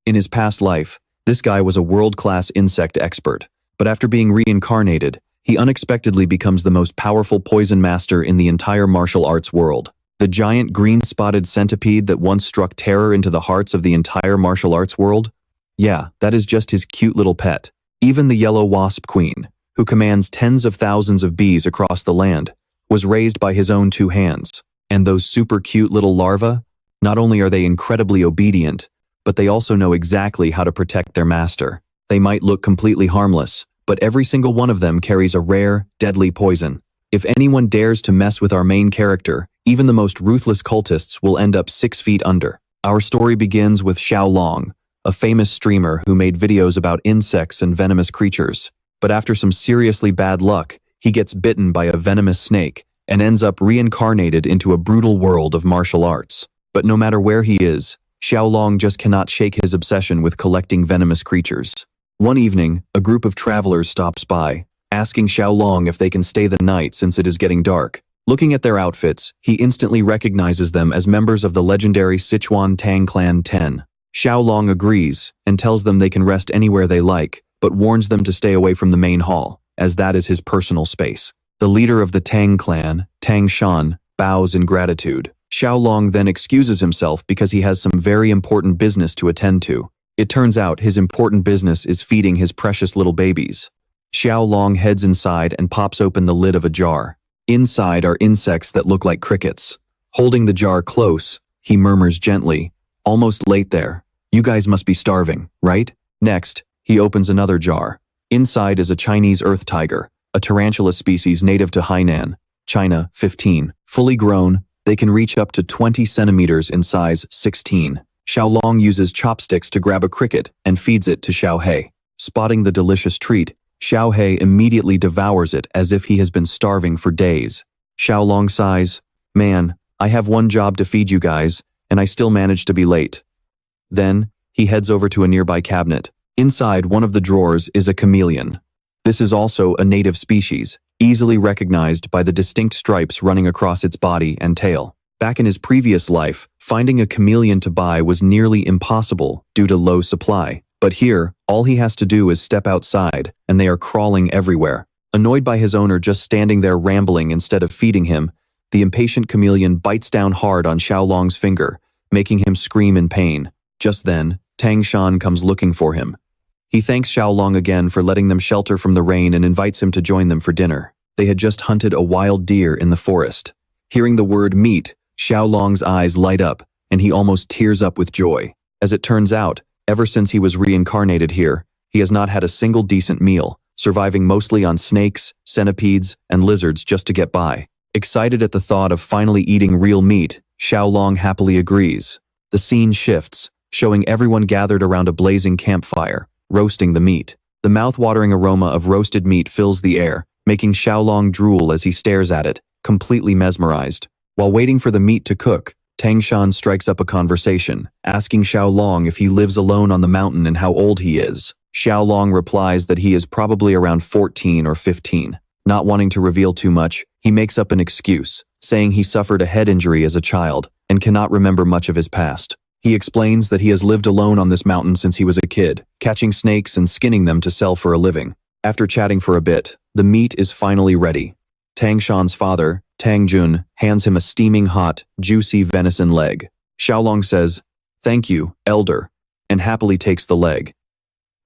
In his past life, this guy was a world-class insect expert, but after being reincarnated, he unexpectedly becomes the most powerful poison master in the entire martial arts world. The giant green-spotted centipede that once struck terror into the hearts of the entire martial arts world? Yeah, that is just his cute little pet. Even the yellow wasp queen, who commands tens of thousands of bees across the land, was raised by his own 2 hands. And those super cute little larvae? Not only are they incredibly obedient, but they also know exactly how to protect their master. They might look completely harmless, but every single one of them carries a rare, deadly poison. If anyone dares to mess with our main character, even the most ruthless cultists will end up 6 feet under. Our story begins with Tieu Long, a famous streamer who made videos about insects and venomous creatures. But after some seriously bad luck, he gets bitten by a venomous snake and ends up reincarnated into a brutal world of martial arts. But no matter where he is, Tieu Long just cannot shake his obsession with collecting venomous creatures. One evening, a group of travelers stops by, asking Tieu Long if they can stay the night since it is getting dark. Looking at their outfits, he instantly recognizes them as members of the legendary Sichuan Tang Clan 10. Tieu Long agrees and tells them they can rest anywhere they like, but warns them to stay away from the main hall, as that is his personal space. The leader of the Tang Clan, Tang Shan, bows in gratitude. Tieu Long then excuses himself because he has some very important business to attend to. It turns out his important business is feeding his precious little babies. Tieu Long heads inside and pops open the lid of a jar. Inside are insects that look like crickets. Holding the jar close, he murmurs gently, "Almost late there. You guys must be starving, right?" Next, he opens another jar. Inside is a Chinese earth tiger, a tarantula species native to Hainan, China, 15. Fully grown, they can reach up to 20 centimeters in size, 16. Tieu Long uses chopsticks to grab a cricket and feeds it to Xiao He. Spotting the delicious treat, Xiao He immediately devours it as if he has been starving for days. Tieu Long sighs, "Man, I have one job to feed you guys, and I still manage to be late." Then, he heads over to a nearby cabinet. Inside one of the drawers is a chameleon. This is also a native species, easily recognized by the distinct stripes running across its body and tail. Back in his previous life, finding a chameleon to buy was nearly impossible due to low supply. But here, all he has to do is step outside, and they are crawling everywhere. Annoyed by his owner just standing there rambling instead of feeding him, the impatient chameleon bites down hard on Tieu Long's finger, making him scream in pain. Just then, Tang Shan comes looking for him. He thanks Tieu Long again for letting them shelter from the rain and invites him to join them for dinner. They had just hunted a wild deer in the forest. Hearing the word meat, Tieu Long's eyes light up, and he almost tears up with joy. As it turns out, ever since he was reincarnated here, he has not had a single decent meal, surviving mostly on snakes, centipedes, and lizards just to get by. Excited at the thought of finally eating real meat, Tieu Long happily agrees. The scene shifts, showing everyone gathered around a blazing campfire, roasting the meat. The mouth-watering aroma of roasted meat fills the air, making Tieu Long drool as he stares at it, completely mesmerized. While waiting for the meat to cook, Tang Shan strikes up a conversation, asking Tieu Long if he lives alone on the mountain and how old he is. Tieu Long replies that he is probably around 14 or 15. Not wanting to reveal too much, he makes up an excuse, saying he suffered a head injury as a child and cannot remember much of his past. He explains that he has lived alone on this mountain since he was a kid, catching snakes and skinning them to sell for a living. After chatting for a bit, the meat is finally ready. Tang Shan's father, Tang Jun, hands him a steaming hot, juicy venison leg. Tieu Long says, "Thank you, elder," and happily takes the leg.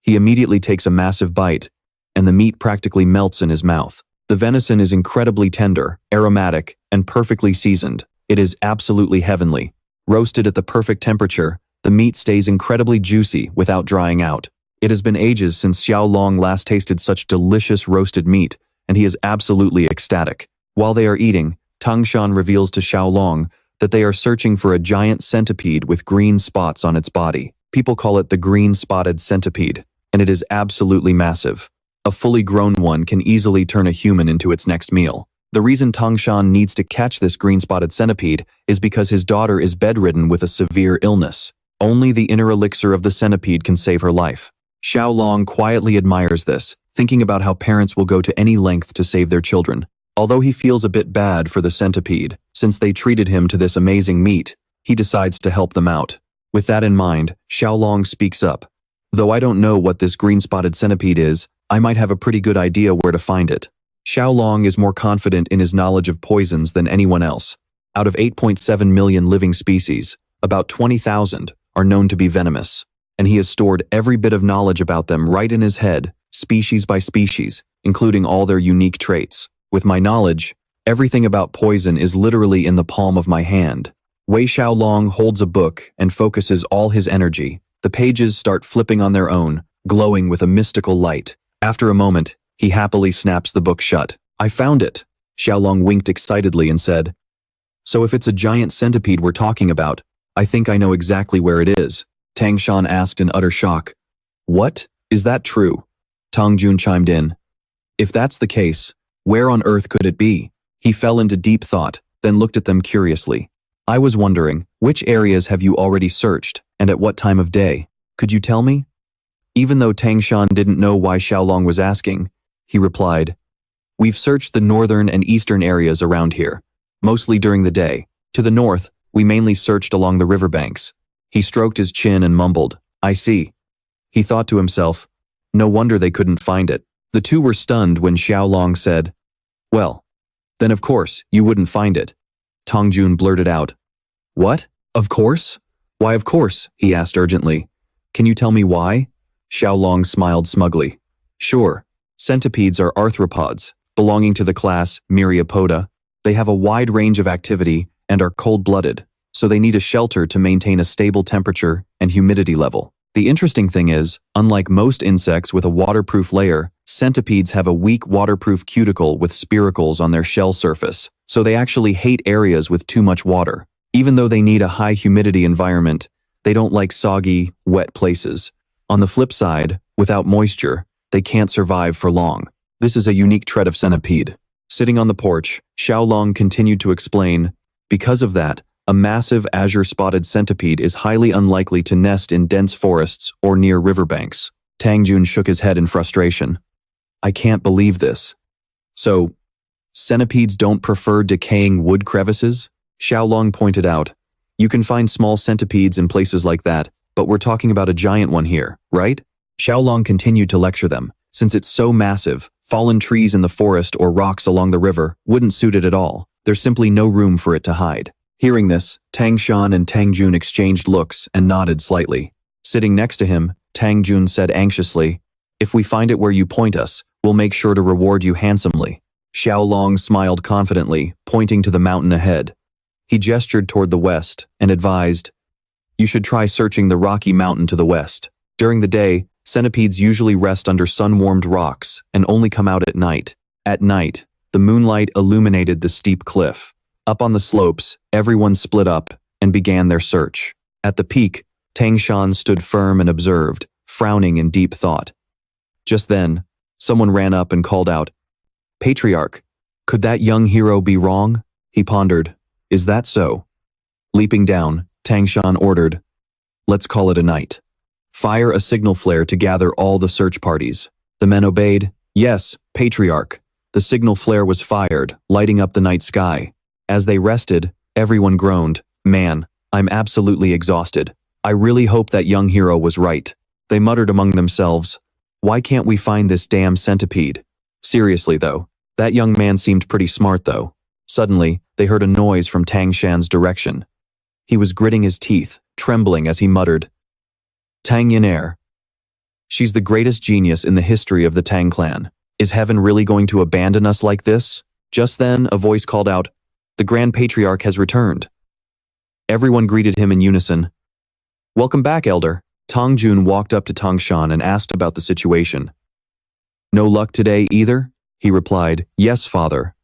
He immediately takes a massive bite, and the meat practically melts in his mouth. The venison is incredibly tender, aromatic, and perfectly seasoned. It is absolutely heavenly. Roasted at the perfect temperature, the meat stays incredibly juicy without drying out. It has been ages since Tieu Long last tasted such delicious roasted meat, and he is absolutely ecstatic. While they are eating, Tang Shan reveals to Tieu Long that they are searching for a giant centipede with green spots on its body. People call it the Green Spotted Centipede, and it is absolutely massive. A fully grown one can easily turn a human into its next meal. The reason Tang Shan needs to catch this green-spotted centipede is because his daughter is bedridden with a severe illness. Only the inner elixir of the centipede can save her life. Tieu Long quietly admires this, thinking about how parents will go to any length to save their children. Although he feels a bit bad for the centipede, since they treated him to this amazing meat, he decides to help them out. With that in mind, Xiao Long speaks up. Though I don't know what this green spotted centipede is, I might have a pretty good idea where to find it. Xiao Long is more confident in his knowledge of poisons than anyone else. Out of 8.7 million living species, about 20,000 are known to be venomous, and he has stored every bit of knowledge about them right in his head, species by species, including all their unique traits. With my knowledge, everything about poison is literally in the palm of my hand. Wei Xiaolong holds a book and focuses all his energy. The pages start flipping on their own, glowing with a mystical light. After a moment, he happily snaps the book shut. I found it. Xiaolong winked excitedly and said, So if it's a giant centipede we're talking about, I think I know exactly where it is. Tang Shan asked in utter shock. What? Is that true? Tang Jun chimed in. If that's the case, where on earth could it be? He fell into deep thought, then looked at them curiously. I was wondering, which areas have you already searched, and at what time of day? Could you tell me? Even though Tang Shan didn't know why Xiaolong was asking, he replied, We've searched the northern and eastern areas around here, mostly during the day. To the north, we mainly searched along the riverbanks. He stroked his chin and mumbled, I see. He thought to himself, no wonder they couldn't find it. The two were stunned when Xiaolong said, Well, then of course, you wouldn't find it. Tang Jun blurted out, What? Of course? Why of course? He asked urgently. Can you tell me why? Xiaolong smiled smugly. Sure. Centipedes are arthropods, belonging to the class Myriapoda. They have a wide range of activity and are cold-blooded, so they need a shelter to maintain a stable temperature and humidity level. The interesting thing is, unlike most insects with a waterproof layer, centipedes have a weak waterproof cuticle with spiracles on their shell surface, so they actually hate areas with too much water. Even though they need a high humidity environment, they don't like soggy, wet places. On the flip side, without moisture, they can't survive for long. This is a unique trait of centipede. Sitting on the porch, Xiaolong continued to explain, because of that, a massive azure-spotted centipede is highly unlikely to nest in dense forests or near riverbanks. Tang Jun shook his head in frustration. I can't believe this. So, centipedes don't prefer decaying wood crevices? Xiaolong pointed out. You can find small centipedes in places like that, but we're talking about a giant one here, right? Xiaolong continued to lecture them. Since it's so massive, fallen trees in the forest or rocks along the river wouldn't suit it at all. There's simply no room for it to hide. Hearing this, Tang Shan and Tang Jun exchanged looks and nodded slightly. Sitting next to him, Tang Jun said anxiously, If we find it where you point us, we'll make sure to reward you handsomely. Xiaolong smiled confidently, pointing to the mountain ahead. He gestured toward the west and advised, You should try searching the rocky mountain to the west. During the day, centipedes usually rest under sun-warmed rocks and only come out at night. At night, the moonlight illuminated the steep cliff. Up on the slopes, everyone split up and began their search. At the peak, Tang Shan stood firm and observed, frowning in deep thought. Just then, someone ran up and called out, Patriarch, could that young hero be wrong? He pondered, Is that so? Leaping down, Tang Shan ordered, Let's call it a night. Fire a signal flare to gather all the search parties. The men obeyed. Yes, Patriarch. The signal flare was fired, lighting up the night sky. As they rested, everyone groaned, Man, I'm absolutely exhausted. I really hope that young hero was right. They muttered among themselves, Why can't we find this damn centipede? Seriously though, that young man seemed pretty smart though. Suddenly, they heard a noise from Tang Shan's direction. He was gritting his teeth, trembling as he muttered, Tang Yinair. She's the greatest genius in the history of the Tang Clan. Is heaven really going to abandon us like this? Just then, a voice called out, The Grand Patriarch has returned. Everyone greeted him in unison. Welcome back, Elder. Tang Jun walked up to Tang Shan and asked about the situation. No luck today either? He replied, Yes, father.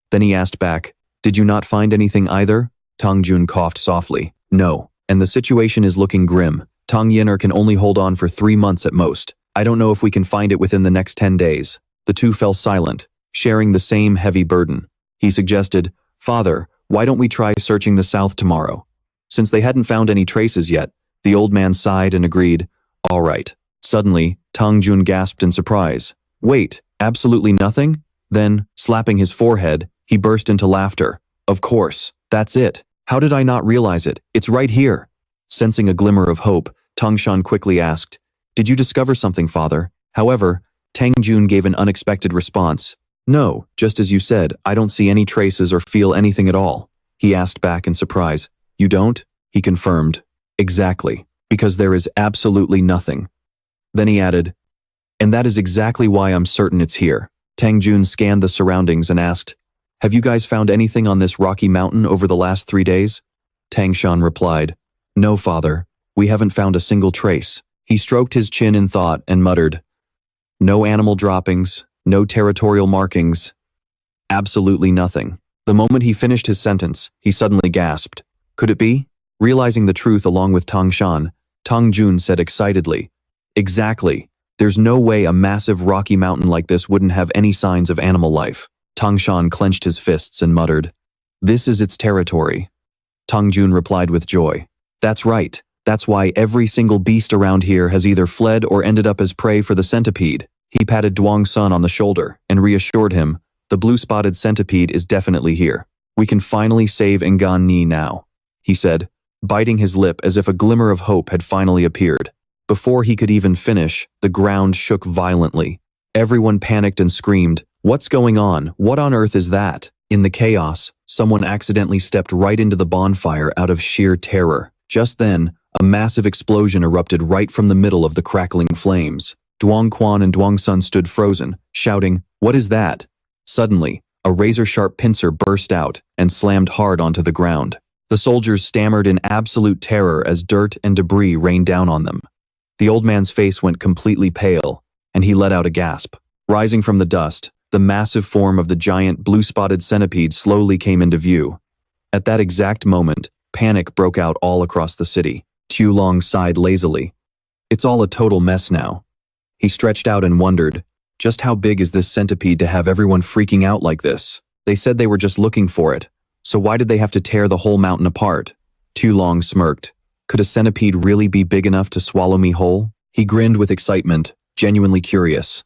Then he asked back, Did you not find anything either? Tang Jun coughed softly. No, and the situation is looking grim. Tang Yiner can only hold on for 3 months at most. I don't know if we can find it within the next 10 days. The two fell silent, sharing the same heavy burden. He suggested, Father, why don't we try searching the south tomorrow? Since they hadn't found any traces yet, the old man sighed and agreed, All right. Suddenly, Tang Jun gasped in surprise. Wait, absolutely nothing? Then, slapping his forehead, he burst into laughter. Of course, that's it. How did I not realize it? It's right here. Sensing a glimmer of hope, Tangshan quickly asked, "Did you discover something, father?" However, Tang Jun gave an unexpected response. "No, just as you said, I don't see any traces or feel anything at all." He asked back in surprise. "You don't?" He confirmed. "Exactly, because there is absolutely nothing." Then he added, "And that is exactly why I'm certain it's here." Tang Jun scanned the surroundings and asked, "Have you guys found anything on this rocky mountain over the last 3 days?" Tangshan replied, "No, father, we haven't found a single trace." He stroked his chin in thought and muttered, "No animal droppings, no territorial markings, absolutely nothing." The moment he finished his sentence, he suddenly gasped. "Could it be?" Realizing the truth along with Tangshan, Tang Jun said excitedly, "Exactly. There's no way a massive rocky mountain like this wouldn't have any signs of animal life." Tangshan clenched his fists and muttered, "This is its territory." Tang Jun replied with joy, "That's right. That's why every single beast around here has either fled or ended up as prey for the centipede." He patted Duong Sun on the shoulder and reassured him, "The blue-spotted centipede is definitely here. We can finally save Ngan Ni now," he said, biting his lip as if a glimmer of hope had finally appeared. Before he could even finish, the ground shook violently. Everyone panicked and screamed, "What's going on? What on earth is that?" In the chaos, someone accidentally stepped right into the bonfire out of sheer terror. Just then, a massive explosion erupted right from the middle of the crackling flames. Duong Quan and Duong Sun stood frozen, shouting, "What is that?" Suddenly, a razor-sharp pincer burst out and slammed hard onto the ground. The soldiers stammered in absolute terror as dirt and debris rained down on them. The old man's face went completely pale, and he let out a gasp. Rising from the dust, the massive form of the giant blue-spotted centipede slowly came into view. At that exact moment, panic broke out all across the city. Tieu Long sighed lazily. "It's all a total mess now." He stretched out and wondered, just how big is this centipede to have everyone freaking out like this? They said they were just looking for it, so why did they have to tear the whole mountain apart? Tieu Long smirked. Could a centipede really be big enough to swallow me whole? He grinned with excitement, genuinely curious.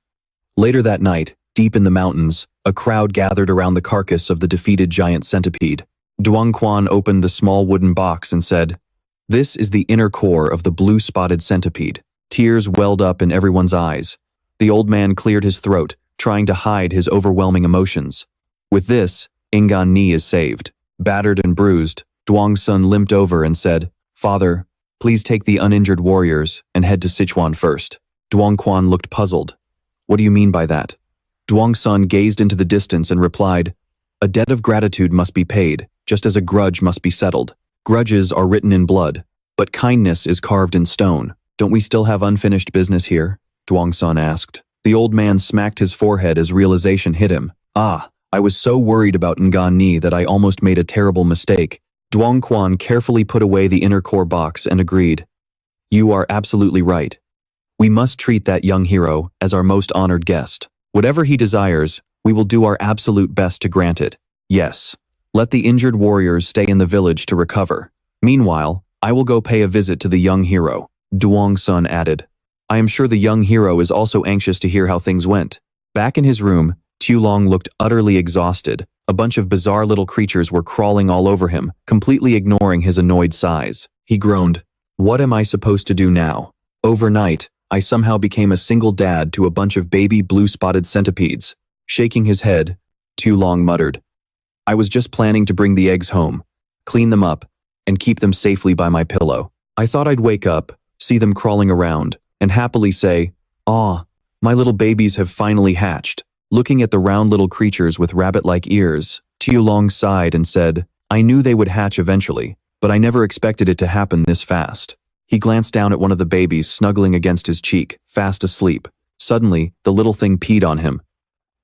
Later that night, deep in the mountains, a crowd gathered around the carcass of the defeated giant centipede. Duong Quan opened the small wooden box and said, "This is the inner core of the blue-spotted centipede." Tears welled up in everyone's eyes. The old man cleared his throat, trying to hide his overwhelming emotions. With this, Ngan Ni is saved. Battered and bruised, Duong Sun limped over and said, "Father, please take the uninjured warriors and head to Sichuan first." Duong Quan looked puzzled. "What do you mean by that?" Duong Sun gazed into the distance and replied, "A debt of gratitude must be paid, just as a grudge must be settled. Grudges are written in blood, but kindness is carved in stone. Don't we still have unfinished business here?" Duong Sun asked. The old man smacked his forehead as realization hit him. "Ah, I was so worried about Ngan Ni that I almost made a terrible mistake." Duong Quan carefully put away the inner core box and agreed. "You are absolutely right. We must treat that young hero as our most honored guest. Whatever he desires, we will do our absolute best to grant it. Yes, let the injured warriors stay in the village to recover. Meanwhile, I will go pay a visit to the young hero." Duong Sun added, "I am sure the young hero is also anxious to hear how things went." Back in his room, Tieu Long looked utterly exhausted. A bunch of bizarre little creatures were crawling all over him, completely ignoring his annoyed sighs. He groaned, "What am I supposed to do now? Overnight, I somehow became a single dad to a bunch of baby blue-spotted centipedes." Shaking his head, Tieu Long muttered, "I was just planning to bring the eggs home, clean them up, and keep them safely by my pillow. I thought I'd wake up, see them crawling around, and happily say, 'Ah, my little babies have finally hatched.'" Looking at the round little creatures with rabbit-like ears, Tieu Long sighed and said, "I knew they would hatch eventually, but I never expected it to happen this fast." He glanced down at one of the babies snuggling against his cheek, fast asleep. Suddenly, the little thing peed on him.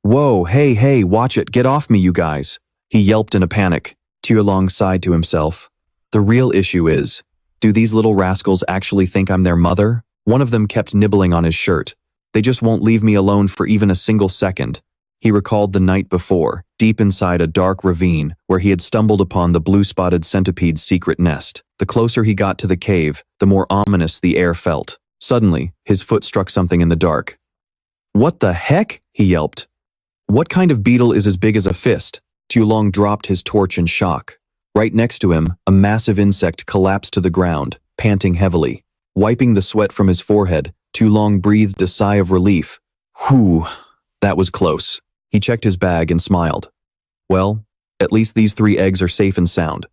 "Whoa, hey, watch it, get off me, you guys." He yelped in a panic. Tieu Long sighed to himself. The real issue is, do these little rascals actually think I'm their mother? One of them kept nibbling on his shirt. They just won't leave me alone for even a single second. He recalled the night before, deep inside a dark ravine, where he had stumbled upon the blue-spotted centipede's secret nest. The closer he got to the cave, the more ominous the air felt. Suddenly, his foot struck something in the dark. "What the heck?" he yelped. "What kind of beetle is as big as a fist?" Tieu Long dropped his torch in shock. Right next to him, a massive insect collapsed to the ground, panting heavily. Wiping the sweat from his forehead, Tieu Long breathed a sigh of relief. Whew, that was close. He checked his bag and smiled. Well, at least these 3 eggs are safe and sound.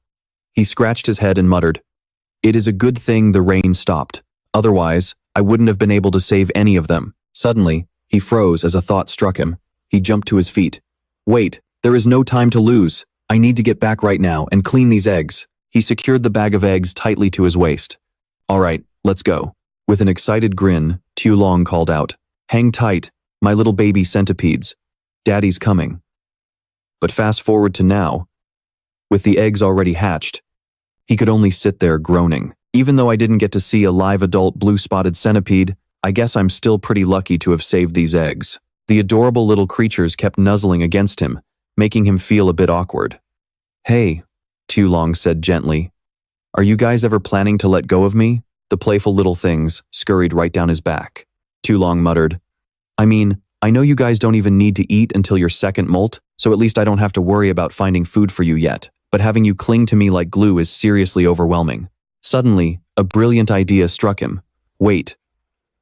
He scratched his head and muttered, "It is a good thing the rain stopped. Otherwise, I wouldn't have been able to save any of them." Suddenly, he froze as a thought struck him. He jumped to his feet. "Wait, there is no time to lose. I need to get back right now and clean these eggs." He secured the bag of eggs tightly to his waist. "All right, let's go." With an excited grin, Tieu Long called out, "Hang tight, my little baby centipedes. Daddy's coming." But fast forward to now. With the eggs already hatched, he could only sit there groaning. Even though I didn't get to see a live adult blue-spotted centipede, I guess I'm still pretty lucky to have saved these eggs. The adorable little creatures kept nuzzling against him, making him feel a bit awkward. "Hey," Tieu Long said gently, "are you guys ever planning to let go of me?" The playful little things scurried right down his back. Tieu Long muttered, "I mean, I know you guys don't even need to eat until your second molt, so at least I don't have to worry about finding food for you yet, but having you cling to me like glue is seriously overwhelming." Suddenly, a brilliant idea struck him. "Wait,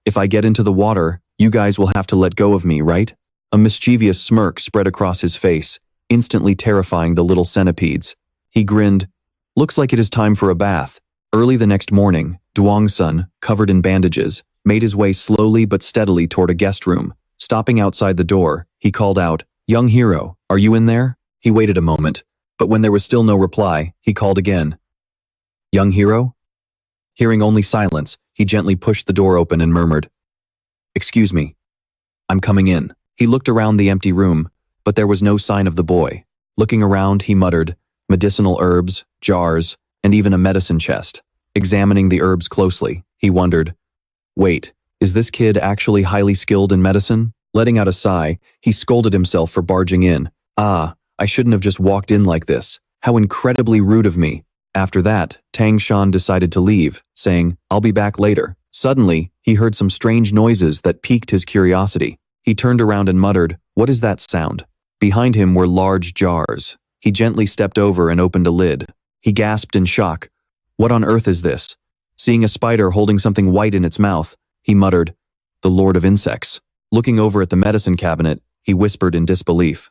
if I get into the water, you guys will have to let go of me, right?" A mischievous smirk spread across his face, instantly terrifying the little centipedes. He grinned. "Looks like it is time for a bath." Early the next morning, Duongsun, covered in bandages, made his way slowly but steadily toward a guest room. Stopping outside the door, he called out, "Young hero, are you in there?" He waited a moment, but when there was still no reply, he called again. "Young hero?" Hearing only silence, he gently pushed the door open and murmured, "Excuse me. I'm coming in." He looked around the empty room, but there was no sign of the boy. Looking around, he muttered, "Medicinal herbs, jars, and even a medicine chest." Examining the herbs closely, he wondered, "Wait, is this kid actually highly skilled in medicine?" Letting out a sigh, he scolded himself for barging in. I shouldn't have just walked in like this. How incredibly rude of me." After that, Tang Shan decided to leave, saying, "I'll be back later." Suddenly, he heard some strange noises that piqued his curiosity. He turned around and muttered, "What is that sound?" Behind him were large jars. He gently stepped over and opened a lid. He gasped in shock. "What on earth is this?" Seeing a spider holding something white in its mouth, he muttered, "The Lord of Insects." Looking over at the medicine cabinet, he whispered in disbelief.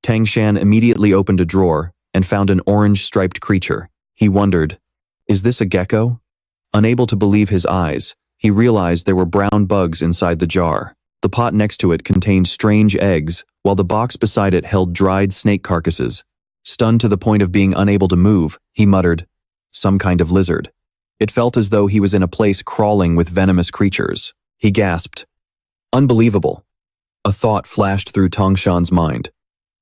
Tang Shan immediately opened a drawer and found an orange-striped creature. He wondered, "Is this a gecko?" Unable to believe his eyes, he realized there were brown bugs inside the jar. The pot next to it contained strange eggs, while the box beside it held dried snake carcasses. Stunned to the point of being unable to move, he muttered, "Some kind of lizard." It felt as though he was in a place crawling with venomous creatures. He gasped, "Unbelievable." A thought flashed through Tongshan's mind.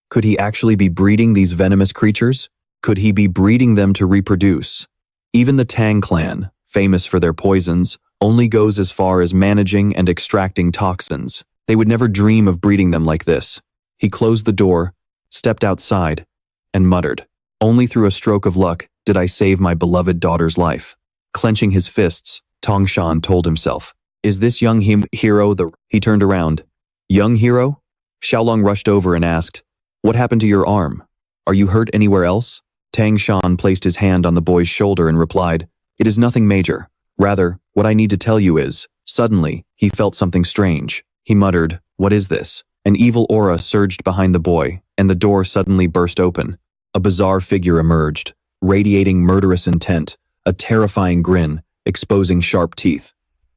Could he actually be breeding these venomous creatures? Could he be breeding them to reproduce? Even the Tang Clan, famous for their poisons, only goes as far as managing and extracting toxins. They would never dream of breeding them like this. He closed the door, stepped outside, and muttered, "Only through a stroke of luck did I save my beloved daughter's life." Clenching his fists, Tongshan told himself, "Is this young hero the—" He turned around. "Young hero?" Xiaolong rushed over and asked, "What happened to your arm? Are you hurt anywhere else?" Tang Shan placed his hand on the boy's shoulder and replied, "It is nothing major. Rather, what I need to tell you is..." Suddenly, he felt something strange. He muttered, "What is this?" An evil aura surged behind the boy, and the door suddenly burst open. A bizarre figure emerged, radiating murderous intent, a terrifying grin, exposing sharp teeth.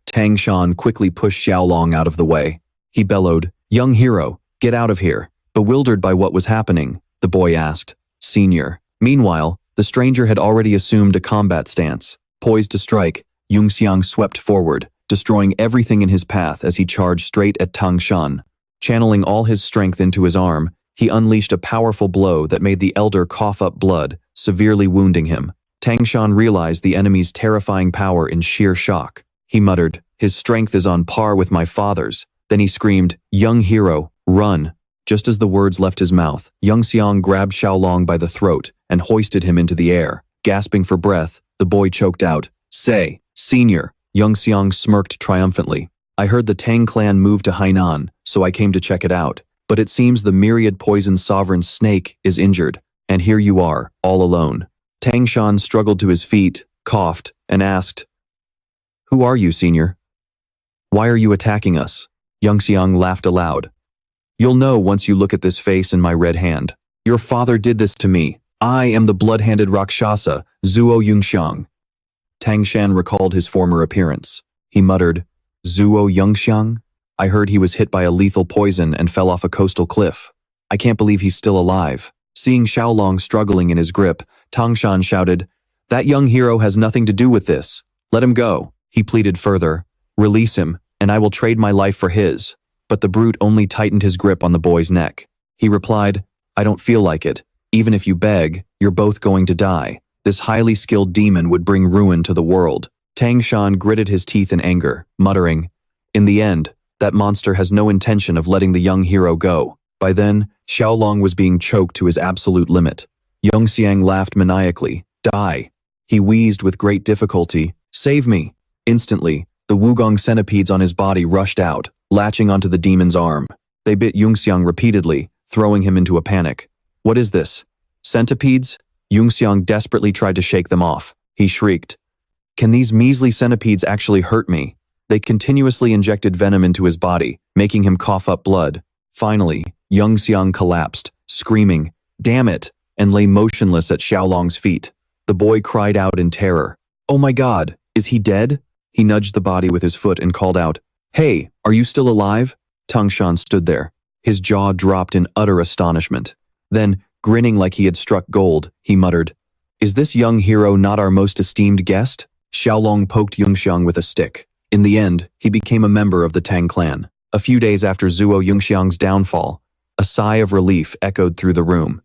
Tang Shan quickly pushed Xiaolong out of the way. He bellowed, "Young hero, get out of here." Bewildered by what was happening, the boy asked, "Senior." Meanwhile, the stranger had already assumed a combat stance. Poised to strike, Yungxiang swept forward, destroying everything in his path as he charged straight at Tang Shan. Channeling all his strength into his arm, he unleashed a powerful blow that made the elder cough up blood, severely wounding him. Tang Shan realized the enemy's terrifying power in sheer shock. He muttered, "His strength is on par with my father's." Then he screamed, "Young hero, run." Just as the words left his mouth, Yungxiang grabbed Xiaolong by the throat and hoisted him into the air. Gasping for breath, the boy choked out, "Say, Senior." Yungxiang smirked triumphantly. "I heard the Tang Clan moved to Hainan, so I came to check it out. But it seems the myriad poison sovereign's snake is injured, and here you are, all alone." Tang Shan struggled to his feet, coughed, and asked, "Who are you, senior? Why are you attacking us?" Yongxiang laughed aloud. "You'll know once you look at this face and my red hand. Your father did this to me. I am the blood-handed Rakshasa, Zuo Yongxiang." Tang Shan recalled his former appearance. He muttered, "Zuo Yongxiang? I heard he was hit by a lethal poison and fell off a coastal cliff. I can't believe he's still alive." Seeing Xiao Long struggling in his grip, Tang Shan shouted, "That young hero has nothing to do with this. Let him go." He pleaded further, "Release him, and I will trade my life for his." But the brute only tightened his grip on the boy's neck. He replied, "I don't feel like it. Even if you beg, you're both going to die. This highly skilled demon would bring ruin to the world." Tang Shan gritted his teeth in anger, muttering, "In the end, that monster has no intention of letting the young hero go." By then, Xiao Long was being choked to his absolute limit. Yongxiang laughed maniacally. "Die." He wheezed with great difficulty. "Save me." Instantly, the Wugong centipedes on his body rushed out, latching onto the demon's arm. They bit Yongxiang repeatedly, throwing him into a panic. "What is this? Centipedes?" Yongxiang desperately tried to shake them off. He shrieked, "Can these measly centipedes actually hurt me?" They continuously injected venom into his body, making him cough up blood. Finally, Yongxiang collapsed, screaming, "Damn it!" and lay motionless at Xiaolong's feet. The boy cried out in terror. "Oh my God, is he dead?" He nudged the body with his foot and called out, "Hey, are you still alive?" Tang Shan stood there. His jaw dropped in utter astonishment. Then, grinning like he had struck gold, he muttered, "Is this young hero not our most esteemed guest?" Xiaolong poked Yongxiang with a stick. In the end, he became a member of the Tang Clan. A few days after Zuo Yongxiang's downfall, a sigh of relief echoed through the room.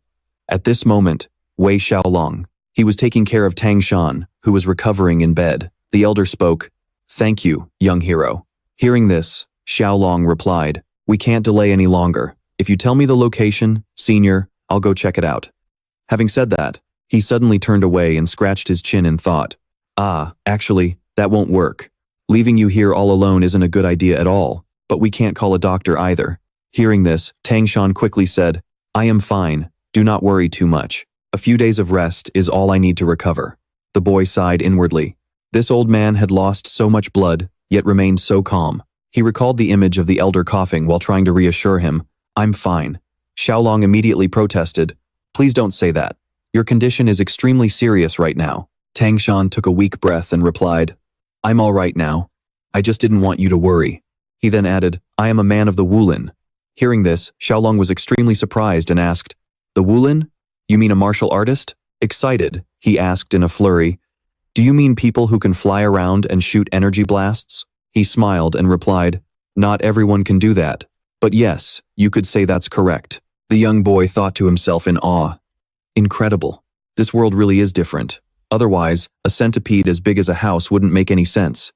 At this moment, Wei Xiaolong. He was taking care of Tang Shan, who was recovering in bed. The elder spoke, "Thank you, young hero." Hearing this, Xiaolong replied, "We can't delay any longer. If you tell me the location, senior, I'll go check it out." Having said that, he suddenly turned away and scratched his chin in thought. Actually, that won't work. Leaving you here all alone isn't a good idea at all, but we can't call a doctor either." Hearing this, Tang Shan quickly said, "I am fine. Do not worry too much. A few days of rest is all I need to recover." The boy sighed inwardly. This old man had lost so much blood, yet remained so calm. He recalled the image of the elder coughing while trying to reassure him, "I'm fine." Xiaolong immediately protested, "Please don't say that. Your condition is extremely serious right now." Tang Shan took a weak breath and replied, "I'm all right now. I just didn't want you to worry." He then added, "I am a man of the Wulin." Hearing this, Xiaolong was extremely surprised and asked, "The Wulin? You mean a martial artist?" Excited, he asked in a flurry, "Do you mean people who can fly around and shoot energy blasts?" He smiled and replied, "Not everyone can do that. But yes, you could say that's correct." The young boy thought to himself in awe, "Incredible. This world really is different. Otherwise, a centipede as big as a house wouldn't make any sense."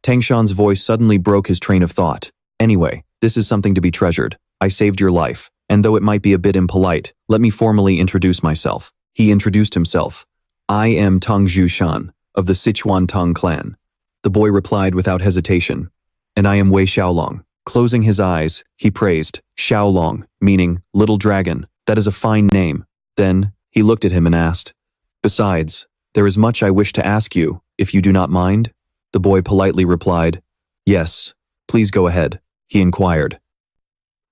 Tang Shan's voice suddenly broke his train of thought. "Anyway, this is something to be treasured. I saved your life, and though it might be a bit impolite, let me formally introduce myself." He introduced himself. "I am Tang Shan, of the Sichuan Tang Clan." The boy replied without hesitation, "And I am Wei Xiaolong." Closing his eyes, he praised, "Xiaolong, meaning little dragon. That is a fine name." Then, he looked at him and asked, "Besides, there is much I wish to ask you, if you do not mind?" The boy politely replied, "Yes, please go ahead." He inquired,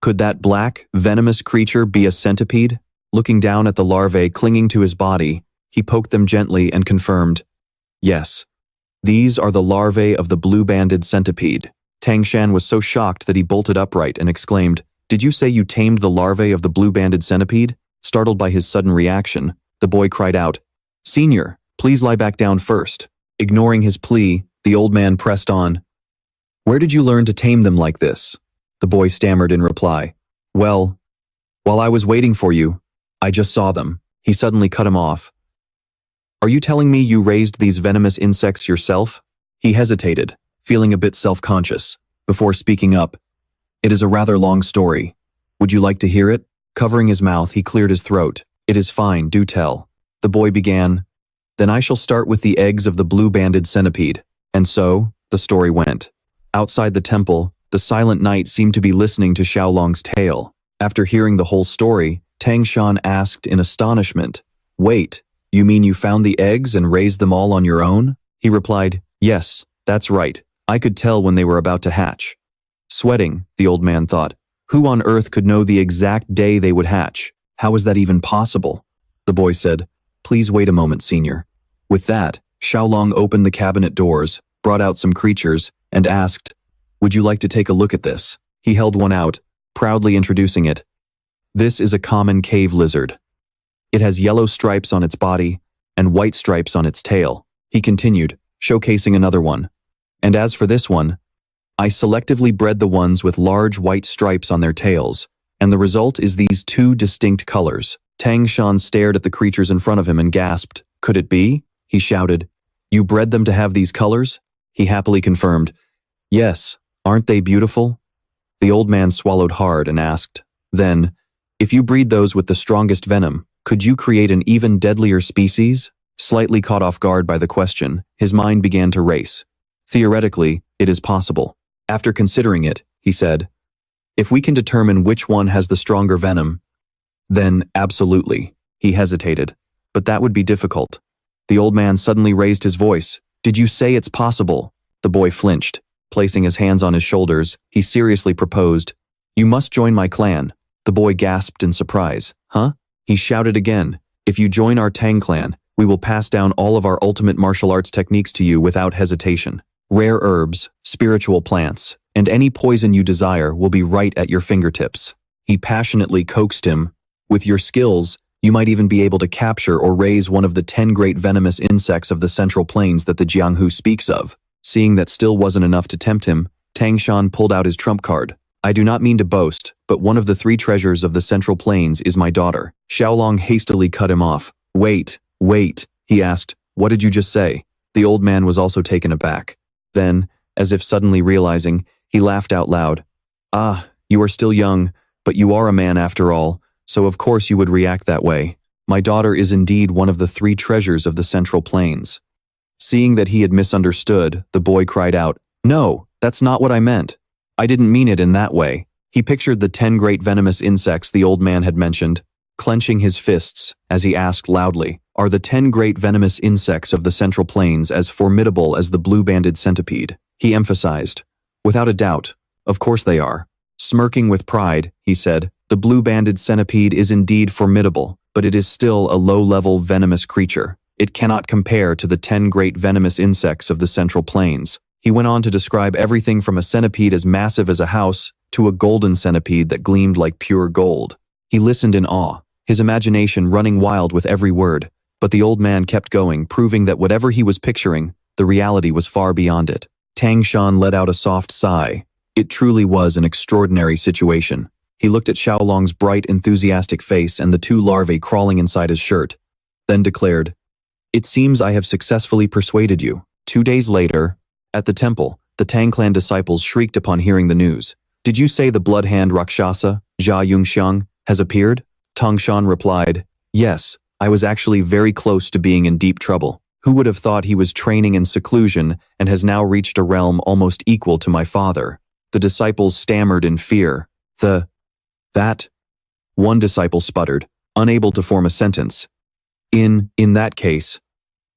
"Could that black, venomous creature be a centipede?" Looking down at the larvae clinging to his body, he poked them gently and confirmed, "Yes, these are the larvae of the blue-banded centipede." Tang Shan was so shocked that he bolted upright and exclaimed, "Did you say you tamed the larvae of the blue-banded centipede?" Startled by his sudden reaction, the boy cried out, "Senior, please lie back down first." Ignoring his plea, the old man pressed on, "Where did you learn to tame them like this?" The boy stammered in reply, "Well, while I was waiting for you, I just saw them." He suddenly cut him off. "Are you telling me you raised these venomous insects yourself?" He hesitated, feeling a bit self-conscious, before speaking up, "It is a rather long story. Would you like to hear it?" Covering his mouth, he cleared his throat. "It is fine, do tell." The boy began, "Then I shall start with the eggs of the blue-banded centipede." And so, the story went. Outside the temple, the silent night seemed to be listening to Xiaolong's tale. After hearing the whole story, Tang Shan asked in astonishment, "Wait, You mean you found the eggs and raised them all on your own? He replied, yes, that's right. I could tell when they were about to hatch. Sweating, the old man thought. Who on earth could know the exact day they would hatch? How is that even possible? The boy said, please wait a moment, senior. With that, Tieu Long opened the cabinet doors, brought out some creatures, and asked, would you like to take a look at this? He held one out, proudly introducing it. This is a common cave lizard. It has yellow stripes on its body and white stripes on its tail. He continued, showcasing another one. And as for this one, I selectively bred the ones with large white stripes on their tails, and the result is these two distinct colors. Tang Clan stared at the creatures in front of him and gasped. Could it be? He shouted. You bred them to have these colors? He happily confirmed. Yes, aren't they beautiful? The old man swallowed hard and asked, then, if you breed those with the strongest venom, could you create an even deadlier species? Slightly caught off guard by the question, his mind began to race. Theoretically, it is possible. After considering it, he said, if we can determine which one has the stronger venom, then absolutely. He hesitated, but that would be difficult. The old man suddenly raised his voice. Did you say it's possible? The boy flinched. Placing his hands on his shoulders, he seriously proposed, you must join my clan. The boy gasped in surprise. Huh? He shouted again, if you join our Tang Clan, we will pass down all of our ultimate martial arts techniques to you without hesitation. Rare herbs, spiritual plants, and any poison you desire will be right at your fingertips. He passionately coaxed him. With your skills, you might even be able to capture or raise one of the 10 great venomous insects of the Central Plains that the Jianghu speaks of. Seeing that still wasn't enough to tempt him, Tang Clan pulled out his trump card. I do not mean to boast, but one of the 3 treasures of the Central Plains is my daughter. Tieu Long hastily cut him off. Wait, he asked. What did you just say? The old man was also taken aback. Then, as if suddenly realizing, he laughed out loud. Ah, you are still young, but you are a man after all, so of course you would react that way. My daughter is indeed one of the 3 treasures of the Central Plains. Seeing that he had misunderstood, the boy cried out, no, that's not what I meant. I didn't mean it in that way. He pictured the 10 great venomous insects the old man had mentioned, clenching his fists as he asked loudly, are the 10 great venomous insects of the Central Plains as formidable as the blue-banded centipede? He emphasized, without a doubt, of course they are. Smirking with pride, he said, the blue-banded centipede is indeed formidable, but it is still a low-level venomous creature. It cannot compare to the 10 great venomous insects of the Central Plains. He went on to describe everything from a centipede as massive as a house to a golden centipede that gleamed like pure gold. He listened in awe, his imagination running wild with every word, but the old man kept going, proving that whatever he was picturing, the reality was far beyond it. Tang Clan let out a soft sigh. It truly was an extraordinary situation. He looked at Tieu Long's bright, enthusiastic face and the 2 larvae crawling inside his shirt, then declared, it seems I have successfully persuaded you. 2 days later, at the temple, the Tang Clan disciples shrieked upon hearing the news. Did you say the blood hand Rakshasa, Jia Yungxiang, has appeared? Tang Clan replied, yes, I was actually very close to being in deep trouble. Who would have thought he was training in seclusion and has now reached a realm almost equal to my father? The disciples stammered in fear. That? One disciple sputtered, unable to form a sentence. In that case.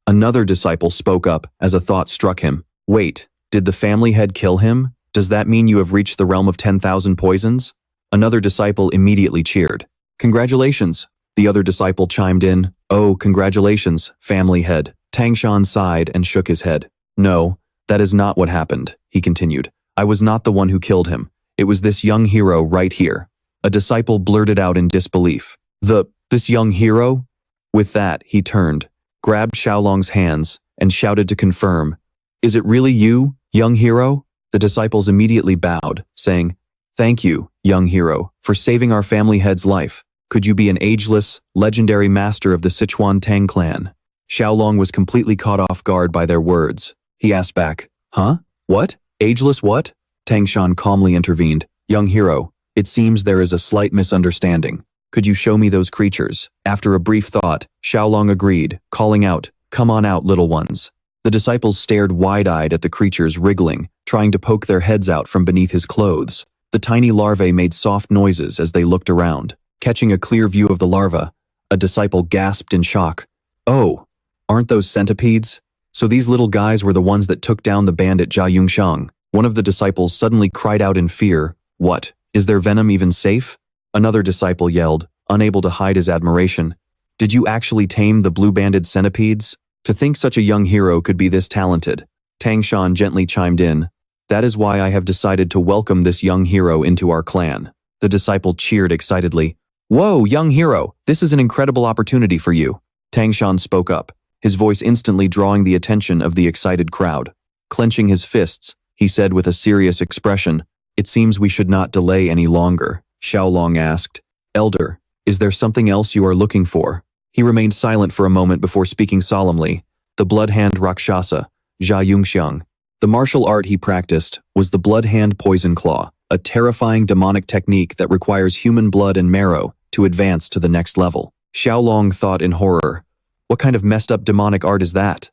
Another disciple spoke up as a thought struck him. Wait, did the family head kill him? Does that mean you have reached the realm of 10,000 poisons? Another disciple immediately cheered. Congratulations. The other disciple chimed in. Oh, congratulations, family head. Tang Clan sighed and shook his head. No, that is not what happened, he continued. I was not the one who killed him. It was this young hero right here. A disciple blurted out in disbelief. This young hero? With that, he turned, grabbed Tieu Long's hands, and shouted to confirm. Is it really you, young hero? The disciples immediately bowed, saying, thank you, young hero, for saving our family head's life. Could you be an ageless, legendary master of the Sichuan Tang Clan? Tieu Long was completely caught off guard by their words. He asked back, huh? What? Ageless what? Tang Clan calmly intervened. Young hero, it seems there is a slight misunderstanding. Could you show me those creatures? After a brief thought, Tieu Long agreed, calling out, come on out, little ones. The disciples stared wide-eyed at the creatures wriggling, trying to poke their heads out from beneath his clothes. The tiny larvae made soft noises as they looked around. Catching a clear view of the larva, a disciple gasped in shock. Oh, aren't those centipedes? So these little guys were the ones that took down the bandit Jia Yongxiang. One of the disciples suddenly cried out in fear. What? Is their venom even safe? Another disciple yelled, unable to hide his admiration. Did you actually tame the blue-banded centipedes? To think such a young hero could be this talented. Tang Shan gently chimed in. That is why I have decided to welcome this young hero into our clan. The disciple cheered excitedly. Whoa, young hero, this is an incredible opportunity for you. Tang Shan spoke up, his voice instantly drawing the attention of the excited crowd. Clenching his fists, he said with a serious expression, It seems we should not delay any longer. Xiao Long asked, Elder, is there something else you are looking for? He remained silent for a moment before speaking solemnly. The blood hand Rakshasa, Jia Yongxiang. The martial art he practiced was the blood hand poison claw, a terrifying demonic technique that requires human blood and marrow to advance to the next level. Xiao Long thought in horror. What kind of messed up demonic art is that?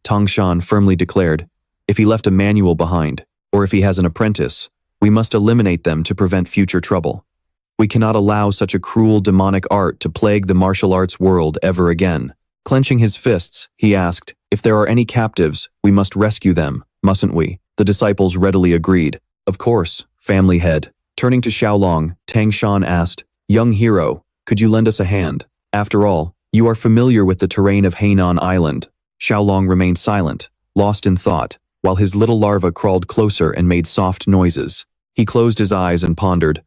Tang Shan firmly declared, if he left a manual behind, or if he has an apprentice, we must eliminate them to prevent future trouble. We cannot allow such a cruel demonic art to plague the martial arts world ever again. Clenching his fists, he asked, if there are any captives, we must rescue them, mustn't we? The disciples readily agreed. Of course, family head. Turning to Xiao Long, Tang Shan asked, young hero, could you lend us a hand? After all, you are familiar with the terrain of Hainan Island. Xiao Long remained silent, lost in thought, while his little larva crawled closer and made soft noises. He closed his eyes and pondered.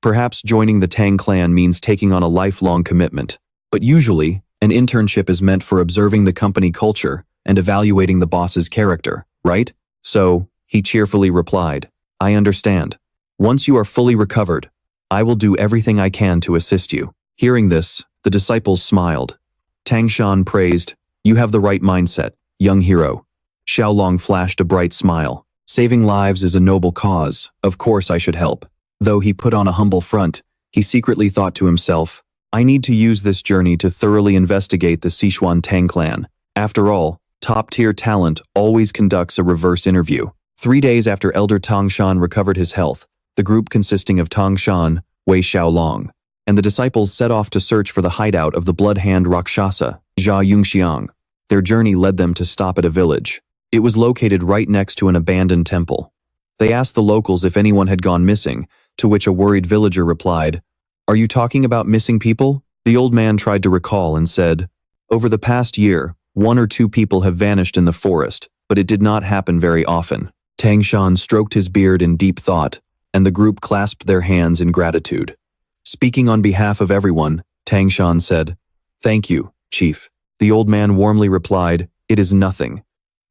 Perhaps joining the Tang Clan means taking on a lifelong commitment, but usually, an internship is meant for observing the company culture and evaluating the boss's character, right? So, he cheerfully replied, I understand. Once you are fully recovered, I will do everything I can to assist you. Hearing this, the disciples smiled. Tang Shan praised, you have the right mindset, young hero. Xiao Long flashed a bright smile. Saving lives is a noble cause, of course I should help. Though he put on a humble front, he secretly thought to himself, I need to use this journey to thoroughly investigate the Sichuan Tang Clan. After all, top-tier talent always conducts a reverse interview. 3 days after Elder Tang Shan recovered his health, the group consisting of Tang Shan, Wei Xiao Long, and the disciples set off to search for the hideout of the blood hand Rakshasa, Jia Yongxiang. Their journey led them to stop at a village. It was located right next to an abandoned temple. They asked the locals if anyone had gone missing, to which a worried villager replied, Are you talking about missing people? The old man tried to recall and said, Over the past year, 1 or 2 people have vanished in the forest, but it did not happen very often. Tang Shan stroked his beard in deep thought, and the group clasped their hands in gratitude. Speaking on behalf of everyone, Tang Shan said, Thank you, Chief. The old man warmly replied, It is nothing.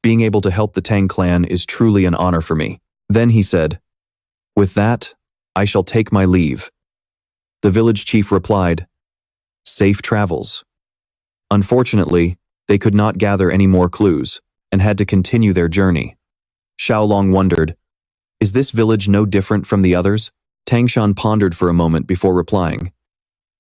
Being able to help the Tang Clan is truly an honor for me. Then he said, With that, I shall take my leave. The village chief replied, Safe travels. Unfortunately, they could not gather any more clues, and had to continue their journey. Xiao Long wondered, Is this village no different from the others? Tang Shan pondered for a moment before replying.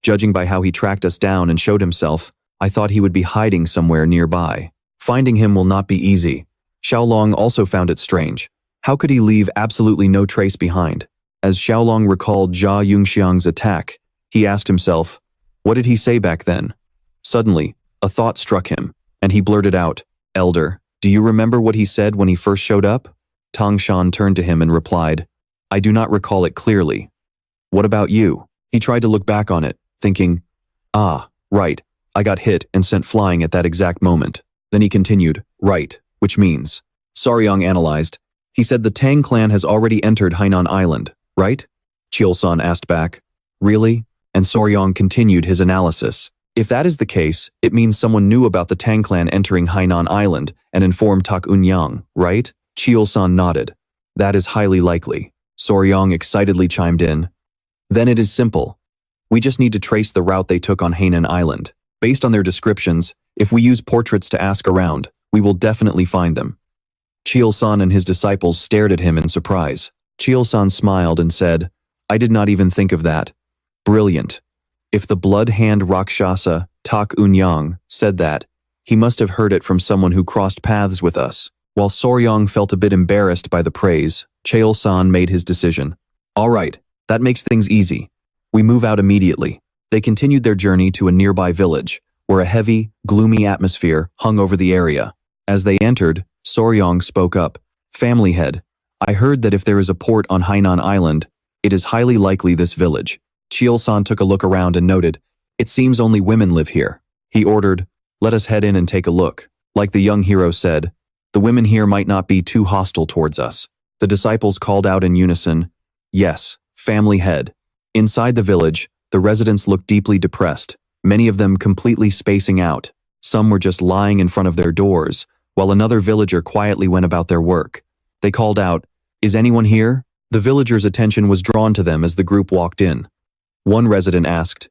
Judging by how he tracked us down and showed himself, I thought he would be hiding somewhere nearby. Finding him will not be easy. Xiao Long also found it strange. How could he leave absolutely no trace behind? As Xiao Long recalled Jia Yongxiang's attack, he asked himself, what did he say back then? Suddenly, a thought struck him, and he blurted out, Elder, do you remember what he said when he first showed up? Tang Shan turned to him and replied, I do not recall it clearly. What about you? He tried to look back on it, thinking, right, I got hit and sent flying at that exact moment. Then he continued, right, which means. Saryong analyzed. He said the Tang Clan has already entered Hainan Island, right? Chilson asked back. Really? And Saryong continued his analysis. If that is the case, it means someone knew about the Tang Clan entering Hainan Island and informed Tak Unyang, right? Chilson nodded. That is highly likely. Saryong excitedly chimed in. Then it is simple. We just need to trace the route they took on Hainan Island. Based on their descriptions, if we use portraits to ask around, we will definitely find them. Chilson and his disciples stared at him in surprise. Chilson smiled and said, I did not even think of that. Brilliant. If the blood hand Rakshasa, Tak Unyang, said that, he must have heard it from someone who crossed paths with us. While Saryong felt a bit embarrassed by the praise, Chilson made his decision. All right, that makes things easy. We move out immediately. They continued their journey to a nearby village, where a heavy, gloomy atmosphere hung over the area. As they entered, Soryong spoke up. Family head, I heard that if there is a port on Hainan Island, it is highly likely this village. Chiel-san took a look around and noted, it seems only women live here. He ordered, let us head in and take a look. Like the young hero said, the women here might not be too hostile towards us. The disciples called out in unison, yes, family head. Inside the village, the residents looked deeply depressed, many of them completely spacing out. Some were just lying in front of their doors, while another villager quietly went about their work. They called out, is anyone here? The villagers' attention was drawn to them as the group walked in. One resident asked,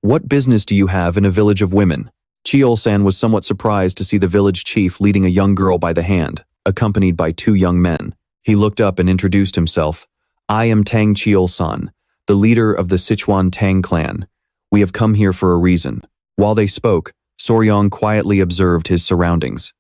what business do you have in a village of women? Chiol-san was somewhat surprised to see the village chief leading a young girl by the hand, accompanied by two young men. He looked up and introduced himself. I am Tang Chiol-san, the leader of the Sichuan Tang Clan. We have come here for a reason. While they spoke, Soryong quietly observed his surroundings.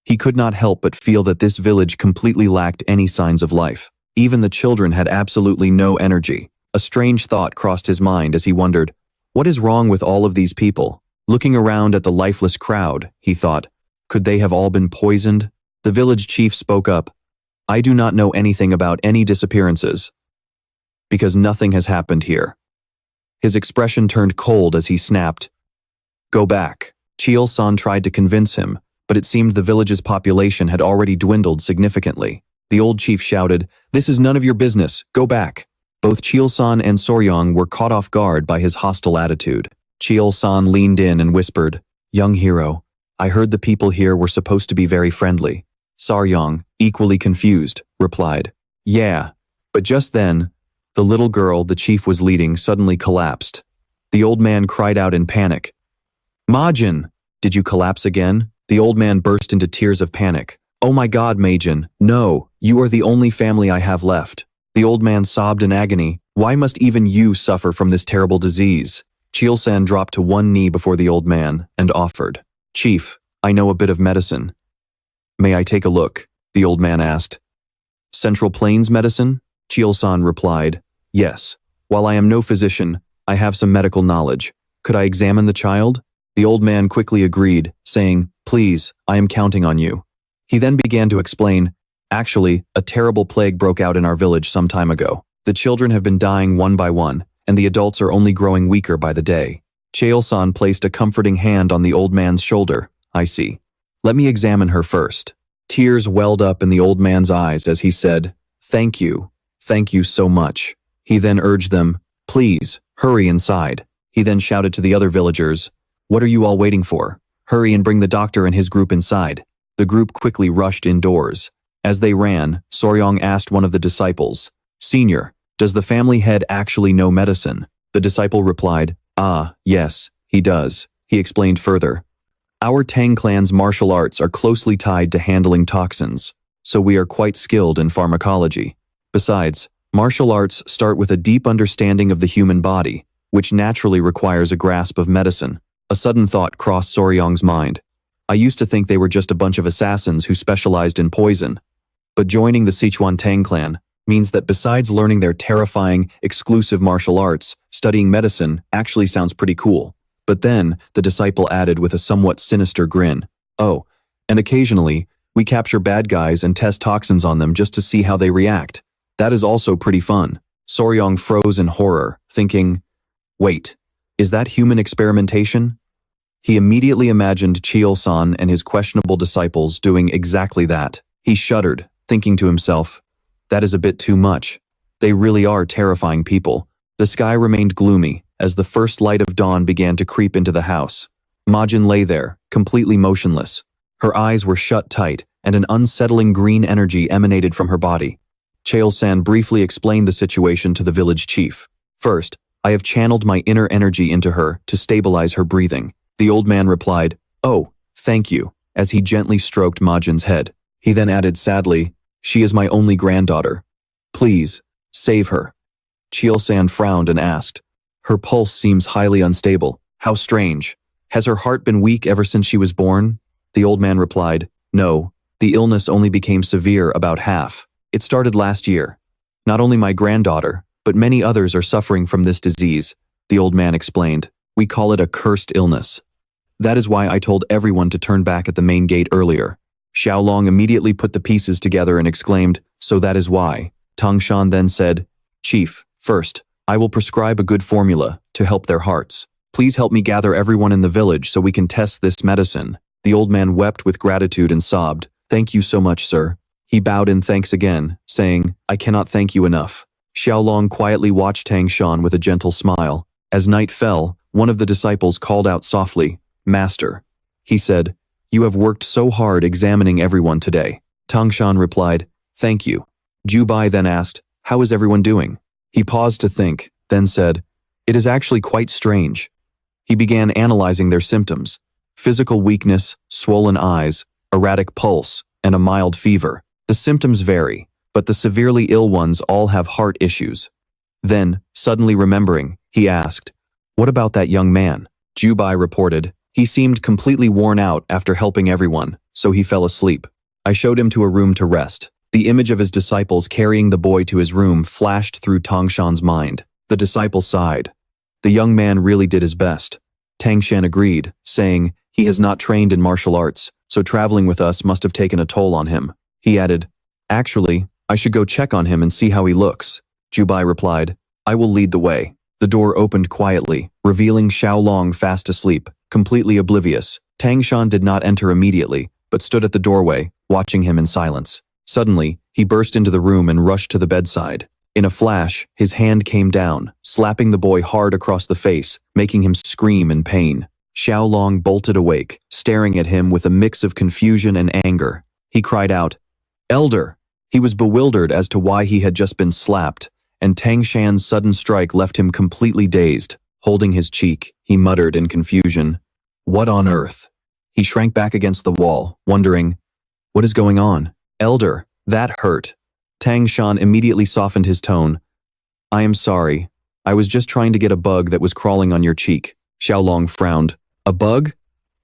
He could not help but feel that this village completely lacked any signs of life. Even the children had absolutely no energy. A strange thought crossed his mind as he wondered, what is wrong with all of these people? Looking around at the lifeless crowd, he thought, could they have all been poisoned? The village chief spoke up, I do not know anything about any disappearances, because nothing has happened here. His expression turned cold as he snapped, go back. Chiel-san tried to convince him, but it seemed the village's population had already dwindled significantly. The old chief shouted, this is none of your business, go back. Both Chiel-san and Soryong were caught off guard by his hostile attitude. Chiel-san leaned in and whispered, young hero, I heard the people here were supposed to be very friendly. Soryong, equally confused, replied, yeah. But just then, the little girl the chief was leading suddenly collapsed. The old man cried out in panic, Majin, did you collapse again? The old man burst into tears of panic. Oh my God, Majin, no, you are the only family I have left. The old man sobbed in agony, why must even you suffer from this terrible disease? Chiel-san dropped to one knee before the old man and offered, Chief, I know a bit of medicine. May I take a look? The old man asked. Central Plains medicine? Chiel-san replied, yes. While I am no physician, I have some medical knowledge. Could I examine the child? The old man quickly agreed, saying, please, I am counting on you. He then began to explain, actually, a terrible plague broke out in our village some time ago. The children have been dying one by one, and the adults are only growing weaker by the day. Chiel-san placed a comforting hand on the old man's shoulder. I see. Let me examine her first. Tears welled up in the old man's eyes as he said, thank you so much. He then urged them, please, hurry inside. He then shouted to the other villagers, what are you all waiting for? Hurry and bring the doctor and his group inside. The group quickly rushed indoors. As they ran, Soryong asked one of the disciples, Senior, does the family head actually know medicine? The disciple replied, yes, he does. He explained further, our Tang Clan's martial arts are closely tied to handling toxins, so we are quite skilled in pharmacology. Besides, martial arts start with a deep understanding of the human body, which naturally requires a grasp of medicine. A sudden thought crossed Soryong's mind. I used to think they were just a bunch of assassins who specialized in poison. But joining the Sichuan Tang Clan means that besides learning their terrifying, exclusive martial arts, studying medicine actually sounds pretty cool. But then, the disciple added with a somewhat sinister grin, oh, and occasionally, we capture bad guys and test toxins on them just to see how they react. That is also pretty fun. Soryong froze in horror, thinking, wait, is that human experimentation? He immediately imagined Chiel-san and his questionable disciples doing exactly that. He shuddered, thinking to himself, that is a bit too much. They really are terrifying people. The sky remained gloomy as the first light of dawn began to creep into the house. Majin lay there, completely motionless. Her eyes were shut tight, and an unsettling green energy emanated from her body. Chiel-san briefly explained the situation to the village chief. First, I have channeled my inner energy into her to stabilize her breathing. The old man replied, oh, thank you, as he gently stroked Majin's head. He then added sadly, she is my only granddaughter. Please, save her. Chiel-san frowned and asked, her pulse seems highly unstable. How strange. Has her heart been weak ever since she was born? The old man replied, no, the illness only became severe about half. It started last year. Not only my granddaughter, but many others are suffering from this disease, the old man explained. We call it a cursed illness. That is why I told everyone to turn back at the main gate earlier. Tieu Long immediately put the pieces together and exclaimed, so that is why. Tang Clan then said, Chief, first, I will prescribe a good formula to help their hearts. Please help me gather everyone in the village so we can test this medicine. The old man wept with gratitude and sobbed, Thank you so much, sir. He bowed in thanks again, saying, I cannot thank you enough. Tieu Long quietly watched Tang Clan with a gentle smile. As night fell, one of the disciples called out softly, Master. He said, You have worked so hard examining everyone today. Tang Clan replied, Thank you. Jubai then asked, How is everyone doing? He paused to think, then said, It is actually quite strange. He began analyzing their symptoms. Physical weakness, swollen eyes, erratic pulse, and a mild fever. The symptoms vary, but the severely ill ones all have heart issues. Then, suddenly remembering, he asked, What about that young man? Jubai reported, He seemed completely worn out after helping everyone, so he fell asleep. I showed him to a room to rest. The image of his disciples carrying the boy to his room flashed through Tang Clan's mind. The disciple sighed. The young man really did his best. Tang Clan agreed, saying, He has not trained in martial arts, so traveling with us must have taken a toll on him. He added, Actually, I should go check on him and see how he looks. Jubai replied, I will lead the way. The door opened quietly, revealing Tieu Long fast asleep, completely oblivious. Tang Clan did not enter immediately, but stood at the doorway, watching him in silence. Suddenly, he burst into the room and rushed to the bedside. In a flash, his hand came down, slapping the boy hard across the face, making him scream in pain. Tieu Long bolted awake, staring at him with a mix of confusion and anger. He cried out, Elder! He was bewildered as to why he had just been slapped, and Tang Clan's sudden strike left him completely dazed. Holding his cheek, he muttered in confusion, What on earth? He shrank back against the wall, wondering, What is going on? Elder, that hurt. Tang Clan immediately softened his tone. I am sorry. I was just trying to get a bug that was crawling on your cheek. Tieu Long frowned. A bug?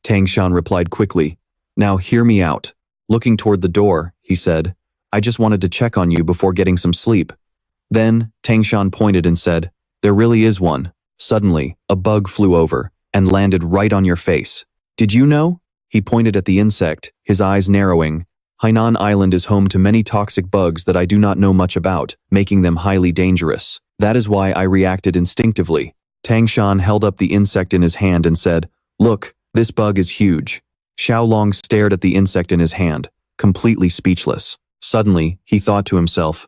Tang Clan replied quickly. Now hear me out. Looking toward the door, he said, I just wanted to check on you before getting some sleep. Then, Tang Clan pointed and said, There really is one. Suddenly, a bug flew over and landed right on your face. Did you know? He pointed at the insect, his eyes narrowing. Hainan Island is home to many toxic bugs that I do not know much about, making them highly dangerous. That is why I reacted instinctively. Tang Clan held up the insect in his hand and said, Look, this bug is huge. Tieu Long stared at the insect in his hand, completely speechless. Suddenly, he thought to himself,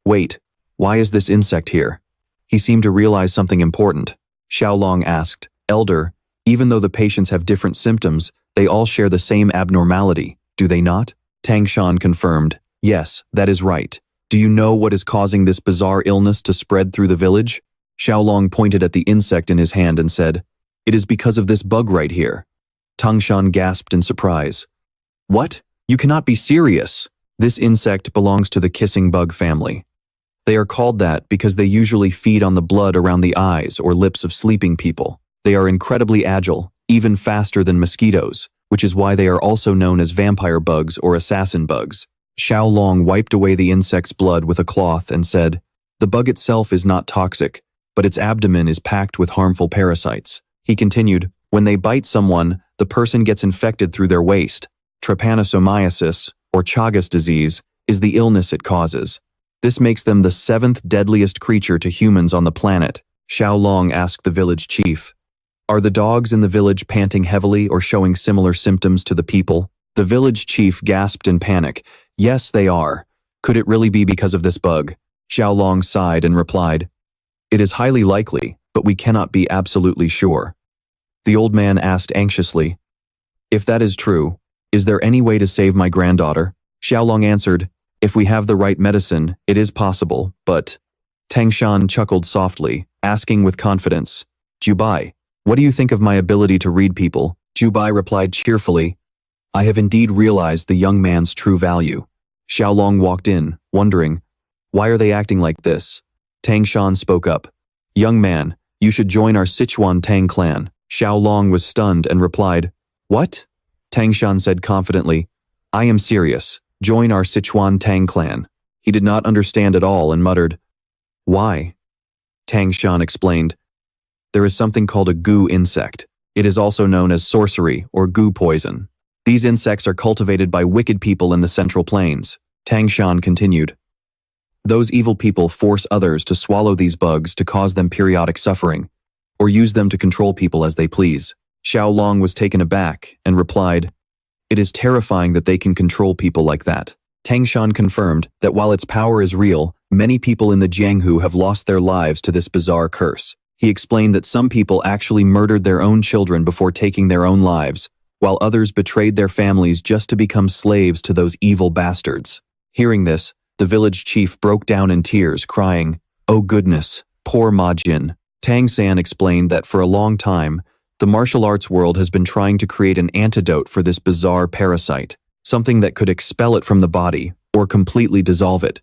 Wait, why is this insect here? He seemed to realize something important. Tieu Long asked, Elder, even though the patients have different symptoms, they all share the same abnormality, do they not? Tang Clan confirmed, Yes, that is right. Do you know what is causing this bizarre illness to spread through the village? Tieu Long pointed at the insect in his hand and said, It is because of this bug right here. Tang Clan gasped in surprise. What? You cannot be serious. This insect belongs to the kissing bug family. They are called that because they usually feed on the blood around the eyes or lips of sleeping people. They are incredibly agile, even faster than mosquitoes, which is why they are also known as vampire bugs or assassin bugs. Tieu Long wiped away the insect's blood with a cloth and said, The bug itself is not toxic, but its abdomen is packed with harmful parasites. He continued, When they bite someone, the person gets infected through their waste. Trypanosomiasis, or Chagas disease, is the illness it causes. This makes them the 7th deadliest creature to humans on the planet. Tieu Long asked the village chief, Are the dogs in the village panting heavily or showing similar symptoms to the people? The village chief gasped in panic. Yes, they are. Could it really be because of this bug? Tieu Long sighed and replied, It is highly likely, but we cannot be absolutely sure. The old man asked anxiously, If that is true, is there any way to save my granddaughter? Tieu Long answered, If we have the right medicine, it is possible, but… Tang Clan chuckled softly, asking with confidence, Jubai, what do you think of my ability to read people? Jubai replied cheerfully, I have indeed realized the young man's true value. Tieu Long walked in, wondering, Why are they acting like this? Tang Clan spoke up, Young man, you should join our Sichuan Tang Clan. Tieu Long was stunned and replied, What? Tang Clan said confidently, I am serious. Join our Sichuan Tang Clan. He did not understand at all and muttered, Why? Tang Clan explained, There is something called a goo insect. It is also known as sorcery or goo poison. These insects are cultivated by wicked people in the Central Plains. Tang Shan continued. Those evil people force others to swallow these bugs to cause them periodic suffering, or use them to control people as they please. Tieu Long was taken aback and replied, "It is terrifying that they can control people like that." Tang Shan confirmed that while its power is real, many people in the Jianghu have lost their lives to this bizarre curse. He explained that some people actually murdered their own children before taking their own lives, while others betrayed their families just to become slaves to those evil bastards. Hearing this, the village chief broke down in tears, crying, "Oh goodness, poor Ma Jin." Tang San explained that for a long time, the martial arts world has been trying to create an antidote for this bizarre parasite, something that could expel it from the body or completely dissolve it.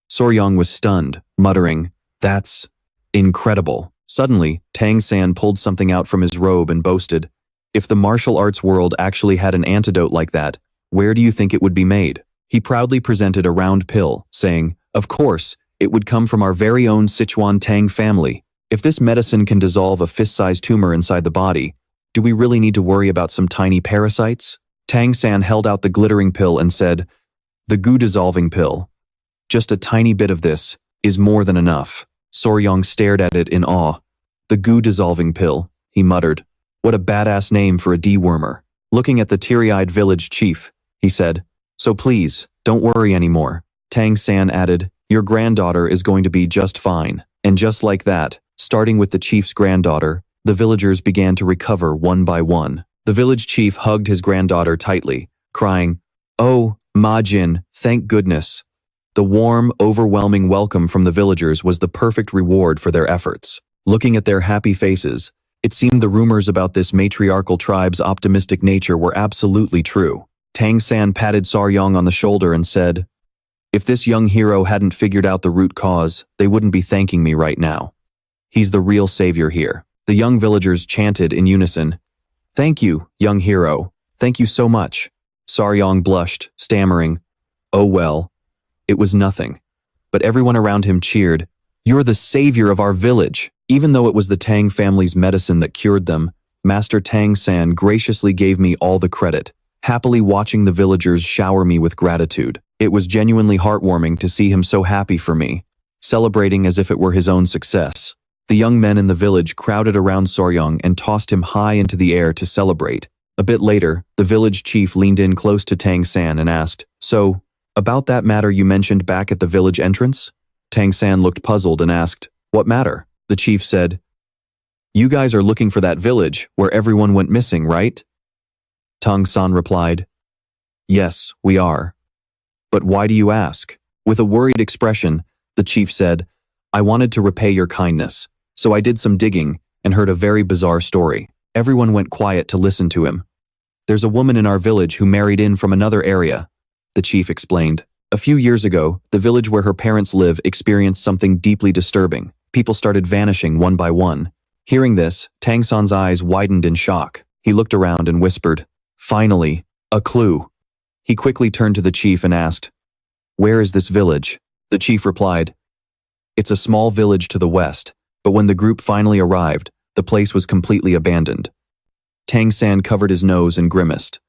Soryong was stunned, muttering, "That's incredible." Suddenly, Tang San pulled something out from his robe and boasted, "If the martial arts world actually had an antidote like that, where do you think it would be made?" He proudly presented a round pill, saying, "Of course, it would come from our very own Sichuan Tang family. If this medicine can dissolve a fist-sized tumor inside the body, do we really need to worry about some tiny parasites?" Tang San held out the glittering pill and said, "The goo-dissolving pill. Just a tiny bit of this is more than enough." Soryong stared at it in awe. "The goo-dissolving pill," he muttered. "What a badass name for a dewormer." Looking at the teary-eyed village chief, he said, "So please, don't worry anymore." Tang San added, "Your granddaughter is going to be just fine." And just like that, starting with the chief's granddaughter, the villagers began to recover one by one. The village chief hugged his granddaughter tightly, crying, "Oh, Ma Jin, thank goodness." The warm, overwhelming welcome from the villagers was the perfect reward for their efforts. Looking at their happy faces, it seemed the rumors about this matriarchal tribe's optimistic nature were absolutely true. Tang San patted Soryong on the shoulder and said, "If this young hero hadn't figured out the root cause, they wouldn't be thanking me right now. He's the real savior here." The young villagers chanted in unison, "Thank you, young hero. Thank you so much." Soryong blushed, stammering, "Oh well, it was nothing." But everyone around him cheered, "You're the savior of our village." Even though it was the Tang family's medicine that cured them, Master Tang San graciously gave me all the credit, happily watching the villagers shower me with gratitude. It was genuinely heartwarming to see him so happy for me, celebrating as if it were his own success. The young men in the village crowded around Soryong and tossed him high into the air to celebrate. A bit later, the village chief leaned in close to Tang San and asked, "So, about that matter you mentioned back at the village entrance?" Tang San looked puzzled and asked, "What matter?" The chief said, "You guys are looking for that village where everyone went missing, right?" Tang San replied, "Yes, we are. But why do you ask?" With a worried expression, the chief said, "I wanted to repay your kindness, so I did some digging and heard a very bizarre story." Everyone went quiet to listen to him. "There's a woman in our village who married in from another area," the chief explained. "A few years ago, the village where her parents live experienced something deeply disturbing. People started vanishing one by one." Hearing this, Tang San's eyes widened in shock. He looked around and whispered, "Finally, a clue." He quickly turned to the chief and asked, "Where is this village?" The chief replied, "It's a small village to the west, but when the group finally arrived, the place was completely abandoned." Tang San covered his nose and grimaced.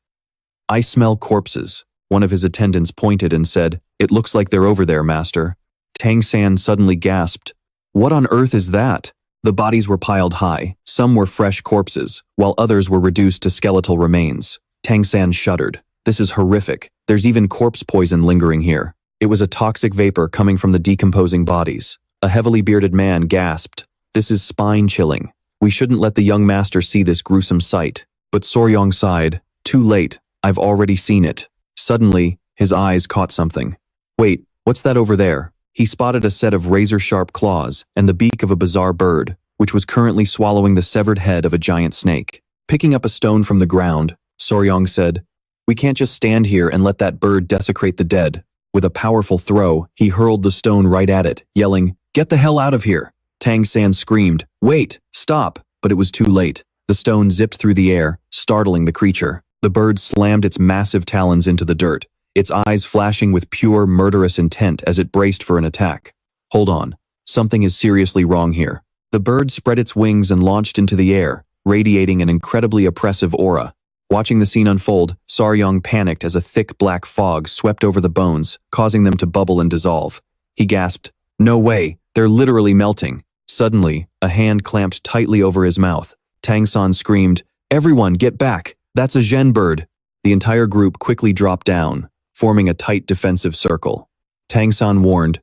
"I smell corpses." One of his attendants pointed and said, "It looks like they're over there, master." Tang San suddenly gasped, "What on earth is that?" The bodies were piled high. Some were fresh corpses, while others were reduced to skeletal remains. Tang San shuddered. "This is horrific. There's even corpse poison lingering here." It was a toxic vapor coming from the decomposing bodies. A heavily bearded man gasped, "This is spine-chilling. We shouldn't let the young master see this gruesome sight." But Soryong sighed, "Too late. I've already seen it." Suddenly, his eyes caught something. "Wait, what's that over there?" He spotted a set of razor-sharp claws and the beak of a bizarre bird, which was currently swallowing the severed head of a giant snake. Picking up a stone from the ground, Soryong said, "We can't just stand here and let that bird desecrate the dead." With a powerful throw, he hurled the stone right at it, yelling, "Get the hell out of here!" Tang San screamed, "Wait, stop!" But it was too late. The stone zipped through the air, startling the creature. The bird slammed its massive talons into the dirt, its eyes flashing with pure, murderous intent as it braced for an attack. "Hold on. Something is seriously wrong here." The bird spread its wings and launched into the air, radiating an incredibly oppressive aura. Watching the scene unfold, Saryong panicked as a thick black fog swept over the bones, causing them to bubble and dissolve. He gasped, "No way, they're literally melting." Suddenly, a hand clamped tightly over his mouth. Tang San screamed, "Everyone, get back! That's a Zhen bird!" The entire group quickly dropped down, forming a tight defensive circle. Tang San warned,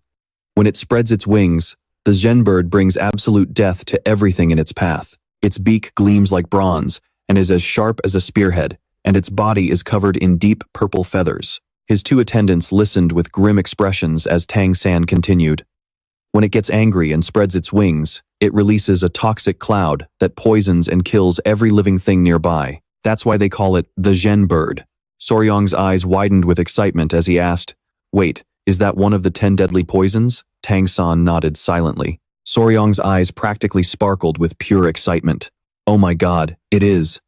"When it spreads its wings, the Zhen bird brings absolute death to everything in its path. Its beak gleams like bronze and is as sharp as a spearhead, and its body is covered in deep purple feathers." His two attendants listened with grim expressions as Tang San continued. "When it gets angry and spreads its wings, it releases a toxic cloud that poisons and kills every living thing nearby. That's why they call it the Zhen bird." Soryong's eyes widened with excitement as he asked, "Wait, is that one of the 10 deadly poisons?" Tang San nodded silently. Soryong's eyes practically sparkled with pure excitement. "Oh my god, it is.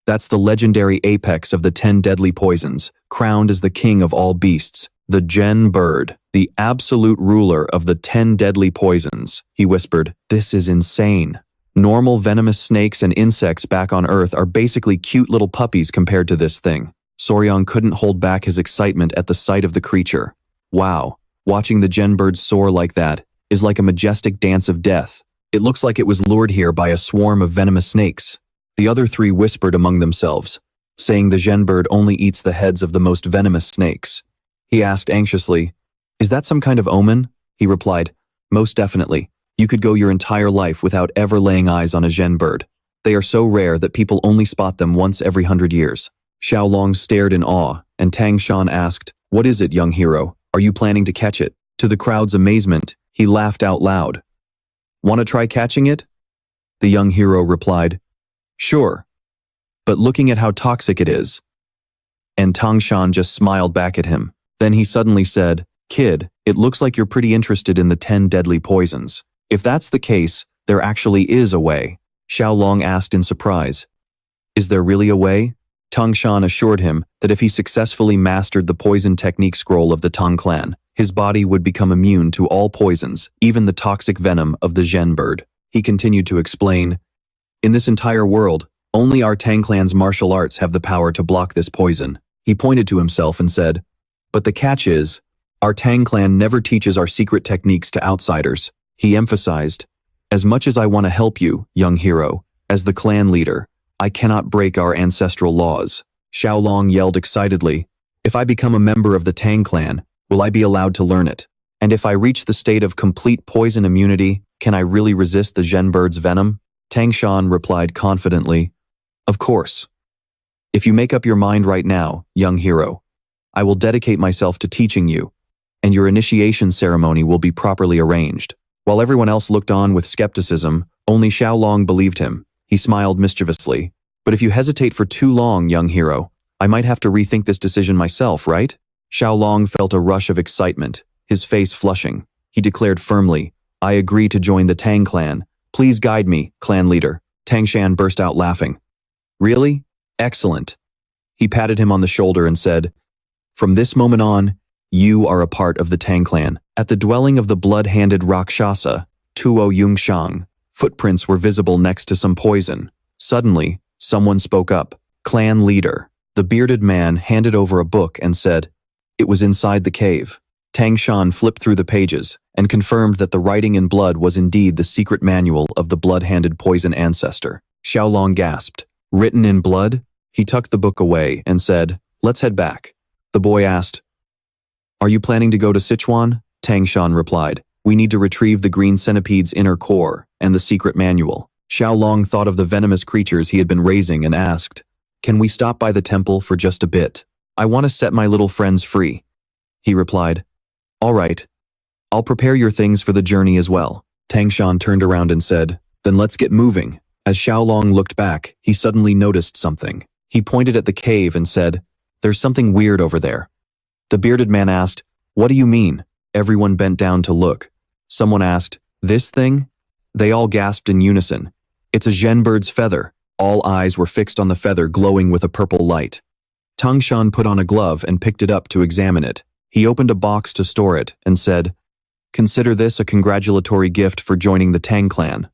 That's the legendary apex of the 10 deadly poisons, crowned as the king of all beasts, the Zhen bird, the absolute ruler of the 10 deadly poisons," he whispered. "This is insane. Normal venomous snakes and insects back on Earth are basically cute little puppies compared to this thing." Soryong couldn't hold back his excitement at the sight of the creature. "Wow, watching the Zhen bird soar like that is like a majestic dance of death. It looks like it was lured here by a swarm of venomous snakes." The other three whispered among themselves, saying the Zhen bird only eats the heads of the most venomous snakes. He asked anxiously, "Is that some kind of omen?" He replied, "Most definitely. You could go your entire life without ever laying eyes on a Zhen bird. They are so rare that people only spot them once every 100 years. Xiao Long stared in awe, and Tang Shan asked, "What is it, young hero? Are you planning to catch it?" To the crowd's amazement, he laughed out loud. "Want to try catching it?" The young hero replied, "Sure. But looking at how toxic it is." And Tang Shan just smiled back at him. Then he suddenly said, "Kid, it looks like you're pretty interested in the 10 deadly poisons. If that's the case, there actually is a way." Xiao Long asked in surprise, "Is there really a way?" Tang Shan assured him that if he successfully mastered the poison technique scroll of the Tang Clan, his body would become immune to all poisons, even the toxic venom of the Zhen bird. He continued to explain, "In this entire world, only our Tang Clan's martial arts have the power to block this poison." He pointed to himself and said, "But the catch is, our Tang Clan never teaches our secret techniques to outsiders." He emphasized, "As much as I want to help you, young hero, as the clan leader, I cannot break our ancestral laws." Xiao Long yelled excitedly, "If I become a member of the Tang Clan, will I be allowed to learn it? And if I reach the state of complete poison immunity, can I really resist the Zhen bird's venom?" Tang Shan replied confidently, "Of course. If you make up your mind right now, young hero, I will dedicate myself to teaching you, and your initiation ceremony will be properly arranged." While everyone else looked on with skepticism, only Xiao Long believed him. He smiled mischievously. "But if you hesitate for too long, young hero, I might have to rethink this decision myself, right?" Xiao Long felt a rush of excitement, his face flushing. He declared firmly, "I agree to join the Tang Clan. Please guide me, clan leader." Tang Shan burst out laughing. "Really? Excellent." He patted him on the shoulder and said, "From this moment on, you are a part of the Tang Clan." At the dwelling of the blood-handed Rakshasa, Tuo Yungshang, footprints were visible next to some poison. Suddenly, someone spoke up. "Clan leader." The bearded man handed over a book and said, "It was inside the cave." Tang Shan flipped through the pages and confirmed that the writing in blood was indeed the secret manual of the blood-handed poison ancestor. Xiao Long gasped, "Written in blood?" He tucked the book away and said, "Let's head back." The boy asked, "Are you planning to go to Sichuan?" Tang Shan replied, "We need to retrieve the green centipede's inner core and the secret manual." Xiao Long thought of the venomous creatures he had been raising and asked, "Can we stop by the temple for just a bit? I want to set my little friends free." He replied, "All right. I'll prepare your things for the journey as well." Tang Shan turned around and said, "Then let's get moving." As Xiao Long looked back, he suddenly noticed something. He pointed at the cave and said, "There's something weird over there." The bearded man asked, "What do you mean?" Everyone bent down to look. Someone asked, "This thing?" They all gasped in unison. "It's a Zhen bird's feather." All eyes were fixed on the feather glowing with a purple light. Tang Shan put on a glove and picked it up to examine it. He opened a box to store it and said, "Consider this a congratulatory gift for joining the Tang Clan.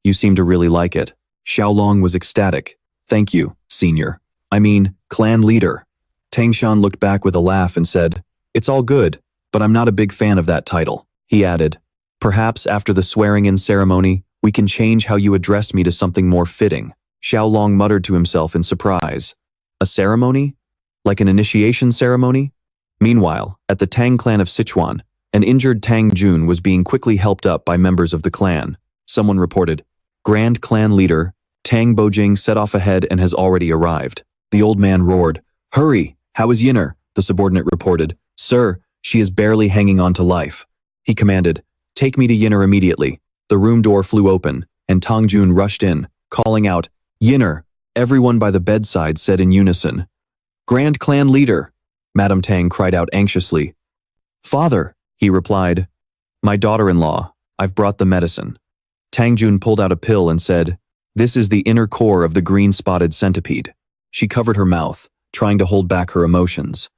You seem to really like it." Xiao Long was ecstatic. Thank you, senior. I mean, clan leader. Tang Shan looked back with a laugh and said, It's all good, but I'm not a big fan of that title. He added, Perhaps after the swearing-in ceremony, we can change how you address me to something more fitting. Xiao Long muttered to himself in surprise. A ceremony? Like an initiation ceremony? Meanwhile, at the Tang Clan of Sichuan, an injured Tang Jun was being quickly helped up by members of the clan. Someone reported, Grand Clan Leader, Tang Bojing set off ahead and has already arrived. The old man roared, Hurry! How is Yinner? The subordinate reported, Sir, she is barely hanging on to life. He commanded, Take me to Yinner immediately. The room door flew open, and Tang Jun rushed in, calling out, Yinner! Everyone by the bedside said in unison. Grand Clan Leader! Madame Tang cried out anxiously. Father, he replied. My daughter-in-law, I've brought the medicine. Tang Jun pulled out a pill and said, This is the inner core of the Green Spotted Centipede. She covered her mouth, trying to hold back her emotions.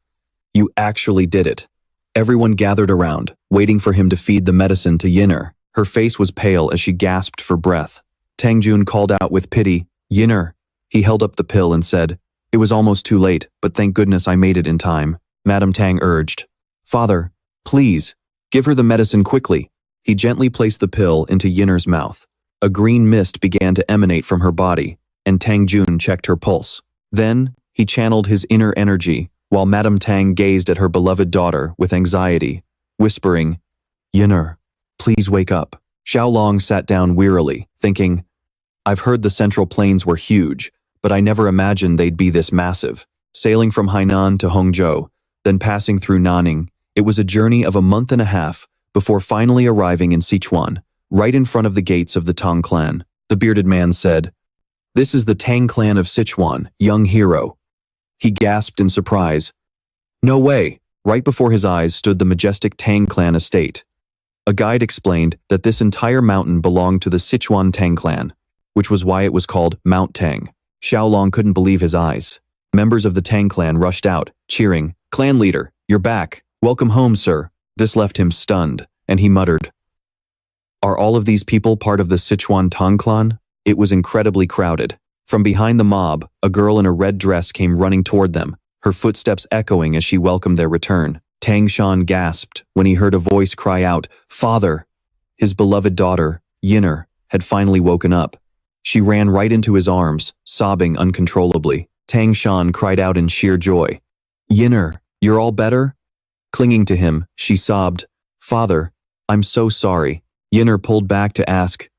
You actually did it. Everyone gathered around, waiting for him to feed the medicine to Yinner. Her face was pale as she gasped for breath. Tang Jun called out with pity, Yinner. He held up the pill and said, It was almost too late, but thank goodness I made it in time. Madame Tang urged, Father, please, give her the medicine quickly. He gently placed the pill into Yinner's mouth. A green mist began to emanate from her body, and Tang Jun checked her pulse. Then, he channeled his inner energy, while Madame Tang gazed at her beloved daughter with anxiety, whispering, Yinner, please wake up. Xiao Long sat down wearily, thinking, I've heard the Central Plains were huge, but I never imagined they'd be this massive. Sailing from Hainan to Hongzhou, then passing through Nanning, it was a journey of a month and a half before finally arriving in Sichuan, right in front of the gates of the Tang Clan. The bearded man said, This is the Tang Clan of Sichuan, young hero. He gasped in surprise. No way! Right before his eyes stood the majestic Tang Clan estate. A guide explained that this entire mountain belonged to the Sichuan Tang Clan, which was why it was called Mount Tang. Xiao Long couldn't believe his eyes. Members of the Tang Clan rushed out, cheering, Clan leader, you're back. Welcome home, sir. This left him stunned, and he muttered, Are all of these people part of the Sichuan Tang Clan? It was incredibly crowded. From behind the mob, a girl in a red dress came running toward them, her footsteps echoing as she welcomed their return. Tang Shan gasped when he heard a voice cry out, Father! His beloved daughter, Yinner, had finally woken up. She ran right into his arms, sobbing uncontrollably. Tang Shan cried out in sheer joy. Yinner, you're all better? Clinging to him, she sobbed, Father, I'm so sorry. Yinner pulled back to ask,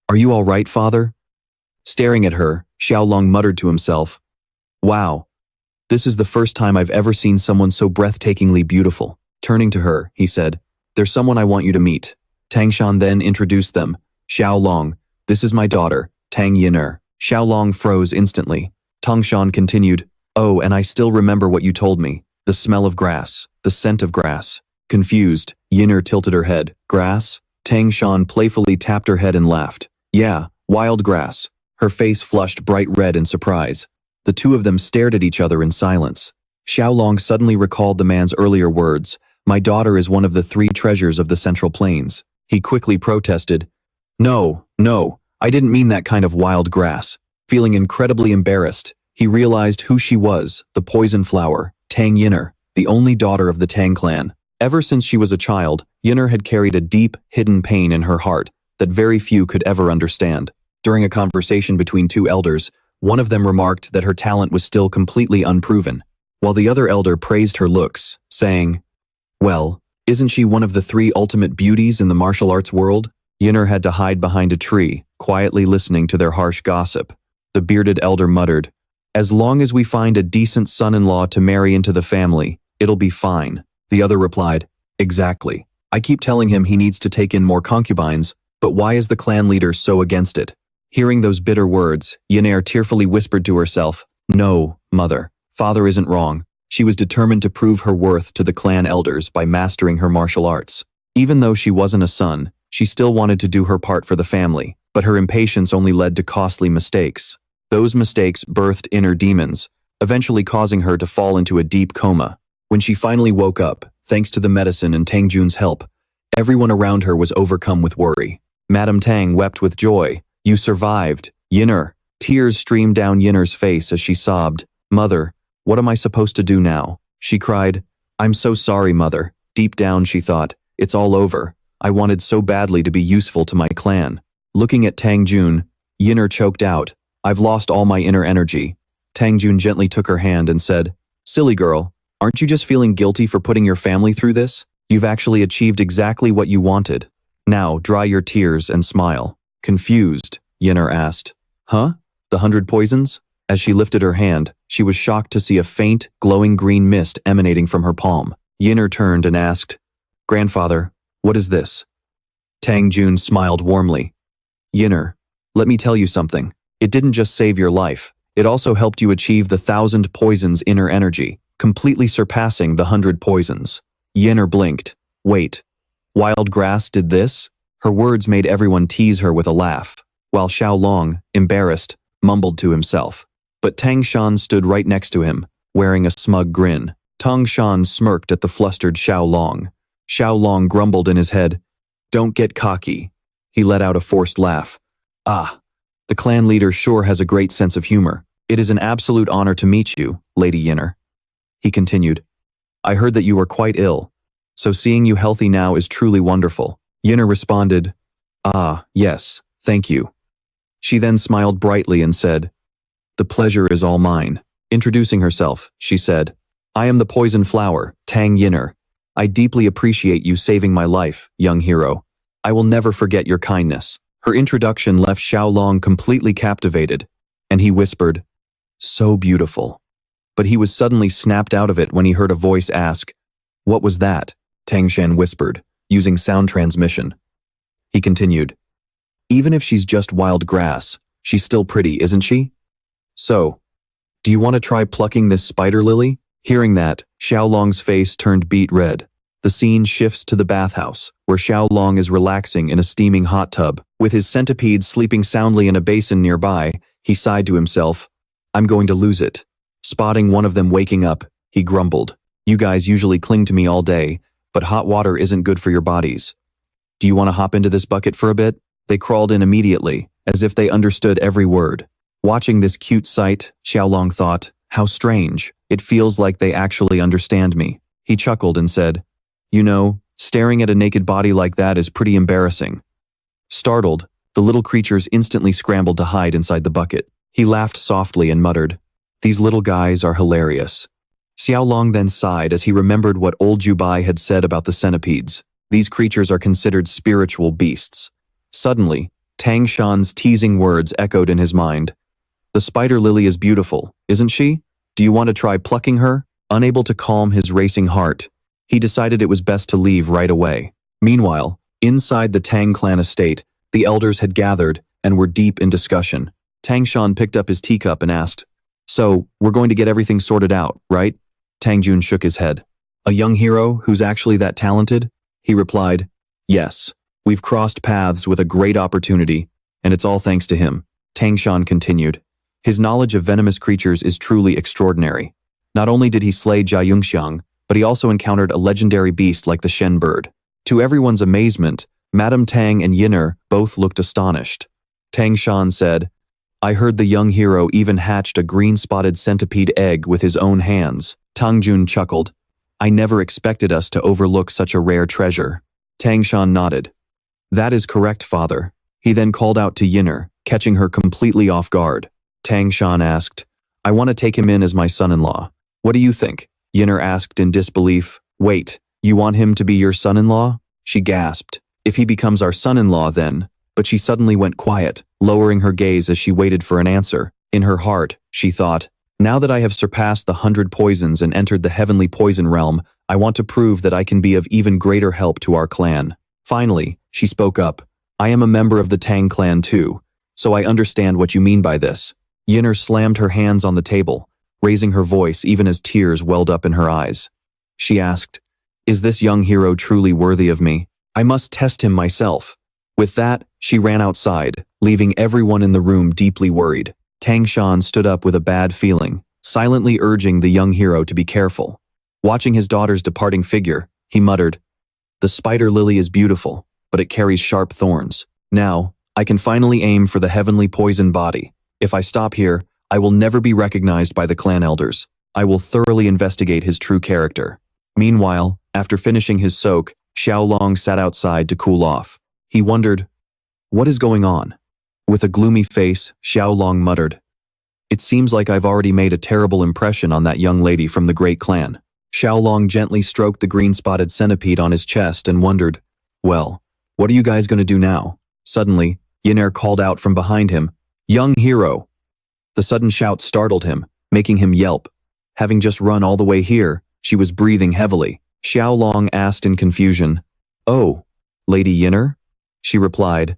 Are you all right, father? Staring at her, Xiao Long muttered to himself, Wow, this is the first time I've ever seen someone so breathtakingly beautiful. Turning to her, he said, There's someone I want you to meet. Tang Shan then introduced them. Xiao Long, this is my daughter, Tang Yinner. Xiao Long froze instantly. Tang Shan continued, Oh, and I still remember what you told me. The smell of grass, the scent of grass. Confused, Yinner tilted her head. Grass? Tang Shan playfully tapped her head and laughed. Yeah, wild grass. Her face flushed bright red in surprise. The two of them stared at each other in silence. Xiao Long suddenly recalled the man's earlier words, My daughter is one of the 3 treasures of the Central Plains. He quickly protested, No, I didn't mean that kind of wild grass. Feeling incredibly embarrassed, he realized who she was, the poison flower, Tang Yinner, the only daughter of the Tang Clan. Ever since she was a child, Yinner had carried a deep, hidden pain in her heart that very few could ever understand. During a conversation between 2 elders, one of them remarked that her talent was still completely unproven, while the other elder praised her looks, saying, Well, isn't she one of the 3 ultimate beauties in the martial arts world? Yinner had to hide behind a tree, quietly listening to their harsh gossip. The bearded elder muttered, As long as we find a decent son-in-law to marry into the family, it'll be fine. The other replied, Exactly. I keep telling him he needs to take in more concubines, but why is the clan leader so against it? Hearing those bitter words, Yinner tearfully whispered to herself, No, mother, father isn't wrong. She was determined to prove her worth to the clan elders by mastering her martial arts. Even though she wasn't a son, she still wanted to do her part for the family, but her impatience only led to costly mistakes. Those mistakes birthed inner demons, eventually causing her to fall into a deep coma. When she finally woke up, thanks to the medicine and Tang Jun's help, everyone around her was overcome with worry. Madame Tang wept with joy. You survived. Yinner. Tears streamed down Yinner's face as she sobbed. Mother, what am I supposed to do now? She cried. I'm so sorry, Mother. Deep down she thought, it's all over. I wanted so badly to be useful to my clan. Looking at Tang Jun, Yinner choked out. I've lost all my inner energy. Tang Jun gently took her hand and said, Silly girl, aren't you just feeling guilty for putting your family through this? You've actually achieved exactly what you wanted. Now, dry your tears and smile. Confused, Yinner asked. Huh? The 100 poisons? As she lifted her hand, she was shocked to see a faint, glowing green mist emanating from her palm. Yinner turned and asked, Grandfather, what is this? Tang Jun smiled warmly. Yinner, let me tell you something. It didn't just save your life. It also helped you achieve the 1,000 poisons inner energy, completely surpassing the 100 poisons. Yinner blinked. Wait, Wild Grass did this? Her words made everyone tease her with a laugh, while Xiao Long, embarrassed, mumbled to himself. But Tang Shan stood right next to him, wearing a smug grin. Tang Shan smirked at the flustered Xiao Long. Xiao Long grumbled in his head. Don't get cocky. He let out a forced laugh. Ah, the clan leader sure has a great sense of humor. It is an absolute honor to meet you, Lady Yinner. He continued. I heard that you were quite ill, so seeing you healthy now is truly wonderful. Yinner responded, Ah, yes, thank you. She then smiled brightly and said, The pleasure is all mine. Introducing herself, she said, I am the poison flower, Tang Yinner. I deeply appreciate you saving my life, young hero. I will never forget your kindness. Her introduction left Xiao Long completely captivated, and he whispered, So beautiful. But he was suddenly snapped out of it when he heard a voice ask, What was that? Tang Shan whispered, using sound transmission. He continued, Even if she's just wild grass, she's still pretty, isn't she? So, do you want to try plucking this spider lily? Hearing that, Xiao Long's face turned beet red. The scene shifts to the bathhouse, where Xiao Long is relaxing in a steaming hot tub. With his centipede sleeping soundly in a basin nearby, he sighed to himself, I'm going to lose it. Spotting one of them waking up, he grumbled, You guys usually cling to me all day, but hot water isn't good for your bodies. Do you want to hop into this bucket for a bit? They crawled in immediately, as if they understood every word. Watching this cute sight, Xiao Long thought, How strange. It feels like they actually understand me. He chuckled and said, You know, staring at a naked body like that is pretty embarrassing. Startled, the little creatures instantly scrambled to hide inside the bucket. He laughed softly and muttered, These little guys are hilarious. Xiao Long then sighed as he remembered what old Jubai had said about the centipedes. These creatures are considered spiritual beasts. Suddenly, Tang Shan's teasing words echoed in his mind. The spider lily is beautiful, isn't she? Do you want to try plucking her? Unable to calm his racing heart, he decided it was best to leave right away. Meanwhile, inside the Tang Clan estate, the elders had gathered and were deep in discussion. Tang Shan picked up his teacup and asked, So, we're going to get everything sorted out, right? Tang Jun shook his head. A young hero who's actually that talented? He replied, Yes, we've crossed paths with a great opportunity, and it's all thanks to him. Tang Shan continued. His knowledge of venomous creatures is truly extraordinary. Not only did he slay Jia Yongxiang, but he also encountered a legendary beast like the Shen bird. To everyone's amazement, Madame Tang and Yinner both looked astonished. Tang Shan said, I heard the young hero even hatched a green spotted centipede egg with his own hands. Tang Jun chuckled. I never expected us to overlook such a rare treasure. Tang Shan nodded. That is correct, father. He then called out to Yinner, catching her completely off guard. Tang Shan asked, I want to take him in as my son-in-law. What do you think? Yinner asked in disbelief. Wait, you want him to be your son-in-law? She gasped. If he becomes our son-in-law then, but she suddenly went quiet, lowering her gaze as she waited for an answer. In her heart, she thought, Now that I have surpassed the 100 poisons and entered the heavenly poison realm, I want to prove that I can be of even greater help to our clan. Finally, she spoke up. I am a member of the Tang Clan too, so I understand what you mean by this. Yinner slammed her hands on the table, raising her voice even as tears welled up in her eyes. She asked, Is this young hero truly worthy of me? I must test him myself. With that, she ran outside, leaving everyone in the room deeply worried. Tang Shan stood up with a bad feeling, silently urging the young hero to be careful. Watching his daughter's departing figure, he muttered, The spider lily is beautiful, but it carries sharp thorns. Now, I can finally aim for the heavenly poison body. If I stop here, I will never be recognized by the clan elders. I will thoroughly investigate his true character. Meanwhile, after finishing his soak, Tieu Long sat outside to cool off. He wondered, what is going on? With a gloomy face, Tieu Long muttered, it seems like I've already made a terrible impression on that young lady from the great clan. Tieu Long gently stroked the green spotted centipede on his chest and wondered, well, what are you guys going to do now? Suddenly, Yin'er called out from behind him, young hero. The sudden shout startled him, making him yelp. Having just run all the way here, she was breathing heavily. Tieu Long asked in confusion, oh, Lady Yin'er? She replied,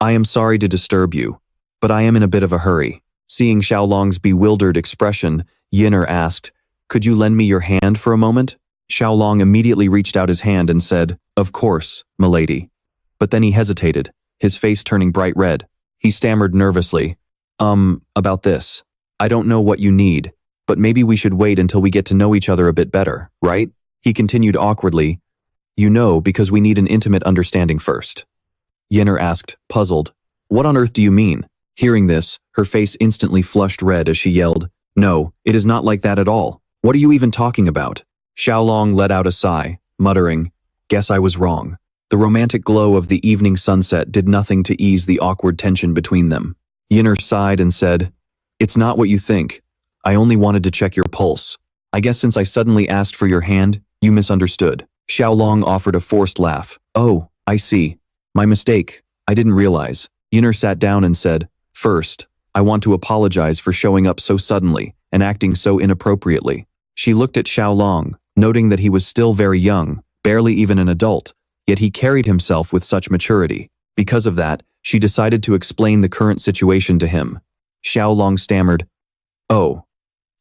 I am sorry to disturb you, but I am in a bit of a hurry. Seeing Tieu Long's bewildered expression, Yin'er asked, could you lend me your hand for a moment? Tieu Long immediately reached out his hand and said, of course, milady. But then he hesitated, his face turning bright red. He stammered nervously, about this. I don't know what you need, but maybe we should wait until we get to know each other a bit better, right? He continued awkwardly, you know, because we need an intimate understanding first. Yin'er asked, puzzled, what on earth do you mean? Hearing this, her face instantly flushed red as she yelled, no, it is not like that at all. What are you even talking about? Tieu Long let out a sigh, muttering, guess I was wrong. The romantic glow of the evening sunset did nothing to ease the awkward tension between them. Yin'er sighed and said, it's not what you think. I only wanted to check your pulse. I guess since I suddenly asked for your hand, you misunderstood. Tieu Long offered a forced laugh. Oh, I see. My mistake. I didn't realize. Yin'er sat down and said, first, I want to apologize for showing up so suddenly and acting so inappropriately. She looked at Tieu Long, noting that he was still very young, barely even an adult, yet he carried himself with such maturity. Because of that, she decided to explain the current situation to him. Tieu Long stammered, oh,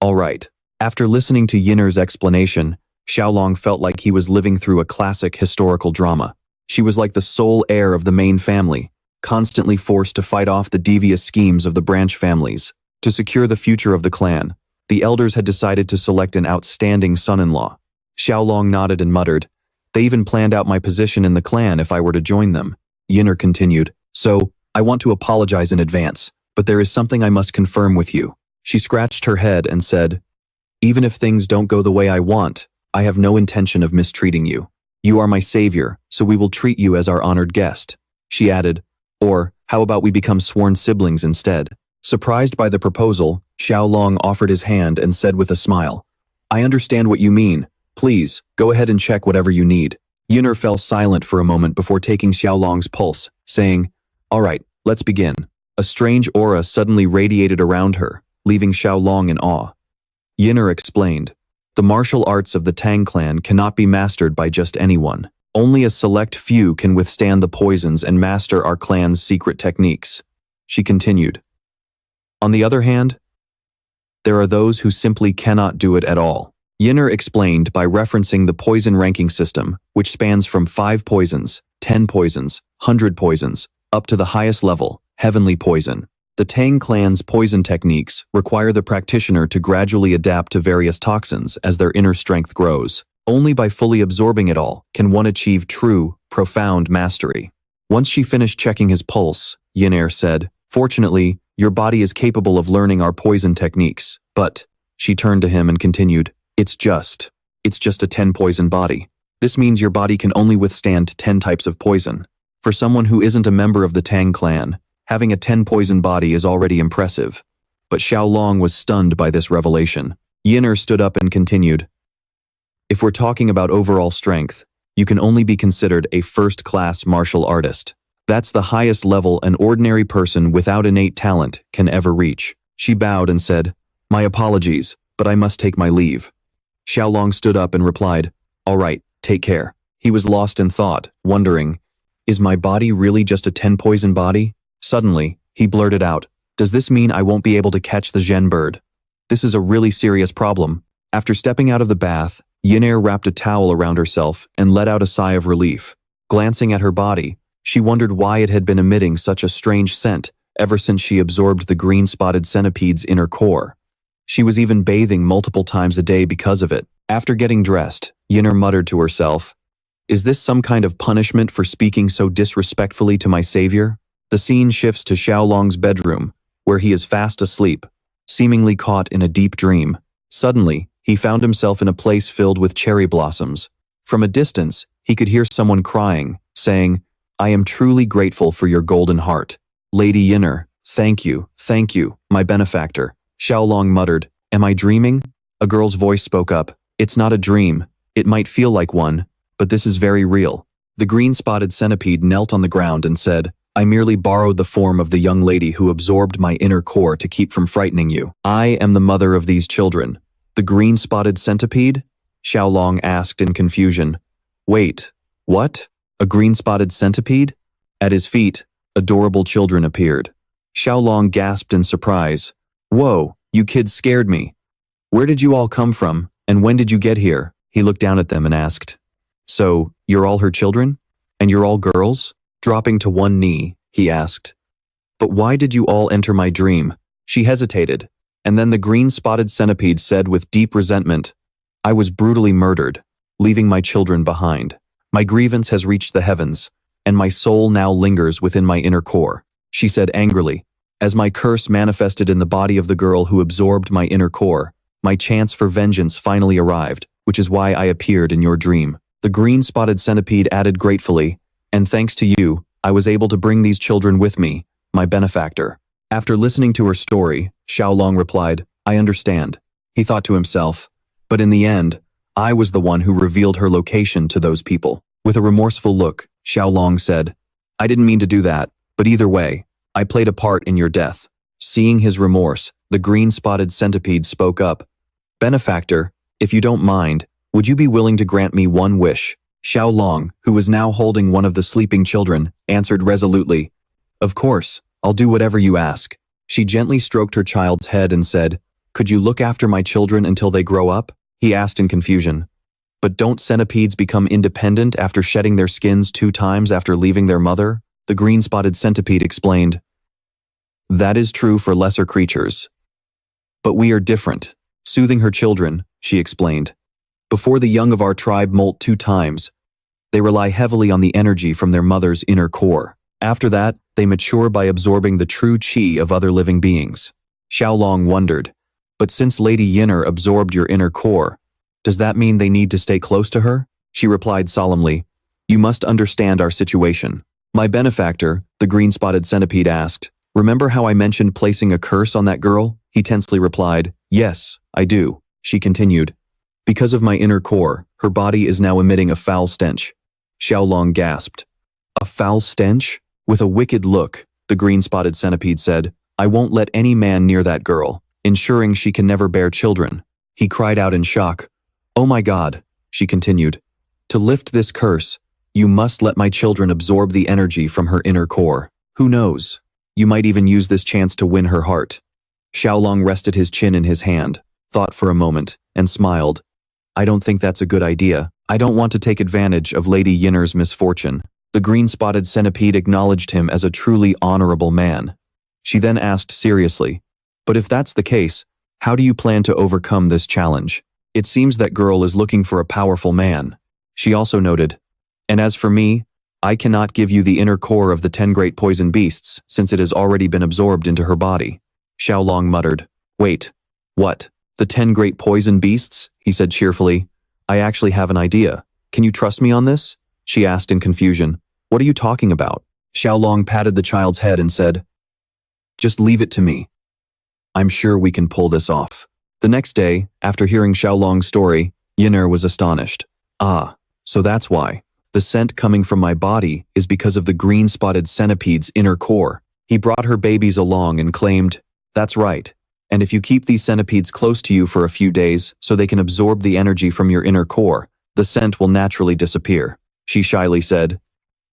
all right. After listening to Yin'er's explanation, Tieu Long felt like he was living through a classic historical drama. She was like the sole heir of the main family, constantly forced to fight off the devious schemes of the branch families. To secure the future of the clan, the elders had decided to select an outstanding son-in-law. Tieu Long nodded and muttered, they even planned out my position in the clan if I were to join them. Yin'er continued, so, I want to apologize in advance, but there is something I must confirm with you. She scratched her head and said, even if things don't go the way I want, I have no intention of mistreating you. You are my savior, so we will treat you as our honored guest. She added, or, how about we become sworn siblings instead? Surprised by the proposal, Tieu Long offered his hand and said with a smile, I understand what you mean. Please, go ahead and check whatever you need. Yin'er fell silent for a moment before taking Tieu Long's pulse, saying, all right, let's begin. A strange aura suddenly radiated around her, leaving Tieu Long in awe. Yin'er explained, the martial arts of the Tang Clan cannot be mastered by just anyone. Only a select few can withstand the poisons and master our clan's secret techniques. She continued, on the other hand, there are those who simply cannot do it at all. Yin'er explained by referencing the poison ranking system, which spans from 5 poisons, 10 poisons, 100 poisons, up to the highest level, heavenly poison. The Tang Clan's poison techniques require the practitioner to gradually adapt to various toxins as their inner strength grows. Only by fully absorbing it all can one achieve true, profound mastery. Once she finished checking his pulse, Yin'er said, fortunately, your body is capable of learning our poison techniques, but, she turned to him and continued, it's just a 10 poison body. This means your body can only withstand 10 types of poison. For someone who isn't a member of the Tang Clan, having a 10 poison body is already impressive. But Tieu Long was stunned by this revelation. Yin'er stood up and continued, if we're talking about overall strength, you can only be considered a first-class martial artist. That's the highest level an ordinary person without innate talent can ever reach. She bowed and said, my apologies, but I must take my leave. Tieu Long stood up and replied, all right, take care. He was lost in thought, wondering, is my body really just a 10 poison body? Suddenly, he blurted out, does this mean I won't be able to catch the Zhen bird? This is a really serious problem. After stepping out of the bath, Yin'er wrapped a towel around herself and let out a sigh of relief. Glancing at her body, she wondered why it had been emitting such a strange scent ever since she absorbed the Green Spotted Centipede's inner core. She was even bathing multiple times a day because of it. After getting dressed, Yin'er muttered to herself, is this some kind of punishment for speaking so disrespectfully to my savior? The scene shifts to Xiao Long's bedroom, where he is fast asleep, seemingly caught in a deep dream. Suddenly, he found himself in a place filled with cherry blossoms. From a distance, he could hear someone crying, saying, "I am truly grateful for your golden heart. Lady Yinner, thank you, my benefactor." Xiao Long muttered, "Am I dreaming?" A girl's voice spoke up, "It's not a dream. It might feel like one, but this is very real." The green spotted centipede knelt on the ground and said, "I merely borrowed the form of the young lady who absorbed my inner core to keep from frightening you. I am the mother of these children." "The green spotted centipede?" Xiao Long asked in confusion. "Wait, what? A green spotted centipede?" At his feet, adorable children appeared. Xiao Long gasped in surprise. "Whoa, you kids scared me. Where did you all come from, and when did you get here?" He looked down at them and asked, "So, you're all her children? And you're all girls?" Dropping to one knee, he asked, "But why did you all enter my dream?" She hesitated, and then the green spotted centipede said with deep resentment, "I was brutally murdered, leaving my children behind. My grievance has reached the heavens, and my soul now lingers within my inner core," she said angrily. "As my curse manifested in the body of the girl who absorbed my inner core, my chance for vengeance finally arrived, which is why I appeared in your dream." The green spotted centipede added gratefully, "And thanks to you, I was able to bring these children with me, my benefactor." After listening to her story, Xiao Long replied, "I understand." He thought to himself, "But in the end, I was the one who revealed her location to those people." With a remorseful look, Xiao Long said, "I didn't mean to do that, but either way, I played a part in your death." Seeing his remorse, the green spotted centipede spoke up, "Benefactor, if you don't mind, would you be willing to grant me one wish?" Xiao Long, who was now holding one of the sleeping children, answered resolutely, "Of course, I'll do whatever you ask." She gently stroked her child's head and said, "Could you look after my children until they grow up?" He asked in confusion, "But don't centipedes become independent after shedding their skins 2 times after leaving their mother?" The green spotted centipede explained, "That is true for lesser creatures. But we are different." Soothing her children, she explained, "Before the young of our tribe molt 2 times, they rely heavily on the energy from their mother's inner core. After that, they mature by absorbing the true chi of other living beings." Xiao Long wondered, "But since Lady Yinner absorbed your inner core, does that mean they need to stay close to her?" She replied solemnly, "You must understand our situation." "My benefactor," the green-spotted centipede asked, "remember how I mentioned placing a curse on that girl?" He tensely replied, "Yes, I do." She continued, "Because of my inner core, her body is now emitting a foul stench." Xiao Long gasped, "A foul stench?" With a wicked look, the green-spotted centipede said, "I won't let any man near that girl, ensuring she can never bear children." He cried out in shock, "Oh my God," she continued, "to lift this curse, you must let my children absorb the energy from her inner core. Who knows, you might even use this chance to win her heart." Xiao Long rested his chin in his hand, thought for a moment, and smiled. "I don't think that's a good idea. I don't want to take advantage of Lady Yinner's misfortune." The green-spotted centipede acknowledged him as a truly honorable man. She then asked seriously, "But if that's the case, how do you plan to overcome this challenge? It seems that girl is looking for a powerful man." She also noted, "And as for me, I cannot give you the inner core of the 10 great poison beasts since it has already been absorbed into her body." Xiao Long muttered, "Wait, what? The 10 great poison beasts?" He said cheerfully, "I actually have an idea. Can you trust me on this?" She asked in confusion, "What are you talking about?" Xiao Long patted the child's head and said, "Just leave it to me. I'm sure we can pull this off." The next day, after hearing Xiao Long's story, Yinner was astonished. "Ah, so that's why. The scent coming from my body is because of the green-spotted centipede's inner core." He brought her babies along and claimed, "That's right. And if you keep these centipedes close to you for a few days so they can absorb the energy from your inner core, the scent will naturally disappear." She shyly said,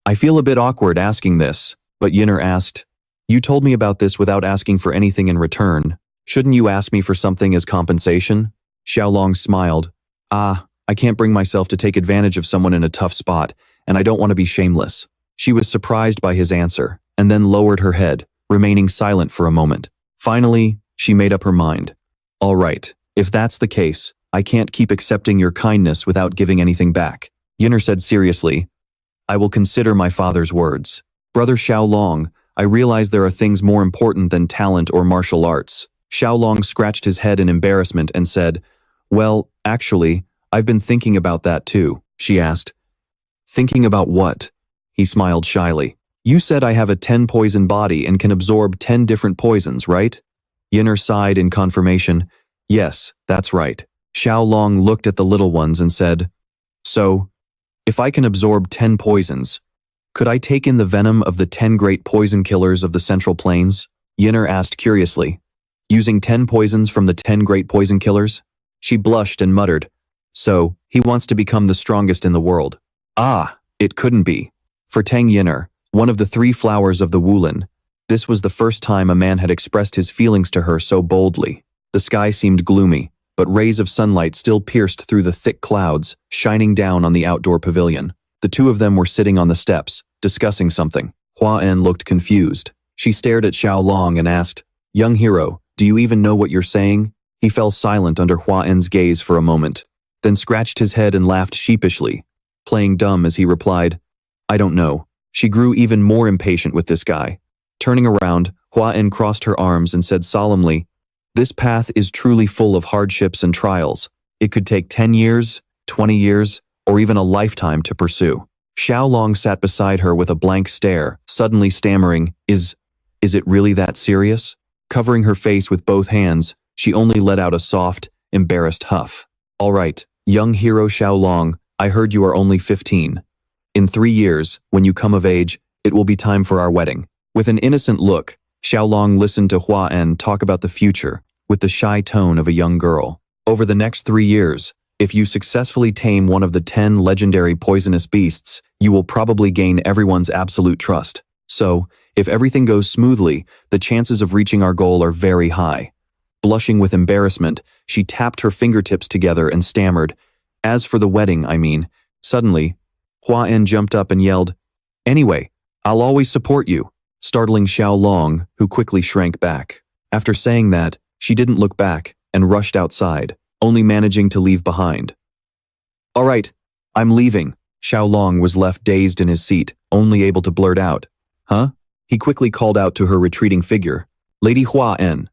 "I feel a bit awkward asking this," but Yinner asked, "You told me about this without asking for anything in return. Shouldn't you ask me for something as compensation?" Xiao Long smiled, "Ah, I can't bring myself to take advantage of someone in a tough spot, and I don't want to be shameless." She was surprised by his answer, and then lowered her head, remaining silent for a moment. Finally, she made up her mind. "All right, if that's the case, I can't keep accepting your kindness without giving anything back." Yinner said seriously, "I will consider my father's words. Brother Xiao Long, I realize there are things more important than talent or martial arts. Xiao Long scratched his head in embarrassment and said, "Well, actually, I've been thinking about that too," she asked. "Thinking about what?" He smiled shyly. "You said I have a 10-poison body and can absorb 10 different poisons, right?" Yinner sighed in confirmation. "Yes, that's right." Xiao Long looked at the little ones and said, "So, if I can absorb 10 poisons, could I take in the venom of the 10 great poison killers of the Central Plains?" Yinner asked curiously. "Using 10 poisons from the 10 great poison killers?" She blushed and muttered, "So, he wants to become the strongest in the world." Ah, it couldn't be. For Tang Yinner, one of the 3 flowers of the Wulin, this was the first time a man had expressed his feelings to her so boldly. The sky seemed gloomy, but rays of sunlight still pierced through the thick clouds, shining down on the outdoor pavilion. The two of them were sitting on the steps, discussing something. Hua En looked confused. She stared at Xiao Long and asked, "Young hero, do you even know what you're saying?" He fell silent under Hua En's gaze for a moment, then scratched his head and laughed sheepishly, playing dumb as he replied, "I don't know." She grew even more impatient with this guy. Turning around, Hua En crossed her arms and said solemnly, "This path is truly full of hardships and trials. It could take 10 years, 20 years, or even a lifetime to pursue." Xiao Long sat beside her with a blank stare, suddenly stammering, Is it really that serious?" Covering her face with both hands, she only let out a soft, embarrassed huff. "All right, young hero Xiao Long, I heard you are only 15. In 3 years, when you come of age, it will be time for our wedding." With an innocent look, Xiao Long listened to Hua En talk about the future, with the shy tone of a young girl. "Over the next 3 years, if you successfully tame one of the 10 legendary poisonous beasts, you will probably gain everyone's absolute trust. So, if everything goes smoothly, the chances of reaching our goal are very high." Blushing with embarrassment, she tapped her fingertips together and stammered, "As for the wedding, I mean." Suddenly, Hua En jumped up and yelled, "Anyway, I'll always support you," startling Xiao Long, who quickly shrank back. After saying that, she didn't look back and rushed outside, only managing to leave behind. "All right, I'm leaving." Xiao Long was left dazed in his seat, only able to blurt out, "Huh?" He quickly called out to her retreating figure, "Lady Hua En."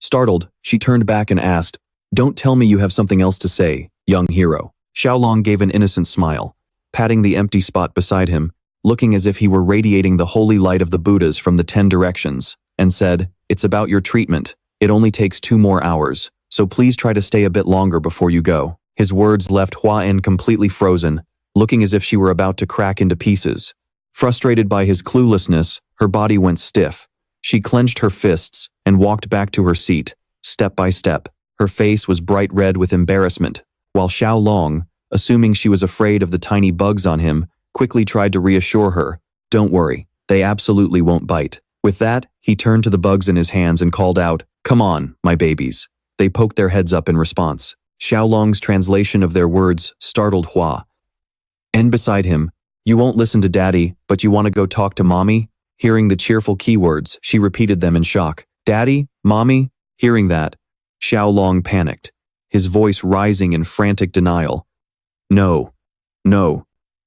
Startled, she turned back and asked, "Don't tell me you have something else to say, young hero." Xiao Long gave an innocent smile, patting the empty spot beside him, looking as if he were radiating the holy light of the Buddhas from the 10 directions, and said, "It's about your treatment. It only takes 2 more hours, so please try to stay a bit longer before you go." His words left Hua En completely frozen, looking as if she were about to crack into pieces. Frustrated by his cluelessness, her body went stiff. She clenched her fists and walked back to her seat, step by step. Her face was bright red with embarrassment, while Xiao Long, assuming she was afraid of the tiny bugs on him, quickly tried to reassure her, "Don't worry, they absolutely won't bite." With that, he turned to the bugs in his hands and called out, "Come on, my babies." They poked their heads up in response. Xiao Long's translation of their words startled Hua En beside him. "You won't listen to Daddy, but you want to go talk to Mommy?" Hearing the cheerful keywords, she repeated them in shock. "Daddy? Mommy?" Hearing that, Xiao Long panicked, his voice rising in frantic denial. No,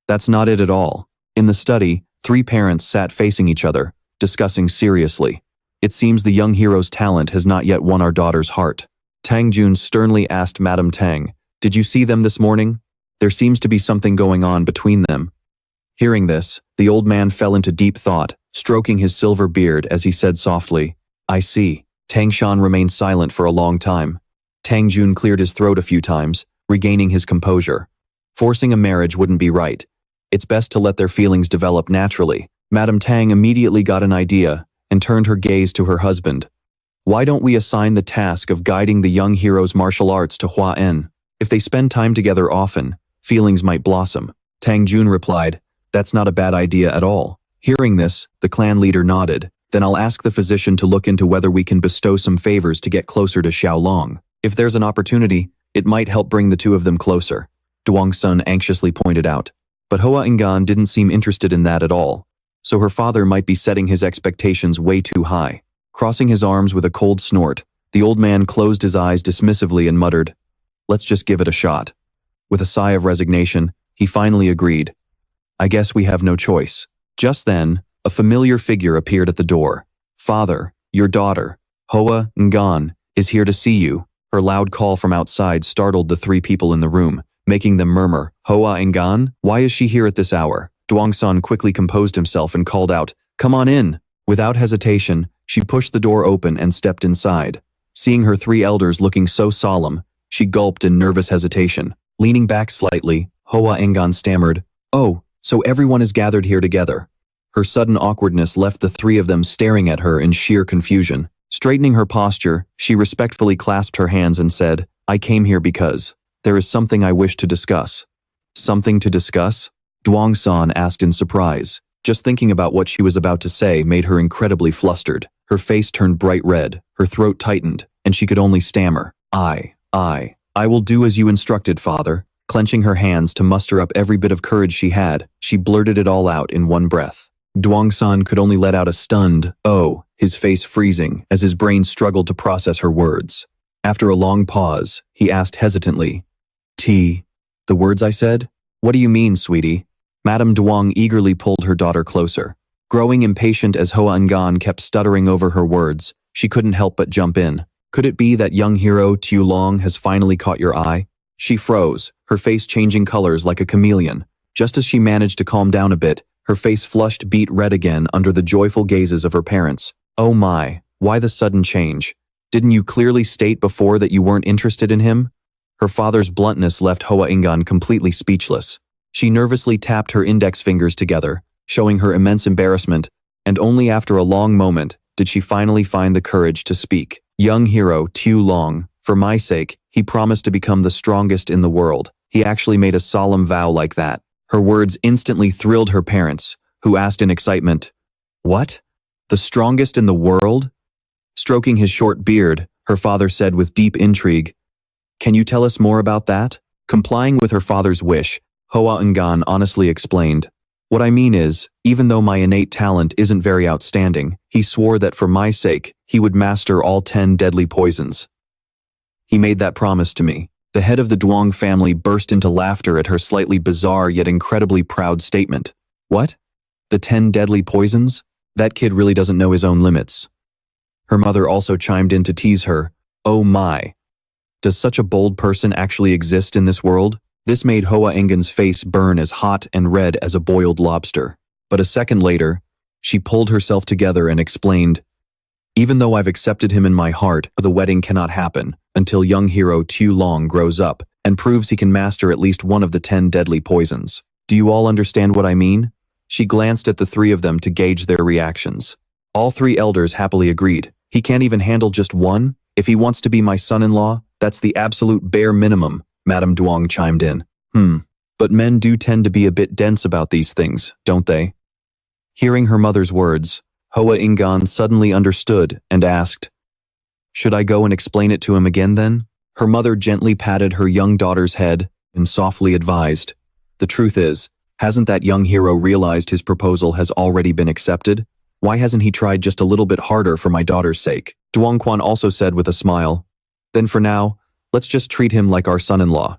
that's not it at all." In the study, 3 parents sat facing each other, discussing seriously. "It seems the young hero's talent has not yet won our daughter's heart." Tang Jun sternly asked Madame Tang, "Did you see them this morning? There seems to be something going on between them." Hearing this, the old man fell into deep thought, stroking his silver beard as he said softly, "I see." Tang Shan remained silent for a long time. Tang Jun cleared his throat a few times, regaining his composure. Forcing a marriage wouldn't be right. It's best to let their feelings develop naturally. Madame Tang immediately got an idea and turned her gaze to her husband. "Why don't we assign the task of guiding the young hero's martial arts to Hua En? If they spend time together often, feelings might blossom." Tang Jun replied, "That's not a bad idea at all." Hearing this, the clan leader nodded. "Then I'll ask the physician to look into whether we can bestow some favors to get closer to Xiao Long. If there's an opportunity, it might help bring the two of them closer," Duong Sun anxiously pointed out. But Hoa Ingan didn't seem interested in that at all, so her father might be setting his expectations way too high. Crossing his arms with a cold snort, the old man closed his eyes dismissively and muttered, "Let's just give it a shot." With a sigh of resignation, he finally agreed, "I guess we have no choice." Just then, a familiar figure appeared at the door. "Father, your daughter, Hoa Ngan, is here to see you." Her loud call from outside startled the three people in the room, making them murmur, "Hoa Ngan? Why is she here at this hour?" Duongsan quickly composed himself and called out, "Come on in." Without hesitation, she pushed the door open and stepped inside. Seeing her three elders looking so solemn, she gulped in nervous hesitation. Leaning back slightly, Hoa Ngan stammered, "Oh, so everyone is gathered here together." Her sudden awkwardness left the three of them staring at her in sheer confusion. Straightening her posture, she respectfully clasped her hands and said, "I came here because there is something I wish to discuss." "Something to discuss?" Duongsan asked in surprise. Just thinking about what she was about to say made her incredibly flustered. Her face turned bright red, her throat tightened, and she could only stammer, I will do as you instructed, father." Clenching her hands to muster up every bit of courage she had, she blurted it all out in one breath. Duongsan could only let out a stunned, "Oh," his face freezing as his brain struggled to process her words. After a long pause, he asked hesitantly, "The words I said? What do you mean, sweetie?" Madame Duong eagerly pulled her daughter closer. Growing impatient as Hoa Ngan kept stuttering over her words, she couldn't help but jump in. "Could it be that young hero Tieu Long has finally caught your eye?" She froze, her face changing colors like a chameleon. Just as she managed to calm down a bit, her face flushed beet red again under the joyful gazes of her parents. "Oh my, why the sudden change? Didn't you clearly state before that you weren't interested in him?" Her father's bluntness left Hoa Ngan completely speechless. She nervously tapped her index fingers together, showing her immense embarrassment, and only after a long moment did she finally find the courage to speak. "Young hero Tieu Long, for my sake, he promised to become the strongest in the world. He actually made a solemn vow like that." Her words instantly thrilled her parents, who asked in excitement, "What? The strongest in the world?" Stroking his short beard, her father said with deep intrigue, "Can you tell us more about that?" Complying with her father's wish, Hoa Ngan honestly explained, "What I mean is, even though my innate talent isn't very outstanding, he swore that for my sake, he would master all 10 deadly poisons. He made that promise to me." The head of the Duong family burst into laughter at her slightly bizarre yet incredibly proud statement. "What? The 10 deadly poisons? That kid really doesn't know his own limits." Her mother also chimed in to tease her, "Oh my. Does such a bold person actually exist in this world?" This made Hoa Ngan's face burn as hot and red as a boiled lobster. But a second later, she pulled herself together and explained, "Even though I've accepted him in my heart, the wedding cannot happen until young hero Tieu Long grows up and proves he can master at least one of the 10 deadly poisons. Do you all understand what I mean?" She glanced at the three of them to gauge their reactions. All three elders happily agreed. "He can't even handle just one? If he wants to be my son-in-law, that's the absolute bare minimum," Madame Duong chimed in. But men do tend to be a bit dense about these things, don't they?" Hearing her mother's words, Hoa Ngan suddenly understood and asked, "Should I go and explain it to him again then?" Her mother gently patted her young daughter's head and softly advised, "The truth is, hasn't that young hero realized his proposal has already been accepted? Why hasn't he tried just a little bit harder for my daughter's sake?" Duong Quan also said with a smile, "Then for now, let's just treat him like our son-in-law.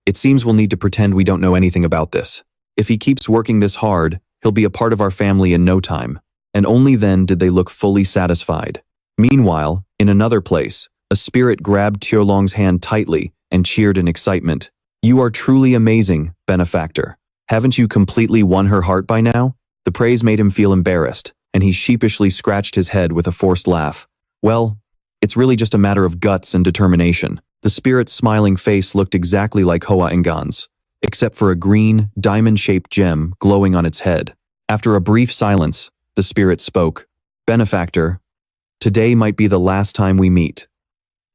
It seems we'll need to pretend we don't know anything about this. If he keeps working this hard, he'll be a part of our family in no time." And only then did they look fully satisfied. Meanwhile, in another place, a spirit grabbed Tieu Long's hand tightly and cheered in excitement. "You are truly amazing, benefactor. Haven't you completely won her heart by now?" The praise made him feel embarrassed, and he sheepishly scratched his head with a forced laugh. "Well, it's really just a matter of guts and determination." The spirit's smiling face looked exactly like Hoa Ngan's, except for a green, diamond-shaped gem glowing on its head. After a brief silence, the spirit spoke. "Benefactor, today might be the last time we meet.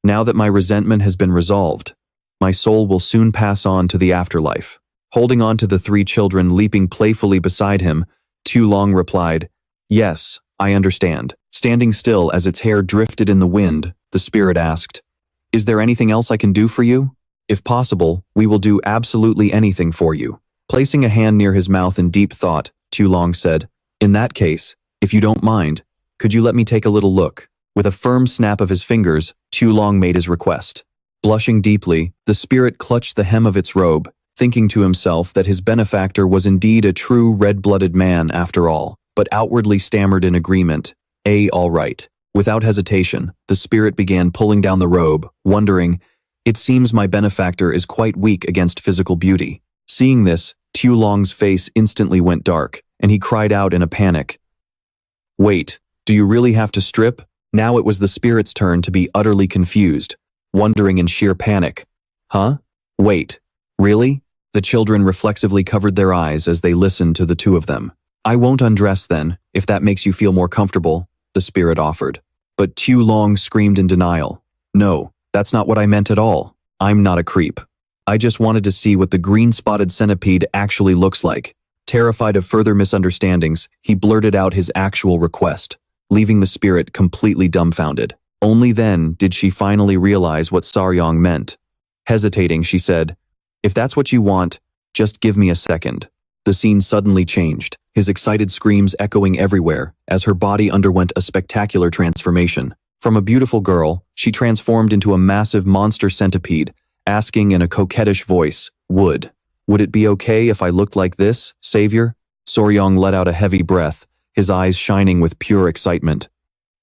Now that my resentment has been resolved, my soul will soon pass on to the afterlife." Holding on to the three children leaping playfully beside him, Tieu Long replied, "Yes, I understand." Standing still as its hair drifted in the wind, the spirit asked, "Is there anything else I can do for you? If possible, we will do absolutely anything for you." Placing a hand near his mouth in deep thought, Tieu Long said, "In that case, if you don't mind, could you let me take a little look?" With a firm snap of his fingers, Tieu Long made his request. Blushing deeply, the spirit clutched the hem of its robe, thinking to himself that his benefactor was indeed a true red-blooded man after all. but outwardly stammered in agreement. All right. Without hesitation, the spirit began pulling down the robe, wondering, "It seems my benefactor is quite weak against physical beauty." Seeing this, Tieu Long's face instantly went dark, and he cried out in a panic. "Wait, do you really have to strip?" Now it was the spirit's turn to be utterly confused, wondering in sheer panic. "Huh? Wait, really?" The children reflexively covered their eyes as they listened to the two of them. "I won't undress then, if that makes you feel more comfortable," the spirit offered. But Tieu Long screamed in denial. "No, that's not what I meant at all. I'm not a creep. I just wanted to see what the Green Spotted Centipede actually looks like." Terrified of further misunderstandings, he blurted out his actual request, leaving the spirit completely dumbfounded. Only then did she finally realize what Saryong meant. Hesitating, she said, "If that's what you want, just give me a second." The scene suddenly changed, his excited screams echoing everywhere as her body underwent a spectacular transformation. From a beautiful girl, she transformed into a massive monster centipede, asking in a coquettish voice, Would it be okay if I looked like this, savior?" Saryong let out a heavy breath, his eyes shining with pure excitement.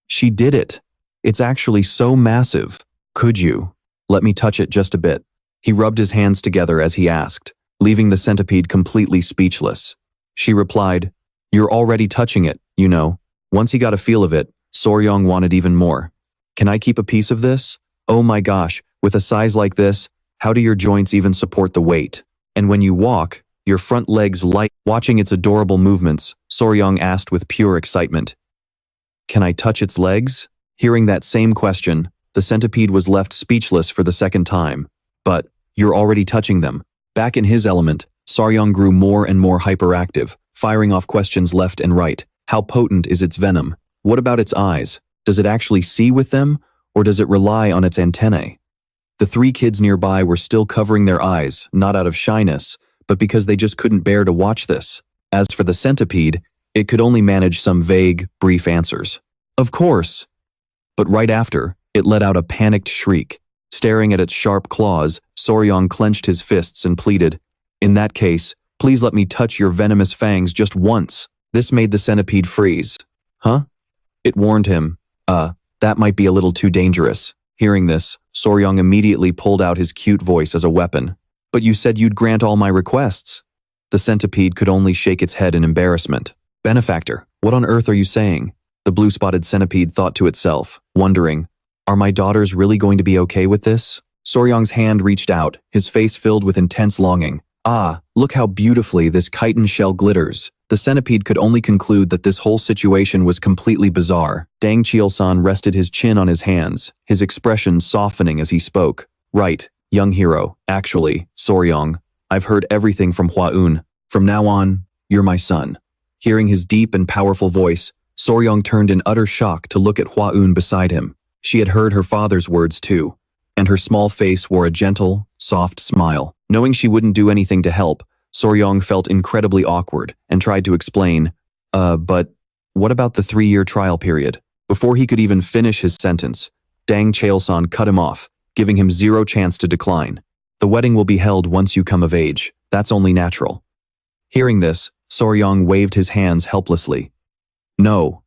"She did it. It's actually so massive. Could you let me touch it just a bit?" He rubbed his hands together as he asked, leaving the centipede completely speechless. She replied, "You're already touching it, you know." Once he got a feel of it, Saryong wanted even more. "Can I keep a piece of this? Oh my gosh, with a size like this, how do your joints even support the weight? And when you walk, your front legs light." Watching its adorable movements, Saryong asked with pure excitement, "Can I touch its legs?" Hearing that same question, the centipede was left speechless for the second time. "But you're already touching them." Back in his element, Saryong grew more and more hyperactive, firing off questions left and right. How potent is its venom? What about its eyes? Does it actually see with them, or does it rely on its antennae? The three kids nearby were still covering their eyes, not out of shyness, but because they just couldn't bear to watch this. As for the centipede, it could only manage some vague, brief answers. "Of course." But right after, it let out a panicked shriek. Staring at its sharp claws, Saryong clenched his fists and pleaded, "In that case, please let me touch your venomous fangs just once." This made the centipede freeze. "Huh?" It warned him, that might be a little too dangerous." Hearing this, Saryong immediately pulled out his cute voice as a weapon. "But you said you'd grant all my requests." The centipede could only shake its head in embarrassment. "Benefactor, what on earth are you saying?" The blue-spotted centipede thought to itself, wondering, "Are my daughters really going to be okay with this?" Saryong's hand reached out, his face filled with intense longing. "Ah, look how beautifully this chitin shell glitters." The centipede could only conclude that this whole situation was completely bizarre. Dang Cheol-san rested his chin on his hands, his expression softening as he spoke. "Right, young hero. Actually, Saryong, I've heard everything from Hua-un. From now on, you're my son." Hearing his deep and powerful voice, Saryong turned in utter shock to look at Hua-un beside him. She had heard her father's words too, and her small face wore a gentle, soft smile. Knowing she wouldn't do anything to help, Saryong felt incredibly awkward and tried to explain, but what about the 3-year trial period?" Before he could even finish his sentence, Dang Cheol-san cut him off, giving him zero chance to decline. "The wedding will be held once you come of age. That's only natural." Hearing this, Saryong waved his hands helplessly. No,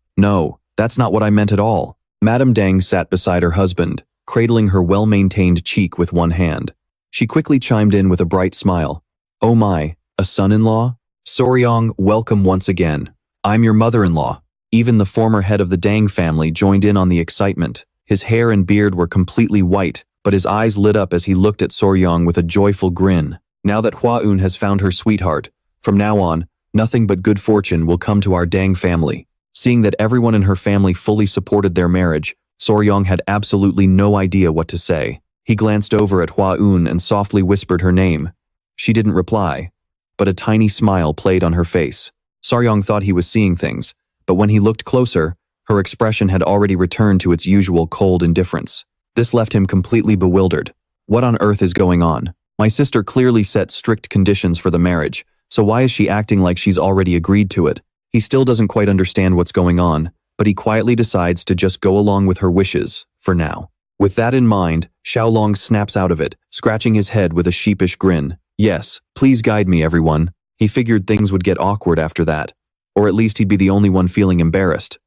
that's not what I meant at all." Madame Dang sat beside her husband, cradling her well-maintained cheek with one hand. She quickly chimed in with a bright smile. "Oh my, a son-in-law? Saryong, welcome once again. I'm your mother-in-law." Even the former head of the Dang family joined in on the excitement. His hair and beard were completely white, but his eyes lit up as he looked at Saryong with a joyful grin. Now that Hua-un has found her sweetheart, from now on, nothing but good fortune will come to our Dang family. Seeing that everyone in her family fully supported their marriage, Saryong had absolutely no idea what to say. He glanced over at Hua-un and softly whispered her name. She didn't reply, but a tiny smile played on her face. Saryong thought he was seeing things, but when he looked closer, her expression had already returned to its usual cold indifference. This left him completely bewildered. What on earth is going on? My sister clearly set strict conditions for the marriage, so why is she acting like she's already agreed to it? He still doesn't quite understand what's going on, but he quietly decides to just go along with her wishes, for now. With that in mind, Tieu Long snaps out of it, scratching his head with a sheepish grin. "Yes, please guide me, everyone." He figured things would get awkward after that. or at least he'd be the only one feeling embarrassed.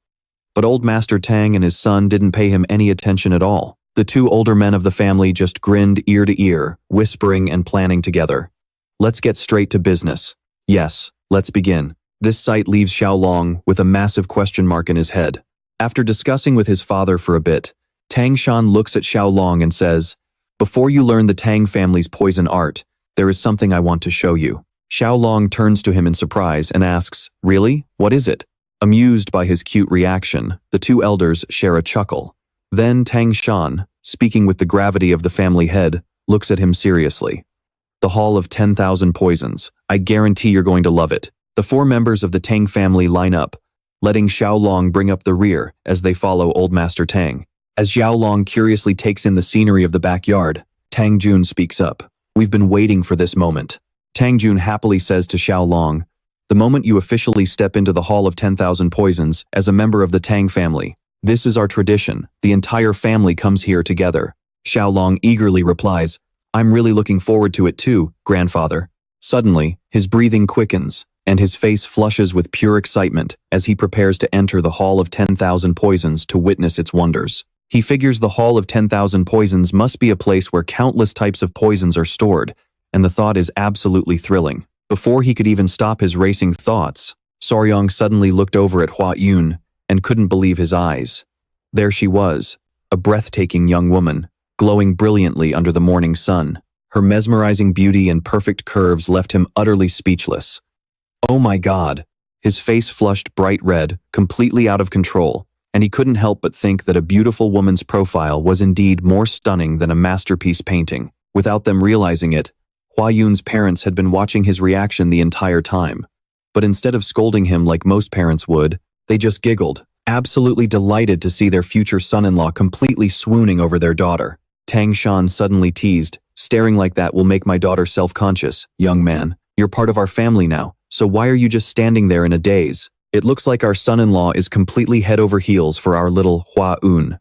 But old Master Tang and his son didn't pay him any attention at all. The two older men of the family just grinned ear to ear, whispering and planning together. Let's get straight to business. Yes, let's begin. This sight leaves Tieu Long with a massive question mark in his head. After discussing with his father for a bit, Tang Shan looks at Tieu Long and says, "Before you learn the Tang family's poison art, there is something I want to show you." Tieu Long turns to him in surprise and asks, "Really? What is it?" Amused by his cute reaction, the two elders share a chuckle. Then Tang Shan, speaking with the gravity of the family head, looks at him seriously. "The Hall of 10,000 Poisons. I guarantee you're going to love it." The four members of the Tang family line up, letting Tieu Long bring up the rear as they follow Old Master Tang. As Tieu Long curiously takes in the scenery of the backyard, Tang Jun speaks up. "We've been waiting for this moment." Tang Jun happily says to Tieu Long, "The moment you officially step into the Hall of 10,000 Poisons as a member of the Tang family. This is our tradition. The entire family comes here together." Tieu Long eagerly replies, "I'm really looking forward to it too, grandfather." Suddenly, his breathing quickens, and his face flushes with pure excitement as he prepares to enter the Hall of 10,000 Poisons to witness its wonders. He figures the Hall of 10,000 Poisons must be a place where countless types of poisons are stored, and the thought is absolutely thrilling. Before he could even stop his racing thoughts, Soryong suddenly looked over at Hua Yun and couldn't believe his eyes. There she was, a breathtaking young woman, glowing brilliantly under the morning sun. Her mesmerizing beauty and perfect curves left him utterly speechless. Oh my God! His face flushed bright red, completely out of control, and he couldn't help but think that a beautiful woman's profile was indeed more stunning than a masterpiece painting. Without them realizing it, Hua Yun's parents had been watching his reaction the entire time. But instead of scolding him like most parents would, they just giggled, absolutely delighted to see their future son-in-law completely swooning over their daughter. Tang Shan suddenly teased, "Staring like that will make my daughter self-conscious, young man. You're part of our family now, so why are you just standing there in a daze? It looks like our son-in-law is completely head over heels for our little Hua Yun."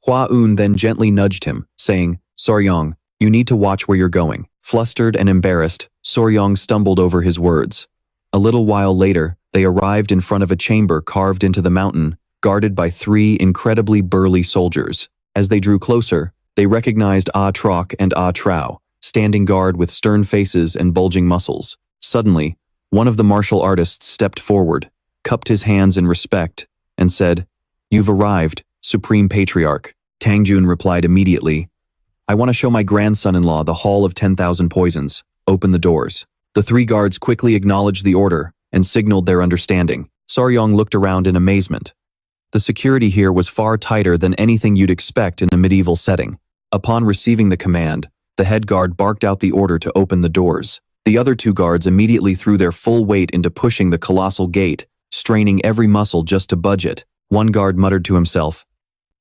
Hua Yun then gently nudged him, saying, "Soryong, you need to watch where you're going." Flustered and embarrassed, Soryong stumbled over his words. A little while later, they arrived in front of a chamber carved into the mountain, guarded by three incredibly burly soldiers. As they drew closer, they recognized Ah Troc and Ah Trao, standing guard with stern faces and bulging muscles. Suddenly, one of the martial artists stepped forward, cupped his hands in respect, and said, "You've arrived, Supreme Patriarch." Tang Jun replied immediately, "I want to show my grandson-in-law the Hall of 10,000 Poisons. Open the doors." The three guards quickly acknowledged the order and signaled their understanding. Soryong looked around in amazement. The security here was far tighter than anything you'd expect in a medieval setting. Upon receiving the command, the head guard barked out the order to open the doors. The other two guards immediately threw their full weight into pushing the colossal gate, straining every muscle just to budge it. One guard muttered to himself,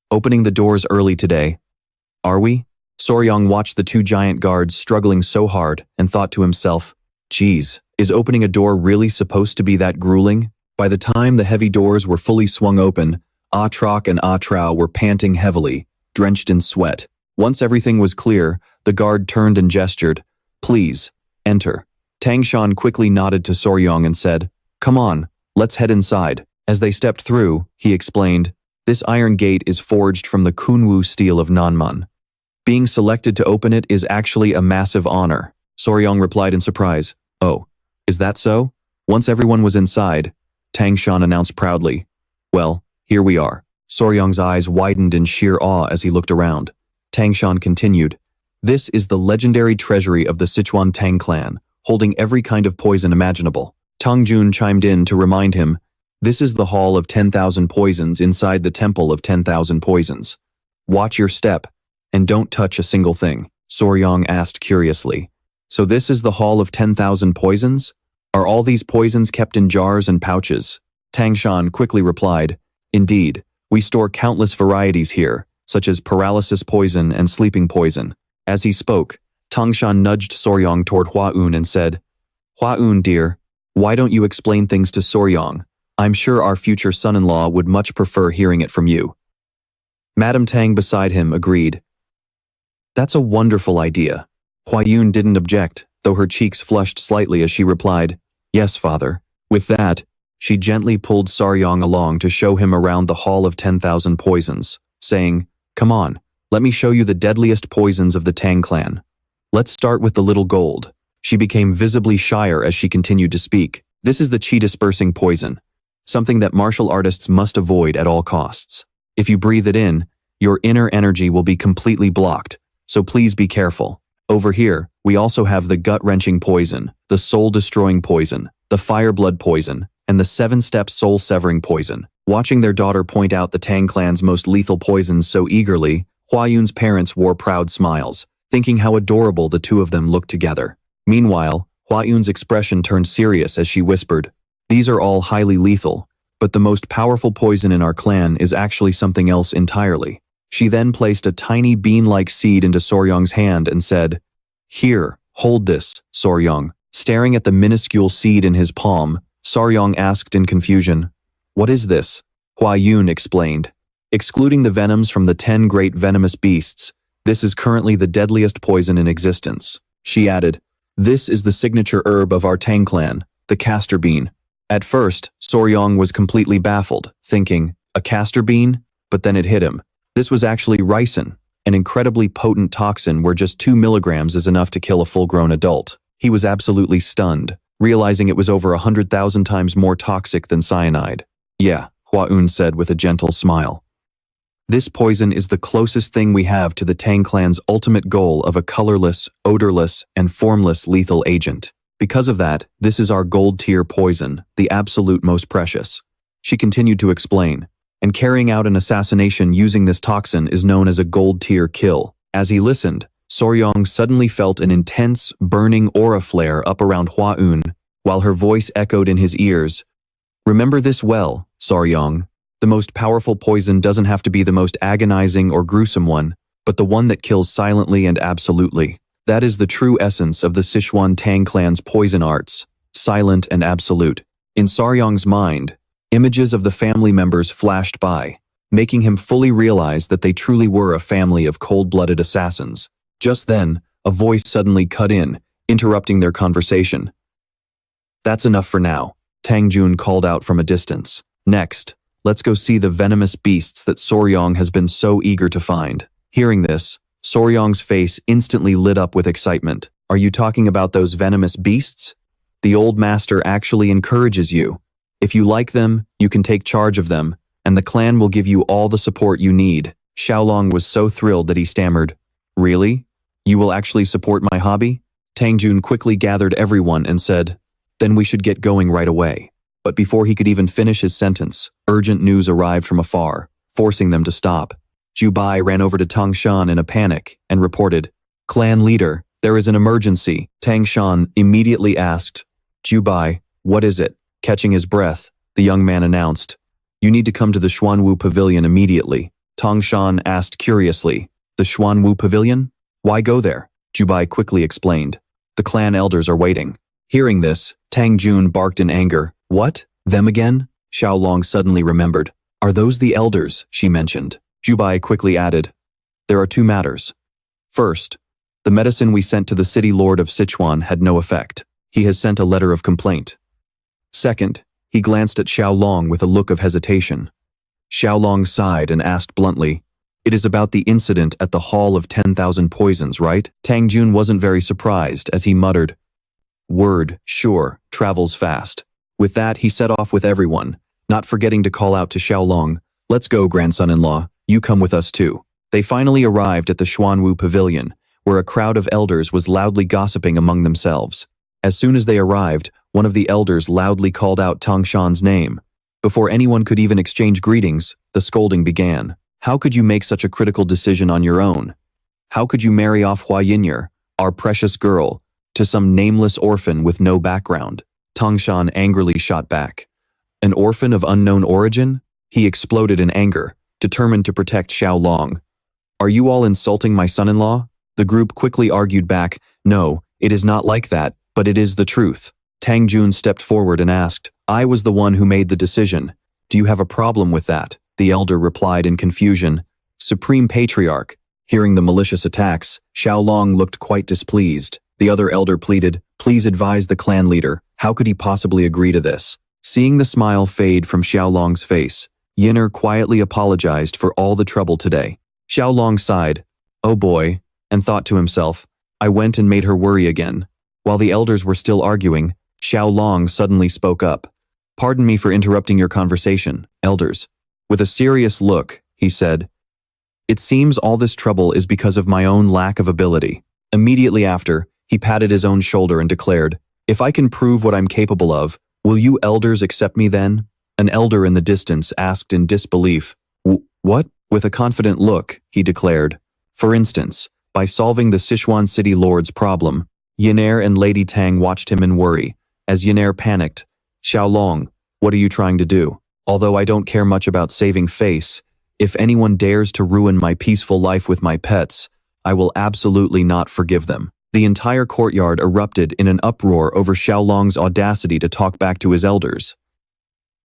"Opening the doors early today. Are we?" Soryong watched the two giant guards struggling so hard and thought to himself, "Geez, is opening a door really supposed to be that grueling?" By the time the heavy doors were fully swung open, Ah Troc and Ah Trao were panting heavily, drenched in sweat. Once everything was clear, the guard turned and gestured, "Please, enter." Tang Shan quickly nodded to Soryong and said, "Come on, let's head inside." As they stepped through, he explained, "This iron gate is forged from the Kunwu steel of Nanman. Being selected to open it is actually a massive honor." Soryong replied in surprise, "Oh, is that so?" Once everyone was inside, Tang Shan announced proudly, "Well, here we are." Soryong's eyes widened in sheer awe as he looked around. Tang Shan continued, "This is the legendary treasury of the Sichuan Tang Clan, holding every kind of poison imaginable." Tang Jun chimed in to remind him, "This is the Hall of 10,000 Poisons inside the Temple of 10,000 Poisons. Watch your step, and don't touch a single thing." Soryong asked curiously, "So this is the Hall of 10,000 Poisons? Are all these poisons kept in jars and pouches?" Tang Shan quickly replied, "Indeed, we store countless varieties here, such as paralysis poison and sleeping poison." As he spoke, Tang Shan nudged Soryong toward Hua Yun and said, "Hua Yun, dear, why don't you explain things to Soryong? I'm sure our future son-in-law would much prefer hearing it from you." Madame Tang beside him agreed. "That's a wonderful idea." Hua Yun didn't object, though her cheeks flushed slightly as she replied, "Yes, father." With that, She gently pulled Saryong along to show him around the Hall of 10,000 Poisons, saying, "Come on, let me show you the deadliest poisons of the Tang Clan. Let's start with the little gold." She became visibly shyer as she continued to speak. "This is the chi-dispersing poison, something that martial artists must avoid at all costs. If you breathe it in, your inner energy will be completely blocked, so please be careful. Over here, we also have the gut-wrenching poison, the soul-destroying poison, the fire-blood poison, and the 7-step soul-severing poison." Watching their daughter point out the Tang Clan's most lethal poisons so eagerly, Hua Yun's parents wore proud smiles, thinking how adorable the two of them looked together. Meanwhile, Hua Yun's expression turned serious as she whispered, "These are all highly lethal, but the most powerful poison in our clan is actually something else entirely." She then placed a tiny bean-like seed into Soryong's hand and said, "Here, hold this, Soryong." Staring at the minuscule seed in his palm, Saryong asked in confusion, "What is this?" Hua Yun explained, "Excluding the venoms from the 10 great venomous beasts, this is currently the deadliest poison in existence." She added, "This is the signature herb of our Tang Clan, the castor bean." At first, Soryong was completely baffled, thinking, a castor bean? But then it hit him. This was actually ricin, an incredibly potent toxin where just 2 milligrams is enough to kill a full-grown adult. He was absolutely stunned, realizing it was over 100,000 times more toxic than cyanide. "Yeah," Hua Yun said with a gentle smile. "This poison is the closest thing we have to the Tang Clan's ultimate goal of a colorless, odorless, and formless lethal agent. Because of that, this is our gold-tier poison, the absolute most precious." She continued to explain, "And carrying out an assassination using this toxin is known as a gold-tier kill." As he listened, Soryong suddenly felt an intense, burning aura flare up around Hua Yun, while her voice echoed in his ears. "Remember this well, Soryong. The most powerful poison doesn't have to be the most agonizing or gruesome one, but the one that kills silently and absolutely. That is the true essence of the Sichuan Tang Clan's poison arts, silent and absolute." In Saryong's mind, images of the family members flashed by, making him fully realize that they truly were a family of cold-blooded assassins. Just then, a voice suddenly cut in, interrupting their conversation. "That's enough for now," Tang Jun called out from a distance. "Next, let's go see the venomous beasts that Soryong has been so eager to find." Hearing this, Soryong's face instantly lit up with excitement. "Are you talking about those venomous beasts? The old master actually encourages you. If you like them, you can take charge of them, and the clan will give you all the support you need." Xiaolong was so thrilled that he stammered, "Really? You will actually support my hobby?" Tang Jun quickly gathered everyone and said, "Then we should get going right away." But before he could even finish his sentence, urgent news arrived from afar, forcing them to stop. Zhu Bai ran over to Tang Shan in a panic and reported, "Clan leader, there is an emergency." Tang Shan immediately asked, "Zhu Bai, what is it?" Catching his breath, the young man announced, "You need to come to the Xuanwu Pavilion immediately." Tang Shan asked curiously, "The Xuanwu Pavilion? Why go there?" Zhu Bai quickly explained, "The clan elders are waiting." Hearing this, Tang Jun barked in anger. "What? Them again?" Xiaolong suddenly remembered. "Are those the elders?" she mentioned. Zhu Bai quickly added, "There are 2 matters. First, the medicine we sent to the city lord of Sichuan had no effect. He has sent a letter of complaint. Second, he glanced at Xiaolong with a look of hesitation. Xiaolong sighed and asked bluntly, "It is about the incident at the Hall of 10,000 Poisons, right?" Tang Jun wasn't very surprised as he muttered, "Word, sure, travels fast." With that, he set off with everyone, not forgetting to call out to Xiaolong, "Let's go, grandson-in-law, you come with us too." They finally arrived at the Xuanwu Pavilion, where a crowd of elders was loudly gossiping among themselves. As soon as they arrived, one of the elders loudly called out Tang Shan's name. Before anyone could even exchange greetings, the scolding began. "How could you make such a critical decision on your own? How could you marry off Hua Yinyar, our precious girl, to some nameless orphan with no background?" Tang Shan angrily shot back. "An orphan of unknown origin?" He exploded in anger, determined to protect Xiaolong. "Are you all insulting my son-in-law?" The group quickly argued back, "No, it is not like that, but it is the truth." Tang Jun stepped forward and asked, "I was the one who made the decision. Do you have a problem with that?" The elder replied in confusion, "Supreme Patriarch." Hearing the malicious attacks, Xiaolong looked quite displeased. The other elder pleaded, "Please advise the clan leader. How could he possibly agree to this?" Seeing the smile fade from Tieu Long's face, Yinner quietly apologized for all the trouble today. Tieu Long sighed, "Oh boy," and thought to himself, "I went and made her worry again." While the elders were still arguing, Tieu Long suddenly spoke up. "Pardon me for interrupting your conversation, elders." With a serious look, he said, "It seems all this trouble is because of my own lack of ability." Immediately after, he patted his own shoulder and declared, "If I can prove what I'm capable of, will you elders accept me then?" An elder in the distance asked in disbelief, "What?" With a confident look, he declared, "For instance, by solving the Sichuan city lord's problem." Yinner and Lady Tang watched him in worry. As Yinner panicked, "Tieu Long, what are you trying to do? Although I don't care much about saving face, if anyone dares to ruin my peaceful life with my pets, I will absolutely not forgive them." The entire courtyard erupted in an uproar over Tieu Long's audacity to talk back to his elders.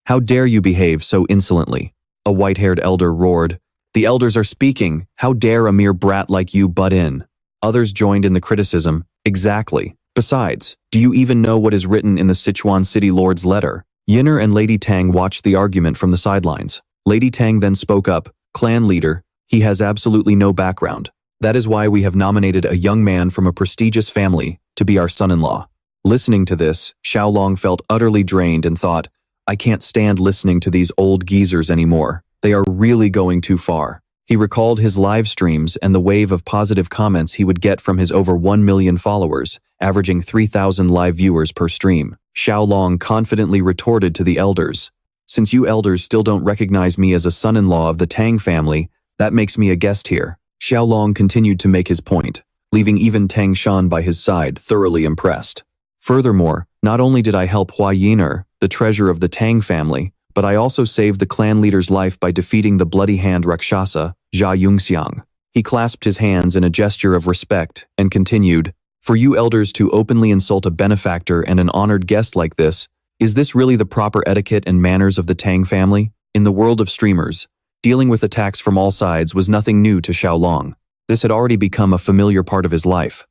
"How dare you behave so insolently?" a white-haired elder roared. "The elders are speaking. How dare a mere brat like you butt in?" Others joined in the criticism. "Exactly. Besides, do you even know what is written in the Sichuan city lord's letter?" Yinner and Lady Tang watched the argument from the sidelines. Lady Tang then spoke up, "Clan leader, he has absolutely no background. That is why we have nominated a young man from a prestigious family to be our son-in-law." Listening to this, Tieu Long felt utterly drained and thought, "I can't stand listening to these old geezers anymore. They are really going too far." He recalled his live streams and the wave of positive comments he would get from his over 1 million followers, averaging 3,000 live viewers per stream. Tieu Long confidently retorted to the elders, "Since you elders still don't recognize me as a son-in-law of the Tang family, that makes me a guest here." Tieu Long continued to make his point, leaving even Tang Shan by his side thoroughly impressed. "Furthermore, not only did I help Hua Yinner, the treasure of the Tang family, but I also saved the clan leader's life by defeating the bloody hand Rakshasa, Jia Yungxiang." He clasped his hands in a gesture of respect and continued, "For you elders to openly insult a benefactor and an honored guest like this, is this really the proper etiquette and manners of the Tang family?" In the world of streamers, dealing with attacks from all sides was nothing new to Tieu Long. This had already become a familiar part of his life.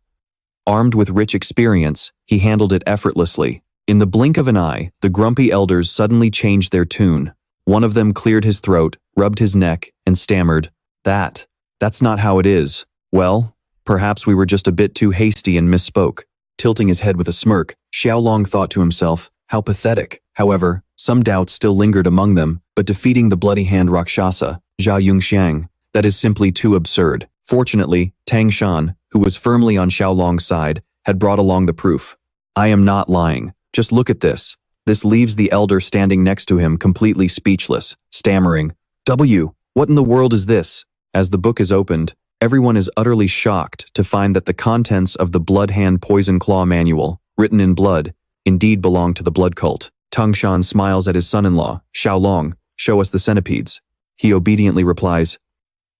Armed with rich experience, he handled it effortlessly. In the blink of an eye, the grumpy elders suddenly changed their tune. One of them cleared his throat, rubbed his neck, and stammered, That's not how it is." "Well, perhaps we were just a bit too hasty and misspoke." Tilting his head with a smirk, Tieu Long thought to himself, "How pathetic." However, some doubts still lingered among them, but defeating the bloody hand Rakshasa, Jia Yungxiang, that is simply too absurd. Fortunately, Tang Shan, who was firmly on Tieu Long's side, had brought along the proof. "I am not lying. Just look at this." This leaves the elder standing next to him completely speechless, stammering, What in the world is this?" As the book is opened, everyone is utterly shocked to find that the contents of the Blood Hand Poison Claw manual, written in blood, indeed belong to the blood cult. Tang Shan smiles at his son-in-law, Tieu Long, "Show us the centipedes." He obediently replies,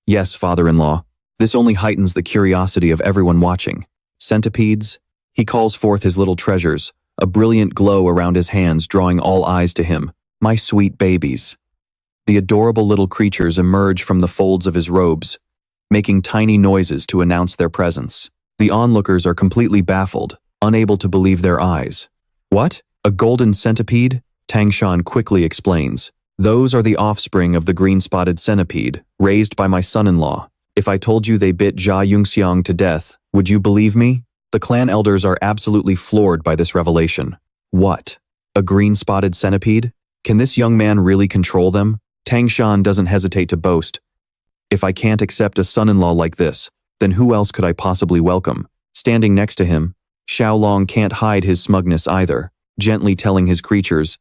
"Yes, father-in-law." This only heightens the curiosity of everyone watching. Centipedes? He calls forth his little treasures, a brilliant glow around his hands drawing all eyes to him. "My sweet babies." The adorable little creatures emerge from the folds of his robes, making tiny noises to announce their presence. The onlookers are completely baffled, unable to believe their eyes. "What? A golden centipede?" Tang Shan quickly explains. "Those are the offspring of the Green Spotted Centipede, raised by my son-in-law. If I told you they bit Jia Yungxiang to death, would you believe me?" The clan elders are absolutely floored by this revelation. What? A Green Spotted Centipede? Can this young man really control them? Tang Shan doesn't hesitate to boast. "If I can't accept a son-in-law like this, then who else could I possibly welcome?" Standing next to him, Tieu Long can't hide his smugness either, gently telling his creatures,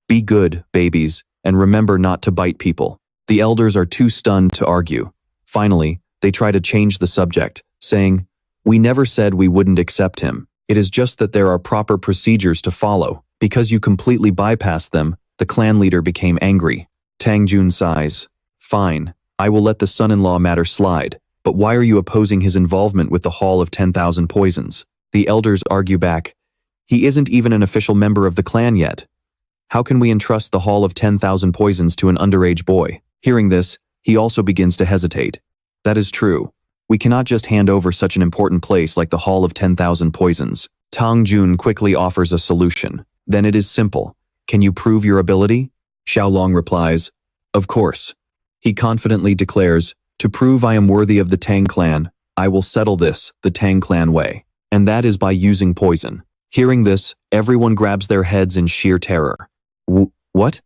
"Be good, babies, and remember not to bite people." The elders are too stunned to argue. Finally, they try to change the subject, saying, "We never said we wouldn't accept him. It is just that there are proper procedures to follow. Because you completely bypassed them," the clan leader became angry. Tang Jun sighs. "Fine, I will let the son-in-law matter slide, but why are you opposing his involvement with the Hall of 10,000 Poisons?" The elders argue back. "He isn't even an official member of the clan yet. How can we entrust the Hall of 10,000 Poisons to an underage boy?" Hearing this, he also begins to hesitate. "That is true. We cannot just hand over such an important place like the Hall of 10,000 Poisons." Tang Jun quickly offers a solution. "Then it is simple. Can you prove your ability? Xiao Long replies, of course. He confidently declares, to prove I am worthy of the Tang Clan, I will settle this the Tang Clan way. And that is by using poison. Hearing this, everyone grabs their heads in sheer terror. What?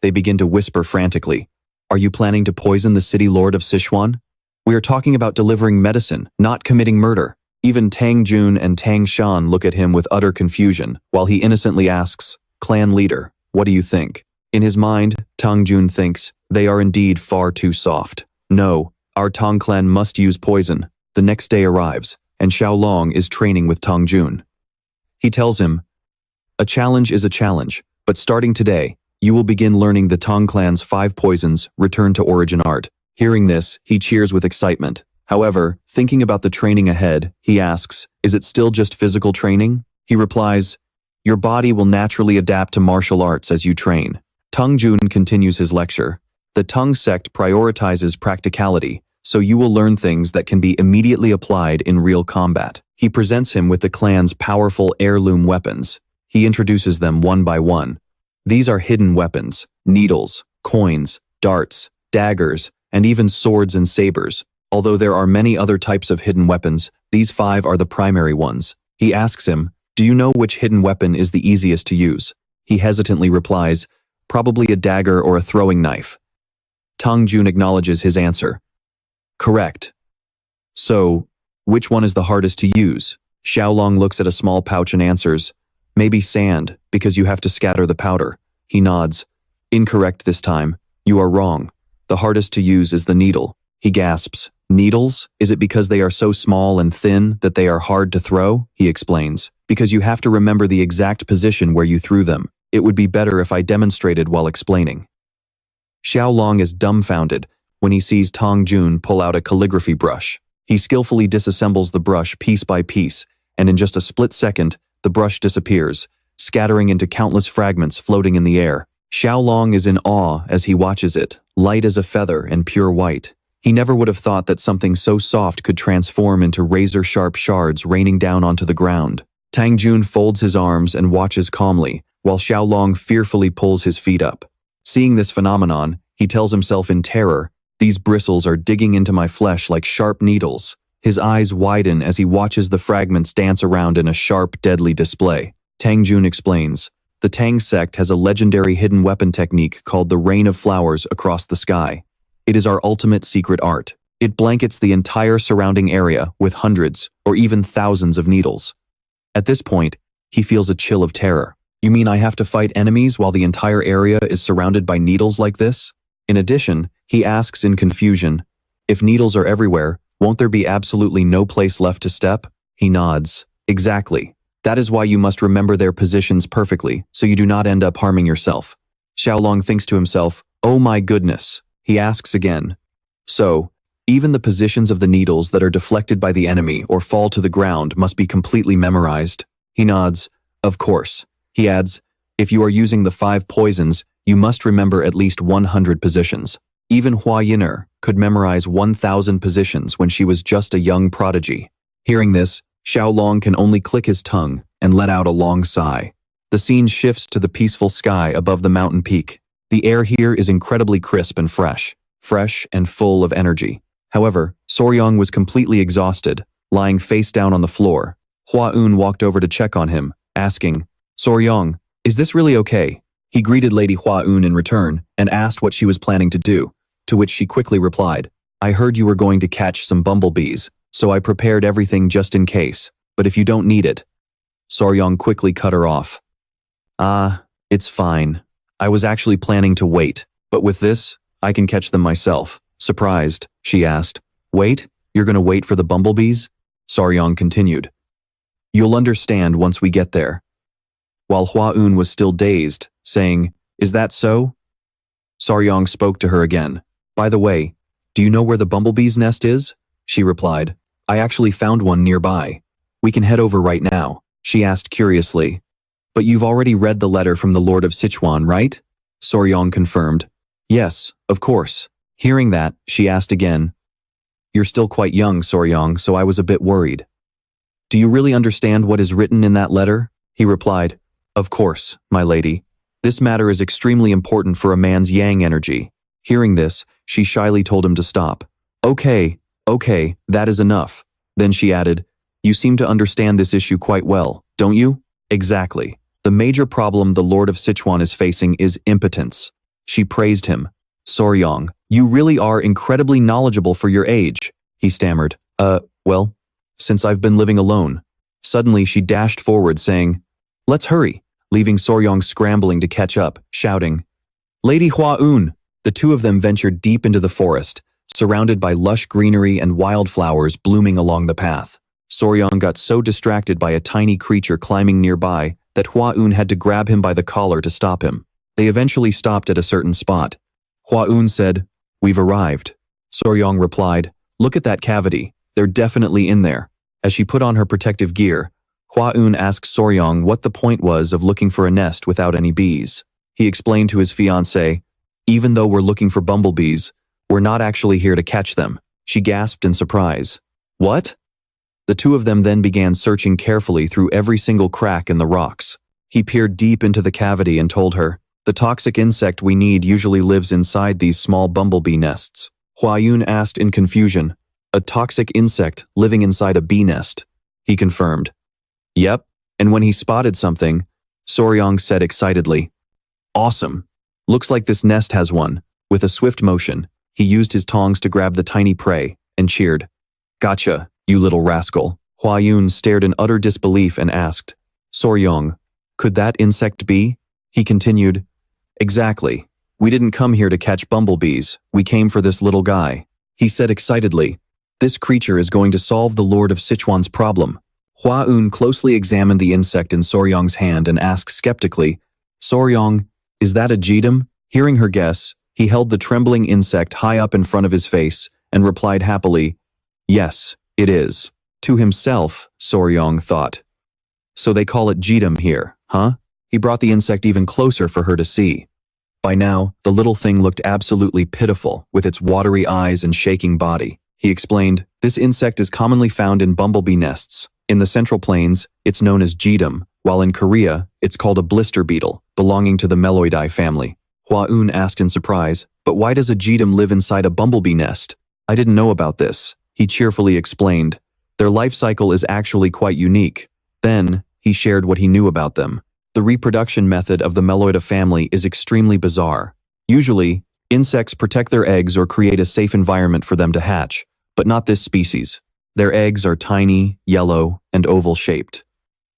They begin to whisper frantically. Are you planning to poison the city lord of Sichuan? We are talking about delivering medicine, not committing murder. Even Tang Jun and Tang Shan look at him with utter confusion, while he innocently asks, Clan leader, what do you think? In his mind, Tang Jun thinks, they are indeed far too soft. No, our Tang Clan must use poison. The next day arrives, and Xiao Long is training with Tang Jun. He tells him, a challenge is a challenge, but starting today, you will begin learning the Tang Clan's 5 poisons, return to origin art. Hearing this, he cheers with excitement. However, thinking about the training ahead, he asks, is it still just physical training? He replies, your body will naturally adapt to martial arts as you train. Tang Jun continues his lecture. The Tang sect prioritizes practicality, so you will learn things that can be immediately applied in real combat. He presents him with the clan's powerful heirloom weapons. He introduces them one by one. These are hidden weapons, needles, coins, darts, daggers, and even swords and sabers. Although there are many other types of hidden weapons, these 5 are the primary ones. He asks him, do you know which hidden weapon is the easiest to use? He hesitantly replies, probably a dagger or a throwing knife. Tang Jun acknowledges his answer. Correct. So, which one is the hardest to use? Xiao Long looks at a small pouch and answers, maybe sand, because you have to scatter the powder. He nods. Incorrect this time. You are wrong. The hardest to use is the needle. He gasps. Needles? Is it because they are so small and thin that they are hard to throw? He explains. Because you have to remember the exact position where you threw them. It would be better if I demonstrated while explaining. Xiao Long is dumbfounded when he sees Tang Jun pull out a calligraphy brush. He skillfully disassembles the brush piece by piece, and in just a split second, the brush disappears, scattering into countless fragments floating in the air. Xiao Long is in awe as he watches it, light as a feather and pure white. He never would have thought that something so soft could transform into razor-sharp shards raining down onto the ground. Tang Jun folds his arms and watches calmly, while Xiao Long fearfully pulls his feet up. Seeing this phenomenon, he tells himself in terror, these bristles are digging into my flesh like sharp needles. His eyes widen as he watches the fragments dance around in a sharp, deadly display. Tang Jun explains, the Tang sect has a legendary hidden weapon technique called the Rain of Flowers across the sky. It is our ultimate secret art. It blankets the entire surrounding area with hundreds or even thousands of needles. At this point, he feels a chill of terror. You mean I have to fight enemies while the entire area is surrounded by needles like this? In addition, he asks in confusion, if needles are everywhere, won't there be absolutely no place left to step? He nods. Exactly. That is why you must remember their positions perfectly, so you do not end up harming yourself. Xiao Long thinks to himself, oh my goodness. He asks again. So, even the positions of the needles that are deflected by the enemy or fall to the ground must be completely memorized. He nods. Of course. He adds, if you are using the 5 poisons, you must remember at least 100 positions. Even Hua Yin'er could memorize 1,000 positions when she was just a young prodigy. Hearing this, Xiao Long can only click his tongue and let out a long sigh. The scene shifts to the peaceful sky above the mountain peak. The air here is incredibly crisp and fresh and full of energy. However, Soryong was completely exhausted, lying face down on the floor. Hua Un walked over to check on him, asking, Soryong, is this really okay? He greeted Lady Hua Un in return and asked what she was planning to do, to which she quickly replied, I heard you were going to catch some bumblebees, so I prepared everything just in case, but if you don't need it. Soryong quickly cut her off. It's fine. I was actually planning to wait, but with this, I can catch them myself. Surprised, she asked. Wait? You're gonna wait for the bumblebees? Soryong continued. You'll understand once we get there. While Hua Un was still dazed, saying, Is that so? Soryong spoke to her again. By the way, do you know where the bumblebee's nest is? She replied, I actually found one nearby. We can head over right now, she asked curiously. But you've already read the letter from the Lord of Sichuan, right? Soryong confirmed. Yes, of course. Hearing that, she asked again. You're still quite young, Soryong, so I was a bit worried. Do you really understand what is written in that letter? He replied, Of course, my lady. This matter is extremely important for a man's yang energy. Hearing this, she shyly told him to stop. Okay, that is enough. Then she added, you seem to understand this issue quite well, don't you? Exactly. The major problem the Lord of Sichuan is facing is impotence. She praised him. Soryong, you really are incredibly knowledgeable for your age, he stammered. Well, since I've been living alone. Suddenly she dashed forward saying, let's hurry, leaving Soryong scrambling to catch up, shouting, Lady Hua-un! The two of them ventured deep into the forest, surrounded by lush greenery and wildflowers blooming along the path. Soryong got so distracted by a tiny creature climbing nearby that Hua-un had to grab him by the collar to stop him. They eventually stopped at a certain spot. Hua-un said, we've arrived. Soryong replied, look at that cavity, they're definitely in there. As she put on her protective gear, Hua-un asked Soryong what the point was of looking for a nest without any bees. He explained to his fiancée, even though we're looking for bumblebees, we're not actually here to catch them. She gasped in surprise. What? The two of them then began searching carefully through every single crack in the rocks. He peered deep into the cavity and told her, the toxic insect we need usually lives inside these small bumblebee nests. Hua-un asked in confusion, a toxic insect living inside a bee nest. He confirmed. Yep, and when he spotted something, Soryong said excitedly, awesome. Looks like this nest has one. With a swift motion, he used his tongs to grab the tiny prey and cheered. Gotcha, you little rascal. Hua-un stared in utter disbelief and asked, Soryong, could that insect be? He continued, exactly. We didn't come here to catch bumblebees, we came for this little guy. He said excitedly, this creature is going to solve the Lord of Sichuan's problem. Hua-un closely examined the insect in Soryong's hand and asked skeptically, Soryong, is that a jidam? Hearing her guess, he held the trembling insect high up in front of his face and replied happily, yes, it is. To himself, Soryong thought. So they call it jidam here, huh? He brought the insect even closer for her to see. By now, the little thing looked absolutely pitiful with its watery eyes and shaking body. He explained, this insect is commonly found in bumblebee nests. In the Central Plains, it's known as jidam, while in Korea, it's called a blister beetle, belonging to the Meloidae family. Hua-un asked in surprise, but why does a jidam live inside a bumblebee nest? I didn't know about this, he cheerfully explained. Their life cycle is actually quite unique. Then, he shared what he knew about them. The reproduction method of the Meloida family is extremely bizarre. Usually, insects protect their eggs or create a safe environment for them to hatch, but not this species. Their eggs are tiny, yellow, and oval-shaped.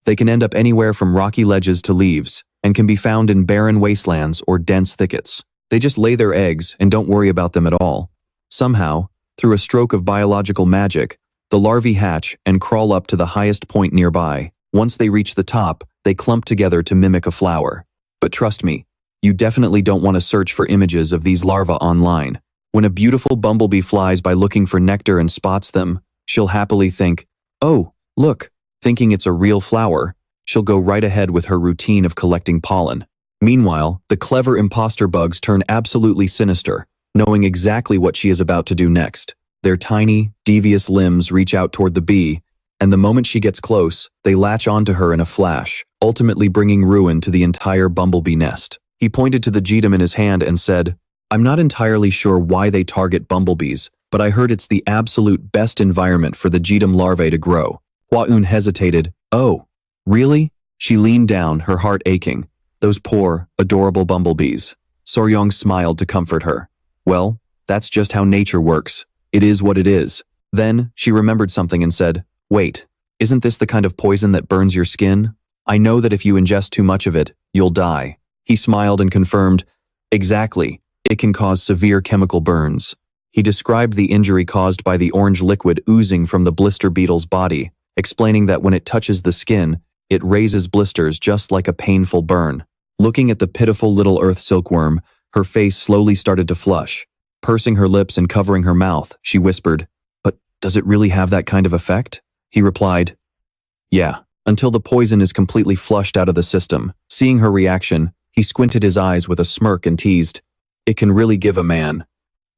They can end up anywhere from rocky ledges to leaves, and can be found in barren wastelands or dense thickets. They just lay their eggs and don't worry about them at all. Somehow, through a stroke of biological magic, the larvae hatch and crawl up to the highest point nearby. Once they reach the top, they clump together to mimic a flower. But trust me, you definitely don't want to search for images of these larvae online. When a beautiful bumblebee flies by looking for nectar and spots them, she'll happily think, oh, look, thinking it's a real flower, she'll go right ahead with her routine of collecting pollen. Meanwhile, the clever imposter bugs turn absolutely sinister, knowing exactly what she is about to do next. Their tiny, devious limbs reach out toward the bee, and the moment she gets close, they latch onto her in a flash, ultimately bringing ruin to the entire bumblebee nest. He pointed to the jidam in his hand and said, I'm not entirely sure why they target bumblebees, but I heard it's the absolute best environment for the jidam larvae to grow. Hua-un hesitated. Oh, really? She leaned down, her heart aching. Those poor, adorable bumblebees. Soryong smiled to comfort her. Well, that's just how nature works. It is what it is. Then, she remembered something and said, wait, isn't this the kind of poison that burns your skin? I know that if you ingest too much of it, you'll die. He smiled and confirmed, exactly, it can cause severe chemical burns. He described the injury caused by the orange liquid oozing from the blister beetle's body, explaining that when it touches the skin, it raises blisters just like a painful burn. Looking at the pitiful little earth silkworm, her face slowly started to flush. Pursing her lips and covering her mouth, she whispered, but does it really have that kind of effect? He replied, yeah, until the poison is completely flushed out of the system. Seeing her reaction, he squinted his eyes with a smirk and teased, it can really give a man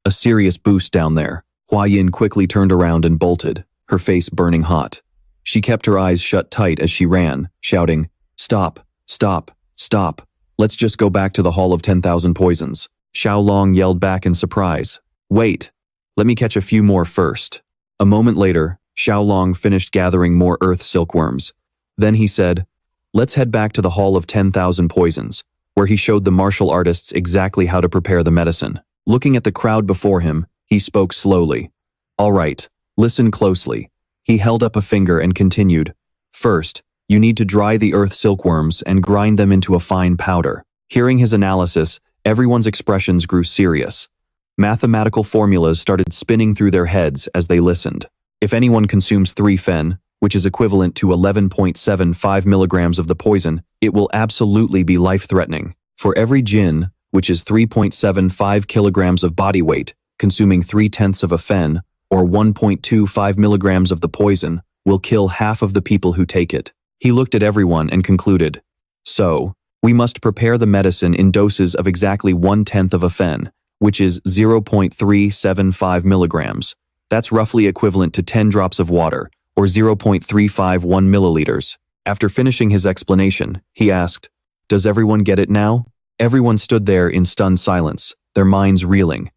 a serious boost down there. Hua-yin quickly turned around and bolted, her face burning hot. She kept her eyes shut tight as she ran, shouting, stop, stop, stop. Let's just go back to the Hall of 10,000 Poisons. Tieu Long yelled back in surprise. Wait, let me catch a few more first. A moment later, Tieu Long finished gathering more earth silkworms. Then he said, let's head back to the Hall of 10,000 Poisons, where he showed the martial artists exactly how to prepare the medicine. Looking at the crowd before him, he spoke slowly. All right, listen closely. He held up a finger and continued. First, you need to dry the earth silkworms and grind them into a fine powder. Hearing his analysis, everyone's expressions grew serious. Mathematical formulas started spinning through their heads as they listened. If anyone consumes 3 fen, which is equivalent to 11.75 milligrams of the poison, it will absolutely be life-threatening. For every jinn, which is 3.75 kilograms of body weight, consuming 3/10 of a fen, or 1.25 milligrams of the poison, will kill half of the people who take it. He looked at everyone and concluded, so, we must prepare the medicine in doses of exactly 1/10 of a fen, which is 0.375 milligrams. That's roughly equivalent to 10 drops of water, or 0.351 milliliters. After finishing his explanation, he asked, does everyone get it now? Everyone stood there in stunned silence, their minds reeling.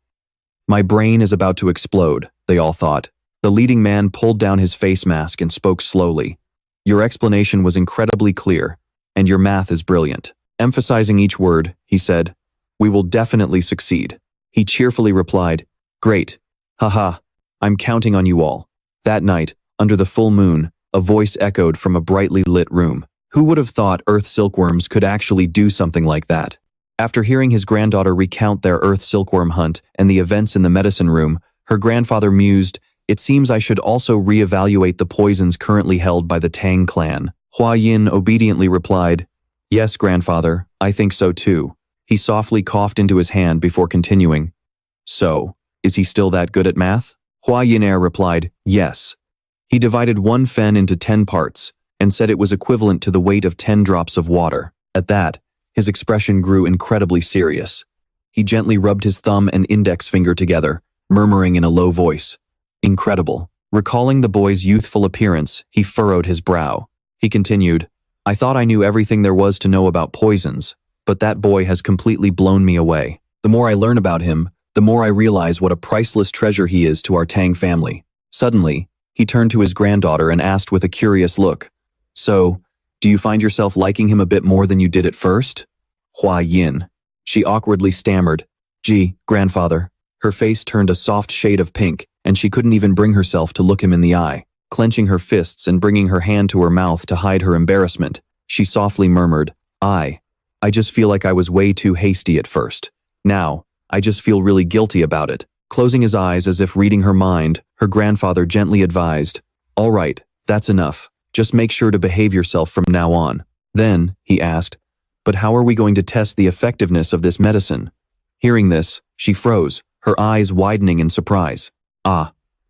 My brain is about to explode, they all thought. The leading man pulled down his face mask and spoke slowly. Your explanation was incredibly clear, and your math is brilliant. Emphasizing each word, he said, we will definitely succeed. He cheerfully replied, great. Haha, I'm counting on you all. That night, under the full moon, a voice echoed from a brightly lit room. Who would have thought earth silkworms could actually do something like that? After hearing his granddaughter recount their earth silkworm hunt and the events in the medicine room, her grandfather mused, it seems I should also reevaluate the poisons currently held by the Tang Clan. Hua Yin obediently replied, yes, grandfather, I think so too. He softly coughed into his hand before continuing. So, is he still that good at math? Hua Yin replied, yes. He divided 1 fen into 10 parts and said it was equivalent to the weight of 10 drops of water. At that, his expression grew incredibly serious. He gently rubbed his thumb and index finger together, murmuring in a low voice, incredible. Recalling the boy's youthful appearance, he furrowed his brow. He continued, I thought I knew everything there was to know about poisons, but that boy has completely blown me away. The more I learn about him, the more I realize what a priceless treasure he is to our Tang family. Suddenly, he turned to his granddaughter and asked with a curious look, so, do you find yourself liking him a bit more than you did at first? Hua Yin. She awkwardly stammered, gee, grandfather. Her face turned a soft shade of pink, and she couldn't even bring herself to look him in the eye. Clenching her fists and bringing her hand to her mouth to hide her embarrassment, she softly murmured, I just feel like I was way too hasty at first. Now, I just feel really guilty about it. Closing his eyes as if reading her mind, her grandfather gently advised, all right, that's enough. Just make sure to behave yourself from now on. Then, he asked, but how are we going to test the effectiveness of this medicine? Hearing this, she froze, her eyes widening in surprise.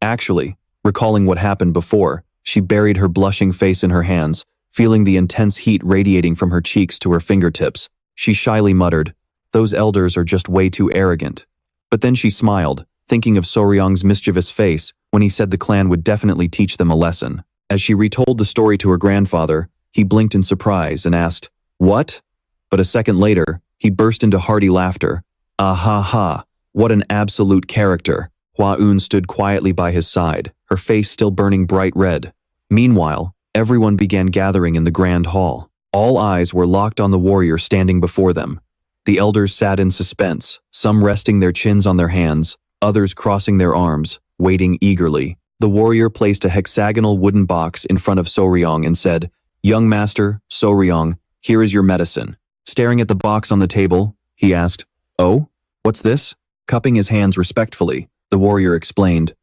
Actually, recalling what happened before, she buried her blushing face in her hands, feeling the intense heat radiating from her cheeks to her fingertips. She shyly muttered, those elders are just way too arrogant. But then she smiled, thinking of Soryong's mischievous face when he said the clan would definitely teach them a lesson. As she retold the story to her grandfather, he blinked in surprise and asked, what? But a second later, he burst into hearty laughter. Ah ha ha, what an absolute character. Hua Un stood quietly by his side, her face still burning bright red. Meanwhile, everyone began gathering in the grand hall. All eyes were locked on the warrior standing before them. The elders sat in suspense, some resting their chins on their hands, others crossing their arms, waiting eagerly. The warrior placed a hexagonal wooden box in front of Soryong and said, young master, Soryong, here is your medicine. Staring at the box on the table, he asked, oh, what's this? Cupping his hands respectfully, the warrior explained,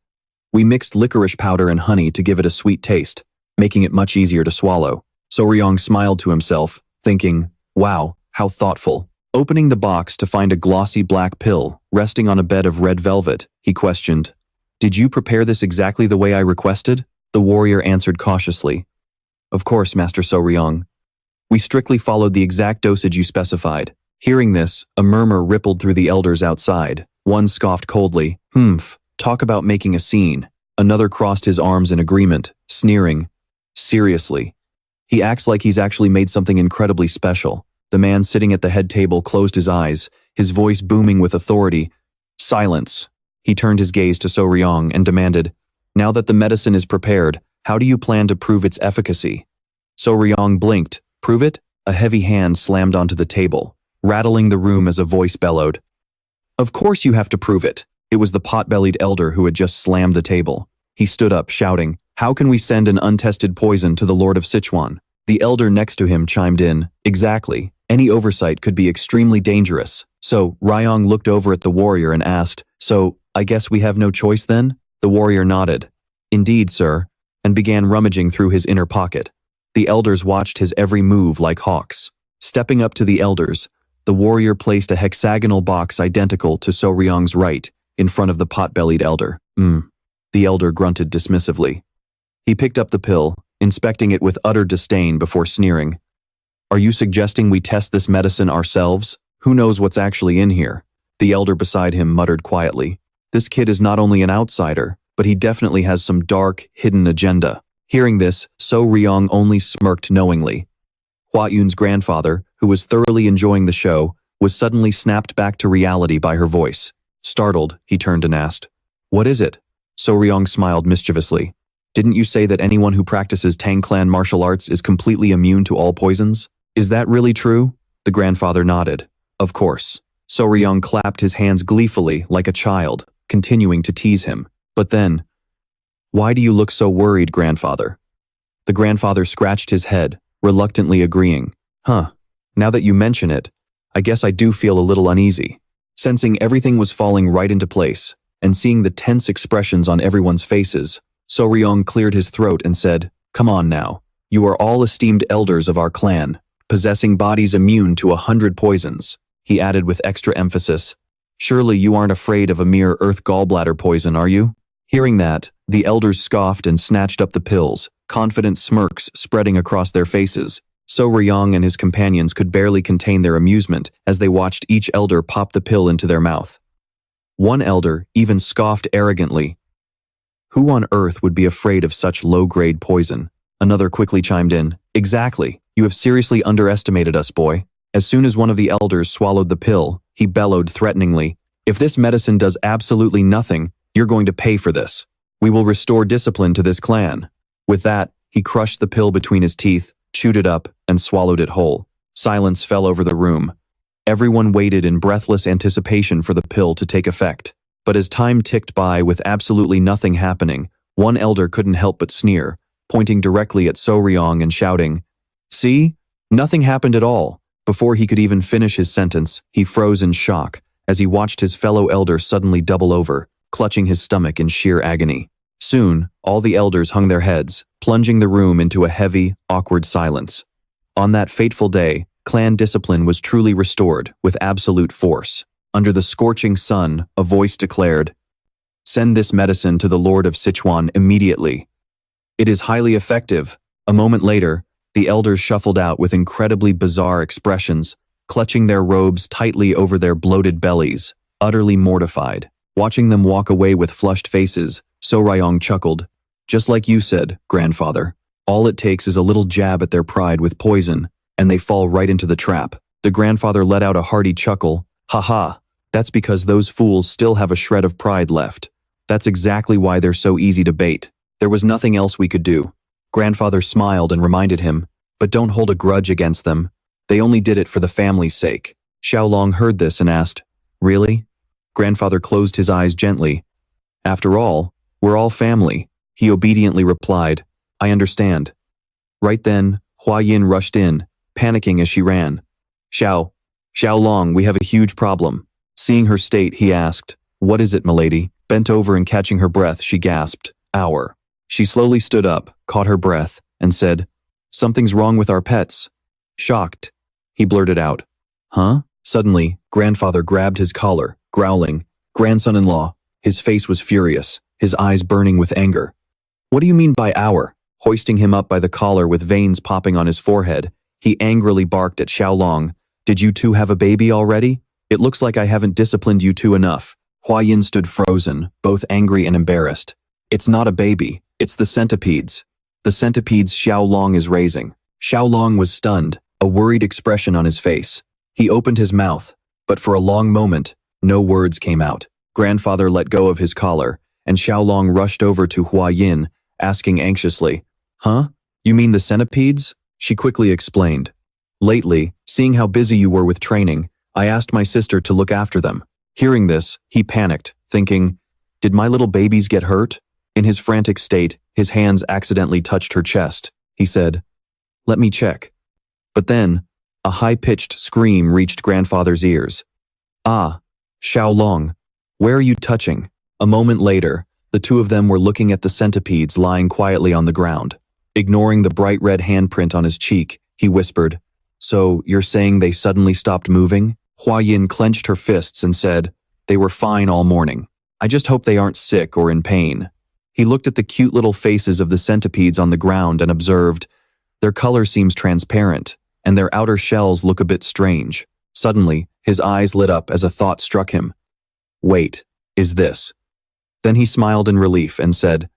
we mixed licorice powder and honey to give it a sweet taste, making it much easier to swallow. Soryong smiled to himself, thinking, wow, how thoughtful. Opening the box to find a glossy black pill resting on a bed of red velvet, he questioned, did you prepare this exactly the way I requested? The warrior answered cautiously, of course, Master Soryong. We strictly followed the exact dosage you specified. Hearing this, a murmur rippled through the elders outside. One scoffed coldly, talk about making a scene. Another crossed his arms in agreement, sneering, seriously. He acts like he's actually made something incredibly special. The man sitting at the head table closed his eyes, his voice booming with authority. Silence. He turned his gaze to So Ryong and demanded, now that the medicine is prepared, how do you plan to prove its efficacy? So Ryong blinked. Prove it? A heavy hand slammed onto the table, rattling the room as a voice bellowed. Of course you have to prove it. It was the pot-bellied elder who had just slammed the table. He stood up, shouting, how can we send an untested poison to the Lord of Sichuan? The elder next to him chimed in, exactly. Any oversight could be extremely dangerous. So Ryong looked over at the warrior and asked, so, I guess we have no choice then? The warrior nodded. Indeed, sir, and began rummaging through his inner pocket. The elders watched his every move like hawks. Stepping up to the elders, the warrior placed a hexagonal box identical to So Ryong's right in front of the pot-bellied elder. The elder grunted dismissively. He picked up the pill, inspecting it with utter disdain before sneering. Are you suggesting we test this medicine ourselves? Who knows what's actually in here? The elder beside him muttered quietly. This kid is not only an outsider, but he definitely has some dark, hidden agenda. Hearing this, So Ryong only smirked knowingly. Hua Yun's grandfather, who was thoroughly enjoying the show, was suddenly snapped back to reality by her voice. Startled, he turned and asked, what is it? So Ryong smiled mischievously. Didn't you say that anyone who practices Tang Clan martial arts is completely immune to all poisons? Is that really true? The grandfather nodded. Of course. So Ryong clapped his hands gleefully like a child, continuing to tease him. But then, why do you look so worried, grandfather? The grandfather scratched his head, reluctantly agreeing. Now that you mention it, I guess I do feel a little uneasy. Sensing everything was falling right into place, and seeing the tense expressions on everyone's faces, So Ryong cleared his throat and said, come on now. You are all esteemed elders of our clan, possessing bodies immune to 100 poisons. He added with extra emphasis, surely you aren't afraid of a mere earth gallbladder poison, are you? Hearing that, the elders scoffed and snatched up the pills, confident smirks spreading across their faces. So Ryong and his companions could barely contain their amusement as they watched each elder pop the pill into their mouth. One elder even scoffed arrogantly. Who on earth would be afraid of such low-grade poison? Another quickly chimed in, exactly, you have seriously underestimated us, boy. As soon as one of the elders swallowed the pill, he bellowed threateningly, if this medicine does absolutely nothing, you're going to pay for this. We will restore discipline to this clan. With that, he crushed the pill between his teeth, chewed it up, and swallowed it whole. Silence fell over the room. Everyone waited in breathless anticipation for the pill to take effect. But as time ticked by with absolutely nothing happening, one elder couldn't help but sneer, pointing directly at So Ryong and shouting, see? Nothing happened at all. Before he could even finish his sentence, he froze in shock as he watched his fellow elder suddenly double over, clutching his stomach in sheer agony. Soon, all the elders hung their heads, plunging the room into a heavy, awkward silence. On that fateful day, clan discipline was truly restored with absolute force. Under the scorching sun, a voice declared, send this medicine to the Lord of Sichuan immediately. It is highly effective. A moment later, the elders shuffled out with incredibly bizarre expressions, clutching their robes tightly over their bloated bellies, utterly mortified. Watching them walk away with flushed faces, So Ryong chuckled. Just like you said, grandfather. All it takes is a little jab at their pride with poison, and they fall right into the trap. The grandfather let out a hearty chuckle. Haha, that's because those fools still have a shred of pride left. That's exactly why they're so easy to bait. There was nothing else we could do. Grandfather smiled and reminded him, but don't hold a grudge against them. They only did it for the family's sake. Xiao Long heard this and asked, really? Grandfather closed his eyes gently. After all, we're all family. He obediently replied, I understand. Right then, Hua Yin rushed in, panicking as she ran. Xiao Long, we have a huge problem. Seeing her state, he asked, what is it, milady? Bent over and catching her breath, she gasped, Our. She slowly stood up, caught her breath, and said, something's wrong with our pets. Shocked, he blurted out, huh? Suddenly, grandfather grabbed his collar, growling, grandson-in-law. His face was furious, his eyes burning with anger. What do you mean by our? Hoisting him up by the collar with veins popping on his forehead, he angrily barked at Xiao Long. Did you two have a baby already? It looks like I haven't disciplined you two enough. Hua Yin stood frozen, both angry and embarrassed. It's not a baby, it's the centipedes. The centipedes Xiao Long is raising. Xiao Long was stunned, a worried expression on his face. He opened his mouth, but for a long moment, no words came out. Grandfather let go of his collar, and Tieu Long rushed over to Hua Yin, asking anxiously, "Huh? You mean the centipedes?" She quickly explained. "Lately, seeing how busy you were with training, I asked my sister to look after them." Hearing this, he panicked, thinking, "Did my little babies get hurt?" In his frantic state, his hands accidentally touched her chest. He said, "Let me check." But then, a high-pitched scream reached grandfather's ears. "Ah, Tieu Long, where are you touching?" A moment later, the two of them were looking at the centipedes lying quietly on the ground. Ignoring the bright red handprint on his cheek, he whispered, "So, you're saying they suddenly stopped moving?" Hua Yin clenched her fists and said, "They were fine all morning. I just hope they aren't sick or in pain." He looked at the cute little faces of the centipedes on the ground and observed, "Their color seems transparent, and their outer shells look a bit strange." Suddenly, his eyes lit up as a thought struck him. "Wait, is this?" Then he smiled in relief and said,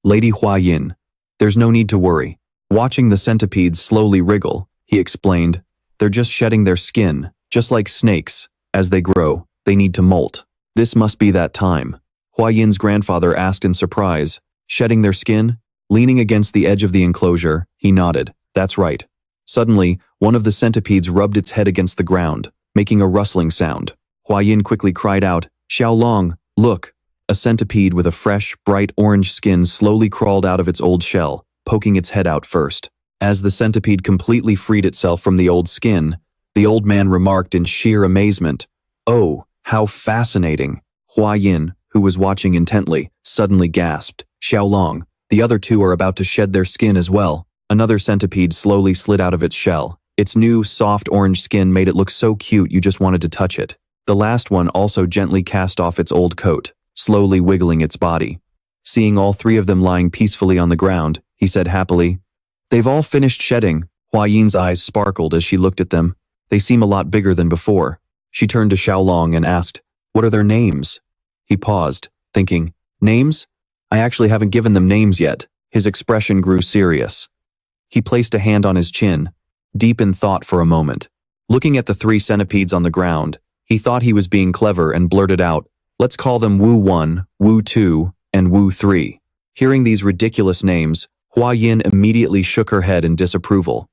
"Lady Hua Yin, there's no need to worry. Watching the centipedes slowly wriggle," he explained, "they're just shedding their skin, just like snakes. As they grow, they need to molt. This must be that time." Hua Yin's grandfather asked in surprise, "Shedding their skin?" Leaning against the edge of the enclosure, he nodded, "That's right." Suddenly, one of the centipedes rubbed its head against the ground, making a rustling sound. Hua Yin quickly cried out, "Tieu Long, look!" A centipede with a fresh, bright orange skin slowly crawled out of its old shell, poking its head out first. As the centipede completely freed itself from the old skin, the old man remarked in sheer amazement, "Oh, how fascinating." Hua Yin, who was watching intently, suddenly gasped, "Tieu Long, the other two are about to shed their skin as well." Another centipede slowly slid out of its shell. Its new, soft orange skin made it look so cute you just wanted to touch it. The last one also gently cast off its old coat, slowly wiggling its body. Seeing all three of them lying peacefully on the ground, he said happily, "They've all finished shedding." Hua Yin's eyes sparkled as she looked at them. "They seem a lot bigger than before." She turned to Tieu Long and asked, "What are their names?" He paused, thinking, "Names? I actually haven't given them names yet." His expression grew serious. He placed a hand on his chin, deep in thought for a moment. Looking at the three centipedes on the ground, he thought he was being clever and blurted out, "Let's call them Wu 1, Wu 2, and Wu 3. Hearing these ridiculous names, Hua Yin immediately shook her head in disapproval.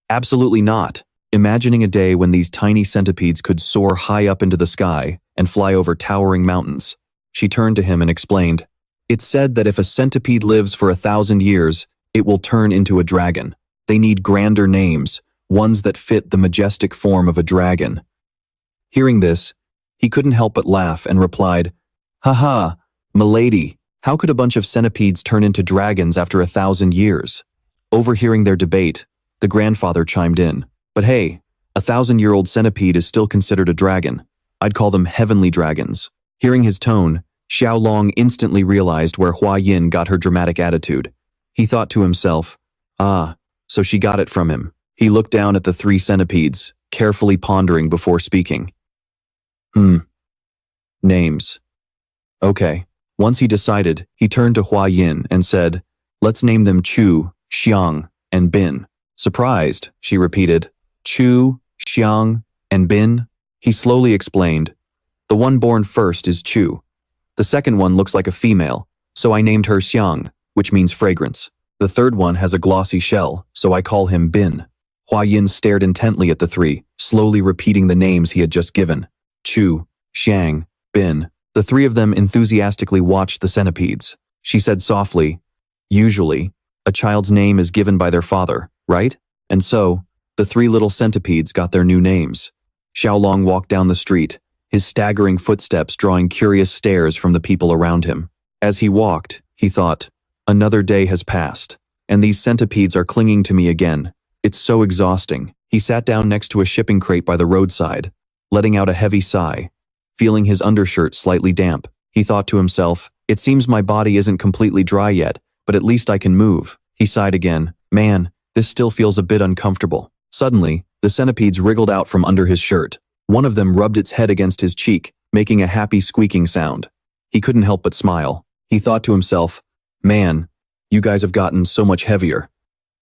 "Absolutely not." Imagining a day when these tiny centipedes could soar high up into the sky and fly over towering mountains, she turned to him and explained, "It's said that if a centipede lives for 1,000 years, it will turn into a dragon. They need grander names, ones that fit the majestic form of a dragon." Hearing this, he couldn't help but laugh and replied, "Haha, milady, how could a bunch of centipedes turn into dragons after 1,000 years?" Overhearing their debate, the grandfather chimed in, "But hey, a 1,000-year-old centipede is still considered a dragon. I'd call them heavenly dragons." Hearing his tone, Tieu Long instantly realized where Hua Yin got her dramatic attitude. He thought to himself, "Ah, so she got it from him." He looked down at the three centipedes, carefully pondering before speaking. Names. Okay. Once he decided, he turned to Hua Yin and said, "Let's name them Chu, Xiang, and Bin." Surprised, she repeated, "Chu, Xiang, and Bin?" He slowly explained, "The one born first is Chu. The second one looks like a female, so I named her Xiang, which means fragrance. The third one has a glossy shell, so I call him Bin." Hua Yin stared intently at the three, slowly repeating the names he had just given. Chu, Xiang, Bin. The three of them enthusiastically watched the centipedes. She said softly, "Usually, a child's name is given by their father, right?" And so, the three little centipedes got their new names. Tieu Long walked down the street, his staggering footsteps drawing curious stares from the people around him. As he walked, he thought, "Another day has passed, and these centipedes are clinging to me again. It's so exhausting." He sat down next to a shipping crate by the roadside, letting out a heavy sigh. Feeling his undershirt slightly damp, he thought to himself, "It seems my body isn't completely dry yet, but at least I can move." He sighed again. "Man, this still feels a bit uncomfortable." Suddenly, the centipedes wriggled out from under his shirt. One of them rubbed its head against his cheek, making a happy squeaking sound. He couldn't help but smile. He thought to himself, "Man, you guys have gotten so much heavier.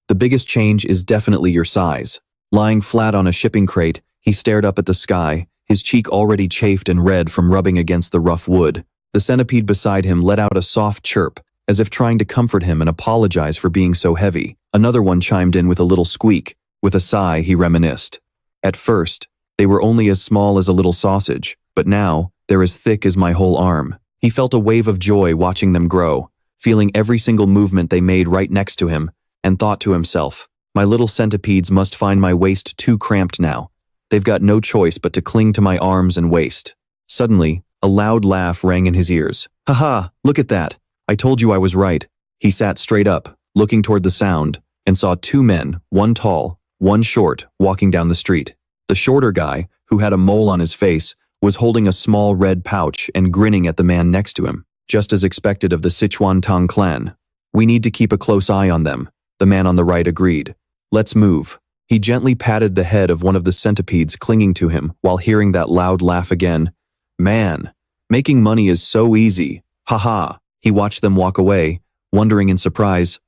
The biggest change is definitely your size." Lying flat on a shipping crate, he stared up at the sky, his cheek already chafed and red from rubbing against the rough wood. The centipede beside him let out a soft chirp, as if trying to comfort him and apologize for being so heavy. Another one chimed in with a little squeak. With a sigh, he reminisced. At first, they were only as small as a little sausage, but now, they're as thick as my whole arm. He felt a wave of joy watching them grow, feeling every single movement they made right next to him, and thought to himself, my little centipedes must find my waist too cramped now. They've got no choice but to cling to my arms and waist. Suddenly, a loud laugh rang in his ears. "Ha, look at that. I told you I was right." He sat straight up, looking toward the sound, and saw two men, one tall, one short, walking down the street. The shorter guy, who had a mole on his face, was holding a small red pouch and grinning at the man next to him, just as expected of the Sichuan Tang Clan. "We need to keep a close eye on them," the man on the right agreed. "Let's move." He gently patted the head of one of the centipedes clinging to him while hearing that loud laugh again. "Man, making money is so easy. Ha." He watched them walk away, wondering in surprise,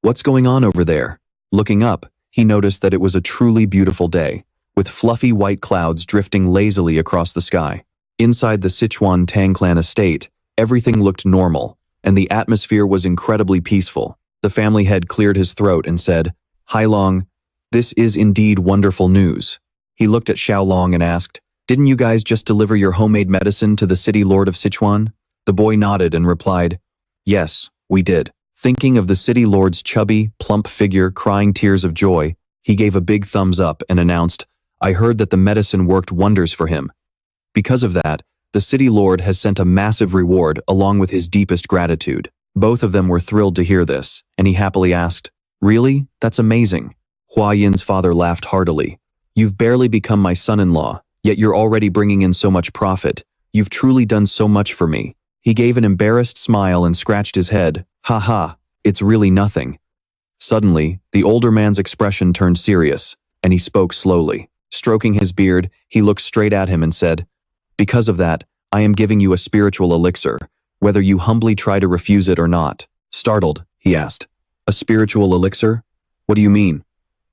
"What's going on over there?" Looking up, he noticed that it was a truly beautiful day, with fluffy white clouds drifting lazily across the sky. Inside the Sichuan Tang Clan estate, everything looked normal, and the atmosphere was incredibly peaceful. The family head cleared his throat and said, "Hai Long, this is indeed wonderful news." He looked at Xiao Long and asked, "Didn't you guys just deliver your homemade medicine to the city lord of Sichuan?" The boy nodded and replied, "Yes, we did." Thinking of the city lord's chubby, plump figure crying tears of joy, he gave a big thumbs up and announced, "I heard that the medicine worked wonders for him. Because of that, the city lord has sent a massive reward along with his deepest gratitude." Both of them were thrilled to hear this, and he happily asked, "Really? That's amazing." Hua Yin's father laughed heartily. "You've barely become my son-in-law, yet you're already bringing in so much profit. You've truly done so much for me." He gave an embarrassed smile and scratched his head. "Ha, it's really nothing." Suddenly, the older man's expression turned serious, and he spoke slowly. Stroking his beard, he looked straight at him and said, "Because of that, I am giving you a spiritual elixir, whether you humbly try to refuse it or not." Startled, he asked, "A spiritual elixir? What do you mean?"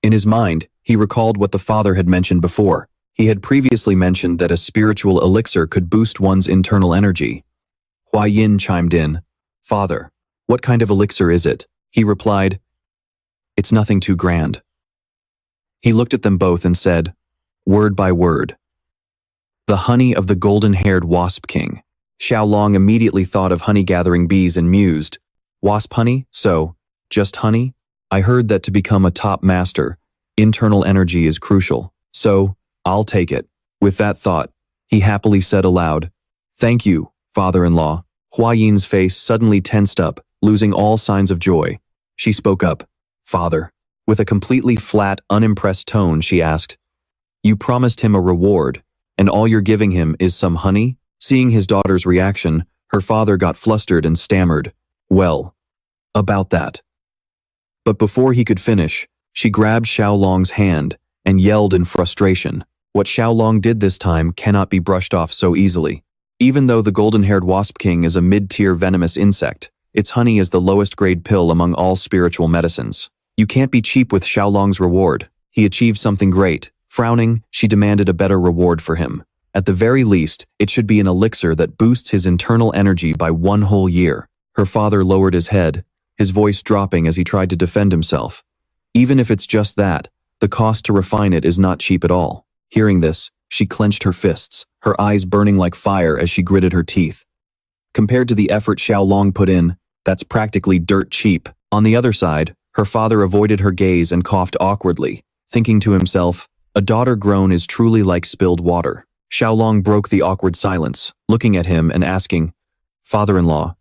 In his mind, he recalled what the father had mentioned before. He had previously mentioned that a spiritual elixir could boost one's internal energy. Hua Yin chimed in, "Father, what kind of elixir is it?" He replied, "It's nothing too grand." He looked at them both and said, word by word, "The honey of the golden-haired wasp king." Xiao Long immediately thought of honey-gathering bees and mused, "Wasp honey? So, just honey? I heard that to become a top master, internal energy is crucial, so I'll take it." With that thought, he happily said aloud, "Thank you, father-in-law." Hua Yin's face suddenly tensed up, losing all signs of joy. She spoke up, "Father." With a completely flat, unimpressed tone, she asked, "You promised him a reward, and all you're giving him is some honey?" Seeing his daughter's reaction, her father got flustered and stammered, "Well, about that." But before he could finish, she grabbed Xiao Long's hand and yelled in frustration. What Xiao Long did this time cannot be brushed off so easily. Even though the golden-haired wasp king is a mid-tier venomous insect, its honey is the lowest-grade pill among all spiritual medicines. You can't be cheap with Xiao Long's reward. He achieved something great. Frowning, she demanded a better reward for him. At the very least, it should be an elixir that boosts his internal energy by 1 whole year. Her father lowered his head, his voice dropping as he tried to defend himself. Even if it's just that, the cost to refine it is not cheap at all. Hearing this, she clenched her fists, her eyes burning like fire as she gritted her teeth. Compared to the effort Xiao Long put in, that's practically dirt cheap. On the other side, her father avoided her gaze and coughed awkwardly, thinking to himself, "A daughter grown is truly like spilled water." Xiao Long broke the awkward silence, looking at him and asking, "Father-in-law,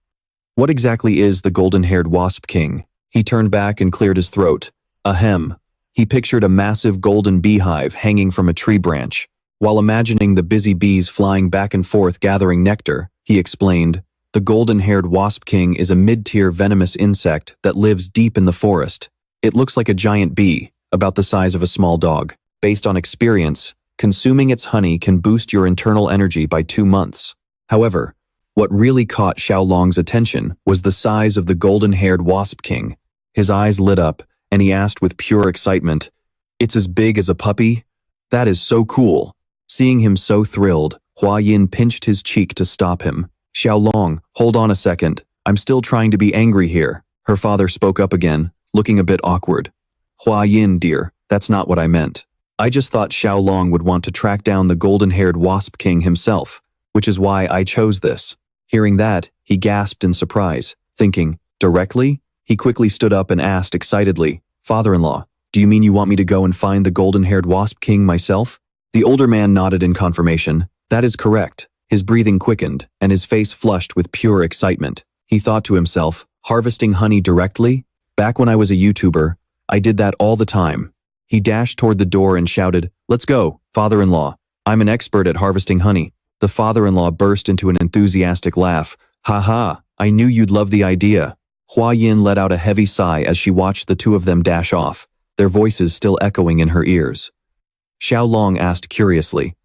what exactly is the golden-haired wasp king?" He turned back and cleared his throat. Ahem. He pictured a massive golden beehive hanging from a tree branch. While imagining the busy bees flying back and forth gathering nectar, he explained, "The golden-haired wasp king is a mid-tier venomous insect that lives deep in the forest. It looks like a giant bee, about the size of a small dog. Based on experience, consuming its honey can boost your internal energy by 2 months. However, what really caught Xiao Long's attention was the size of the golden-haired wasp king. His eyes lit up, and he asked with pure excitement, It's as big as a puppy? That is so cool. Seeing him so thrilled, Hua Yin pinched his cheek to stop him. Xiao Long, hold on a second. I'm still trying to be angry here. Her father spoke up again, looking a bit awkward. Hua Yin, dear, that's not what I meant. I just thought Xiao Long would want to track down the golden-haired wasp king himself, which is why I chose this. Hearing that, he gasped in surprise, thinking, directly? He quickly stood up and asked excitedly, Father-in-law, do you mean you want me to go and find the golden-haired wasp king myself? The older man nodded in confirmation. That is correct. His breathing quickened, and his face flushed with pure excitement. He thought to himself, harvesting honey directly? Back when I was a YouTuber, I did that all the time. He dashed toward the door and shouted, Let's go, father-in-law. I'm an expert at harvesting honey. The father-in-law burst into an enthusiastic laugh. Ha ha, I knew you'd love the idea. Hua Yin let out a heavy sigh as she watched the two of them dash off, their voices still echoing in her ears. Xiao Long asked curiously,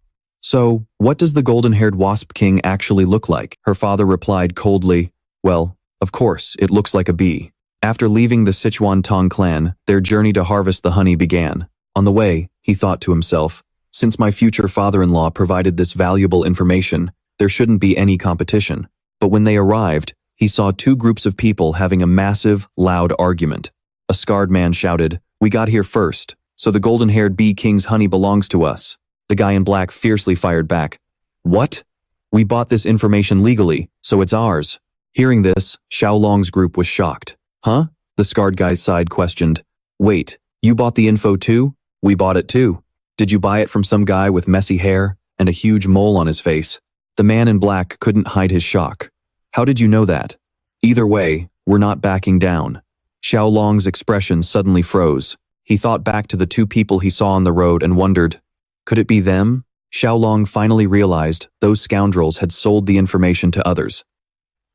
So, what does the golden-haired wasp king actually look like? Her father replied coldly, Well, of course, it looks like a bee. After leaving the Sichuan Tang Clan, their journey to harvest the honey began. On the way, he thought to himself, since my future father-in-law provided this valuable information, there shouldn't be any competition. But when they arrived, he saw two groups of people having a massive, loud argument. A scarred man shouted, We got here first, so the golden-haired bee king's honey belongs to us. The guy in black fiercely fired back, What? We bought this information legally, so it's ours. Hearing this, Xiao Long's group was shocked. Huh? The scarred guy's side questioned. Wait, you bought the info too? We bought it too. Did you buy it from some guy with messy hair and a huge mole on his face? The man in black couldn't hide his shock. How did you know that? Either way, we're not backing down. Xiao Long's expression suddenly froze. He thought back to the two people he saw on the road and wondered, could it be them? Xiao Long finally realized those scoundrels had sold the information to others.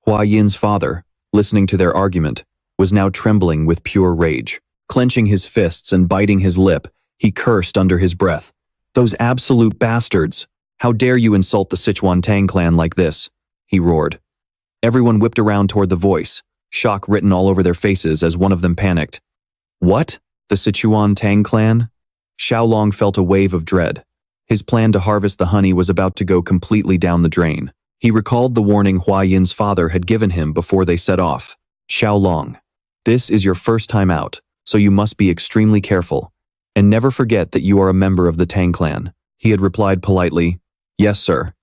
Hua Yin's father, listening to their argument, was now trembling with pure rage. Clenching his fists and biting his lip, he cursed under his breath. Those absolute bastards! How dare you insult the Sichuan Tang Clan like this? He roared. Everyone whipped around toward the voice, shock written all over their faces as one of them panicked. What? The Sichuan Tang Clan? Xiao Long felt a wave of dread. His plan to harvest the honey was about to go completely down the drain. He recalled the warning Hua Yin's father had given him before they set off. Xiao Long, this is your first time out, so you must be extremely careful. And never forget that you are a member of the Tang Clan. He had replied politely, Yes, sir.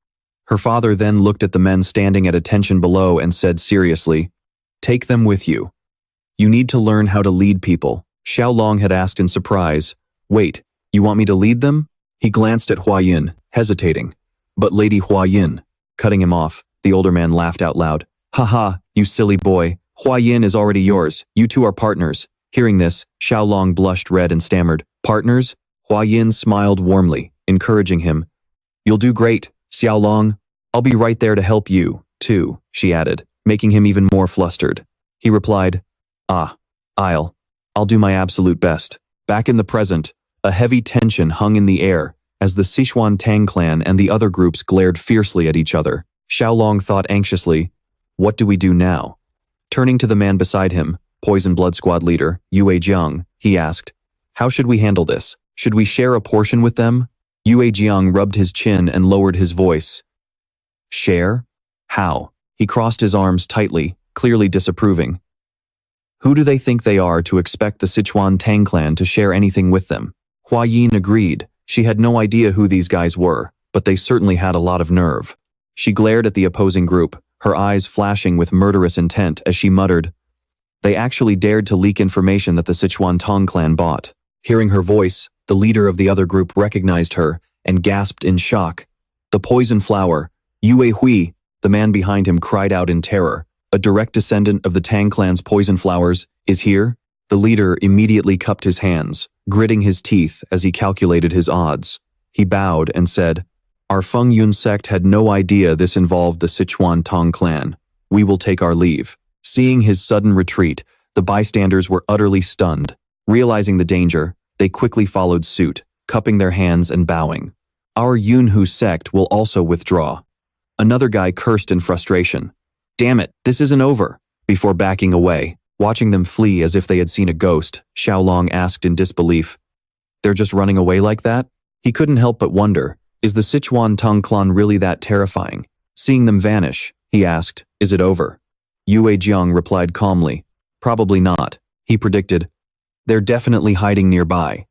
Her father then looked at the men standing at attention below and said seriously, Take them with you. You need to learn how to lead people. Xiao Long had asked in surprise, Wait, you want me to lead them? He glanced at Hua Yin, hesitating. But Lady Hua Yin, cutting him off, the older man laughed out loud. Haha, you silly boy. Hua Yin is already yours. You two are partners. Hearing this, Xiao Long blushed red and stammered, Partners? Hua Yin smiled warmly, encouraging him. You'll do great, Xiao Long. I'll be right there to help you, too, she added, making him even more flustered. He replied, I'll do my absolute best. Back in the present, a heavy tension hung in the air as the Sichuan Tang Clan and the other groups glared fiercely at each other. Xiao Long thought anxiously, What do we do now? Turning to the man beside him, Poison Blood Squad leader, Yue Jiang, he asked, How should we handle this? Should we share a portion with them? Yue Jiang rubbed his chin and lowered his voice. Share? How? He crossed his arms tightly, clearly disapproving. Who do they think they are to expect the Sichuan Tang Clan to share anything with them? Hua Yin agreed. She had no idea who these guys were, but they certainly had a lot of nerve. She glared at the opposing group, her eyes flashing with murderous intent as she muttered, They actually dared to leak information that the Sichuan Tang Clan bought. Hearing her voice, the leader of the other group recognized her and gasped in shock. The poison flower, Yue Hui, the man behind him cried out in terror. A direct descendant of the Tang Clan's poison flowers, is here? The leader immediately cupped his hands, gritting his teeth as he calculated his odds. He bowed and said, Our Feng Yun sect had no idea this involved the Sichuan Tang Clan. We will take our leave. Seeing his sudden retreat, the bystanders were utterly stunned. Realizing the danger, they quickly followed suit, cupping their hands and bowing. Our Yunhu sect will also withdraw. Another guy cursed in frustration. Damn it, this isn't over. Before backing away, watching them flee as if they had seen a ghost, Xiao Long asked in disbelief, They're just running away like that? He couldn't help but wonder, is the Sichuan Tang Clan really that terrifying? Seeing them vanish, he asked, is it over? Yue Jiang replied calmly, probably not. He predicted, they're definitely hiding nearby.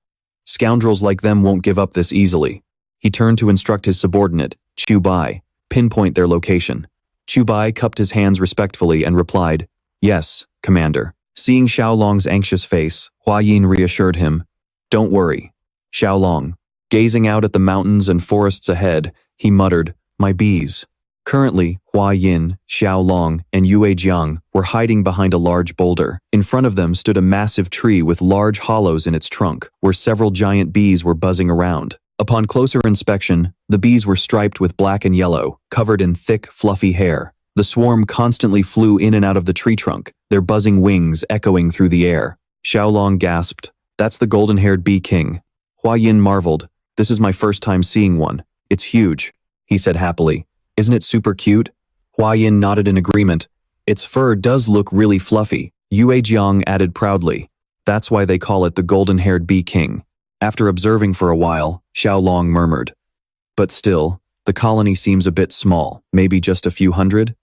Scoundrels like them won't give up this easily. He turned to instruct his subordinate, Chu Bai, pinpoint their location. Chu Bai cupped his hands respectfully and replied, yes, Commander. Seeing Xiao Long's anxious face, Hua Yin reassured him, don't worry. Xiao Long, gazing out at the mountains and forests ahead, he muttered, my bees. Currently, Hua Yin, Xiao Long, and Yue Jiang were hiding behind a large boulder. In front of them stood a massive tree with large hollows in its trunk, where several giant bees were buzzing around. Upon closer inspection, the bees were striped with black and yellow, covered in thick, fluffy hair. The swarm constantly flew in and out of the tree trunk, their buzzing wings echoing through the air. Xiao Long gasped, that's the golden-haired bee king. Hua Yin marveled, this is my first time seeing one. It's huge, he said happily. Isn't it super cute? Hua Yin nodded in agreement. Its fur does look really fluffy. Yue Jiang added proudly. That's why they call it the golden-haired bee king. After observing for a while, Xiao Long murmured. But still, the colony seems a bit small, maybe just a few hundred?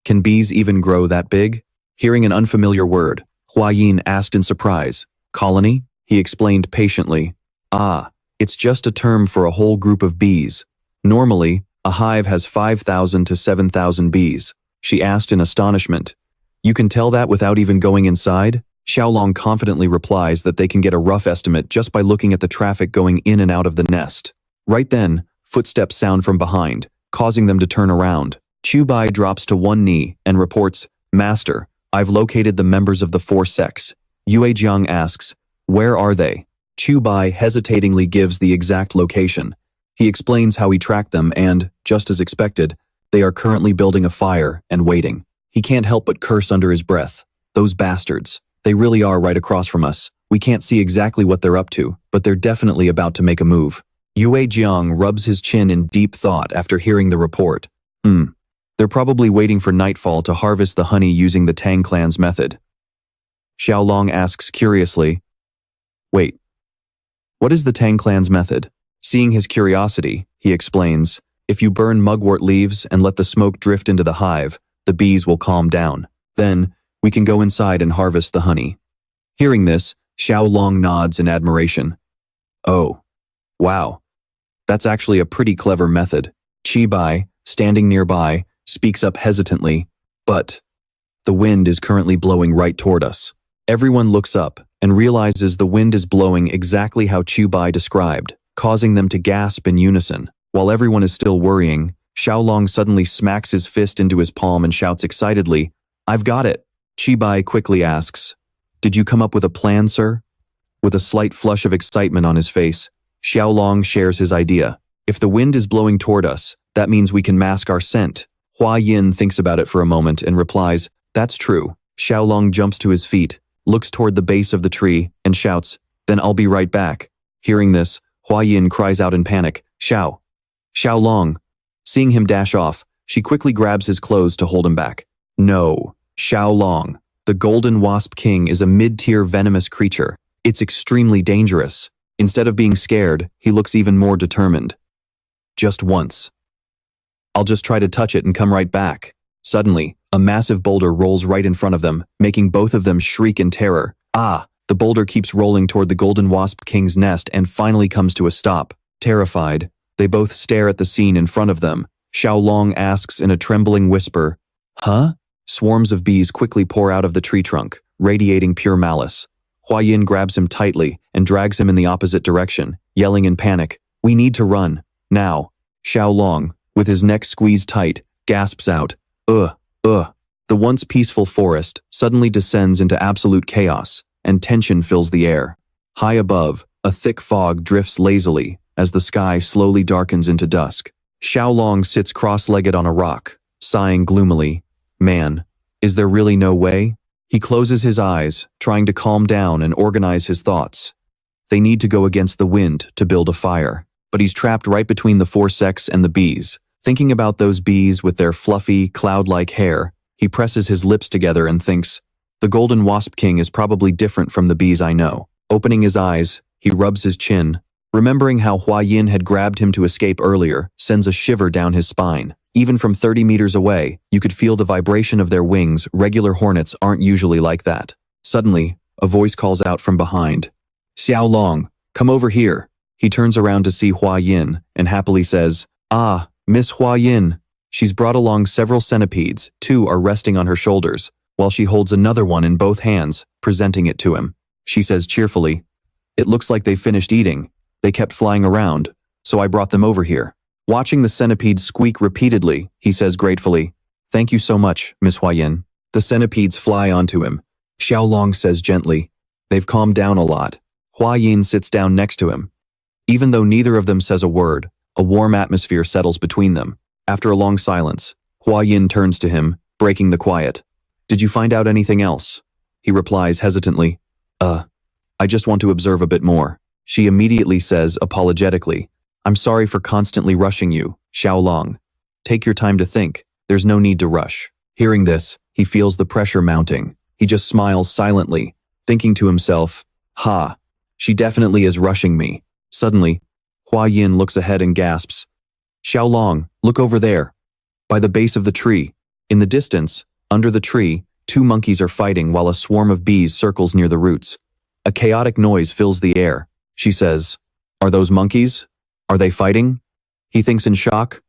Can bees even grow that big? Hearing an unfamiliar word, Hua Yin asked in surprise. Colony? He explained patiently. Ah, it's just a term for a whole group of bees. Normally, a hive has 5,000 to 7,000 bees. She asked in astonishment. You can tell that without even going inside? Xiao Long confidently replies that they can get a rough estimate just by looking at the traffic going in and out of the nest. Right then, footsteps sound from behind, causing them to turn around. Chu Bai drops to one knee and reports, Master, I've located the members of the 4 sects. Yue Jiang asks, where are they? Chu Bai hesitatingly gives the exact location. He explains how he tracked them and, just as expected, they are currently building a fire and waiting. He can't help but curse under his breath. Those bastards. They really are right across from us. We can't see exactly what they're up to, but they're definitely about to make a move. Yue Jiang rubs his chin in deep thought after hearing the report. They're probably waiting for nightfall to harvest the honey using the Tang Clan's method. Xiao Long asks curiously, wait, what is the Tang Clan's method? Seeing his curiosity, he explains, if you burn mugwort leaves and let the smoke drift into the hive, the bees will calm down. Then, we can go inside and harvest the honey. Hearing this, Xiao Long nods in admiration. Oh, wow. That's actually a pretty clever method. Chi Bai, standing nearby, speaks up hesitantly, but the wind is currently blowing right toward us. Everyone looks up and realizes the wind is blowing exactly how Chu Bai described, causing them to gasp in unison. While everyone is still worrying, Xiao Long suddenly smacks his fist into his palm and shouts excitedly, I've got it. Chi Bai quickly asks, did you come up with a plan, sir? With a slight flush of excitement on his face, Xiao Long shares his idea. If the wind is blowing toward us, that means we can mask our scent. Hua Yin thinks about it for a moment and replies, that's true. Xiao Long jumps to his feet, looks toward the base of the tree, and shouts, then I'll be right back. Hearing this, Hua Yin cries out in panic, Xiao Long. Seeing him dash off, she quickly grabs his clothes to hold him back. No, Xiao Long. The Golden Wasp King is a mid-tier venomous creature. It's extremely dangerous. Instead of being scared, he looks even more determined. Just once. I'll just try to touch it and come right back. Suddenly, a massive boulder rolls right in front of them, making both of them shriek in terror. The boulder keeps rolling toward the Golden Wasp King's nest and finally comes to a stop. Terrified, they both stare at the scene in front of them. Xiao Long asks in a trembling whisper, huh? Swarms of bees quickly pour out of the tree trunk, radiating pure malice. Hua Yin grabs him tightly and drags him in the opposite direction, yelling in panic, we need to run, now. Xiao Long, with his neck squeezed tight, gasps out, ugh. The once peaceful forest suddenly descends into absolute chaos, and tension fills the air. High above, a thick fog drifts lazily as the sky slowly darkens into dusk. Xiao Long sits cross-legged on a rock, sighing gloomily. Man, is there really no way? He closes his eyes, trying to calm down and organize his thoughts. They need to go against the wind to build a fire, but he's trapped right between the 4 sects and the bees. Thinking about those bees with their fluffy, cloud-like hair, he presses his lips together and thinks, the Golden Wasp King is probably different from the bees I know. Opening his eyes, He rubs his chin. Remembering how Hua Yin had grabbed him to escape earlier, sends a shiver down his spine. Even from 30 meters away, you could feel the vibration of their wings. Regular hornets aren't usually like that. Suddenly, a voice calls out from behind. Tieu Long, come over here. He turns around to see Hua Yin and happily says, Ah, Miss Hua Yin. She's brought along several centipedes. 2 are resting on her shoulders, while she holds another one in both hands, presenting it to him. She says cheerfully, It looks like they finished eating. They kept flying around, so I brought them over here. Watching the centipedes squeak repeatedly, he says gratefully, Thank you so much, Miss Hua Yin. The centipedes fly onto him. Tieu Long says gently, They've calmed down a lot. Hua Yin sits down next to him. Even though neither of them says a word, a warm atmosphere settles between them. After a long silence, Hua Yin turns to him, breaking the quiet. Did you find out anything else? He replies hesitantly, I just want to observe a bit more. She immediately says apologetically, I'm sorry for constantly rushing you, Tieu Long. Take your time to think. There's no need to rush. Hearing this, he feels the pressure mounting. He just smiles silently, thinking to himself, Ha, she definitely is rushing me. Suddenly, Hua Yin looks ahead and gasps, Tieu Long, look over there. By the base of the tree. In the distance, under the tree, 2 monkeys are fighting while a swarm of bees circles near the roots. A chaotic noise fills the air. She says, Are those monkeys? Are they fighting? He thinks in shock.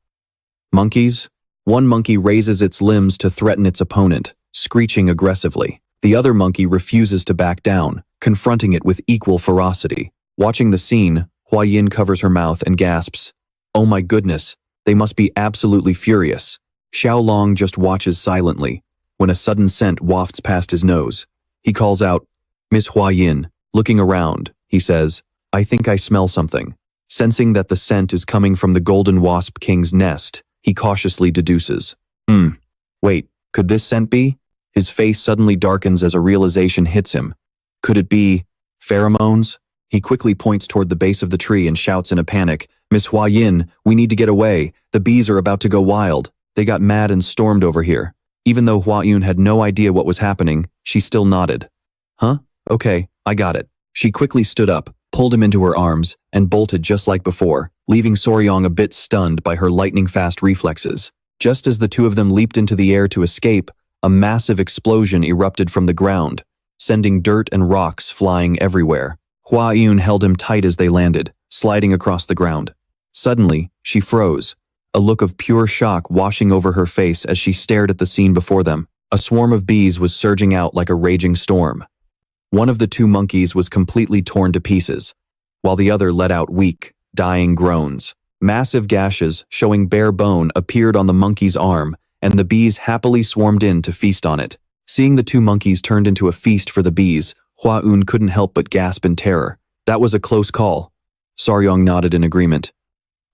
Monkeys? One monkey raises its limbs to threaten its opponent, screeching aggressively. The other monkey refuses to back down, confronting it with equal ferocity. Watching the scene, Hua Yin covers her mouth and gasps, Oh my goodness, they must be absolutely furious. Tieu Long just watches silently, when a sudden scent wafts past his nose. He calls out, Miss Hua Yin. Looking around, he says, I think I smell something. Sensing that the scent is coming from the golden wasp king's nest, he cautiously deduces. Wait, could this scent be? His face suddenly darkens as a realization hits him. Could it be pheromones? He quickly points toward the base of the tree and shouts in a panic, Miss Hua Yin, we need to get away. The bees are about to go wild. They got mad and stormed over here. Even though Hua Yin had no idea what was happening, she still nodded. Huh? Okay, I got it. She quickly stood up, pulled him into her arms, and bolted just like before, leaving Soryong a bit stunned by her lightning-fast reflexes. Just as the 2 of them leaped into the air to escape, a massive explosion erupted from the ground, sending dirt and rocks flying everywhere. Hua Yin held him tight as they landed, sliding across the ground. Suddenly, she froze, a look of pure shock washing over her face as she stared at the scene before them. A swarm of bees was surging out like a raging storm. One of the 2 monkeys was completely torn to pieces, while the other let out weak, dying groans. Massive gashes showing bare bone appeared on the monkey's arm, and the bees happily swarmed in to feast on it. Seeing the 2 monkeys turned into a feast for the bees, Hua Yin couldn't help but gasp in terror. That was a close call. Soryong nodded in agreement.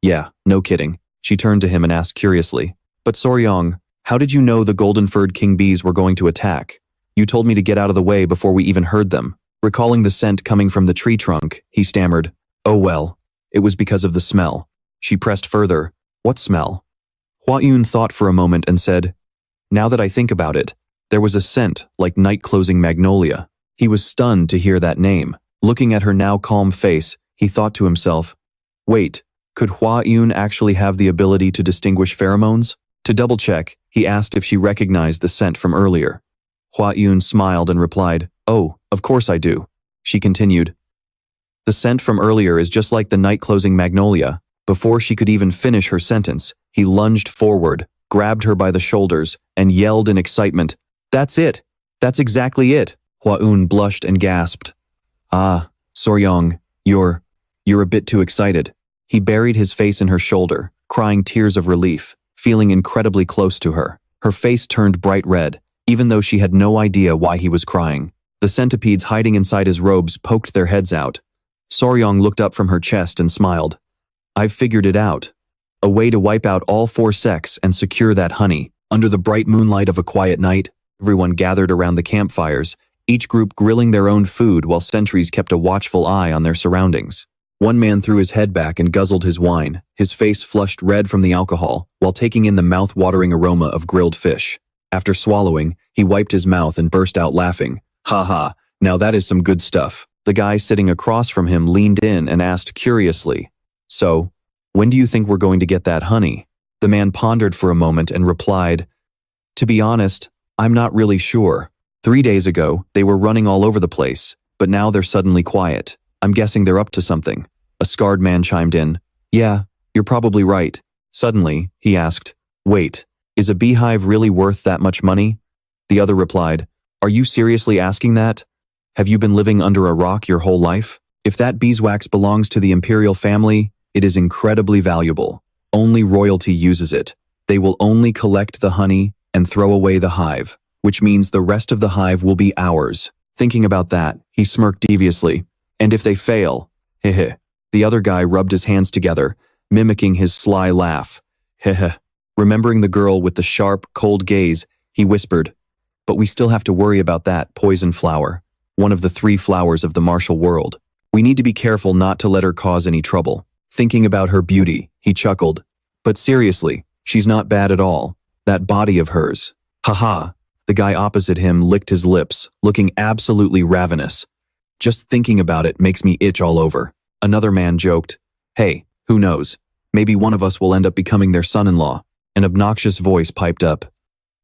Yeah, no kidding. She turned to him and asked curiously, But Soryong, how did you know the golden-furred king bees were going to attack? You told me to get out of the way before we even heard them. Recalling the scent coming from the tree trunk, he stammered, Oh well, it was because of the smell. She pressed further, What smell? Hua Yin thought for a moment and said, Now that I think about it, there was a scent like night-closing magnolia. He was stunned to hear that name. Looking at her now calm face, he thought to himself, Wait, could Hua Yin actually have the ability to distinguish pheromones? To double-check, he asked if she recognized the scent from earlier. Hua Yin smiled and replied, Oh, of course I do. She continued, The scent from earlier is just like the night-closing magnolia. Before she could even finish her sentence, he lunged forward, grabbed her by the shoulders, and yelled in excitement, That's it! That's exactly it! Hua Yin blushed and gasped. Ah, Soryong, you're a bit too excited. He buried his face in her shoulder, crying tears of relief, feeling incredibly close to her. Her face turned bright red, even though she had no idea why he was crying. The centipedes hiding inside his robes poked their heads out. Soryong looked up from her chest and smiled. I've figured it out. A way to wipe out all 4 sects and secure that honey. Under the bright moonlight of a quiet night, everyone gathered around the campfires, each group grilling their own food while sentries kept a watchful eye on their surroundings. One man threw his head back and guzzled his wine, his face flushed red from the alcohol, while taking in the mouth-watering aroma of grilled fish. After swallowing, he wiped his mouth and burst out laughing. Ha ha, now that is some good stuff. The guy sitting across from him leaned in and asked curiously, "So, when do you think we're going to get that honey?" The man pondered for a moment and replied, "To be honest, I'm not really sure. 3 days ago, they were running all over the place, but now they're suddenly quiet. I'm guessing they're up to something." A scarred man chimed in, "Yeah, you're probably right." Suddenly, he asked, "Wait, is a beehive really worth that much money?" The other replied, "Are you seriously asking that? Have you been living under a rock your whole life? If that beeswax belongs to the imperial family, it is incredibly valuable. Only royalty uses it. They will only collect the honey and throw away the hive, which means the rest of the hive will be ours." Thinking about that, he smirked deviously. "And if they fail, heh." The other guy rubbed his hands together, mimicking his sly laugh. Heh. Remembering the girl with the sharp, cold gaze, he whispered, "But we still have to worry about that poison flower, one of the 3 flowers of the martial world. We need to be careful not to let her cause any trouble." Thinking about her beauty, he chuckled. "But seriously, she's not bad at all. That body of hers." Haha. The guy opposite him licked his lips, looking absolutely ravenous. "Just thinking about it makes me itch all over." Another man joked, "Hey, who knows? Maybe one of us will end up becoming their son-in-law." An obnoxious voice piped up,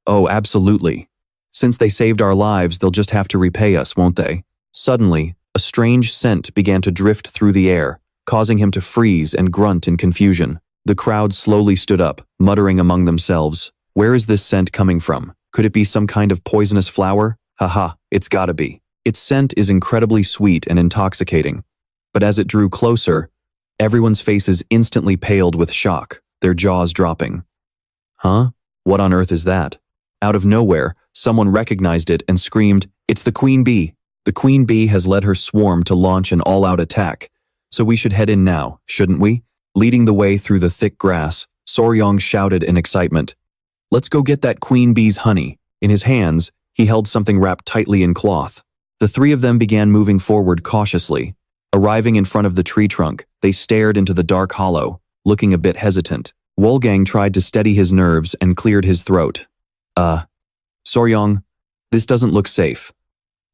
"Oh, absolutely. Since they saved our lives, they'll just have to repay us, won't they?" Suddenly, a strange scent began to drift through the air, causing him to freeze and grunt in confusion. The crowd slowly stood up, muttering among themselves, "Where is this scent coming from? Could it be some kind of poisonous flower? Haha, it's gotta be." Its scent is incredibly sweet and intoxicating. But as it drew closer, everyone's faces instantly paled with shock, their jaws dropping. "Huh? What on earth is that?" Out of nowhere, someone recognized it and screamed, "It's the queen bee! The queen bee has led her swarm to launch an all-out attack. So we should head in now, shouldn't we?" Leading the way through the thick grass, Soryong shouted in excitement, "Let's go get that queen bee's honey." In his hands, he held something wrapped tightly in cloth. The 3 of them began moving forward cautiously. Arriving in front of the tree trunk, they stared into the dark hollow, looking a bit hesitant. Wolfgang tried to steady his nerves and cleared his throat. Soryong, this doesn't look safe.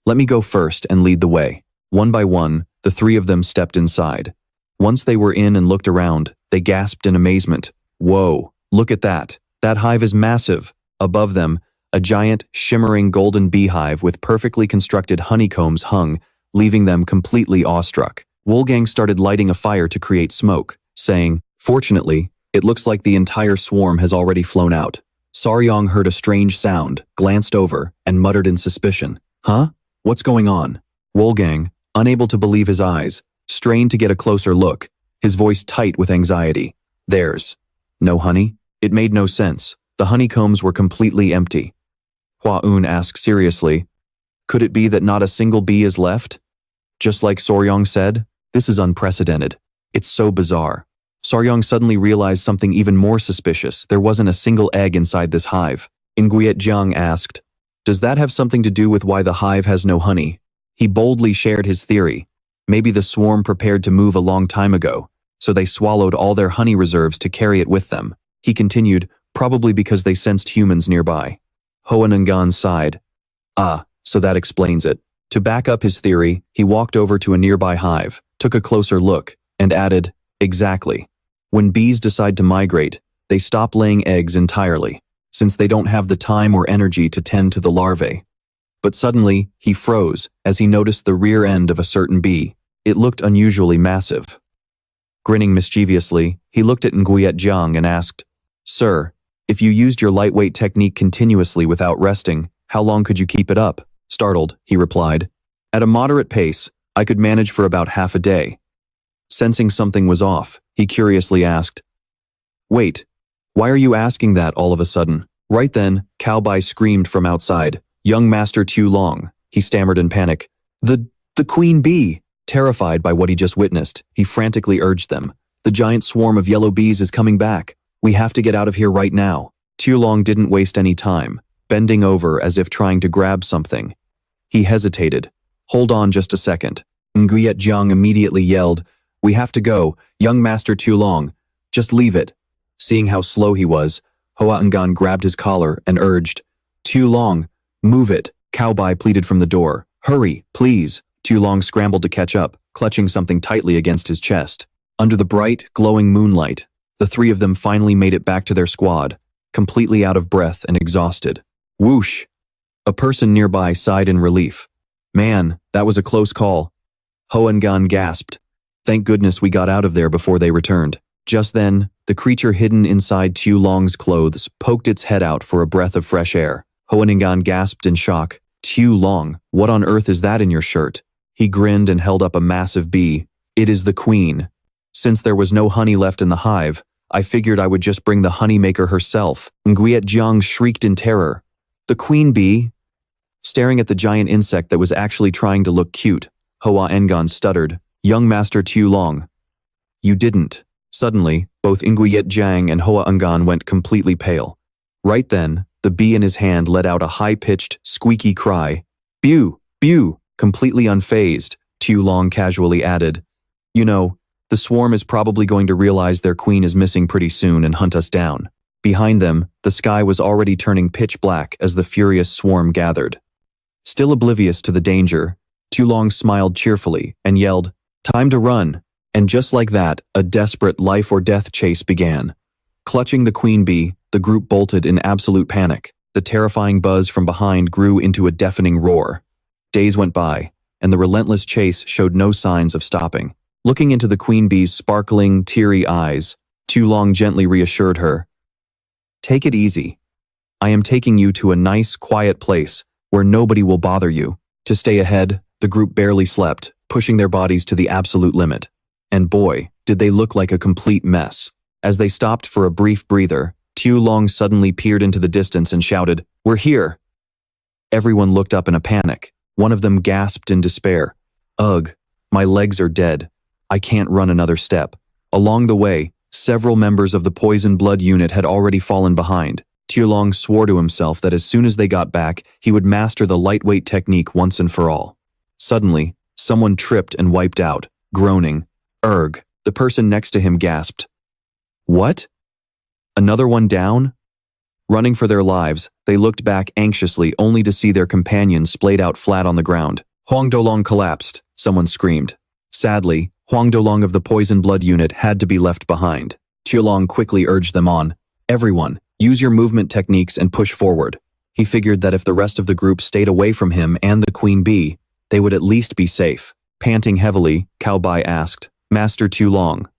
Let me go first and lead the way." One by one, the 3 of them stepped inside. Once they were in and looked around, they gasped in amazement. "Whoa, look at that. That hive is massive." Above them, a giant, shimmering golden beehive with perfectly constructed honeycombs hung, leaving them completely awestruck. Wolfgang started lighting a fire to create smoke, saying, "Fortunately, it looks like the entire swarm has already flown out." Soryong heard a strange sound, glanced over, and muttered in suspicion, "Huh? What's going on?" Wolfgang, unable to believe his eyes, strained to get a closer look, his voice tight with anxiety. "There's no honey?" It made no sense. The honeycombs were completely empty. Hua-un asked seriously, "Could it be that not a single bee is left?" Just like Soryong said, this is unprecedented. It's so bizarre. Soryong suddenly realized something even more suspicious. There wasn't a single egg inside this hive. Nguyen asked, "Does that have something to do with why the hive has no honey?" He boldly shared his theory. Maybe the swarm prepared to move a long time ago, so they swallowed all their honey reserves to carry it with them. He continued, "Probably because they sensed humans nearby." Hoanangan sighed. So that explains it. To back up his theory, he walked over to a nearby hive, took a closer look, and added, "Exactly. When bees decide to migrate, they stop laying eggs entirely, since they don't have the time or energy to tend to the larvae." But suddenly, he froze as he noticed the rear end of a certain bee. It looked unusually massive. Grinning mischievously, he looked at Nguyen and asked, "Sir, if you used your lightweight technique continuously without resting, how long could you keep it up?" Startled, he replied, "At a moderate pace, I could manage for about half a day." Sensing something was off, he curiously asked, "Wait, why are you asking that all of a sudden?" Right then, Cowbai screamed from outside, "Young Master Tieu Long," he stammered in panic. The queen bee!" Terrified by what he just witnessed, he frantically urged them, "The giant swarm of yellow bees is coming back. We have to get out of here right now." Tieu Long didn't waste any time, bending over as if trying to grab something. He hesitated. "Hold on just a second." Nguyen immediately yelled, "We have to go, young Master Tieu Long. Just leave it." Seeing how slow he was, Hoangan grabbed his collar and urged, "Tieu Long, move it." Cowbai pleaded from the door, "Hurry, please." Tieu Long scrambled to catch up, clutching something tightly against his chest. Under the bright, glowing moonlight, the three of them finally made it back to their squad, completely out of breath and exhausted. Whoosh! A person nearby sighed in relief. Man, that was a close call. Hoengan gasped. Thank goodness we got out of there before they returned. Just then, the creature hidden inside Tieu Long's clothes poked its head out for a breath of fresh air. Hoengan gasped in shock. Tieu Long, what on earth is that in your shirt? He grinned and held up a massive bee. It is the queen. Since there was no honey left in the hive, I figured I would just bring the honeymaker herself. Nguyen Jiang shrieked in terror. The queen bee? Staring at the giant insect that was actually trying to look cute, Hoa Engan stuttered, Young Master Tieu Long. You didn't. Suddenly, both Nguyen Jiang and Hoa Engan went completely pale. Right then, the bee in his hand let out a high-pitched, squeaky cry. Bew! Bew! Completely unfazed, Tieu Long casually added. You know, the swarm is probably going to realize their queen is missing pretty soon and hunt us down. Behind them, the sky was already turning pitch black as the furious swarm gathered. Still oblivious to the danger, Tieu Long smiled cheerfully and yelled, Time to run! And just like that, a desperate life-or-death chase began. Clutching the queen bee, the group bolted in absolute panic. The terrifying buzz from behind grew into a deafening roar. Days went by, and the relentless chase showed no signs of stopping. Looking into the queen bee's sparkling, teary eyes, Tieu Long gently reassured her. Take it easy. I am taking you to a nice, quiet place where nobody will bother you. To stay ahead, the group barely slept, pushing their bodies to the absolute limit. And boy, did they look like a complete mess. As they stopped for a brief breather, Tieu Long suddenly peered into the distance and shouted, We're here! Everyone looked up in a panic. One of them gasped in despair. Ugh, my legs are dead. I can't run another step. Along the way, several members of the poison blood unit had already fallen behind. Tieu Long swore to himself that as soon as they got back, he would master the lightweight technique once and for all. Suddenly, someone tripped and wiped out, groaning. Erg, the person next to him gasped. What? Another one down? Running for their lives, they looked back anxiously only to see their companions splayed out flat on the ground. Huang Dolong collapsed, someone screamed. Sadly, Huang Dolong of the poison blood unit had to be left behind. Tieu Long quickly urged them on. Everyone, use your movement techniques and push forward. He figured that if the rest of the group stayed away from him and the queen bee, they would at least be safe. Panting heavily, Cao Bai asked, Master Tieu Long,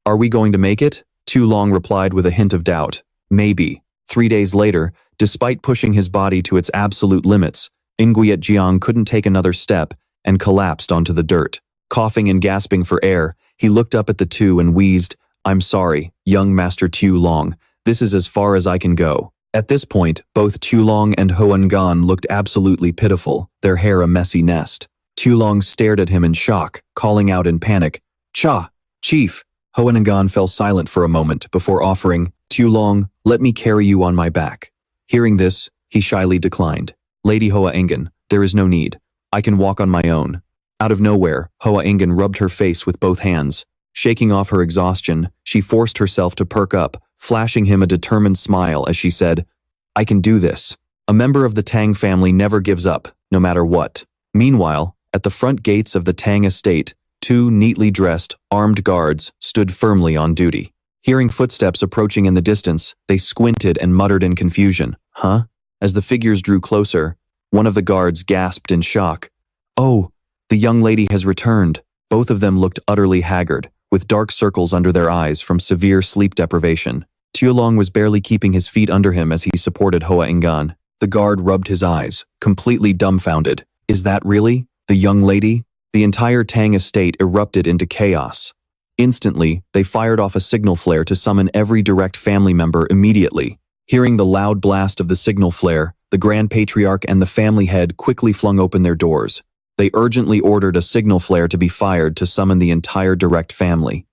are we going to make it? Tieu Long replied with a hint of doubt. Maybe. 3 days later, despite pushing his body to its absolute limits, Nguyen Jiang couldn't take another step and collapsed onto the dirt. Coughing and gasping for air, he looked up at the two and wheezed, I'm sorry, young Master Tieu Long, this is as far as I can go. At this point, both Tieu Long and Hoengan looked absolutely pitiful, their hair a messy nest. Tieu Long stared at him in shock, calling out in panic, Cha, Chief! Hoengan fell silent for a moment before offering, Tieu Long, let me carry you on my back. Hearing this, he shyly declined. Lady Hoa Engan, there is no need. I can walk on my own. Out of nowhere, Hoa Engan rubbed her face with both hands. Shaking off her exhaustion, she forced herself to perk up, flashing him a determined smile as she said, I can do this. A member of the Tang family never gives up, no matter what. Meanwhile, at the front gates of the Tang estate, two neatly dressed, armed guards stood firmly on duty. Hearing footsteps approaching in the distance, they squinted and muttered in confusion. Huh? As the figures drew closer, one of the guards gasped in shock. Oh, the young lady has returned. Both of them looked utterly haggard, with dark circles under their eyes from severe sleep deprivation. Tieu Long was barely keeping his feet under him as he supported Hoa Engan. The guard rubbed his eyes, completely dumbfounded. Is that really the young lady? The entire Tang estate erupted into chaos. Instantly, they fired off a signal flare to summon every direct family member immediately. Hearing the loud blast of the signal flare, the Grand Patriarch and the family head quickly flung open their doors. They urgently ordered a signal flare to be fired to summon the entire direct family.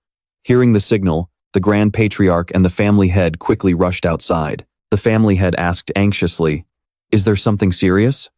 Hearing the signal, the Grand Patriarch and the family head quickly rushed outside. The family head asked anxiously, Is there something serious?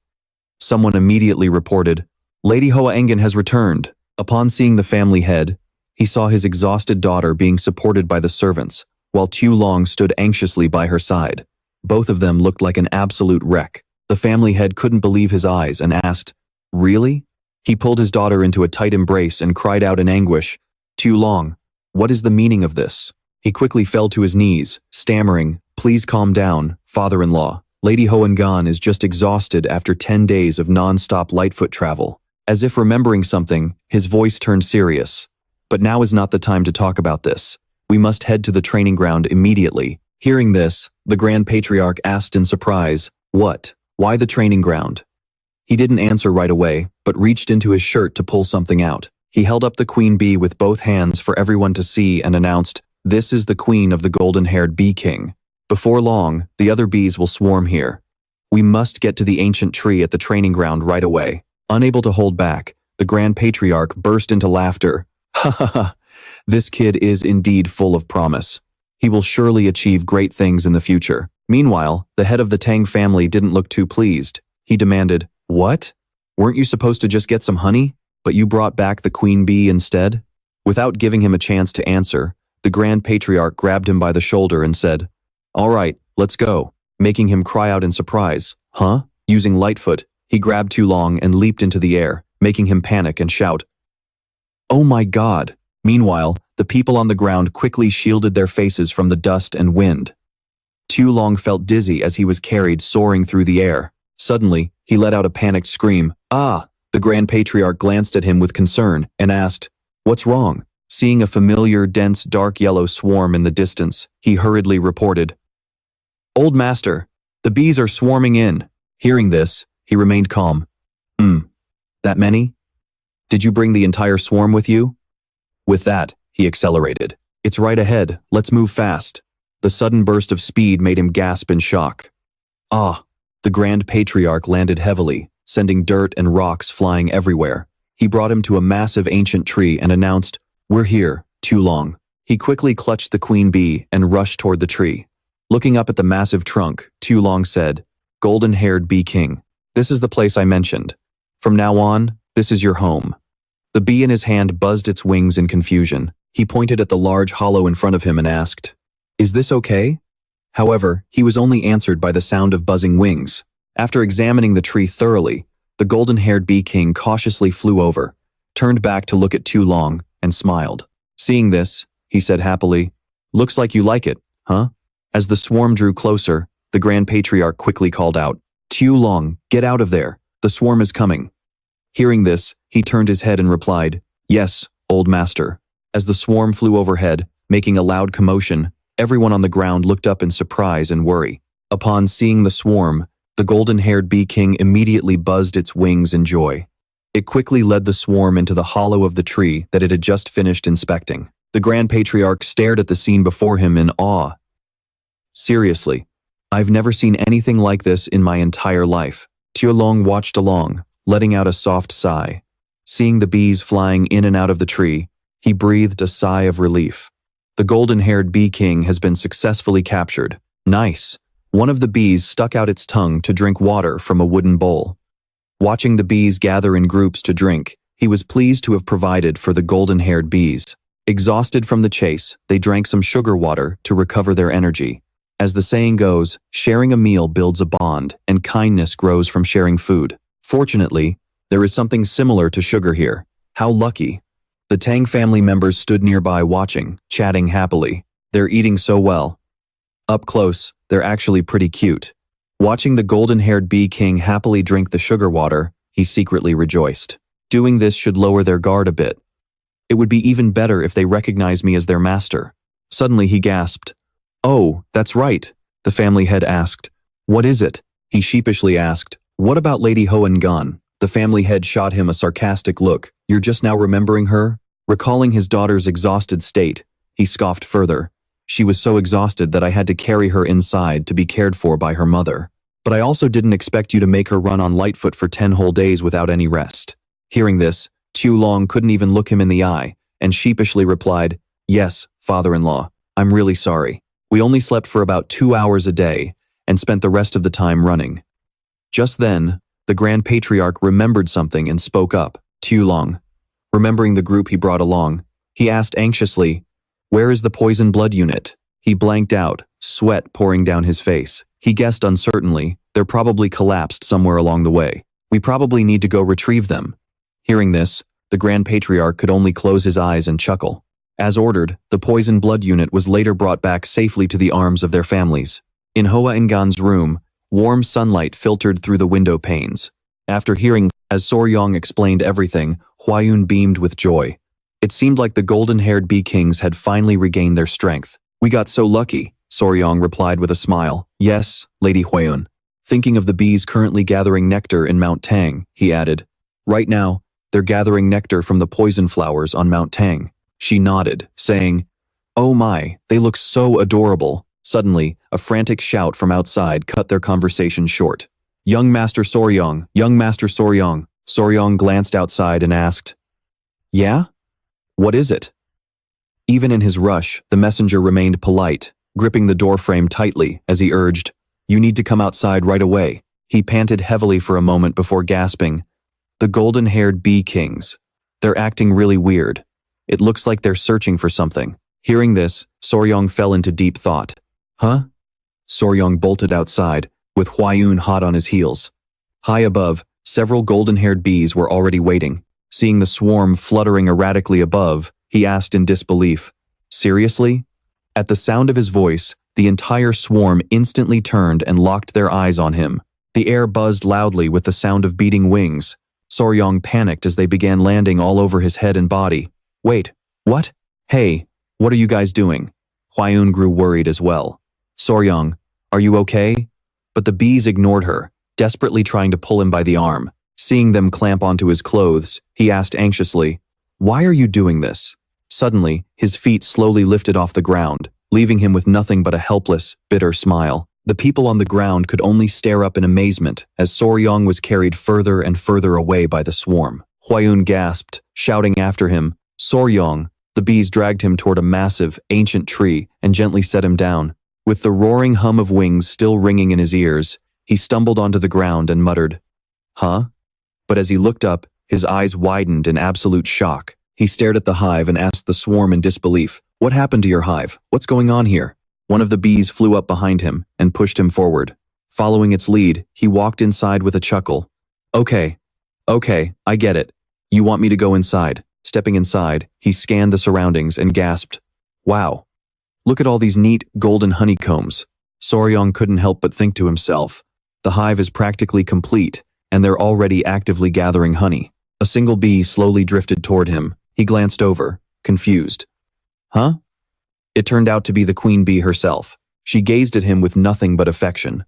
Someone immediately reported, Lady Hoa Engan has returned. Upon seeing the family head, he saw his exhausted daughter being supported by the servants, while Tieu Long stood anxiously by her side. Both of them looked like an absolute wreck. The family head couldn't believe his eyes and asked, Really? He pulled his daughter into a tight embrace and cried out in anguish, "Tieu Long, what is the meaning of this?" He quickly fell to his knees, stammering, "Please calm down, father-in-law. Lady Hoengan is just exhausted after 10 days of non-stop Lightfoot travel." As if remembering something, his voice turned serious. "But now is not the time to talk about this. We must head to the training ground immediately." Hearing this, the Grand Patriarch asked in surprise, "What? Why the training ground?" He didn't answer right away, but reached into his shirt to pull something out. He held up the queen bee with both hands for everyone to see and announced, "This is the queen of the golden-haired bee king. Before long, the other bees will swarm here. We must get to the ancient tree at the training ground right away." Unable to hold back, the Grand Patriarch burst into laughter. "Ha ha ha, this kid is indeed full of promise. He will surely achieve great things in the future." Meanwhile, the head of the Tang family didn't look too pleased. He demanded, "What? Weren't you supposed to just get some honey? But you brought back the queen bee instead?" Without giving him a chance to answer, the Grand Patriarch grabbed him by the shoulder and said, "All right, let's go," making him cry out in surprise. "Huh?" Using Lightfoot, he grabbed Tieu Long and leaped into the air, making him panic and shout, "Oh my God!" Meanwhile, the people on the ground quickly shielded their faces from the dust and wind. Tieu Long felt dizzy as he was carried soaring through the air. Suddenly, he let out a panicked scream. "Ah!" The Grand Patriarch glanced at him with concern and asked, "What's wrong?" Seeing a familiar, dense, dark yellow swarm in the distance, he hurriedly reported, "Old Master, the bees are swarming in." Hearing this, he remained calm. That many? Did you bring the entire swarm with you?" With that, he accelerated. "It's right ahead, let's move fast." The sudden burst of speed made him gasp in shock. Ah! The Grand Patriarch landed heavily, sending dirt and rocks flying everywhere. He brought him to a massive ancient tree and announced, "We're here, Tieu Long." He quickly clutched the queen bee and rushed toward the tree. Looking up at the massive trunk, Tieu Long said, "Golden-haired bee king, this is the place I mentioned. From now on, this is your home." The bee in his hand buzzed its wings in confusion. He pointed at the large hollow in front of him and asked, "Is this okay?" However, he was only answered by the sound of buzzing wings. After examining the tree thoroughly, the golden-haired bee king cautiously flew over, turned back to look at Tieu Long, and smiled. Seeing this, he said happily, "Looks like you like it, huh?" As the swarm drew closer, the Grand Patriarch quickly called out, "Tieu Long, get out of there. The swarm is coming." Hearing this, he turned his head and replied, "Yes, old master." As the swarm flew overhead, making a loud commotion, everyone on the ground looked up in surprise and worry. Upon seeing the swarm, the golden-haired bee king immediately buzzed its wings in joy. It quickly led the swarm into the hollow of the tree that it had just finished inspecting. The Grand Patriarch stared at the scene before him in awe. "Seriously, I've never seen anything like this in my entire life." Tieu Long watched along, letting out a soft sigh. Seeing the bees flying in and out of the tree, he breathed a sigh of relief. The golden-haired bee king has been successfully captured. Nice. One of the bees stuck out its tongue to drink water from a wooden bowl. Watching the bees gather in groups to drink, he was pleased to have provided for the golden-haired bees. Exhausted from the chase, they drank some sugar water to recover their energy. As the saying goes, sharing a meal builds a bond, and kindness grows from sharing food. Fortunately, there is something similar to sugar here. How lucky. The Tang family members stood nearby watching, chatting happily. They're eating so well. Up close, they're actually pretty cute. Watching the golden-haired bee king happily drink the sugar water, he secretly rejoiced. Doing this should lower their guard a bit. It would be even better if they recognized me as their master. Suddenly he gasped. "Oh, that's right," the family head asked. "What is it?" He sheepishly asked. "What about Lady Hoengan?" The family head shot him a sarcastic look. "You're just now remembering her?" Recalling his daughter's exhausted state, he scoffed further. "She was so exhausted that I had to carry her inside to be cared for by her mother. But I also didn't expect you to make her run on Lightfoot for 10 whole days without any rest." Hearing this, Tieu Long couldn't even look him in the eye, and sheepishly replied, "Yes, father-in-law, I'm really sorry. We only slept for about 2 hours a day, and spent the rest of the time running." Just then, the Grand Patriarch remembered something and spoke up. Tieu Long, remembering the group he brought along, he asked anxiously, "Where is the poison blood unit?" He blanked out, sweat pouring down his face. He guessed uncertainly, "They're probably collapsed somewhere along the way. We probably need to go retrieve them." Hearing this, the Grand Patriarch could only close his eyes and chuckle. As ordered, the poison blood unit was later brought back safely to the arms of their families. In Hoa Ngan's room, warm sunlight filtered through the window panes. After hearing as Soryong explained everything, Hwayun beamed with joy. It seemed like the golden-haired bee kings had finally regained their strength. We got so lucky, Soryong replied with a smile. Yes, Lady Hwayun. Thinking of the bees currently gathering nectar in Mount Tang, he added. Right now, they're gathering nectar from the poison flowers on Mount Tang. She nodded, saying, Oh my, they look so adorable. Suddenly, a frantic shout from outside cut their conversation short. Young Master Soryong, Young Master Soryong. Soryong glanced outside and asked, Yeah? What is it? Even in his rush, the messenger remained polite, gripping the doorframe tightly as he urged, You need to come outside right away. He panted heavily for a moment before gasping, The golden-haired bee kings. They're acting really weird. It looks like they're searching for something. Hearing this, Soryong fell into deep thought. Huh? Soryong bolted outside, with Hwayun hot on his heels. High above, several golden-haired bees were already waiting. Seeing the swarm fluttering erratically above, he asked in disbelief, Seriously? At the sound of his voice, the entire swarm instantly turned and locked their eyes on him. The air buzzed loudly with the sound of beating wings. Soryong panicked as they began landing all over his head and body. Wait, what? Hey, what are you guys doing? Hwayun grew worried as well. Soryong, are you okay? But the bees ignored her, desperately trying to pull him by the arm. Seeing them clamp onto his clothes, he asked anxiously, Why are you doing this? Suddenly, his feet slowly lifted off the ground, leaving him with nothing but a helpless, bitter smile. The people on the ground could only stare up in amazement as Soryong was carried further and further away by the swarm. Hwayun gasped, shouting after him, Soryong. The bees dragged him toward a massive, ancient tree and gently set him down. With the roaring hum of wings still ringing in his ears, he stumbled onto the ground and muttered, Huh? But as he looked up, his eyes widened in absolute shock. He stared at the hive and asked the swarm in disbelief, What happened to your hive? What's going on here? One of the bees flew up behind him and pushed him forward. Following its lead, he walked inside with a chuckle. Okay, I get it. You want me to go inside? Stepping inside, he scanned the surroundings and gasped, Wow. Look at all these neat, golden honeycombs. Soryong couldn't help but think to himself, The hive is practically complete, and they're already actively gathering honey. A single bee slowly drifted toward him. He glanced over, confused. Huh? It turned out to be the queen bee herself. She gazed at him with nothing but affection.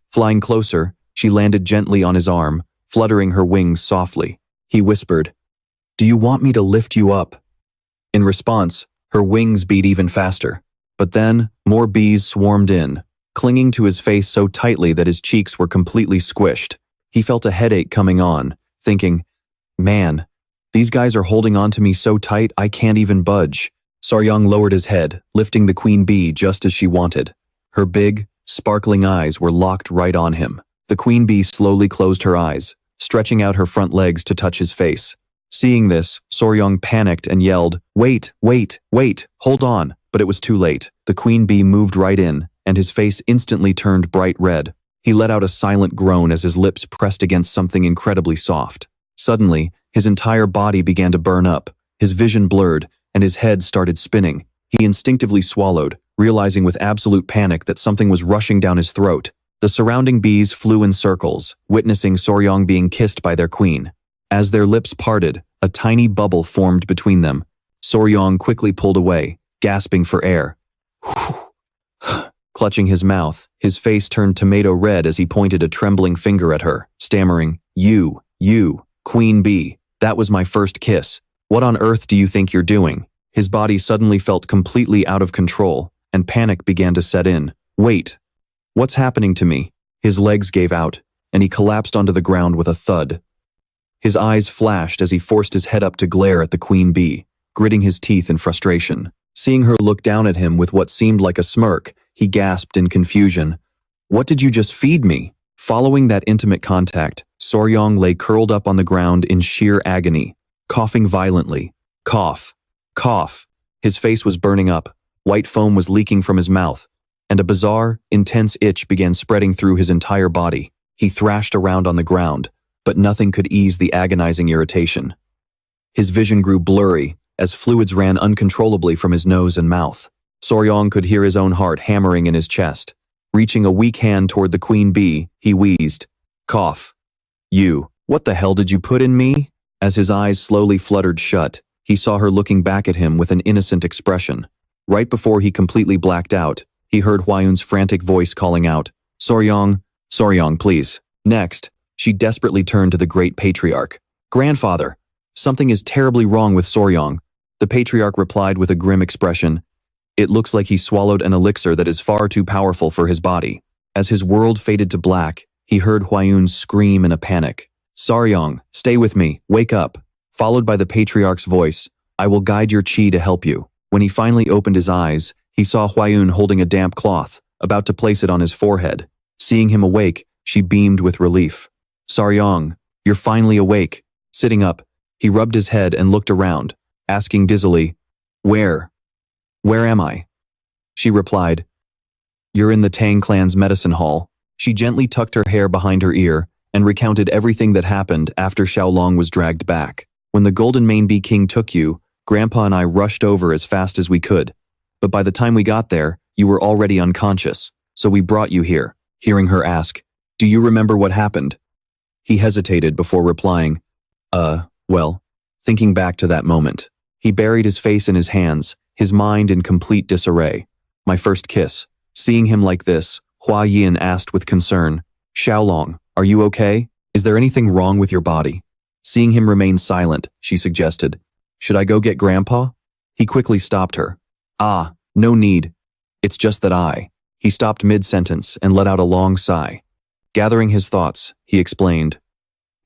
Flying closer, she landed gently on his arm, fluttering her wings softly. He whispered, Do you want me to lift you up? In response, her wings beat even faster. But then, more bees swarmed in, clinging to his face so tightly that his cheeks were completely squished. He felt a headache coming on, thinking, Man, these guys are holding on to me so tight I can't even budge. Soryong lowered his head, lifting the queen bee just as she wanted. Her big, sparkling eyes were locked right on him. The queen bee slowly closed her eyes, stretching out her front legs to touch his face. Seeing this, Soryong panicked and yelled, Wait, hold on. But it was too late. The queen bee moved right in, and his face instantly turned bright red. He let out a silent groan as his lips pressed against something incredibly soft. Suddenly, his entire body began to burn up, his vision blurred, and his head started spinning. He instinctively swallowed, realizing with absolute panic that something was rushing down his throat. The surrounding bees flew in circles, witnessing Soryong being kissed by their queen. As their lips parted, a tiny bubble formed between them. Soryong quickly pulled away, gasping for air. Clutching his mouth, his face turned tomato red as he pointed a trembling finger at her, stammering, You, queen bee, that was my first kiss. What on earth do you think you're doing? His body suddenly felt completely out of control, and panic began to set in. Wait, what's happening to me? His legs gave out, and he collapsed onto the ground with a thud. His eyes flashed as he forced his head up to glare at the queen bee, gritting his teeth in frustration. Seeing her look down at him with what seemed like a smirk, he gasped in confusion. What did you just feed me? Following that intimate contact, Soryong lay curled up on the ground in sheer agony, coughing violently. Cough. His face was burning up, white foam was leaking from his mouth, and a bizarre, intense itch began spreading through his entire body. He thrashed around on the ground, but nothing could ease the agonizing irritation. His vision grew blurry as fluids ran uncontrollably from his nose and mouth. Soryong could hear his own heart hammering in his chest. Reaching a weak hand toward the queen bee, he wheezed, "Cough. You, what the hell did you put in me?" As his eyes slowly fluttered shut, he saw her looking back at him with an innocent expression. Right before he completely blacked out, he heard Hwayun's frantic voice calling out, "Soryong, Soryong, please." Next, she desperately turned to the great patriarch. "Grandfather, something is terribly wrong with Soryong." The patriarch replied with a grim expression, "It looks like he swallowed an elixir that is far too powerful for his body." As his world faded to black, he heard Hwayun scream in a panic. "Soryong, stay with me, wake up." Followed by the patriarch's voice, "I will guide your chi to help you." When he finally opened his eyes, he saw Hwayun holding a damp cloth, about to place it on his forehead. Seeing him awake, she beamed with relief. "Soryong, you're finally awake." Sitting up, he rubbed his head and looked around, asking dizzily, Where am I?" She replied, "You're in the Tang Clan's medicine hall." She gently tucked her hair behind her ear and recounted everything that happened after Tieu Long was dragged back. "When the Golden Mane Bee King took you, Grandpa and I rushed over as fast as we could. But by the time we got there, you were already unconscious, so we brought you here." Hearing her ask, "Do you remember what happened?" He hesitated before replying, well, thinking back to that moment. He buried his face in his hands, his mind in complete disarray. "My first kiss." Seeing him like this, Hua Yin asked with concern, "Tieu Long, are you okay? Is there anything wrong with your body?" Seeing him remain silent, she suggested, "Should I go get Grandpa?" He quickly stopped her. "Ah, no need. It's just that He stopped mid-sentence and let out a long sigh. Gathering his thoughts, he explained,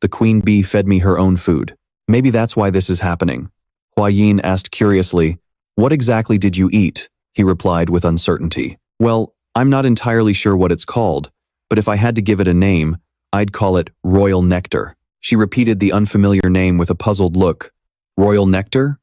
"The queen bee fed me her own food. Maybe that's why this is happening." Hua Yin asked curiously, "What exactly did you eat?" He replied with uncertainty, "Well, I'm not entirely sure what it's called, but if I had to give it a name, I'd call it royal nectar." She repeated the unfamiliar name with a puzzled look. "Royal nectar?"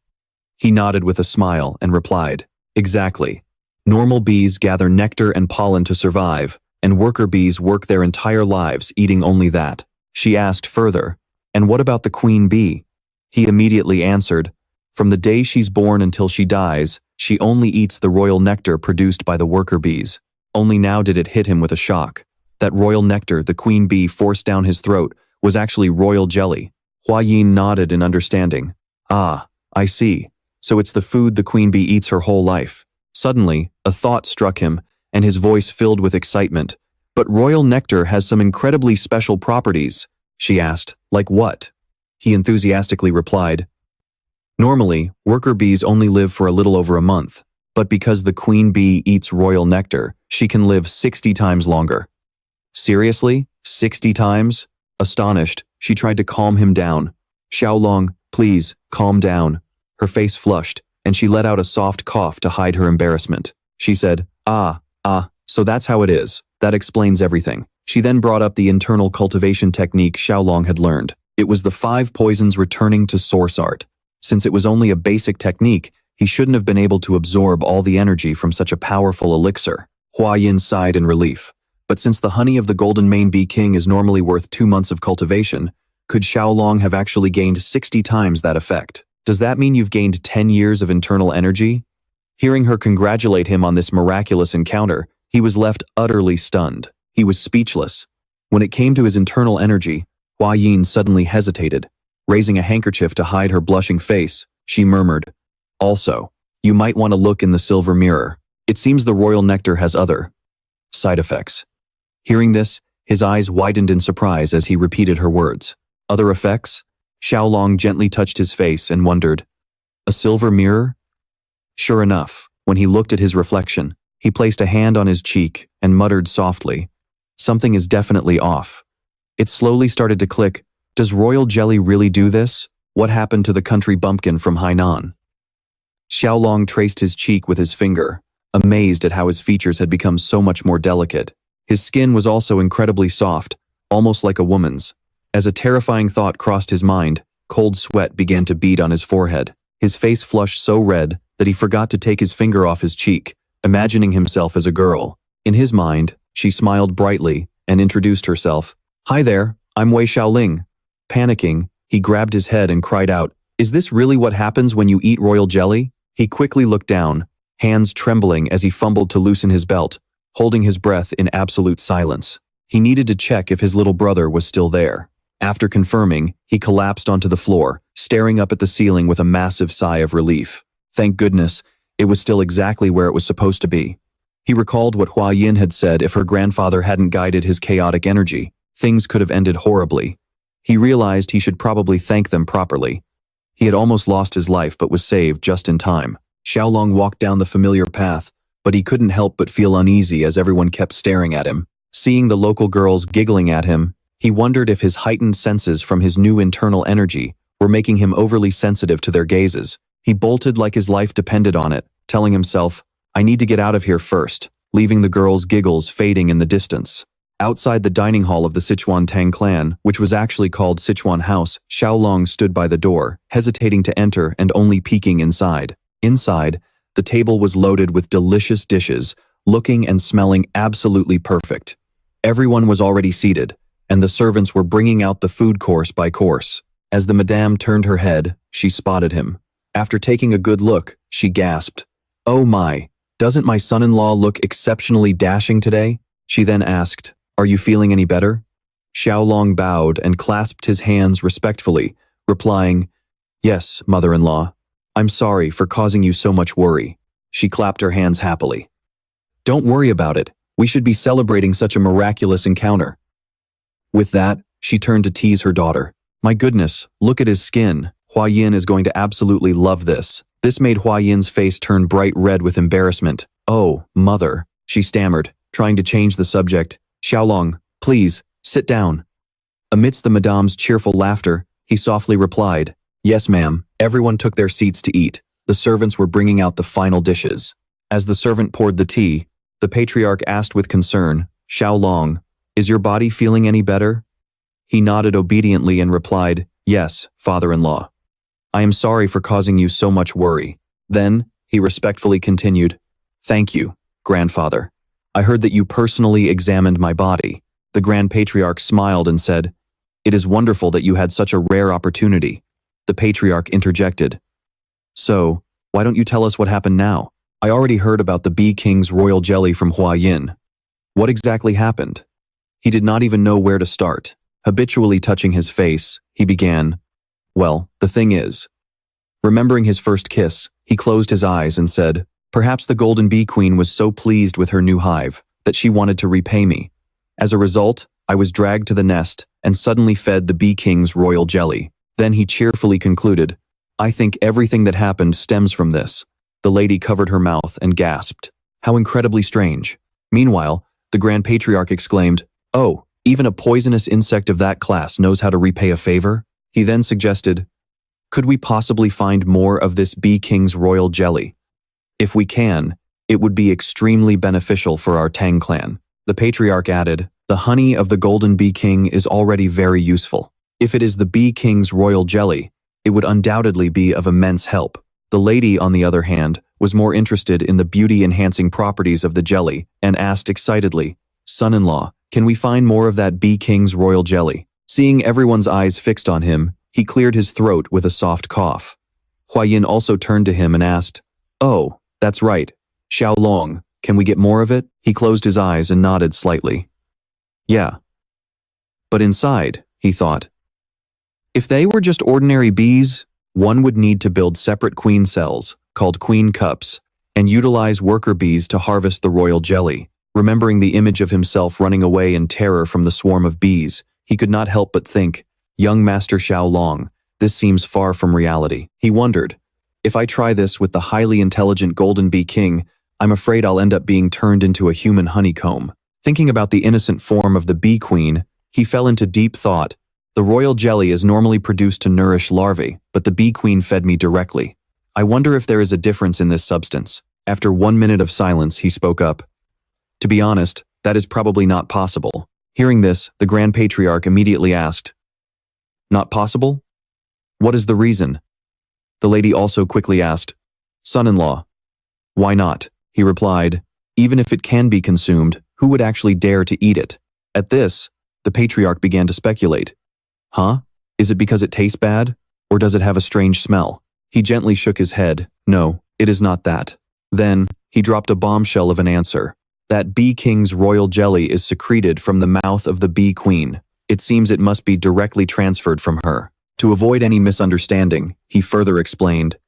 He nodded with a smile and replied, "Exactly. Normal bees gather nectar and pollen to survive, and worker bees work their entire lives eating only that." She asked further, "And what about the queen bee?" He immediately answered, "From the day she's born until she dies, she only eats the royal nectar produced by the worker bees." Only now did it hit him with a shock. That royal nectar the queen bee forced down his throat was actually royal jelly. Hua Yin nodded in understanding. "Ah, I see. So it's the food the queen bee eats her whole life." Suddenly, a thought struck him, and his voice filled with excitement. "But royal nectar has some incredibly special properties," she asked. "Like what?" He enthusiastically replied, "Normally, worker bees only live for a little over a month, but because the queen bee eats royal nectar, she can live 60 times longer." "Seriously? 60 times?" Astonished, she tried to calm him down. "Tieu Long, please, calm down." Her face flushed, and she let out a soft cough to hide her embarrassment. She said, So that's how it is. That explains everything." She then brought up the internal cultivation technique Tieu Long had learned. It was the 5 poisons returning to source art. Since it was only a basic technique, he shouldn't have been able to absorb all the energy from such a powerful elixir. Hua Yin sighed in relief. But since the honey of the Golden Mane Bee King is normally worth 2 months of cultivation, could Tieu Long have actually gained 60 times that effect? Does that mean you've gained 10 years of internal energy? Hearing her congratulate him on this miraculous encounter, he was left utterly stunned. He was speechless. When it came to his internal energy, Hua Yin suddenly hesitated. Raising a handkerchief to hide her blushing face, she murmured, "Also, you might want to look in the silver mirror. It seems the royal nectar has other side effects." Hearing this, his eyes widened in surprise as he repeated her words. "Other effects?" Tieu Long gently touched his face and wondered, "A silver mirror?" Sure enough, when he looked at his reflection, he placed a hand on his cheek and muttered softly, "Something is definitely off." It slowly started to click. Does royal jelly really do this? What happened to the country bumpkin from Hainan? Tieu Long traced his cheek with his finger, amazed at how his features had become so much more delicate. His skin was also incredibly soft, almost like a woman's. As a terrifying thought crossed his mind, cold sweat began to bead on his forehead. His face flushed so red that he forgot to take his finger off his cheek, imagining himself as a girl. In his mind, she smiled brightly and introduced herself. "Hi there, I'm Wei Xiaoling." Panicking, he grabbed his head and cried out, "Is this really what happens when you eat royal jelly?" He quickly looked down, hands trembling as he fumbled to loosen his belt, holding his breath in absolute silence. He needed to check if his little brother was still there. After confirming, he collapsed onto the floor, staring up at the ceiling with a massive sigh of relief. Thank goodness, it was still exactly where it was supposed to be. He recalled what Hua Yin had said. If her grandfather hadn't guided his chaotic energy, things could have ended horribly. He realized he should probably thank them properly. He had almost lost his life but was saved just in time. Xiao Long walked down the familiar path, but he couldn't help but feel uneasy as everyone kept staring at him. Seeing the local girls giggling at him, he wondered if his heightened senses from his new internal energy were making him overly sensitive to their gazes. He bolted like his life depended on it, telling himself, "I need to get out of here first," leaving the girls' giggles fading in the distance. Outside the dining hall of the Sichuan Tang Clan, which was actually called Sichuan House, Xiao Long stood by the door, hesitating to enter and only peeking inside. Inside, the table was loaded with delicious dishes, looking and smelling absolutely perfect. Everyone was already seated, and the servants were bringing out the food course by course. As the madame turned her head, she spotted him. After taking a good look, she gasped, "Oh my, doesn't my son-in-law look exceptionally dashing today?" She then asked, "Are you feeling any better?" Xiao Long bowed and clasped his hands respectfully, replying, "Yes, mother-in-law. I'm sorry for causing you so much worry." She clapped her hands happily. "Don't worry about it. We should be celebrating such a miraculous encounter." With that, she turned to tease her daughter. "My goodness, look at his skin. Hua Yin is going to absolutely love this." This made Hua Yin's face turn bright red with embarrassment. "Oh, mother," she stammered, trying to change the subject. "Xiao Long, please, sit down." Amidst the madame's cheerful laughter, he softly replied, "Yes, ma'am." Everyone took their seats to eat. The servants were bringing out the final dishes. As the servant poured the tea, the patriarch asked with concern, "Xiao Long, is your body feeling any better?" He nodded obediently and replied, "Yes, father-in-law. I am sorry for causing you so much worry." Then, he respectfully continued, "Thank you, grandfather. I heard that you personally examined my body." The Grand Patriarch smiled and said, "It is wonderful that you had such a rare opportunity." The Patriarch interjected, "So, why don't you tell us what happened now? I already heard about the Bee King's royal jelly from Hua Yin. What exactly happened?" He did not even know where to start. Habitually touching his face, he began, "Well, the thing is." Remembering his first kiss, he closed his eyes and said, "Perhaps the Golden Bee Queen was so pleased with her new hive that she wanted to repay me. As a result, I was dragged to the nest and suddenly fed the Bee King's royal jelly." Then he cheerfully concluded, "I think everything that happened stems from this." The lady covered her mouth and gasped, "How incredibly strange." Meanwhile, the Grand Patriarch exclaimed, "Oh, even a poisonous insect of that class knows how to repay a favor?" He then suggested, "Could we possibly find more of this Bee King's royal jelly? If we can, it would be extremely beneficial for our Tang Clan." The Patriarch added, "The honey of the Golden Bee King is already very useful. If it is the Bee King's royal jelly, it would undoubtedly be of immense help." The lady, on the other hand, was more interested in the beauty-enhancing properties of the jelly and asked excitedly, "Son-in-law, can we find more of that Bee King's royal jelly?" Seeing everyone's eyes fixed on him, he cleared his throat with a soft cough. Hua Yin also turned to him and asked, "Oh, that's right. Xiao Long, can we get more of it?" He closed his eyes and nodded slightly. "Yeah. But inside," he thought, "if they were just ordinary bees, one would need to build separate queen cells, called queen cups, and utilize worker bees to harvest the royal jelly." Remembering the image of himself running away in terror from the swarm of bees, he could not help but think, "Young Master Xiao Long, this seems far from reality." He wondered, "If I try this with the highly intelligent Golden Bee King, I'm afraid I'll end up being turned into a human honeycomb." Thinking about the innocent form of the bee queen, he fell into deep thought. The royal jelly is normally produced to nourish larvae, but the bee queen fed me directly. I wonder if there is a difference in this substance. After 1 minute of silence, he spoke up. "To be honest, that is probably not possible." Hearing this, the Grand Patriarch immediately asked, "Not possible? What is the reason?" The lady also quickly asked, "Son-in-law, why not?" He replied, "Even if it can be consumed, who would actually dare to eat it?" At this, the Patriarch began to speculate. "Huh? Is it because it tastes bad? Or does it have a strange smell? He gently shook his head. No, it is not that. Then, he dropped a bombshell of an answer. That bee king's royal jelly is secreted from the mouth of the bee queen. It seems it must be directly transferred from her. To avoid any misunderstanding, he further explained,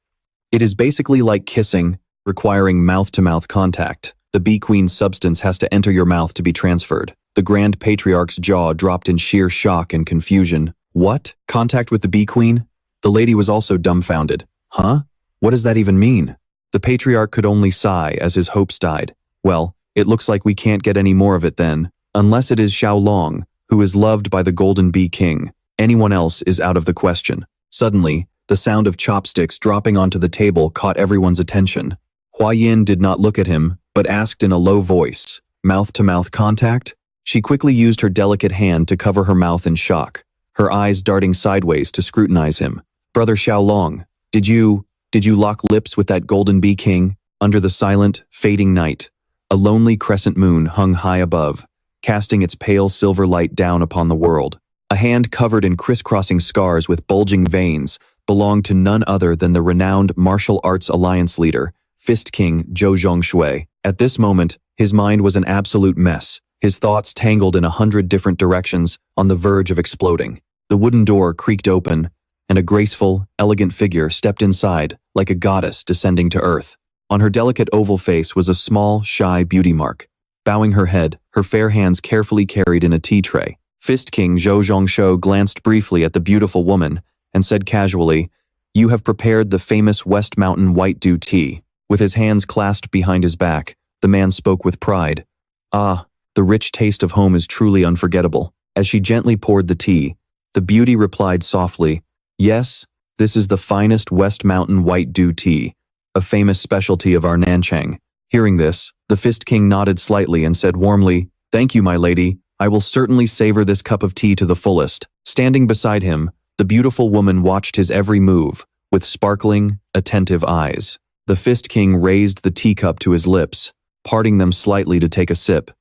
it is basically like kissing, requiring mouth-to-mouth contact. The bee queen's substance has to enter your mouth to be transferred. The Grand Patriarch's jaw dropped in sheer shock and confusion. What? Contact with the bee queen? The lady was also dumbfounded. Huh? What does that even mean? The Patriarch could only sigh as his hopes died. Well, it looks like we can't get any more of it then, unless it is Tieu Long, who is loved by the Golden Bee King. Anyone else is out of the question. Suddenly, the sound of chopsticks dropping onto the table caught everyone's attention. Hua Yin did not look at him, but asked in a low voice, mouth-to-mouth contact? She quickly used her delicate hand to cover her mouth in shock, her eyes darting sideways to scrutinize him. Brother Tieu Long, did you lock lips with that Golden Bee King? Under the silent, fading night, a lonely crescent moon hung high above, casting its pale silver light down upon the world. A hand covered in crisscrossing scars with bulging veins belonged to none other than the renowned martial arts alliance leader, Fist King Zhou Zhongshui. At this moment, his mind was an absolute mess, his thoughts tangled in 100 different directions, on the verge of exploding. The wooden door creaked open, and a graceful, elegant figure stepped inside, like a goddess descending to earth. On her delicate oval face was a small, shy beauty mark. Bowing her head, her fair hands carefully carried in a tea tray. Fist King Zhou Zhongshui glanced briefly at the beautiful woman and said casually, "You have prepared the famous West Mountain White Dew tea." With his hands clasped behind his back, the man spoke with pride. Ah, the rich taste of home is truly unforgettable. As she gently poured the tea, the beauty replied softly, "Yes, this is the finest West Mountain White Dew tea, a famous specialty of our Nanchang." Hearing this, the Fist King nodded slightly and said warmly, "Thank you, my lady. I will certainly savor this cup of tea to the fullest." Standing beside him, the beautiful woman watched his every move, with sparkling, attentive eyes. The Fist King raised the teacup to his lips, parting them slightly to take a sip.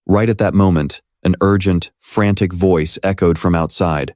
Right at that moment, an urgent, frantic voice echoed from outside.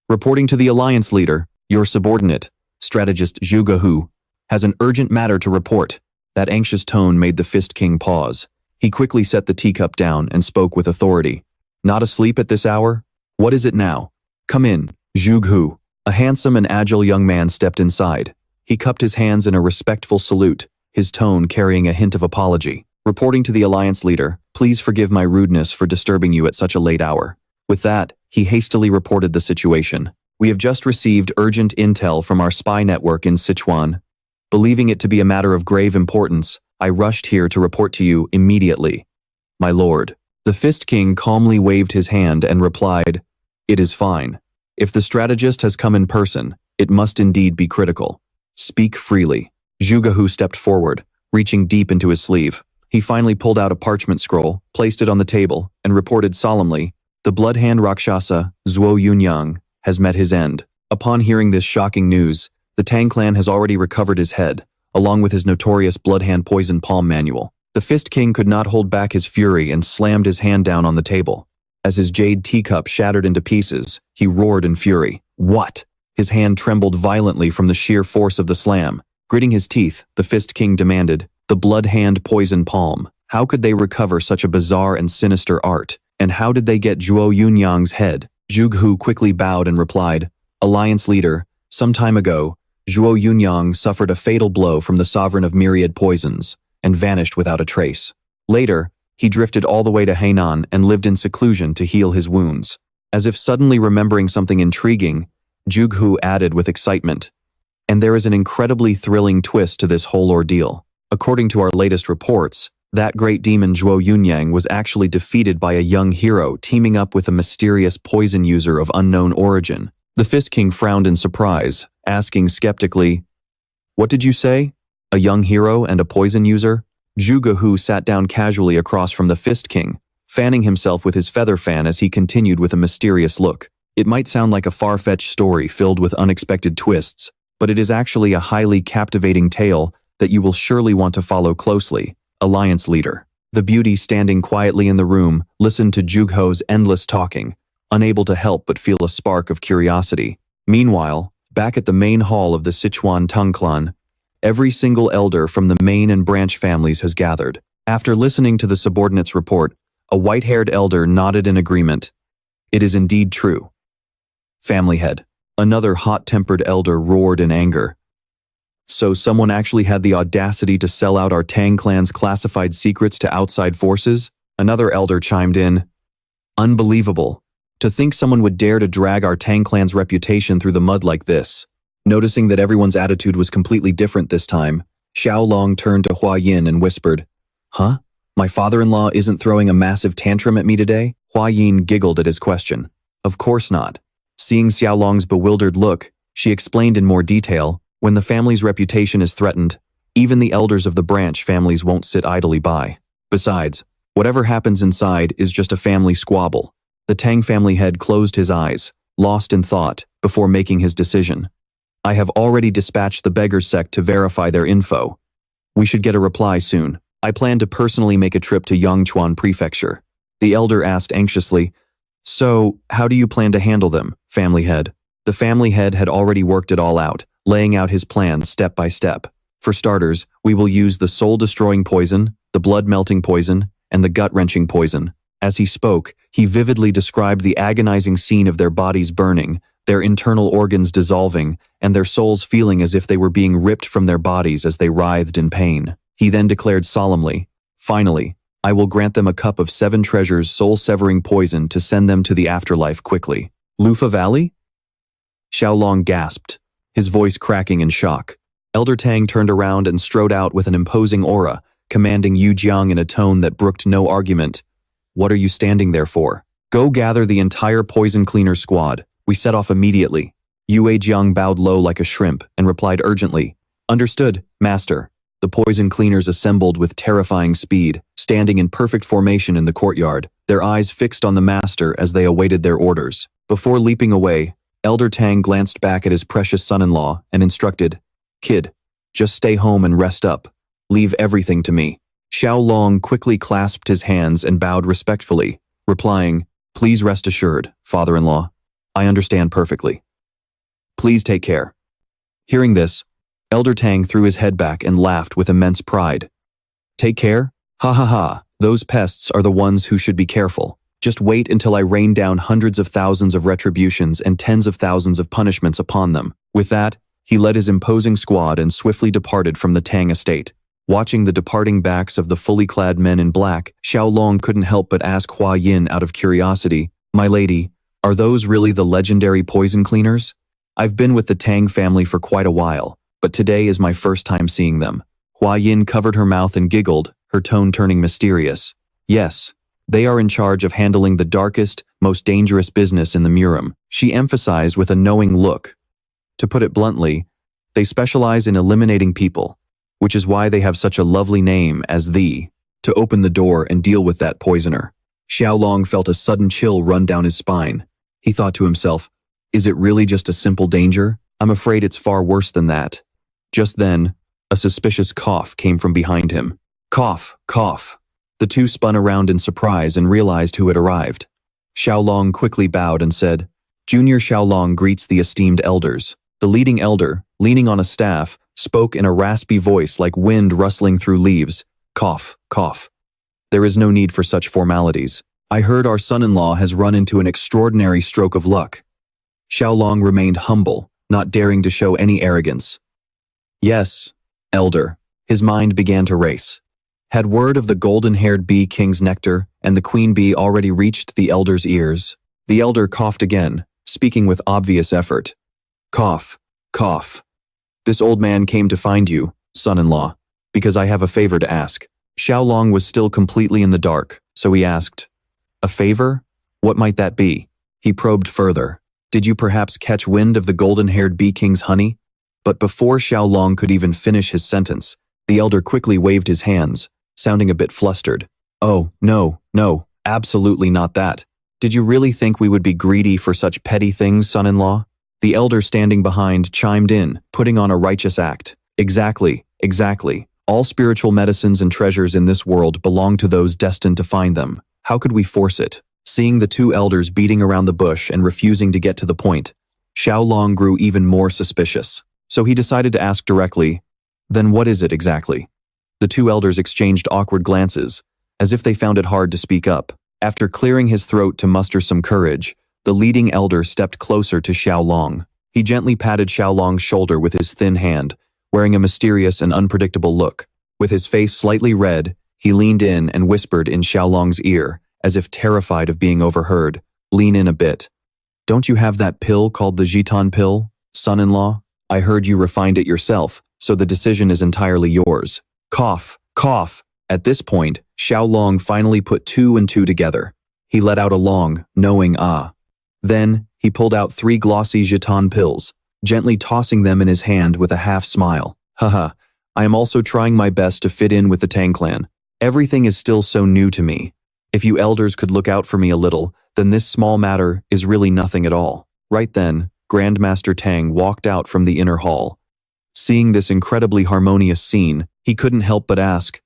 "Reporting to the Alliance Leader, your subordinate, strategist Zhuge Hu, has an urgent matter to report." That anxious tone made the Fist King pause. He quickly set the teacup down and spoke with authority. "Not asleep at this hour? What is it now? Come in, Zhuge Hu." A handsome and agile young man stepped inside. He cupped his hands in a respectful salute, his tone carrying a hint of apology. "Reporting to the Alliance Leader, please forgive my rudeness for disturbing you at such a late hour." With that, he hastily reported the situation. "We have just received urgent intel from our spy network in Sichuan. Believing it to be a matter of grave importance, I rushed here to report to you immediately." "My lord." The Fist King calmly waved his hand and replied, "It is fine. If the strategist has come in person, it must indeed be critical. Speak freely." Zhuge Hu stepped forward, reaching deep into his sleeve. He finally pulled out a parchment scroll, placed it on the table, and reported solemnly, "The blood-hand Rakshasa, Zhuo Yunyang, has met his end." Upon hearing this shocking news, the Tang Clan has already recovered his head, along with his notorious blood-hand poison palm manual. The Fist King could not hold back his fury and slammed his hand down on the table. As his jade teacup shattered into pieces, he roared in fury. "What?" His hand trembled violently from the sheer force of the slam. Gritting his teeth, the Fist King demanded, "The blood-hand poison palm. How could they recover such a bizarre and sinister art? And how did they get Zhuo Yunyang's head?" Zhuge Hu quickly bowed and replied, "Alliance Leader, some time ago, Zhuo Yunyang suffered a fatal blow from the sovereign of myriad poisons, and vanished without a trace. Later, he drifted all the way to Hainan and lived in seclusion to heal his wounds." As if suddenly remembering something intriguing, Zhuge Hu added with excitement, "And there is an incredibly thrilling twist to this whole ordeal. According to our latest reports, that great demon Zhuo Yunyang was actually defeated by a young hero teaming up with a mysterious poison user of unknown origin." The Fist King frowned in surprise, asking skeptically, "What did you say? A young hero and a poison user?" Zhuge Hu sat down casually across from the Fist King, fanning himself with his feather fan as he continued with a mysterious look. "It might sound like a far-fetched story filled with unexpected twists, but it is actually a highly captivating tale that you will surely want to follow closely, Alliance Leader." The beauty standing quietly in the room listened to Zhuge Hu's endless talking, unable to help but feel a spark of curiosity. Meanwhile, back at the main hall of the Sichuan Tang Clan, every single elder from the main and branch families has gathered. After listening to the subordinate's report, a white-haired elder nodded in agreement. It is indeed true. Family head. Another hot-tempered elder roared in anger. So someone actually had the audacity to sell out our Tang Clan's classified secrets to outside forces? Another elder chimed in. Unbelievable. To think someone would dare to drag our Tang Clan's reputation through the mud like this. Noticing that everyone's attitude was completely different this time, Tieu Long turned to Hua Yin and whispered, "Huh? My father-in-law isn't throwing a massive tantrum at me today?" Hua Yin giggled at his question. Of course not. Seeing Tieu Long's bewildered look, she explained in more detail, when the family's reputation is threatened, even the elders of the branch families won't sit idly by. Besides, whatever happens inside is just a family squabble. The Tang family head closed his eyes, lost in thought, before making his decision. I have already dispatched the beggars sect to verify their info. We should get a reply soon. I plan to personally make a trip to Yangchuan Prefecture. The elder asked anxiously, "So, how do you plan to handle them, family head?" The family head had already worked it all out, laying out his plan step by step. For starters, we will use the soul-destroying poison, the blood-melting poison, and the gut-wrenching poison. As he spoke, he vividly described the agonizing scene of their bodies burning, their internal organs dissolving, and their souls feeling as if they were being ripped from their bodies as they writhed in pain. He then declared solemnly, "Finally, I will grant them a cup of 7 treasures soul-severing poison to send them to the afterlife quickly." Lufa Valley? Tieu Long gasped, his voice cracking in shock. Elder Tang turned around and strode out with an imposing aura, commanding Yu Jiang in a tone that brooked no argument. "What are you standing there for? Go gather the entire poison cleaner squad." We set off immediately. Yue Jiang bowed low like a shrimp and replied urgently, "Understood, master." The poison cleaners assembled with terrifying speed, standing in perfect formation in the courtyard, their eyes fixed on the master as they awaited their orders. Before leaping away, Elder Tang glanced back at his precious son-in-law and instructed, "Kid, just stay home and rest up. Leave everything to me." Tieu Long quickly clasped his hands and bowed respectfully, replying, "Please rest assured, father-in-law. I understand perfectly. Please take care." Hearing this, Elder Tang threw his head back and laughed with immense pride. "Take care? Ha ha ha, those pests are the ones who should be careful. Just wait until I rain down hundreds of thousands of retributions and tens of thousands of punishments upon them." With that, he led his imposing squad and swiftly departed from the Tang estate. Watching the departing backs of the fully clad men in black, Tieu Long couldn't help but ask Hua Yin out of curiosity, "My lady, are those really the legendary poison cleaners? I've been with the Tang family for quite a while, but today is my first time seeing them." Hua Yin covered her mouth and giggled, her tone turning mysterious. "Yes, they are in charge of handling the darkest, most dangerous business in the Murim," she emphasized with a knowing look. "To put it bluntly, they specialize in eliminating people, which is why they have such a lovely name as to open the door and deal with that poisoner." Tieu Long felt a sudden chill run down his spine. He thought to himself, "Is it really just a simple danger? I'm afraid it's far worse than that." Just then, a suspicious cough came from behind him. Cough, cough. The two spun around in surprise and realized who had arrived. Tieu Long quickly bowed and said, "Junior Tieu Long greets the esteemed elders." The leading elder, leaning on a staff, spoke in a raspy voice like wind rustling through leaves. "Cough, cough. There is no need for such formalities. I heard our son-in-law has run into an extraordinary stroke of luck." Tieu Long remained humble, not daring to show any arrogance. "Yes, elder." His mind began to race. Had word of the golden-haired bee king's nectar and the queen bee already reached the elder's ears? The elder coughed again, speaking with obvious effort. "Cough, cough. This old man came to find you, son-in-law, because I have a favor to ask." Tieu Long was still completely in the dark, so he asked, "A favor? What might that be?" He probed further. "Did you perhaps catch wind of the golden-haired bee king's honey?" But before Tieu Long could even finish his sentence, the elder quickly waved his hands, sounding a bit flustered. "Oh, no, no, absolutely not that. Did you really think we would be greedy for such petty things, son-in-law?" The elder standing behind chimed in, putting on a righteous act. "Exactly, exactly. All spiritual medicines and treasures in this world belong to those destined to find them. How could we force it?" Seeing the two elders beating around the bush and refusing to get to the point, Tieu Long grew even more suspicious. So he decided to ask directly, "Then what is it exactly?" The two elders exchanged awkward glances, as if they found it hard to speak up. After clearing his throat to muster some courage, the leading elder stepped closer to Tieu Long. He gently patted Tieu Long's shoulder with his thin hand, wearing a mysterious and unpredictable look. With his face slightly red, he leaned in and whispered in Tieu Long's ear, as if terrified of being overheard. "Lean in a bit. Don't you have that pill called the Jitan pill, son-in-law? I heard you refined it yourself, so the decision is entirely yours." Cough, cough. At this point, Tieu Long finally put two and two together. He let out a long, knowing ah. Then, he pulled out 3 glossy Jitan pills, gently tossing them in his hand with a half-smile. "Haha, I am also trying my best to fit in with the Tang Clan. Everything is still so new to me. If you elders could look out for me a little, then this small matter is really nothing at all." Right then, Grandmaster Tang walked out from the inner hall. Seeing this incredibly harmonious scene, he couldn't help but ask,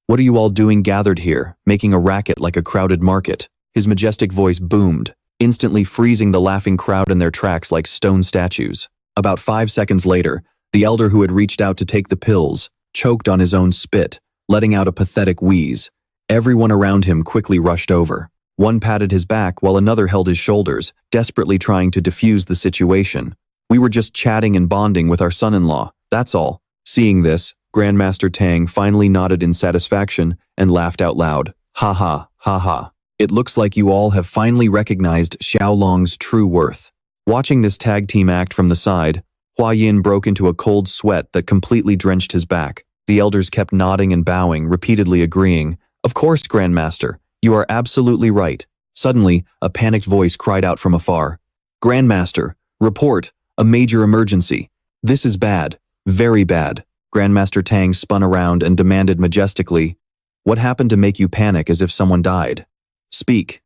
"What are you all doing gathered here, making a racket like a crowded market?" His majestic voice boomed, instantly freezing the laughing crowd in their tracks like stone statues. About 5 seconds later, the elder who had reached out to take the pills choked on his own spit, letting out a pathetic wheeze. Everyone around him quickly rushed over. One patted his back while another held his shoulders, desperately trying to defuse the situation. "We were just chatting and bonding with our son-in-law, that's all." Seeing this, Grandmaster Tang finally nodded in satisfaction and laughed out loud. "Ha ha, ha ha. It looks like you all have finally recognized Tieu Long's true worth." Watching this tag team act from the side, Hua Yin broke into a cold sweat that completely drenched his back. The elders kept nodding and bowing, repeatedly agreeing, "Of course, Grandmaster, you are absolutely right." Suddenly, a panicked voice cried out from afar. "Grandmaster, report, a major emergency. This is bad, very bad." Grandmaster Tang spun around and demanded majestically, "What happened to make you panic as if someone died? Speak."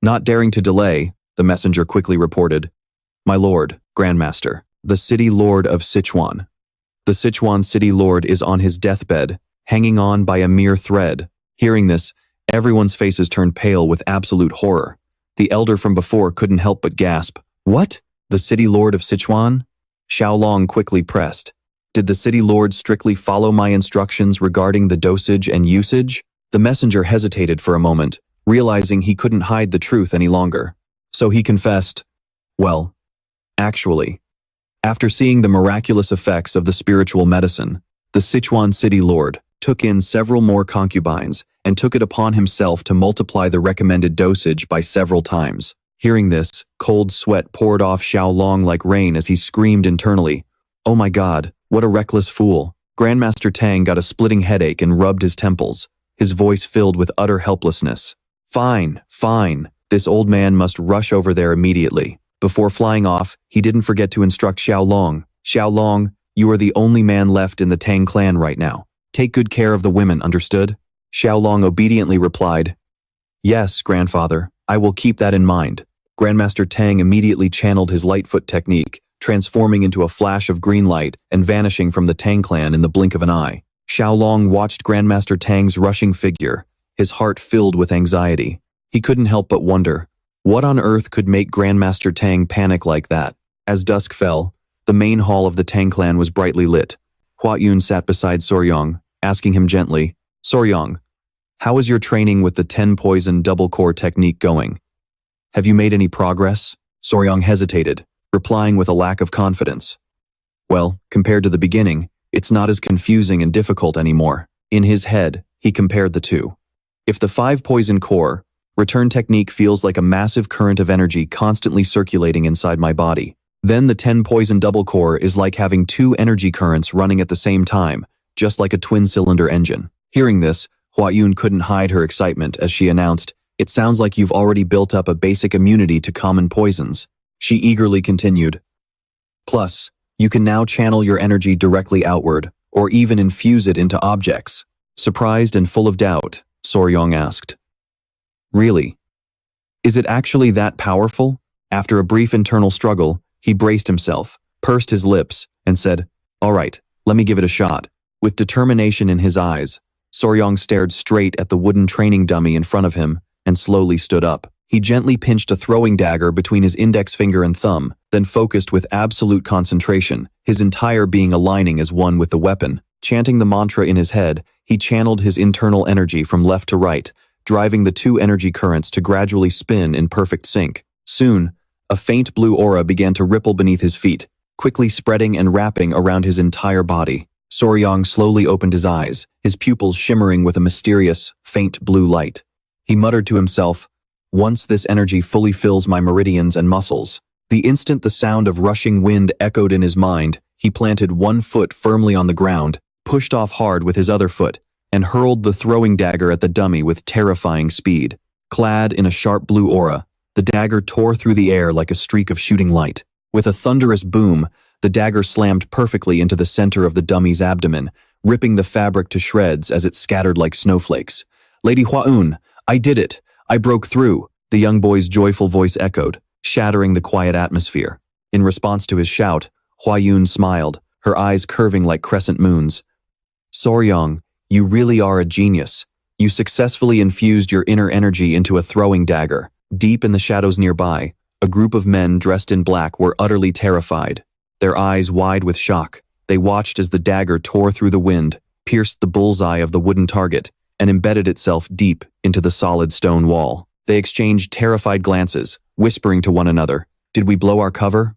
Not daring to delay, the messenger quickly reported, "My lord, Grandmaster, the city lord of Sichuan. The Sichuan city lord is on his deathbed, hanging on by a mere thread." Hearing this, everyone's faces turned pale with absolute horror. The elder from before couldn't help but gasp, "What? The city lord of Sichuan?" Tieu Long quickly pressed, "Did the city lord strictly follow my instructions regarding the dosage and usage?" The messenger hesitated for a moment, realizing he couldn't hide the truth any longer. So he confessed, "Well, actually, after seeing the miraculous effects of the spiritual medicine, the Sichuan city lord took in several more concubines and took it upon himself to multiply the recommended dosage by several times." Hearing this, cold sweat poured off Tieu Long like rain as he screamed internally, "Oh my God, what a reckless fool." Grandmaster Tang got a splitting headache and rubbed his temples, his voice filled with utter helplessness. "Fine, fine. This old man must rush over there immediately." Before flying off, he didn't forget to instruct Tieu Long, "Tieu Long, you are the only man left in the Tang Clan right now. Take good care of the women, understood?" Tieu Long obediently replied, "Yes, grandfather, I will keep that in mind." Grandmaster Tang immediately channeled his Lightfoot technique, transforming into a flash of green light and vanishing from the Tang Clan in the blink of an eye. Tieu Long watched Grandmaster Tang's rushing figure, his heart filled with anxiety. He couldn't help but wonder, what on earth could make Grandmaster Tang panic like that? As dusk fell, the main hall of the Tang Clan was brightly lit. Hua Yun sat beside Soryong, asking him gently, "Soryong, how is your training with the 10 poison double core technique going? Have you made any progress?" Soryong hesitated, replying with a lack of confidence. "Well, compared to the beginning, it's not as confusing and difficult anymore." In his head, he compared the two. If the 5 poison core, return technique feels like a massive current of energy constantly circulating inside my body, then the 10 poison double core is like having 2 energy currents running at the same time, just like a twin-cylinder engine. Hearing this, Hua Yun couldn't hide her excitement as she announced, "It sounds like you've already built up a basic immunity to common poisons." She eagerly continued, "Plus, you can now channel your energy directly outward, or even infuse it into objects." Surprised and full of doubt, Soryong asked, "Really? Is it actually that powerful?" After a brief internal struggle, he braced himself, pursed his lips, and said, "All right, let me give it a shot." With determination in his eyes, Soryong stared straight at the wooden training dummy in front of him and slowly stood up. He gently pinched a throwing dagger between his index finger and thumb, then focused with absolute concentration, his entire being aligning as one with the weapon. Chanting the mantra in his head, he channeled his internal energy from left to right, driving the two energy currents to gradually spin in perfect sync. Soon, a faint blue aura began to ripple beneath his feet, quickly spreading and wrapping around his entire body. Soryang slowly opened his eyes, his pupils shimmering with a mysterious, faint blue light. He muttered to himself, "Once this energy fully fills my meridians and muscles." The instant the sound of rushing wind echoed in his mind, he planted one foot firmly on the ground, pushed off hard with his other foot, and hurled the throwing dagger at the dummy with terrifying speed. Clad in a sharp blue aura, the dagger tore through the air like a streak of shooting light. With a thunderous boom, the dagger slammed perfectly into the center of the dummy's abdomen, ripping the fabric to shreds as it scattered like snowflakes. "Lady Hua-un, I did it! I broke through!" The young boy's joyful voice echoed, shattering the quiet atmosphere. In response to his shout, Hua-un smiled, her eyes curving like crescent moons. "Soryang, you really are a genius. You successfully infused your inner energy into a throwing dagger." Deep in the shadows nearby, a group of men dressed in black were utterly terrified. Their eyes wide with shock, they watched as the dagger tore through the wind, pierced the bullseye of the wooden target, and embedded itself deep into the solid stone wall. They exchanged terrified glances, whispering to one another, "Did we blow our cover?"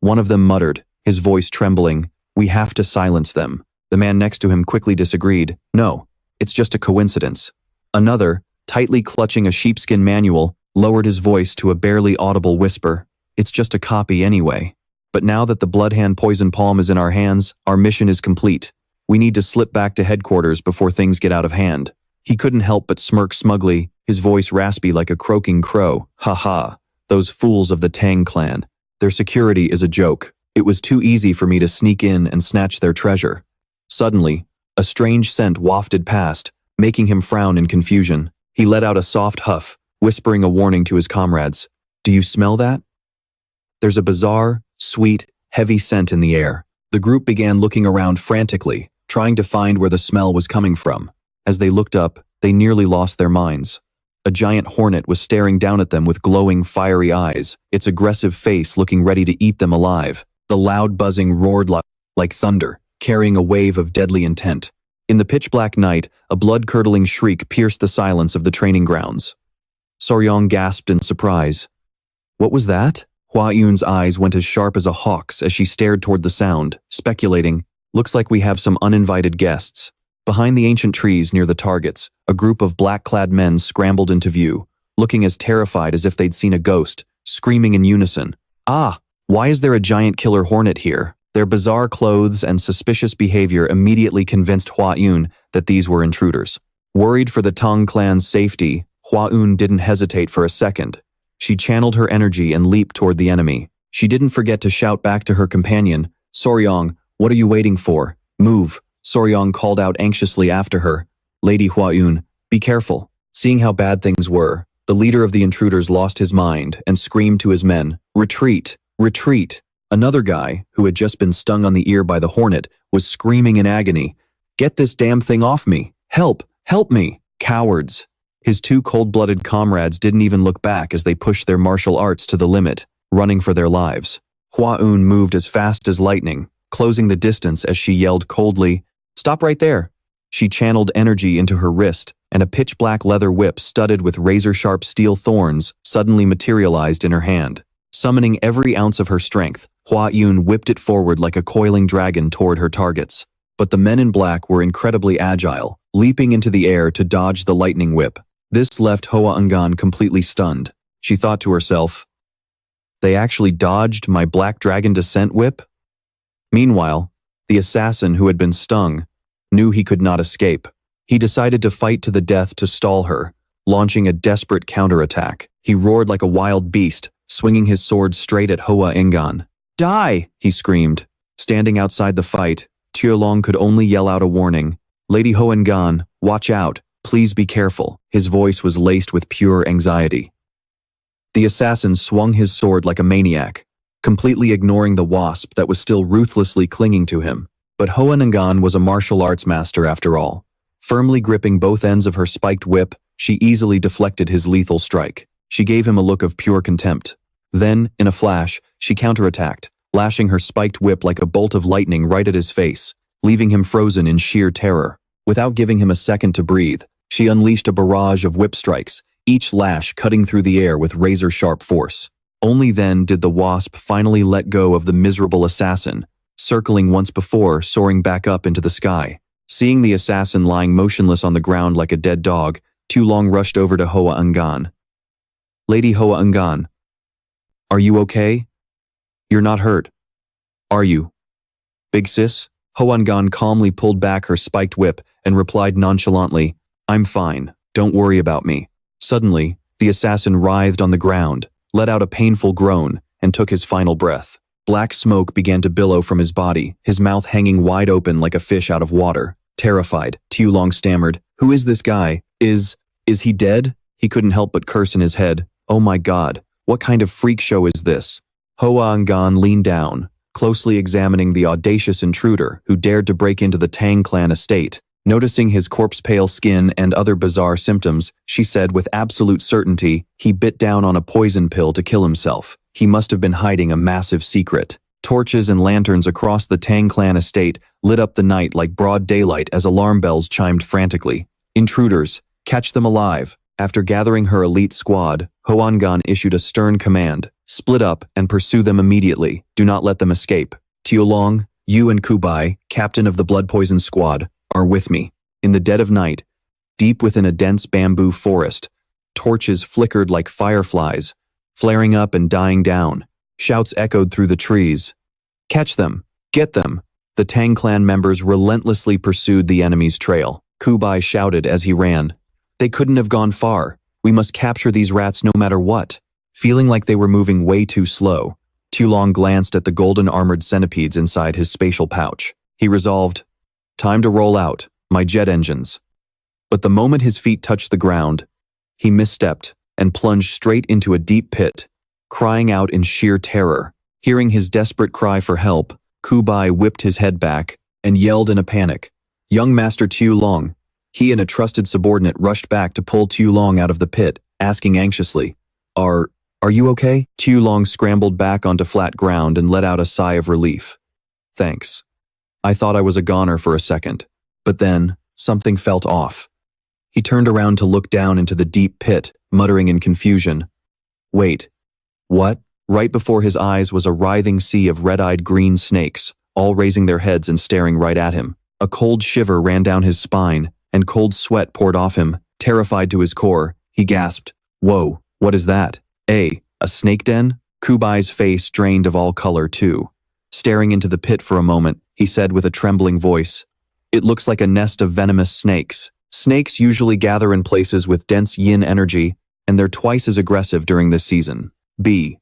One of them muttered, his voice trembling, "We have to silence them." The man next to him quickly disagreed, "No, it's just a coincidence." Another, tightly clutching a sheepskin manual, lowered his voice to a barely audible whisper, "It's just a copy anyway. But now that the Bloodhand Poison Palm is in our hands, our mission is complete. We need to slip back to headquarters before things get out of hand." He couldn't help but smirk smugly, his voice raspy like a croaking crow. "Ha ha, those fools of the Tang Clan. Their security is a joke. It was too easy for me to sneak in and snatch their treasure." Suddenly, a strange scent wafted past, making him frown in confusion. He let out a soft huff, whispering a warning to his comrades. "Do you smell that?" There's a bizarre, sweet, heavy scent in the air. The group began looking around frantically, trying to find where the smell was coming from. As they looked up, they nearly lost their minds. A giant hornet was staring down at them with glowing, fiery eyes, its aggressive face looking ready to eat them alive. The loud buzzing roared like thunder, carrying a wave of deadly intent. In the pitch-black night, a blood-curdling shriek pierced the silence of the training grounds. Soryang gasped in surprise. "What was that?" Hua-un's eyes went as sharp as a hawk's as she stared toward the sound, speculating, "Looks like we have some uninvited guests." Behind the ancient trees near the targets, a group of black-clad men scrambled into view, looking as terrified as if they'd seen a ghost, screaming in unison, "Ah, why is there a giant killer hornet here?" Their bizarre clothes and suspicious behavior immediately convinced Hua-un that these were intruders. Worried for the Tang Clan's safety, Hua-un didn't hesitate for a second. She channeled her energy and leaped toward the enemy. She didn't forget to shout back to her companion, "Soryang, what are you waiting for? Move." Soryang called out anxiously after her, "Lady Hua-un, be careful." Seeing how bad things were, the leader of the intruders lost his mind and screamed to his men, "Retreat! Retreat!" Another guy, who had just been stung on the ear by the hornet, was screaming in agony, "Get this damn thing off me! Help! Help me! Cowards!" His two cold-blooded comrades didn't even look back as they pushed their martial arts to the limit, running for their lives. Hua-un moved as fast as lightning, closing the distance as she yelled coldly, "Stop right there." She channeled energy into her wrist, and a pitch-black leather whip studded with razor-sharp steel thorns suddenly materialized in her hand. Summoning every ounce of her strength, Hua-un whipped it forward like a coiling dragon toward her targets. But the men in black were incredibly agile, leaping into the air to dodge the lightning whip. This left Hua-un completely stunned. She thought to herself, "They actually dodged my black dragon descent whip?" Meanwhile, the assassin who had been stung knew he could not escape. He decided to fight to the death to stall her, launching a desperate counterattack. He roared like a wild beast, swinging his sword straight at Hua-un. "Die!" he screamed. Standing outside the fight, Tieu Long could only yell out a warning. "Lady Hua-un, watch out. Please be careful." His voice was laced with pure anxiety. The assassin swung his sword like a maniac, completely ignoring the wasp that was still ruthlessly clinging to him. But Hua-un was a martial arts master after all. Firmly gripping both ends of her spiked whip, she easily deflected his lethal strike. She gave him a look of pure contempt. Then, in a flash, she counterattacked, lashing her spiked whip like a bolt of lightning right at his face, leaving him frozen in sheer terror. Without giving him a second to breathe, she unleashed a barrage of whip strikes, each lash cutting through the air with razor-sharp force. Only then did the wasp finally let go of the miserable assassin, circling once before, soaring back up into the sky. Seeing the assassin lying motionless on the ground like a dead dog, Tieu Long rushed over to Hoa Ngan. "Lady Hoa Ngan, are you okay? You're not hurt, are you? Big sis?" Hoa Ngan calmly pulled back her spiked whip and replied nonchalantly, "I'm fine, don't worry about me." Suddenly, the assassin writhed on the ground, let out a painful groan, and took his final breath. Black smoke began to billow from his body, his mouth hanging wide open like a fish out of water. Terrified, Tieu Long stammered, "Who is this guy? Is he dead?" He couldn't help but curse in his head. "Oh my God, what kind of freak show is this?" Hoa Ngan leaned down, closely examining the audacious intruder who dared to break into the Tang Clan estate. Noticing his corpse-pale skin and other bizarre symptoms, she said with absolute certainty, "He bit down on a poison pill to kill himself. He must have been hiding a massive secret." Torches and lanterns across the Tang Clan estate lit up the night like broad daylight as alarm bells chimed frantically. "Intruders, catch them alive." After gathering her elite squad, Hoa Ngan issued a stern command: "Split up and pursue them immediately. Do not let them escape. Tieu Long, you and Kubai, captain of the blood poison squad, are with me." In the dead of night, deep within a dense bamboo forest, torches flickered like fireflies, flaring up and dying down. Shouts echoed through the trees. "Catch them! Get them!" The Tang Clan members relentlessly pursued the enemy's trail. Kubai shouted as he ran, "They couldn't have gone far. We must capture these rats no matter what." Feeling like they were moving way too slow, Tieu Long glanced at the golden armored centipedes inside his spatial pouch. He resolved, "Time to roll out, my jet engines." But the moment his feet touched the ground, he misstepped and plunged straight into a deep pit, crying out in sheer terror. Hearing his desperate cry for help, Kubai whipped his head back and yelled in a panic, "Young Master Tieu Long." He and a trusted subordinate rushed back to pull Tieu Long out of the pit, asking anxiously, Are you okay?" Tieu Long scrambled back onto flat ground and let out a sigh of relief. "Thanks. I thought I was a goner for a second, but then something felt off." He turned around to look down into the deep pit, muttering in confusion, "Wait, what?" Right before his eyes was a writhing sea of red-eyed green snakes, all raising their heads and staring right at him. A cold shiver ran down his spine, and cold sweat poured off him. Terrified to his core, he gasped, "Whoa, what is that? A snake den?" Kubai's face drained of all color too. Staring into the pit for a moment, he said with a trembling voice, "It looks like a nest of venomous snakes. Snakes usually gather in places with dense yin energy, and they're twice as aggressive during this season. Be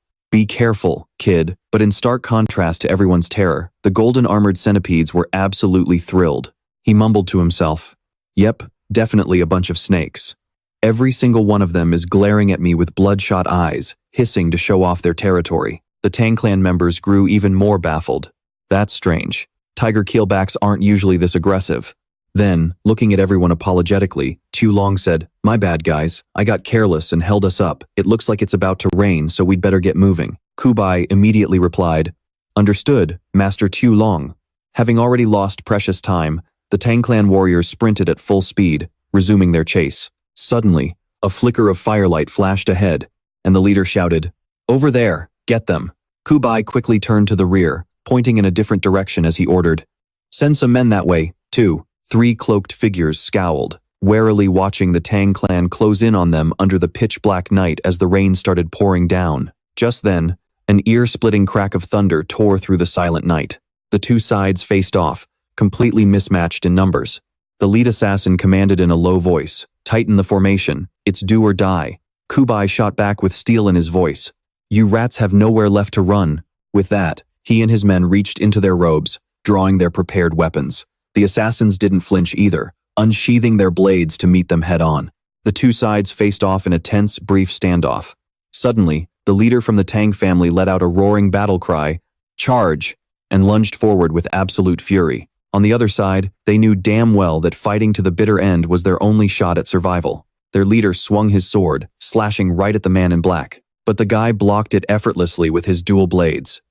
careful, kid." But in stark contrast to everyone's terror, the golden armored centipedes were absolutely thrilled. He mumbled to himself, "Yep, definitely a bunch of snakes. Every single one of them is glaring at me with bloodshot eyes, hissing to show off their territory." The Tang Clan members grew even more baffled. "That's strange. Tiger keelbacks aren't usually this aggressive." Then, looking at everyone apologetically, Tieu Long said, "My bad guys, I got careless and held us up. It looks like it's about to rain, so we'd better get moving." Kubai immediately replied, "Understood, Master Tieu Long." Having already lost precious time, the Tang Clan warriors sprinted at full speed, resuming their chase. Suddenly, a flicker of firelight flashed ahead, and the leader shouted, "Over there, get them." Kubai quickly turned to the rear, pointing in a different direction as he ordered, "Send some men that way, too." 3 cloaked figures scowled, warily watching the Tang Clan close in on them under the pitch-black night as the rain started pouring down. Just then, an ear-splitting crack of thunder tore through the silent night. The two sides faced off, completely mismatched in numbers. The lead assassin commanded in a low voice, "Tighten the formation, it's do or die." Kubai shot back with steel in his voice, "You rats have nowhere left to run." With that, he and his men reached into their robes, drawing their prepared weapons. The assassins didn't flinch either, unsheathing their blades to meet them head-on. The two sides faced off in a tense, brief standoff. Suddenly, the leader from the Tang family let out a roaring battle cry, "Charge!" and lunged forward with absolute fury. On the other side, they knew damn well that fighting to the bitter end was their only shot at survival. Their leader swung his sword, slashing right at the man in black. But the guy blocked it effortlessly with his dual blades.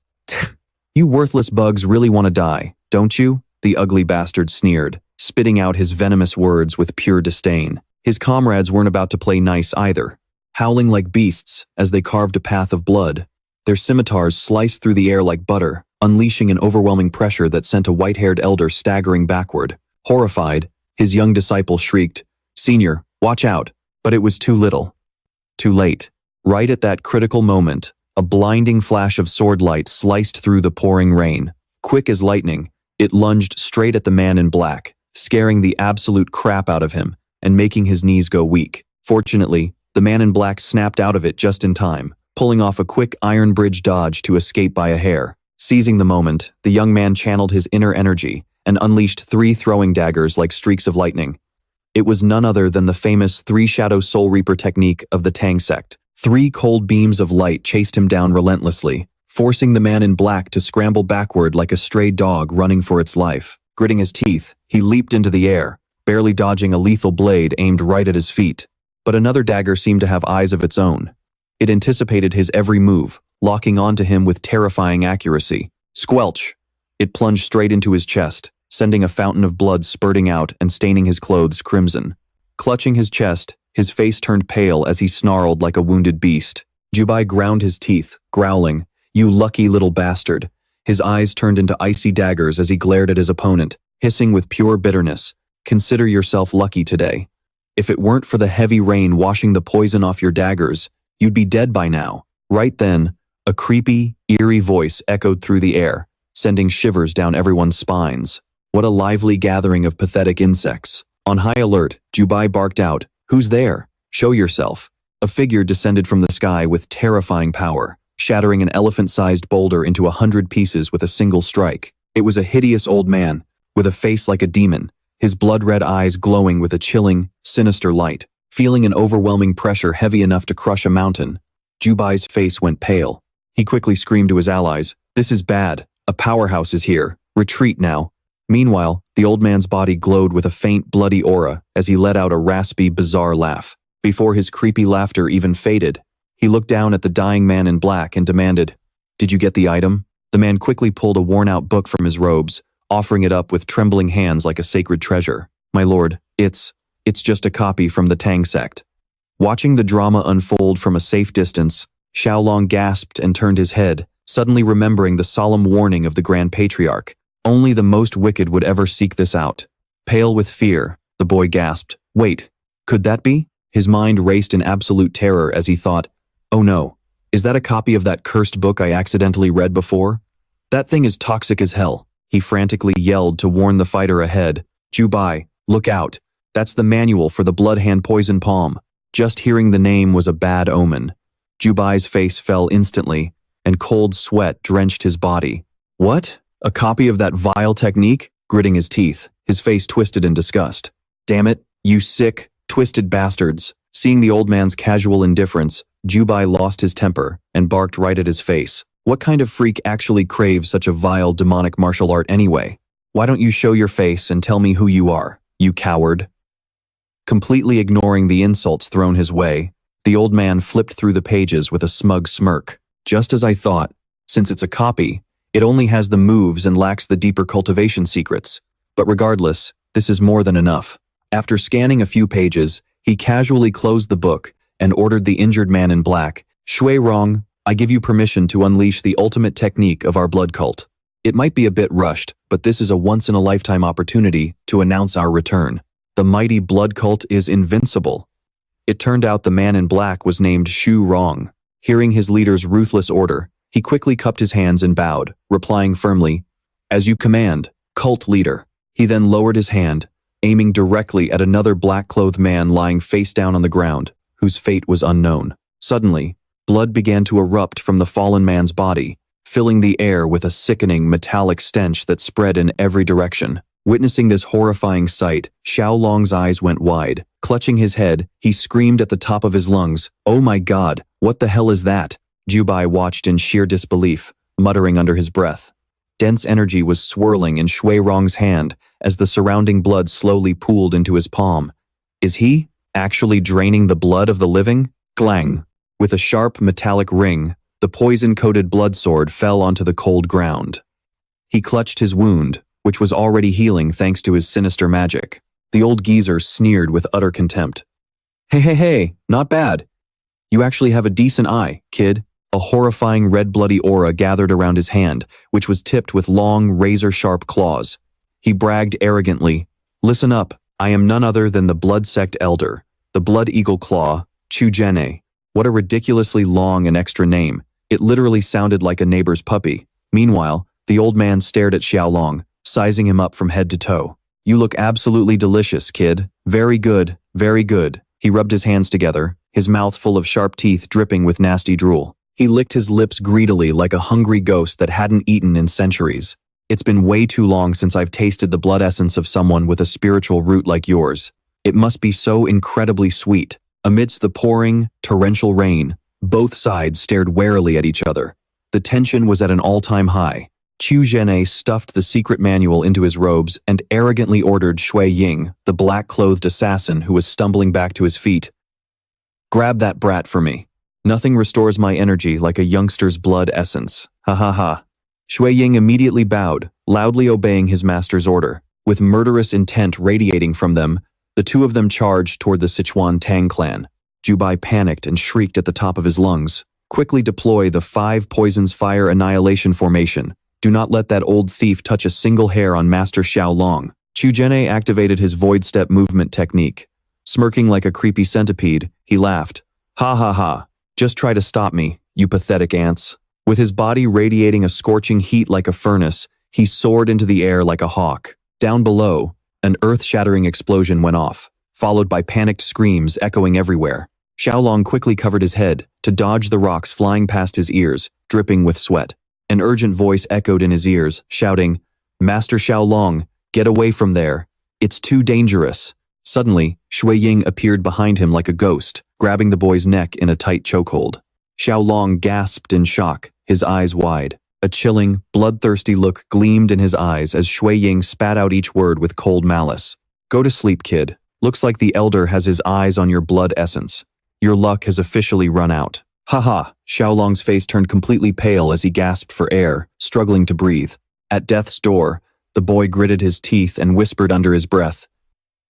You worthless bugs really want to die, don't you? The ugly bastard sneered, spitting out his venomous words with pure disdain. His comrades weren't about to play nice either, howling like beasts as they carved a path of blood. Their scimitars sliced through the air like butter, unleashing an overwhelming pressure that sent a white-haired elder staggering backward. Horrified, his young disciple shrieked, "Senior, watch out!" But it was too little. Too late. Right at that critical moment, a blinding flash of sword light sliced through the pouring rain. Quick as lightning, it lunged straight at the man in black, scaring the absolute crap out of him and making his knees go weak. Fortunately, the man in black snapped out of it just in time, pulling off a quick iron bridge dodge to escape by a hair. Seizing the moment, the young man channeled his inner energy and unleashed 3 throwing daggers like streaks of lightning. It was none other than the famous 3-shadow soul reaper technique of the Tang sect. 3 cold beams of light chased him down relentlessly, forcing the man in black to scramble backward like a stray dog running for its life. Gritting his teeth, he leaped into the air, barely dodging a lethal blade aimed right at his feet. But another dagger seemed to have eyes of its own. It anticipated his every move, locking onto him with terrifying accuracy. Squelch! It plunged straight into his chest, sending a fountain of blood spurting out and staining his clothes crimson. Clutching his chest, his face turned pale as he snarled like a wounded beast. Jubai ground his teeth, growling, "You lucky little bastard." His eyes turned into icy daggers as he glared at his opponent, hissing with pure bitterness, "Consider yourself lucky today. If it weren't for the heavy rain washing the poison off your daggers, you'd be dead by now." Right then, a creepy, eerie voice echoed through the air, sending shivers down everyone's spines. What a lively gathering of pathetic insects. On high alert, Jubai barked out, "Who's there? Show yourself." A figure descended from the sky with terrifying power, shattering an elephant-sized boulder into 100 pieces with a single strike. It was a hideous old man, with a face like a demon, his blood-red eyes glowing with a chilling, sinister light. Feeling an overwhelming pressure heavy enough to crush a mountain, Jubai's face went pale. He quickly screamed to his allies, "This is bad. A powerhouse is here. Retreat now." Meanwhile, the old man's body glowed with a faint, bloody aura as he let out a raspy, bizarre laugh. Before his creepy laughter even faded, he looked down at the dying man in black and demanded, "Did you get the item?" The man quickly pulled a worn-out book from his robes, offering it up with trembling hands like a sacred treasure. "My lord, it's just a copy from the Tang sect." Watching the drama unfold from a safe distance, Tieu Long gasped and turned his head, suddenly remembering the solemn warning of the Grand Patriarch. Only the most wicked would ever seek this out. Pale with fear, the boy gasped, "Wait, could that be?" His mind raced in absolute terror as he thought, "Oh no, is that a copy of that cursed book I accidentally read before? That thing is toxic as hell." He frantically yelled to warn the fighter ahead, "Jubai, look out. That's the manual for the blood-hand poison palm." Just hearing the name was a bad omen. Jubai's face fell instantly, and cold sweat drenched his body. "What? A copy of that vile technique?" Gritting his teeth, his face twisted in disgust. "Damn it, you sick, twisted bastards." Seeing the old man's casual indifference, Jubai lost his temper and barked right at his face. What kind of freak actually craves such a vile demonic martial art anyway? Why don't you show your face and tell me who you are, you coward? Completely ignoring the insults thrown his way, the old man flipped through the pages with a smug smirk. "Just as I thought. Since it's a copy, it only has the moves and lacks the deeper cultivation secrets. But regardless, this is more than enough." After scanning a few pages, he casually closed the book and ordered the injured man in black, "Shui Rong, I give you permission to unleash the ultimate technique of our blood cult. It might be a bit rushed, but this is a once-in-a-lifetime opportunity to announce our return. The mighty blood cult is invincible." It turned out the man in black was named Shu Rong. Hearing his leader's ruthless order, he quickly cupped his hands and bowed, replying firmly, "As you command, cult leader." He then lowered his hand, aiming directly at another black-clothed man lying face down on the ground, whose fate was unknown. Suddenly, blood began to erupt from the fallen man's body, filling the air with a sickening metallic stench that spread in every direction. Witnessing this horrifying sight, Tieu Long's eyes went wide. Clutching his head, he screamed at the top of his lungs, "Oh my God, what the hell is that?" Jubai watched in sheer disbelief, muttering under his breath. Dense energy was swirling in Shui Rong's hand as the surrounding blood slowly pooled into his palm. "Is he?" Actually draining the blood of the living? Glang. With a sharp metallic ring, the poison-coated blood sword fell onto the cold ground. He clutched his wound, which was already healing thanks to his sinister magic. The old geezer sneered with utter contempt. Hey, not bad. You actually have a decent eye, kid. A horrifying red bloody aura gathered around his hand, which was tipped with long, razor-sharp claws. He bragged arrogantly, "Listen up, I am none other than the Blood Sect Elder, the Blood Eagle Claw, Chu Jene." What a ridiculously long and extra name. It literally sounded like a neighbor's puppy. Meanwhile, the old man stared at Tieu Long, sizing him up from head to toe. "You look absolutely delicious, kid. Very good, very good." He rubbed his hands together, his mouth full of sharp teeth dripping with nasty drool. He licked his lips greedily like a hungry ghost that hadn't eaten in centuries. "It's been way too long since I've tasted the blood essence of someone with a spiritual root like yours. It must be so incredibly sweet." Amidst the pouring, torrential rain, both sides stared warily at each other. The tension was at an all-time high. Chu Jene stuffed the secret manual into his robes and arrogantly ordered Shui Ying, the black-clothed assassin who was stumbling back to his feet, "Grab that brat for me. Nothing restores my energy like a youngster's blood essence. Ha ha ha." Shui Ying immediately bowed, loudly obeying his master's order. With murderous intent radiating from them, the two of them charged toward the Sichuan Tang Clan. Jubai panicked and shrieked at the top of his lungs. "Quickly deploy the 5 Poisons Fire Annihilation formation. Do not let that old thief touch a single hair on Master Tieu Long." Chu Jene activated his void step movement technique. Smirking like a creepy centipede, he laughed. "Ha ha ha. Just try to stop me, you pathetic ants." With his body radiating a scorching heat like a furnace, he soared into the air like a hawk. Down below, an earth-shattering explosion went off, followed by panicked screams echoing everywhere. Tieu Long quickly covered his head to dodge the rocks flying past his ears, dripping with sweat. An urgent voice echoed in his ears, shouting, "Master Tieu Long, get away from there. It's too dangerous." Suddenly, Shui Ying appeared behind him like a ghost, grabbing the boy's neck in a tight chokehold. Tieu Long gasped in shock, his eyes wide. A chilling, bloodthirsty look gleamed in his eyes as Shui Ying spat out each word with cold malice. "Go to sleep, kid. Looks like the elder has his eyes on your blood essence. Your luck has officially run out." "Ha." Tieu Long's face turned completely pale as he gasped for air, struggling to breathe. At death's door, the boy gritted his teeth and whispered under his breath,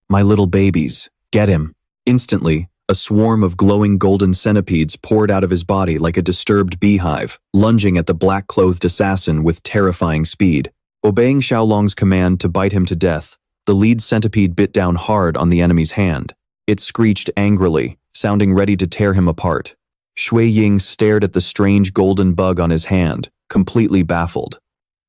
"My little babies, get him." Instantly, a swarm of glowing golden centipedes poured out of his body like a disturbed beehive, lunging at the black-clothed assassin with terrifying speed. Obeying Tieu Long's command to bite him to death, the lead centipede bit down hard on the enemy's hand. It screeched angrily, sounding ready to tear him apart. Shui Ying stared at the strange golden bug on his hand, completely baffled.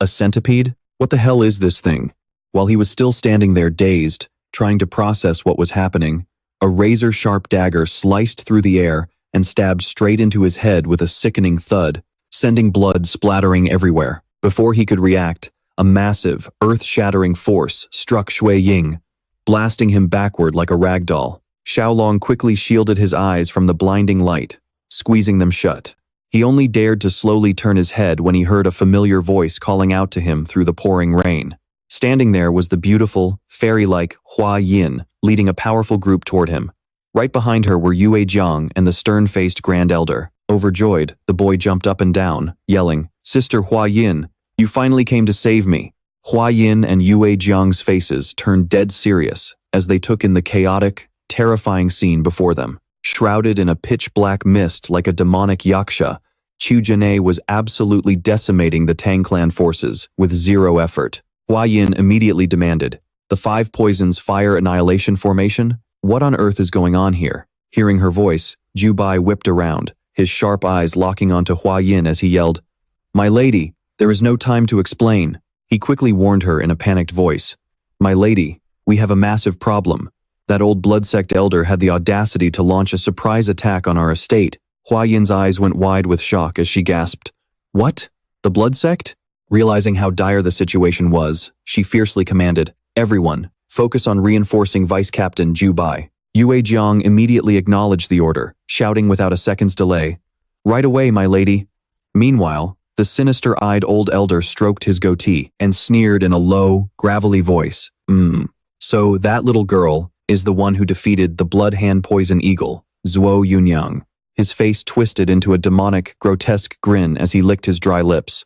A centipede? What the hell is this thing? While he was still standing there dazed, trying to process what was happening, a razor-sharp dagger sliced through the air and stabbed straight into his head with a sickening thud, sending blood splattering everywhere. Before he could react, a massive, earth-shattering force struck Shui Ying, blasting him backward like a rag doll. Tieu Long quickly shielded his eyes from the blinding light, squeezing them shut. He only dared to slowly turn his head when he heard a familiar voice calling out to him through the pouring rain. Standing there was the beautiful, fairy-like Hua Yin, leading a powerful group toward him. Right behind her were Yue Jiang and the stern-faced Grand Elder. Overjoyed, the boy jumped up and down, yelling, "Sister Hua Yin, you finally came to save me." Hua Yin and Yue Jiang's faces turned dead serious as they took in the chaotic, terrifying scene before them. Shrouded in a pitch-black mist like a demonic yaksha, Chu Jene was absolutely decimating the Tang Clan forces with zero effort. Hua Yin immediately demanded, "The 5 Poisons Fire Annihilation formation? What on earth is going on here?" Hearing her voice, Jubai whipped around, his sharp eyes locking onto Hua Yin as he yelled, "My lady, there is no time to explain." He quickly warned her in a panicked voice, "My lady, we have a massive problem. That old blood sect elder had the audacity to launch a surprise attack on our estate." Hua Yin's eyes went wide with shock as she gasped, "What? The blood sect?" Realizing how dire the situation was, she fiercely commanded, "Everyone, focus on reinforcing Vice Captain Jubai." Yue Jiang immediately acknowledged the order, shouting without a second's delay, "Right away, my lady." Meanwhile, the sinister-eyed old elder stroked his goatee and sneered in a low, gravelly voice, So that little girl, is the one who defeated the Blood Hand Poison Eagle, Zhuo Yunyang. His face twisted into a demonic, grotesque grin as he licked his dry lips.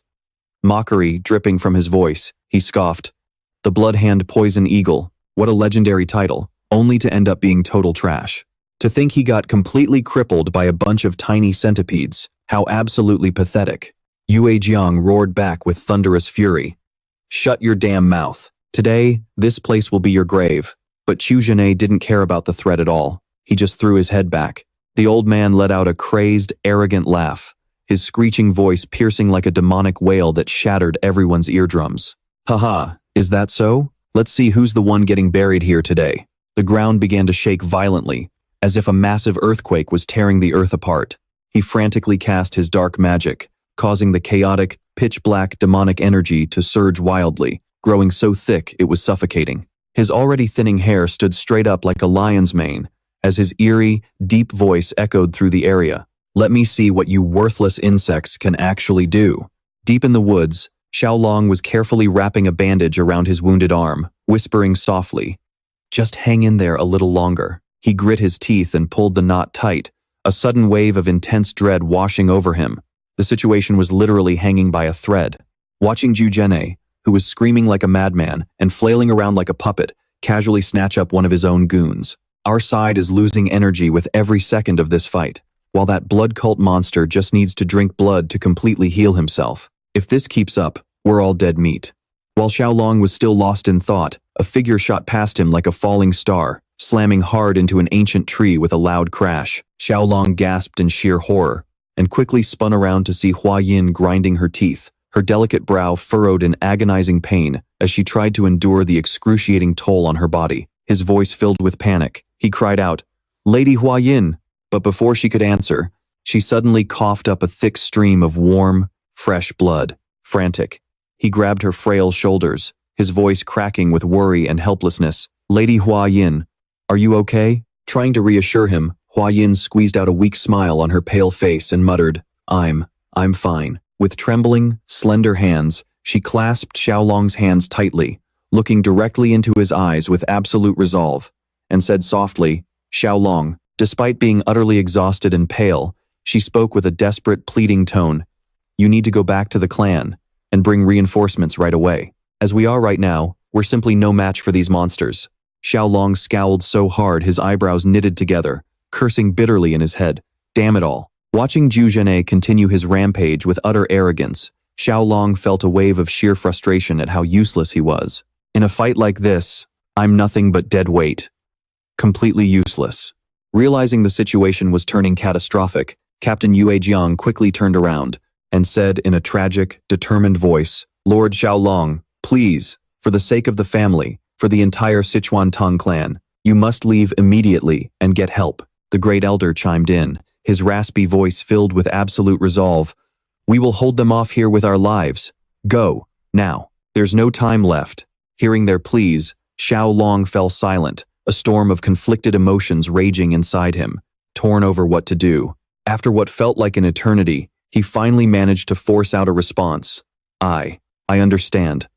Mockery dripping from his voice, he scoffed. The Blood Hand Poison Eagle, what a legendary title, only to end up being total trash. To think he got completely crippled by a bunch of tiny centipedes, how absolutely pathetic. Yue Jiang roared back with thunderous fury. Shut your damn mouth. Today, this place will be your grave. But Chu Zhenei didn't care about the threat at all. He just threw his head back. The old man let out a crazed, arrogant laugh, his screeching voice piercing like a demonic wail that shattered everyone's eardrums. Haha, is that so? Let's see who's the one getting buried here today. The ground began to shake violently, as if a massive earthquake was tearing the earth apart. He frantically cast his dark magic, causing the chaotic, pitch-black demonic energy to surge wildly, growing so thick it was suffocating. His already thinning hair stood straight up like a lion's mane, as his eerie, deep voice echoed through the area. Let me see what you worthless insects can actually do. Deep in the woods, Tieu Long was carefully wrapping a bandage around his wounded arm, whispering softly, "Just hang in there a little longer." He grit his teeth and pulled the knot tight, a sudden wave of intense dread washing over him. The situation was literally hanging by a thread. Watching Chu Zhenei, who was screaming like a madman and flailing around like a puppet, casually snatch up one of his own goons. Our side is losing energy with every second of this fight, while that blood cult monster just needs to drink blood to completely heal himself. If this keeps up, we're all dead meat. While Tieu Long was still lost in thought, a figure shot past him like a falling star, slamming hard into an ancient tree with a loud crash. Tieu Long gasped in sheer horror, and quickly spun around to see Hua Yin grinding her teeth, her delicate brow furrowed in agonizing pain as she tried to endure the excruciating toll on her body. His voice filled with panic. He cried out, "Lady Hua Yin!" But before she could answer, she suddenly coughed up a thick stream of warm, fresh blood. Frantic, he grabbed her frail shoulders, his voice cracking with worry and helplessness. "Lady Hua Yin, are you okay?" Trying to reassure him, Hua Yin squeezed out a weak smile on her pale face and muttered, I'm fine." With trembling, slender hands, she clasped Tieu Long's hands tightly, looking directly into his eyes with absolute resolve, and said softly, "Tieu Long." Despite being utterly exhausted and pale, she spoke with a desperate, pleading tone. "You need to go back to the clan and bring reinforcements right away. As we are right now, we're simply no match for these monsters." Tieu Long scowled so hard his eyebrows knitted together, cursing bitterly in his head. Damn it all. Watching Chu Zhenei continue his rampage with utter arrogance, Tieu Long felt a wave of sheer frustration at how useless he was. In a fight like this, I'm nothing but dead weight. Completely useless. Realizing the situation was turning catastrophic, Captain Yue Jiang quickly turned around and said in a tragic, determined voice, "Lord Tieu Long, please, for the sake of the family, for the entire Sichuan Tang Clan, you must leave immediately and get help." The great elder chimed in, his raspy voice filled with absolute resolve. "We will hold them off here with our lives. Go, now. There's no time left." Hearing their pleas, Tieu Long fell silent, a storm of conflicted emotions raging inside him, torn over what to do. After what felt like an eternity, he finally managed to force out a response. I understand.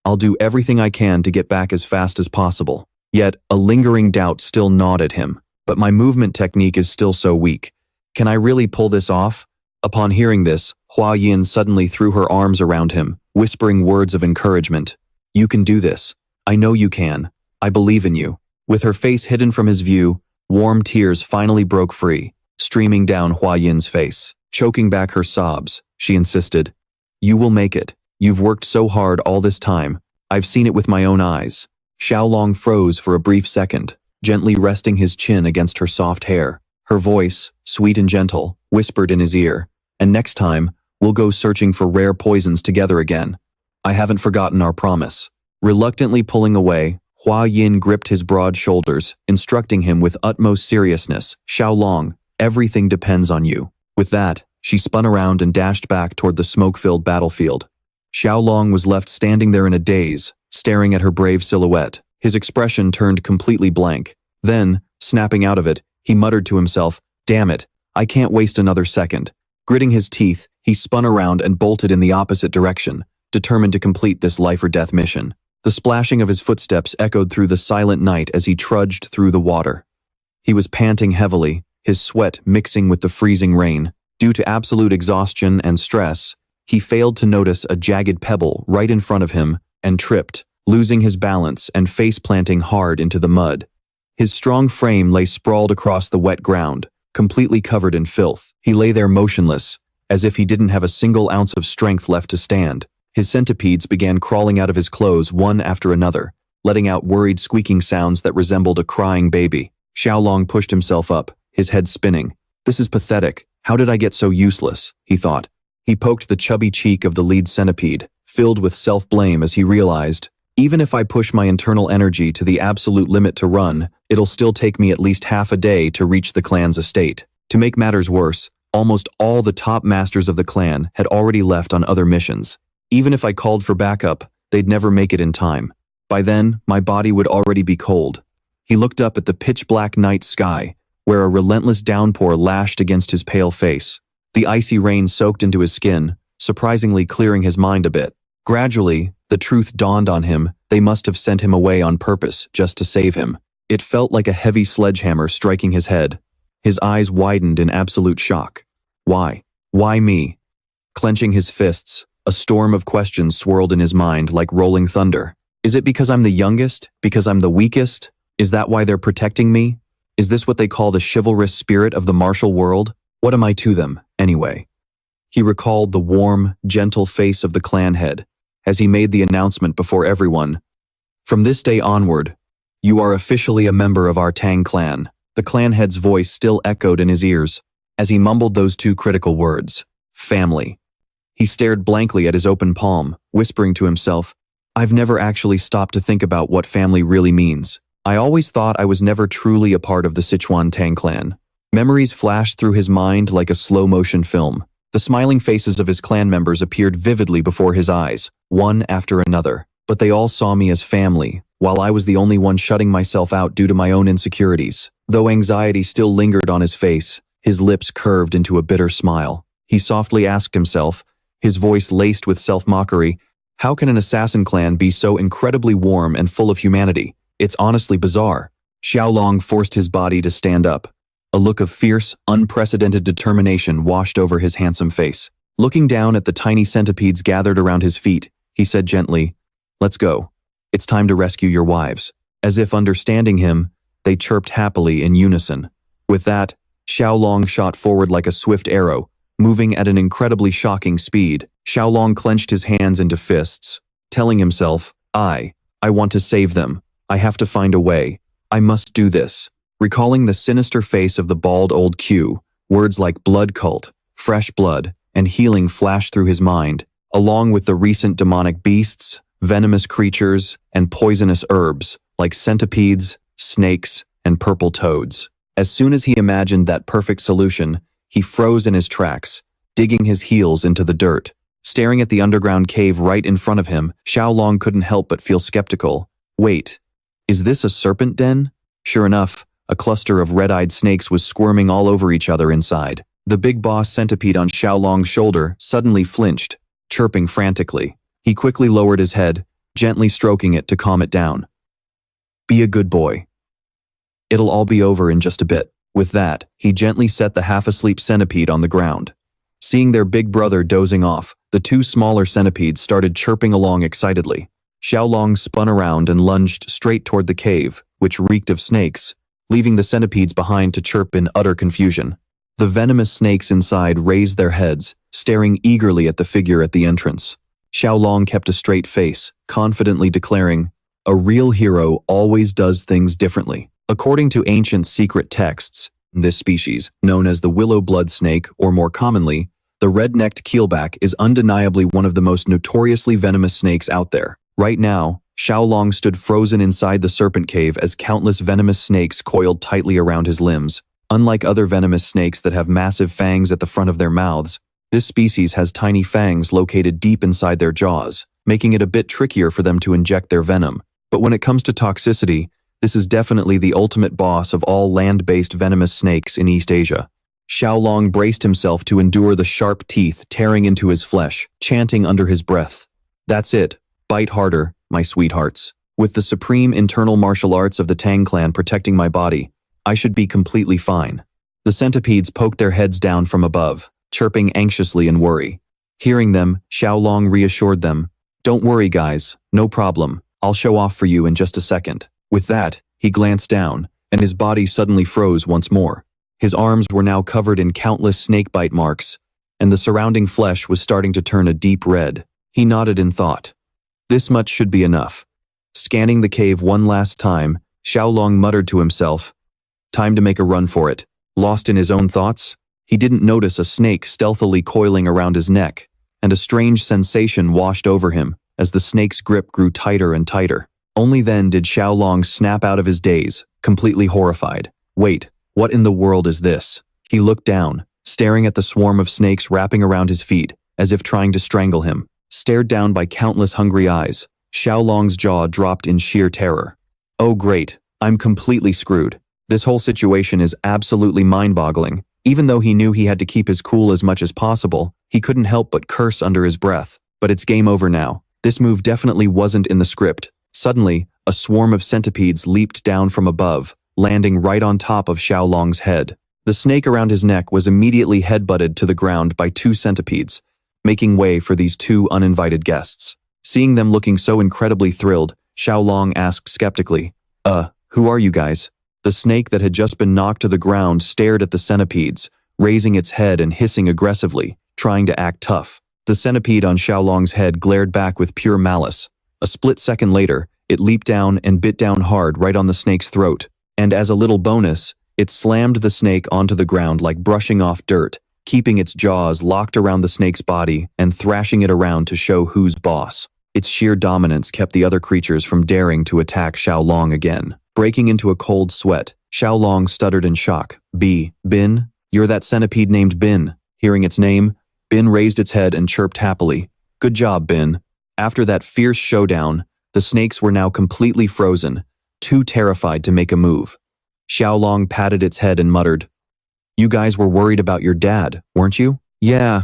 I'll do everything I can to get back as fast as possible." Yet, a lingering doubt still gnawed at him. "But my movement technique is still so weak. Can I really pull this off?" Upon hearing this, Hua Yin suddenly threw her arms around him, whispering words of encouragement. "You can do this. I know you can. I believe in you." With her face hidden from his view, warm tears finally broke free, streaming down Hua Yin's face. Choking back her sobs, she insisted, "You will make it. You've worked so hard all this time. I've seen it with my own eyes." Tieu Long froze for a brief second, gently resting his chin against her soft hair. Her voice, sweet and gentle, whispered in his ear, "And next time, we'll go searching for rare poisons together again. I haven't forgotten our promise." Reluctantly pulling away, Hua Yin gripped his broad shoulders, instructing him with utmost seriousness, "Tieu Long, everything depends on you." With that, she spun around and dashed back toward the smoke-filled battlefield. Tieu Long was left standing there in a daze, staring at her brave silhouette. His expression turned completely blank. Then, snapping out of it, he muttered to himself, "Damn it, I can't waste another second." Gritting his teeth, he spun around and bolted in the opposite direction, determined to complete this life-or-death mission. The splashing of his footsteps echoed through the silent night as he trudged through the water. He was panting heavily, his sweat mixing with the freezing rain. Due to absolute exhaustion and stress, he failed to notice a jagged pebble right in front of him and tripped, losing his balance and face-planting hard into the mud. His strong frame lay sprawled across the wet ground, completely covered in filth. He lay there motionless, as if he didn't have a single ounce of strength left to stand. His centipedes began crawling out of his clothes one after another, letting out worried squeaking sounds that resembled a crying baby. Tieu Long pushed himself up, his head spinning. This is pathetic. How did I get so useless? He thought. He poked the chubby cheek of the lead centipede, filled with self-blame as he realized, even if I push my internal energy to the absolute limit to run, it'll still take me at least half a day to reach the clan's estate. To make matters worse, almost all the top masters of the clan had already left on other missions. Even if I called for backup, they'd never make it in time. By then, my body would already be cold. He looked up at the pitch-black night sky, where a relentless downpour lashed against his pale face. The icy rain soaked into his skin, surprisingly clearing his mind a bit. Gradually, the truth dawned on him. They must have sent him away on purpose just to save him. It felt like a heavy sledgehammer striking his head. His eyes widened in absolute shock. Why? Why me? Clenching his fists, a storm of questions swirled in his mind like rolling thunder. Is it because I'm the youngest? Because I'm the weakest? Is that why they're protecting me? Is this what they call the chivalrous spirit of the martial world? What am I to them, anyway? He recalled the warm, gentle face of the clan head as he made the announcement before everyone. From this day onward, you are officially a member of our Tang Clan. The clan head's voice still echoed in his ears as he mumbled those two critical words, family. He stared blankly at his open palm, whispering to himself, I've never actually stopped to think about what family really means. I always thought I was never truly a part of the Sichuan Tang Clan. Memories flashed through his mind like a slow-motion film. The smiling faces of his clan members appeared vividly before his eyes, one after another. But they all saw me as family, while I was the only one shutting myself out due to my own insecurities. Though anxiety still lingered on his face, his lips curved into a bitter smile. He softly asked himself, his voice laced with self-mockery, how can an assassin clan be so incredibly warm and full of humanity? It's honestly bizarre. Tieu Long forced his body to stand up. A look of fierce, unprecedented determination washed over his handsome face. Looking down at the tiny centipedes gathered around his feet, he said gently, let's go. It's time to rescue your wives. As if understanding him, they chirped happily in unison. With that, Tieu Long shot forward like a swift arrow, moving at an incredibly shocking speed. Tieu Long clenched his hands into fists, telling himself, I want to save them. I have to find a way. I must do this. Recalling the sinister face of the bald old Q, words like blood cult, fresh blood, and healing flashed through his mind, along with the recent demonic beasts, venomous creatures, and poisonous herbs, like centipedes, snakes, and purple toads. As soon as he imagined that perfect solution, he froze in his tracks, digging his heels into the dirt. Staring at the underground cave right in front of him, Tieu Long couldn't help but feel skeptical. Wait, is this a serpent den? Sure enough, a cluster of red-eyed snakes was squirming all over each other inside. The big boss centipede on Tieu Long's shoulder suddenly flinched, chirping frantically. He quickly lowered his head, gently stroking it to calm it down. Be a good boy. It'll all be over in just a bit. With that, he gently set the half-asleep centipede on the ground. Seeing their big brother dozing off, the two smaller centipedes started chirping along excitedly. Tieu Long spun around and lunged straight toward the cave, which reeked of snakes, leaving the centipedes behind to chirp in utter confusion. The venomous snakes inside raised their heads, staring eagerly at the figure at the entrance. Tieu Long kept a straight face, confidently declaring, a real hero always does things differently. According to ancient secret texts, this species, known as the willow blood snake, or more commonly, the red-necked keelback, is undeniably one of the most notoriously venomous snakes out there. Right now, Tieu Long stood frozen inside the serpent cave as countless venomous snakes coiled tightly around his limbs. Unlike other venomous snakes that have massive fangs at the front of their mouths, this species has tiny fangs located deep inside their jaws, making it a bit trickier for them to inject their venom. But when it comes to toxicity, this is definitely the ultimate boss of all land-based venomous snakes in East Asia. Tieu Long braced himself to endure the sharp teeth tearing into his flesh, chanting under his breath, "That's it, bite harder, my sweethearts. With the supreme internal martial arts of the Tang Clan protecting my body, I should be completely fine. The centipedes poked their heads down from above, chirping anxiously in worry. Hearing them, Tieu Long reassured them, "Don't worry guys, no problem, I'll show off for you in just a second." With that, he glanced down, and his body suddenly froze once more. His arms were now covered in countless snakebite marks, and the surrounding flesh was starting to turn a deep red. He nodded in thought. This much should be enough. Scanning the cave one last time, Tieu Long muttered to himself, "Time to make a run for it." Lost in his own thoughts, he didn't notice a snake stealthily coiling around his neck, and a strange sensation washed over him as the snake's grip grew tighter and tighter. Only then did Tieu Long snap out of his daze, completely horrified. Wait, what in the world is this? He looked down, staring at the swarm of snakes wrapping around his feet, as if trying to strangle him. Stared down by countless hungry eyes, Tieu Long's jaw dropped in sheer terror. Oh great, I'm completely screwed. This whole situation is absolutely mind-boggling. Even though he knew he had to keep his cool as much as possible, he couldn't help but curse under his breath. But it's game over now. This move definitely wasn't in the script. Suddenly, a swarm of centipedes leaped down from above, landing right on top of Tieu Long's head. The snake around his neck was immediately headbutted to the ground by two centipedes, making way for these two uninvited guests. Seeing them looking so incredibly thrilled, Tieu Long asked skeptically, who are you guys?" The snake that had just been knocked to the ground stared at the centipedes, raising its head and hissing aggressively, trying to act tough. The centipede on Tieu Long's head glared back with pure malice. A split second later, it leaped down and bit down hard right on the snake's throat, and as a little bonus, it slammed the snake onto the ground like brushing off dirt, keeping its jaws locked around the snake's body and thrashing it around to show who's boss. Its sheer dominance kept the other creatures from daring to attack Tieu Long again. Breaking into a cold sweat, Tieu Long stuttered in shock. Bin? You're that centipede named Bin." Hearing its name, Bin raised its head and chirped happily. "Good job, Bin." After that fierce showdown, the snakes were now completely frozen, too terrified to make a move. Tieu Long patted its head and muttered, "You guys were worried about your dad, weren't you?" Yeah,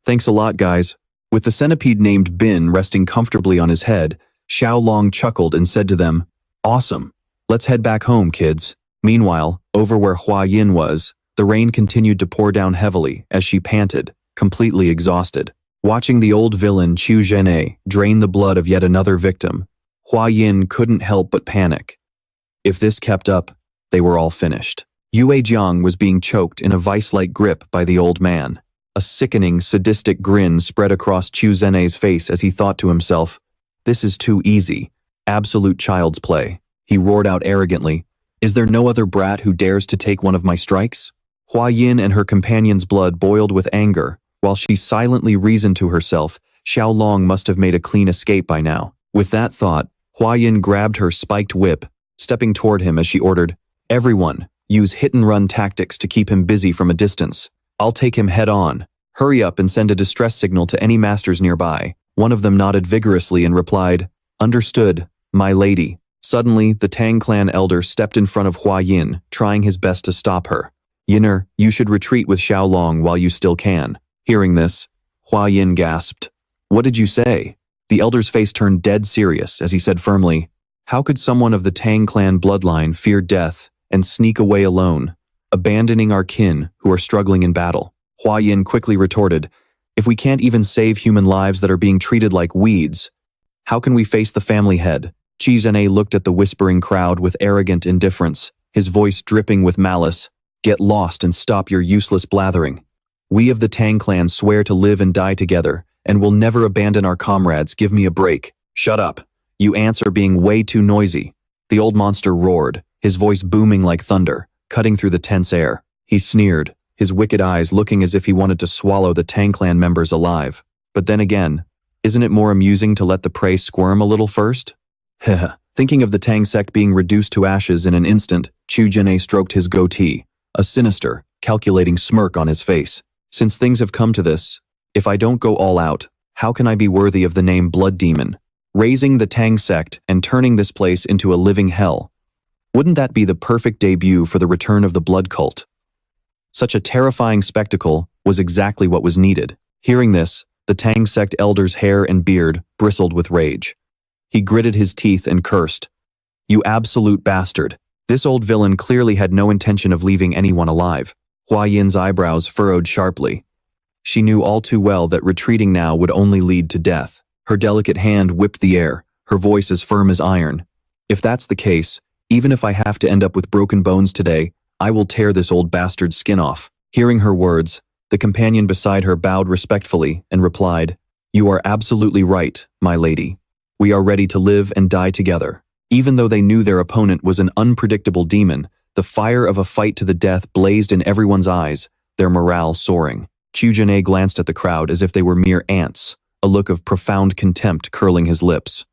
thanks a lot, guys." With the centipede named Bin resting comfortably on his head, Tieu Long chuckled and said to them, "Awesome. Let's head back home, kids." Meanwhile, over where Hua Yin was, the rain continued to pour down heavily as she panted, completely exhausted. Watching the old villain Tieu Long drain the blood of yet another victim, Hua Yin couldn't help but panic. If this kept up, they were all finished. Yue Jiang was being choked in a vice-like grip by the old man. A sickening, sadistic grin spread across Tieu Long's face as he thought to himself, "This is too easy. Absolute child's play." He roared out arrogantly, "Is there no other brat who dares to take one of my strikes?" Hua Yin and her companion's blood boiled with anger, while she silently reasoned to herself, Tieu Long must have made a clean escape by now. With that thought, Hua Yin grabbed her spiked whip, stepping toward him as she ordered, "Everyone, use hit-and-run tactics to keep him busy from a distance. I'll take him head-on. Hurry up and send a distress signal to any masters nearby." One of them nodded vigorously and replied, "Understood, my lady." Suddenly, the Tang Clan elder stepped in front of Hua Yin, trying his best to stop her. "Yinner, you should retreat with Tieu Long while you still can." Hearing this, Hua Yin gasped. "What did you say?" The elder's face turned dead serious as he said firmly, "How could someone of the Tang Clan bloodline fear death and sneak away alone, abandoning our kin who are struggling in battle?" Hua Yin quickly retorted, "If we can't even save human lives that are being treated like weeds, how can we face the family head?" Tieu Long looked at the whispering crowd with arrogant indifference, his voice dripping with malice. "Get lost and stop your useless blathering. We of the Tang Clan swear to live and die together, and will never abandon our comrades. Give me a break." "Shut up. You ants are being way too noisy." The old monster roared, his voice booming like thunder, cutting through the tense air. He sneered, his wicked eyes looking as if he wanted to swallow the Tang Clan members alive. But then again, isn't it more amusing to let the prey squirm a little first? Thinking of the Tang sect being reduced to ashes in an instant, Tieu Long stroked his goatee, a sinister, calculating smirk on his face. Since things have come to this, if I don't go all out, how can I be worthy of the name Blood Demon? Raising the Tang sect and turning this place into a living hell. Wouldn't that be the perfect debut for the return of the blood cult? Such a terrifying spectacle was exactly what was needed. Hearing this, the Tang sect elder's hair and beard bristled with rage. He gritted his teeth and cursed. You absolute bastard. This old villain clearly had no intention of leaving anyone alive. Hua Yin's eyebrows furrowed sharply. She knew all too well that retreating now would only lead to death. Her delicate hand whipped the air, her voice as firm as iron. If that's the case, even if I have to end up with broken bones today, I will tear this old bastard's skin off. Hearing her words, the companion beside her bowed respectfully and replied, You are absolutely right, my lady. We are ready to live and die together. Even though they knew their opponent was an unpredictable demon, the fire of a fight to the death blazed in everyone's eyes, their morale soaring. Tieu Long glanced at the crowd as if they were mere ants, a look of profound contempt curling his lips.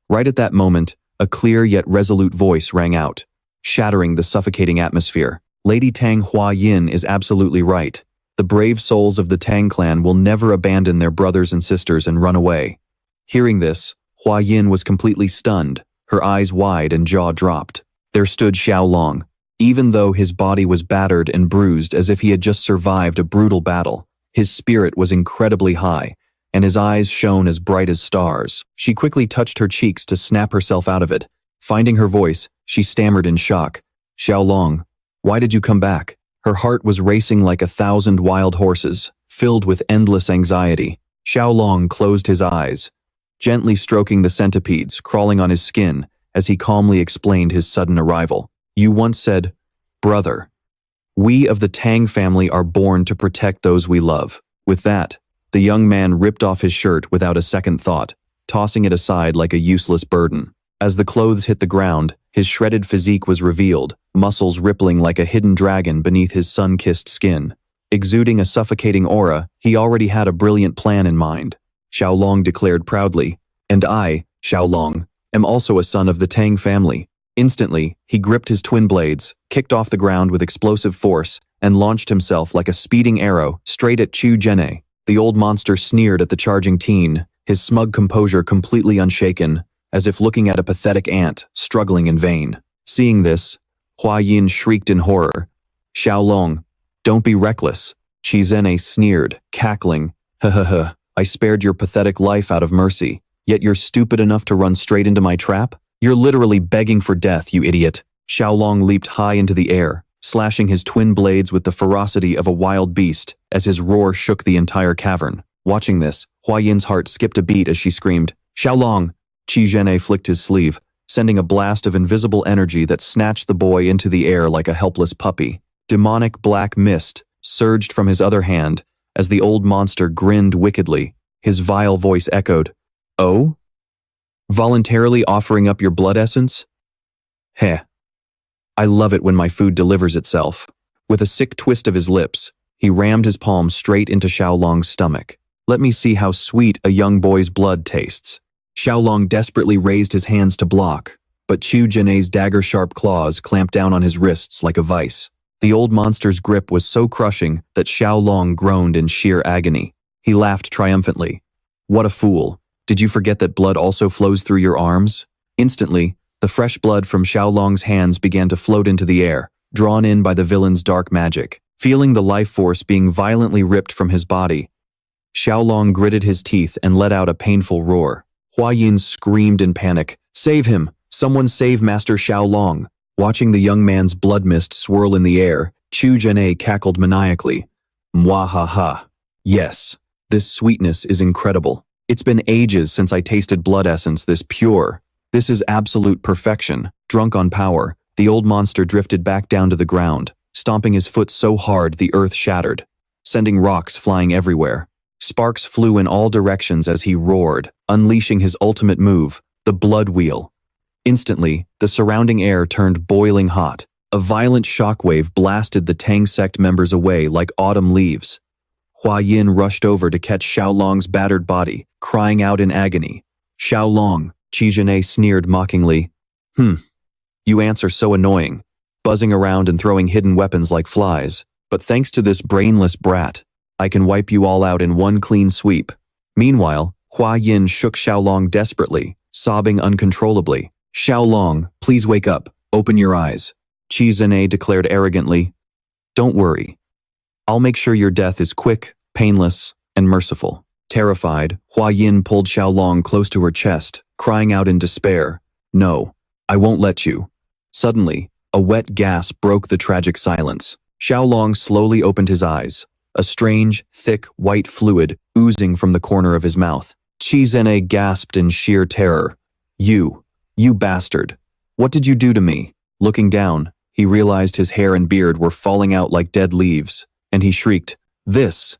Right at that moment, a clear yet resolute voice rang out, shattering the suffocating atmosphere. Lady Tang Hua Yin is absolutely right. The brave souls of the Tang Clan will never abandon their brothers and sisters and run away. Hearing this, Hua Yin was completely stunned, her eyes wide and jaw dropped. There stood Tieu Long. Even though his body was battered and bruised as if he had just survived a brutal battle, his spirit was incredibly high, and his eyes shone as bright as stars. She quickly touched her cheeks to snap herself out of it. Finding her voice, she stammered in shock. Tieu Long, why did you come back? Her heart was racing like 1,000 wild horses, filled with endless anxiety. Tieu Long closed his eyes, gently stroking the centipedes crawling on his skin as he calmly explained his sudden arrival. You once said, Brother, we of the Tang family are born to protect those we love. With that, the young man ripped off his shirt without a second thought, tossing it aside like a useless burden. As the clothes hit the ground, his shredded physique was revealed, muscles rippling like a hidden dragon beneath his sun-kissed skin. Exuding a suffocating aura, he already had a brilliant plan in mind. Tieu Long declared proudly, And I, Tieu Long, am also a son of the Tang family. Instantly, he gripped his twin blades, kicked off the ground with explosive force, and launched himself like a speeding arrow straight at Tieu Long. The old monster sneered at the charging teen, his smug composure completely unshaken, as if looking at a pathetic ant, struggling in vain. Seeing this, Hua Yin shrieked in horror. Tieu Long, don't be reckless. Tieu Long sneered, cackling. I spared your pathetic life out of mercy, yet you're stupid enough to run straight into my trap? You're literally begging for death, you idiot. Tieu Long leaped high into the air, slashing his twin blades with the ferocity of a wild beast as his roar shook the entire cavern. Watching this, Hua Yin's heart skipped a beat as she screamed, Tieu Long! Tieu Long flicked his sleeve, sending a blast of invisible energy that snatched the boy into the air like a helpless puppy. Demonic black mist surged from his other hand as the old monster grinned wickedly. His vile voice echoed, Oh? Voluntarily offering up your blood essence? Heh. I love it when my food delivers itself. With a sick twist of his lips, he rammed his palm straight into Tieu Long's stomach. Let me see how sweet a young boy's blood tastes. Tieu Long desperately raised his hands to block, but Tieu Long's dagger-sharp claws clamped down on his wrists like a vice. The old monster's grip was so crushing that Tieu Long groaned in sheer agony. He laughed triumphantly. What a fool. Did you forget that blood also flows through your arms? Instantly, the fresh blood from Tieu Long's hands began to float into the air, drawn in by the villain's dark magic. Feeling the life force being violently ripped from his body, Tieu Long gritted his teeth and let out a painful roar. Hua Yin screamed in panic, Save him! Someone save Master Tieu Long! Watching the young man's blood mist swirl in the air, Tieu Long cackled maniacally. Mwahaha. Yes, this sweetness is incredible. It's been ages since I tasted blood essence this pure. This is absolute perfection. Drunk on power, the old monster drifted back down to the ground, stomping his foot so hard the earth shattered, sending rocks flying everywhere. Sparks flew in all directions as he roared, unleashing his ultimate move, the blood wheel. Instantly, the surrounding air turned boiling hot. A violent shockwave blasted the Tang sect members away like autumn leaves. Hua Yin rushed over to catch Tieu Long's battered body, crying out in agony. Tieu Long, Tieu Long sneered mockingly. You ants are so annoying, buzzing around and throwing hidden weapons like flies. But thanks to this brainless brat, I can wipe you all out in one clean sweep. Meanwhile, Hua Yin shook Tieu Long desperately, sobbing uncontrollably. Tieu Long, please wake up, open your eyes. Tieu Long declared arrogantly. Don't worry. I'll make sure your death is quick, painless, and merciful. Terrified, Hua Yin pulled Xiao Long close to her chest, crying out in despair, "No, I won't let you." Suddenly, a wet gasp broke the tragic silence. Xiao Long slowly opened his eyes, a strange, thick, white fluid oozing from the corner of his mouth. Qi Zhen'e gasped in sheer terror. You bastard. What did you do to me?" Looking down, he realized his hair and beard were falling out like dead leaves, and he shrieked, This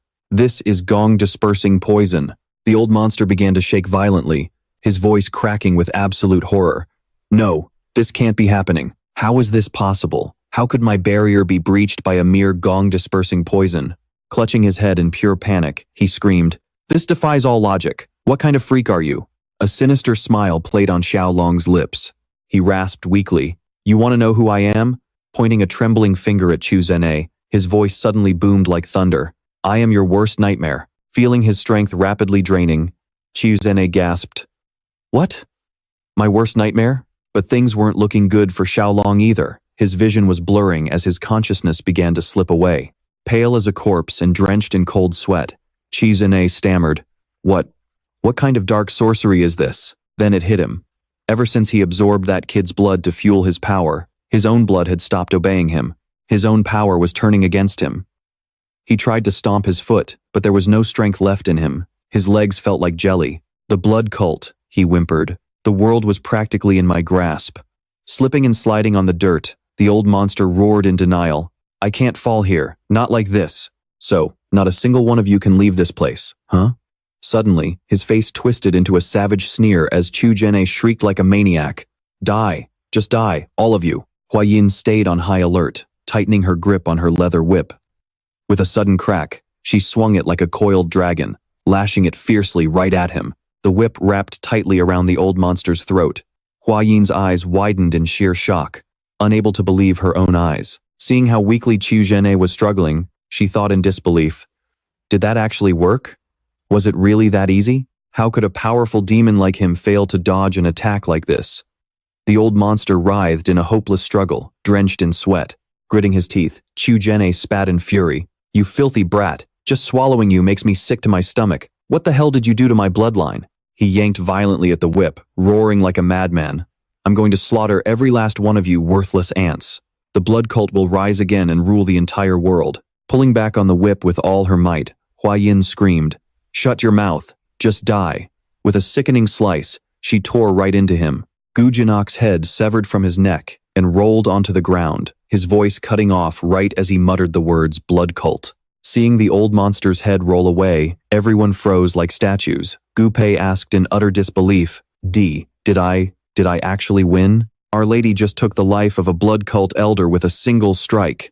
is gong-dispersing poison." The old monster began to shake violently, his voice cracking with absolute horror. "No, this can't be happening. How is this possible? How could my barrier be breached by a mere gong-dispersing poison?" Clutching his head in pure panic, he screamed, "This defies all logic. What kind of freak are you?" A sinister smile played on Xiao Long's lips. He rasped weakly, "You want to know who I am?" Pointing a trembling finger at Qi Zhen'e, his voice suddenly boomed like thunder. "I am your worst nightmare." Feeling his strength rapidly draining, Qi Zhen'e gasped, "What? My worst nightmare?" But things weren't looking good for Xiao Long either. His vision was blurring as his consciousness began to slip away. Pale as a corpse and drenched in cold sweat, Qi Zhen'e stammered, What kind of dark sorcery is this?" Then it hit him. Ever since he absorbed that kid's blood to fuel his power, his own blood had stopped obeying him. His own power was turning against him. He tried to stomp his foot, but there was no strength left in him. His legs felt like jelly. "The blood cult," he whimpered. "The world was practically in my grasp." Slipping and sliding on the dirt, the old monster roared in denial. "I can't fall here, not like this. So, not a single one of you can leave this place, huh?" Suddenly, his face twisted into a savage sneer as Qi Zhen'e shrieked like a maniac. "Die, just die, all of you." Hua Yin stayed on high alert, tightening her grip on her leather whip. With a sudden crack, she swung it like a coiled dragon, lashing it fiercely right at him. The whip wrapped tightly around the old monster's throat. Hua Yin's eyes widened in sheer shock, unable to believe her own eyes. Seeing how weakly Qi Zhen'e was struggling, she thought in disbelief. Did that actually work? Was it really that easy? How could a powerful demon like him fail to dodge an attack like this? The old monster writhed in a hopeless struggle, drenched in sweat. Gritting his teeth, Qi Zhen'e spat in fury. "You filthy brat, just swallowing you makes me sick to my stomach. What the hell did you do to my bloodline?" He yanked violently at the whip, roaring like a madman. "I'm going to slaughter every last one of you worthless ants. The blood cult will rise again and rule the entire world." Pulling back on the whip with all her might, Hua Yin screamed, "Shut your mouth, just die." With a sickening slice, she tore right into him. Gu Jinok's head severed from his neck and rolled onto the ground, his voice cutting off right as he muttered the words blood cult. Seeing the old monster's head roll away, everyone froze like statues. Gu Pei asked in utter disbelief, Did I actually win? Our Lady just took the life of a blood cult elder with a single strike."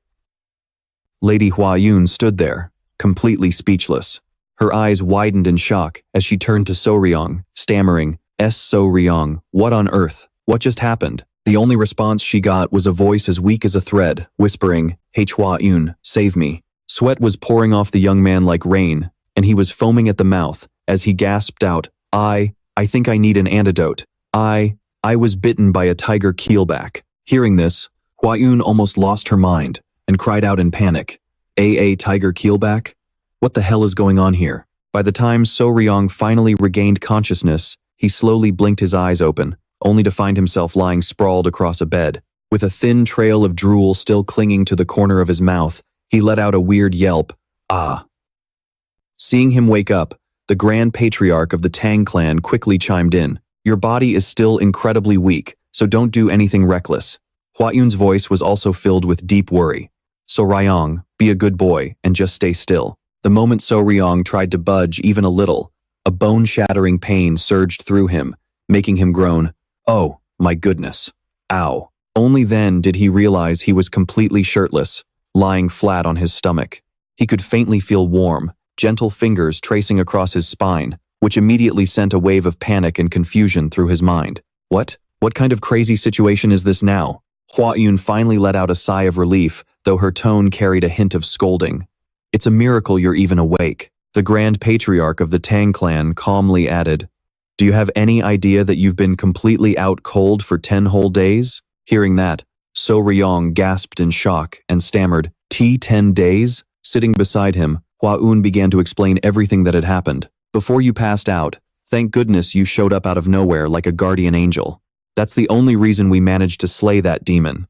Lady Hua Yun stood there, completely speechless. Her eyes widened in shock as she turned to So Ryong, stammering, So Ryong, what on earth? What just happened?" The only response she got was a voice as weak as a thread, whispering, "Hua Yun, save me." Sweat was pouring off the young man like rain, and he was foaming at the mouth as he gasped out, I think I need an antidote. I was bitten by a tiger keelback." Hearing this, Hua Yun almost lost her mind and cried out in panic, A tiger keelback? What the hell is going on here?" By the time So Ryong finally regained consciousness, he slowly blinked his eyes open, only to find himself lying sprawled across a bed. With a thin trail of drool still clinging to the corner of his mouth, he let out a weird yelp, "Ah." Seeing him wake up, the Grand Patriarch of the Tang Clan quickly chimed in, "Your body is still incredibly weak, so don't do anything reckless." Hua Yun's voice was also filled with deep worry. "So Ryong, be a good boy and just stay still." The moment So Ryong tried to budge even a little, a bone-shattering pain surged through him, making him groan, "Oh, my goodness. Ow." Only then did he realize he was completely shirtless, lying flat on his stomach. He could faintly feel warm, gentle fingers tracing across his spine, which immediately sent a wave of panic and confusion through his mind. What kind of crazy situation is this now? Hua Yun finally let out a sigh of relief, though her tone carried a hint of scolding. "It's a miracle you're even awake." The Grand Patriarch of the Tang Clan calmly added, "Do you have any idea that you've been completely out cold for 10 whole days?" Hearing that, So Ryong gasped in shock and stammered, 10 days? Sitting beside him, Hua Yun began to explain everything that had happened. Before you passed out, thank goodness you showed up out of nowhere like a guardian angel. That's the only reason we managed to slay that demon.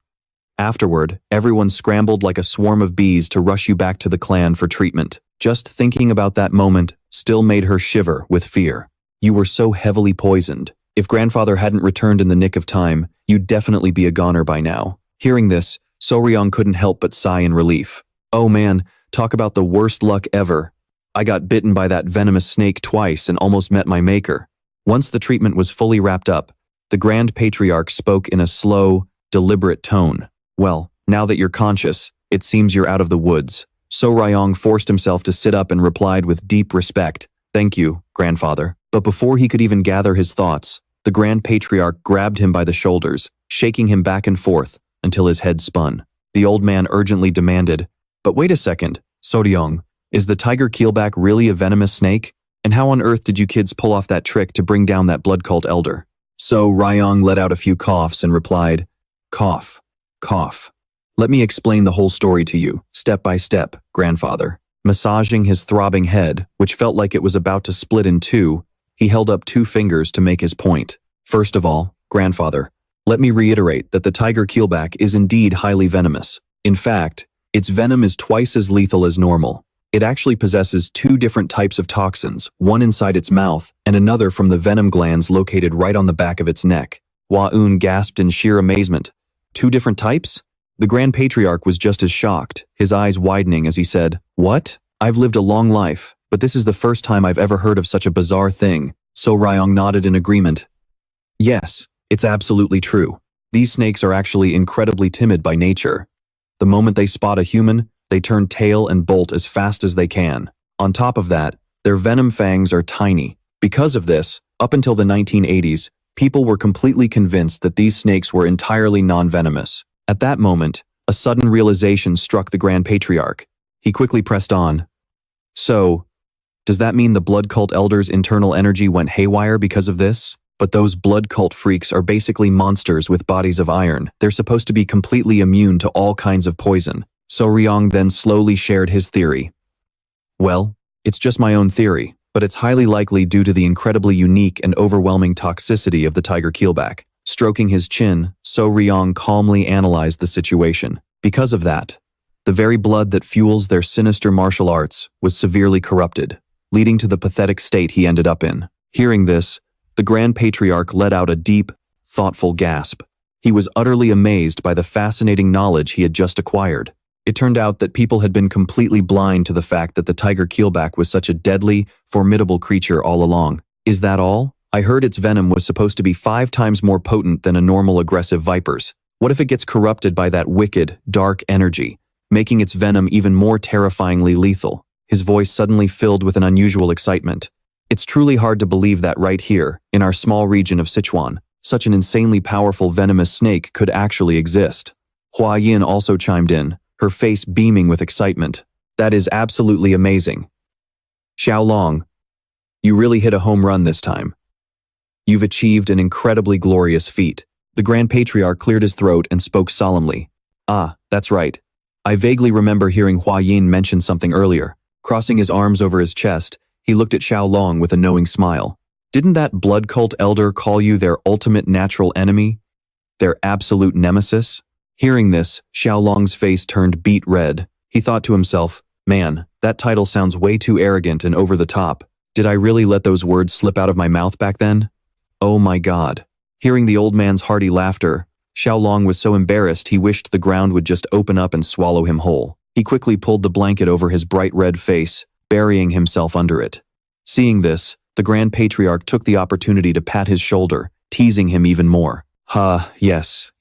Afterward, everyone scrambled like a swarm of bees to rush you back to the clan for treatment. Just thinking about that moment still made her shiver with fear. You were so heavily poisoned. If grandfather hadn't returned in the nick of time, you'd definitely be a goner by now. Hearing this, So-ryong couldn't help but sigh in relief. Oh man, talk about the worst luck ever. I got bitten by that venomous snake twice and almost met my maker. Once the treatment was fully wrapped up, the Grand Patriarch spoke in a slow, deliberate tone. Well, now that you're conscious, it seems you're out of the woods. So-ryong forced himself to sit up and replied with deep respect, "Thank you, grandfather." But before he could even gather his thoughts, the Grand Patriarch grabbed him by the shoulders, shaking him back and forth until his head spun. The old man urgently demanded, "But wait a second, So-ryong, is the tiger keelback really a venomous snake? And how on earth did you kids pull off that trick to bring down that blood cult elder?" So-ryong let out a few coughs and replied, "Cough, cough. Let me explain the whole story to you, step by step, grandfather." Massaging his throbbing head, which felt like it was about to split in two, he held up 2 fingers to make his point. First of all, grandfather, let me reiterate that the tiger keelback is indeed highly venomous. In fact, its venom is twice as lethal as normal. It actually possesses 2 different types of toxins, one inside its mouth and another from the venom glands located right on the back of its neck. Hua-eun gasped in sheer amazement. 2 different types? The Grand Patriarch was just as shocked, his eyes widening as he said, "What? I've lived a long life, but this is the first time I've ever heard of such a bizarre thing." So-ryong nodded in agreement. Yes, it's absolutely true. These snakes are actually incredibly timid by nature. The moment they spot a human, they turn tail and bolt as fast as they can. On top of that, their venom fangs are tiny. Because of this, up until the 1980s, people were completely convinced that these snakes were entirely non-venomous. At that moment, a sudden realization struck the Grand Patriarch. He quickly pressed on. So, does that mean the blood cult elder's internal energy went haywire because of this? But those blood cult freaks are basically monsters with bodies of iron. They're supposed to be completely immune to all kinds of poison. So-ryong then slowly shared his theory. Well, it's just my own theory, but it's highly likely due to the incredibly unique and overwhelming toxicity of the tiger keelback. Stroking his chin, So-ryong calmly analyzed the situation. Because of that, the very blood that fuels their sinister martial arts was severely corrupted, leading to the pathetic state he ended up in. Hearing this, the Grand Patriarch let out a deep, thoughtful gasp. He was utterly amazed by the fascinating knowledge he had just acquired. It turned out that people had been completely blind to the fact that the tiger keelback was such a deadly, formidable creature all along. Is that all? I heard its venom was supposed to be 5 times more potent than a normal aggressive viper's. What if it gets corrupted by that wicked, dark energy, making its venom even more terrifyingly lethal? His voice suddenly filled with an unusual excitement. It's truly hard to believe that right here, in our small region of Sichuan, such an insanely powerful venomous snake could actually exist. Hua-yin also chimed in, her face beaming with excitement. That is absolutely amazing. Tieu Long, you really hit a home run this time. You've achieved an incredibly glorious feat. The Grand Patriarch cleared his throat and spoke solemnly. Ah, that's right. I vaguely remember hearing Hua-yin mention something earlier. Crossing his arms over his chest, he looked at Tieu Long with a knowing smile. Didn't that blood cult elder call you their ultimate natural enemy? Their absolute nemesis? Hearing this, Tieu Long's face turned beet red. He thought to himself, man, that title sounds way too arrogant and over the top. Did I really let those words slip out of my mouth back then? Oh my God. Hearing the old man's hearty laughter, Tieu Long was so embarrassed he wished the ground would just open up and swallow him whole. He quickly pulled the blanket over his bright red face, burying himself under it. Seeing this, the Grand Patriarch took the opportunity to pat his shoulder, teasing him even more. Yes.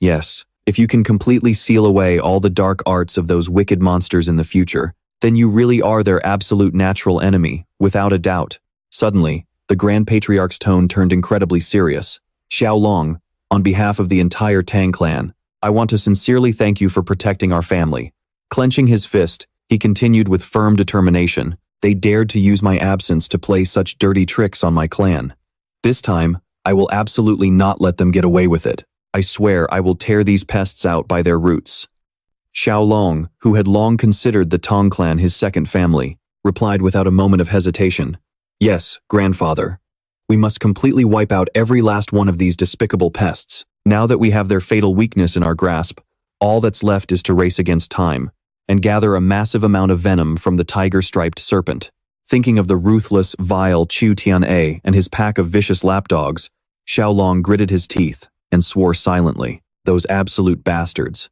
If you can completely seal away all the dark arts of those wicked monsters in the future, then you really are their absolute natural enemy, without a doubt. Suddenly, the Grand Patriarch's tone turned incredibly serious. Tieu Long, on behalf of the entire Tang Clan, I want to sincerely thank you for protecting our family. Clenching his fist, he continued with firm determination. They dared to use my absence to play such dirty tricks on my clan. This time, I will absolutely not let them get away with it. I swear I will tear these pests out by their roots. Tieu Long, who had long considered the Tang Clan his second family, replied without a moment of hesitation. Yes, grandfather. We must completely wipe out every last one of these despicable pests. Now that we have their fatal weakness in our grasp, all that's left is to race against time and gather a massive amount of venom from the tiger-striped serpent. Thinking of the ruthless, vile Chu Tian-A and his pack of vicious lapdogs, Xiao Long gritted his teeth and swore silently. Those absolute bastards.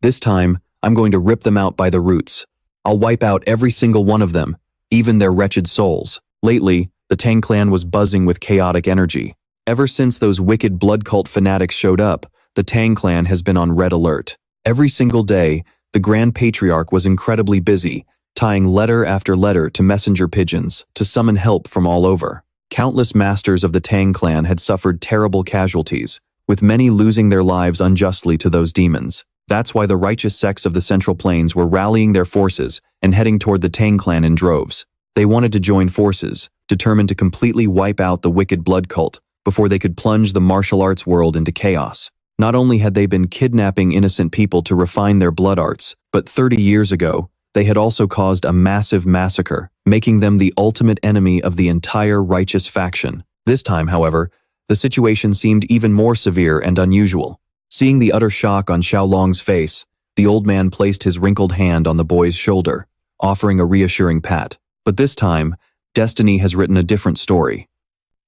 This time, I'm going to rip them out by the roots. I'll wipe out every single one of them, even their wretched souls. Lately, the Tang Clan was buzzing with chaotic energy. Ever since those wicked blood cult fanatics showed up, the Tang Clan has been on red alert. Every single day, the Grand Patriarch was incredibly busy, tying letter after letter to messenger pigeons to summon help from all over. Countless masters of the Tang Clan had suffered terrible casualties, with many losing their lives unjustly to those demons. That's why the righteous sects of the Central Plains were rallying their forces and heading toward the Tang Clan in droves. They wanted to join forces, determined to completely wipe out the wicked blood cult before they could plunge the martial arts world into chaos. Not only had they been kidnapping innocent people to refine their blood arts, but 30 years ago, they had also caused a massive massacre, making them the ultimate enemy of the entire righteous faction. This time, however, the situation seemed even more severe and unusual. Seeing the utter shock on Xiao Long's face, the old man placed his wrinkled hand on the boy's shoulder, offering a reassuring pat. But this time, destiny has written a different story.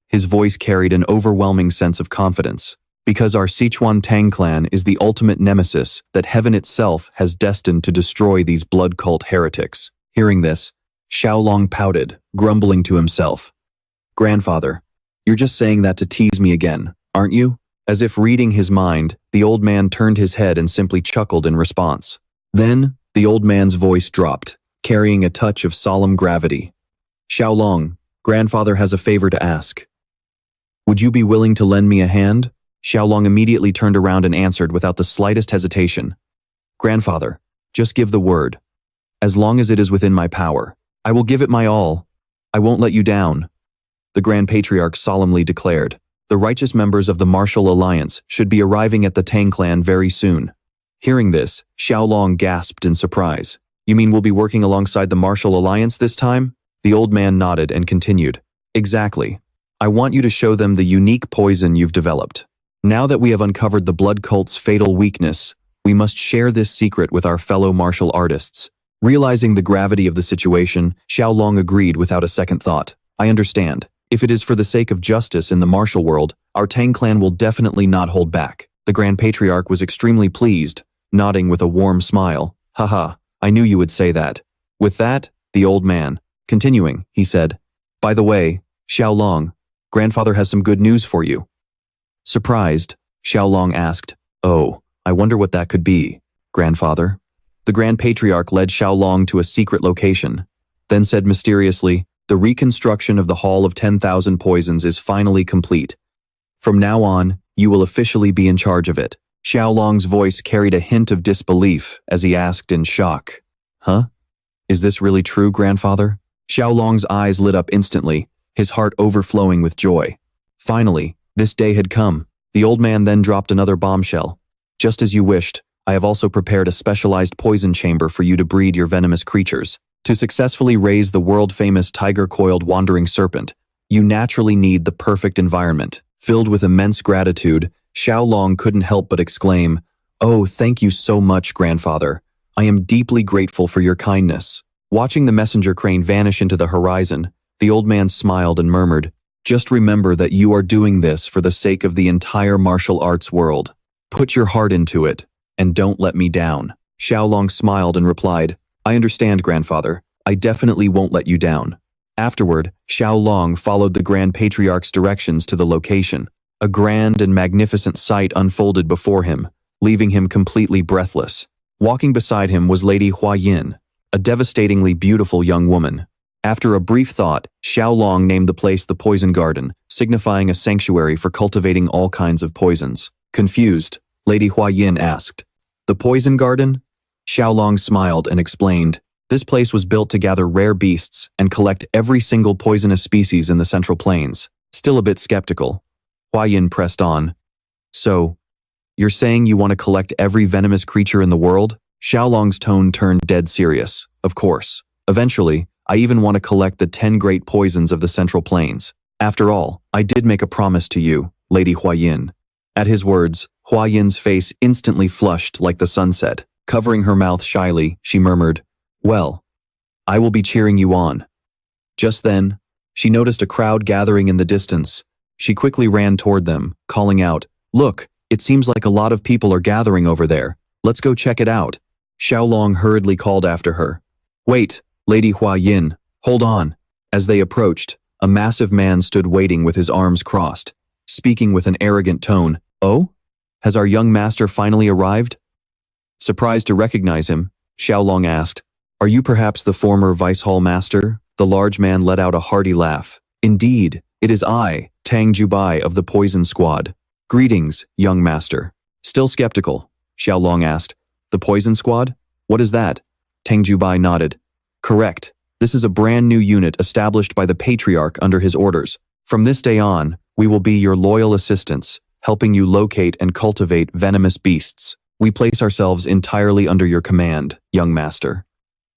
His voice carried an overwhelming sense of confidence. Because our Sichuan Tang Clan is the ultimate nemesis that heaven itself has destined to destroy these blood cult heretics. Hearing this, Xiao Long pouted, grumbling to himself. Grandfather, you're just saying that to tease me again, aren't you? As if reading his mind, the old man turned his head and simply chuckled in response. Then, the old man's voice dropped, carrying a touch of solemn gravity. Xiao Long, grandfather has a favor to ask. Would you be willing to lend me a hand? Xiao Long immediately turned around and answered without the slightest hesitation. Grandfather, just give the word. As long as it is within my power, I will give it my all. I won't let you down. The Grand Patriarch solemnly declared. The righteous members of the Martial Alliance should be arriving at the Tang Clan very soon. Hearing this, Xiao Long gasped in surprise. You mean we'll be working alongside the Martial Alliance this time? The old man nodded and continued. Exactly. I want you to show them the unique poison you've developed. Now that we have uncovered the blood cult's fatal weakness, we must share this secret with our fellow martial artists. Realizing the gravity of the situation, Xiao Long agreed without a second thought. I understand. If it is for the sake of justice in the martial world, our Tang Clan will definitely not hold back. The Grand Patriarch was extremely pleased, nodding with a warm smile. Haha, I knew you would say that. With that, the old man, continuing, he said, By the way, Xiao Long, grandfather has some good news for you. Surprised, Xiao Long asked, Oh, I wonder what that could be, grandfather. The Grand Patriarch led Xiao Long to a secret location, then said mysteriously, The reconstruction of the Hall of 10,000 Poisons is finally complete. From now on, you will officially be in charge of it. Xiao Long's voice carried a hint of disbelief as he asked in shock, Huh? Is this really true, grandfather? Xiao Long's eyes lit up instantly, his heart overflowing with joy. Finally, this day had come. The old man then dropped another bombshell. Just as you wished, I have also prepared a specialized poison chamber for you to breed your venomous creatures. To successfully raise the world-famous tiger-coiled wandering serpent, you naturally need the perfect environment. Filled with immense gratitude, Xiao Long couldn't help but exclaim, Oh, thank you so much, grandfather. I am deeply grateful for your kindness. Watching the messenger crane vanish into the horizon, the old man smiled and murmured, Just remember that you are doing this for the sake of the entire martial arts world. Put your heart into it, and don't let me down. Xiao Long smiled and replied, I understand, grandfather. I definitely won't let you down. Afterward, Xiao Long followed the Grand Patriarch's directions to the location. A grand and magnificent sight unfolded before him, leaving him completely breathless. Walking beside him was Lady Hua Yin, a devastatingly beautiful young woman. After a brief thought, Xiao Long named the place the Poison Garden, signifying a sanctuary for cultivating all kinds of poisons. Confused, Lady Hua Yin asked, The Poison Garden? Xiao Long smiled and explained, This place was built to gather rare beasts and collect every single poisonous species in the Central Plains. Still a bit skeptical, Hua Yin pressed on. So, you're saying you want to collect every venomous creature in the world? Xiao Long's tone turned dead serious. Of course. Eventually, I even want to collect the 10 great poisons of the Central Plains. After all, I did make a promise to you, Lady Huayin." At his words, Huayin's face instantly flushed like the sunset. Covering her mouth shyly, she murmured, "Well, I will be cheering you on." Just then, she noticed a crowd gathering in the distance. She quickly ran toward them, calling out, "Look, it seems like a lot of people are gathering over there. Let's go check it out." Tieu Long hurriedly called after her, "Wait, Lady Huayin, hold on." As they approached, a massive man stood waiting with his arms crossed, speaking with an arrogant tone. "Oh? Has our young master finally arrived?" Surprised to recognize him, Tieu Long asked, "Are you perhaps the former Vice Hall Master?" The large man let out a hearty laugh. "Indeed, it is I, Tang Jubai of the Poison Squad. Greetings, young master." Still skeptical, Tieu Long asked, "The Poison Squad? What is that?" Tang Jubai nodded. "Correct. This is a brand new unit established by the Patriarch under his orders. From this day on, we will be your loyal assistants, helping you locate and cultivate venomous beasts. We place ourselves entirely under your command, young master."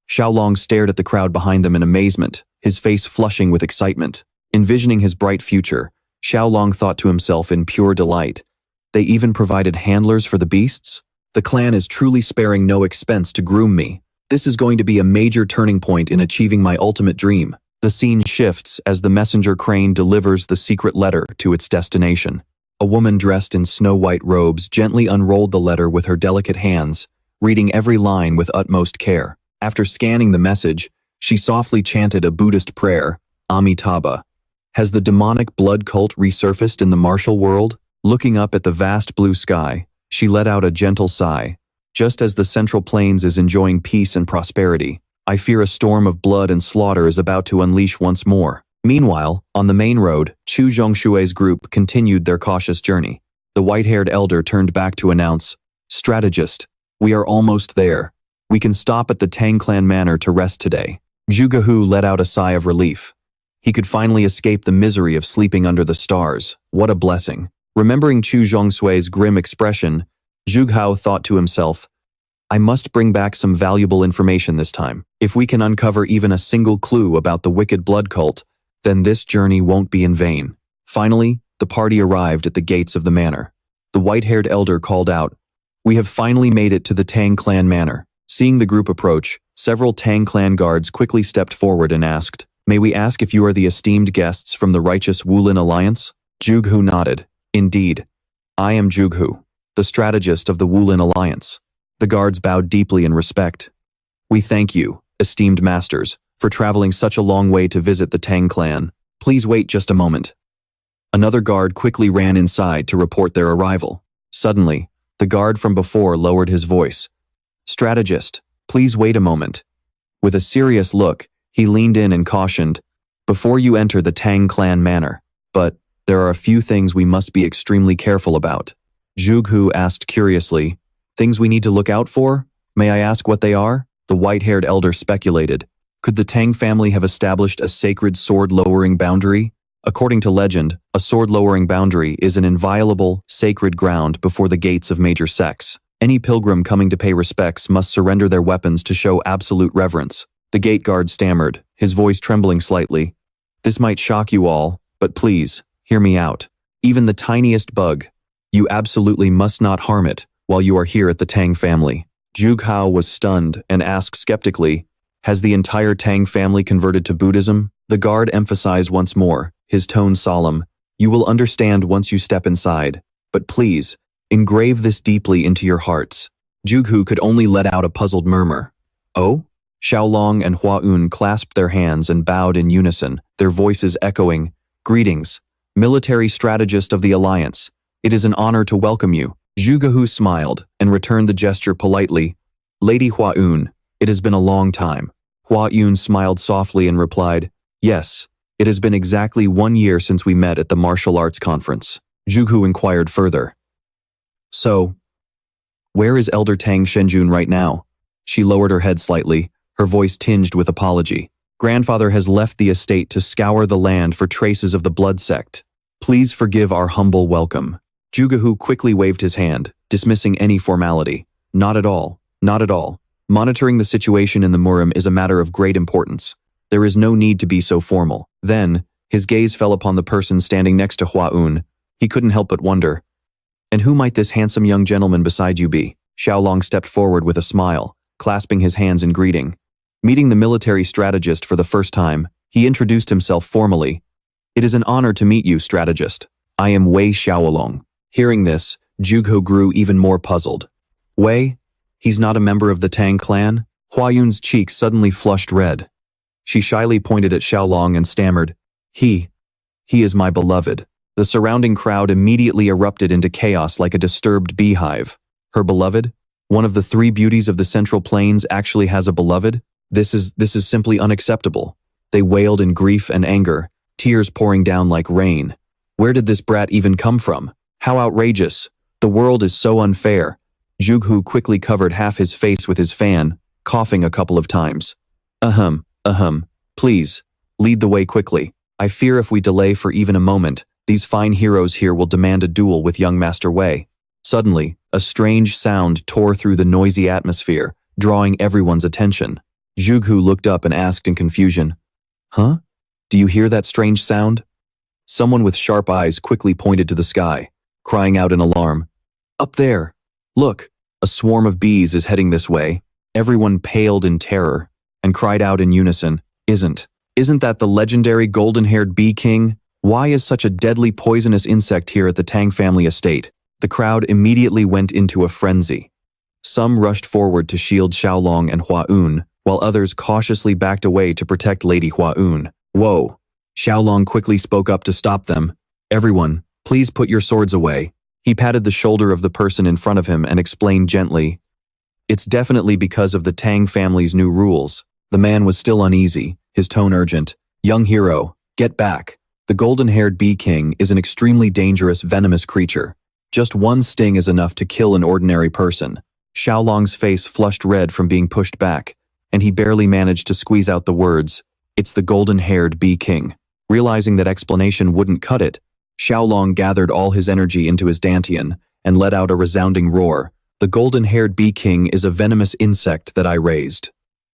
Tieu Long stared at the crowd behind them in amazement, his face flushing with excitement. Envisioning his bright future, Tieu Long thought to himself in pure delight. They even provided handlers for the beasts? The clan is truly sparing no expense to groom me. This is going to be a major turning point in achieving my ultimate dream. The scene shifts as the messenger crane delivers the secret letter to its destination. A woman dressed in snow-white robes gently unrolled the letter with her delicate hands, reading every line with utmost care. After scanning the message, she softly chanted a Buddhist prayer, Amitabha. Has the demonic blood cult resurfaced in the martial world? Looking up at the vast blue sky, she let out a gentle sigh. Just as the Central Plains is enjoying peace and prosperity, I fear a storm of blood and slaughter is about to unleash once more. Meanwhile, on the main road, Chu Zhongshui's group continued their cautious journey. The white-haired elder turned back to announce, "Strategist, we are almost there. We can stop at the Tang Clan manor to rest today." Zhugehu let out a sigh of relief. He could finally escape the misery of sleeping under the stars. What a blessing. Remembering Chu Zhongshui's grim expression, Zhughao thought to himself, "I must bring back some valuable information this time. If we can uncover even a single clue about the wicked blood cult, then this journey won't be in vain." Finally, the party arrived at the gates of the manor. The white-haired elder called out, "We have finally made it to the Tang Clan manor." Seeing the group approach, several Tang Clan guards quickly stepped forward and asked, "May we ask if you are the esteemed guests from the righteous Wulin Alliance?" Zhugehu nodded. "Indeed. I am Zhugehu, the strategist of the Wulin Alliance." The guards bowed deeply in respect. "We thank you, esteemed masters, for traveling such a long way to visit the Tang Clan. Please wait just a moment." Another guard quickly ran inside to report their arrival. Suddenly, the guard from before lowered his voice. "Strategist, please wait a moment." With a serious look, he leaned in and cautioned, "Before you enter the Tang Clan manor, but there are a few things we must be extremely careful about." Zhugehu asked curiously, "Things we need to look out for? May I ask what they are?" The white-haired elder speculated. Could the Tang family have established a sacred sword-lowering boundary? According to legend, a sword-lowering boundary is an inviolable, sacred ground before the gates of major sects. Any pilgrim coming to pay respects must surrender their weapons to show absolute reverence. The gate guard stammered, his voice trembling slightly. "This might shock you all, but please, hear me out. Even the tiniest bug, you absolutely must not harm it while you are here at the Tang family." Zhughao was stunned and asked skeptically, "Has the entire Tang family converted to Buddhism?" The guard emphasized once more, his tone solemn, "You will understand once you step inside, but please, engrave this deeply into your hearts." Zhugehu could only let out a puzzled murmur. "Oh?" Tieu Long and Hua Yun clasped their hands and bowed in unison, their voices echoing, "Greetings, military strategist of the Alliance. It is an honor to welcome you." Zhugehu smiled and returned the gesture politely. "Lady Hua Yun, it has been a long time." Hua Yun smiled softly and replied, "Yes, it has been exactly 1 year since we met at the martial arts conference." Zhugehu inquired further, "So, where is Elder Tang Shenjun right now?" She lowered her head slightly, her voice tinged with apology. "Grandfather has left the estate to scour the land for traces of the blood sect. Please forgive our humble welcome." Zhugehu quickly waved his hand, dismissing any formality. "Not at all, not at all. Monitoring the situation in the Murim is a matter of great importance. There is no need to be so formal. Then, his gaze fell upon the person standing next to Hua-un. He couldn't help but wonder. And who might this handsome young gentleman beside you be? Tieu Long stepped forward with a smile, clasping his hands in greeting. Meeting the military strategist for the first time, he introduced himself formally. It is an honor to meet you, strategist. I am Wei Xiaolong. Hearing this, Zhuge grew even more puzzled. Wei? He's not a member of the Tang Clan? Hua-Yun's cheeks suddenly flushed red. She shyly pointed at Tieu Long and stammered, He is my beloved. The surrounding crowd immediately erupted into chaos like a disturbed beehive. Her beloved? One of the three beauties of the Central Plains actually has a beloved? This is simply unacceptable. They wailed in grief and anger, tears pouring down like rain. Where did this brat even come from? How outrageous. The world is so unfair. Zhuge quickly covered half his face with his fan, coughing a couple of times. Please, lead the way quickly. I fear if we delay for even a moment, these fine heroes here will demand a duel with young Master Wei. Suddenly, a strange sound tore through the noisy atmosphere, drawing everyone's attention. Zhuge looked up and asked in confusion, Huh? Do you hear that strange sound? Someone with sharp eyes quickly pointed to the sky, crying out in alarm. Up there! Look, a swarm of bees is heading this way. Everyone paled in terror and cried out in unison, Isn't that the legendary golden-haired bee king? Why is such a deadly poisonous insect here at the Tang family estate? The crowd immediately went into a frenzy. Some rushed forward to shield Tieu Long and Hua-un, while others cautiously backed away to protect Lady Hua-un. Whoa! Tieu Long quickly spoke up to stop them. Everyone, please put your swords away. He patted the shoulder of the person in front of him and explained gently, It's definitely because of the Tang family's new rules. The man was still uneasy, his tone urgent. Young hero, get back. The golden-haired bee king is an extremely dangerous venomous creature. Just one sting is enough to kill an ordinary person. Tieu Long's face flushed red from being pushed back, and he barely managed to squeeze out the words, It's the golden-haired bee king. Realizing that explanation wouldn't cut it, Tieu Long gathered all his energy into his dantian and let out a resounding roar. The golden-haired bee king is a venomous insect that I raised.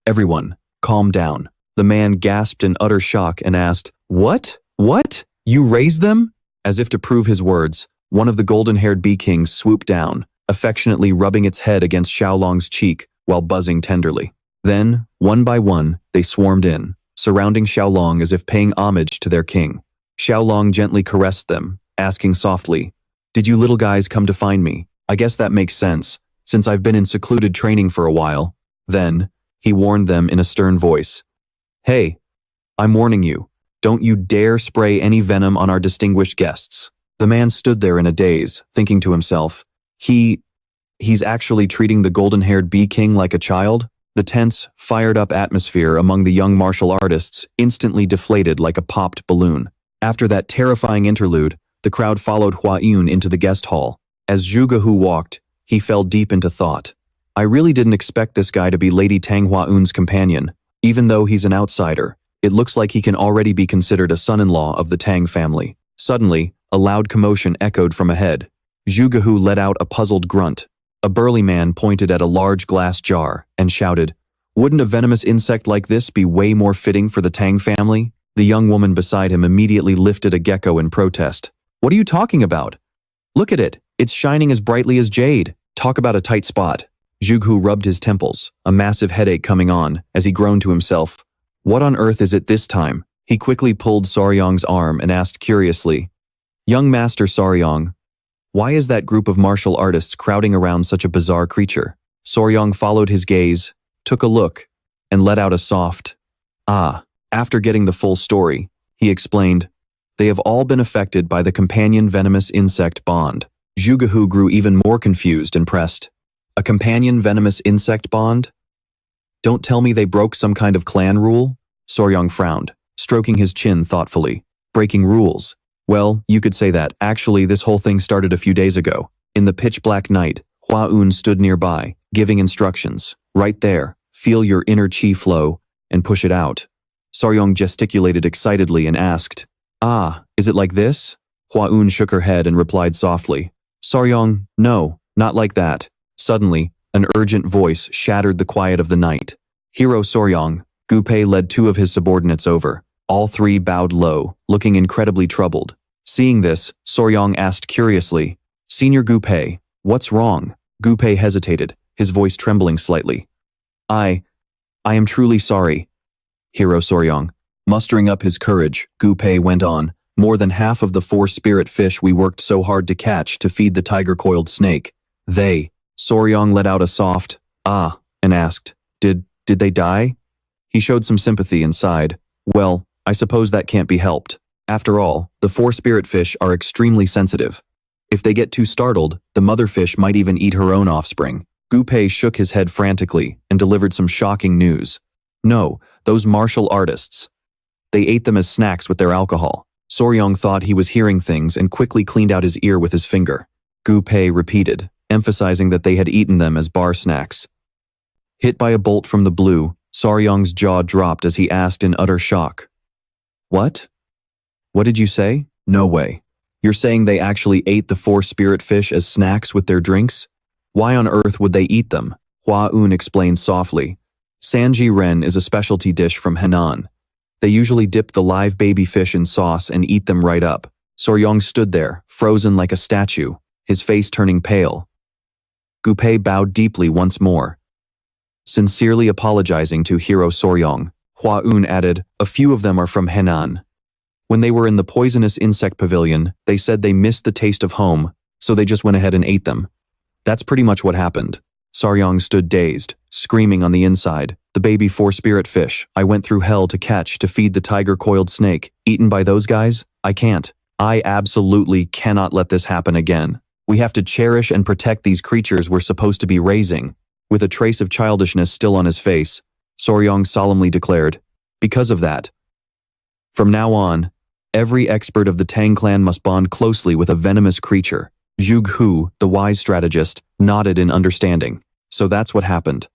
Everyone, calm down. The man gasped in utter shock and asked, What? What? You raised them? As if to prove his words, one of the golden-haired bee kings swooped down, affectionately rubbing its head against Tieu Long's cheek while buzzing tenderly. Then, one by one, they swarmed in, surrounding Tieu Long as if paying homage to their king. Tieu Long gently caressed them, asking softly, Did you little guys come to find me? I guess that makes sense, since I've been in secluded training for a while. Then, he warned them in a stern voice. Hey, I'm warning you. Don't you dare spray any venom on our distinguished guests. The man stood there in a daze, thinking to himself, He's actually treating the golden-haired bee king like a child? The tense, fired-up atmosphere among the young martial artists instantly deflated like a popped balloon. After that terrifying interlude, the crowd followed Hua-un into the guest hall. As Zhuge walked, he fell deep into thought. I really didn't expect this guy to be Lady Tang Hua-un's companion. Even though he's an outsider, it looks like he can already be considered a son-in-law of the Tang family. Suddenly, a loud commotion echoed from ahead. Zhuge let out a puzzled grunt. A burly man pointed at a large glass jar and shouted, Wouldn't a venomous insect like this be way more fitting for the Tang family? The young woman beside him immediately lifted a gecko in protest. What are you talking about? Look at it. It's shining as brightly as jade. Talk about a tight spot. Zhuge rubbed his temples, a massive headache coming on, as he groaned to himself. What on earth is it this time? He quickly pulled Saryong's arm and asked curiously, Young Master Saryong, why is that group of martial artists crowding around such a bizarre creature? Saryong followed his gaze, took a look, and let out a soft, ah. After getting the full story, he explained, They have all been affected by the companion venomous insect bond. Zhuge grew even more confused and pressed, A companion venomous insect bond? Don't tell me they broke some kind of clan rule? Saryong frowned, stroking his chin thoughtfully. Breaking rules? Well, you could say that. Actually, this whole thing started a few days ago. In the pitch-black night, Hua-un stood nearby, giving instructions. Right there, feel your inner chi flow, and push it out. Saryong gesticulated excitedly and asked, Ah, is it like this? Hua-un shook her head and replied softly, Saryong, no, not like that. Suddenly, an urgent voice shattered the quiet of the night. Hero Saryong, Gu Pei led two of his subordinates over. All three bowed low, looking incredibly troubled. Seeing this, Soryong asked curiously, "Senior Gu Pei, what's wrong?" Gu Pei hesitated, his voice trembling slightly. I am truly sorry." Hero Soryong. Mustering up his courage, Gu Pei went on, "More than half of the 4 spirit fish we worked so hard to catch to feed the tiger-coiled snake. Soryong let out a soft, ah, and asked, Did they die?" He showed some sympathy and sighed. "Well, I suppose that can't be helped. After all, the 4 spirit fish are extremely sensitive. If they get too startled, the mother fish might even eat her own offspring." Gu Pei shook his head frantically and delivered some shocking news. "No, those martial artists. They ate them as snacks with their alcohol." Soryong thought he was hearing things and quickly cleaned out his ear with his finger. Gu Pei repeated, emphasizing that they had eaten them as bar snacks. Hit by a bolt from the blue, Soryong's jaw dropped as he asked in utter shock. "What? What did you say? No way. You're saying they actually ate the 4 spirit fish as snacks with their drinks? Why on earth would they eat them?" Hua Un explained softly. "Sanji Ren is a specialty dish from Henan. They usually dip the live baby fish in sauce and eat them right up." Soryong stood there, frozen like a statue, his face turning pale. Gu Pei bowed deeply once more. Sincerely apologizing to Hero Soryong, Hua Un added, "A few of them are from Henan. When they were in the poisonous insect pavilion, they said they missed the taste of home, so they just went ahead and ate them. That's pretty much what happened." Soryong stood dazed, screaming on the inside. "The baby 4 spirit fish I went through hell to catch to feed the tiger-coiled snake, eaten by those guys? I absolutely cannot let this happen again. We have to cherish and protect these creatures we're supposed to be raising." With a trace of childishness still on his face, Soryong solemnly declared, "Because of that, from now on, every expert of the Tang Clan must bond closely with a venomous creature." Zhuge Hu, the wise strategist, nodded in understanding. "So that's what happened.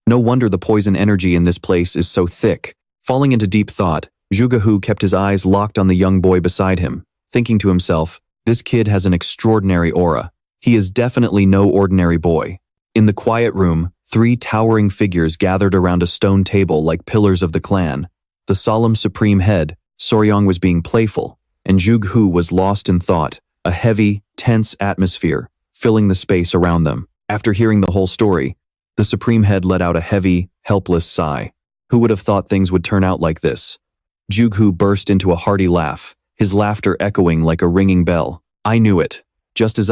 No wonder the poison energy in this place is so thick." Falling into deep thought, Zhuge Hu kept his eyes locked on the young boy beside him, thinking to himself, "This kid has an extraordinary aura. He is definitely no ordinary boy." In the quiet room, 3 towering figures gathered around a stone table like pillars of the clan. The solemn supreme head, Soryong, was being playful, and Zhuge Hu was lost in thought, a heavy, tense atmosphere filling the space around them. After hearing the whole story, the supreme head let out a heavy, helpless sigh. Who would have thought things would turn out like this? Zhuge Hu burst into a hearty laugh, his laughter echoing like a ringing bell. "I knew it. Just as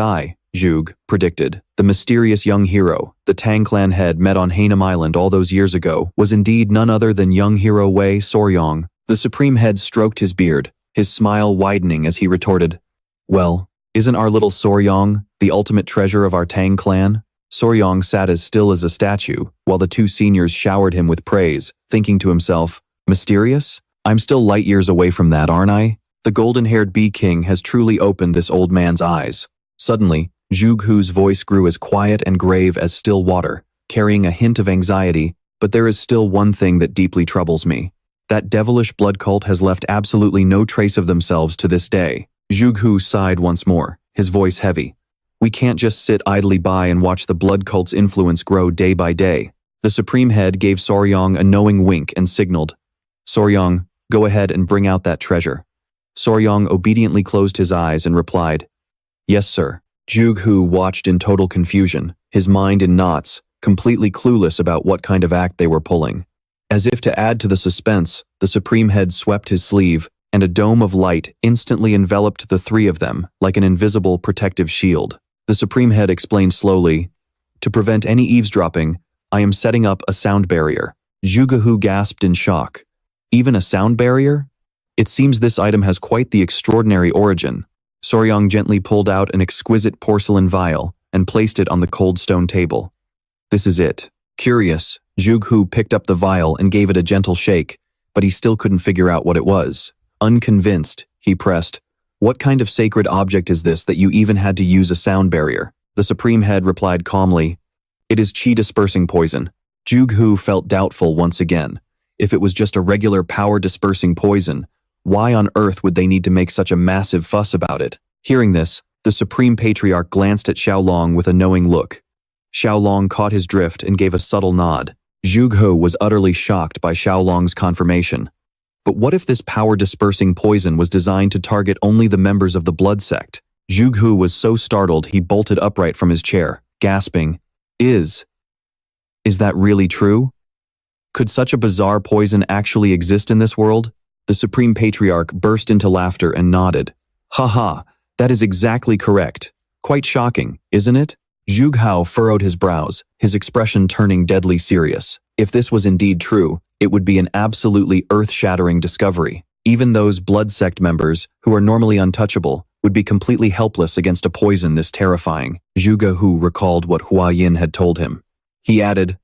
Zhuge, predicted. The mysterious young hero, the Tang Clan head met on Hainam Island all those years ago, was indeed none other than young hero Wei Soryong." The supreme head stroked his beard, his smile widening as he retorted, "Well, isn't our little Soryong the ultimate treasure of our Tang Clan?" Soryong sat as still as a statue, while the 2 seniors showered him with praise, thinking to himself, "Mysterious? I'm still light years away from that, aren't I?" The golden-haired bee king has truly opened this old man's eyes. Suddenly, Zhuge Hu's voice grew as quiet and grave as still water, carrying a hint of anxiety. "But there is still one thing that deeply troubles me. That devilish blood cult has left absolutely no trace of themselves to this day." Zhuge Hu sighed once more, his voice heavy. "We can't just sit idly by and watch the blood cult's influence grow day by day." The supreme head gave Soryong a knowing wink and signaled, "Soryong, go ahead and bring out that treasure." Soryong obediently closed his eyes and replied, "Yes, sir." Zhuge Hu watched in total confusion, his mind in knots, completely clueless about what kind of act they were pulling. As if to add to the suspense, the supreme head swept his sleeve, and a dome of light instantly enveloped the 3 of them like an invisible protective shield. The supreme head explained slowly, "To prevent any eavesdropping, I am setting up a sound barrier." Zhuge Hu gasped in shock. "Even a sound barrier? It seems this item has quite the extraordinary origin." Soryong gently pulled out an exquisite porcelain vial and placed it on the cold stone table. "This is it." Curious, Zhuge Hu picked up the vial and gave it a gentle shake, but he still couldn't figure out what it was. Unconvinced, he pressed, "What kind of sacred object is this that you even had to use a sound barrier?" The supreme head replied calmly, "It is chi-dispersing poison." Zhuge Hu felt doubtful once again. If it was just a regular power-dispersing poison, why on earth would they need to make such a massive fuss about it? Hearing this, the Supreme Patriarch glanced at Tieu Long with a knowing look. Tieu Long caught his drift and gave a subtle nod. Zhuge was utterly shocked by Xiao Long's confirmation. But what if this power-dispersing poison was designed to target only the members of the blood sect? Zhuge was so startled he bolted upright from his chair, gasping, Is that really true? Could such a bizarre poison actually exist in this world? The Supreme Patriarch burst into laughter and nodded. Ha, that is exactly correct. Quite shocking, isn't it? Zhuge furrowed his brows, his expression turning deadly serious. If this was indeed true, it would be an absolutely earth-shattering discovery. Even those blood sect members, who are normally untouchable, would be completely helpless against a poison this terrifying. Zhuge recalled what Hua Yin had told him. He added,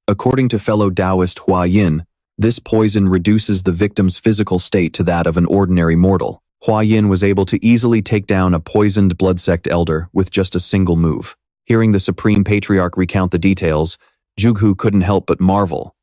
according to fellow Taoist Hua Yin, this poison reduces the victim's physical state to that of an ordinary mortal. Hua Yin was able to easily take down a poisoned blood sect elder with just a single move. Hearing the Supreme Patriarch recount the details, Zhuge couldn't help but marvel.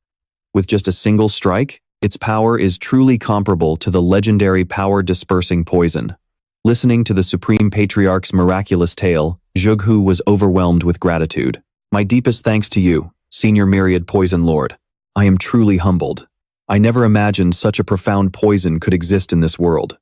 With just a single strike, its power is truly comparable to the legendary power-dispersing poison. Listening to the Supreme Patriarch's miraculous tale, Zhuge was overwhelmed with gratitude. My deepest thanks to you, Senior Myriad Poison Lord. I am truly humbled. I never imagined such a profound poison could exist in this world.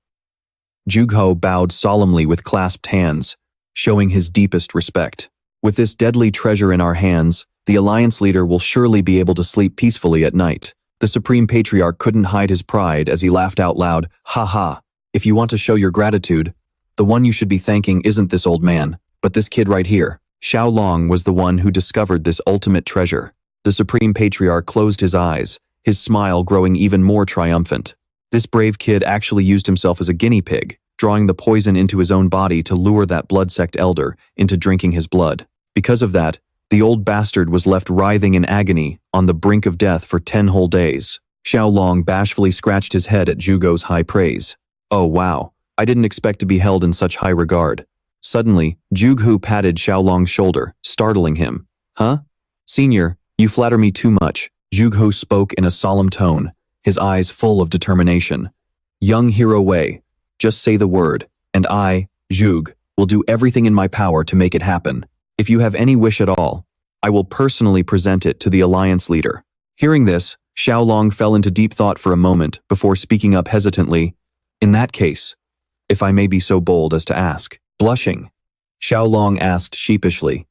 Zhuge bowed solemnly with clasped hands, showing his deepest respect. With this deadly treasure in our hands, the Alliance leader will surely be able to sleep peacefully at night. The Supreme Patriarch couldn't hide his pride as he laughed out loud. Ha. If you want to show your gratitude, the one you should be thanking isn't this old man, but this kid right here. Xiao Long was the one who discovered this ultimate treasure. The Supreme Patriarch closed his eyes, his smile growing even more triumphant. This brave kid actually used himself as a guinea pig, drawing the poison into his own body to lure that blood sect elder into drinking his blood. Because of that, the old bastard was left writhing in agony on the brink of death for 10 whole days. Xiao Long bashfully scratched his head at Zhuge's high praise. Oh wow, I didn't expect to be held in such high regard. Suddenly, Zhuge patted Xiao Long's shoulder, startling him. Huh? Senior, you flatter me too much. Zhuge spoke in a solemn tone, his eyes full of determination. Young hero Wei, just say the word, and I, Zhuge, will do everything in my power to make it happen. If you have any wish at all, I will personally present it to the Alliance leader. Hearing this, Xiao Long fell into deep thought for a moment before speaking up hesitantly. In that case, if I may be so bold as to ask. Blushing, Xiao Long asked sheepishly,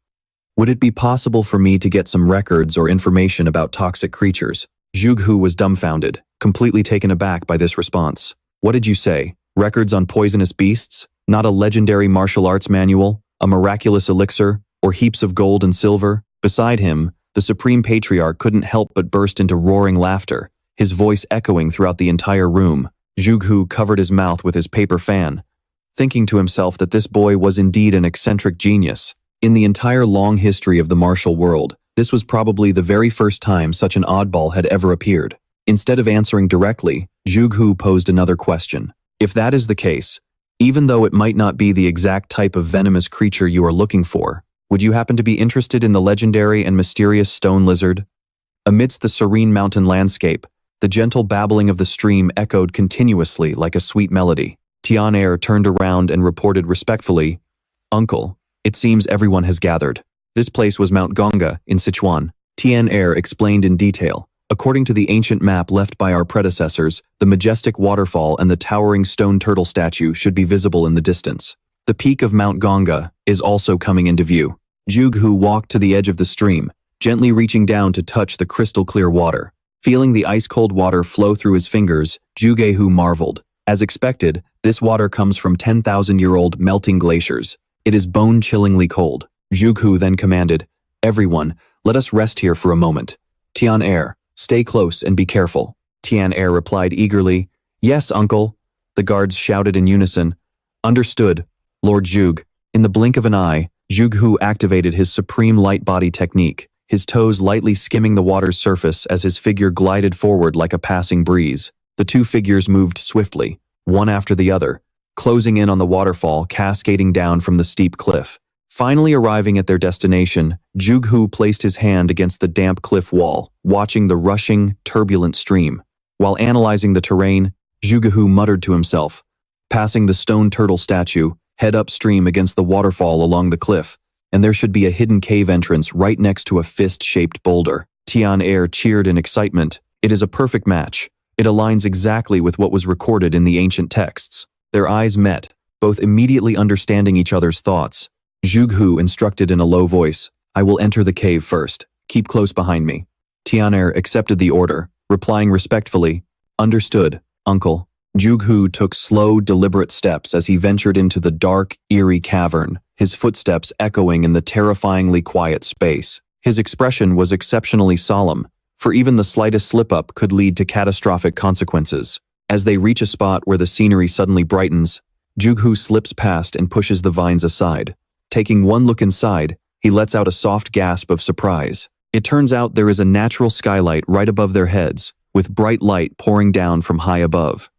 would it be possible for me to get some records or information about toxic creatures? Zhuge was dumbfounded, completely taken aback by this response. What did you say? Records on poisonous beasts? Not a legendary martial arts manual? A miraculous elixir? Or heaps of gold and silver? Beside him, the Supreme Patriarch couldn't help but burst into roaring laughter, his voice echoing throughout the entire room. Zhuge covered his mouth with his paper fan, thinking to himself that this boy was indeed an eccentric genius. In the entire long history of the martial world, this was probably the very first time such an oddball had ever appeared. Instead of answering directly, Zhuge posed another question. If that is the case, even though it might not be the exact type of venomous creature you are looking for, would you happen to be interested in the legendary and mysterious stone lizard? Amidst the serene mountain landscape, the gentle babbling of the stream echoed continuously like a sweet melody. Tian turned around and reported respectfully, Uncle, it seems everyone has gathered. This place was Mount Gongga in Sichuan. Tian explained in detail. According to the ancient map left by our predecessors, the majestic waterfall and the towering stone turtle statue should be visible in the distance. The peak of Mount Gongga is also coming into view. Zhuge walked to the edge of the stream, gently reaching down to touch the crystal-clear water. Feeling the ice-cold water flow through his fingers, Zhuge marveled. As expected, this water comes from 10,000-year-old melting glaciers. It is bone-chillingly cold. Zhuge then commanded, Everyone, let us rest here for a moment. Tian stay close and be careful. Tian replied eagerly, Yes, uncle. The guards shouted in unison. Understood, Lord Zhuge. In the blink of an eye, Zhuge activated his supreme light body technique, his toes lightly skimming the water's surface as his figure glided forward like a passing breeze. The two figures moved swiftly, one after the other, closing in on the waterfall cascading down from the steep cliff. Finally arriving at their destination, Zhuge placed his hand against the damp cliff wall, watching the rushing, turbulent stream. While analyzing the terrain, Zhuge muttered to himself, passing the stone turtle statue, head upstream against the waterfall along the cliff, and there should be a hidden cave entrance right next to a fist-shaped boulder. Tian cheered in excitement. It is a perfect match. It aligns exactly with what was recorded in the ancient texts. Their eyes met, both immediately understanding each other's thoughts. Zhuge instructed in a low voice, "I will enter the cave first. Keep close behind me." Tian accepted the order, replying respectfully, "Understood, uncle." Zhuge took slow, deliberate steps as he ventured into the dark, eerie cavern, his footsteps echoing in the terrifyingly quiet space. His expression was exceptionally solemn, for even the slightest slip-up could lead to catastrophic consequences. As they reach a spot where the scenery suddenly brightens, Zhuge slips past and pushes the vines aside. Taking one look inside, he lets out a soft gasp of surprise. It turns out there is a natural skylight right above their heads, with bright light pouring down from high above.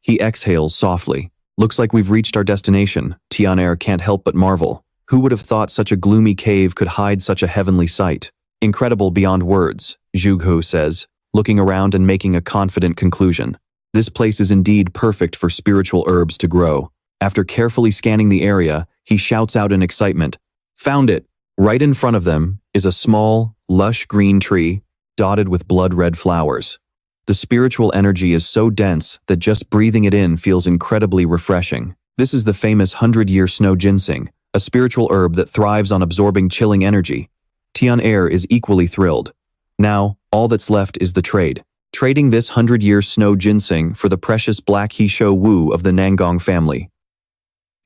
He exhales softly. "Looks like we've reached our destination." Tian can't help but marvel. Who would have thought such a gloomy cave could hide such a heavenly sight? "Incredible beyond words," Zhuge says, looking around and making a confident conclusion. This place is indeed perfect for spiritual herbs to grow. After carefully scanning the area, he shouts out in excitement, "Found it!" Right in front of them is a small, lush green tree, dotted with blood-red flowers. The spiritual energy is so dense that just breathing it in feels incredibly refreshing. This is the famous 100-year snow ginseng, a spiritual herb that thrives on absorbing chilling energy. Tian is equally thrilled. Now, all that's left is the trade. Trading this 100-year snow ginseng for the precious black Heeshou Wu of the Nangong family.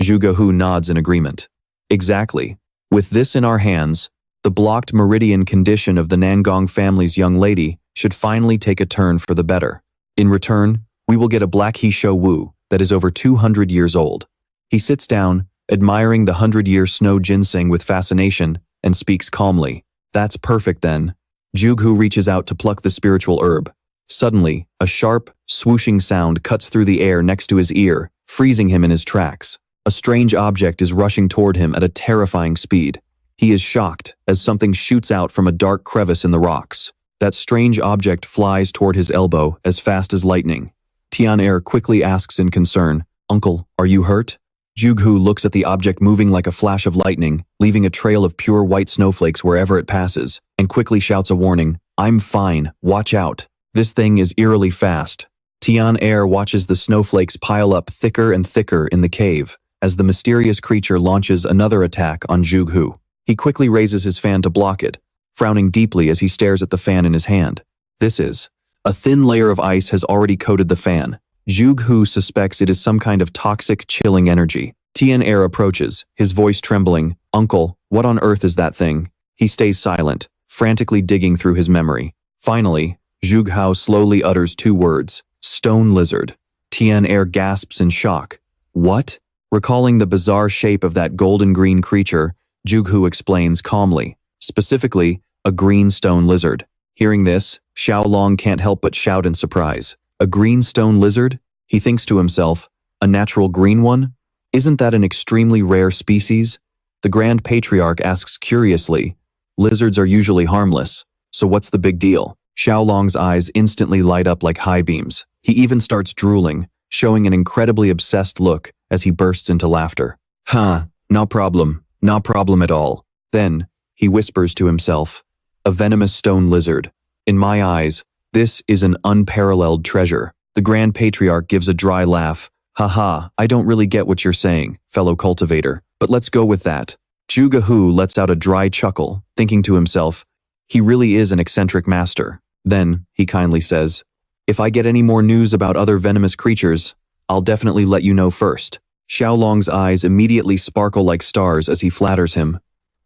Zhuge nods in agreement. Exactly. With this in our hands, the blocked meridian condition of the Nangong family's young lady should finally take a turn for the better. In return, we will get a black Heeshou Wu that is over 200 years old. He sits down, admiring the 100-year snow ginseng with fascination, and speaks calmly. "That's perfect then." Zhuge reaches out to pluck the spiritual herb. Suddenly, a sharp, swooshing sound cuts through the air next to his ear, freezing him in his tracks. A strange object is rushing toward him at a terrifying speed. He is shocked as something shoots out from a dark crevice in the rocks. That strange object flies toward his elbow as fast as lightning. Tian quickly asks in concern, "Uncle, are you hurt?" Zhuge looks at the object moving like a flash of lightning, leaving a trail of pure white snowflakes wherever it passes, and quickly shouts a warning, "I'm fine, watch out. This thing is eerily fast." Tian watches the snowflakes pile up thicker and thicker in the cave, as the mysterious creature launches another attack on Zhuge. He quickly raises his fan to block it, frowning deeply as he stares at the fan in his hand. This is. A thin layer of ice has already coated the fan. Zhuge suspects it is some kind of toxic, chilling energy. Tian approaches, his voice trembling. "Uncle, what on earth is that thing?" He stays silent, frantically digging through his memory. Finally, Zhuge slowly utters two words, "Stone lizard." Tian gasps in shock. "What?" Recalling the bizarre shape of that golden-green creature, Zhuge explains calmly. Specifically, a green stone lizard. Hearing this, Tieu Long can't help but shout in surprise. A green stone lizard? He thinks to himself, a natural green one? Isn't that an extremely rare species? The Grand Patriarch asks curiously, "Lizards are usually harmless, so what's the big deal?" Tieu Long's eyes instantly light up like high beams. He even starts drooling, showing an incredibly obsessed look as he bursts into laughter. No problem at all." Then, he whispers to himself, "A venomous stone lizard. In my eyes, this is an unparalleled treasure." The Grand Patriarch gives a dry laugh. "Haha, I don't really get what you're saying, fellow cultivator, but let's go with that." Zhuge lets out a dry chuckle, thinking to himself, he really is an eccentric master. Then, he kindly says, "If I get any more news about other venomous creatures, I'll definitely let you know first." Tieu Long's eyes immediately sparkle like stars as he flatters him.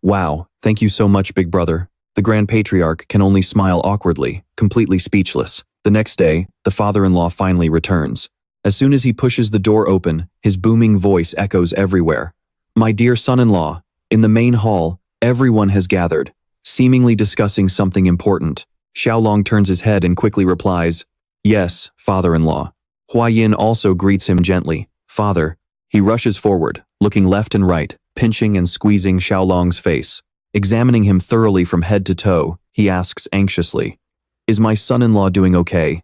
"Wow, thank you so much, big brother." The Grand Patriarch can only smile awkwardly, completely speechless. The next day, the father-in-law finally returns. As soon as he pushes the door open, his booming voice echoes everywhere. "My dear son-in-law." In the main hall, everyone has gathered, seemingly discussing something important. Tieu Long turns his head and quickly replies, "Yes, father-in-law." Hua Yin also greets him gently. "Father." He rushes forward, looking left and right, pinching and squeezing Tieu Long's face. Examining him thoroughly from head to toe, he asks anxiously, "Is my son-in-law doing okay?"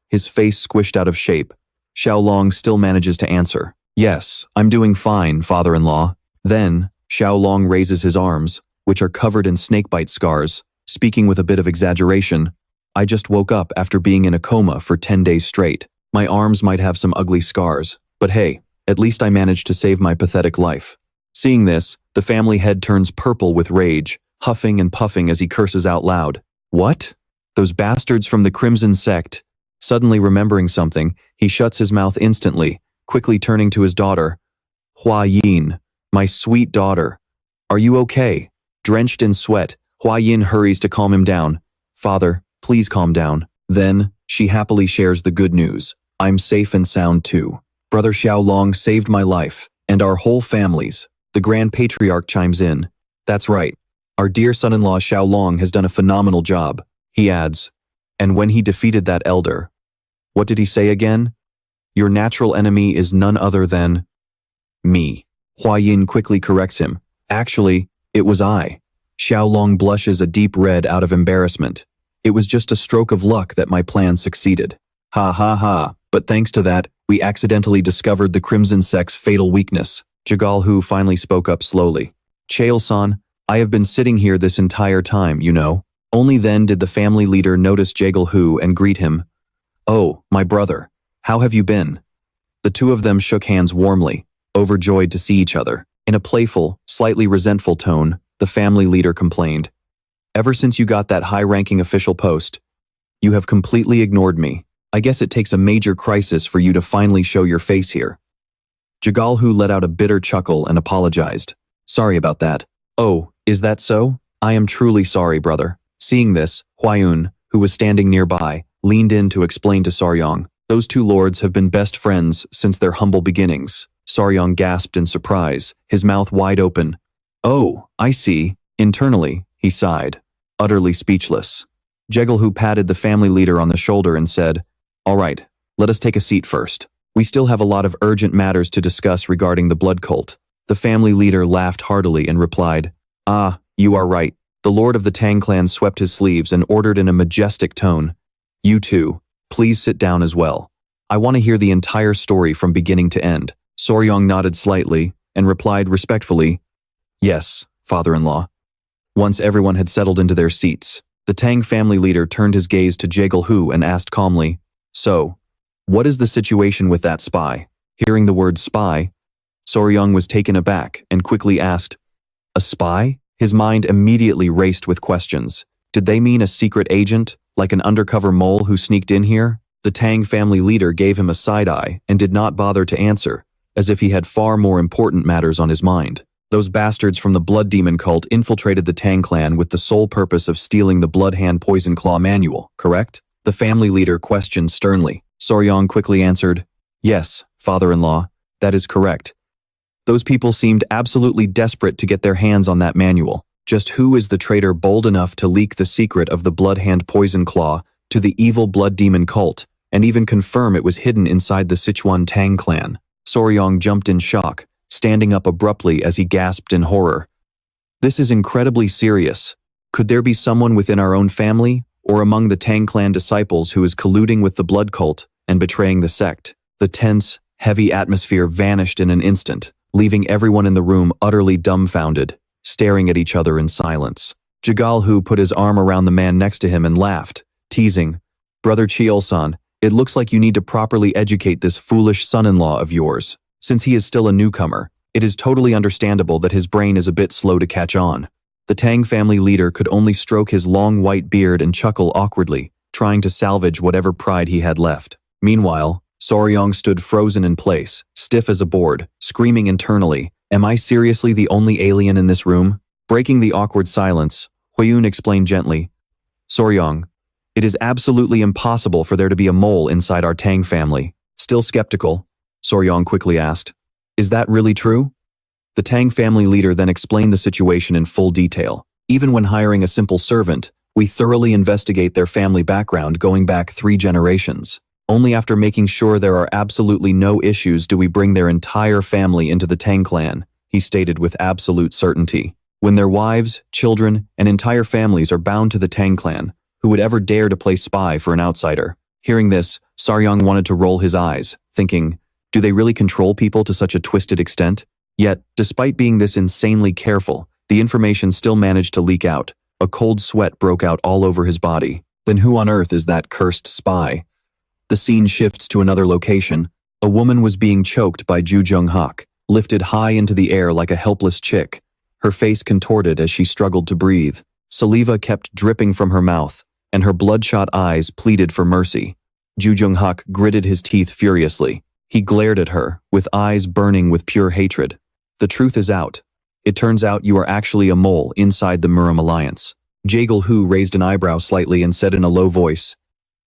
His face squished out of shape, Tieu Long still manages to answer, "Yes, I'm doing fine, father-in-law." Then, Tieu Long raises his arms, which are covered in snakebite scars, speaking with a bit of exaggeration, I just woke up after being in a coma for 10 days straight. My arms might have some ugly scars, but hey, at least I managed to save my pathetic life. Seeing this, the family head turns purple with rage, huffing and puffing as he curses out loud. What? Those bastards from the Crimson Sect. Suddenly remembering something, he shuts his mouth instantly, quickly turning to his daughter. Hua Yin, my sweet daughter. Are you okay? Drenched in sweat, Hua Yin hurries to calm him down. Father, please calm down. Then, she happily shares the good news. I'm safe and sound too. Brother Tieu Long saved my life, and our whole families. The Grand Patriarch chimes in. That's right. Our dear son-in-law Tieu Long has done a phenomenal job, he adds. And when he defeated that elder, what did he say again? Your natural enemy is none other than me. Hua Yin quickly corrects him. Actually, it was I. Tieu Long blushes a deep red out of embarrassment. It was just a stroke of luck that my plan succeeded. Ha ha ha, but thanks to that, we accidentally discovered the Crimson Sect's fatal weakness. Jagal Hu finally spoke up slowly. Chael-san, I have been sitting here this entire time, you know. Only then did the family leader notice Jagal Hu and greet him. Oh, my brother, how have you been? The two of them shook hands warmly, overjoyed to see each other. In a playful, slightly resentful tone, the family leader complained. Ever since you got that high-ranking official post, you have completely ignored me. I guess it takes a major crisis for you to finally show your face here. Jagal Hu let out a bitter chuckle and apologized. Sorry about that. Oh, is that so? I am truly sorry, brother. Seeing this, Huayun, who was standing nearby, leaned in to explain to Saryong. Those two lords have been best friends since their humble beginnings. Saryong gasped in surprise, his mouth wide open. Oh, I see. Internally, he sighed, utterly speechless. Jagal Hu patted the family leader on the shoulder and said, All right, let us take a seat first. We still have a lot of urgent matters to discuss regarding the blood cult. The family leader laughed heartily and replied, Ah, you are right. The lord of the Tang Clan swept his sleeves and ordered in a majestic tone, You two, please sit down as well. I want to hear the entire story from beginning to end. Saryong nodded slightly and replied respectfully, Yes, father-in-law. Once everyone had settled into their seats, the Tang family leader turned his gaze to Jagal Hu and asked calmly, So, what is the situation with that spy? Hearing the word spy, Saryong was taken aback and quickly asked, A spy? His mind immediately raced with questions. Did they mean a secret agent, like an undercover mole who sneaked in here? The Tang family leader gave him a side-eye and did not bother to answer, as if he had far more important matters on his mind. Those bastards from the Blood Demon cult infiltrated the Tang Clan with the sole purpose of stealing the Blood Hand Poison Claw manual, correct? The family leader questioned sternly. Saryong quickly answered, Yes, father-in-law, that is correct. Those people seemed absolutely desperate to get their hands on that manual. Just who is the traitor bold enough to leak the secret of the Blood Hand Poison Claw to the evil Blood Demon cult, and even confirm it was hidden inside the Sichuan Tang Clan? Saryong jumped in shock, standing up abruptly as he gasped in horror. This is incredibly serious. Could there be someone within our own family, or among the Tang Clan disciples who is colluding with the blood cult and betraying the sect? The tense, heavy atmosphere vanished in an instant, leaving everyone in the room utterly dumbfounded, staring at each other in silence. Jagal Hu put his arm around the man next to him and laughed, teasing, Brother Chael-san, it looks like you need to properly educate this foolish son-in-law of yours. Since he is still a newcomer, it is totally understandable that his brain is a bit slow to catch on. The Tang family leader could only stroke his long white beard and chuckle awkwardly, trying to salvage whatever pride he had left. Meanwhile, Saryong stood frozen in place, stiff as a board, screaming internally, Am I seriously the only alien in this room? Breaking the awkward silence, Huayun explained gently, Saryong, it is absolutely impossible for there to be a mole inside our Tang family. Still skeptical, Saryong quickly asked, Is that really true? The Tang family leader then explained the situation in full detail. Even when hiring a simple servant, we thoroughly investigate their family background going back 3 generations. Only after making sure there are absolutely no issues do we bring their entire family into the Tang Clan, he stated with absolute certainty. When their wives, children, and entire families are bound to the Tang Clan, who would ever dare to play spy for an outsider? Hearing this, Saryong wanted to roll his eyes, thinking, Do they really control people to such a twisted extent? Yet, despite being this insanely careful, the information still managed to leak out, A cold sweat broke out all over his body. Then who on earth is that cursed spy? The scene shifts to another location. A woman was being choked by Ju Jung-hak, lifted high into the air like a helpless chick. Her face contorted as she struggled to breathe. Saliva kept dripping from her mouth, and her bloodshot eyes pleaded for mercy. Ju Jung-hak gritted his teeth furiously. He glared at her, with eyes burning with pure hatred. The truth is out. It turns out you are actually a mole inside the Murim Alliance. Jaegal-hu raised an eyebrow slightly and said in a low voice,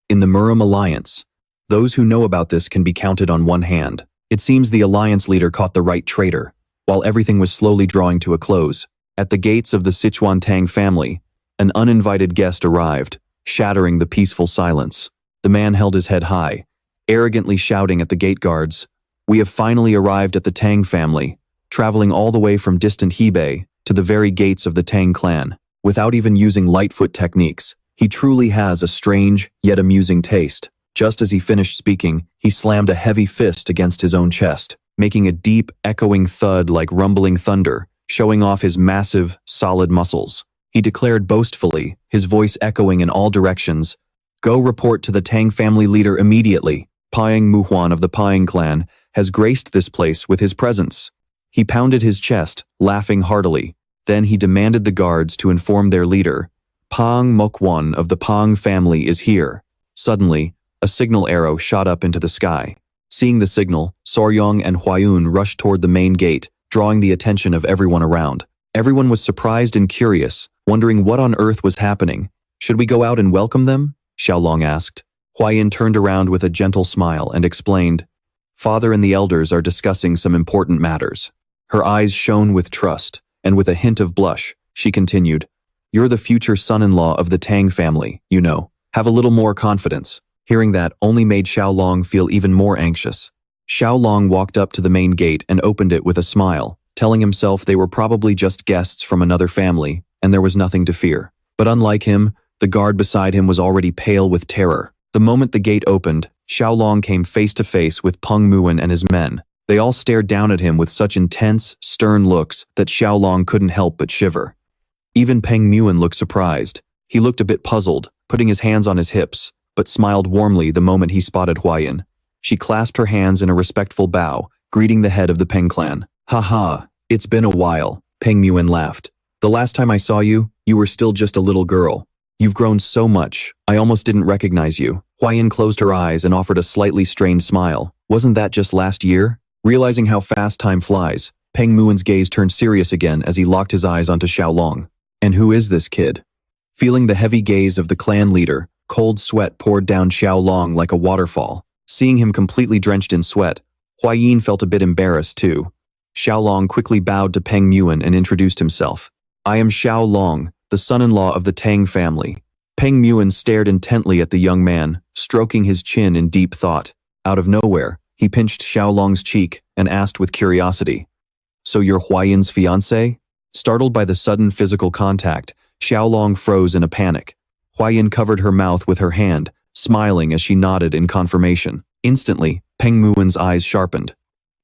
"In the Murim Alliance, those who know about this can be counted on one hand. It seems the alliance leader caught the right traitor, while everything was slowly drawing to a close. At the gates of the Sichuan Tang family, an uninvited guest arrived, shattering the peaceful silence. The man held his head high, arrogantly shouting at the gate guards, 'We have finally arrived at the Tang family,' traveling all the way from distant Hebei to the very gates of the Tang Clan, without even using Lightfoot techniques. He truly has a strange, yet amusing taste." Just as he finished speaking, he slammed a heavy fist against his own chest, making a deep, echoing thud like rumbling thunder, showing off his massive, solid muscles. He declared boastfully, his voice echoing in all directions, "Go report to the Tang family leader immediately. Paing Muhuan of the Paing clan has graced this place with his presence." He pounded his chest, laughing heartily. Then he demanded the guards to inform their leader, "Pang Mokwan of the Pang family is here." Suddenly, a signal arrow shot up into the sky. Seeing the signal, Soryong and Huayun rushed toward the main gate, drawing the attention of everyone around. Everyone was surprised and curious, wondering what on earth was happening. "Should we go out and welcome them?" Xiao Long asked. Huayun turned around with a gentle smile and explained, "Father and the elders are discussing some important matters." Her eyes shone with trust, and with a hint of blush, she continued, "You're the future son-in-law of the Tang family, you know. Have a little more confidence." Hearing that only made Xiao Long feel even more anxious. Xiao Long walked up to the main gate and opened it with a smile, telling himself they were probably just guests from another family, and there was nothing to fear. But unlike him, the guard beside him was already pale with terror. The moment the gate opened, Xiao Long came face to face with Peng Muin and his men. They all stared down at him with such intense, stern looks that Xiao Long couldn't help but shiver. Even Peng Muin looked surprised. He looked a bit puzzled, putting his hands on his hips, but smiled warmly the moment he spotted Huayun. She clasped her hands in a respectful bow, greeting the head of the Peng clan. "Ha ha, it's been a while," Peng Muin laughed. "The last time I saw you, you were still just a little girl. You've grown so much, I almost didn't recognize you." Huayun closed her eyes and offered a slightly strained smile. "Wasn't that just last year?" Realizing how fast time flies, Peng Muin's gaze turned serious again as he locked his eyes onto Xiao Long. "And who is this kid?" Feeling the heavy gaze of the clan leader, cold sweat poured down Xiao Long like a waterfall. Seeing him completely drenched in sweat, Huayun felt a bit embarrassed too. Xiao Long quickly bowed to Peng Muin and introduced himself. "I am Xiao Long, the son-in-law of the Tang family." Peng Muin stared intently at the young man, stroking his chin in deep thought. Out of nowhere, he pinched Xiao Long's cheek and asked with curiosity, "So you're Huayun's fiancé?" Startled by the sudden physical contact, Xiao Long froze in a panic. Huayun covered her mouth with her hand, smiling as she nodded in confirmation. Instantly, Peng Muin's eyes sharpened.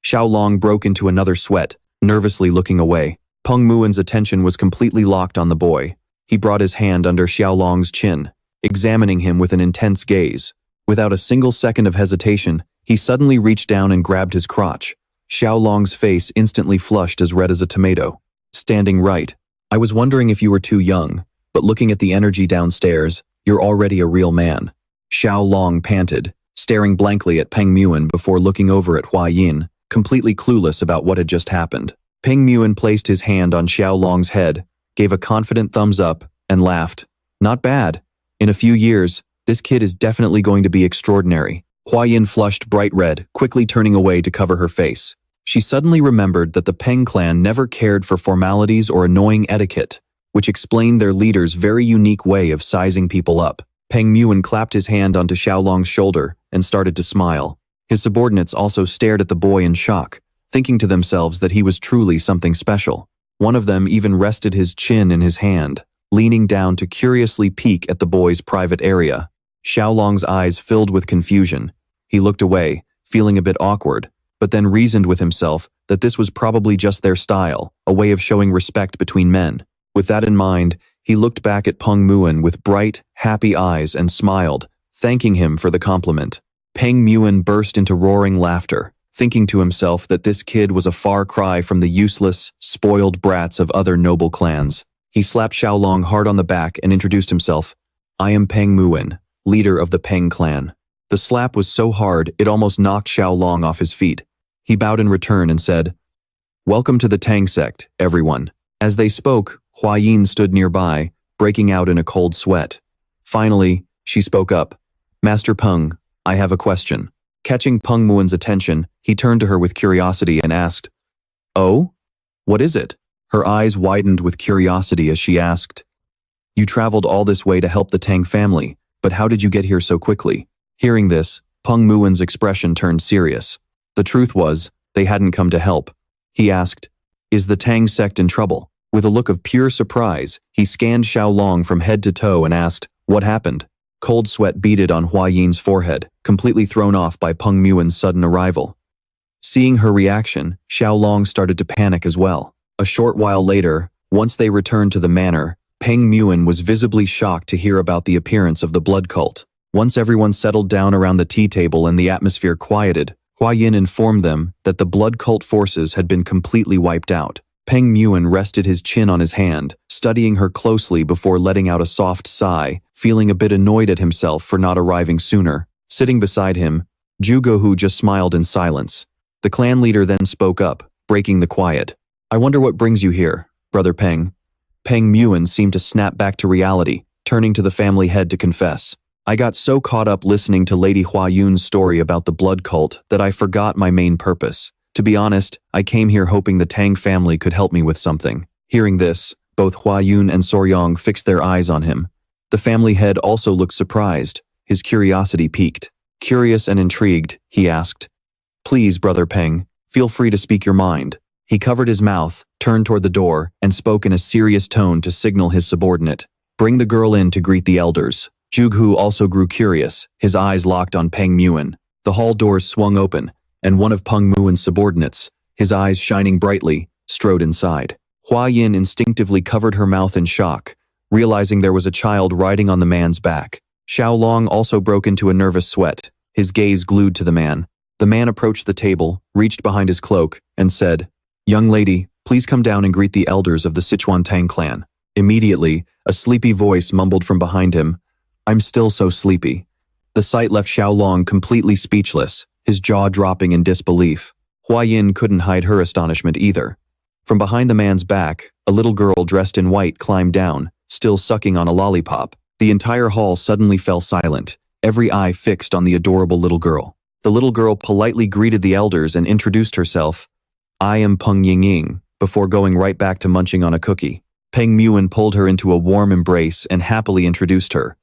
Xiao Long broke into another sweat, nervously looking away. Peng Muin's attention was completely locked on the boy. He brought his hand under Xiao Long's chin, examining him with an intense gaze. Without a single second of hesitation, he suddenly reached down and grabbed his crotch. Xiao Long's face instantly flushed as red as a tomato. "Standing right. I was wondering if you were too young, but looking at the energy downstairs, you're already a real man." Xiao Long panted, staring blankly at Peng Muin before looking over at Huayun, completely clueless about what had just happened. Peng Muin placed his hand on Xiao Long's head, gave a confident thumbs up, and laughed. "Not bad. In a few years, this kid is definitely going to be extraordinary." Huayun flushed bright red, quickly turning away to cover her face. She suddenly remembered that the Peng clan never cared for formalities or annoying etiquette, which explained their leader's very unique way of sizing people up. Peng Muin clapped his hand onto Xiao Long's shoulder and started to smile. His subordinates also stared at the boy in shock, thinking to themselves that he was truly something special. One of them even rested his chin in his hand, leaning down to curiously peek at the boy's private area. Xiao Long's eyes filled with confusion. He looked away, feeling a bit awkward, but then reasoned with himself that this was probably just their style, a way of showing respect between men. With that in mind, He looked back at Peng Muon with bright, happy eyes and smiled, thanking him for the compliment. Peng Muon burst into roaring laughter, thinking to himself that this kid was a far cry from the useless, spoiled brats of other noble clans. He slapped Xiao Long hard on the back and introduced himself. I am Peng Muon, leader of the Tang Clan. The slap was so hard it almost knocked Xiao Long off his feet. He bowed in return and said, Welcome to the Tang sect, everyone. As they spoke, Hua Yin stood nearby, breaking out in a cold sweat. Finally, she spoke up. Master Peng, I have a question. Catching Peng Muon's attention, he turned to her with curiosity and asked, Oh? What is it? Her eyes widened with curiosity as she asked, You traveled all this way to help the Tang family, but how did you get here so quickly? Hearing this, Peng Muon's expression turned serious. The truth was, they hadn't come to help. He asked, Is the Tang sect in trouble? With a look of pure surprise, he scanned Xiao Long from head to toe and asked, What happened? Cold sweat beaded on Hua Yin's forehead, completely thrown off by Peng Muon's sudden arrival. Seeing her reaction, Xiao Long started to panic as well. A short while later, once they returned to the manor, Peng Muon was visibly shocked to hear about the appearance of the blood cult. Once everyone settled down around the tea table and the atmosphere quieted, Hua Yin informed them that the blood cult forces had been completely wiped out. Peng Muon rested his chin on his hand, studying her closely before letting out a soft sigh, feeling a bit annoyed at himself for not arriving sooner. Sitting beside him, Zhu Gohu just smiled in silence. The clan leader then spoke up, breaking the quiet. I wonder what brings you here, Brother Peng. Peng Muon seemed to snap back to reality, turning to the family head to confess. I got so caught up listening to Lady Hua Yun's story about the blood cult that I forgot my main purpose. To be honest, I came here hoping the Tang family could help me with something. Hearing this, both Hua Yun and Soryong fixed their eyes on him. The family head also looked surprised. His curiosity piqued. Curious and intrigued, he asked, Please, Brother Peng, feel free to speak your mind. He covered his mouth, turned toward the door, and spoke in a serious tone to signal his subordinate. Bring the girl in to greet the elders. Zhu also grew curious, his eyes locked on Peng Muon. The hall doors swung open, and one of Peng Muon's subordinates, his eyes shining brightly, strode inside. Hua Yin instinctively covered her mouth in shock, realizing there was a child riding on the man's back. Xiao Long also broke into a nervous sweat, his gaze glued to the man. The man approached the table, reached behind his cloak, and said, Young lady, please come down and greet the elders of the Sichuan Tang Clan. Immediately, a sleepy voice mumbled from behind him, I'm still so sleepy. The sight left Xiao Long completely speechless, his jaw dropping in disbelief. Hua Yin couldn't hide her astonishment either. From behind the man's back, a little girl dressed in white climbed down, still sucking on a lollipop. The entire hall suddenly fell silent, every eye fixed on the adorable little girl. The little girl politely greeted the elders and introduced herself. I am Peng Yingying, before going right back to munching on a cookie. Peng Muon pulled her into a warm embrace and happily introduced her.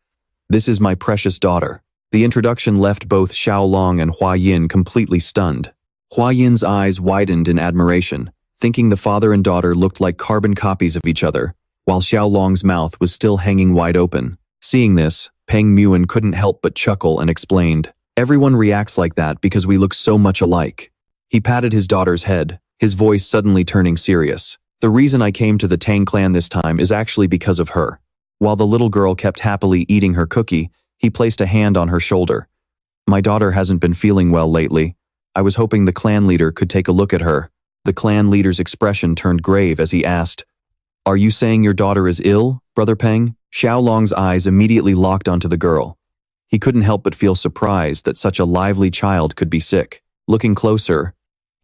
This is my precious daughter. The introduction left both Xiao Long and Hua Yin completely stunned. Hua Yin's eyes widened in admiration, thinking the father and daughter looked like carbon copies of each other, while Xiao Long's mouth was still hanging wide open. Seeing this, Peng Muon couldn't help but chuckle and explained, Everyone reacts like that because we look so much alike. He patted his daughter's head, his voice suddenly turning serious. The reason I came to the Tang Clan this time is actually because of her. While the little girl kept happily eating her cookie, he placed a hand on her shoulder. My daughter hasn't been feeling well lately. I was hoping the clan leader could take a look at her. The clan leader's expression turned grave as he asked, Are you saying your daughter is ill, Brother Peng? Xiao Long's eyes immediately locked onto the girl. He couldn't help but feel surprised that such a lively child could be sick. Looking closer,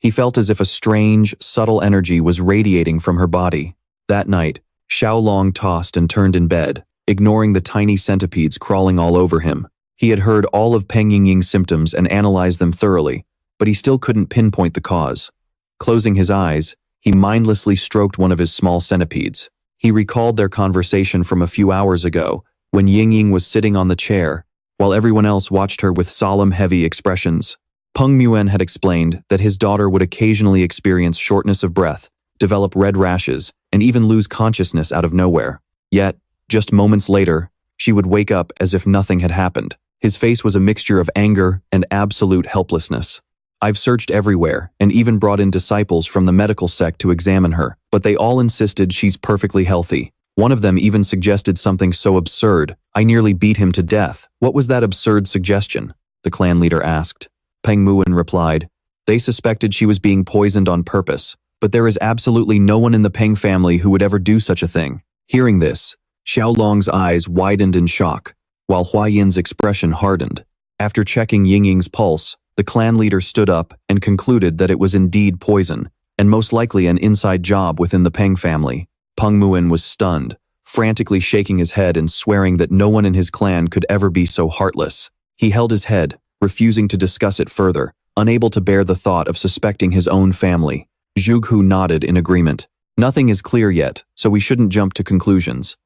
he felt as if a strange, subtle energy was radiating from her body. That night, Xiao Long tossed and turned in bed, ignoring the tiny centipedes crawling all over him. He had heard all of Peng Yingying's symptoms and analyzed them thoroughly, but he still couldn't pinpoint the cause. Closing his eyes, he mindlessly stroked one of his small centipedes. He recalled their conversation from a few hours ago, when Yingying was sitting on the chair, while everyone else watched her with solemn, heavy expressions. Peng Muon had explained that his daughter would occasionally experience shortness of breath, develop red rashes, and even lose consciousness out of nowhere. Yet, just moments later, she would wake up as if nothing had happened. His face was a mixture of anger and absolute helplessness. I've searched everywhere and even brought in disciples from the medical sect to examine her, but they all insisted she's perfectly healthy. One of them even suggested something so absurd, I nearly beat him to death. What was that absurd suggestion? The clan leader asked. Peng Muin replied, they suspected she was being poisoned on purpose, but there is absolutely no one in the Peng family who would ever do such a thing. Hearing this, Xiao Long's eyes widened in shock, while Hua Yin's expression hardened. After checking Ying Ying's pulse, the clan leader stood up and concluded that it was indeed poison, and most likely an inside job within the Peng family. Peng Muin was stunned, frantically shaking his head and swearing that no one in his clan could ever be so heartless. He held his head, refusing to discuss it further, unable to bear the thought of suspecting his own family. Zhuge Hu nodded in agreement. Nothing is clear yet, so we shouldn't jump to conclusions.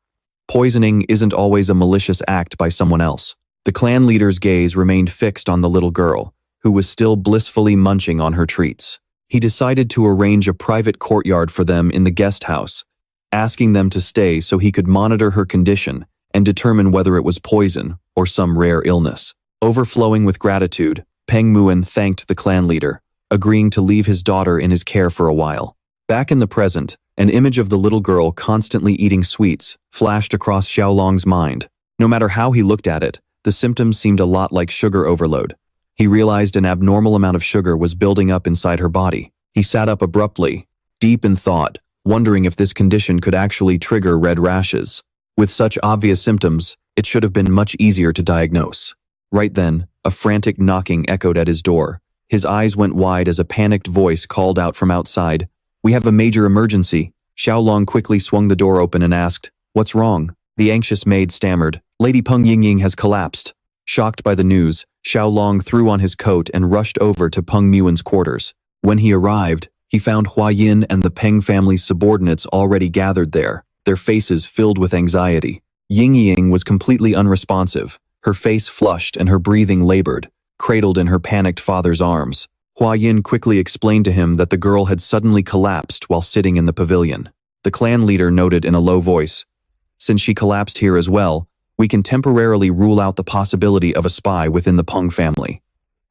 Poisoning isn't always a malicious act by someone else. The clan leader's gaze remained fixed on the little girl, who was still blissfully munching on her treats. He decided to arrange a private courtyard for them in the guest house, asking them to stay so he could monitor her condition and determine whether it was poison or some rare illness. Overflowing with gratitude, Peng Muin thanked the clan leader, agreeing to leave his daughter in his care for a while. Back in the present, an image of the little girl constantly eating sweets flashed across Xiao Long's mind. No matter how he looked at it, the symptoms seemed a lot like sugar overload. He realized an abnormal amount of sugar was building up inside her body. He sat up abruptly, deep in thought, wondering if this condition could actually trigger red rashes. With such obvious symptoms, it should have been much easier to diagnose. Right then, a frantic knocking echoed at his door. His eyes went wide as a panicked voice called out from outside. We have a major emergency. Xiao Long quickly swung the door open and asked, what's wrong? The anxious maid stammered, Lady Peng Yingying has collapsed. Shocked by the news, Xiao Long threw on his coat and rushed over to Peng Muin's quarters. When he arrived, he found Hua Yin and the Peng family's subordinates already gathered there, their faces filled with anxiety. Ying Ying was completely unresponsive, her face flushed and her breathing labored, cradled in her panicked father's arms. Hua Yin quickly explained to him that the girl had suddenly collapsed while sitting in the pavilion. The clan leader noted in a low voice, since she collapsed here as well, we can temporarily rule out the possibility of a spy within the Peng family.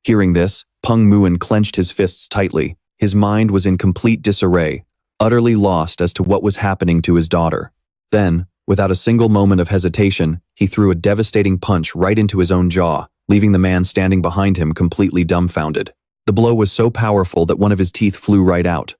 Hearing this, Peng Muin clenched his fists tightly. His mind was in complete disarray, utterly lost as to what was happening to his daughter. Then, without a single moment of hesitation, he threw a devastating punch right into his own jaw, leaving the man standing behind him completely dumbfounded. The blow was so powerful that one of his teeth flew right out.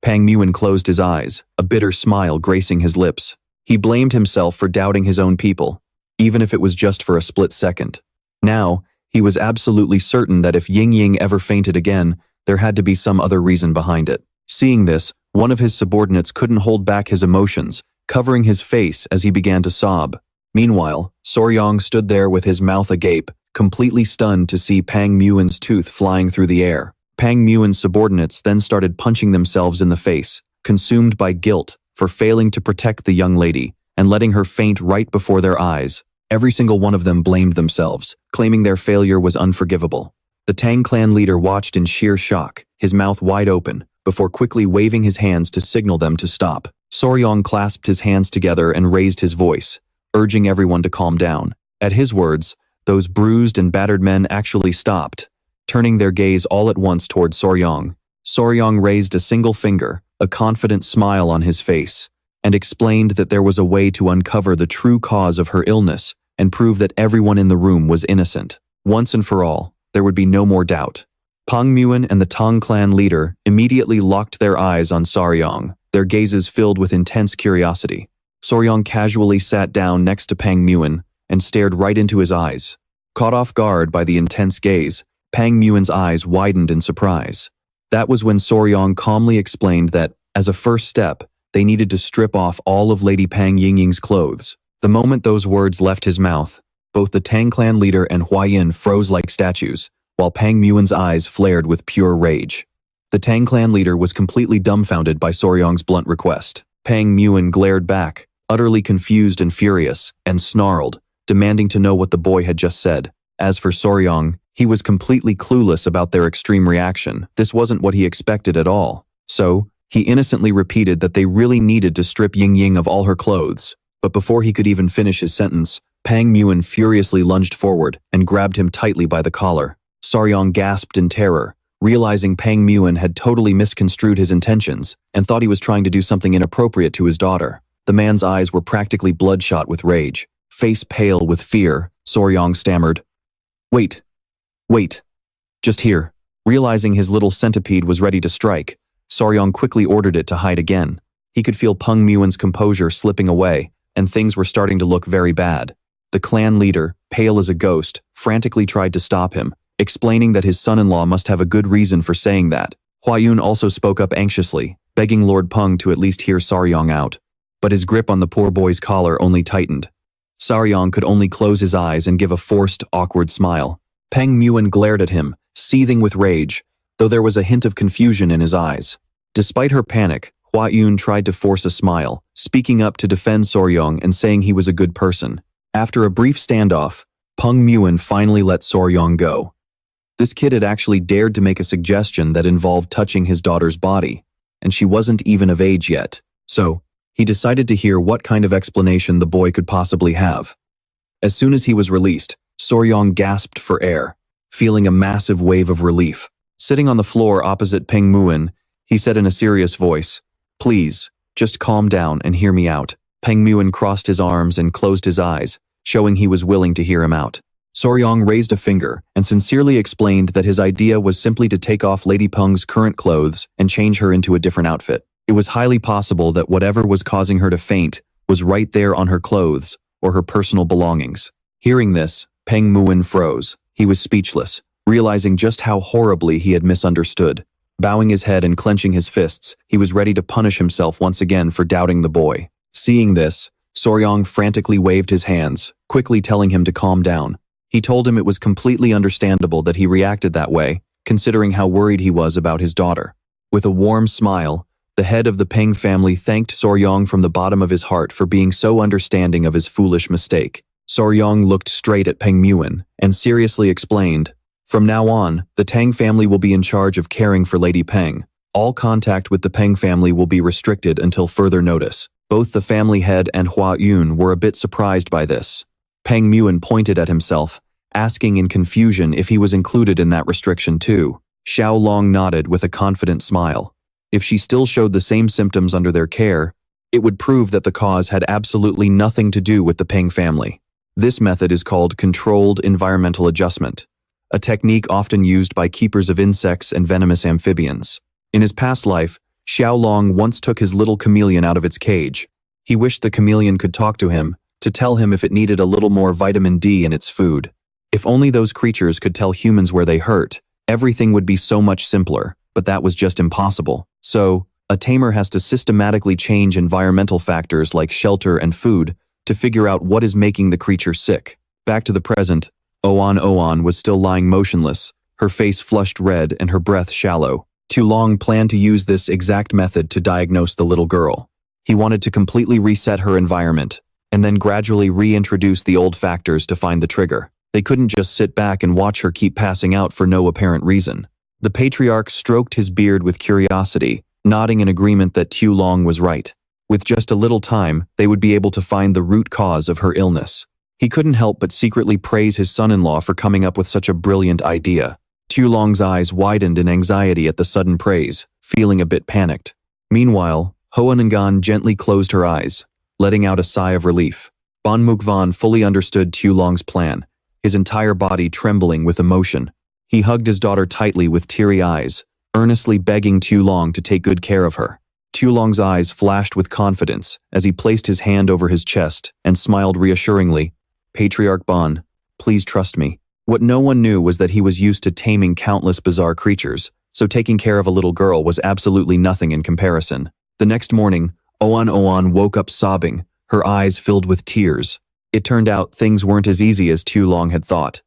Peng Muin closed his eyes, a bitter smile gracing his lips. He blamed himself for doubting his own people, even if it was just for a split second. Now, he was absolutely certain that if Ying Ying ever fainted again, there had to be some other reason behind it. Seeing this, one of his subordinates couldn't hold back his emotions, covering his face as he began to sob. Meanwhile, Soryong stood there with his mouth agape, completely stunned to see Peng Muin's tooth flying through the air. Peng Muin's subordinates then started punching themselves in the face, consumed by guilt for failing to protect the young lady and letting her faint right before their eyes. Every single one of them blamed themselves, claiming their failure was unforgivable. The Tang Clan leader watched in sheer shock, his mouth wide open, before quickly waving his hands to signal them to stop. Soryong clasped his hands together and raised his voice, urging everyone to calm down. At his words, those bruised and battered men actually stopped, turning their gaze all at once toward Soryong. Soryong raised a single finger, a confident smile on his face, and explained that there was a way to uncover the true cause of her illness and prove that everyone in the room was innocent. Once and for all, there would be no more doubt. Peng Muin and the Tang Clan leader immediately locked their eyes on Soryong, their gazes filled with intense curiosity. Soryong casually sat down next to Peng Muin and stared right into his eyes. Caught off guard by the intense gaze, Peng Muin's eyes widened in surprise. That was when Soryong calmly explained that, as a first step, they needed to strip off all of Lady Peng Yingying's clothes. The moment those words left his mouth, both the Tang Clan leader and Hua Yin froze like statues, while Peng Muin's eyes flared with pure rage. The Tang Clan leader was completely dumbfounded by Soryong's blunt request. Peng Muin glared back, utterly confused and furious, and snarled, demanding to know what the boy had just said. As for Soryong, he was completely clueless about their extreme reaction. This wasn't what he expected at all. So, he innocently repeated that they really needed to strip Ying Ying of all her clothes. But before he could even finish his sentence, Peng Muin furiously lunged forward and grabbed him tightly by the collar. Soryong gasped in terror, realizing Peng Muin had totally misconstrued his intentions and thought he was trying to do something inappropriate to his daughter. The man's eyes were practically bloodshot with rage. Face pale with fear, Soryong stammered, "Wait, wait, just here." Realizing his little centipede was ready to strike, Soryong quickly ordered it to hide again. He could feel Peng Muen's composure slipping away, and things were starting to look very bad. The clan leader, pale as a ghost, frantically tried to stop him, explaining that his son-in-law must have a good reason for saying that. Huayun also spoke up anxiously, begging Lord Peng to at least hear Soryong out. But his grip on the poor boy's collar only tightened. Soryong could only close his eyes and give a forced, awkward smile. Peng Muen glared at him, seething with rage, though there was a hint of confusion in his eyes. Despite her panic, Huayun tried to force a smile, speaking up to defend Soryong and saying he was a good person. After a brief standoff, Peng Muen finally let Soryong go. This kid had actually dared to make a suggestion that involved touching his daughter's body, and she wasn't even of age yet, so he decided to hear what kind of explanation the boy could possibly have. As soon as he was released, Soryong gasped for air, feeling a massive wave of relief. Sitting on the floor opposite Peng Muen, he said in a serious voice, "Please, just calm down and hear me out." Peng Muen crossed his arms and closed his eyes, showing he was willing to hear him out. Soryong raised a finger and sincerely explained that his idea was simply to take off Lady Peng's current clothes and change her into a different outfit. It was highly possible that whatever was causing her to faint was right there on her clothes or her personal belongings. Hearing this, Peng Muen froze. He was speechless, realizing just how horribly he had misunderstood. Bowing his head and clenching his fists, he was ready to punish himself once again for doubting the boy. Seeing this, Soryong frantically waved his hands, quickly telling him to calm down. He told him it was completely understandable that he reacted that way, considering how worried he was about his daughter. With a warm smile, the head of the Peng family thanked Soryong from the bottom of his heart for being so understanding of his foolish mistake. Soryong looked straight at Peng Muen and seriously explained, "From now on, the Tang family will be in charge of caring for Lady Peng. All contact with the Peng family will be restricted until further notice." Both the family head and Huayun were a bit surprised by this. Peng Muen pointed at himself, asking in confusion if he was included in that restriction too. Tieu Long nodded with a confident smile. If she still showed the same symptoms under their care, it would prove that the cause had absolutely nothing to do with the Peng family. This method is called controlled environmental adjustment, a technique often used by keepers of insects and venomous amphibians. In his past life, Tieu Long once took his little chameleon out of its cage. He wished the chameleon could talk to him, to tell him if it needed a little more vitamin D in its food. If only those creatures could tell humans where they hurt, everything would be so much simpler, but that was just impossible. So, a tamer has to systematically change environmental factors like shelter and food to figure out what is making the creature sick. Back to the present, Oan was still lying motionless, her face flushed red and her breath shallow. Tieu Long planned to use this exact method to diagnose the little girl. He wanted to completely reset her environment, and then gradually reintroduce the old factors to find the trigger. They couldn't just sit back and watch her keep passing out for no apparent reason. The patriarch stroked his beard with curiosity, nodding in agreement that Tieu Long was right. With just a little time, they would be able to find the root cause of her illness. He couldn't help but secretly praise his son-in-law for coming up with such a brilliant idea. Tieu Long's eyes widened in anxiety at the sudden praise, feeling a bit panicked. Meanwhile, Hoanangan gently closed her eyes, letting out a sigh of relief. Bon Mukvan fully understood Tieu Long's plan, his entire body trembling with emotion. He hugged his daughter tightly with teary eyes, earnestly begging Tieu Long to take good care of her. Tieu Long's eyes flashed with confidence as he placed his hand over his chest and smiled reassuringly. "Patriarch Bon, please trust me." What no one knew was that he was used to taming countless bizarre creatures, so taking care of a little girl was absolutely nothing in comparison. The next morning, Oan woke up sobbing, her eyes filled with tears. It turned out things weren't as easy as Tieu Long had thought.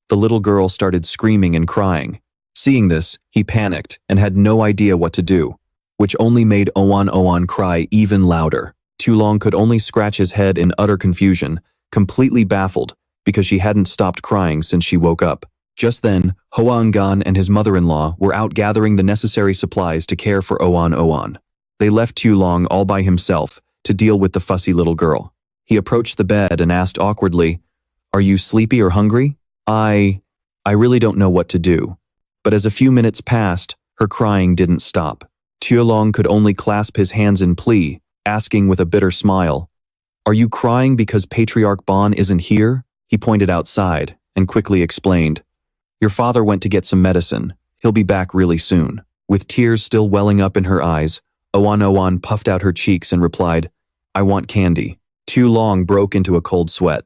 The little girl started screaming and crying. Seeing this, he panicked and had no idea what to do, which only made Oan cry even louder. Tieu Long could only scratch his head in utter confusion, completely baffled, because she hadn't stopped crying since she woke up. Just then, Hoangan and his mother-in-law were out gathering the necessary supplies to care for Oan. They left Tieu Long all by himself to deal with the fussy little girl. He approached the bed and asked awkwardly, "Are you sleepy or hungry?" I really don't know what to do." But as a few minutes passed, her crying didn't stop. Tieu Long could only clasp his hands in plea, asking with a bitter smile, "Are you crying because Patriarch Bon isn't here?" He pointed outside and quickly explained, "Your father went to get some medicine. He'll be back really soon." With tears still welling up in her eyes, Oan Oan puffed out her cheeks and replied, "I want candy." Tieu Long broke into a cold sweat.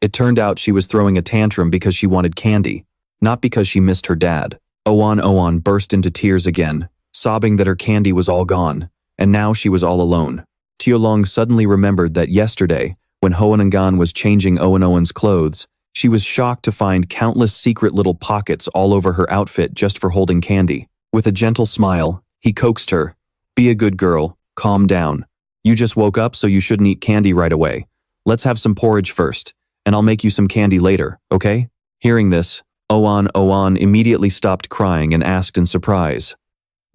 It turned out she was throwing a tantrum because she wanted candy, not because she missed her dad. Oan Oan burst into tears again, sobbing that her candy was all gone, and now she was all alone. Tieu Long suddenly remembered that yesterday, when Hoanangan was changing Oan Oan's clothes, she was shocked to find countless secret little pockets all over her outfit just for holding candy. With a gentle smile, he coaxed her, "Be a good girl, calm down. You just woke up, so you shouldn't eat candy right away. Let's have some porridge first, and I'll make you some candy later, okay?" Hearing this, Oan Oan immediately stopped crying and asked in surprise,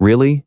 "Really?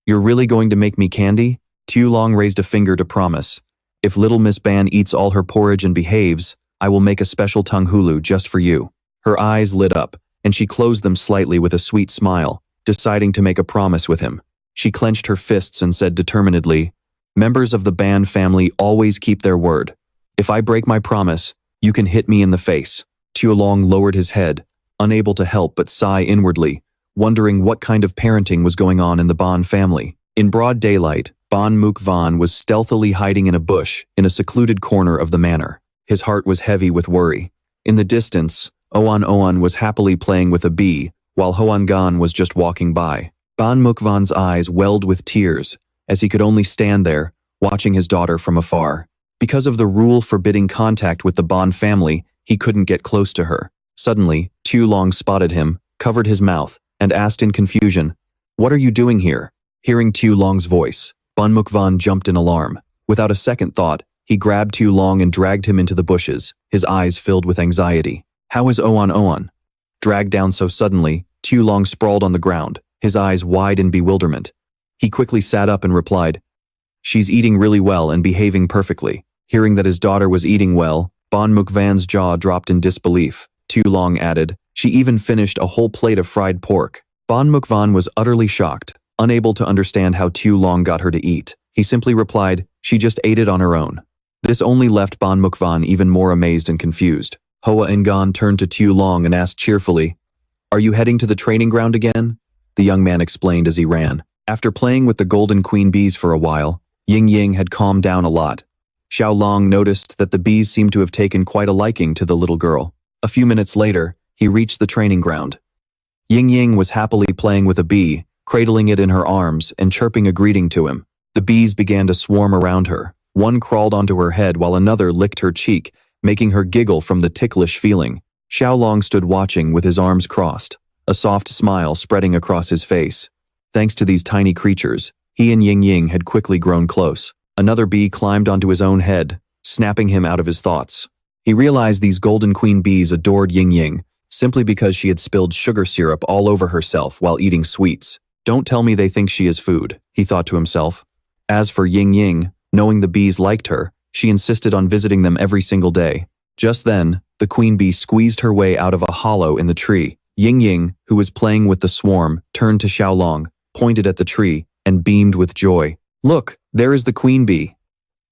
You're really going to make me candy?" Tieu Long raised a finger to promise, "If little Miss Ban eats all her porridge and behaves, I will make a special tanghulu just for you." Her eyes lit up, and she closed them slightly with a sweet smile, deciding to make a promise with him. She clenched her fists and said determinedly, "Members of the Ban family always keep their word. If I break my promise, you can hit me in the face." Tieu Long lowered his head, unable to help but sigh inwardly, wondering what kind of parenting was going on in the Ban family. In broad daylight, Ban Muk Van was stealthily hiding in a bush in a secluded corner of the manor. His heart was heavy with worry. In the distance, Oan Oan was happily playing with a bee, while Hoangan was just walking by. Ban Muk Van's eyes welled with tears, as he could only stand there, watching his daughter from afar. Because of the rule forbidding contact with the Ban family, he couldn't get close to her. Suddenly, Tieu Long spotted him, covered his mouth, and asked in confusion, "What are you doing here?" Hearing Tieu Long's voice, Ban Muk Van jumped in alarm. Without a second thought, he grabbed Tieu Long and dragged him into the bushes, his eyes filled with anxiety. "How is Oan Oan?" Dragged down so suddenly, Tieu Long sprawled on the ground, his eyes wide in bewilderment. He quickly sat up and replied, "She's eating really well and behaving perfectly." Hearing that his daughter was eating well, Ban Muk Van's jaw dropped in disbelief. Tieu Long added, "She even finished a whole plate of fried pork." Ban Muk Van was utterly shocked, unable to understand how Tieu Long got her to eat. He simply replied, "She just ate it on her own." This only left Ban Muk Van even more amazed and confused. Hoa Ngan turned to Tieu Long and asked cheerfully, "Are you heading to the training ground again?" The young man explained as he ran. After playing with the golden queen bees for a while, Ying Ying had calmed down a lot. Xiao Long noticed that the bees seemed to have taken quite a liking to the little girl. A few minutes later, he reached the training ground. Ying Ying was happily playing with a bee, cradling it in her arms and chirping a greeting to him. The bees began to swarm around her. One crawled onto her head while another licked her cheek, making her giggle from the ticklish feeling. Xiao Long stood watching with his arms crossed, a soft smile spreading across his face. Thanks to these tiny creatures, he and Ying Ying had quickly grown close. Another bee climbed onto his own head, snapping him out of his thoughts. He realized these golden queen bees adored Ying Ying, simply because she had spilled sugar syrup all over herself while eating sweets. "Don't tell me they think she is food," he thought to himself. As for Ying Ying, knowing the bees liked her, she insisted on visiting them every single day. Just then, the queen bee squeezed her way out of a hollow in the tree. Ying Ying, who was playing with the swarm, turned to Xiao Long, pointed at the tree, and beamed with joy. "Look, there is the queen bee."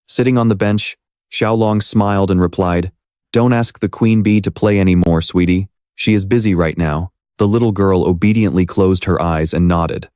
Sitting on the bench, Xiao Long smiled and replied, "Don't ask the queen bee to play any more, sweetie. She is busy right now." The little girl obediently closed her eyes and nodded.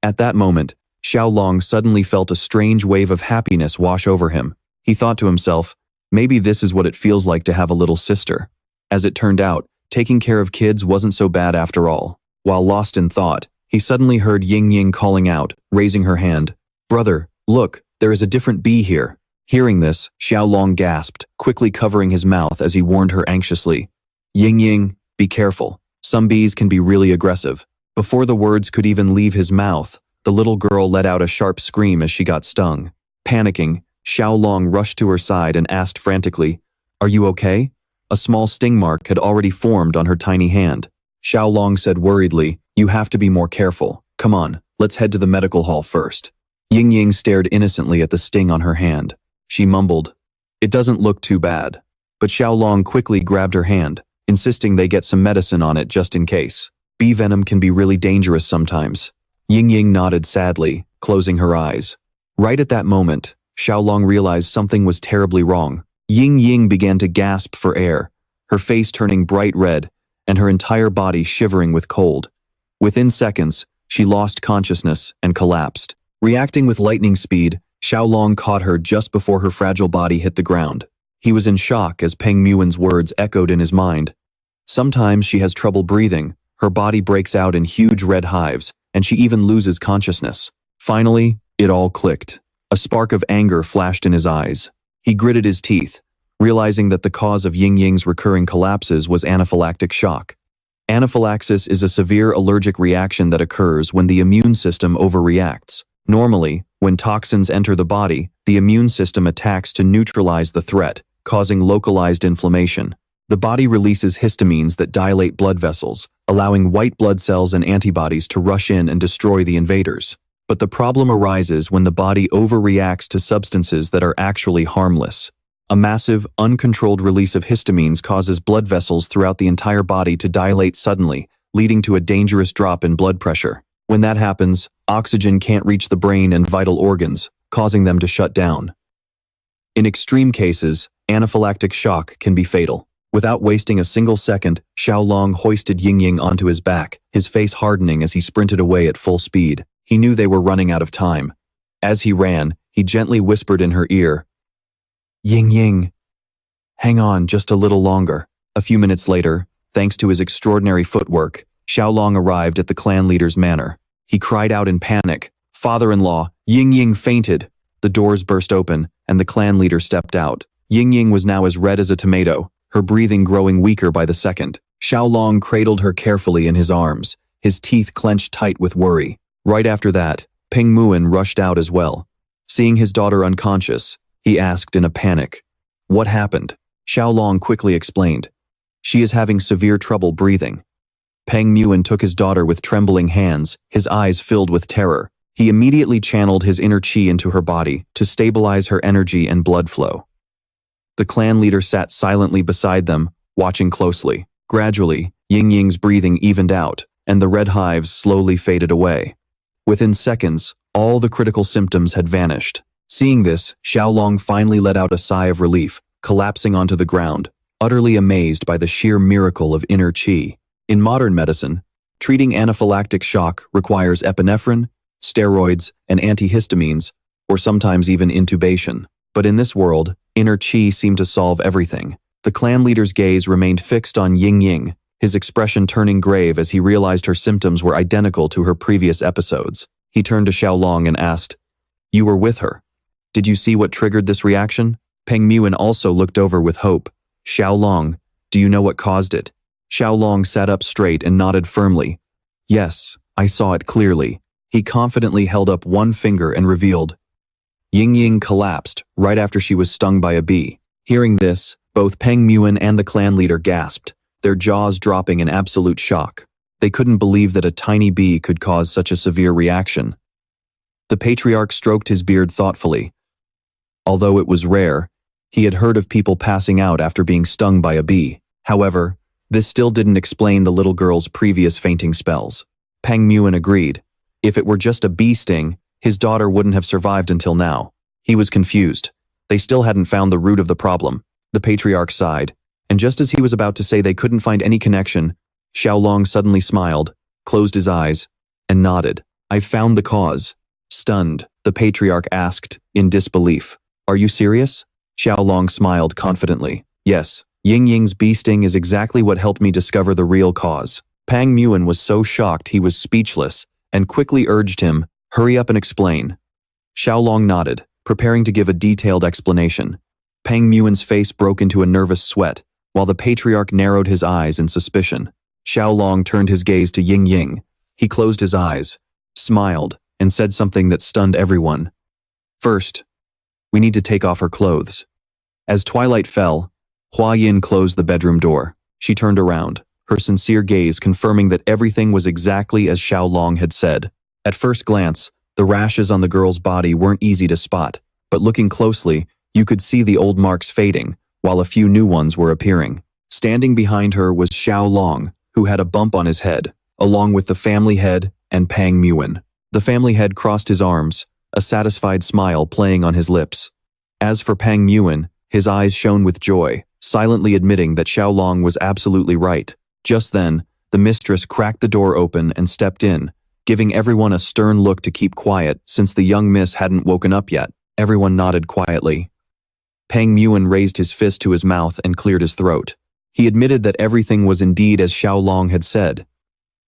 At that moment, Xiao Long suddenly felt a strange wave of happiness wash over him. He thought to himself, maybe this is what it feels like to have a little sister. As it turned out, taking care of kids wasn't so bad after all. While lost in thought, he suddenly heard Ying Ying calling out, raising her hand, "Brother, look, there is a different bee here." Hearing this, Xiao Long gasped, quickly covering his mouth as he warned her anxiously, "Ying Ying, be careful. Some bees can be really aggressive." Before the words could even leave his mouth, the little girl let out a sharp scream as she got stung. Panicking, Xiao Long rushed to her side and asked frantically, "Are you okay?" A small sting mark had already formed on her tiny hand. Xiao Long said worriedly, "You have to be more careful. Come on, let's head to the medical hall first." Ying Ying stared innocently at the sting on her hand. She mumbled, "It doesn't look too bad." But Xiao Long quickly grabbed her hand, insisting they get some medicine on it just in case. Bee venom can be really dangerous sometimes. Ying Ying nodded sadly, closing her eyes. Right at that moment, Xiao Long realized something was terribly wrong. Ying Ying began to gasp for air, her face turning bright red, and her entire body shivering with cold. Within seconds, she lost consciousness and collapsed. Reacting with lightning speed, Xiao Long caught her just before her fragile body hit the ground. He was in shock as Peng Muen's words echoed in his mind. Sometimes she has trouble breathing, her body breaks out in huge red hives, and she even loses consciousness. Finally, it all clicked. A spark of anger flashed in his eyes. He gritted his teeth, realizing that the cause of Ying Ying's recurring collapses was anaphylactic shock. Anaphylaxis is a severe allergic reaction that occurs when the immune system overreacts. Normally, when toxins enter the body, the immune system attacks to neutralize the threat, causing localized inflammation. The body releases histamines that dilate blood vessels, allowing white blood cells and antibodies to rush in and destroy the invaders. But the problem arises when the body overreacts to substances that are actually harmless. A massive, uncontrolled release of histamines causes blood vessels throughout the entire body to dilate suddenly, leading to a dangerous drop in blood pressure. When that happens, oxygen can't reach the brain and vital organs, causing them to shut down. In extreme cases, anaphylactic shock can be fatal. Without wasting a single second, Xiao Long hoisted Ying Ying onto his back, his face hardening as he sprinted away at full speed. He knew they were running out of time. As he ran, he gently whispered in her ear, "Ying Ying, hang on just a little longer." A few minutes later, thanks to his extraordinary footwork, Xiao Long arrived at the clan leader's manor. He cried out in panic, "Father-in-law, Ying Ying fainted!" The doors burst open, and the clan leader stepped out. Ying Ying was now as red as a tomato, her breathing growing weaker by the second. Xiao Long cradled her carefully in his arms, his teeth clenched tight with worry. Right after that, Peng Muen rushed out as well. Seeing his daughter unconscious, he asked in a panic, "What happened?" Xiao Long quickly explained, "She is having severe trouble breathing." Peng Muen took his daughter with trembling hands, his eyes filled with terror. He immediately channeled his inner chi into her body to stabilize her energy and blood flow. The clan leader sat silently beside them, watching closely. Gradually, Ying Ying's breathing evened out, and the red hives slowly faded away. Within seconds, all the critical symptoms had vanished. Seeing this, Xiao Long finally let out a sigh of relief, collapsing onto the ground, utterly amazed by the sheer miracle of inner chi. In modern medicine, treating anaphylactic shock requires epinephrine, steroids, and antihistamines, or sometimes even intubation. But in this world, inner chi seemed to solve everything. The clan leader's gaze remained fixed on Ying Ying, his expression turning grave as he realized her symptoms were identical to her previous episodes. He turned to Xiao Long and asked, "You were with her. Did you see what triggered this reaction?" Peng Muen also looked over with hope. "Xiao Long, do you know what caused it?" Xiao Long sat up straight and nodded firmly. "Yes, I saw it clearly." He confidently held up one finger and revealed, Ying Ying collapsed right after she was stung by a bee. Hearing this, both Peng Muen and the clan leader gasped, their jaws dropping in absolute shock. They couldn't believe that a tiny bee could cause such a severe reaction. The patriarch stroked his beard thoughtfully. Although it was rare, he had heard of people passing out after being stung by a bee. However, this still didn't explain the little girl's previous fainting spells. Peng Muen agreed. If it were just a bee sting, his daughter wouldn't have survived until now. He was confused. They still hadn't found the root of the problem. The patriarch sighed, and just as he was about to say they couldn't find any connection, Xiao Long suddenly smiled, closed his eyes, and nodded. "I've found the cause." Stunned, the patriarch asked, in disbelief, "Are you serious?" Xiao Long smiled confidently. "Yes, Ying Ying's bee sting is exactly what helped me discover the real cause." Peng Muen was so shocked he was speechless, and quickly urged him, "Hurry up and explain." Xiao Long nodded, preparing to give a detailed explanation. Peng Muen's face broke into a nervous sweat, while the patriarch narrowed his eyes in suspicion. Xiao Long turned his gaze to Ying Ying. He closed his eyes, smiled, and said something that stunned everyone. "First, we need to take off her clothes." As twilight fell, Hua Yin closed the bedroom door. She turned around, her sincere gaze confirming that everything was exactly as Xiao Long had said. At first glance, the rashes on the girl's body weren't easy to spot, but looking closely, you could see the old marks fading, while a few new ones were appearing. Standing behind her was Xiao Long, who had a bump on his head, along with the family head and Peng Muen. The family head crossed his arms, a satisfied smile playing on his lips. As for Pang Muin, his eyes shone with joy, silently admitting that Xiao Long was absolutely right. Just then, the mistress cracked the door open and stepped in, giving everyone a stern look to keep quiet since the young miss hadn't woken up yet. Everyone nodded quietly. Pang Muin raised his fist to his mouth and cleared his throat. He admitted that everything was indeed as Xiao Long had said.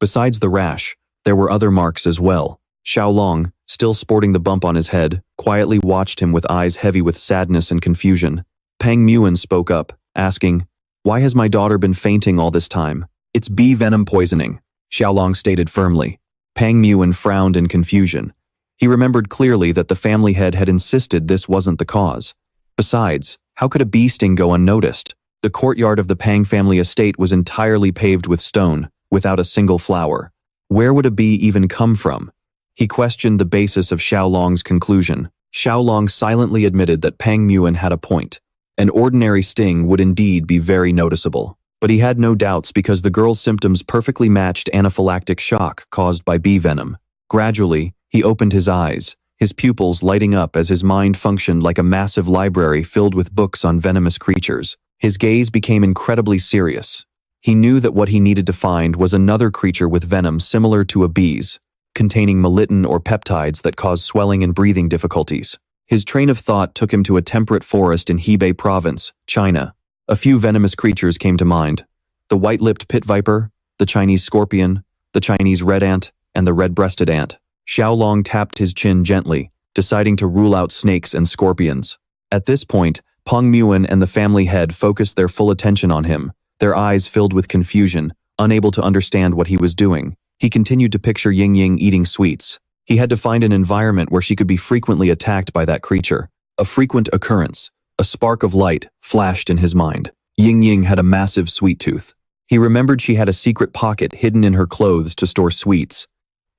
Besides the rash, there were other marks as well. Xiao Long, still sporting the bump on his head, quietly watched him with eyes heavy with sadness and confusion. Pang Muin spoke up, asking, "Why has my daughter been fainting all this time?" "It's bee venom poisoning," Xiao Long stated firmly. Pang Muin frowned in confusion. He remembered clearly that the family head had insisted this wasn't the cause. Besides, how could a bee sting go unnoticed? The courtyard of the Pang family estate was entirely paved with stone, without a single flower. Where would a bee even come from? He questioned the basis of Xiao Long's conclusion. Xiao Long silently admitted that Pang Muin had a point. An ordinary sting would indeed be very noticeable. But he had no doubts because the girl's symptoms perfectly matched anaphylactic shock caused by bee venom. Gradually, he opened his eyes, his pupils lighting up as his mind functioned like a massive library filled with books on venomous creatures. His gaze became incredibly serious. He knew that what he needed to find was another creature with venom similar to a bee's, containing melittin or peptides that cause swelling and breathing difficulties. His train of thought took him to a temperate forest in Hebei province, China. A few venomous creatures came to mind: the white-lipped pit viper, the Chinese scorpion, the Chinese red ant, and the red-breasted ant. Xiao Long tapped his chin gently, deciding to rule out snakes and scorpions. At this point, Pang Muin and the family head focused their full attention on him, their eyes filled with confusion, unable to understand what he was doing. He continued to picture Ying Ying eating sweets. He had to find an environment where she could be frequently attacked by that creature. A frequent occurrence. A spark of light flashed in his mind. Ying Ying had a massive sweet tooth. He remembered she had a secret pocket hidden in her clothes to store sweets.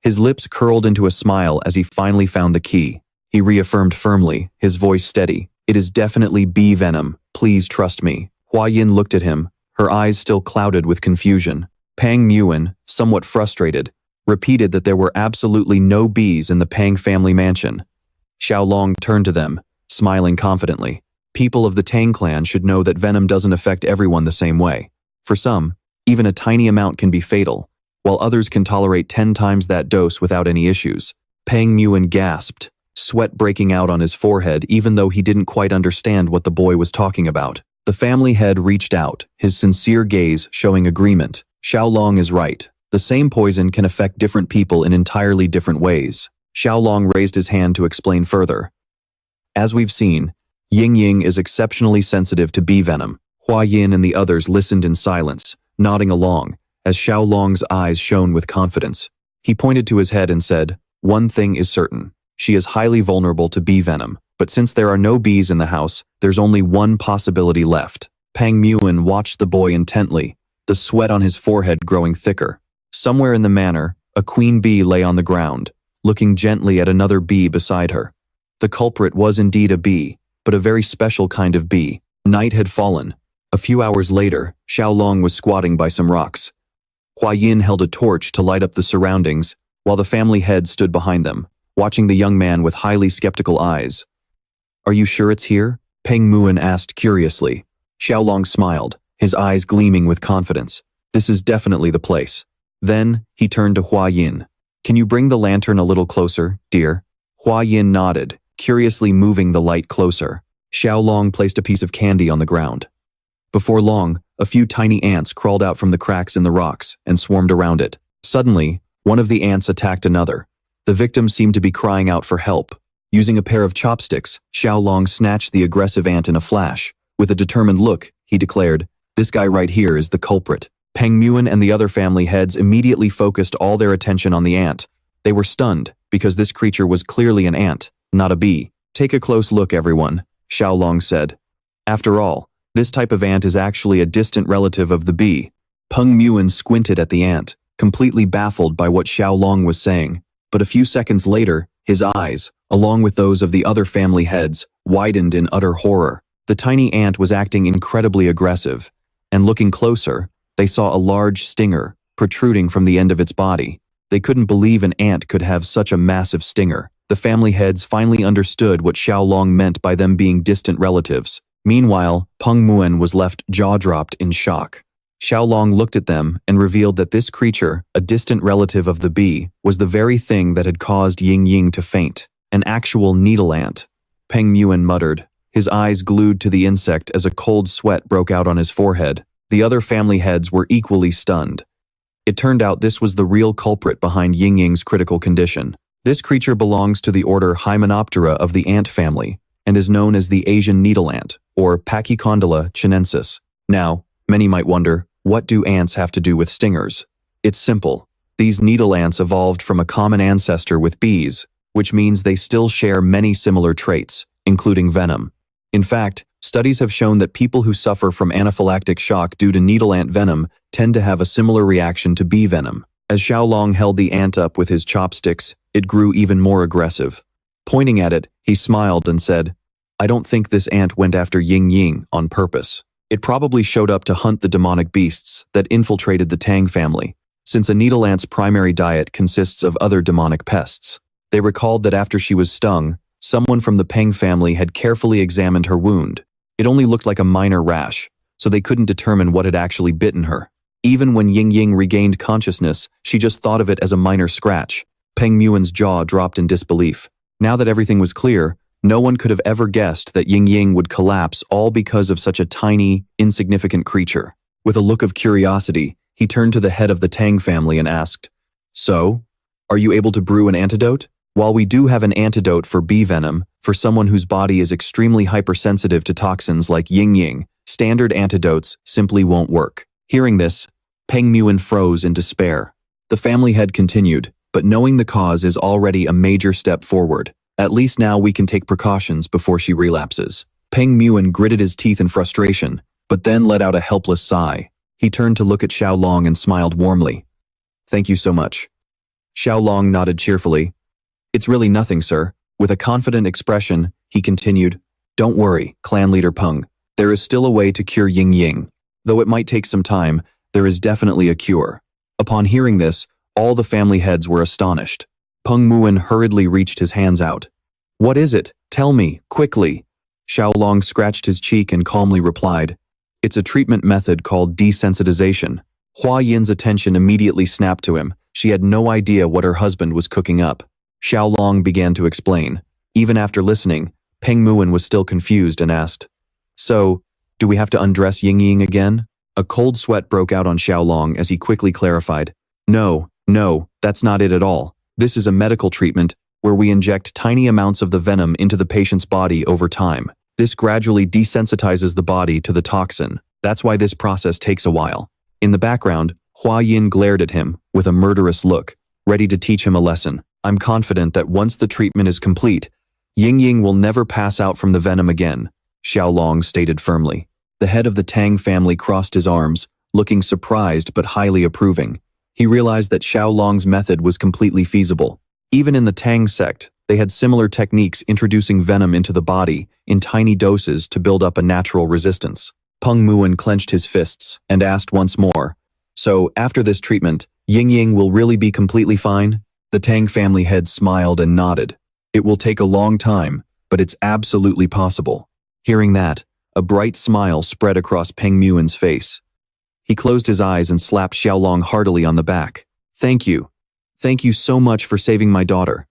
His lips curled into a smile as he finally found the key. He reaffirmed firmly, his voice steady, "It is definitely bee venom. Please trust me." Hua Yin looked at him, her eyes still clouded with confusion. Pang Muin, somewhat frustrated, repeated that there were absolutely no bees in the Pang family mansion. Xiao Long turned to them, smiling confidently. People of the Tang Clan should know that venom doesn't affect everyone the same way. For some, even a tiny amount can be fatal, while others can tolerate 10 times that dose without any issues. Pang Muin gasped, sweat breaking out on his forehead even though he didn't quite understand what the boy was talking about. The family head reached out, his sincere gaze showing agreement. Xiao Long is right. The same poison can affect different people in entirely different ways. Xiao Long raised his hand to explain further. As we've seen, Ying Ying is exceptionally sensitive to bee venom. Hua Yin and the others listened in silence, nodding along, as Xiao Long's eyes shone with confidence. He pointed to his head and said, "One thing is certain. She is highly vulnerable to bee venom, but since there are no bees in the house, there's only one possibility left." Pang Muin watched the boy intently, the sweat on his forehead growing thicker. Somewhere in the manor, a queen bee lay on the ground, looking gently at another bee beside her. The culprit was indeed a bee, but a very special kind of bee. Night had fallen. A few hours later, Xiao Long was squatting by some rocks. Hua Yin held a torch to light up the surroundings, while the family head stood behind them, watching the young man with highly skeptical eyes. "Are you sure it's here?" Pang Muin asked curiously. Xiao Long smiled, his eyes gleaming with confidence. "This is definitely the place." Then, he turned to Hua Yin. "Can you bring the lantern a little closer, dear?" Hua Yin nodded, curiously moving the light closer. Xiao Long placed a piece of candy on the ground. Before long, a few tiny ants crawled out from the cracks in the rocks and swarmed around it. Suddenly, one of the ants attacked another. The victim seemed to be crying out for help. Using a pair of chopsticks, Xiao Long snatched the aggressive ant in a flash. With a determined look, he declared, "This guy right here is the culprit." Pang Muin and the other family heads immediately focused all their attention on the ant. They were stunned, because this creature was clearly an ant, not a bee. "Take a close look, everyone," Xiao Long said. "After all, this type of ant is actually a distant relative of the bee." Pang Muin squinted at the ant, completely baffled by what Xiao Long was saying. But a few seconds later, his eyes, along with those of the other family heads, widened in utter horror. The tiny ant was acting incredibly aggressive, and looking closer, they saw a large stinger protruding from the end of its body. They couldn't believe an ant could have such a massive stinger. The family heads finally understood what Xiao Long meant by them being distant relatives. Meanwhile, Peng Muon was left jaw-dropped in shock. Xiao Long looked at them and revealed that this creature, a distant relative of the bee, was the very thing that had caused Ying Ying to faint, an actual needle ant. Peng Muon muttered, his eyes glued to the insect as a cold sweat broke out on his forehead. The other family heads were equally stunned. It turned out this was the real culprit behind Ying Ying's critical condition. This creature belongs to the order Hymenoptera of the ant family and is known as the Asian needle ant, or Pachycondyla chinensis. Now, many might wonder, what do ants have to do with stingers? It's simple. These needle ants evolved from a common ancestor with bees, which means they still share many similar traits, including venom. In fact, studies have shown that people who suffer from anaphylactic shock due to needle ant venom tend to have a similar reaction to bee venom. As Xiao Long held the ant up with his chopsticks, it grew even more aggressive. Pointing at it, he smiled and said, "I don't think this ant went after Ying Ying on purpose. It probably showed up to hunt the demonic beasts that infiltrated the Tang family, since a needle ant's primary diet consists of other demonic pests." They recalled that after she was stung, someone from the Peng family had carefully examined her wound. It only looked like a minor rash, so they couldn't determine what had actually bitten her. Even when Ying Ying regained consciousness, she just thought of it as a minor scratch. Peng Muon's jaw dropped in disbelief. Now that everything was clear, no one could have ever guessed that Ying Ying would collapse all because of such a tiny, insignificant creature. With a look of curiosity, he turned to the head of the Tang family and asked, "So, are you able to brew an antidote? While we do have an antidote for bee venom, for someone whose body is extremely hypersensitive to toxins like Ying Ying, standard antidotes simply won't work." Hearing this, Peng Muon froze in despair. The family head continued, "But knowing the cause is already a major step forward. At least now we can take precautions before she relapses." Peng Muon gritted his teeth in frustration, but then let out a helpless sigh. He turned to look at Xiao Long and smiled warmly. "Thank you so much." Xiao Long nodded cheerfully. "It's really nothing, sir." With a confident expression, he continued, "Don't worry, clan leader Peng. There is still a way to cure Ying Ying. Though it might take some time, there is definitely a cure." Upon hearing this, all the family heads were astonished. Peng Muon hurriedly reached his hands out. "What is it? Tell me, quickly." Xiao Long scratched his cheek and calmly replied, "It's a treatment method called desensitization." Hua Yin's attention immediately snapped to him. She had no idea what her husband was cooking up. Xiao Long began to explain. Even after listening, Peng Muon was still confused and asked, "So, do we have to undress Ying Ying again?" A cold sweat broke out on Xiao Long as he quickly clarified, No, that's not it at all. This is a medical treatment where we inject tiny amounts of the venom into the patient's body over time. This gradually desensitizes the body to the toxin. That's why this process takes a while." In the background, Hua Yin glared at him with a murderous look, ready to teach him a lesson. "I'm confident that once the treatment is complete, Ying Ying will never pass out from the venom again," Xiao Long stated firmly. The head of the Tang family crossed his arms, looking surprised but highly approving. He realized that Xiao Long's method was completely feasible. Even in the Tang sect, they had similar techniques introducing venom into the body in tiny doses to build up a natural resistance. Peng Muon clenched his fists and asked once more, "So, after this treatment, Ying Ying will really be completely fine?" The Tang family head smiled and nodded. "It will take a long time, but it's absolutely possible." Hearing that, a bright smile spread across Peng Muon's face. He closed his eyes and slapped Xiao Long heartily on the back. "Thank you. Thank you so much for saving my daughter."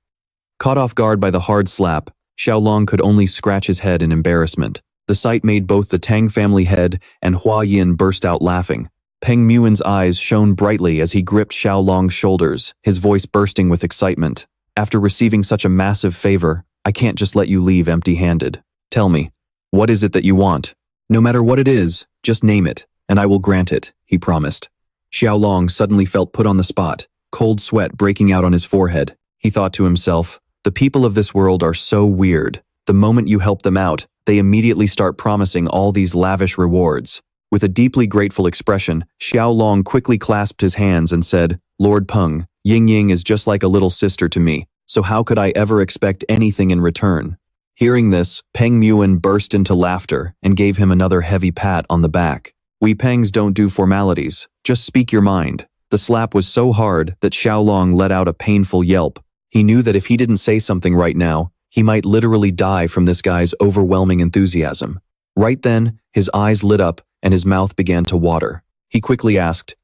Caught off guard by the hard slap, Xiao Long could only scratch his head in embarrassment. The sight made both the Tang family head and Hua Yin burst out laughing. Peng Muon's eyes shone brightly as he gripped Xiao Long's shoulders, his voice bursting with excitement. "After receiving such a massive favor, I can't just let you leave empty-handed. Tell me, what is it that you want? No matter what it is, just name it, and I will grant it," he promised. Xiao Long suddenly felt put on the spot, cold sweat breaking out on his forehead. He thought to himself, "The people of this world are so weird. The moment you help them out, they immediately start promising all these lavish rewards." With a deeply grateful expression, Xiao Long quickly clasped his hands and said, "Lord Peng, Ying Ying is just like a little sister to me, so how could I ever expect anything in return?" Hearing this, Peng Muon burst into laughter and gave him another heavy pat on the back. "We Pengs don't do formalities, just speak your mind." The slap was so hard that Xiao Long let out a painful yelp. He knew that if he didn't say something right now, he might literally die from this guy's overwhelming enthusiasm. Right then, his eyes lit up and his mouth began to water. He quickly asked,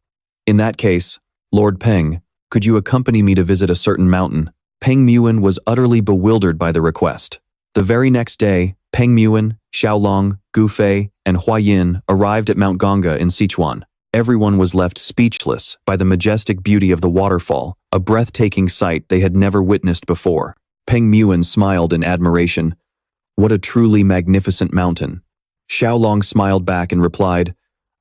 "In that case, Lord Peng, could you accompany me to visit a certain mountain?" Peng Muin was utterly bewildered by the request. The very next day, Peng Muin, Xiao Long, Gu Fei, and Hua Yin arrived at Mount Ganga in Sichuan. Everyone was left speechless by the majestic beauty of the waterfall, a breathtaking sight they had never witnessed before. Peng Muin smiled in admiration. "What a truly magnificent mountain." Xiao Long smiled back and replied,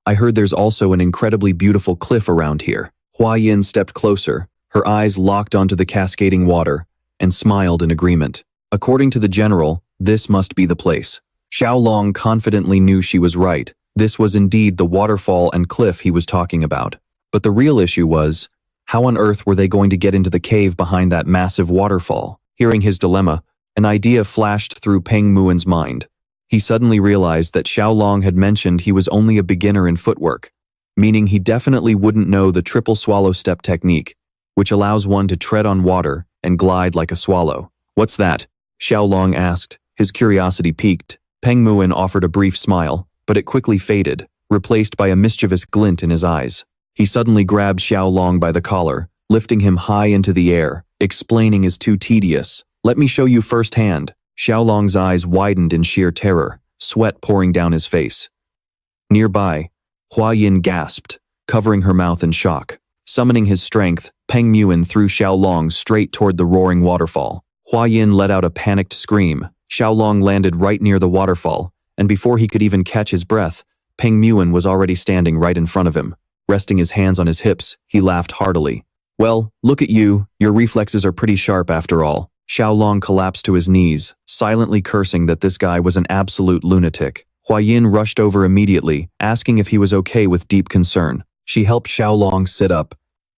"I heard there's also an incredibly beautiful cliff around here." Hua Yin stepped closer, her eyes locked onto the cascading water, and smiled in agreement. According to the general, this must be the place. Xiao Long confidently knew she was right. This was indeed the waterfall and cliff he was talking about. But the real issue was, how on earth were they going to get into the cave behind that massive waterfall? Hearing his dilemma, an idea flashed through Peng Muin's mind. He suddenly realized that Xiao Long had mentioned he was only a beginner in footwork, meaning he definitely wouldn't know the triple swallow step technique, which allows one to tread on water and glide like a swallow. "What's that?" Xiao Long asked, his curiosity piqued. Peng Muin offered a brief smile, but it quickly faded, replaced by a mischievous glint in his eyes. He suddenly grabbed Xiao Long by the collar, lifting him high into the air. "Explaining is too tedious. Let me show you firsthand." Xiao Long's eyes widened in sheer terror, sweat pouring down his face. Nearby, Hua Yin gasped, covering her mouth in shock. Summoning his strength, Peng Muin threw Xiao Long straight toward the roaring waterfall. Hua Yin let out a panicked scream. Xiao Long landed right near the waterfall, and before he could even catch his breath, Peng Muin was already standing right in front of him. Resting his hands on his hips, he laughed heartily. "Well, look at you, your reflexes are pretty sharp after all." Xiao Long collapsed to his knees, silently cursing that this guy was an absolute lunatic. Hua Yin rushed over immediately, asking if he was okay with deep concern. She helped Xiao Long sit up,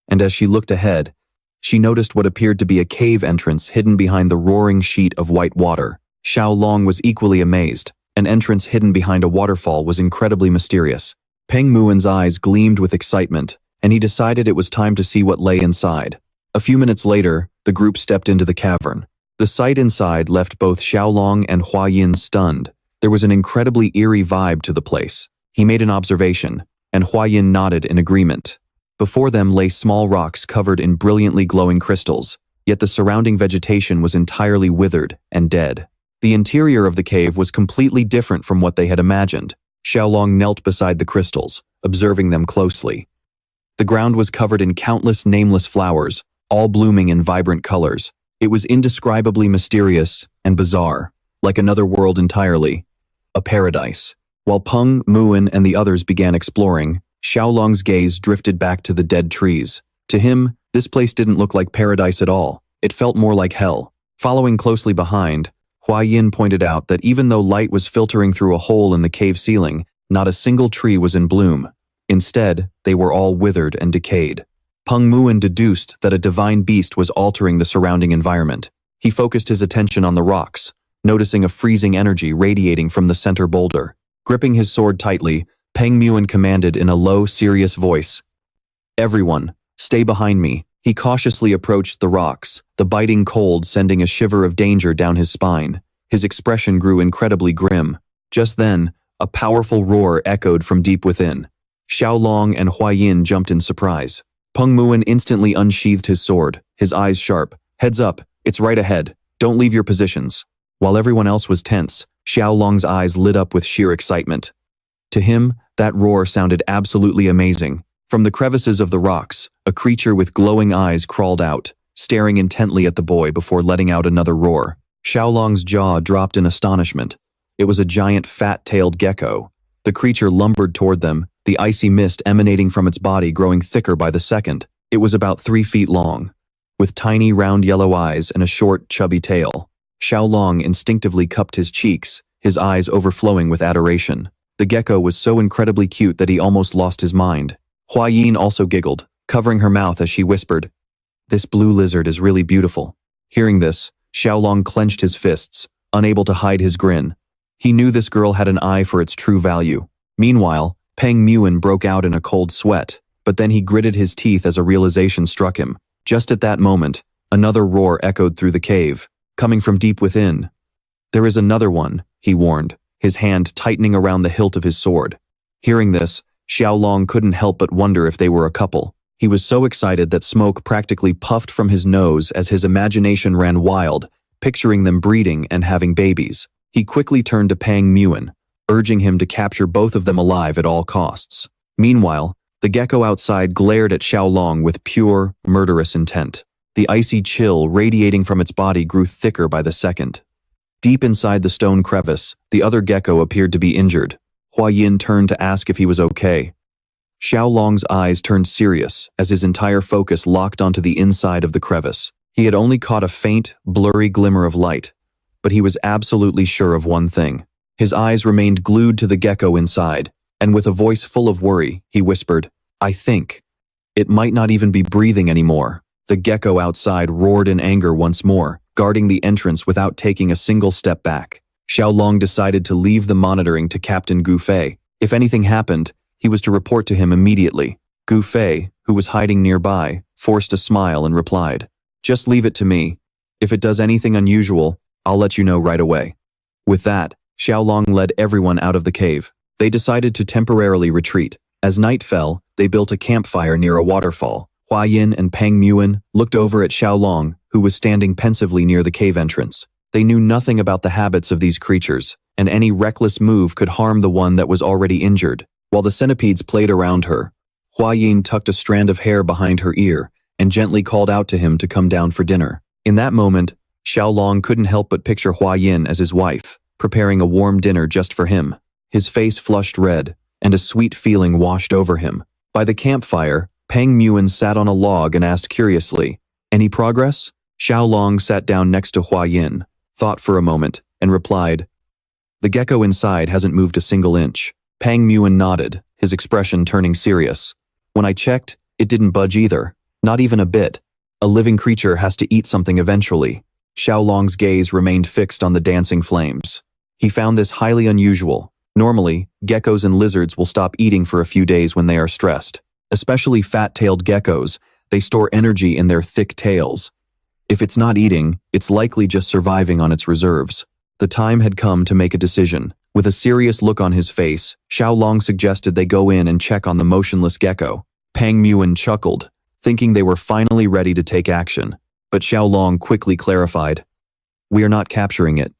and as she looked ahead, she noticed what appeared to be a cave entrance hidden behind the roaring sheet of white water. Xiao Long was equally amazed. An entrance hidden behind a waterfall was incredibly mysterious. Peng Muin's eyes gleamed with excitement, and he decided it was time to see what lay inside. A few minutes later, the group stepped into the cavern. The sight inside left both Xiao Long and Hua Yin stunned. There was an incredibly eerie vibe to the place. He made an observation, and Hua Yin nodded in agreement. Before them lay small rocks covered in brilliantly glowing crystals, yet the surrounding vegetation was entirely withered and dead. The interior of the cave was completely different from what they had imagined. Xiao Long knelt beside the crystals, observing them closely. The ground was covered in countless nameless flowers, all blooming in vibrant colors. It was indescribably mysterious and bizarre, like another world entirely, a paradise. While Peng Muin and the others began exploring, Xiao Long's gaze drifted back to the dead trees. To him, this place didn't look like paradise at all. It felt more like hell. Following closely behind, Hua Yin pointed out that even though light was filtering through a hole in the cave ceiling, not a single tree was in bloom. Instead, they were all withered and decayed. Peng Muin deduced that a divine beast was altering the surrounding environment. He focused his attention on the rocks, noticing a freezing energy radiating from the center boulder. Gripping his sword tightly, Peng Muin commanded in a low, serious voice, "Everyone, stay behind me." He cautiously approached the rocks, the biting cold sending a shiver of danger down his spine. His expression grew incredibly grim. Just then, a powerful roar echoed from deep within. Xiao Long and Hua Yin jumped in surprise. Peng Muin instantly unsheathed his sword, his eyes sharp. "Heads up, it's right ahead. Don't leave your positions." While everyone else was tense, Xiao Long's eyes lit up with sheer excitement. To him, that roar sounded absolutely amazing. From the crevices of the rocks, a creature with glowing eyes crawled out, staring intently at the boy before letting out another roar. Xiao Long's jaw dropped in astonishment. It was a giant fat-tailed gecko. The creature lumbered toward them, the icy mist emanating from its body growing thicker by the second. It was about 3 feet long, with tiny round yellow eyes and a short, chubby tail. Xiao Long instinctively cupped his cheeks, his eyes overflowing with adoration. The gecko was so incredibly cute that he almost lost his mind. Hua Yin also giggled, covering her mouth as she whispered, "This blue lizard is really beautiful." Hearing this, Xiao Long clenched his fists, unable to hide his grin. He knew this girl had an eye for its true value. Meanwhile, Peng Muin broke out in a cold sweat, but then he gritted his teeth as a realization struck him. Just at that moment, Another roar echoed through the cave, coming from deep within. "There is another one," he warned, his hand tightening around the hilt of his sword. Hearing this, Tieu Long couldn't help but wonder if they were a couple. He was so excited that smoke practically puffed from his nose as his imagination ran wild, picturing them breeding and having babies. He quickly turned to Pang Muin, urging him to capture both of them alive at all costs. Meanwhile, the gecko outside glared at Tieu Long with pure, murderous intent. The icy chill radiating from its body grew thicker by the second. Deep inside the stone crevice, the other gecko appeared to be injured. Hua Yin turned to ask if he was okay. Tieu Long's eyes turned serious as his entire focus locked onto the inside of the crevice. He had only caught a faint, blurry glimmer of light, but he was absolutely sure of one thing. His eyes remained glued to the gecko inside, and with a voice full of worry, he whispered, "I think it might not even be breathing anymore." The gecko outside roared in anger once more, guarding the entrance without taking a single step back. Tieu Long decided to leave the monitoring to Captain Gu Fei. If anything happened, he was to report to him immediately. Gu Fei, who was hiding nearby, forced a smile and replied, "Just leave it to me. If it does anything unusual, I'll let you know right away." With that, Tieu Long led everyone out of the cave. They decided to temporarily retreat. As night fell, they built a campfire near a waterfall. Hua Yin and Pang Muin looked over at Tieu Long, who was standing pensively near the cave entrance. They knew nothing about the habits of these creatures, and any reckless move could harm the one that was already injured. While the centipedes played around her, Hua Yin tucked a strand of hair behind her ear and gently called out to him to come down for dinner. In that moment, Tieu Long couldn't help but picture Hua Yin as his wife, preparing a warm dinner just for him. His face flushed red, and a sweet feeling washed over him. By the campfire, Pang Muin sat on a log and asked curiously, "Any progress?" Tieu Long sat down next to Hua Yin, thought for a moment, and replied, "The gecko inside hasn't moved a single inch." Pang Muin nodded, his expression turning serious. "When I checked, it didn't budge either. Not even a bit. A living creature has to eat something eventually." Tieu Long's gaze remained fixed on the dancing flames. He found this highly unusual. Normally, geckos and lizards will stop eating for a few days when they are stressed. Especially fat-tailed geckos, they store energy in their thick tails. If it's not eating, it's likely just surviving on its reserves. The time had come to make a decision. With a serious look on his face, Tieu Long suggested they go in and check on the motionless gecko. Pang Muin chuckled, thinking they were finally ready to take action. But Tieu Long quickly clarified, "We are not capturing it.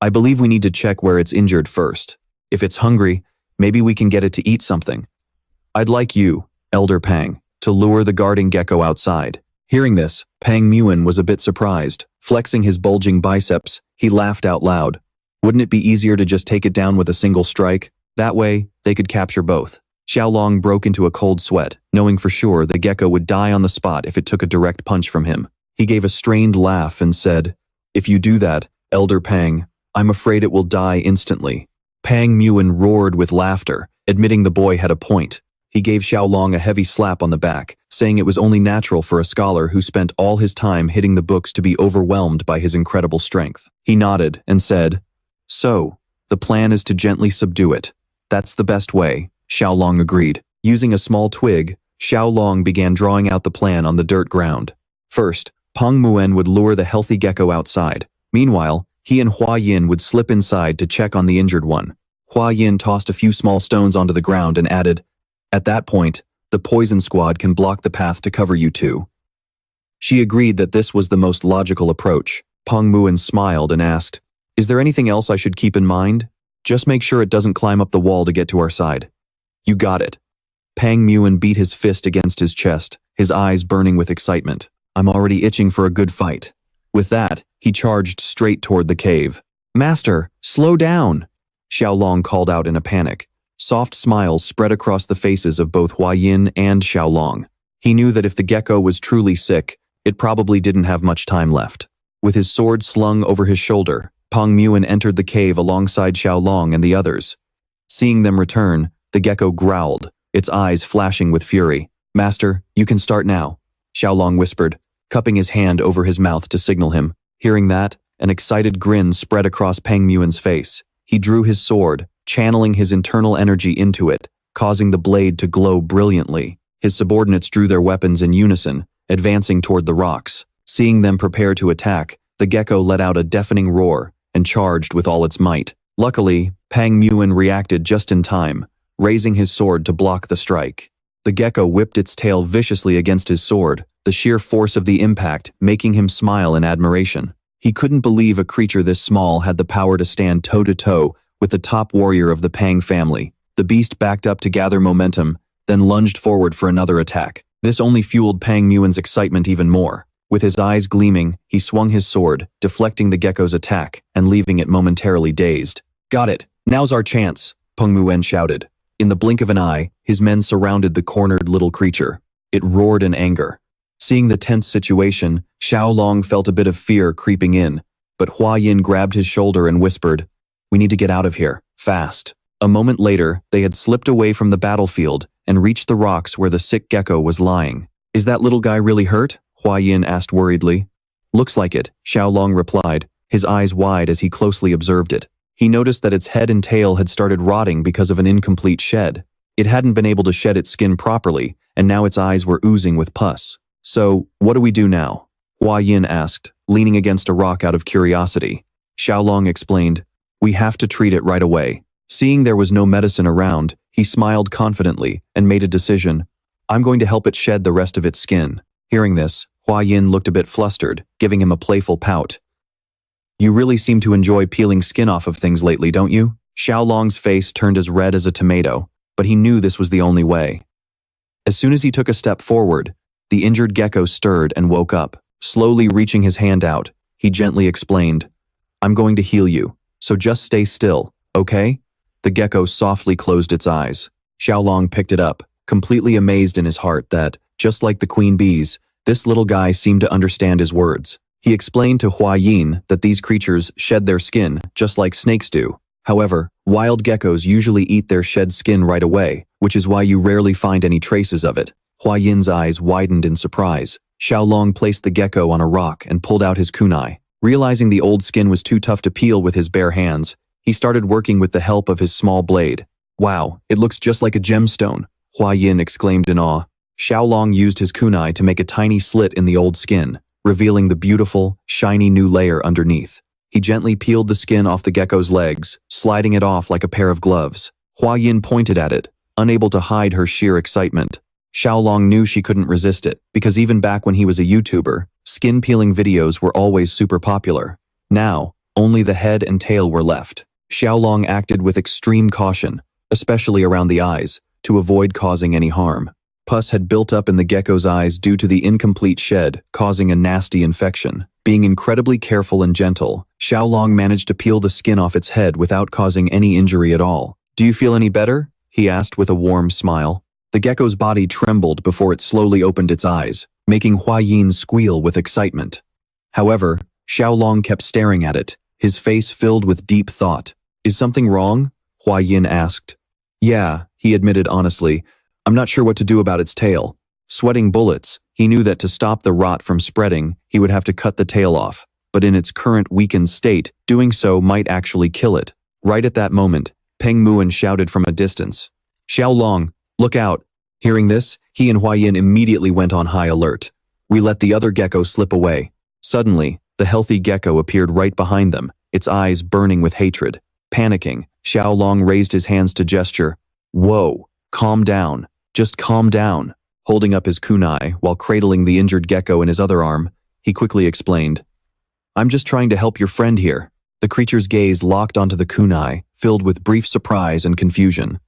I believe we need to check where it's injured first. If it's hungry, maybe we can get it to eat something. I'd like you, Elder Pang, to lure the guarding gecko outside." Hearing this, Pang Muin was a bit surprised. Flexing his bulging biceps, he laughed out loud. Wouldn't it be easier to just take it down with a single strike? That way, they could capture both. Tieu Long broke into a cold sweat, knowing for sure the gecko would die on the spot if it took a direct punch from him. He gave a strained laugh and said, "If you do that, Elder Pang, I'm afraid it will die instantly." Pang Muin roared with laughter, admitting the boy had a point. He gave Tieu Long a heavy slap on the back, saying it was only natural for a scholar who spent all his time hitting the books to be overwhelmed by his incredible strength. He nodded and said, "So, the plan is to gently subdue it. That's the best way," Tieu Long agreed. Using a small twig, Tieu Long began drawing out the plan on the dirt ground. First, Pang Muin would lure the healthy gecko outside. Meanwhile, he and Hua Yin would slip inside to check on the injured one. Hua Yin tossed a few small stones onto the ground and added, "At that point, the poison squad can block the path to cover you two." She agreed that this was the most logical approach. Pang Muin smiled and asked, "Is there anything else I should keep in mind? Just make sure it doesn't climb up the wall to get to our side." "You got it." Pang Muin beat his fist against his chest, his eyes burning with excitement. "I'm already itching for a good fight." With that, he charged straight toward the cave. "Master, slow down!" Tieu Long called out in a panic. Soft smiles spread across the faces of both Hua Yin and Tieu Long. He knew that if the gecko was truly sick, it probably didn't have much time left. With his sword slung over his shoulder, Pang Muin entered the cave alongside Tieu Long and the others. Seeing them return, the gecko growled, its eyes flashing with fury. "Master, you can start now," Tieu Long whispered, cupping his hand over his mouth to signal him. Hearing that, an excited grin spread across Pang Muin's face. He drew his sword, channeling his internal energy into it, causing the blade to glow brilliantly. His subordinates drew their weapons in unison, advancing toward the rocks. Seeing them prepare to attack, the gecko let out a deafening roar and charged with all its might. Luckily, Pang Muin reacted just in time, raising his sword to block the strike. The gecko whipped its tail viciously against his sword, the sheer force of the impact making him smile in admiration. He couldn't believe a creature this small had the power to stand toe-to-toe with the top warrior of the Pang family. The beast backed up to gather momentum, then lunged forward for another attack. This only fueled Pang Muin's excitement even more. With his eyes gleaming, he swung his sword, deflecting the gecko's attack and leaving it momentarily dazed. "Got it! Now's our chance!" Peng Muin shouted. In the blink of an eye, his men surrounded the cornered little creature. It roared in anger. Seeing the tense situation, Xiao Long felt a bit of fear creeping in, but Hua Yin grabbed his shoulder and whispered, "We need to get out of here, fast." A moment later, they had slipped away from the battlefield and reached the rocks where the sick gecko was lying. "Is that little guy really hurt?" Hua Yin asked worriedly. "Looks like it," Xiao Long replied, his eyes wide as he closely observed it. He noticed that its head and tail had started rotting because of an incomplete shed. It hadn't been able to shed its skin properly, and now its eyes were oozing with pus. "So, what do we do now?" Hua Yin asked, leaning against a rock out of curiosity. Xiao Long explained, "We have to treat it right away." Seeing there was no medicine around, he smiled confidently and made a decision. "I'm going to help it shed the rest of its skin." Hearing this, Hua Yin looked a bit flustered, giving him a playful pout. "You really seem to enjoy peeling skin off of things lately, don't you?" Xiao Long's face turned as red as a tomato, but he knew this was the only way. As soon as he took a step forward, the injured gecko stirred and woke up. Slowly reaching his hand out, he gently explained, "I'm going to heal you, so just stay still, okay?" The gecko softly closed its eyes. Xiao Long picked it up, completely amazed in his heart that, just like the queen bees, this little guy seemed to understand his words. He explained to Hua Yin that these creatures shed their skin just like snakes do. However, wild geckos usually eat their shed skin right away, which is why you rarely find any traces of it. Hua Yin's eyes widened in surprise. Xiao Long placed the gecko on a rock and pulled out his kunai. Realizing the old skin was too tough to peel with his bare hands, he started working with the help of his small blade. "Wow, it looks just like a gemstone," Hua Yin exclaimed in awe. Xiao Long used his kunai to make a tiny slit in the old skin, revealing the beautiful, shiny new layer underneath. He gently peeled the skin off the gecko's legs, sliding it off like a pair of gloves. Hua Yin pointed at it, unable to hide her sheer excitement. Xiao Long knew she couldn't resist it, because even back when he was a YouTuber, skin peeling videos were always super popular. Now, only the head and tail were left. Xiao Long acted with extreme caution, especially around the eyes, to avoid causing any harm. Pus had built up in the gecko's eyes due to the incomplete shed, causing a nasty infection. Being incredibly careful and gentle, Xiao Long managed to peel the skin off its head without causing any injury at all. "Do you feel any better?" he asked with a warm smile. The gecko's body trembled before it slowly opened its eyes, making Hua Yin squeal with excitement. However, Xiao Long kept staring at it, his face filled with deep thought. "Is something wrong?" Hua Yin asked. "Yeah," he admitted honestly. "I'm not sure what to do about its tail." Sweating bullets, he knew that to stop the rot from spreading, he would have to cut the tail off, but in its current weakened state, doing so might actually kill it. Right at that moment, Peng Muin shouted from a distance, "Xiao Long, look out." Hearing this, he and Hua Yin immediately went on high alert. We let the other gecko slip away. Suddenly, the healthy gecko appeared right behind them, its eyes burning with hatred. Panicking, Xiao Long raised his hands to gesture, "Whoa, calm down, just calm down." Holding up his kunai while cradling the injured gecko in his other arm, he quickly explained, "I'm just trying to help your friend here." The creature's gaze locked onto the kunai, filled with brief surprise and confusion.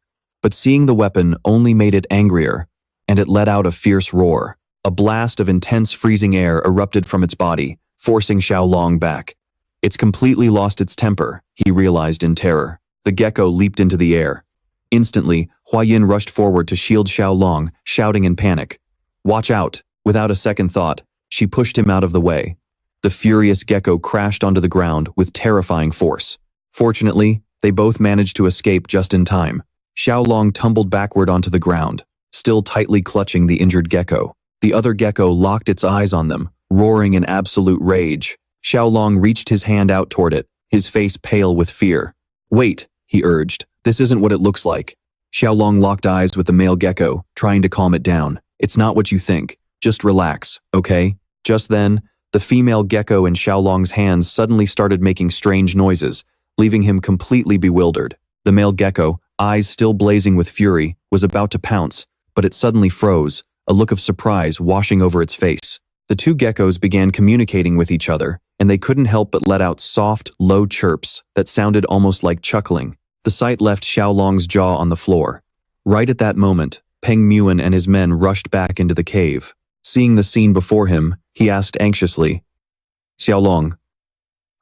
But seeing the weapon only made it angrier, and it let out a fierce roar. A blast of intense freezing air erupted from its body, forcing Xiao Long back. It's completely lost its temper, he realized in terror. The gecko leaped into the air. Instantly, Hua Yin rushed forward to shield Xiao Long, shouting in panic, "Watch out!" Without a second thought, she pushed him out of the way. The furious gecko crashed onto the ground with terrifying force. Fortunately, they both managed to escape just in time. Xiao Long tumbled backward onto the ground, still tightly clutching the injured gecko. The other gecko locked its eyes on them, roaring in absolute rage. Xiao Long reached his hand out toward it, his face pale with fear. "Wait," he urged. "This isn't what it looks like." Xiao Long locked eyes with the male gecko, trying to calm it down. "It's not what you think. Just relax, okay?" Just then, The female gecko in Xiaolong's hands suddenly started making strange noises, leaving him completely bewildered. The male gecko, eyes still blazing with fury, was about to pounce, but it suddenly froze, a look of surprise washing over its face. The two geckos began communicating with each other, and they couldn't help but let out soft, low chirps that sounded almost like chuckling. The sight left Xiaolong's jaw on the floor. Right at that moment, Peng Muan and his men rushed back into the cave. Seeing the scene before him, he asked anxiously, "Xiaolong,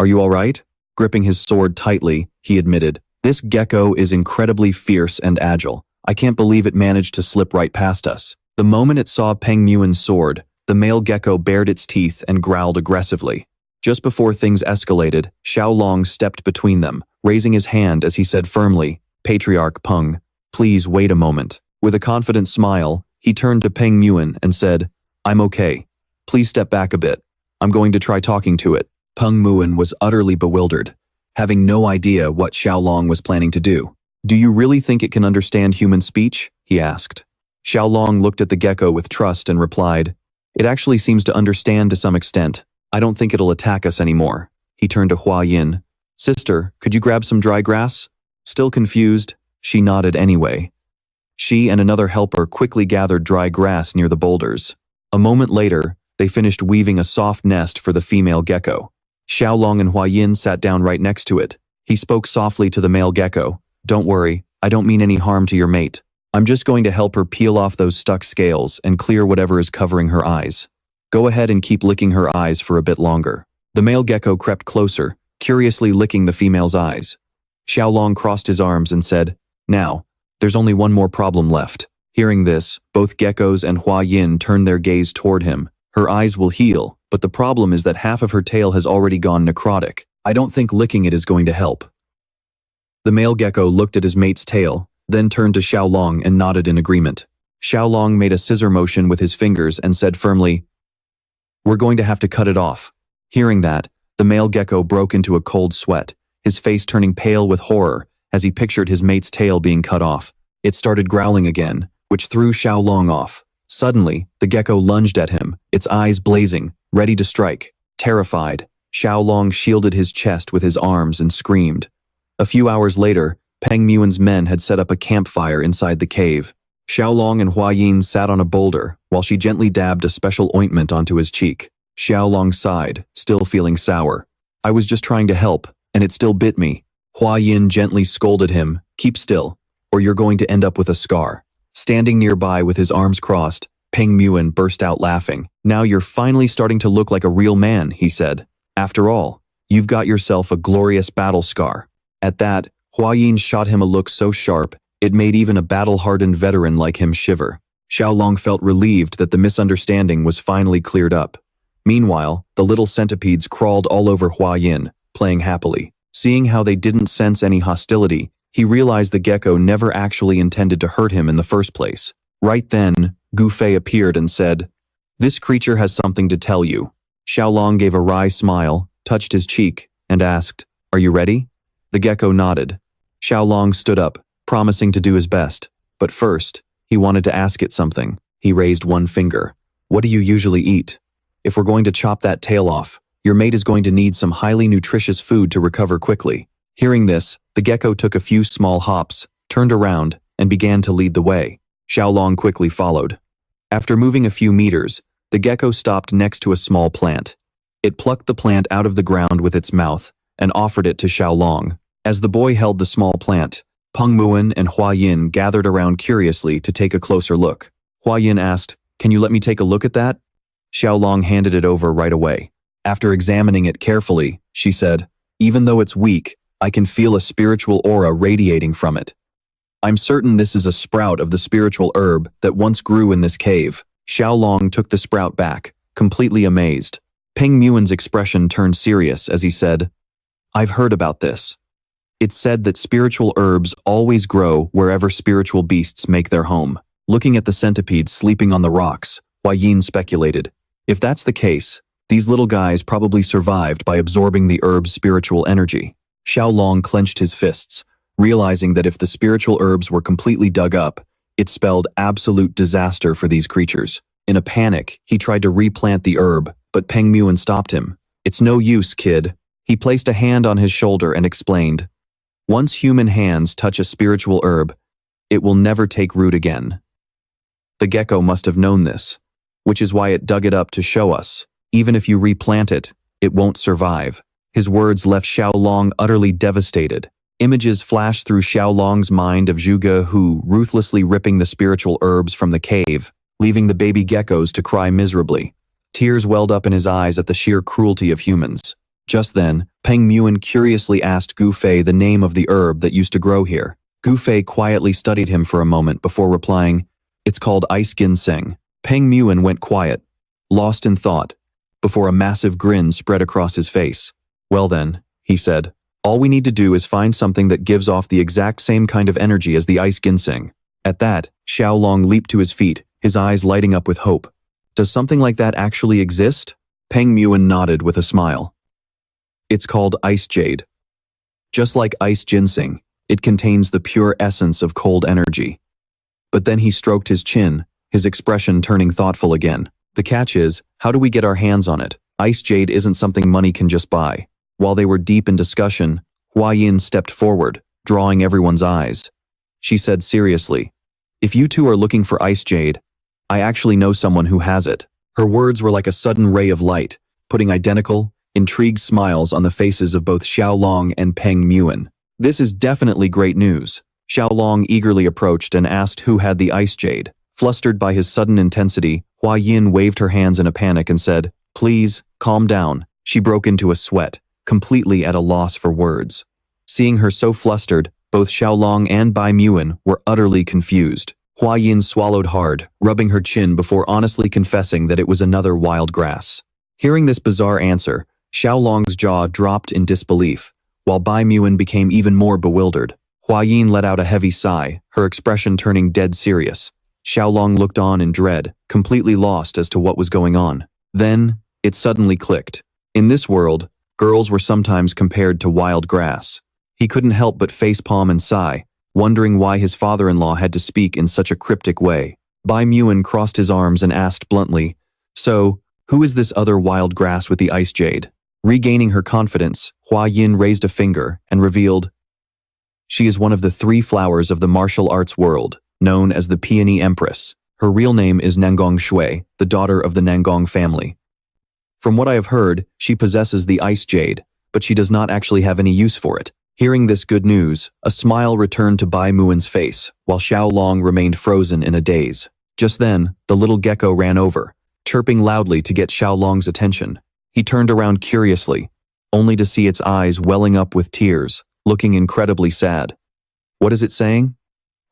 are you all right?" Gripping his sword tightly, he admitted, "This gecko is incredibly fierce and agile. I can't believe it managed to slip right past us." The moment it saw Peng Muan's sword, the male gecko bared its teeth and growled aggressively. Just before things escalated, Xiaolong stepped between them, raising his hand as he said firmly, "Patriarch Peng, please wait a moment." With a confident smile, he turned to Peng Muan and said, "I'm okay. Please step back a bit. I'm going to try talking to it." Peng Muan was utterly bewildered, having no idea what Xiaolong was planning to do. "Do you really think it can understand human speech?" he asked. Xiaolong looked at the gecko with trust and replied, "It actually seems to understand to some extent. I don't think it'll attack us anymore." He turned to Hua Yin. "Sister, could you grab some dry grass?" Still confused, she nodded anyway. She and another helper quickly gathered dry grass near the boulders. A moment later, they finished weaving a soft nest for the female gecko. Xiaolong and Hua Yin sat down right next to it. He spoke softly to the male gecko. "Don't worry, I don't mean any harm to your mate. I'm just going to help her peel off those stuck scales and clear whatever is covering her eyes. Go ahead and keep licking her eyes for a bit longer." The male gecko crept closer, curiously licking the female's eyes. Xiaolong crossed his arms and said, "Now, there's only one more problem left." Hearing this, both geckos and Hua Yin turned their gaze toward him. "Her eyes will heal, but the problem is that half of her tail has already gone necrotic. I don't think licking it is going to help." The male gecko looked at his mate's tail, then turned to Xiaolong and nodded in agreement. Xiaolong made a scissor motion with his fingers and said firmly, "We're going to have to cut it off." Hearing that, the male gecko broke into a cold sweat, his face turning pale with horror as he pictured his mate's tail being cut off. It started growling again, which threw Xiaolong off. Suddenly, the gecko lunged at him, its eyes blazing, ready to strike. Terrified, Xiaolong shielded his chest with his arms and screamed. A few hours later, Peng Muan's men had set up a campfire inside the cave. Xiaolong and Hua Yin sat on a boulder while she gently dabbed a special ointment onto his cheek. Xiaolong sighed, still feeling sour. "I was just trying to help, and it still bit me." Hua Yin gently scolded him, "Keep still, or you're going to end up with a scar." Standing nearby with his arms crossed, Peng Muan burst out laughing. "Now you're finally starting to look like a real man," he said. "After all, you've got yourself a glorious battle scar." At that, Hua Yin shot him a look so sharp, it made even a battle-hardened veteran like him shiver. Xiaolong felt relieved that the misunderstanding was finally cleared up. Meanwhile, the little centipedes crawled all over Hua Yin, playing happily. Seeing how they didn't sense any hostility, he realized the gecko never actually intended to hurt him in the first place. Right then, Gu Fei appeared and said, "This creature has something to tell you." Xiaolong gave a wry smile, touched his cheek, and asked, "Are you ready?" The gecko nodded. Xiaolong stood up, promising to do his best. But first, he wanted to ask it something. He raised one finger. "What do you usually eat? If we're going to chop that tail off, your mate is going to need some highly nutritious food to recover quickly." Hearing this, the gecko took a few small hops, turned around, and began to lead the way. Xiaolong quickly followed. After moving a few meters, the gecko stopped next to a small plant. It plucked the plant out of the ground with its mouth and offered it to Xiaolong. As the boy held the small plant, Peng Muan and Hua Yin gathered around curiously to take a closer look. Hua Yin asked, "Can you let me take a look at that?" Xiaolong handed it over right away. After examining it carefully, she said, "Even though it's weak, I can feel a spiritual aura radiating from it. I'm certain this is a sprout of the spiritual herb that once grew in this cave." Xiaolong took the sprout back, completely amazed. Peng Muan's expression turned serious as he said, "I've heard about this. It's said that spiritual herbs always grow wherever spiritual beasts make their home." Looking at the centipedes sleeping on the rocks, Hua Yin speculated, "If that's the case, these little guys probably survived by absorbing the herb's spiritual energy." Xiaolong clenched his fists, realizing that if the spiritual herbs were completely dug up, it spelled absolute disaster for these creatures. In a panic, he tried to replant the herb, but Peng Muin stopped him. "It's no use, kid." He placed a hand on his shoulder and explained, "Once human hands touch a spiritual herb, it will never take root again." The gecko must have known this, which is why it dug it up to show us. Even if you replant it, it won't survive. His words left Xiao Long utterly devastated. Images flashed through Xiao Long's mind of Zhuge Hu ruthlessly ripping the spiritual herbs from the cave, leaving the baby geckos to cry miserably. Tears welled up in his eyes at the sheer cruelty of humans. Just then, Peng Muin curiously asked Gu Fei the name of the herb that used to grow here. Gu Fei quietly studied him for a moment before replying, "It's called ice ginseng." Peng Muin went quiet, lost in thought, before a massive grin spread across his face. "Well then," he said, "all we need to do is find something that gives off the exact same kind of energy as the ice ginseng." At that, Xiao Long leaped to his feet, his eyes lighting up with hope. "Does something like that actually exist?" Peng Muin nodded with a smile. "It's called ice jade. Just like ice ginseng, it contains the pure essence of cold energy." But then he stroked his chin, his expression turning thoughtful again. "The catch is, how do we get our hands on it? Ice jade isn't something money can just buy." While they were deep in discussion, Hua Yin stepped forward, drawing everyone's eyes. She said seriously, "If you two are looking for ice jade, I actually know someone who has it." Her words were like a sudden ray of light, putting identical, intrigued smiles on the faces of both Xiao Long and Peng Muin. "This is definitely great news." Xiao Long eagerly approached and asked who had the ice jade. Flustered by his sudden intensity, Hua Yin waved her hands in a panic and said, "Please, calm down." She broke into a sweat, completely at a loss for words. Seeing her so flustered, both Xiao Long and Bai Muin were utterly confused. Hua Yin swallowed hard, rubbing her chin before honestly confessing that it was another wild grass. Hearing this bizarre answer, Xiao Long's jaw dropped in disbelief, while Bai Muin became even more bewildered. Hua Yin let out a heavy sigh, her expression turning dead serious. Xiao Long looked on in dread, completely lost as to what was going on. Then, it suddenly clicked. In this world, girls were sometimes compared to wild grass. He couldn't help but facepalm and sigh, wondering why his father-in-law had to speak in such a cryptic way. Bai Muin crossed his arms and asked bluntly, "So, who is this other wild grass with the ice jade?" Regaining her confidence, Hua Yin raised a finger and revealed, "She is one of the 3 flowers of the martial arts world, known as the Peony Empress. Her real name is Nangong Shui, the daughter of the Nangong family. From what I have heard, she possesses the ice jade, but she does not actually have any use for it." Hearing this good news, a smile returned to Bai Muin's face, while Xiao Long remained frozen in a daze. Just then, the little gecko ran over, chirping loudly to get Xiao Long's attention. He turned around curiously, only to see its eyes welling up with tears, looking incredibly sad. "What is it saying?"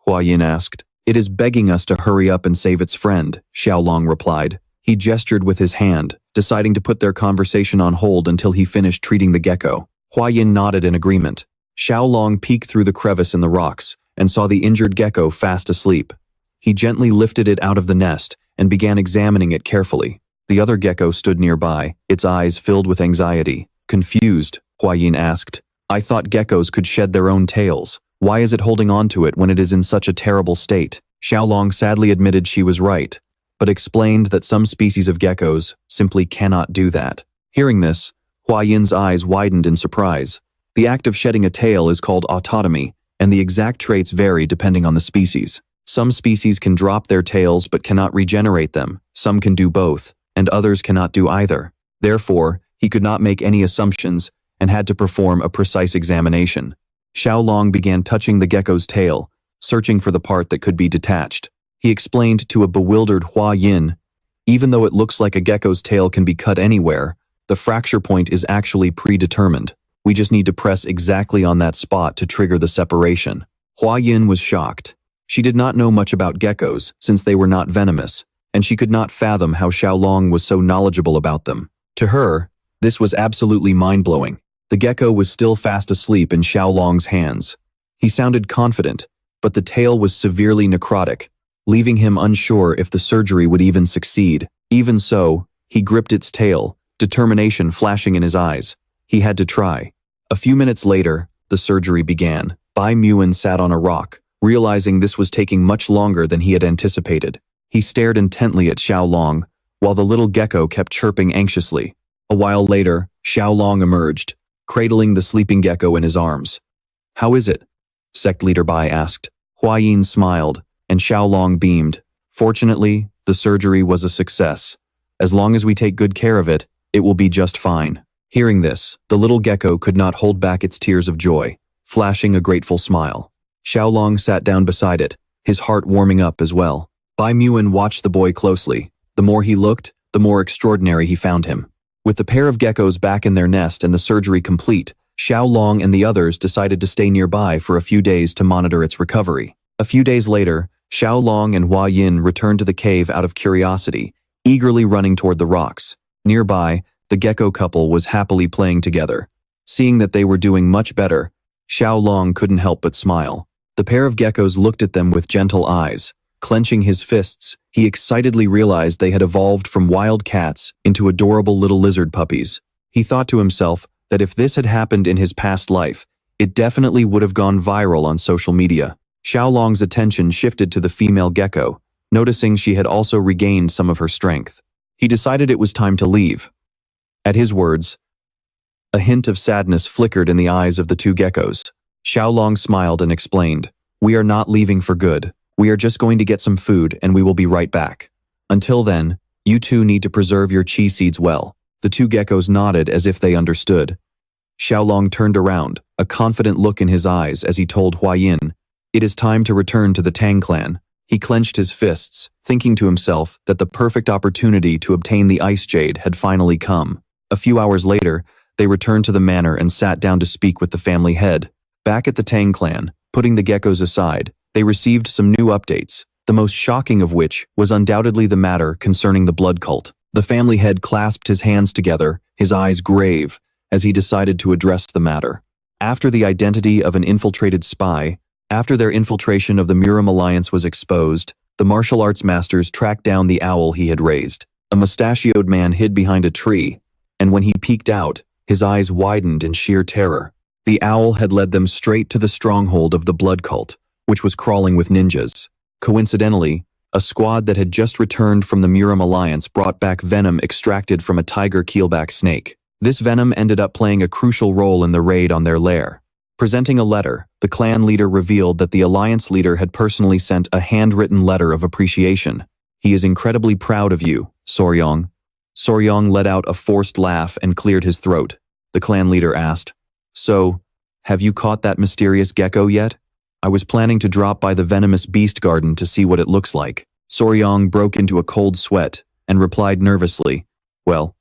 Hua Yin asked. "It is begging us to hurry up and save its friend," Xiao Long replied. He gestured with his hand, deciding to put their conversation on hold until he finished treating the gecko. Hua Yin nodded in agreement. Xiao Long peeked through the crevice in the rocks and saw the injured gecko fast asleep. He gently lifted it out of the nest and began examining it carefully. The other gecko stood nearby, its eyes filled with anxiety. Confused, Hua Yin asked, "I thought geckos could shed their own tails. Why is it holding on to it when it is in such a terrible state?" Xiao Long sadly admitted she was right, but explained that some species of geckos simply cannot do that. Hearing this, Hua Yin's eyes widened in surprise. The act of shedding a tail is called autotomy, and the exact traits vary depending on the species. Some species can drop their tails but cannot regenerate them, some can do both, and others cannot do either. Therefore, he could not make any assumptions and had to perform a precise examination. Xiao Long began touching the gecko's tail, searching for the part that could be detached. He explained to a bewildered Hua Yin, "Even though it looks like a gecko's tail can be cut anywhere, the fracture point is actually predetermined. We just need to press exactly on that spot to trigger the separation." Hua Yin was shocked. She did not know much about geckos since they were not venomous, and she could not fathom how Xiao Long was so knowledgeable about them. To her, this was absolutely mind-blowing. The gecko was still fast asleep in Xiao Long's hands. He sounded confident, but the tail was severely necrotic, leaving him unsure if the surgery would even succeed. Even so, he gripped its tail, determination flashing in his eyes. He had to try. A few minutes later, the surgery began. Bai Muin sat on a rock, realizing this was taking much longer than he had anticipated. He stared intently at Xiao Long, while the little gecko kept chirping anxiously. A while later, Tieu Long emerged, cradling the sleeping gecko in his arms. "How is it?" Sect Leader Bai asked. Hua Yin smiled, and Tieu Long beamed. "Fortunately, the surgery was a success. As long as we take good care of it, it will be just fine." Hearing this, the little gecko could not hold back its tears of joy, flashing a grateful smile. Tieu Long sat down beside it, his heart warming up as well. Bai Muan watched the boy closely. The more he looked, the more extraordinary he found him. With the pair of geckos back in their nest and the surgery complete, Tieu Long and the others decided to stay nearby for a few days to monitor its recovery. A few days later, Tieu Long and Hua Yin returned to the cave out of curiosity, eagerly running toward the rocks. Nearby, the gecko couple was happily playing together. Seeing that they were doing much better, Tieu Long couldn't help but smile. The pair of geckos looked at them with gentle eyes. Clenching his fists, he excitedly realized they had evolved from wild cats into adorable little lizard puppies. He thought to himself that if this had happened in his past life, it definitely would have gone viral on social media. Tieu Long's attention shifted to the female gecko, noticing she had also regained some of her strength. He decided it was time to leave. At his words, a hint of sadness flickered in the eyes of the two geckos. Tieu Long smiled and explained, "We are not leaving for good. We are just going to get some food and we will be right back. Until then, you two need to preserve your chi seeds well." The two geckos nodded as if they understood. Tieu Long turned around, a confident look in his eyes as he told Hua Yin, "It is time to return to the Tang Clan." He clenched his fists, thinking to himself that the perfect opportunity to obtain the ice jade had finally come. A few hours later, they returned to the manor and sat down to speak with the family head. Back at the Tang Clan, putting the geckos aside, they received some new updates, the most shocking of which was undoubtedly the matter concerning the blood cult. The family head clasped his hands together, his eyes grave, as he decided to address the matter. After the identity of an infiltrated spy, after their infiltration of the Muram Alliance was exposed, the martial arts masters tracked down the owl he had raised. A mustachioed man hid behind a tree, and when he peeked out, his eyes widened in sheer terror. The owl had led them straight to the stronghold of the blood cult, which was crawling with ninjas. Coincidentally, a squad that had just returned from the Muram Alliance brought back venom extracted from a tiger keelback snake. This venom ended up playing a crucial role in the raid on their lair. Presenting a letter, the clan leader revealed that the Alliance leader had personally sent a handwritten letter of appreciation. "He is incredibly proud of you, Soryong." Soryong let out a forced laugh and cleared his throat. The clan leader asked, "So, have you caught that mysterious gecko yet? I was planning to drop by the venomous beast garden to see what it looks like." Soryong broke into a cold sweat and replied nervously, "Well,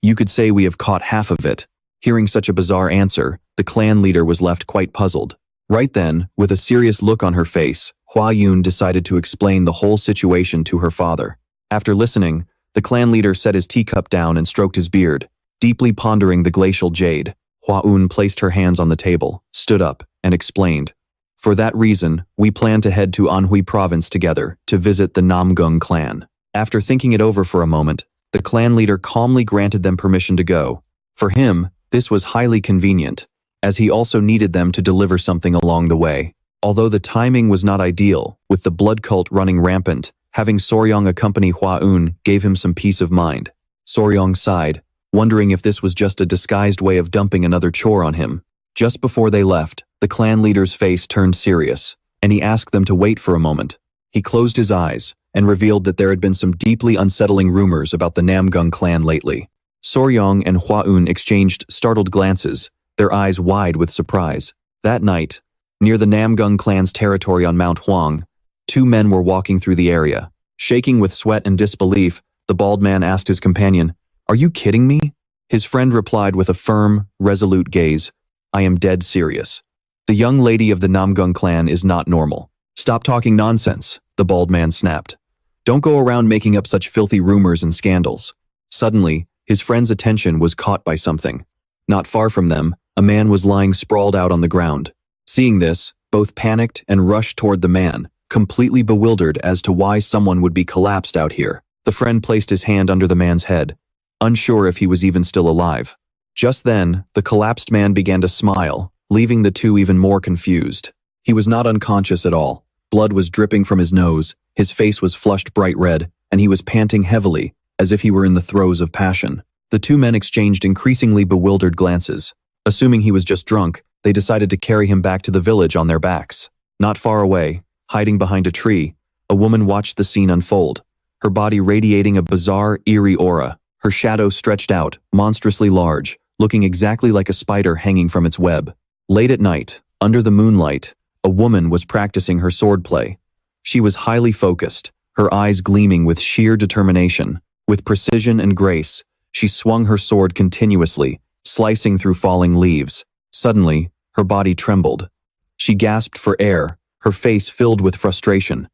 you could say we have caught half of it." Hearing such a bizarre answer, the clan leader was left quite puzzled. Right then, with a serious look on her face, Hua Yun decided to explain the whole situation to her father. After listening, the clan leader set his teacup down and stroked his beard. Deeply pondering the glacial jade, Hua Yun placed her hands on the table, stood up, and explained, "For that reason, we plan to head to Anhui province together to visit the Namgung clan." After thinking it over for a moment, the clan leader calmly granted them permission to go. For him, this was highly convenient, as he also needed them to deliver something along the way. Although the timing was not ideal, with the blood cult running rampant, having Soryong accompany Hua Yun gave him some peace of mind. Soryong sighed, wondering if this was just a disguised way of dumping another chore on him. Just before they left, the clan leader's face turned serious, and he asked them to wait for a moment. He closed his eyes and revealed that there had been some deeply unsettling rumors about the Namgung clan lately. Soryong and Hua Yun exchanged startled glances, their eyes wide with surprise. That night, near the Namgung clan's territory on Mount Huang, two men were walking through the area. Shaking with sweat and disbelief, the bald man asked his companion, "Are you kidding me?" His friend replied with a firm, resolute gaze, "I am dead serious. The young lady of the Namgung clan is not normal." "Stop talking nonsense," the bald man snapped. "Don't go around making up such filthy rumors and scandals." Suddenly, his friend's attention was caught by something. Not far from them, a man was lying sprawled out on the ground. Seeing this, both panicked and rushed toward the man, completely bewildered as to why someone would be collapsed out here. The friend placed his hand under the man's head, unsure if he was even still alive. Just then, the collapsed man began to smile, leaving the two even more confused. He was not unconscious at all. Blood was dripping from his nose, his face was flushed bright red, and he was panting heavily, as if he were in the throes of passion. The two men exchanged increasingly bewildered glances. Assuming he was just drunk, they decided to carry him back to the village on their backs. Not far away, hiding behind a tree, a woman watched the scene unfold, her body radiating a bizarre, eerie aura, her shadow stretched out, monstrously large, looking exactly like a spider hanging from its web. Late at night, under the moonlight, a woman was practicing her swordplay. She was highly focused, her eyes gleaming with sheer determination. With precision and grace, she swung her sword continuously, slicing through falling leaves. Suddenly, her body trembled. She gasped for air, her face filled with frustration.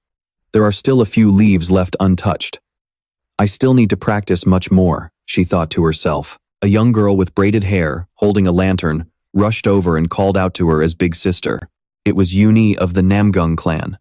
There are still a few leaves left untouched. I still need to practice much more, she thought to herself. A young girl with braided hair, holding a lantern, rushed over and called out to her as big sister. It was Uni of the Namgung clan.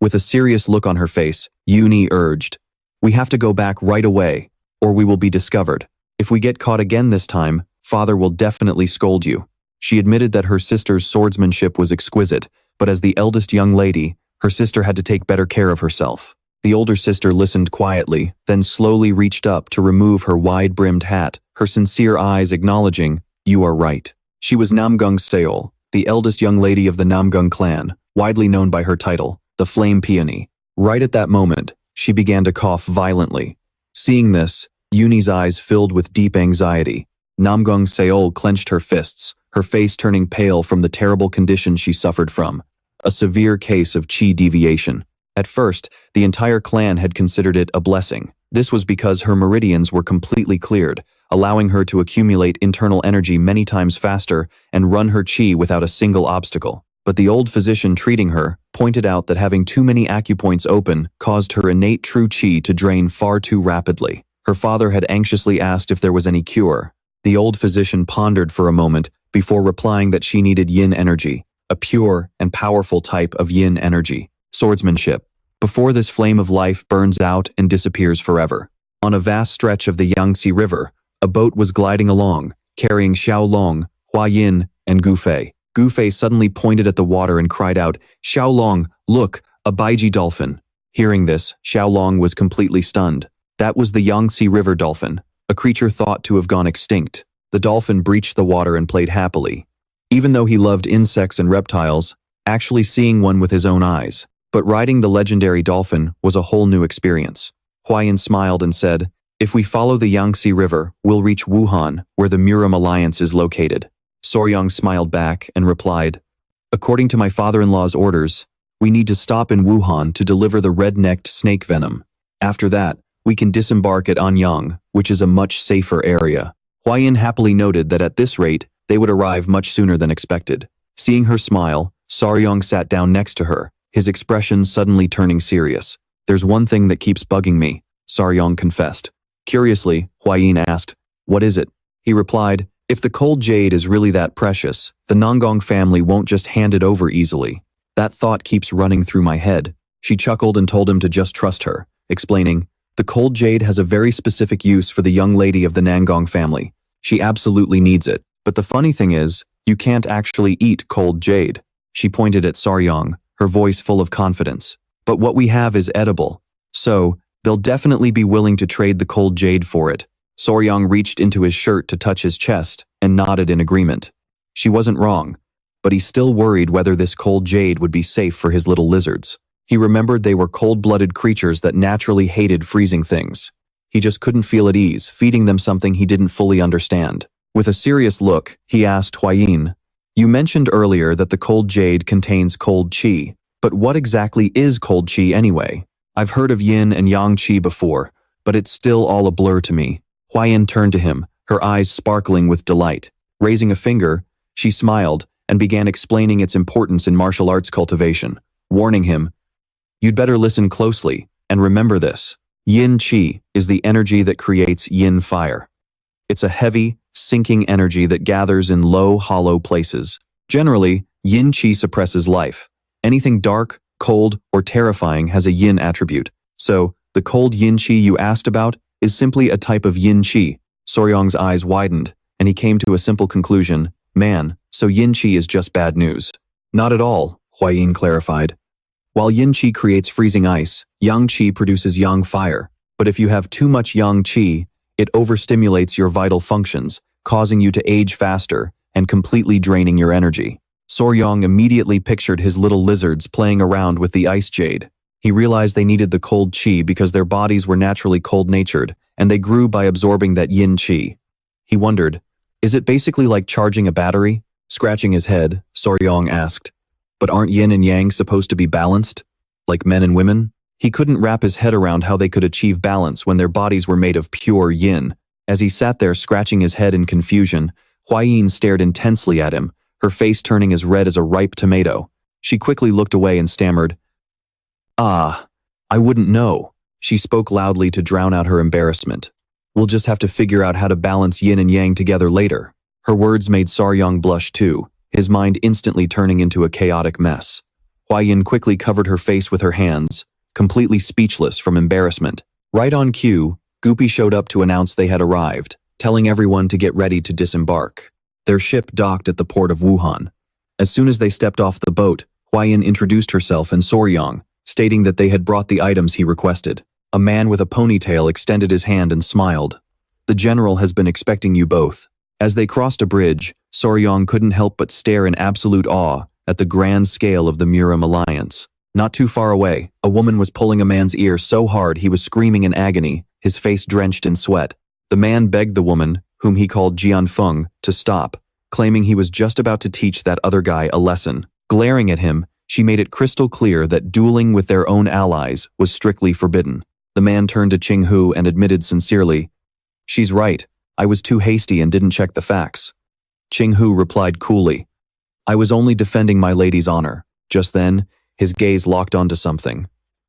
With a serious look on her face, Uni urged, "We have to go back right away, or we will be discovered. If we get caught again this time, Father will definitely scold you." She admitted that her sister's swordsmanship was exquisite, but as the eldest young lady, her sister had to take better care of herself. The older sister listened quietly, then slowly reached up to remove her wide-brimmed hat, her sincere eyes acknowledging, "You are right." She was Namgung Seol, the eldest young lady of the Namgung clan, widely known by her title, the Flame Peony. Right at that moment, she began to cough violently. Seeing this, Uni's eyes filled with deep anxiety. Namgung Seol clenched her fists, her face turning pale from the terrible condition she suffered from, a severe case of chi deviation. At first, the entire clan had considered it a blessing. This was because her meridians were completely cleared, allowing her to accumulate internal energy many times faster and run her chi without a single obstacle. But the old physician treating her pointed out that having too many acupoints open caused her innate true chi to drain far too rapidly. Her father had anxiously asked if there was any cure. The old physician pondered for a moment before replying that she needed yin energy, a pure and powerful type of yin energy, swordsmanship, before this flame of life burns out and disappears forever. On a vast stretch of the Yangtze River, a boat was gliding along, carrying Tieu Long, Hua Yin, and Gu Fei. Gu Fei suddenly pointed at the water and cried out, "Tieu Long, look, a baiji dolphin." Hearing this, Tieu Long was completely stunned. That was the Yangtze River dolphin, a creature thought to have gone extinct. The dolphin breached the water and played happily. Even though he loved insects and reptiles, actually seeing one with his own eyes. But riding the legendary dolphin was a whole new experience. Huayan smiled and said, "If we follow the Yangtze River, we'll reach Wuhan, where the Muram Alliance is located." Soryang smiled back and replied, "According to my father-in-law's orders, we need to stop in Wuhan to deliver the red-necked snake venom. After that, we can disembark at Anyang, which is a much safer area." Huayan happily noted that at this rate, they would arrive much sooner than expected. Seeing her smile, Soryang sat down next to her, his expression suddenly turning serious. "There's one thing that keeps bugging me," Soryang confessed. Curiously, Huayin asked, "What is it?" He replied, "If the cold jade is really that precious, the Namgung family won't just hand it over easily. That thought keeps running through my head." She chuckled and told him to just trust her, explaining, "The cold jade has a very specific use for the young lady of the Namgung family. She absolutely needs it. But the funny thing is, you can't actually eat cold jade." She pointed at Soryang, her voice full of confidence. "But what we have is edible. So, they'll definitely be willing to trade the cold jade for it." Soryang reached into his shirt to touch his chest and nodded in agreement. She wasn't wrong, but he still worried whether this cold jade would be safe for his little lizards. He remembered they were cold-blooded creatures that naturally hated freezing things. He just couldn't feel at ease feeding them something he didn't fully understand. With a serious look, he asked Huayin, "You mentioned earlier that the cold jade contains cold qi, but what exactly is cold qi anyway? I've heard of yin and yang qi before, but it's still all a blur to me." Huayin turned to him, her eyes sparkling with delight. Raising a finger, she smiled and began explaining its importance in martial arts cultivation, warning him, "You'd better listen closely and remember this. Yin qi is the energy that creates yin fire. It's a heavy, sinking energy that gathers in low, hollow places. Generally, yin qi suppresses life. Anything dark, cold, or terrifying has a yin attribute. So, the cold yin qi you asked about is simply a type of yin qi." Soryang's eyes widened, and he came to a simple conclusion. "Man, so yin qi is just bad news." "Not at all," Huayin clarified. "While yin qi creates freezing ice, yang qi produces yang fire. But if you have too much yang qi, it overstimulates your vital functions, causing you to age faster and completely draining your energy. Soryong immediately pictured his little lizards playing around with the ice jade. He realized they needed the cold qi because their bodies were naturally cold-natured, and they grew by absorbing that yin qi. He wondered, is it basically like charging a battery? Scratching his head, Soryong asked, but aren't yin and yang supposed to be balanced? Like men and women? He couldn't wrap his head around how they could achieve balance when their bodies were made of pure yin. As he sat there scratching his head in confusion, Huayin stared intensely at him, her face turning as red as a ripe tomato. She quickly looked away and stammered, "Ah, I wouldn't know." She spoke loudly to drown out her embarrassment. "We'll just have to figure out how to balance yin and yang together later." Her words made Soryong blush too, his mind instantly turning into a chaotic mess. Huayin quickly covered her face with her hands, completely speechless from embarrassment. Right on cue, Goopy showed up to announce they had arrived, telling everyone to get ready to disembark. Their ship docked at the port of Wuhan. As soon as they stepped off the boat, Huayin introduced herself and Soryong, stating that they had brought the items he requested. A man with a ponytail extended his hand and smiled. "The general has been expecting you both." As they crossed a bridge, Soryong couldn't help but stare in absolute awe at the grand scale of the Murim alliance. Not too far away, a woman was pulling a man's ear so hard he was screaming in agony, his face drenched in sweat. The man begged the woman, whom he called Jianfeng, to stop, claiming he was just about to teach that other guy a lesson. Glaring at him, she made it crystal clear that dueling with their own allies was strictly forbidden. The man turned to Qinghu and admitted sincerely, "She's right, I was too hasty and didn't check the facts." Qinghu replied coolly, "I was only defending my lady's honor." Just then, his gaze locked onto something.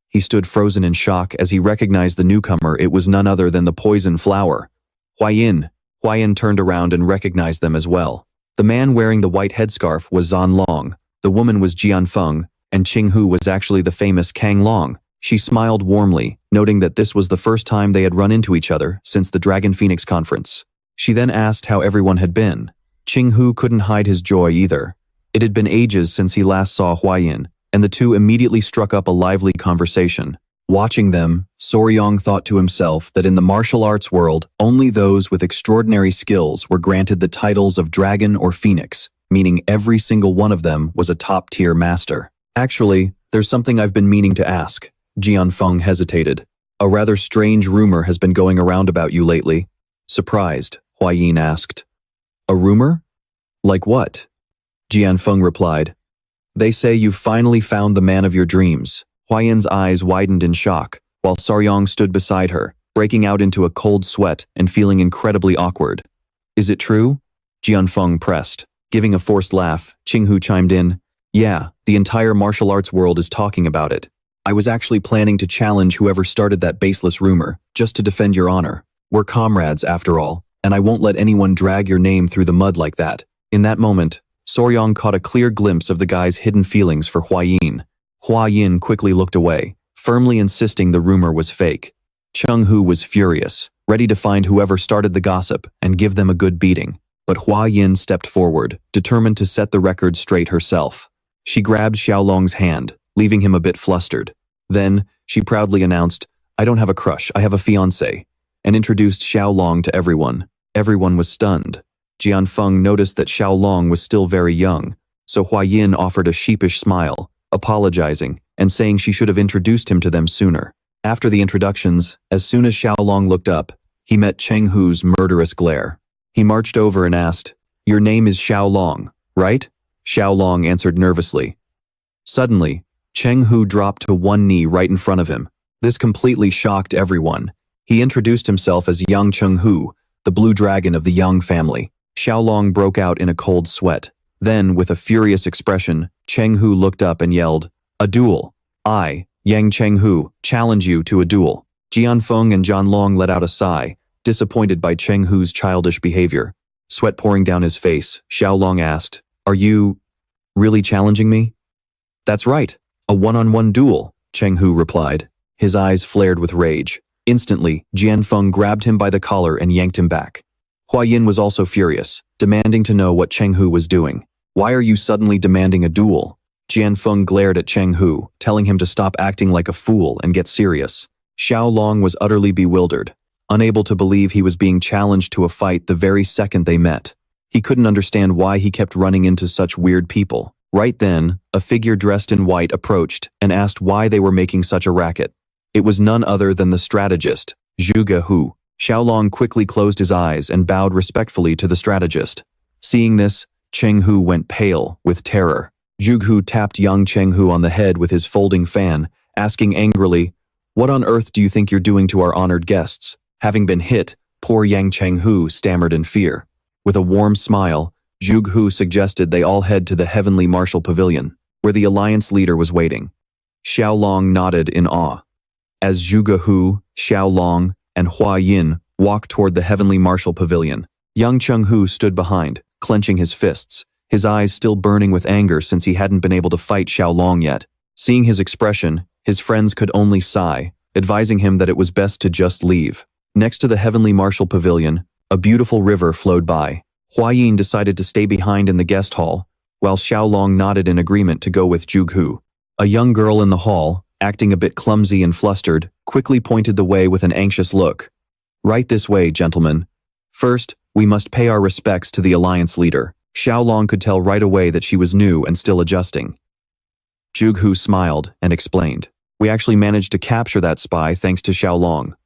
He stood frozen in shock as he recognized the newcomer. It was none other than the poison flower. Huayin turned around and recognized them as well. The man wearing the white headscarf was Zan Long, the woman was Jianfeng, and Qinghu was actually the famous Kang Long. She smiled warmly, noting that this was the first time they had run into each other since the Dragon Phoenix conference. She then asked how everyone had been. Qinghu couldn't hide his joy either. It had been ages since he last saw Huayin, and the two immediately struck up a lively conversation. Watching them, Soryong thought to himself that in the martial arts world, only those with extraordinary skills were granted the titles of Dragon or Phoenix, meaning every single one of them was a top-tier master. "Actually, there's something I've been meaning to ask." Jianfeng hesitated. "A rather strange rumor has been going around about you lately." Surprised, Huayin asked. "A rumor? Like what?" Jianfeng replied. "They say you've finally found the man of your dreams." Huayin's eyes widened in shock, while Soryong stood beside her, breaking out into a cold sweat and feeling incredibly awkward. "Is it true?" Jianfeng pressed. Giving a forced laugh, Qinghu chimed in, "Yeah, the entire martial arts world is talking about it. I was actually planning to challenge whoever started that baseless rumor, just to defend your honor. We're comrades, after all, and I won't let anyone drag your name through the mud like that." In that moment, Soryong caught a clear glimpse of the guy's hidden feelings for Huayin. Huayin quickly looked away, firmly insisting the rumor was fake. Qinghu was furious, ready to find whoever started the gossip and give them a good beating. But Huayin stepped forward, determined to set the record straight herself. She grabbed Xiaolong's hand, leaving him a bit flustered. Then, she proudly announced, "I don't have a crush, I have a fiancé," and introduced Xiaolong to everyone. Everyone was stunned. Jianfeng noticed that Xiaolong was still very young, so Huayin offered a sheepish smile, apologizing, and saying she should have introduced him to them sooner. After the introductions, as soon as Xiaolong looked up, he met Chenghu's murderous glare. He marched over and asked, "Your name is Xiaolong, right?" Xiaolong answered nervously. Suddenly, Chenghu dropped to one knee right in front of him. This completely shocked everyone. He introduced himself as Yang Chenghu, the blue dragon of the Yang family. Xiaolong broke out in a cold sweat. Then, with a furious expression, Chenghu looked up and yelled, "A duel! I, Yang Chenghu, challenge you to a duel." Jianfeng and Jianlong let out a sigh, disappointed by Chenghu's childish behavior. Sweat pouring down his face, Xiaolong asked, "Are you really challenging me?" "That's right, a one-on-one duel," Chenghu replied. His eyes flared with rage. Instantly, Jianfeng grabbed him by the collar and yanked him back. Huayin was also furious, demanding to know what Chenghu was doing. "Why are you suddenly demanding a duel?" Jianfeng glared at Chenghu, telling him to stop acting like a fool and get serious. Xiao Long was utterly bewildered, unable to believe he was being challenged to a fight the very second they met. He couldn't understand why he kept running into such weird people. Right then, a figure dressed in white approached and asked why they were making such a racket. It was none other than the strategist, Zhuge Hu. Xiao Long quickly closed his eyes and bowed respectfully to the strategist. Seeing this, Cheng Hu went pale with terror. Zhuge Hu tapped young Cheng Hu on the head with his folding fan, asking angrily, "What on earth do you think you're doing to our honored guests?" Having been hit, poor young Cheng Hu stammered in fear. With a warm smile, Zhuge Hu suggested they all head to the Heavenly Martial Pavilion, where the Alliance leader was waiting. Xiao Long nodded in awe. As Zhuge Hu, Xiao Long, and Hua Yin walked toward the Heavenly Martial Pavilion, young Cheng Hu stood behind, clenching his fists, his eyes still burning with anger since he hadn't been able to fight Xiao Long yet. Seeing his expression, his friends could only sigh, advising him that it was best to just leave. Next to the Heavenly Martial Pavilion, a beautiful river flowed by. Hua Yin decided to stay behind in the guest hall, while Xiao Long nodded in agreement to go with Zhuge Hu. A young girl in the hall, acting a bit clumsy and flustered, quickly pointed the way with an anxious look. "Right this way, gentlemen. First, we must pay our respects to the Alliance leader." Xiao Long could tell right away that she was new and still adjusting. Zhuge Hu smiled and explained, "We actually managed to capture that spy thanks to Xiao Long.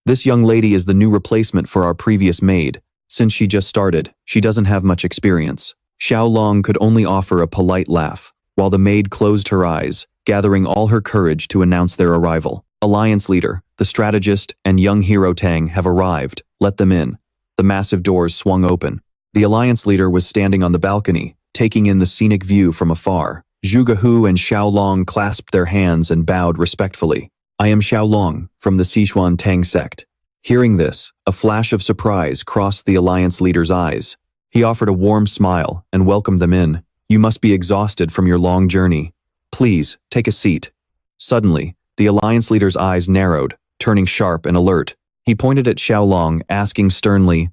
This young lady is the new replacement for our previous maid. Since she just started, she doesn't have much experience." Xiao Long could only offer a polite laugh, while the maid closed her eyes, gathering all her courage to announce their arrival. "Alliance leader, the strategist, and young hero Tang have arrived. Let them in." The massive doors swung open. The Alliance leader was standing on the balcony, taking in the scenic view from afar. Zhuge Hu and Xiao Long clasped their hands and bowed respectfully. "I am Xiao Long, from the Sichuan Tang sect." Hearing this, a flash of surprise crossed the Alliance leader's eyes. He offered a warm smile and welcomed them in. "You must be exhausted from your long journey. Please, take a seat." Suddenly, the Alliance leader's eyes narrowed, turning sharp and alert. He pointed at Xiao Long, asking sternly,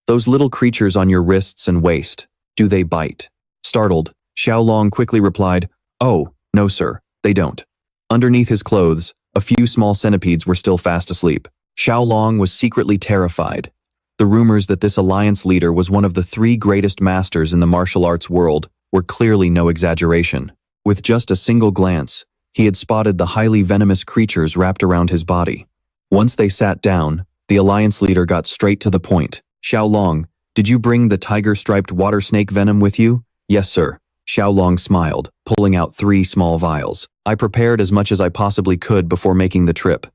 "Those little creatures on your wrists and waist, do they bite?" Startled, Xiao Long quickly replied, "Oh, no sir, they don't." Underneath his clothes, a few small centipedes were still fast asleep. Xiao Long was secretly terrified. The rumors that this Alliance leader was one of the 3 greatest masters in the martial arts world were clearly no exaggeration. With just a single glance, he had spotted the highly venomous creatures wrapped around his body. Once they sat down, the Alliance leader got straight to the point. "Xiao Long, did you bring the tiger-striped water snake venom with you?" "Yes, sir." Xiao Long smiled, pulling out 3 small vials. "I prepared as much as I possibly could before making the trip."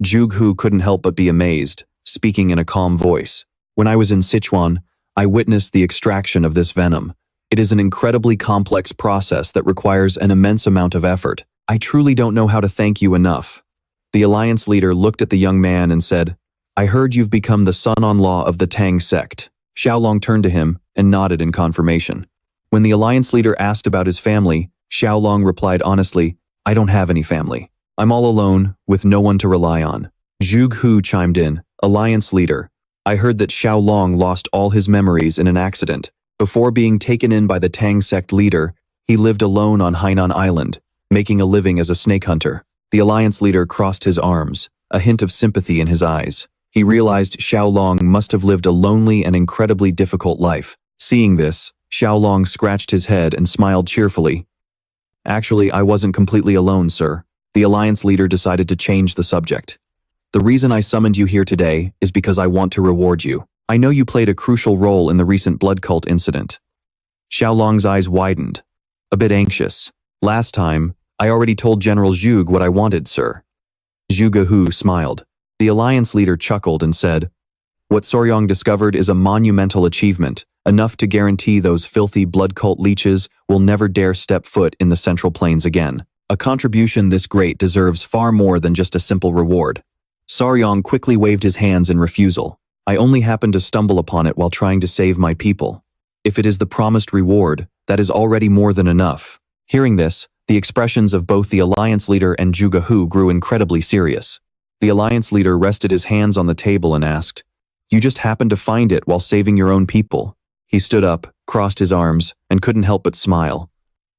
Zhuge Hu couldn't help but be amazed, speaking in a calm voice. "When I was in Sichuan, I witnessed the extraction of this venom. It is an incredibly complex process that requires an immense amount of effort. I truly don't know how to thank you enough." The Alliance leader looked at the young man and said, "I heard you've become the son-in-law of the Tang sect." Xiao Long turned to him and nodded in confirmation. When the Alliance leader asked about his family, Xiao Long replied honestly, "I don't have any family. I'm all alone, with no one to rely on." Zhuge Hu chimed in, "Alliance leader, I heard that Xiao Long lost all his memories in an accident. Before being taken in by the Tang sect leader, he lived alone on Hainan Island, making a living as a snake hunter." The Alliance leader crossed his arms, a hint of sympathy in his eyes. He realized Xiao Long must have lived a lonely and incredibly difficult life. Seeing this, Xiao Long scratched his head and smiled cheerfully. "Actually, I wasn't completely alone, sir." The Alliance leader decided to change the subject. "The reason I summoned you here today is because I want to reward you. I know you played a crucial role in the recent blood cult incident." Xiao Long's eyes widened, a bit anxious. "Last time, I already told General Zhuge what I wanted, sir." Zhuge Hu smiled. The Alliance leader chuckled and said, "What Soryong discovered is a monumental achievement, enough to guarantee those filthy blood cult leeches will never dare step foot in the Central Plains again. A contribution this great deserves far more than just a simple reward." Soryong quickly waved his hands in refusal. "I only happened to stumble upon it while trying to save my people. If it is the promised reward, that is already more than enough." Hearing this, the expressions of both the Alliance leader and Zhuge Hu grew incredibly serious. The Alliance leader rested his hands on the table and asked, "You just happened to find it while saving your own people?" He stood up, crossed his arms, and couldn't help but smile.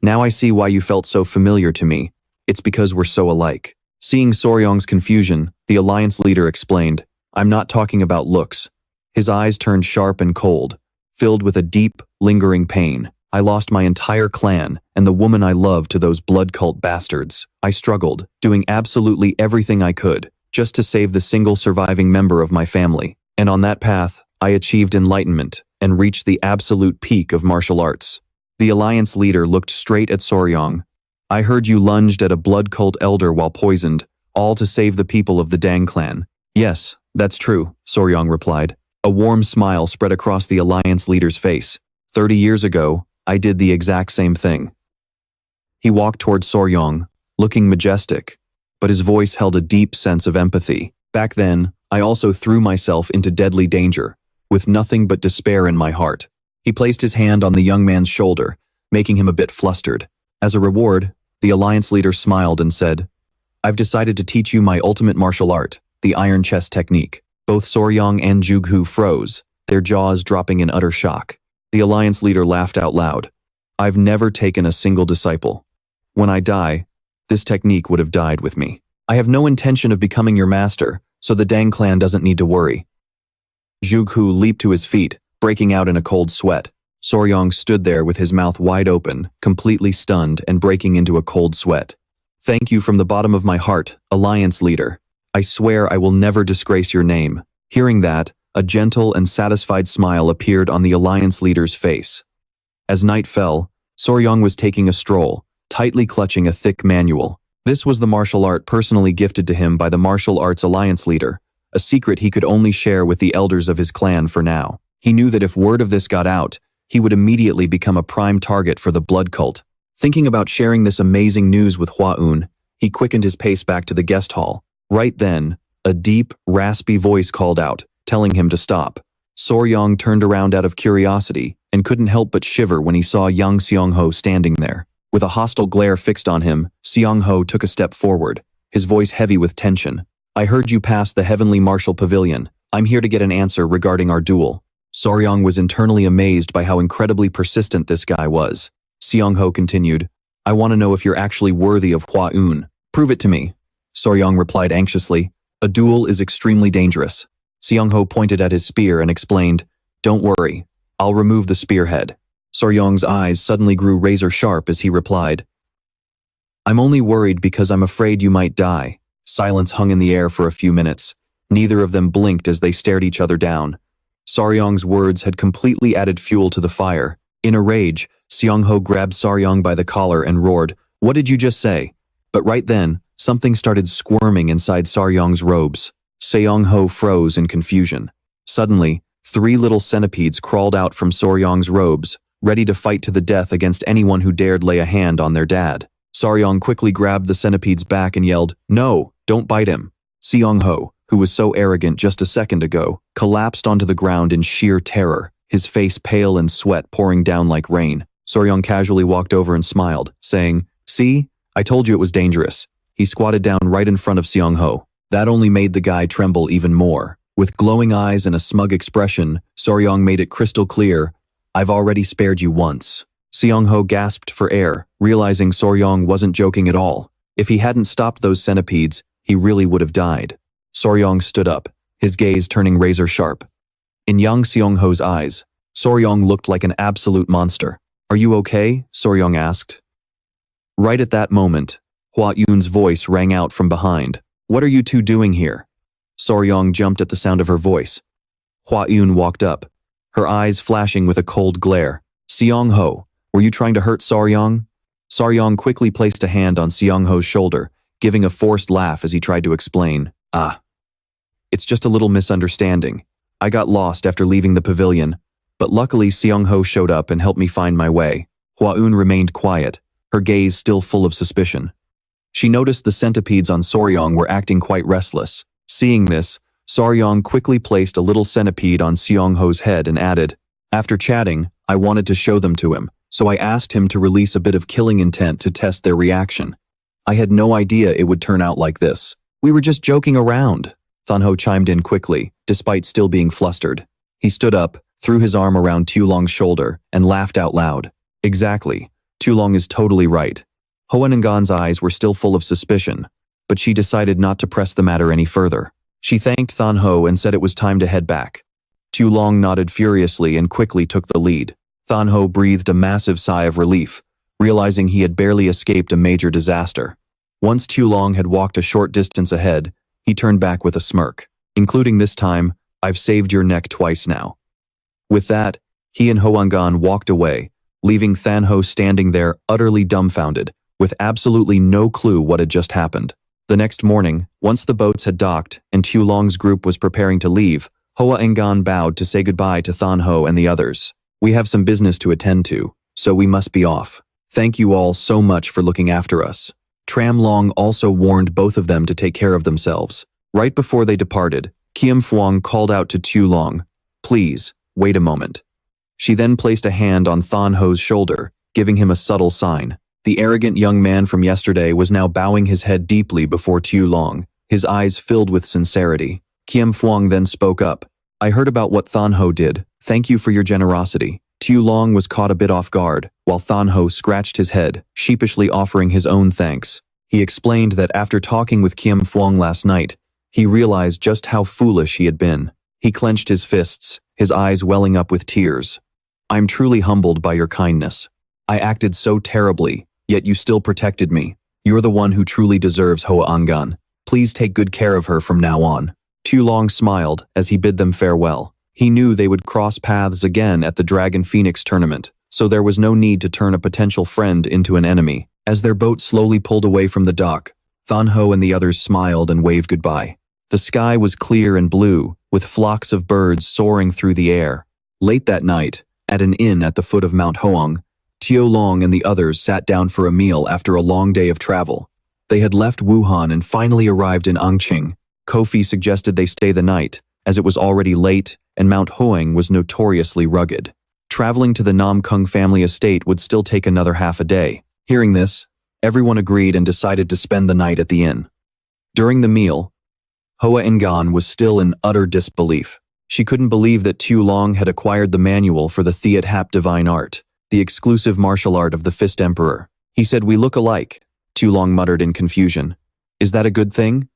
"Now I see why you felt so familiar to me. It's because we're so alike." Seeing Soryong's confusion, the alliance leader explained, I'm not talking about looks. His eyes turned sharp and cold, filled with a deep, lingering pain. I lost my entire clan and the woman I loved to those blood cult bastards. I struggled, doing absolutely everything I could, just to save the single surviving member of my family. And on that path, I achieved enlightenment and reached the absolute peak of martial arts. The alliance leader looked straight at Soryong. I heard you lunged at a blood cult elder while poisoned, all to save the people of the Tang Clan. Yes, that's true, Soryong replied. A warm smile spread across the alliance leader's face. 30 years ago, I did the exact same thing. He walked towards Soryong, looking majestic, but his voice held a deep sense of empathy. Back then, I also threw myself into deadly danger, with nothing but despair in my heart. He placed his hand on the young man's shoulder, making him a bit flustered. As a reward, the alliance leader smiled and said, I've decided to teach you my ultimate martial art, the iron chest technique. Both Soryong and Jughu froze, their jaws dropping in utter shock. The alliance leader laughed out loud. I've never taken a single disciple. When I die, this technique would have died with me. I have no intention of becoming your master, so the Tang Clan doesn't need to worry. Jughu leaped to his feet, breaking out in a cold sweat. Soryong stood there with his mouth wide open, completely stunned and breaking into a cold sweat. Thank you from the bottom of my heart, alliance leader. I swear I will never disgrace your name. Hearing that, a gentle and satisfied smile appeared on the alliance leader's face. As night fell, Soryong was taking a stroll, tightly clutching a thick manual. This was the martial art personally gifted to him by the martial arts alliance leader, a secret he could only share with the elders of his clan for now. He knew that if word of this got out, he would immediately become a prime target for the blood cult. Thinking about sharing this amazing news with Hua-un, he quickened his pace back to the guest hall. Right then, a deep, raspy voice called out, telling him to stop. Soryong turned around out of curiosity and couldn't help but shiver when he saw young Seong-ho standing there. With a hostile glare fixed on him, Seong-ho took a step forward, his voice heavy with tension. I heard you pass the Heavenly Martial Pavilion. I'm here to get an answer regarding our duel. Soryong was internally amazed by how incredibly persistent this guy was. Seong-ho continued, I want to know if you're actually worthy of Hua-un. Prove it to me. Soryong replied anxiously, a duel is extremely dangerous. Seong-ho pointed at his spear and explained, don't worry, I'll remove the spearhead. Soryong's eyes suddenly grew razor sharp as he replied, I'm only worried because I'm afraid you might die. Silence hung in the air for a few minutes. Neither of them blinked as they stared each other down. Soryong's words had completely added fuel to the fire. In a rage, Seong-ho grabbed Soryong by the collar and roared, what did you just say? But right then, something started squirming inside Soryong's robes. Seong-ho froze in confusion. Suddenly, 3 little centipedes crawled out from Soryong's robes, ready to fight to the death against anyone who dared lay a hand on their dad. Soryong quickly grabbed the centipede's back and yelled, no, don't bite him. Seong-ho, who was so arrogant just a second ago, collapsed onto the ground in sheer terror, his face pale and sweat pouring down like rain. Soryong casually walked over and smiled, saying, see, I told you it was dangerous. He squatted down right in front of Seong-ho. That only made the guy tremble even more. With glowing eyes and a smug expression, Soryong made it crystal clear, I've already spared you once. Seong-ho gasped for air, realizing Soryong wasn't joking at all. If he hadn't stopped those centipedes, he really would have died. Soryong stood up, his gaze turning razor sharp. In young Seong-ho's eyes, Soryong looked like an absolute monster. Are you okay? Soryong asked. Right at that moment, Hua-un's voice rang out from behind. What are you two doing here? Soryong jumped at the sound of her voice. Hua-un walked up, her eyes flashing with a cold glare. Seong-ho, were you trying to hurt Soryong? Soryong quickly placed a hand on Seong-ho's shoulder, giving a forced laugh as he tried to explain. It's just a little misunderstanding. I got lost after leaving the pavilion, but luckily Seong-ho showed up and helped me find my way. Hua-un remained quiet, her gaze still full of suspicion. She noticed the centipedes on Soryong were acting quite restless. Seeing this, Soryong quickly placed a little centipede on Seong-ho's head and added, after chatting, I wanted to show them to him, so I asked him to release a bit of killing intent to test their reaction. I had no idea it would turn out like this. We were just joking around. Thunho chimed in quickly, despite still being flustered. He stood up, threw his arm around Tieu Long's shoulder, and laughed out loud. Exactly. Tieu Long is totally right. Hoenengan's eyes were still full of suspicion. but she decided not to press the matter any further. She thanked Than Ho and said it was time to head back. Tieu Long nodded furiously and quickly took the lead. Than Ho breathed a massive sigh of relief, realizing he had barely escaped a major disaster. Once Tieu Long had walked a short distance ahead, he turned back with a smirk, including this time, "I've saved your neck twice now." With that, he and Hoangan walked away, leaving Than Ho standing there utterly dumbfounded, with absolutely no clue what had just happened. The next morning, once the boats had docked and Tieu Long's group was preparing to leave, Hoangan bowed to say goodbye to Than Ho and the others. "We have some business to attend to, so we must be off. Thank you all so much for looking after us." Tram Long also warned both of them to take care of themselves. Right before they departed, Kiem Phuong called out to Tieu Long, "Please, wait a moment." She then placed a hand on Than Ho's shoulder, giving him a subtle sign. The arrogant young man from yesterday was now bowing his head deeply before Tieu Long, his eyes filled with sincerity. Kiem Phuong then spoke up. "I heard about what Than Ho did. Thank you for your generosity." Tieu Long was caught a bit off guard, while Than Ho scratched his head, sheepishly offering his own thanks. He explained that after talking with Kiem Phuong last night, he realized just how foolish he had been. He clenched his fists, his eyes welling up with tears. "I'm truly humbled by your kindness. I acted so terribly, yet you still protected me. You're the one who truly deserves Hoangan. Please take good care of her from now on." Tieu Long smiled as he bid them farewell. He knew they would cross paths again at the Dragon Phoenix tournament, so there was no need to turn a potential friend into an enemy. As their boat slowly pulled away from the dock, Than Ho and the others smiled and waved goodbye. The sky was clear and blue, with flocks of birds soaring through the air. Late that night, at an inn at the foot of Mount Hoang, Tieu Long and the others sat down for a meal after a long day of travel. They had left Wuhan and finally arrived in Angqing. Kofi suggested they stay the night, as it was already late and Mount Hoang was notoriously rugged. Traveling to the Nam Kung family estate would still take another half a day. Hearing this, everyone agreed and decided to spend the night at the inn. During the meal, Hoa Ngan was still in utter disbelief. She couldn't believe that Tieu Long had acquired the manual for the TAMES divine art, the exclusive martial art of the Fist Emperor. He said, "We look alike," Tieu Long muttered in confusion. "Is that a good thing?"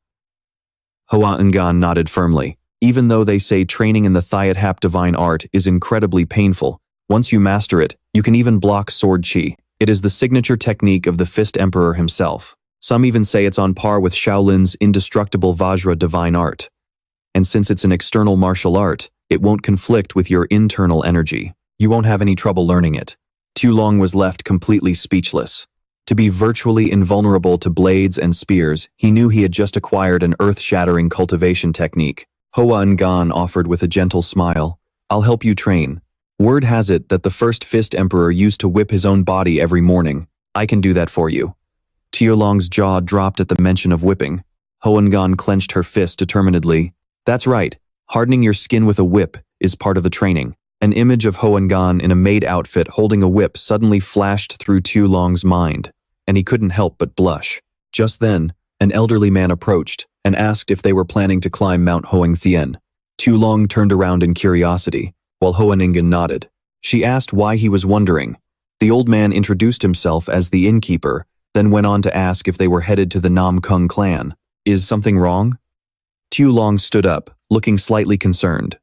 Hoa Ngan nodded firmly. Even though they say training in the TAMES divine art is incredibly painful, once you master it, you can even block sword chi. It is the signature technique of the Fist Emperor himself. Some even say it's on par with Shaolin's indestructible Vajra divine art. And since it's an external martial art, it won't conflict with your internal energy. You won't have any trouble learning it. Tieu Long was left completely speechless. To be virtually invulnerable to blades and spears, he knew he had just acquired an earth-shattering cultivation technique. Hoa Ngan offered with a gentle smile, "I'll help you train. Word has it that the first Fist Emperor used to whip his own body every morning. I can do that for you." Tieu Long's jaw dropped at the mention of whipping. Hoa Ngan clenched her fist determinedly. "That's right. Hardening your skin with a whip is part of the training." An image of Hoa Ngan in a maid outfit holding a whip suddenly flashed through Tieu Long's mind, and he couldn't help but blush. Just then, an elderly man approached and asked if they were planning to climb Mount Hoang Thien. Tieu Long turned around in curiosity, while Hoa Ngan nodded. She asked why he was wondering. The old man introduced himself as the innkeeper, then went on to ask if they were headed to the Nam Kung clan. "Is something wrong?" Tieu Long stood up, looking slightly concerned.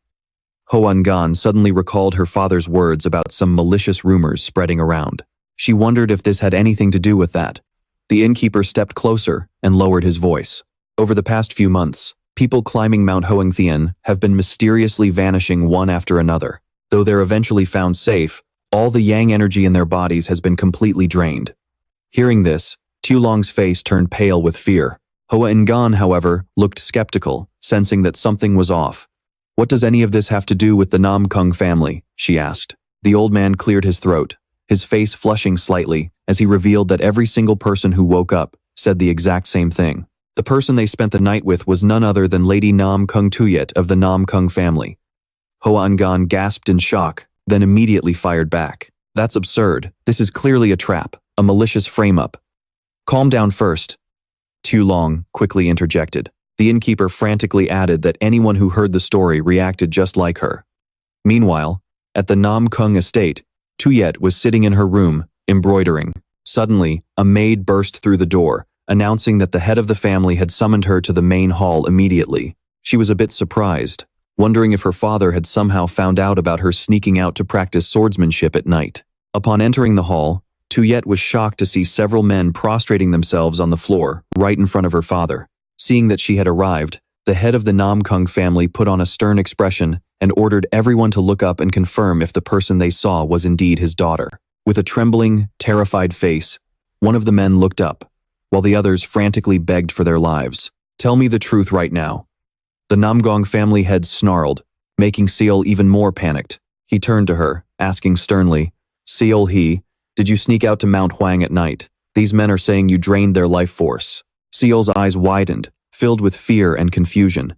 Hoa Ngan suddenly recalled her father's words about some malicious rumors spreading around. She wondered if this had anything to do with that. The innkeeper stepped closer and lowered his voice. "Over the past few months, people climbing Mount Hoang Thien have been mysteriously vanishing one after another. Though they're eventually found safe, all the yang energy in their bodies has been completely drained." Hearing this, Tieu Long's face turned pale with fear. Hoa Ngan, however, looked skeptical, sensing that something was off. "What does any of this have to do with the Nam Kung family?" she asked. The old man cleared his throat, his face flushing slightly as he revealed that every single person who woke up said the exact same thing. The person they spent the night with was none other than Lady Nam Kung Tuyet of the Nam Kung family. Hoa Ngan gasped in shock, then immediately fired back. "That's absurd. This is clearly a trap, a malicious frame-up." "Calm down first," Tieu Long quickly interjected. The innkeeper frantically added that anyone who heard the story reacted just like her. Meanwhile, at the Nam Kung estate, Tuyet was sitting in her room, embroidering. Suddenly, a maid burst through the door, announcing that the head of the family had summoned her to the main hall immediately. She was a bit surprised, wondering if her father had somehow found out about her sneaking out to practice swordsmanship at night. Upon entering the hall, Tieu was shocked to see several men prostrating themselves on the floor, right in front of her father. Seeing that she had arrived, the head of the Namkung family put on a stern expression and ordered everyone to look up and confirm if the person they saw was indeed his daughter. With a trembling, terrified face, one of the men looked up, while the others frantically begged for their lives. "Tell me the truth right now." The Namgong family head snarled, making Seol even more panicked. He turned to her, asking sternly, "Seol He, did you sneak out to Mount Huang at night? These men are saying you drained their life force." Seol's eyes widened, filled with fear and confusion.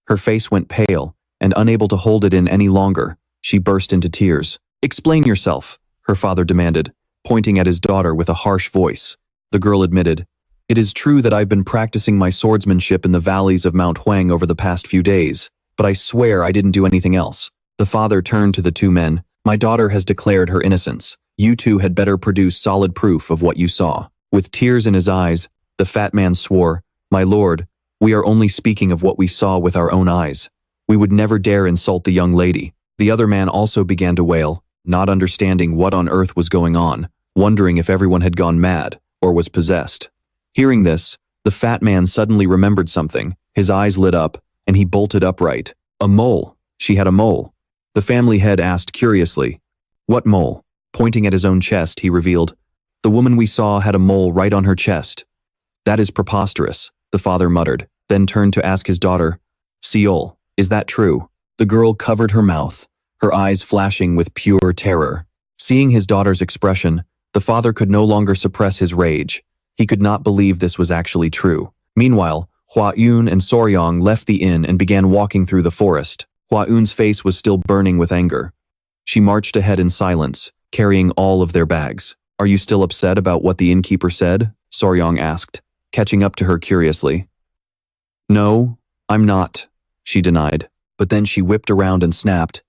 Her face went pale, and unable to hold it in any longer, she burst into tears. "Explain yourself," her father demanded, pointing at his daughter with a harsh voice. The girl admitted, "It is true that I've been practicing my swordsmanship in the valleys of Mount Huang over the past few days, but I swear I didn't do anything else." The father turned to the two men. "My daughter has declared her innocence. You two had better produce solid proof of what you saw." With tears in his eyes, the fat man swore, "My lord, we are only speaking of what we saw with our own eyes. We would never dare insult the young lady." The other man also began to wail, not understanding what on earth was going on, wondering if everyone had gone mad or was possessed. Hearing this, the fat man suddenly remembered something. His eyes lit up, and he bolted upright. "A mole. She had a mole." The family head asked curiously, "What mole?" Pointing at his own chest, he revealed, "The woman we saw had a mole right on her chest." "That is preposterous," the father muttered, then turned to ask his daughter, "Seol, is that true?" The girl covered her mouth, her eyes flashing with pure terror. Seeing his daughter's expression, the father could no longer suppress his rage. He could not believe this was actually true. Meanwhile, Hua Yun and Soryong left the inn and began walking through the forest. Hua Yun's face was still burning with anger. She marched ahead in silence, carrying all of their bags. "Are you still upset about what the innkeeper said?" Soryong asked, catching up to her curiously. "No, I'm not," she denied, but then she whipped around and snapped,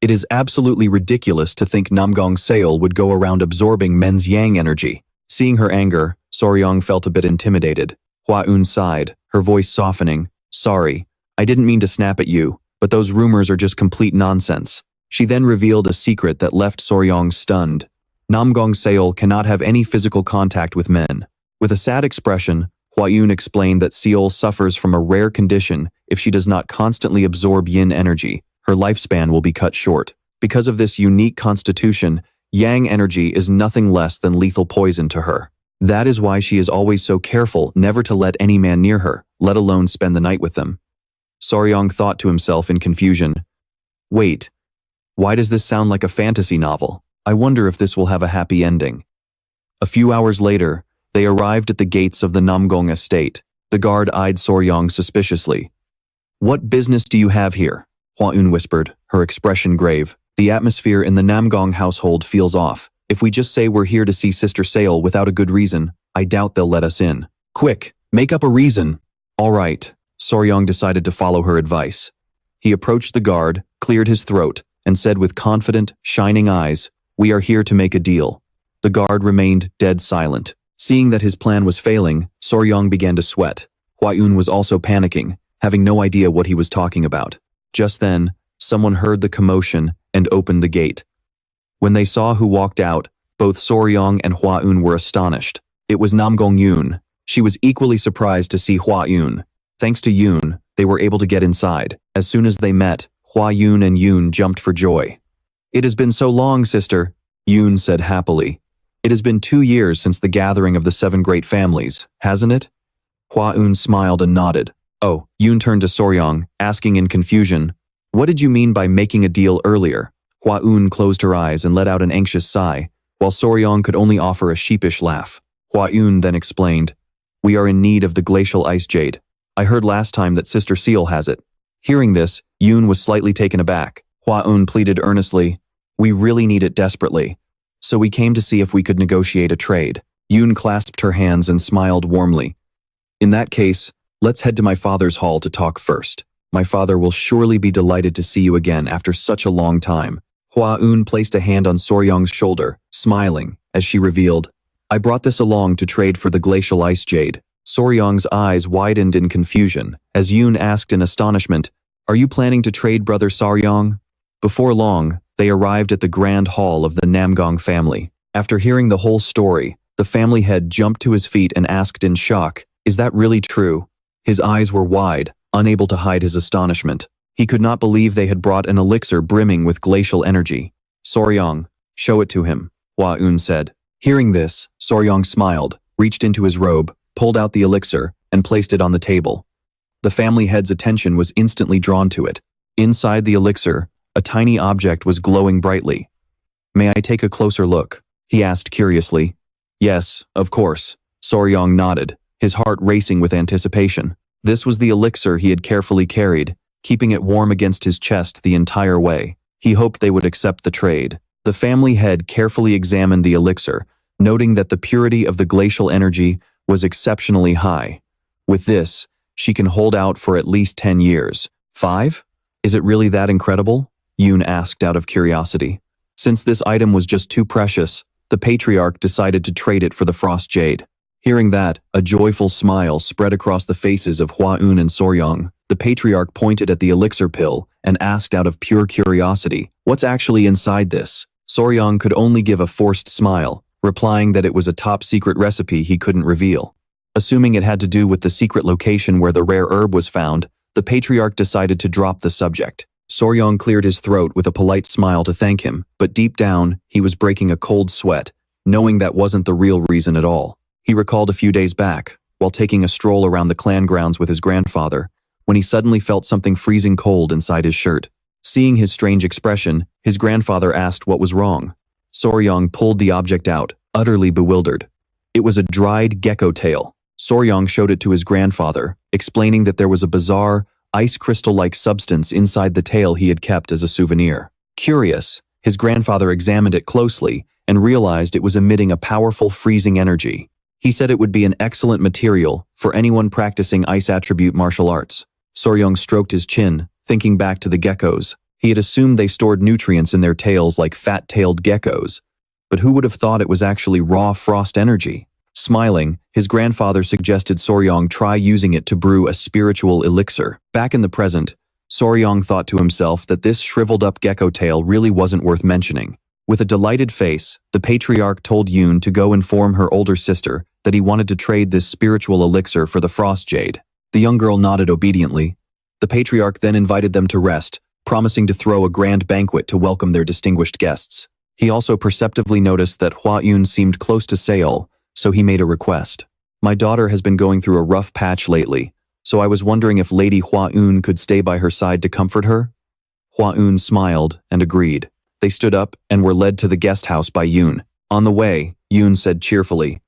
"It is absolutely ridiculous to think Namgong Seol would go around absorbing men's yang energy." Seeing her anger, Soryong felt a bit intimidated. Hua Yun sighed, her voice softening. "Sorry, I didn't mean to snap at you, but those rumors are just complete nonsense." She then revealed a secret that left Soryong stunned. Namgong Seol cannot have any physical contact with men. With a sad expression, Hua Yun explained that Seol suffers from a rare condition. If she does not constantly absorb yin energy, her lifespan will be cut short. Because of this unique constitution, yang energy is nothing less than lethal poison to her. That is why she is always so careful never to let any man near her, let alone spend the night with them. Soryong thought to himself in confusion, "Wait, why does this sound like a fantasy novel? I wonder if this will have a happy ending." A few hours later, they arrived at the gates of the Namgong estate. The guard eyed Soryong suspiciously. "What business do you have here?" Hua Yun whispered, her expression grave. "The atmosphere in the Namgong household feels off. If we just say we're here to see Sister Seol without a good reason, I doubt they'll let us in. Quick, make up a reason." "All right." Soryong decided to follow her advice. He approached the guard, cleared his throat, and said with confident, shining eyes, "We are here to make a deal." The guard remained dead silent. Seeing that his plan was failing, Soryong began to sweat. Hua Yun was also panicking, having no idea what he was talking about. Just then, someone heard the commotion and opened the gate. When they saw who walked out, both Soryong and Hua Yun were astonished. It was Namgong Yun. She was equally surprised to see Hua Yun. Thanks to Yun, they were able to get inside. As soon as they met, Hua Yun and Yun jumped for joy. "It has been so long, sister," Yun said happily. "It has been 2 years since the gathering of the 7 great families, hasn't it?" Hua Yun smiled and nodded. "Oh," Yun turned to Soryong, asking in confusion, "What did you mean by making a deal earlier?" Hua Yun closed her eyes and let out an anxious sigh, while Soryong could only offer a sheepish laugh. Hua Yun then explained, "We are in need of the glacial ice jade. I heard last time that Sister Seol has it." Hearing this, Yun was slightly taken aback. Hua Yun pleaded earnestly, "We really need it desperately. So we came to see if we could negotiate a trade." Yun clasped her hands and smiled warmly. "In that case, let's head to my father's hall to talk first. My father will surely be delighted to see you again after such a long time." Hua Yun placed a hand on Soryong's shoulder, smiling, as she revealed, "I brought this along to trade for the glacial ice jade. Soryong's eyes widened in confusion as Yoon asked in astonishment, "Are you planning to trade, Brother Soryong?" Before long, they arrived at the grand hall of the Namgong family. After hearing the whole story, the family head jumped to his feet and asked in shock, "Is that really true?" His eyes were wide, unable to hide his astonishment. He could not believe they had brought an elixir brimming with glacial energy. "Soryong, show it to him," Hua-un said. Hearing this, Soryong smiled, reached into his robe, pulled out the elixir, and placed it on the table. The family head's attention was instantly drawn to it. Inside the elixir, a tiny object was glowing brightly. "May I take a closer look?" he asked curiously. "Yes, of course," Soryong nodded, his heart racing with anticipation. This was the elixir he had carefully carried, keeping it warm against his chest the entire way. He hoped they would accept the trade. The family head carefully examined the elixir, noting that the purity of the glacial energy was exceptionally high. "With this, she can hold out for at least 10 years. 5? Is it really that incredible?" Yoon asked out of curiosity. Since this item was just too precious, the patriarch decided to trade it for the frost jade. Hearing that, a joyful smile spread across the faces of Hua-un and Soryong. The patriarch pointed at the elixir pill and asked out of pure curiosity, "What's actually inside this?" Soryong could only give a forced smile, replying that it was a top-secret recipe he couldn't reveal. Assuming it had to do with the secret location where the rare herb was found, the patriarch decided to drop the subject. Soryong cleared his throat with a polite smile to thank him, but deep down, he was breaking a cold sweat, knowing that wasn't the real reason at all. He recalled a few days back, while taking a stroll around the clan grounds with his grandfather, when he suddenly felt something freezing cold inside his shirt. Seeing his strange expression, his grandfather asked what was wrong. Soryong pulled the object out, utterly bewildered. It was a dried gecko tail. Soryong showed it to his grandfather, explaining that there was a bizarre, ice crystal-like substance inside the tail he had kept as a souvenir. Curious, his grandfather examined it closely and realized it was emitting a powerful freezing energy. He said it would be an excellent material for anyone practicing ice attribute martial arts. Soryong stroked his chin, thinking back to the geckos. He had assumed they stored nutrients in their tails like fat-tailed geckos, but who would have thought it was actually raw frost energy? Smiling, his grandfather suggested Soryong try using it to brew a spiritual elixir. Back in the present, Soryong thought to himself that this shriveled-up gecko tail really wasn't worth mentioning. With a delighted face, the patriarch told Yoon to go inform her older sister that he wanted to trade this spiritual elixir for the frost jade. The young girl nodded obediently. The patriarch then invited them to rest, promising to throw a grand banquet to welcome their distinguished guests. He also perceptively noticed that Hua-un seemed close to Seol, so he made a request. "My daughter has been going through a rough patch lately, so I was wondering if Lady Hua-un could stay by her side to comfort her?" Hua-un smiled and agreed. They stood up and were led to the guest house by Yoon. On the way, Yoon said cheerfully,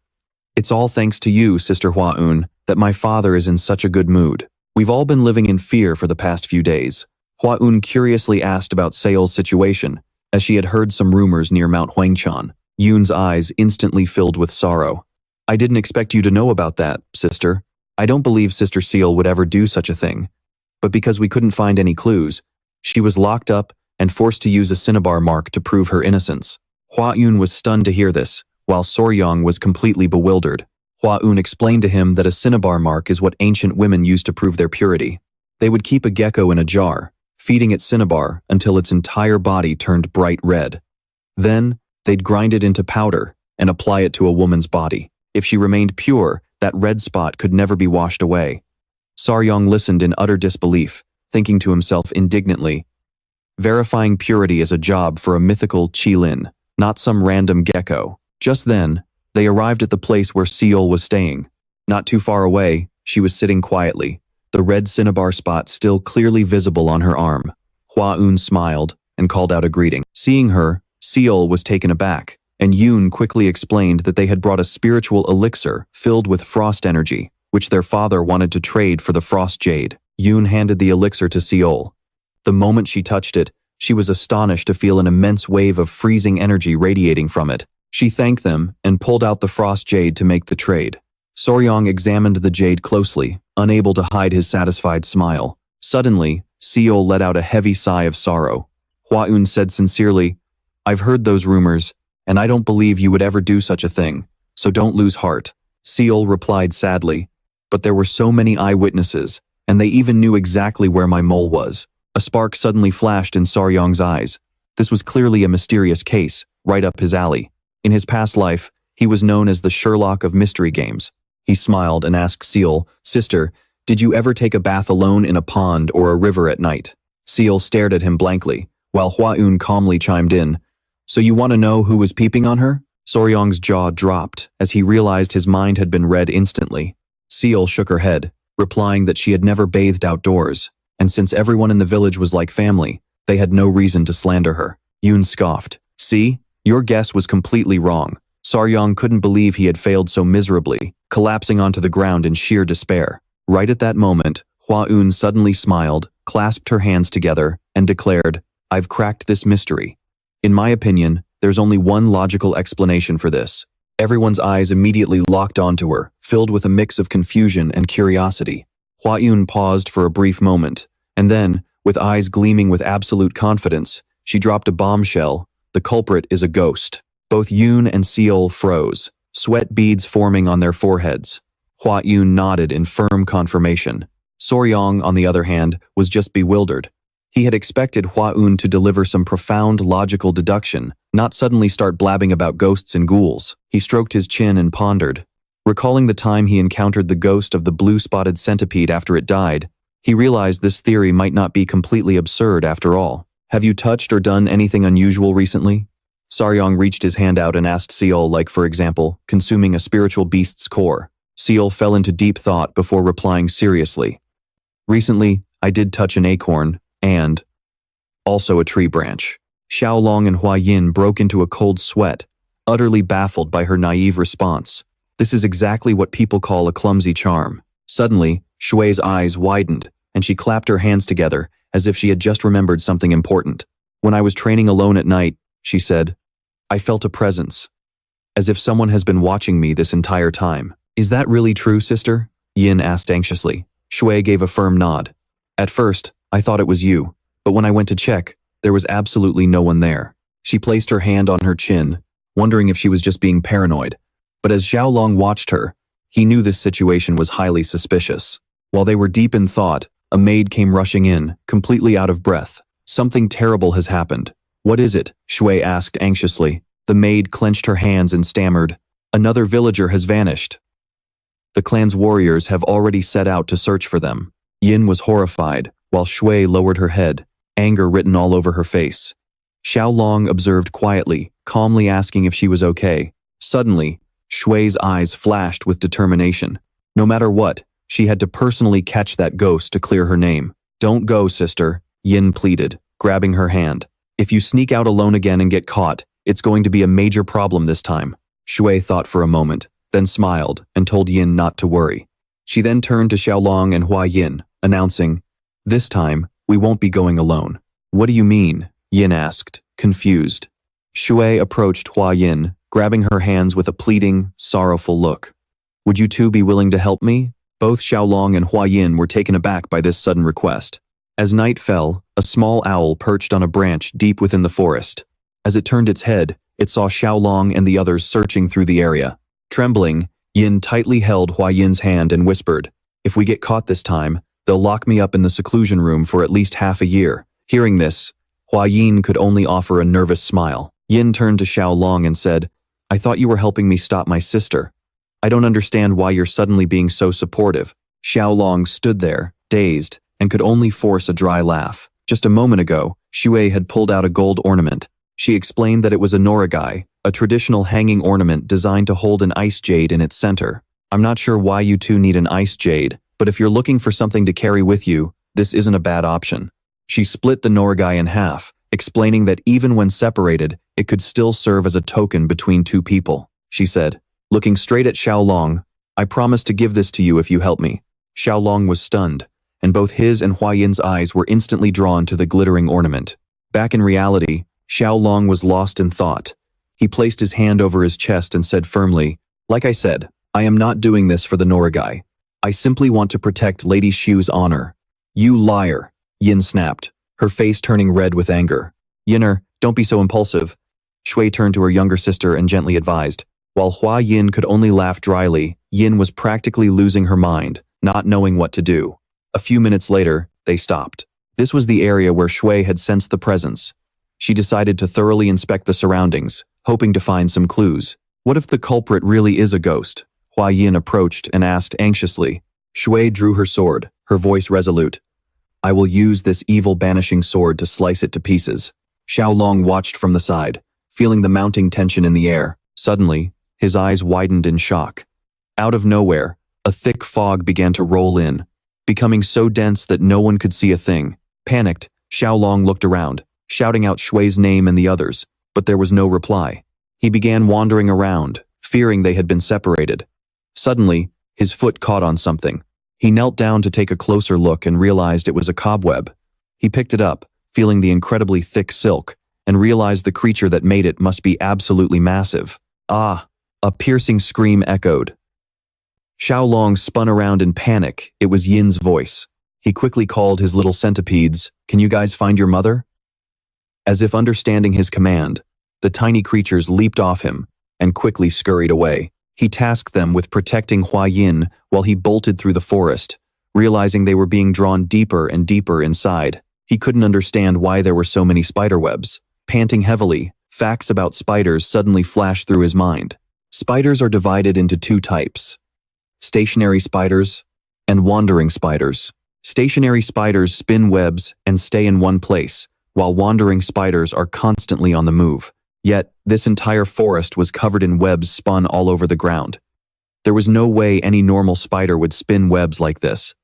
"It's all thanks to you, Sister Hua-un, that my father is in such a good mood. We've all been living in fear for the past few days." Hua-un curiously asked about Seol's situation, as she had heard some rumors near Mount Huangchan. Yoon's eyes instantly filled with sorrow. "I didn't expect you to know about that, sister. I don't believe Sister Seol would ever do such a thing. But because we couldn't find any clues, she was locked up and forced to use a cinnabar mark to prove her innocence." Hua-un was stunned to hear this, while Soryong was completely bewildered. Hua-un explained to him that a cinnabar mark is what ancient women used to prove their purity. They would keep a gecko in a jar, feeding it cinnabar until its entire body turned bright red. Then, they'd grind it into powder and apply it to a woman's body. If she remained pure, that red spot could never be washed away. Soryong listened in utter disbelief, thinking to himself indignantly, verifying purity is a job for a mythical Qilin, not some random gecko. Just then, they arrived at the place where Seol was staying. Not too far away, she was sitting quietly, the red cinnabar spot still clearly visible on her arm. Hua-un smiled and called out a greeting. Seeing her, Seol was taken aback, and Yoon quickly explained that they had brought a spiritual elixir filled with frost energy, which their father wanted to trade for the frost jade. Yoon handed the elixir to Seol. The moment she touched it, she was astonished to feel an immense wave of freezing energy radiating from it. She thanked them and pulled out the frost jade to make the trade. Soryong examined the jade closely, unable to hide his satisfied smile. Suddenly, Seol let out a heavy sigh of sorrow. Hua-un said sincerely, "I've heard those rumors, and I don't believe you would ever do such a thing, so don't lose heart." Seol replied sadly, But there were so many eyewitnesses, and they even knew exactly where my mole was. A spark suddenly flashed in Saryong's eyes. This was clearly a mysterious case, right up his alley. In his past life, he was known as the Sherlock of mystery games. He smiled and asked Seal, "Sister, did you ever take a bath alone in a pond or a river at night?" Seal stared at him blankly, while Hua-un calmly chimed in, "So you want to know who was peeping on her?" Saryong's jaw dropped as he realized his mind had been read instantly. Seal shook her head, replying that she had never bathed outdoors, and since everyone in the village was like family, they had no reason to slander her. Yoon scoffed. "See? Your guess was completely wrong." Saryong couldn't believe he had failed so miserably, collapsing onto the ground in sheer despair. Right at that moment, Hua-un suddenly smiled, clasped her hands together, and declared, "I've cracked this mystery. In my opinion, there's only one logical explanation for this." Everyone's eyes immediately locked onto her, filled with a mix of confusion and curiosity. Hua-un paused for a brief moment, and then, with eyes gleaming with absolute confidence, she dropped a bombshell. "The culprit is a ghost." Both Yoon and Seal froze, sweat beads forming on their foreheads. Hua-un nodded in firm confirmation. Saryong, on the other hand, was just bewildered. He had expected Hua-un to deliver some profound logical deduction, not suddenly start blabbing about ghosts and ghouls. He stroked his chin and pondered. Recalling the time he encountered the ghost of the blue-spotted centipede after it died, he realized this theory might not be completely absurd after all. "Have you touched or done anything unusual recently?" Saryong reached his hand out and asked Seal, like, for example, consuming a spiritual beast's core. Seal fell into deep thought before replying seriously. "Recently, I did touch an acorn, and also a tree branch." Xiao Long and Hua Yin broke into a cold sweat, utterly baffled by her naive response. This is exactly what people call a clumsy charm. Suddenly, Shui's eyes widened, and she clapped her hands together as if she had just remembered something important. "When I was training alone at night," she said, "I felt a presence, as if someone has been watching me this entire time." "Is that really true, sister?" Yin asked anxiously. Shui gave a firm nod. "At first, I thought it was you, but when I went to check, there was absolutely no one there." She placed her hand on her chin, wondering if she was just being paranoid. But as Xiao Long watched her, he knew this situation was highly suspicious. While they were deep in thought, a maid came rushing in, completely out of breath. "Something terrible has happened." "What is it?" Shui asked anxiously. The maid clenched her hands and stammered, "Another villager has vanished. The clan's warriors have already set out to search for them." Yin was horrified, while Shui lowered her head, anger written all over her face. Xiao Long observed quietly, calmly asking if she was okay. Suddenly, Shui's eyes flashed with determination. No matter what, she had to personally catch that ghost to clear her name. "Don't go, sister," Yin pleaded, grabbing her hand. "If you sneak out alone again and get caught, it's going to be a major problem this time." Shui thought for a moment, then smiled and told Yin not to worry. She then turned to Xiao Long and Hua Yin, announcing, "This time, we won't be going alone." "What do you mean?" Yin asked, confused. Shui approached Hua Yin, grabbing her hands with a pleading, sorrowful look. "Would you two be willing to help me?" Both Xiao Long and Hua Yin were taken aback by this sudden request. As night fell, a small owl perched on a branch deep within the forest. As it turned its head, it saw Xiao Long and the others searching through the area. Trembling, Yin tightly held Hua Yin's hand and whispered, "If we get caught this time, they'll lock me up in the seclusion room for at least half a year." Hearing this, Hua Yin could only offer a nervous smile. Yin turned to Xiao Long and said, "I thought you were helping me stop my sister. I don't understand why you're suddenly being so supportive." Xiao Long stood there, dazed, and could only force a dry laugh. Just a moment ago, Shui had pulled out a gold ornament. She explained that it was a norigai, a traditional hanging ornament designed to hold an ice jade in its center. "I'm not sure why you two need an ice jade, but if you're looking for something to carry with you, this isn't a bad option." She split the norigai in half, explaining that even when separated, it could still serve as a token between two people. She said, looking straight at Xiao Long, "I promise to give this to you if you help me." Xiao Long was stunned, and both his and Hua Yin's eyes were instantly drawn to the glittering ornament. Back in reality, Xiao Long was lost in thought. He placed his hand over his chest and said firmly, "Like I said, I am not doing this for the norigai. I simply want to protect Lady Xu's honor." "You liar," Yin snapped, her face turning red with anger. "Yinner, don't be so impulsive." Shui turned to her younger sister and gently advised, While Hua Yin could only laugh dryly, Yin was practically losing her mind, not knowing what to do. A few minutes later, they stopped. This was the area where Shui had sensed the presence. She decided to thoroughly inspect the surroundings, hoping to find some clues. What if the culprit really is a ghost? Hua Yin approached and asked anxiously. Shui drew her sword, her voice resolute. I will use this evil banishing sword to slice it to pieces. Xiao Long watched from the side, feeling the mounting tension in the air. Suddenly, his eyes widened in shock. Out of nowhere, a thick fog began to roll in, becoming so dense that no one could see a thing. Panicked, Xiao Long looked around, shouting out Shui's name and the others, but there was no reply. He began wandering around, fearing they had been separated. Suddenly, his foot caught on something. He knelt down to take a closer look and realized it was a cobweb. He picked it up, feeling the incredibly thick silk, and realized the creature that made it must be absolutely massive. Ah! A piercing scream echoed. Xiao Long spun around in panic. It was Yin's voice. He quickly called his little centipedes. Can you guys find your mother? As if understanding his command, the tiny creatures leaped off him and quickly scurried away. He tasked them with protecting Hua Yin while he bolted through the forest, realizing they were being drawn deeper and deeper inside. He couldn't understand why there were so many spiderwebs. Panting heavily, facts about spiders suddenly flashed through his mind. Spiders are divided into two types: stationary spiders and wandering spiders. Stationary spiders spin webs and stay in one place, while wandering spiders are constantly on the move. Yet, this entire forest was covered in webs spun all over the ground. There was no way any normal spider would spin webs like this.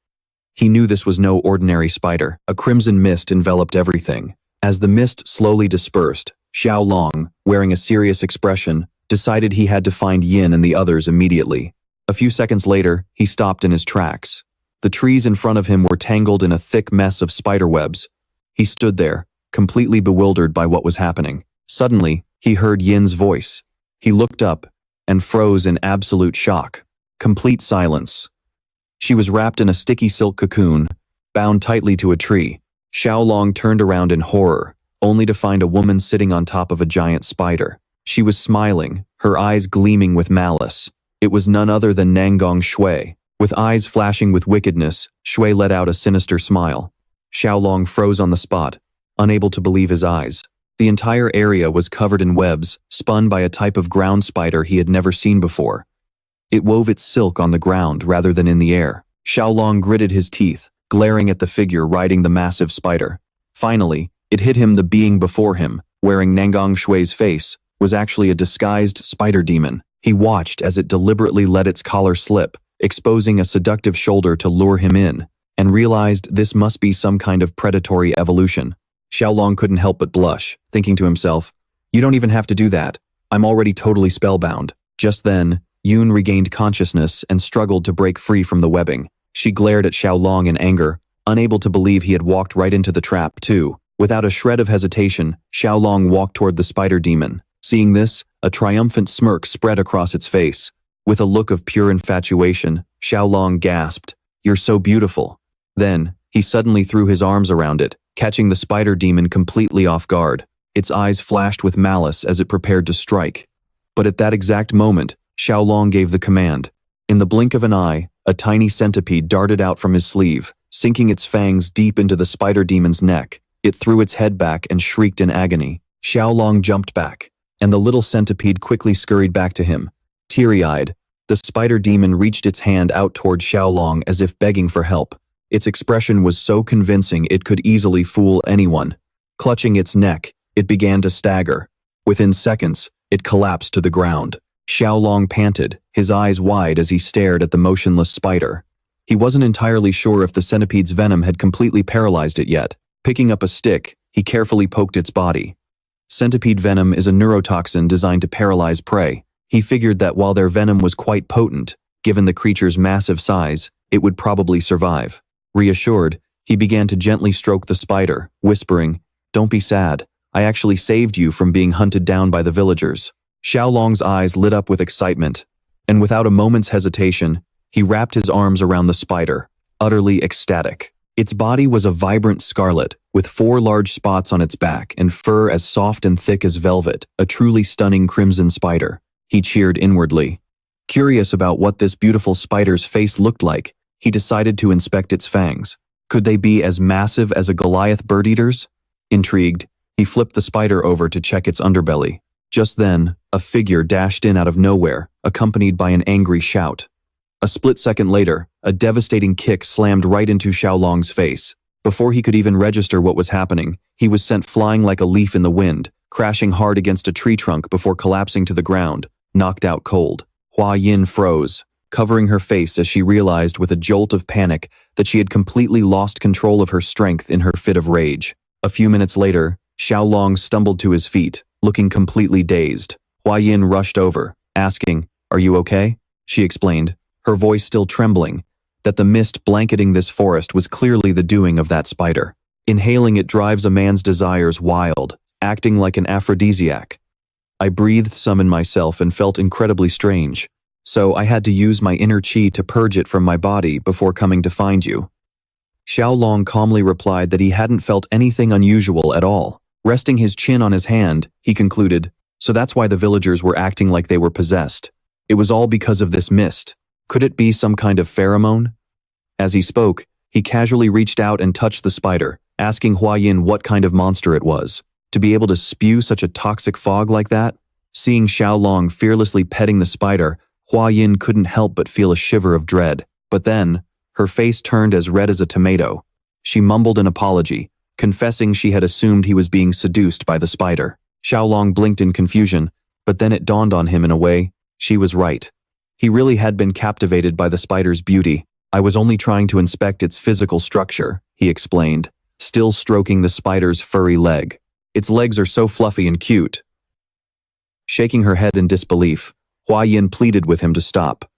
He knew this was no ordinary spider. A crimson mist enveloped everything. As the mist slowly dispersed, Xiao Long, wearing a serious expression, decided he had to find Yin and the others immediately. A few seconds later, he stopped in his tracks. The trees in front of him were tangled in a thick mess of spider webs. He stood there, completely bewildered by what was happening. Suddenly, he heard Yin's voice. He looked up and froze in absolute shock. Complete silence. She was wrapped in a sticky silk cocoon, bound tightly to a tree. Xiao Long turned around in horror, only to find a woman sitting on top of a giant spider. She was smiling, her eyes gleaming with malice. It was none other than Nangang Shui. With eyes flashing with wickedness, Shui let out a sinister smile. Xiao Long froze on the spot, unable to believe his eyes. The entire area was covered in webs, spun by a type of ground spider he had never seen before. It wove its silk on the ground rather than in the air. Xiao Long gritted his teeth, glaring at the figure riding the massive spider. Finally, it hit him the being before him, wearing Nangang Shui's face, was actually a disguised spider demon. He watched as it deliberately let its collar slip, exposing a seductive shoulder to lure him in, and realized this must be some kind of predatory evolution. Xiao Long couldn't help but blush, thinking to himself, "You don't even have to do that. I'm already totally spellbound." Just then, Yun regained consciousness and struggled to break free from the webbing. She glared at Xiao Long in anger, unable to believe he had walked right into the trap too. Without a shred of hesitation, Xiao Long walked toward the spider demon. Seeing this, a triumphant smirk spread across its face. With a look of pure infatuation, Xiao Long gasped, "You're so beautiful." Then, he suddenly threw his arms around it, catching the spider demon completely off guard. Its eyes flashed with malice as it prepared to strike. But at that exact moment, Xiao Long gave the command. In the blink of an eye, a tiny centipede darted out from his sleeve, sinking its fangs deep into the spider demon's neck. It threw its head back and shrieked in agony. Xiao Long jumped back, and the little centipede quickly scurried back to him. Teary-eyed, the spider demon reached its hand out toward Xiao Long as if begging for help. Its expression was so convincing it could easily fool anyone. Clutching its neck, it began to stagger. Within seconds, it collapsed to the ground. Xiao Long panted, his eyes wide as he stared at the motionless spider. He wasn't entirely sure if the centipede's venom had completely paralyzed it yet. Picking up a stick, he carefully poked its body. Centipede venom is a neurotoxin designed to paralyze prey. He figured that while their venom was quite potent, given the creature's massive size, it would probably survive. Reassured, he began to gently stroke the spider, whispering, "Don't be sad. I actually saved you from being hunted down by the villagers." Xiao Long's eyes lit up with excitement, and without a moment's hesitation, he wrapped his arms around the spider, utterly ecstatic. Its body was a vibrant scarlet, with 4 large spots on its back and fur as soft and thick as velvet, a truly stunning crimson spider. he cheered inwardly. Curious about what this beautiful spider's face looked like, he decided to inspect its fangs. Could they be as massive as a Goliath bird-eater's? Intrigued, he flipped the spider over to check its underbelly. Just then, a figure dashed in out of nowhere, accompanied by an angry shout. A split second later, a devastating kick slammed right into Tieu Long's face. Before he could even register what was happening, he was sent flying like a leaf in the wind, crashing hard against a tree trunk before collapsing to the ground, knocked out cold. Hua Yin froze, covering her face as she realized with a jolt of panic that she had completely lost control of her strength in her fit of rage. A few minutes later, Tieu Long stumbled to his feet, looking completely dazed. Hua Yin rushed over, asking, "Are you okay?" She explained, her voice still trembling, that the mist blanketing this forest was clearly the doing of that spider. Inhaling it drives a man's desires wild, acting like an aphrodisiac. I breathed some in myself and felt incredibly strange, so I had to use my inner chi to purge it from my body before coming to find you. Tieu Long calmly replied that he hadn't felt anything unusual at all. Resting his chin on his hand, he concluded, so that's why the villagers were acting like they were possessed. It was all because of this mist. Could it be some kind of pheromone? As he spoke, he casually reached out and touched the spider, asking Hua Yin what kind of monster it was. To be able to spew such a toxic fog like that? Seeing Tieu Long fearlessly petting the spider, Hua Yin couldn't help but feel a shiver of dread. But then, her face turned as red as a tomato. She mumbled an apology, confessing she had assumed he was being seduced by the spider. Tieu Long blinked in confusion, but then it dawned on him in a way, she was right. He really had been captivated by the spider's beauty. I was only trying to inspect its physical structure, he explained, still stroking the spider's furry leg. Its legs are so fluffy and cute. Shaking her head in disbelief, Hua Yin pleaded with him to stop.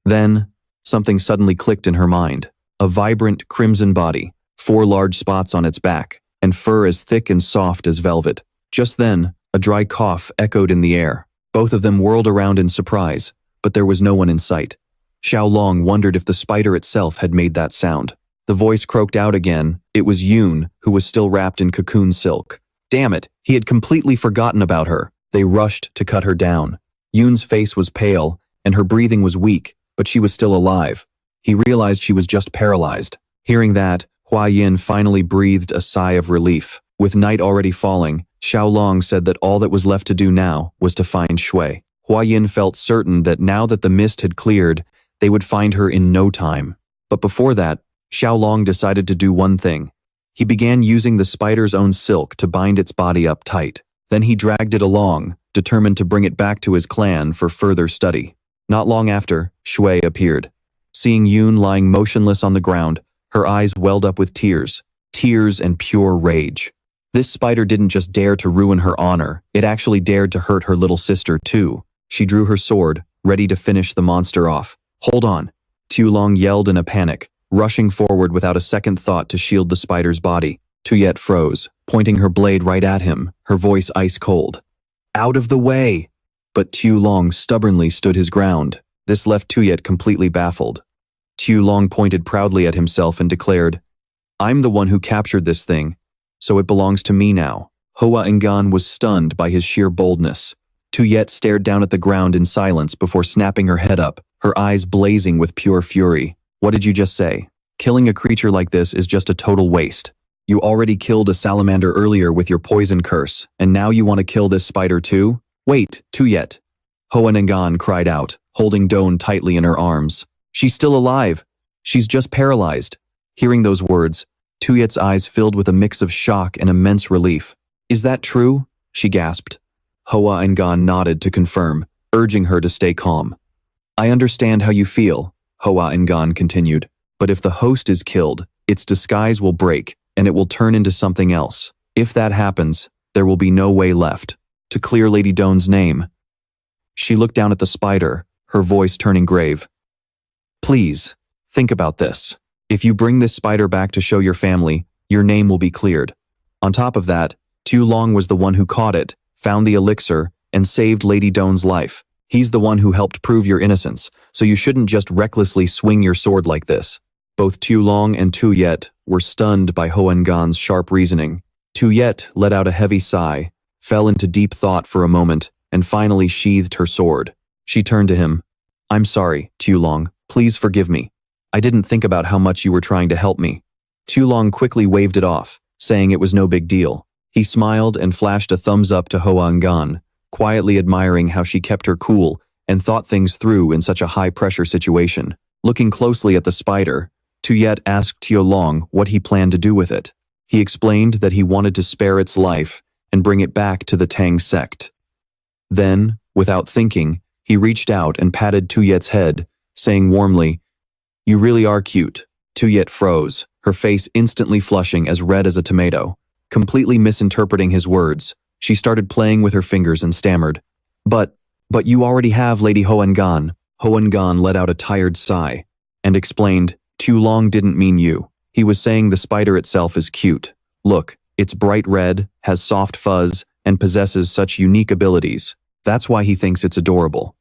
Then, something suddenly clicked in her mind. A vibrant crimson body, 4 large spots on its back, and fur as thick and soft as velvet. Just then, a dry cough echoed in the air. Both of them whirled around in surprise, but there was no one in sight. Tieu Long wondered if the spider itself had made that sound. The voice croaked out again. It was Yoon, who was still wrapped in cocoon silk. Damn it, he had completely forgotten about her. They rushed to cut her down. Yoon's face was pale, and her breathing was weak, but she was still alive. He realized she was just paralyzed. Hearing that, Hua Yin finally breathed a sigh of relief. With night already falling, Tieu Long said that all that was left to do now was to find Shui. Hua Yin felt certain that now that the mist had cleared, they would find her in no time. But before that, Tieu Long decided to do one thing. He began using the spider's own silk to bind its body up tight. Then he dragged it along, determined to bring it back to his clan for further study. Not long after, Shui appeared. Seeing Yoon lying motionless on the ground, her eyes welled up with tears and pure rage. This spider didn't just dare to ruin her honor, it actually dared to hurt her little sister too. She drew her sword, ready to finish the monster off. Hold on, Tieu Long yelled in a panic, rushing forward without a second thought to shield the spider's body. Tuyet froze, pointing her blade right at him, her voice ice cold. Out of the way! But Tieu Long stubbornly stood his ground. This left Tuyet completely baffled. Tieu Long pointed proudly at himself and declared, I'm the one who captured this thing, so it belongs to me now. Hoa Ngan was stunned by his sheer boldness. Tuyet stared down at the ground in silence before snapping her head up, her eyes blazing with pure fury. What did you just say? Killing a creature like this is just a total waste. You already killed a salamander earlier with your poison curse, and now you want to kill this spider too? Wait, Tuyet. Hoa Ngan cried out, holding Doan tightly in her arms. She's still alive. She's just paralyzed. Hearing those words, Tuyet's eyes filled with a mix of shock and immense relief. Is that true? She gasped. Hoa Ngan nodded to confirm, urging her to stay calm. I understand how you feel, Hoa Ngan continued, but if the host is killed, its disguise will break, and it will turn into something else. If that happens, there will be no way left. To clear Lady Doan's name. She looked down at the spider, her voice turning grave. Please, think about this. If you bring this spider back to show your family, your name will be cleared. On top of that, Tieu Long was the one who caught it, found the elixir, and saved Lady Doan's life. He's the one who helped prove your innocence, so you shouldn't just recklessly swing your sword like this. Both Tieu Long and Tuyet were stunned by Hoa Ngan's sharp reasoning. Tuyet let out a heavy sigh, fell into deep thought for a moment, and finally sheathed her sword. She turned to him. "I'm sorry, Tieu Long. Please forgive me. I didn't think about how much you were trying to help me." Tieu Long quickly waved it off, saying it was no big deal. He smiled and flashed a thumbs up to Hoang-gan, quietly admiring how she kept her cool and thought things through in such a high-pressure situation. Looking closely at the spider, Tieu asked Tieu Long what he planned to do with it. He explained that he wanted to spare its life and bring it back to the Tang sect. Then, without thinking, he reached out and patted Tieu's head, saying warmly, "You really are cute." Tieu froze, her face instantly flushing as red as a tomato. Completely misinterpreting his words, she started playing with her fingers and stammered, But you already have Lady Hoang-gan." Hoang-gan let out a tired sigh and explained, "Tieu Long didn't mean you. He was saying the spider itself is cute. Look, it's bright red, has soft fuzz, and possesses such unique abilities. That's why he thinks it's adorable."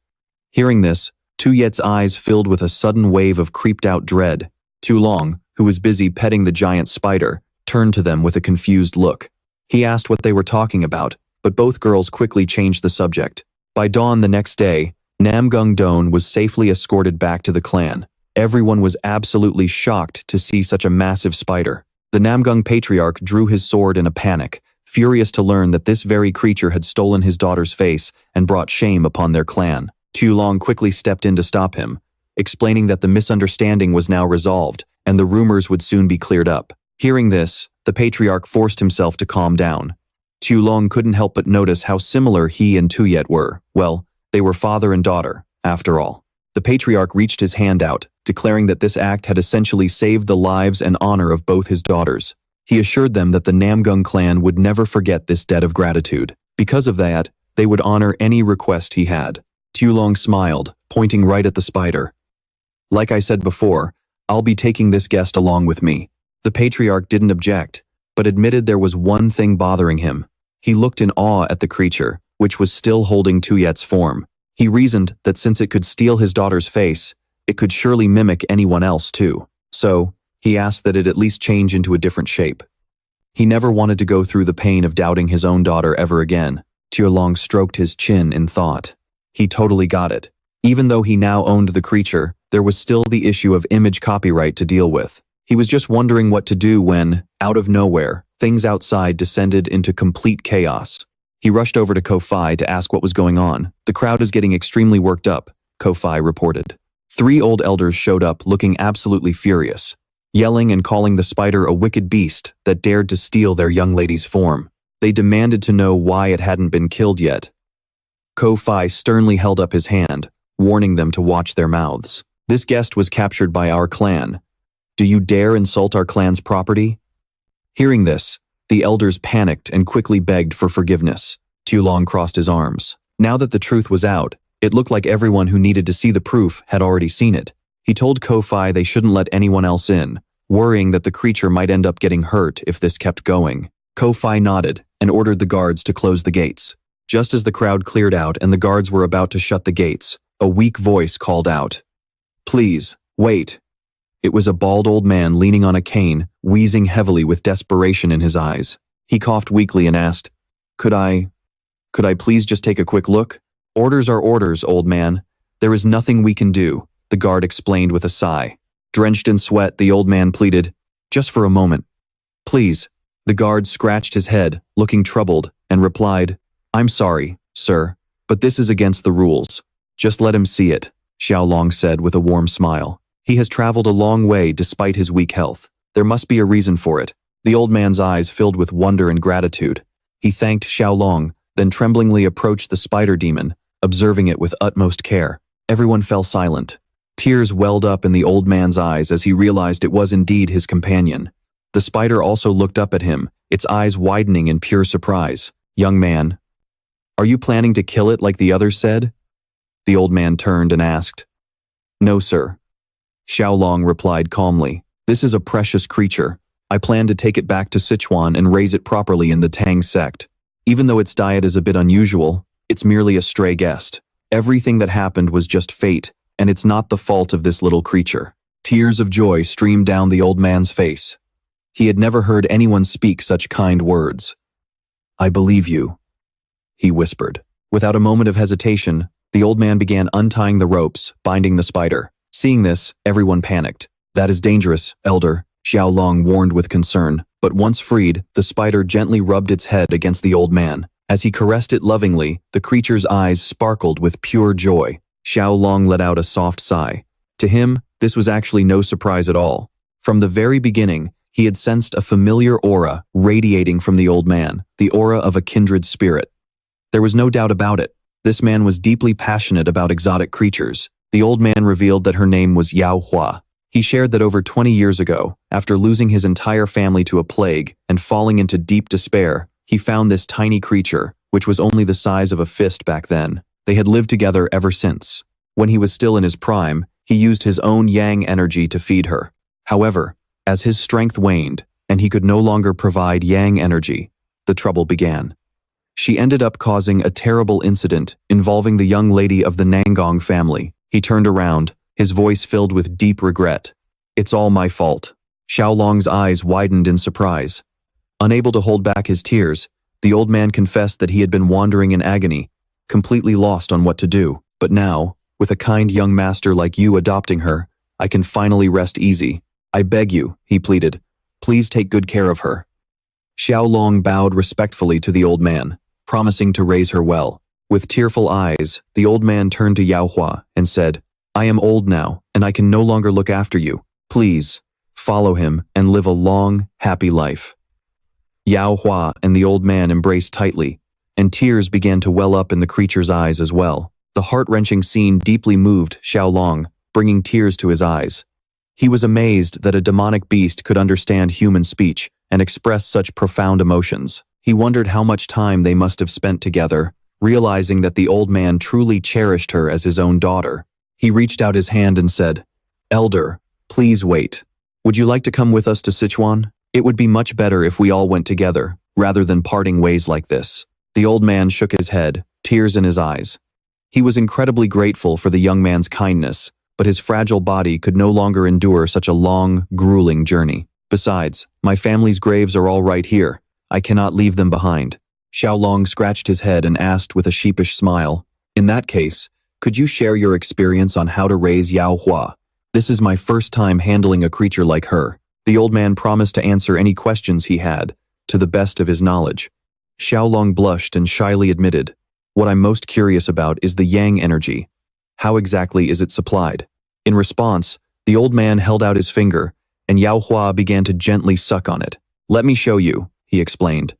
Hearing this, Tieu's eyes filled with a sudden wave of creeped-out dread. Tieu Long, who was busy petting the giant spider, turned to them with a confused look. He asked what they were talking about, but both girls quickly changed the subject. By dawn the next day, Namgung-don was safely escorted back to the clan. Everyone was absolutely shocked to see such a massive spider. The Namgung patriarch drew his sword in a panic, furious to learn that this very creature had stolen his daughter's face and brought shame upon their clan. Tieu Long quickly stepped in to stop him, explaining that the misunderstanding was now resolved and the rumors would soon be cleared up. Hearing this, the patriarch forced himself to calm down. Tieu Long couldn't help but notice how similar he and Tieu were. Well, they were father and daughter, after all. The patriarch reached his hand out, declaring that this act had essentially saved the lives and honor of both his daughters. He assured them that the Namgung clan would never forget this debt of gratitude. Because of that, they would honor any request he had. Tieu Long smiled, pointing right at the spider. "Like I said before, I'll be taking this guest along with me." The patriarch didn't object, but admitted there was one thing bothering him. He looked in awe at the creature, which was still holding Tieu's form. He reasoned that since it could steal his daughter's face, it could surely mimic anyone else too. So, he asked that it at least change into a different shape. He never wanted to go through the pain of doubting his own daughter ever again. Tieu Long stroked his chin in thought. He totally got it. Even though he now owned the creature, there was still the issue of image copyright to deal with. He was just wondering what to do when, out of nowhere, things outside descended into complete chaos. He rushed over to Ko-Fi to ask what was going on. "The crowd is getting extremely worked up," Ko-Fi reported. 3 old elders showed up looking absolutely furious, yelling and calling the spider a wicked beast that dared to steal their young lady's form. They demanded to know why it hadn't been killed yet. Ko-Fi sternly held up his hand, warning them to watch their mouths. "This guest was captured by our clan. Do you dare insult our clan's property?" Hearing this, the elders panicked and quickly begged for forgiveness. Tieu Long crossed his arms. Now that the truth was out, it looked like everyone who needed to see the proof had already seen it. He told Ko-Fi they shouldn't let anyone else in, worrying that the creature might end up getting hurt if this kept going. Ko-Fi nodded and ordered the guards to close the gates. Just as the crowd cleared out and the guards were about to shut the gates, a weak voice called out, "Please, wait." It was a bald old man leaning on a cane, wheezing heavily with desperation in his eyes. He coughed weakly and asked, Could I please just take a quick look?" "Orders are orders, old man. There is nothing we can do," the guard explained with a sigh. Drenched in sweat, the old man pleaded, "Just for a moment. Please." The guard scratched his head, looking troubled, and replied, "I'm sorry, sir, but this is against the rules. Just let him see it," Xiao Long said with a warm smile. "He has traveled a long way despite his weak health. There must be a reason for it." The old man's eyes filled with wonder and gratitude. He thanked Xiao Long, then tremblingly approached the spider demon, observing it with utmost care. Everyone fell silent. Tears welled up in the old man's eyes as he realized it was indeed his companion. The spider also looked up at him, its eyes widening in pure surprise. "Young man, are you planning to kill it like the others said?" The old man turned and asked. "No, sir." Xiao Long replied calmly, "This is a precious creature. I plan to take it back to Sichuan and raise it properly in the Tang sect. Even though its diet is a bit unusual, it's merely a stray guest. Everything that happened was just fate, and it's not the fault of this little creature." Tears of joy streamed down the old man's face. He had never heard anyone speak such kind words. "I believe you," he whispered. Without a moment of hesitation, the old man began untying the ropes, binding the spider. Seeing this, everyone panicked. "That is dangerous, elder," Tieu Long warned with concern, but once freed, the spider gently rubbed its head against the old man. As he caressed it lovingly, the creature's eyes sparkled with pure joy. Tieu Long let out a soft sigh. To him, this was actually no surprise at all. From the very beginning, he had sensed a familiar aura radiating from the old man, the aura of a kindred spirit. There was no doubt about it. This man was deeply passionate about exotic creatures. The old man revealed that her name was Yao Hua. He shared that over 20 years ago, after losing his entire family to a plague and falling into deep despair, he found this tiny creature, which was only the size of a fist back then. They had lived together ever since. When he was still in his prime, he used his own yang energy to feed her. However, as his strength waned, and he could no longer provide yang energy, the trouble began. She ended up causing a terrible incident involving the young lady of the Nangong family. He turned around, his voice filled with deep regret. "It's all my fault." Tieu Long's eyes widened in surprise. Unable to hold back his tears, the old man confessed that he had been wandering in agony, completely lost on what to do. "But now, with a kind young master like you adopting her, I can finally rest easy. I beg you," he pleaded, "please take good care of her." Tieu Long bowed respectfully to the old man, promising to raise her well. With tearful eyes, the old man turned to Yao Hua and said, "I am old now, and I can no longer look after you. Please, follow him and live a long, happy life." Yao Hua and the old man embraced tightly, and tears began to well up in the creature's eyes as well. The heart-wrenching scene deeply moved Tieu Long, bringing tears to his eyes. He was amazed that a demonic beast could understand human speech and express such profound emotions. He wondered how much time they must have spent together, realizing that the old man truly cherished her as his own daughter. He reached out his hand and said, "Elder, please wait. Would you like to come with us to Sichuan? It would be much better if we all went together, rather than parting ways like this." The old man shook his head, tears in his eyes. He was incredibly grateful for the young man's kindness, but his fragile body could no longer endure such a long, grueling journey. "Besides, my family's graves are all right here. I cannot leave them behind." Tieu Long scratched his head and asked with a sheepish smile, "In that case, could you share your experience on how to raise Yao Hua? This is my first time handling a creature like her." The old man promised to answer any questions he had, to the best of his knowledge. Tieu Long blushed and shyly admitted, "What I'm most curious about is the yang energy. How exactly is it supplied?" In response, the old man held out his finger, and Yao Hua began to gently suck on it. "Let me show you," he explained.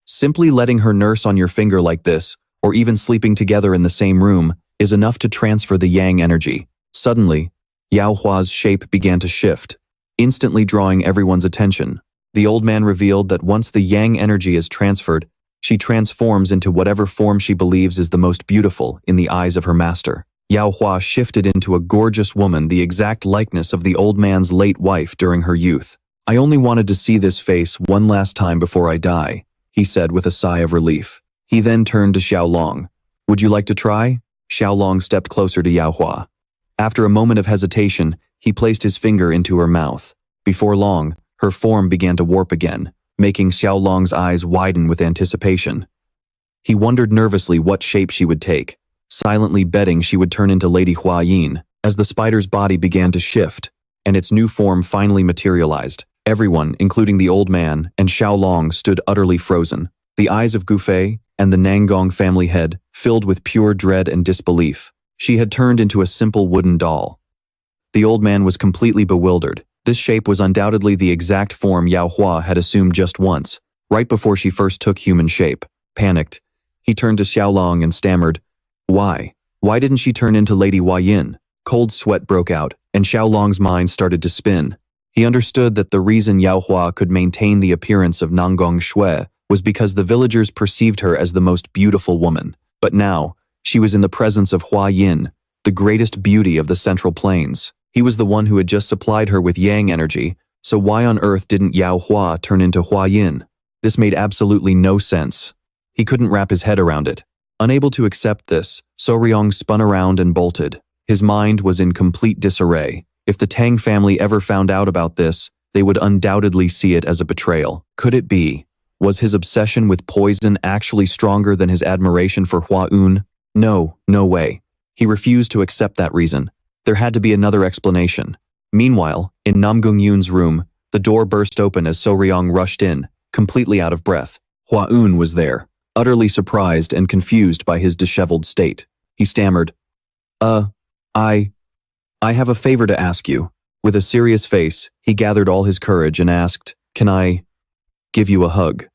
"Simply letting her nurse on your finger like this, or even sleeping together in the same room, is enough to transfer the yang energy." Suddenly, Yao Hua's shape began to shift, instantly drawing everyone's attention. The old man revealed that once the yang energy is transferred, she transforms into whatever form she believes is the most beautiful in the eyes of her master. Yao Hua shifted into a gorgeous woman, the exact likeness of the old man's late wife during her youth. "I only wanted to see this face one last time before I die," he said with a sigh of relief. He then turned to Tieu Long. "Would you like to try?" Tieu Long stepped closer to Yao Hua. After a moment of hesitation, he placed his finger into her mouth. Before long, her form began to warp again, making Tieu Long's eyes widen with anticipation. He wondered nervously what shape she would take, silently betting she would turn into Lady Hua Yin. As the spider's body began to shift, and its new form finally materialized, everyone, including the old man and Tieu Long, stood utterly frozen. The eyes of Gufei and the Nangong family head filled with pure dread and disbelief. She had turned into a simple wooden doll. The old man was completely bewildered. This shape was undoubtedly the exact form Yao Hua had assumed just once, right before she first took human shape. Panicked, he turned to Tieu Long and stammered, "Why? Why didn't she turn into Lady Hua Yin?" Cold sweat broke out, and Tieu Long's mind started to spin. He understood that the reason Yao Hua could maintain the appearance of Nangong Shui was because the villagers perceived her as the most beautiful woman. But now, she was in the presence of Hua Yin, the greatest beauty of the Central Plains. He was the one who had just supplied her with yang energy, so why on earth didn't Yao Hua turn into Hua Yin? This made absolutely no sense. He couldn't wrap his head around it. Unable to accept this, So Ryong spun around and bolted. His mind was in complete disarray. If the Tang family ever found out about this, they would undoubtedly see it as a betrayal. Could it be? Was his obsession with poison actually stronger than his admiration for Hua Un? No, no way. He refused to accept that reason. There had to be another explanation. Meanwhile, in Namgung Yun's room, the door burst open as So Ryong rushed in, completely out of breath. Hua Un was there, utterly surprised and confused by his disheveled state. He stammered, I have a favor to ask you." With a serious face, he gathered all his courage and asked, "Can I give you a hug?"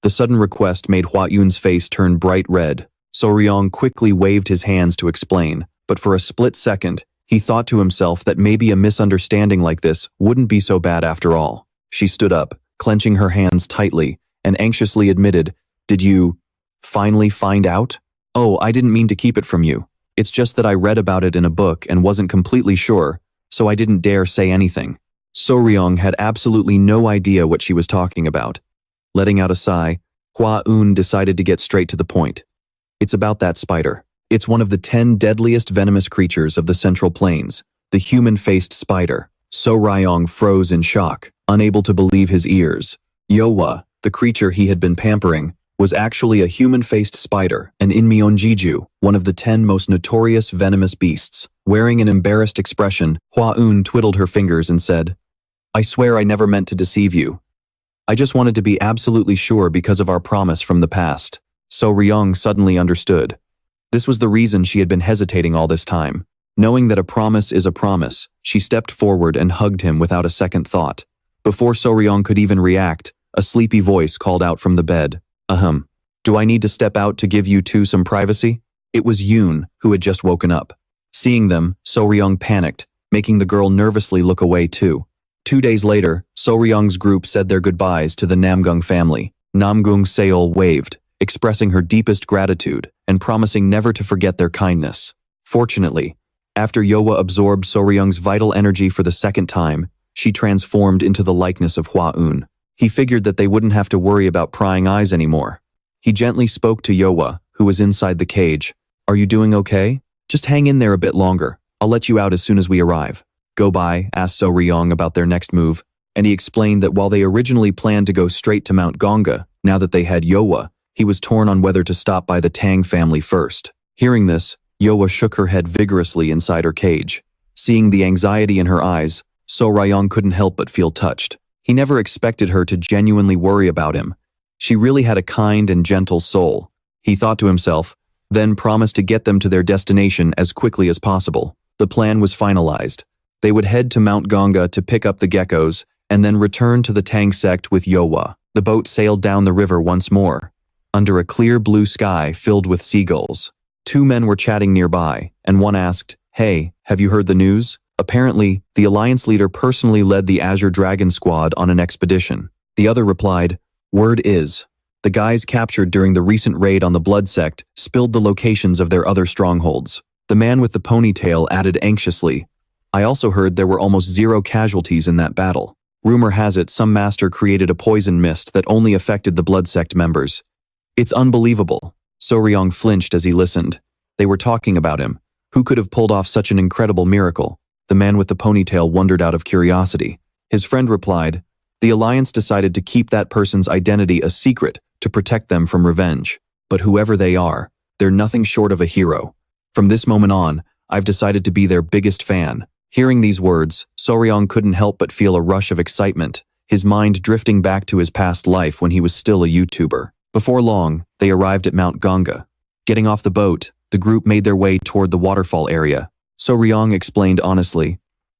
The sudden request made Hua Yun's face turn bright red. So Ryong quickly waved his hands to explain, but for a split second, he thought to himself that maybe a misunderstanding like this wouldn't be so bad after all. She stood up, clenching her hands tightly, and anxiously admitted, "Did you finally find out?" "Oh, I didn't mean to keep it from you. It's just that I read about it in a book and wasn't completely sure, so I didn't dare say anything." So Ryong had absolutely no idea what she was talking about. Letting out a sigh, Hua Un decided to get straight to the point. "It's about that spider. It's one of the 10 deadliest venomous creatures of the Central Plains, the human-faced spider." So Ryong froze in shock, unable to believe his ears. Yowa, the creature he had been pampering, was actually a human-faced spider, an Inmyeonjiju, one of the 10 most notorious venomous beasts. Wearing an embarrassed expression, Hua Un twiddled her fingers and said, "I swear I never meant to deceive you. I just wanted to be absolutely sure because of our promise from the past." So Ryong suddenly understood. This was the reason she had been hesitating all this time. Knowing that a promise is a promise, she stepped forward and hugged him without a second thought. Before So Ryong could even react, a sleepy voice called out from the bed, "Do I need to step out to give you two some privacy?" It was Yoon, who had just woken up. Seeing them, So Ryong panicked, making the girl nervously look away too. 2 days later, So Ryong's group said their goodbyes to the Namgung family. Namgung Seol waved, expressing her deepest gratitude and promising never to forget their kindness. Fortunately, after Yowa absorbed So Ryong's vital energy for the second time, she transformed into the likeness of Hua Un. He figured that they wouldn't have to worry about prying eyes anymore. He gently spoke to Yowa, who was inside the cage. "Are you doing okay? Just hang in there a bit longer. I'll let you out as soon as we arrive." Go-Bai asked So Ryong about their next move, and he explained that while they originally planned to go straight to Mount Ganga, now that they had Yowa, he was torn on whether to stop by the Tang family first. Hearing this, Yowa shook her head vigorously inside her cage. Seeing the anxiety in her eyes, So Ryong couldn't help but feel touched. He never expected her to genuinely worry about him. She really had a kind and gentle soul, he thought to himself, then promised to get them to their destination as quickly as possible. The plan was finalized. They would head to Mount Ganga to pick up the geckos, and then return to the Tang sect with Yowa. The boat sailed down the river once more, under a clear blue sky filled with seagulls. 2 men were chatting nearby, and one asked, "Hey, have you heard the news?" Apparently, the Alliance leader personally led the Azure Dragon squad on an expedition. The other replied, "Word is, the guys captured during the recent raid on the Blood Sect spilled the locations of their other strongholds." The man with the ponytail added anxiously, "I also heard there were almost 0 casualties in that battle. Rumor has it some master created a poison mist that only affected the Blood Sect members. It's unbelievable." So Ryong flinched as he listened. They were talking about him. Who could have pulled off such an incredible miracle? The man with the ponytail wondered out of curiosity. His friend replied, "The Alliance decided to keep that person's identity a secret to protect them from revenge. But whoever they are, they're nothing short of a hero. From this moment on, I've decided to be their biggest fan." Hearing these words, So Ryong couldn't help but feel a rush of excitement, his mind drifting back to his past life when he was still a YouTuber. Before long, they arrived at Mount Ganga. Getting off the boat, the group made their way toward the waterfall area. So Ryong explained honestly,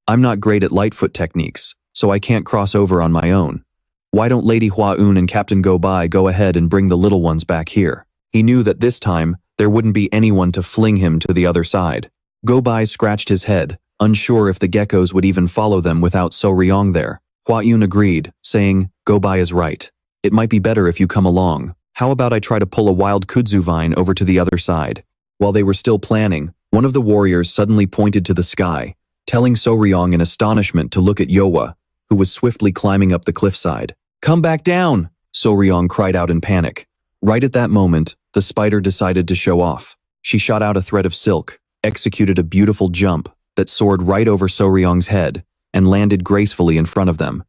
"I'm not great at Lightfoot techniques, so I can't cross over on my own. Why don't Lady Hua Un and Captain Go-Bai go ahead and bring the little ones back here?" He knew that this time, there wouldn't be anyone to fling him to the other side. Go-Bai scratched his head, unsure if the geckos would even follow them without So Ryong there. Hua Un agreed, saying, "Go-Bai is right. It might be better if you come along. How about I try to pull a wild kudzu vine over to the other side?" While they were still planning, one of the warriors suddenly pointed to the sky, telling So Ryong in astonishment to look at Yowa, who was swiftly climbing up the cliffside. "Come back down!" So Ryong cried out in panic. Right at that moment, the spider decided to show off. She shot out a thread of silk, executed a beautiful jump that soared right over So Ryong's head, and landed gracefully in front of them.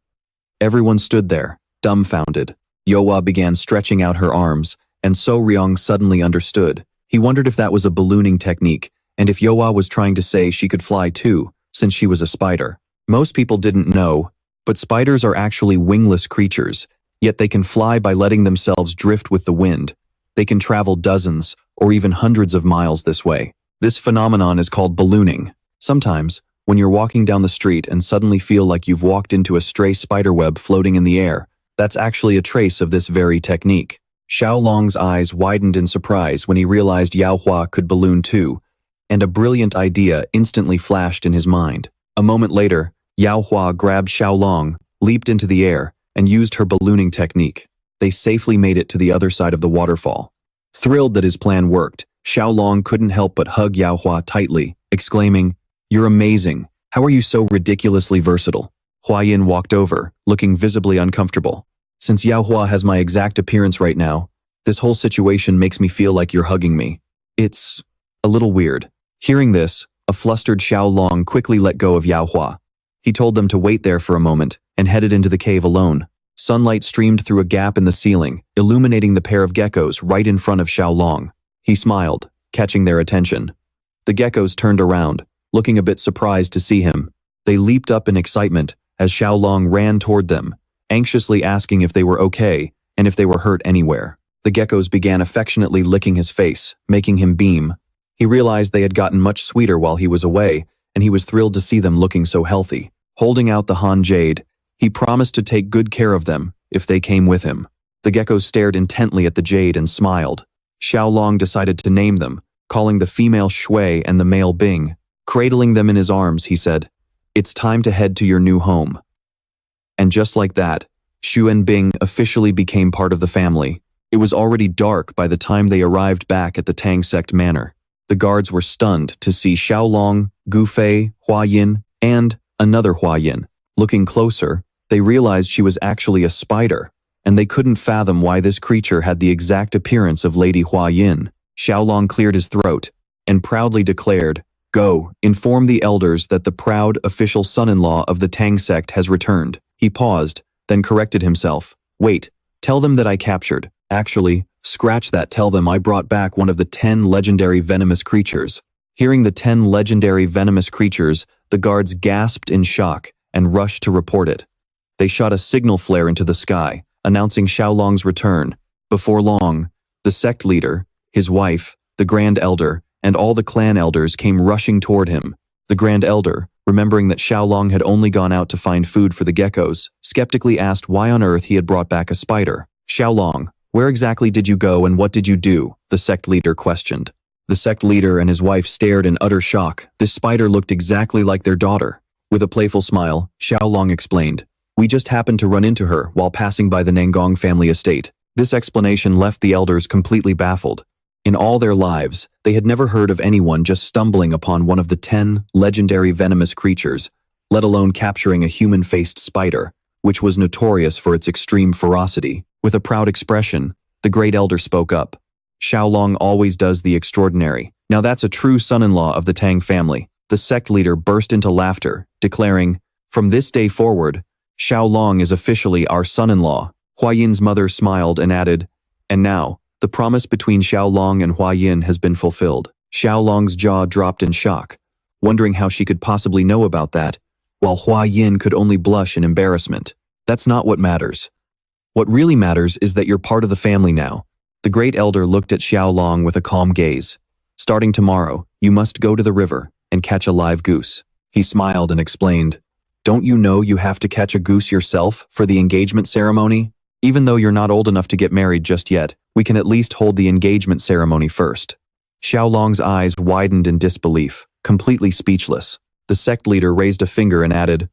Everyone stood there, dumbfounded. Yohua began stretching out her arms, and So Ryong suddenly understood. He wondered if that was a ballooning technique, and if Yohua was trying to say she could fly too, since she was a spider. Most people didn't know, but spiders are actually wingless creatures, yet they can fly by letting themselves drift with the wind. They can travel dozens, or even hundreds of miles this way. This phenomenon is called ballooning. Sometimes, when you're walking down the street and suddenly feel like you've walked into a stray spiderweb floating in the air, that's actually a trace of this very technique. Xiao Long's eyes widened in surprise when he realized Yaohua could balloon too, and a brilliant idea instantly flashed in his mind. A moment later, Yaohua grabbed Xiao Long, leaped into the air, and used her ballooning technique. They safely made it to the other side of the waterfall. Thrilled that his plan worked, Xiao Long couldn't help but hug Yaohua tightly, exclaiming, "You're amazing. How are you so ridiculously versatile?" Hua Yin walked over, looking visibly uncomfortable. "Since Yaohua has my exact appearance right now, this whole situation makes me feel like you're hugging me. It's a little weird." Hearing this, a flustered Xiao Long quickly let go of Yaohua. He told them to wait there for a moment and headed into the cave alone. Sunlight streamed through a gap in the ceiling, illuminating the pair of geckos right in front of Xiao Long. He smiled, catching their attention. The geckos turned around, looking a bit surprised to see him. They leaped up in excitement as Xiao Long ran toward them, anxiously asking if they were okay and if they were hurt anywhere. The geckos began affectionately licking his face, making him beam. He realized they had gotten much sweeter while he was away, and he was thrilled to see them looking so healthy. Holding out the Han Jade, he promised to take good care of them if they came with him. The geckos stared intently at the jade and smiled. Xiao Long decided to name them, calling the female Shui and the male Bing. Cradling them in his arms, he said, "It's time to head to your new home." And just like that, Shu and Bing officially became part of the family. It was already dark by the time they arrived back at the Tang sect manor. The guards were stunned to see Xiao Long, Gu Fei, Hua Yin, and another Hua Yin. Looking closer, they realized she was actually a spider, and they couldn't fathom why this creature had the exact appearance of Lady Hua Yin. Xiao Long cleared his throat and proudly declared, "Go, inform the elders that the proud official son-in-law of the Tang sect has returned." He paused, then corrected himself. "Wait, tell them that I captured. Actually, scratch that, tell them I brought back one of the 10 legendary venomous creatures." Hearing the 10 legendary venomous creatures, the guards gasped in shock and rushed to report it. They shot a signal flare into the sky, announcing Xiao Long's return. Before long, the sect leader, his wife, the Grand Elder, and all the clan elders came rushing toward him. The Grand Elder, remembering that Xiao Long had only gone out to find food for the geckos, skeptically asked why on earth he had brought back a spider. "Xiao Long, where exactly did you go and what did you do?" the sect leader questioned. The sect leader and his wife stared in utter shock. This spider looked exactly like their daughter. With a playful smile, Xiao Long explained, "We just happened to run into her while passing by the Nangong family estate." This explanation left the elders completely baffled. In all their lives, they had never heard of anyone just stumbling upon one of the 10 legendary venomous creatures, let alone capturing a human-faced spider, which was notorious for its extreme ferocity. With a proud expression, the great elder spoke up. "Xiao Long always does the extraordinary. Now that's a true son-in-law of the Tang family." The sect leader burst into laughter, declaring, "From this day forward, Xiao Long is officially our son-in-law." Hua Yin's mother smiled and added, "And now, the promise between Xiao Long and Hua Yin has been fulfilled." Xiao Long's jaw dropped in shock, wondering how she could possibly know about that, while Hua Yin could only blush in embarrassment. "That's not what matters. What really matters is that you're part of the family now." The great elder looked at Xiao Long with a calm gaze. "Starting tomorrow, you must go to the river and catch a live goose." He smiled and explained, "Don't you know you have to catch a goose yourself for the engagement ceremony? Even though you're not old enough to get married just yet, we can at least hold the engagement ceremony first." Xiao Long's eyes widened in disbelief, completely speechless. The sect leader raised a finger and added,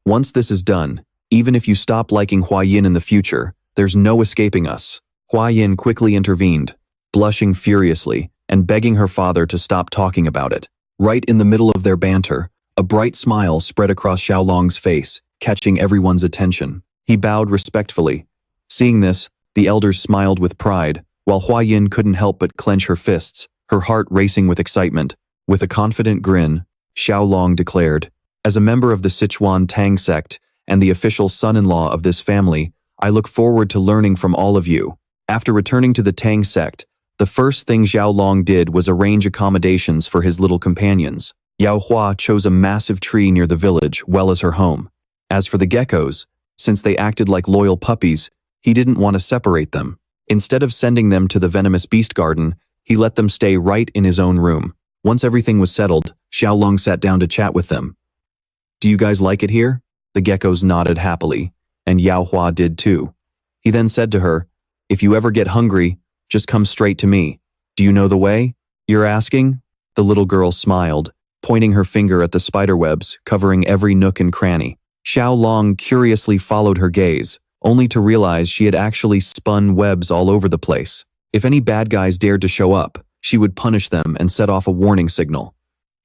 "Once this is done, even if you stop liking Hua Yin in the future, there's no escaping us." Hua Yin quickly intervened, blushing furiously and begging her father to stop talking about it. Right in the middle of their banter, a bright smile spread across Xiao Long's face, catching everyone's attention. He bowed respectfully. Seeing this, the elders smiled with pride, while Hua Yin couldn't help but clench her fists, her heart racing with excitement. With a confident grin, Xiao Long declared, "As a member of the Sichuan Tang sect and the official son-in-law of this family, I look forward to learning from all of you. After returning to the Tang sect, the first thing Xiao Long did was arrange accommodations for his little companions. Yao Hua chose a massive tree near the village, well as her home. As for the geckos, since they acted like loyal puppies, he didn't want to separate them. Instead of sending them to the venomous beast garden, he let them stay right in his own room. Once everything was settled, Xiao Long sat down to chat with them. Do you guys like it here? The geckos nodded happily, and Yao Hua did too. He then said to her, if you ever get hungry, just come straight to me. Do you know the way? You're asking? The little girl smiled, pointing her finger at the spiderwebs covering every nook and cranny. Xiao Long curiously followed her gaze, only to realize she had actually spun webs all over the place. If any bad guys dared to show up, she would punish them and set off a warning signal.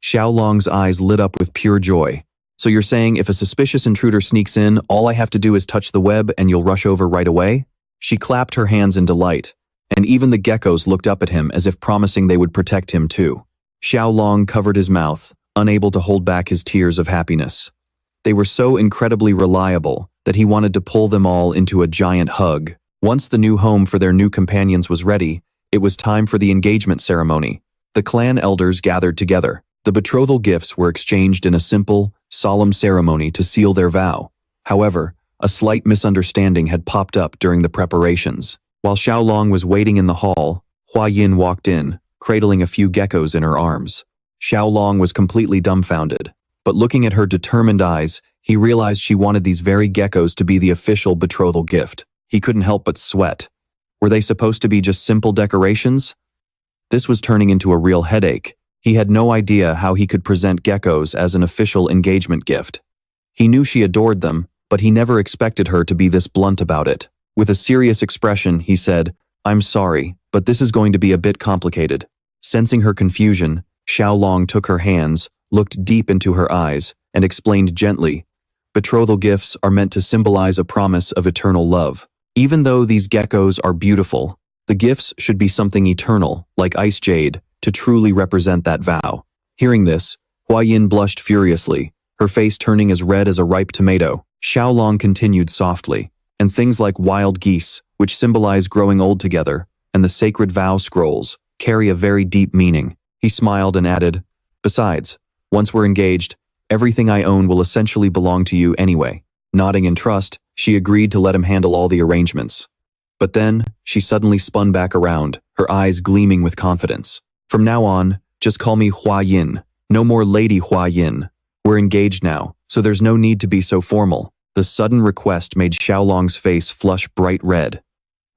Xiao Long's eyes lit up with pure joy. So you're saying if a suspicious intruder sneaks in, all I have to do is touch the web and you'll rush over right away? She clapped her hands in delight, and even the geckos looked up at him as if promising they would protect him too. Xiao Long covered his mouth, unable to hold back his tears of happiness. They were so incredibly reliable that he wanted to pull them all into a giant hug. Once the new home for their new companions was ready, it was time for the engagement ceremony. The clan elders gathered together. The betrothal gifts were exchanged in a simple, solemn ceremony to seal their vow. However, a slight misunderstanding had popped up during the preparations. While Xiao Long was waiting in the hall, Hua Yin walked in, cradling a few geckos in her arms. Xiao Long was completely dumbfounded, but looking at her determined eyes, he realized she wanted these very geckos to be the official betrothal gift. He couldn't help but sweat. Were they supposed to be just simple decorations? This was turning into a real headache. He had no idea how he could present geckos as an official engagement gift. He knew she adored them, but he never expected her to be this blunt about it. With a serious expression, he said, I'm sorry, but this is going to be a bit complicated. Sensing her confusion, Xiao Long took her hands, looked deep into her eyes, and explained gently, betrothal gifts are meant to symbolize a promise of eternal love. Even though these geckos are beautiful, the gifts should be something eternal, like ice jade, to truly represent that vow. Hearing this, Hua Yin blushed furiously, her face turning as red as a ripe tomato. Xiao Long continued softly, and things like wild geese, which symbolize growing old together, and the sacred vow scrolls, carry a very deep meaning. He smiled and added, besides, once we're engaged, everything I own will essentially belong to you anyway. Nodding in trust, she agreed to let him handle all the arrangements. But then, she suddenly spun back around, her eyes gleaming with confidence. From now on, just call me Hua Yin. No more Lady Hua Yin. We're engaged now, so there's no need to be so formal. The sudden request made Xiao Long's face flush bright red.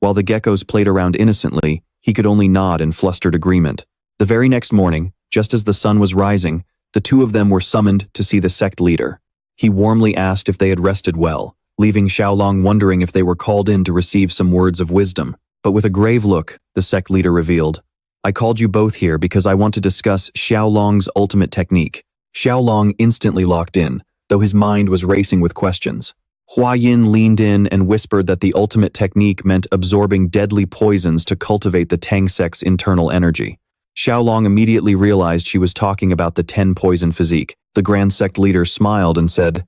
While the geckos played around innocently, he could only nod in flustered agreement. The very next morning, just as the sun was rising, the two of them were summoned to see the sect leader. He warmly asked if they had rested well, leaving Xiao Long wondering if they were called in to receive some words of wisdom. But with a grave look, the sect leader revealed, I called you both here because I want to discuss Xiao Long's ultimate technique. Xiao Long instantly locked in, though his mind was racing with questions. Hua Yin leaned in and whispered that the ultimate technique meant absorbing deadly poisons to cultivate the Tang sect's internal energy. Xiao Long immediately realized she was talking about the 10 poison physique. The Grand Sect leader smiled and said,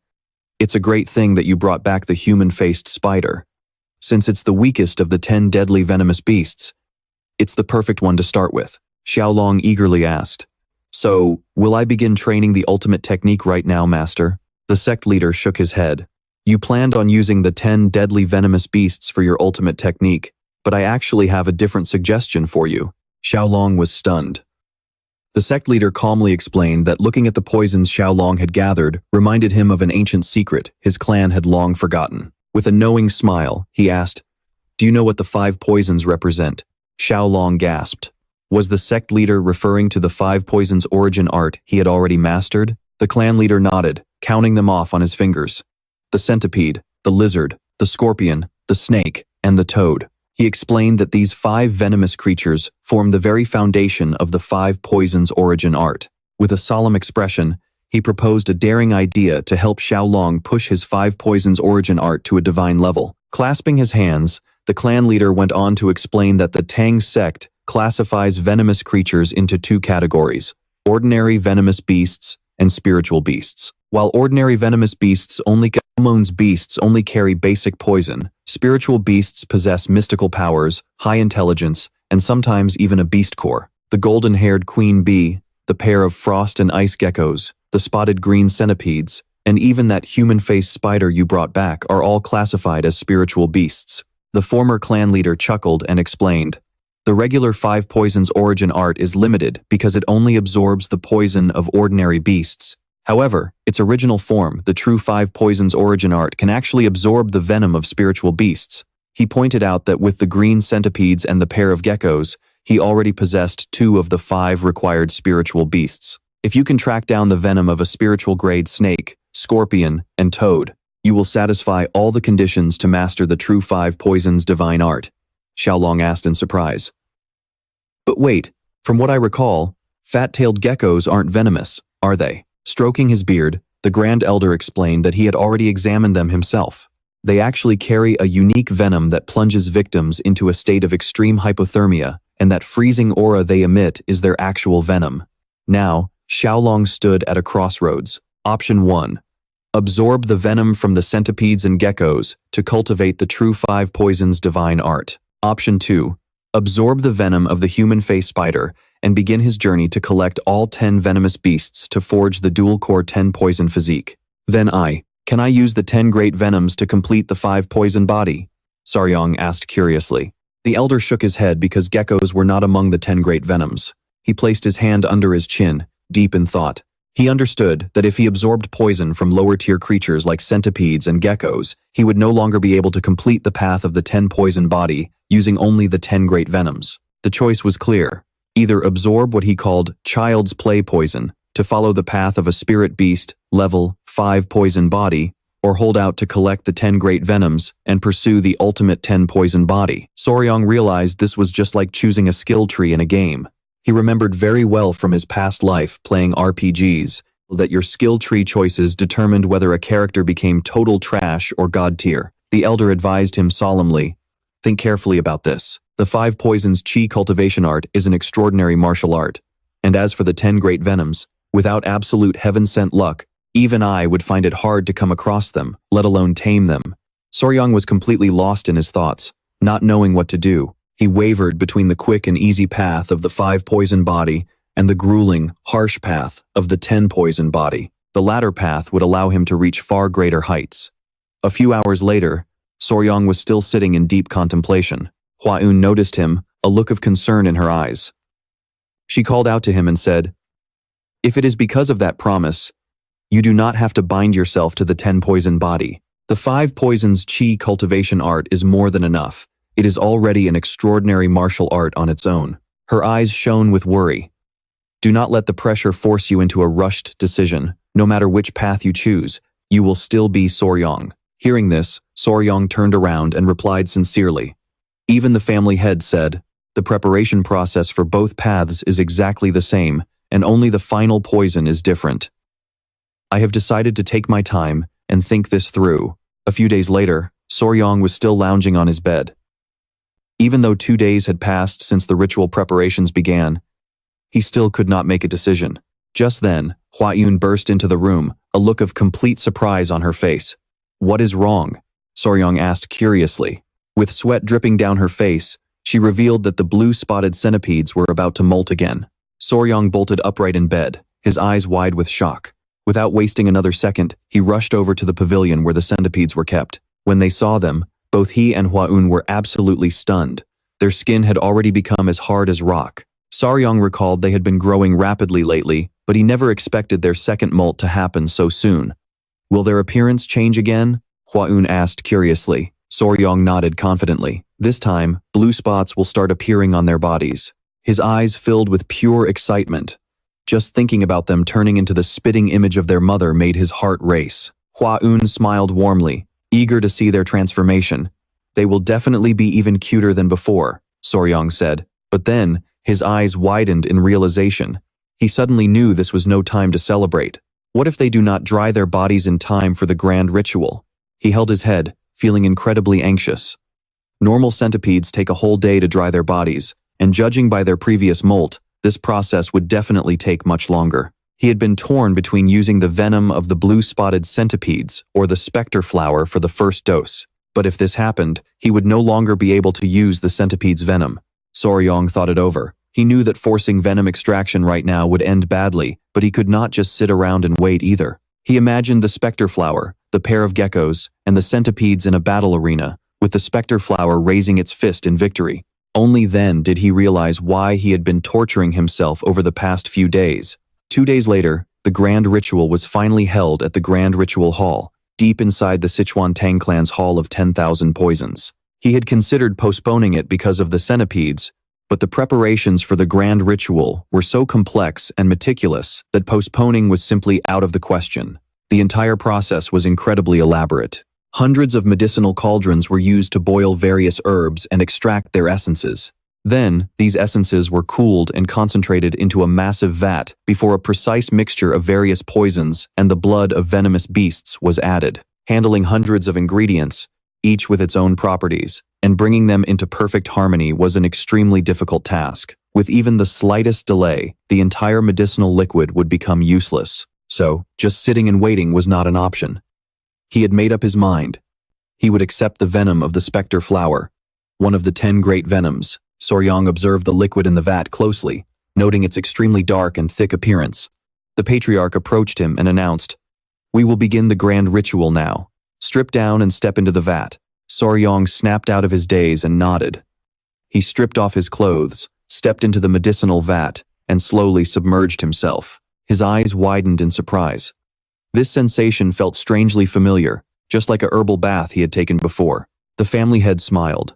it's a great thing that you brought back the human-faced spider. Since it's the weakest of the 10 deadly venomous beasts, it's the perfect one to start with. Xiao Long eagerly asked, so, will I begin training the ultimate technique right now, master? The sect leader shook his head. You planned on using the 10 deadly venomous beasts for your ultimate technique, but I actually have a different suggestion for you. Xiao Long was stunned. The sect leader calmly explained that looking at the poisons Xiao Long had gathered reminded him of an ancient secret his clan had long forgotten. With a knowing smile, he asked, do you know what the 5 poisons represent? Xiao Long gasped. Was the sect leader referring to the 5 poisons origin art he had already mastered? The clan leader nodded, counting them off on his fingers. The centipede, the lizard, the scorpion, the snake, and the toad. He explained that these 5 venomous creatures form the very foundation of the 5 poisons origin art. With a solemn expression, he proposed a daring idea to help Xiao Long push his 5 poisons origin art to a divine level. Clasping his hands, the clan leader went on to explain that the Tang sect classifies venomous creatures into 2 categories, ordinary venomous beasts and spiritual beasts. While ordinary venomous beasts only carry basic poison, spiritual beasts possess mystical powers, high intelligence, and sometimes even a beast core. The golden-haired queen bee, the pair of frost and ice geckos, the spotted green centipedes, and even that human-faced spider you brought back are all classified as spiritual beasts. The former clan leader chuckled and explained, "The regular 5 poisons origin art is limited because it only absorbs the poison of ordinary beasts. However, its original form, the true 5 poisons origin art, can actually absorb the venom of spiritual beasts." He pointed out that with the green centipedes and the pair of geckos, he already possessed 2 of the 5 required spiritual beasts. If you can track down the venom of a spiritual grade snake, scorpion, and toad, you will satisfy all the conditions to master the true 5 poisons divine art, Tieu Long asked in surprise. But wait, from what I recall, fat-tailed geckos aren't venomous, are they? Stroking his beard, the Grand Elder explained that he had already examined them himself. They actually carry a unique venom that plunges victims into a state of extreme hypothermia, and that freezing aura they emit is their actual venom. Now, Tieu Long stood at a crossroads. Option 1. Absorb the venom from the centipedes and geckos to cultivate the true 5 poisons divine art. Option 2. Absorb the venom of the human-faced spider and begin his journey to collect all 10 venomous beasts to forge the dual-core 10 poison physique. Then can I use the 10 great venoms to complete the 5 poison body? Saryong asked curiously. The elder shook his head because geckos were not among the 10 great venoms. He placed his hand under his chin, deep in thought. He understood that if he absorbed poison from lower-tier creatures like centipedes and geckos, he would no longer be able to complete the path of the 10 poison body using only the 10 great venoms. The choice was clear. Either absorb what he called child's play poison to follow the path of a spirit beast, level 5 poison body, or hold out to collect the 10 great venoms and pursue the ultimate 10 poison body. Saryong realized this was just like choosing a skill tree in a game. He remembered very well from his past life playing RPGs that your skill tree choices determined whether a character became total trash or god tier. The elder advised him solemnly, "Think carefully about this. The 5 poisons chi cultivation art is an extraordinary martial art. And as for the 10 great venoms, without absolute heaven-sent luck, even I would find it hard to come across them, let alone tame them." Saryong was completely lost in his thoughts, not knowing what to do. He wavered between the quick and easy path of the 5 poison body and the grueling, harsh path of the 10 poison body. The latter path would allow him to reach far greater heights. A few hours later, Saryong was still sitting in deep contemplation. Hua-un noticed him, a look of concern in her eyes. She called out to him and said, "If it is because of that promise, you do not have to bind yourself to the 10 poison body. The 5 poisons chi cultivation art is more than enough. It is already an extraordinary martial art on its own." Her eyes shone with worry. "Do not let the pressure force you into a rushed decision. No matter which path you choose, you will still be Saryong." Hearing this, Saryong turned around and replied sincerely. Even the family head said, "The preparation process for both paths is exactly the same, and only the final poison is different. I have decided to take my time and think this through." A few days later, Saryong was still lounging on his bed. Even though 2 days had passed since the ritual preparations began, he still could not make a decision. Just then, Hua-un burst into the room, a look of complete surprise on her face. "What is wrong?" Saryong asked curiously. With sweat dripping down her face, she revealed that the blue spotted centipedes were about to molt again. Saryong bolted upright in bed, his eyes wide with shock. Without wasting another second, he rushed over to the pavilion where the centipedes were kept. When they saw them, both he and Hua-un were absolutely stunned. Their skin had already become as hard as rock. Saryong recalled they had been growing rapidly lately, but he never expected their second molt to happen so soon. "Will their appearance change again?" Hua-un asked curiously. Saryong nodded confidently. "This time, blue spots will start appearing on their bodies." His eyes filled with pure excitement. Just thinking about them turning into the spitting image of their mother made his heart race. Hua-un smiled warmly, eager to see their transformation. "They will definitely be even cuter than before," Saryong said. But then, his eyes widened in realization. He suddenly knew this was no time to celebrate. What if they do not dry their bodies in time for the grand ritual? He held his head, feeling incredibly anxious. Normal centipedes take a whole day to dry their bodies, and judging by their previous molt, this process would definitely take much longer. He had been torn between using the venom of the blue-spotted centipedes or the specter flower for the first dose. But if this happened, he would no longer be able to use the centipede's venom. Soryong thought it over. He knew that forcing venom extraction right now would end badly, but he could not just sit around and wait either. He imagined the specter flower, the pair of geckos, and the centipedes in a battle arena, with the specter flower raising its fist in victory. Only then did he realize why he had been torturing himself over the past few days. 2 days later, the grand ritual was finally held at the Grand Ritual Hall, deep inside the Sichuan Tang Clan's Hall of 10,000 Poisons. He had considered postponing it because of the centipedes, but the preparations for the grand ritual were so complex and meticulous that postponing was simply out of the question. The entire process was incredibly elaborate. Hundreds of medicinal cauldrons were used to boil various herbs and extract their essences. Then, these essences were cooled and concentrated into a massive vat before a precise mixture of various poisons and the blood of venomous beasts was added. Handling hundreds of ingredients, each with its own properties, and bringing them into perfect harmony was an extremely difficult task. With even the slightest delay, the entire medicinal liquid would become useless. So, just sitting and waiting was not an option. He had made up his mind. He would accept the venom of the specter flower, one of the 10 great venoms. Soryong observed the liquid in the vat closely, noting its extremely dark and thick appearance. The patriarch approached him and announced, "We will begin the grand ritual now. Strip down and step into the vat." Soryong snapped out of his daze and nodded. He stripped off his clothes, stepped into the medicinal vat, and slowly submerged himself. His eyes widened in surprise. This sensation felt strangely familiar, just like a herbal bath he had taken before. The family head smiled.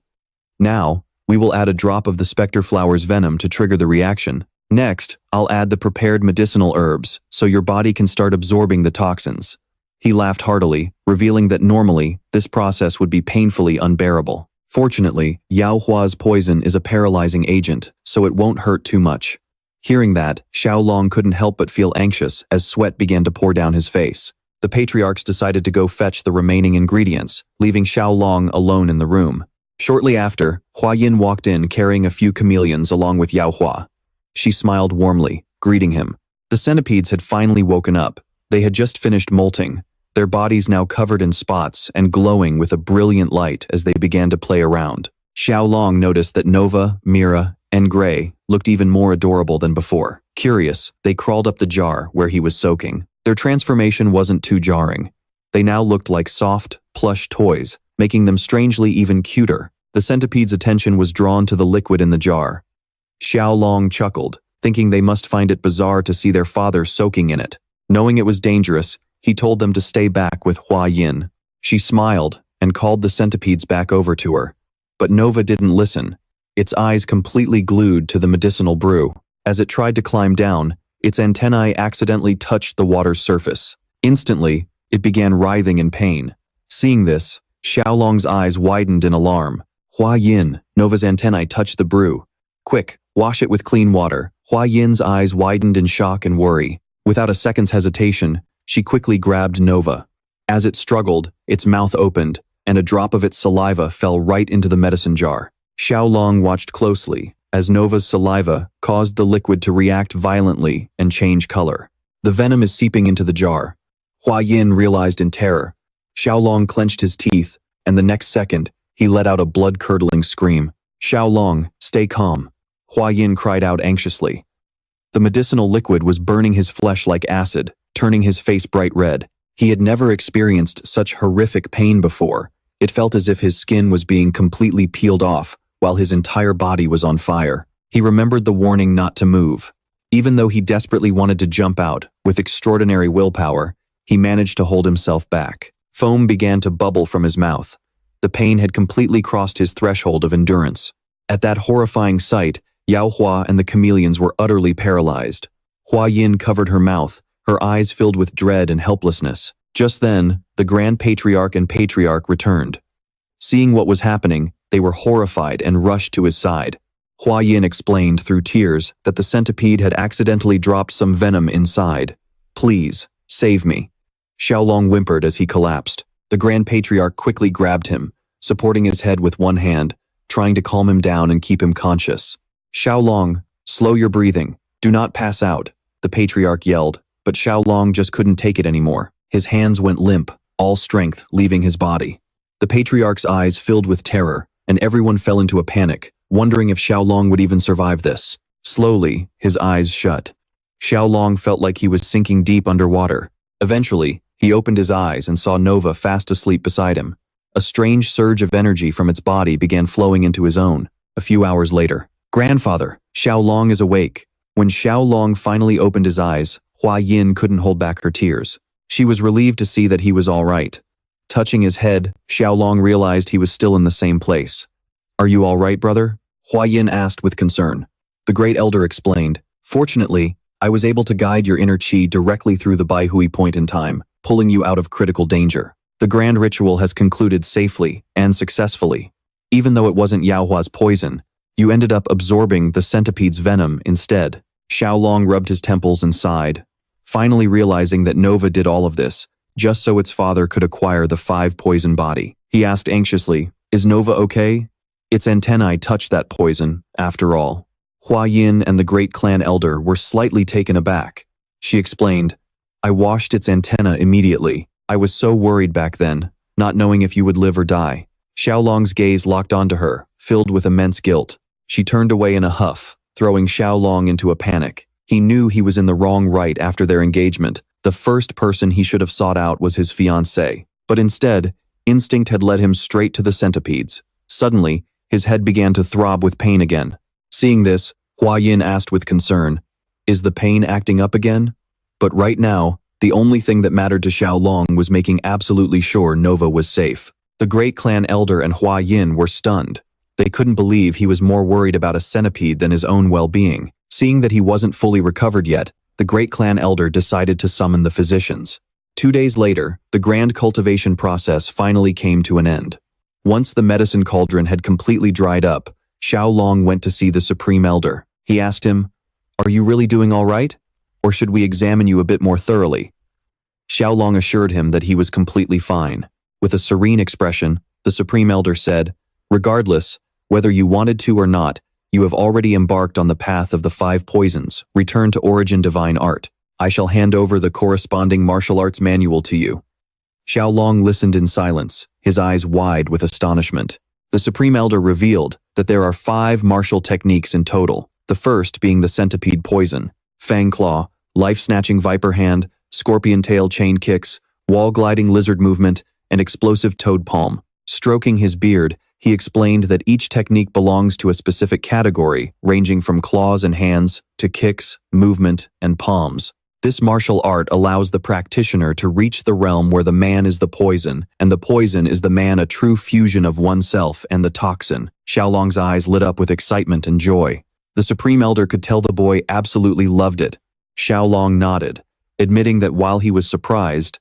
"Now, we will add a drop of the specter flower's venom to trigger the reaction. Next, I'll add the prepared medicinal herbs, so your body can start absorbing the toxins." He laughed heartily, revealing that normally, this process would be painfully unbearable. Fortunately, Yao Hua's poison is a paralyzing agent, so it won't hurt too much. Hearing that, Xiao Long couldn't help but feel anxious as sweat began to pour down his face. The patriarchs decided to go fetch the remaining ingredients, leaving Xiao Long alone in the room. Shortly after, Hua Yin walked in carrying a few chameleons along with Yao Hua. She smiled warmly, greeting him. The centipedes had finally woken up. They had just finished molting, their bodies now covered in spots and glowing with a brilliant light as they began to play around. Xiao Long noticed that Nova, Mira, and Gray looked even more adorable than before. Curious, they crawled up the jar where he was soaking. Their transformation wasn't too jarring. They now looked like soft, plush toys, making them strangely even cuter. The centipede's attention was drawn to the liquid in the jar. Xiao Long chuckled, thinking they must find it bizarre to see their father soaking in it. Knowing it was dangerous, he told them to stay back with Hua Yin. She smiled and called the centipedes back over to her. But Nova didn't listen, its eyes completely glued to the medicinal brew. As it tried to climb down, its antennae accidentally touched the water's surface. Instantly, it began writhing in pain. Seeing this, Xiao Long's eyes widened in alarm. "Hua Yin," Nova's antennae touched the brew. "Quick, wash it with clean water." Hua Yin's eyes widened in shock and worry. Without a second's hesitation, she quickly grabbed Nova. As it struggled, its mouth opened, and a drop of its saliva fell right into the medicine jar. Xiao Long watched closely, as Nova's saliva caused the liquid to react violently and change color. The venom is seeping into the jar. Hua Yin realized in terror. Xiao Long clenched his teeth, and the next second, he let out a blood-curdling scream. "Xiao Long, stay calm," Hua Yin cried out anxiously. The medicinal liquid was burning his flesh like acid, turning his face bright red. He had never experienced such horrific pain before. It felt as if his skin was being completely peeled off, while his entire body was on fire. He remembered the warning not to move. Even though he desperately wanted to jump out, with extraordinary willpower, he managed to hold himself back. Foam began to bubble from his mouth. The pain had completely crossed his threshold of endurance. At that horrifying sight, Yao Hua and the chameleons were utterly paralyzed. Hua Yin covered her mouth, her eyes filled with dread and helplessness. Just then, the Grand Patriarch and Patriarch returned. Seeing what was happening, they were horrified and rushed to his side. Hua Yin explained through tears that the centipede had accidentally dropped some venom inside. "Please, save me." Xiao Long whimpered as he collapsed. The Grand Patriarch quickly grabbed him, supporting his head with one hand, trying to calm him down and keep him conscious. "Xiao Long, slow your breathing. Do not pass out," the Patriarch yelled. But Xiao Long just couldn't take it anymore. His hands went limp, all strength leaving his body. The patriarch's eyes filled with terror, and everyone fell into a panic, wondering if Xiao Long would even survive this. Slowly, his eyes shut. Xiao Long felt like he was sinking deep underwater. Eventually, he opened his eyes and saw Nova fast asleep beside him. A strange surge of energy from its body began flowing into his own. A few hours later, "Grandfather, Xiao Long is awake." When Xiao Long finally opened his eyes, Hua Yin couldn't hold back her tears. She was relieved to see that he was all right. Touching his head, Xiao Long realized he was still in the same place. "Are you all right, brother?" Hua Yin asked with concern. The great elder explained, "Fortunately, I was able to guide your inner chi directly through the Baihui point in time, pulling you out of critical danger. The grand ritual has concluded safely and successfully. Even though it wasn't Yaohua's poison, you ended up absorbing the centipede's venom instead." Xiao Long rubbed his temples and sighed, finally realizing that Nova did all of this, just so its father could acquire the 5-poison body. He asked anxiously, "Is Nova okay? Its antennae touched that poison, after all." Hua Yin and the great clan elder were slightly taken aback. She explained, "I washed its antenna immediately. I was so worried back then, not knowing if you would live or die." Xiao Long's gaze locked onto her, filled with immense guilt. She turned away in a huff, throwing Xiao Long into a panic. He knew he was in the wrong right after their engagement. The first person he should have sought out was his fiancée. But instead, instinct had led him straight to the centipedes. Suddenly, his head began to throb with pain again. Seeing this, Hua Yin asked with concern, "Is the pain acting up again?" But right now, the only thing that mattered to Xiao Long was making absolutely sure Nova was safe. The great clan elder and Hua Yin were stunned. They couldn't believe he was more worried about a centipede than his own well-being. Seeing that he wasn't fully recovered yet, the great clan elder decided to summon the physicians. 2 days later, the grand cultivation process finally came to an end. Once the medicine cauldron had completely dried up, Xiao Long went to see the supreme elder. He asked him, "Are you really doing all right? Or should we examine you a bit more thoroughly?" Xiao Long assured him that he was completely fine. With a serene expression, the supreme elder said, "Regardless, whether you wanted to or not, you have already embarked on the path of the 5 poisons. Return to Origin Divine Art. I shall hand over the corresponding martial arts manual to you." Xiao Long listened in silence, his eyes wide with astonishment. The Supreme Elder revealed that there are 5 martial techniques in total, the first being the centipede poison, fang claw, life-snatching viper hand, scorpion tail chain kicks, wall-gliding lizard movement, and explosive toad palm. Stroking his beard, he explained that each technique belongs to a specific category, ranging from claws and hands to kicks, movement, and palms. This martial art allows the practitioner to reach the realm where the man is the poison, and the poison is the man, a true fusion of oneself and the toxin. Xiao Long's eyes lit up with excitement and joy. The Supreme Elder could tell the boy absolutely loved it. Xiao Long nodded, admitting that while he was surprised,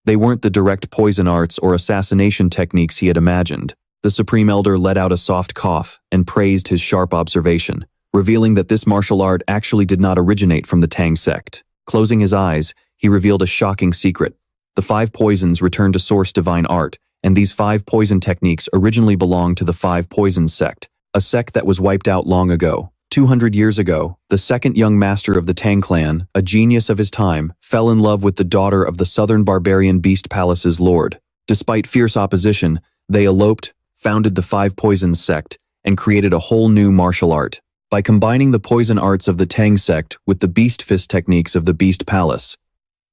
they weren't the direct poison arts or assassination techniques he had imagined. The Supreme Elder let out a soft cough and praised his sharp observation, revealing that this martial art actually did not originate from the Tang sect. Closing his eyes, he revealed a shocking secret. The 5 poisons returned to source divine art, and these 5 poison techniques originally belonged to the 5 poisons sect, a sect that was wiped out long ago. 200 years ago, the second young master of the Tang Clan, a genius of his time, fell in love with the daughter of the southern barbarian Beast Palace's lord. Despite fierce opposition, they eloped, founded the 5 Poisons sect, and created a whole new martial art. By combining the poison arts of the Tang sect with the beast fist techniques of the Beast Palace.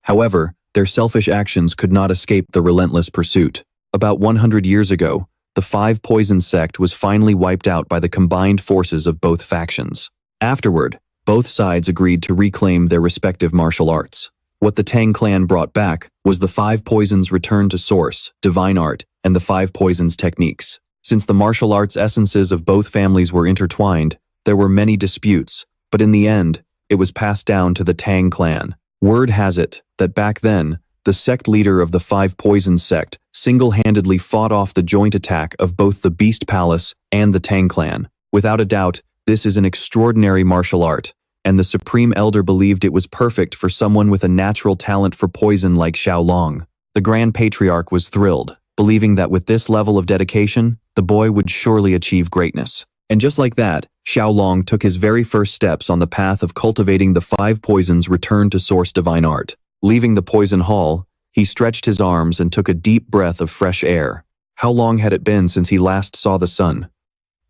However, their selfish actions could not escape the relentless pursuit. About 100 years ago, the 5 Poisons sect was finally wiped out by the combined forces of both factions. Afterward, both sides agreed to reclaim their respective martial arts. What the Tang Clan brought back was the 5 Poisons return to source, divine art, and the 5 Poisons techniques. Since the martial arts essences of both families were intertwined, there were many disputes, but in the end, it was passed down to the Tang Clan. Word has it that back then, the sect leader of the 5 Poisons sect single-handedly fought off the joint attack of both the Beast Palace and the Tang Clan. Without a doubt, this is an extraordinary martial art, and the Supreme Elder believed it was perfect for someone with a natural talent for poison like Xiao Long. The Grand Patriarch was thrilled, believing that with this level of dedication, the boy would surely achieve greatness. And just like that, Tieu Long took his very first steps on the path of cultivating the 5 poisons returned to source divine art. Leaving the poison hall, he stretched his arms and took a deep breath of fresh air. How long had it been since he last saw the sun?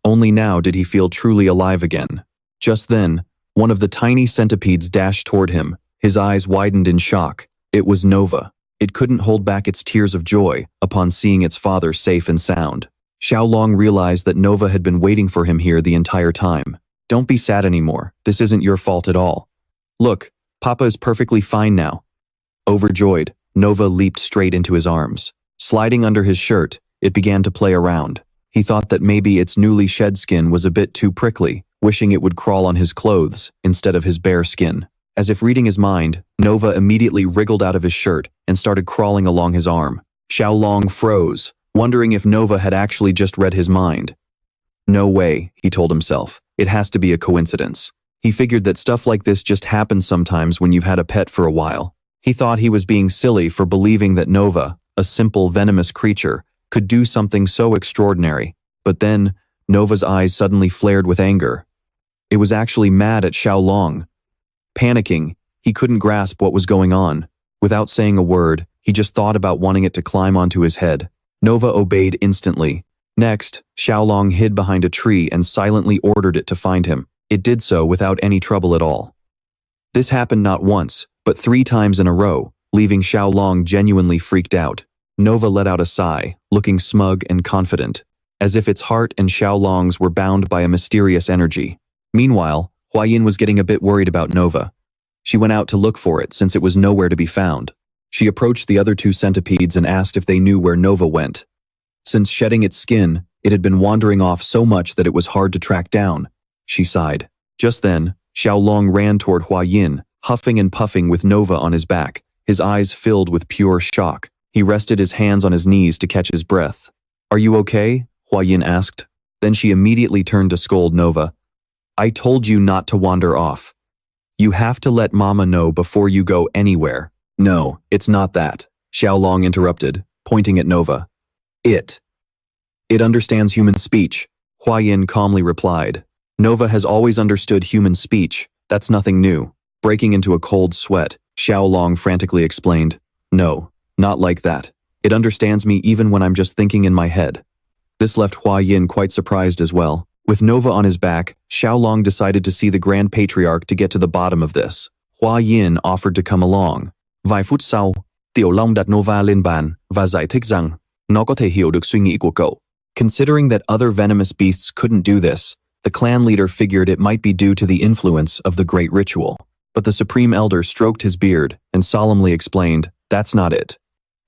Only now did he feel truly alive again. Just then, one of the tiny centipedes dashed toward him, his eyes widened in shock. It was Nova. It couldn't hold back its tears of joy upon seeing its father safe and sound. Tieu Long realized that Nova had been waiting for him here the entire time. Don't be sad anymore. This isn't your fault at all. Look, Papa is perfectly fine now. Overjoyed, Nova leaped straight into his arms. Sliding under his shirt, it began to play around. He thought that maybe its newly shed skin was a bit too prickly, wishing it would crawl on his clothes instead of his bare skin. As if reading his mind, Nova immediately wriggled out of his shirt and started crawling along his arm. Tieu Long froze, wondering if Nova had actually just read his mind. No way, he told himself. It has to be a coincidence. He figured that stuff like this just happens sometimes when you've had a pet for a while. He thought he was being silly for believing that Nova, a simple venomous creature, could do something so extraordinary. But then, Nova's eyes suddenly flared with anger. It was actually mad at Tieu Long. Panicking, he couldn't grasp what was going on. Without saying a word, he just thought about wanting it to climb onto his head. Nova obeyed instantly. Next, Tieu Long hid behind a tree and silently ordered it to find him. It did so without any trouble at all. This happened not once, but 3 times in a row, leaving Tieu Long genuinely freaked out. Nova let out a sigh, looking smug and confident, as if its heart and Tieu Long's were bound by a mysterious energy. Meanwhile, Huayin was getting a bit worried about Nova. She went out to look for it since it was nowhere to be found. She approached the other 2 centipedes and asked if they knew where Nova went. Since shedding its skin, it had been wandering off so much that it was hard to track down. She sighed. Just then, Tieu Long ran toward Huayin, huffing and puffing with Nova on his back, his eyes filled with pure shock. He rested his hands on his knees to catch his breath. "Are you okay?" Huayin asked. Then she immediately turned to scold Nova. "I told you not to wander off. You have to let Mama know before you go anywhere." "No, it's not that," Tieu Long interrupted, pointing at Nova. It understands human speech," Huayin calmly replied. Nova has always understood human speech. That's nothing new. Breaking into a cold sweat, Tieu Long frantically explained. "No, not like that. It understands me even when I'm just thinking in my head." This left Huayin quite surprised as well. With Nova on his back, Tieu Long decided to see the Grand Patriarch to get to the bottom of this. Huayin offered to come along. Vài phút sau, Tieu Long đặt Nova lên bàn và giải thích rằng nó có thể hiểu được suy nghĩ của cậu. Considering that other venomous beasts couldn't do this, the clan leader figured it might be due to the influence of the great ritual. But the Supreme Elder stroked his beard and solemnly explained, "That's not it.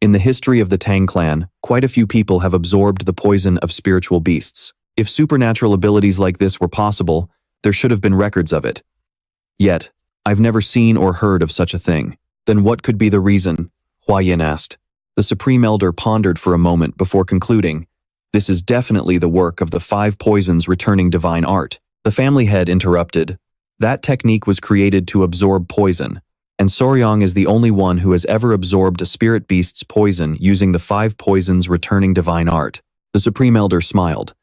In the history of the Tang Clan, quite a few people have absorbed the poison of spiritual beasts. If supernatural abilities like this were possible, there should have been records of it. Yet, I've never seen or heard of such a thing. Then what could be the reason?" Huayin asked. The Supreme Elder pondered for a moment before concluding, "This is definitely the work of the 5 poisons returning divine art." The family head interrupted. "That technique was created to absorb poison, and Soryang is the only one who has ever absorbed a spirit beast's poison using the 5 poisons returning divine art." The Supreme Elder smiled.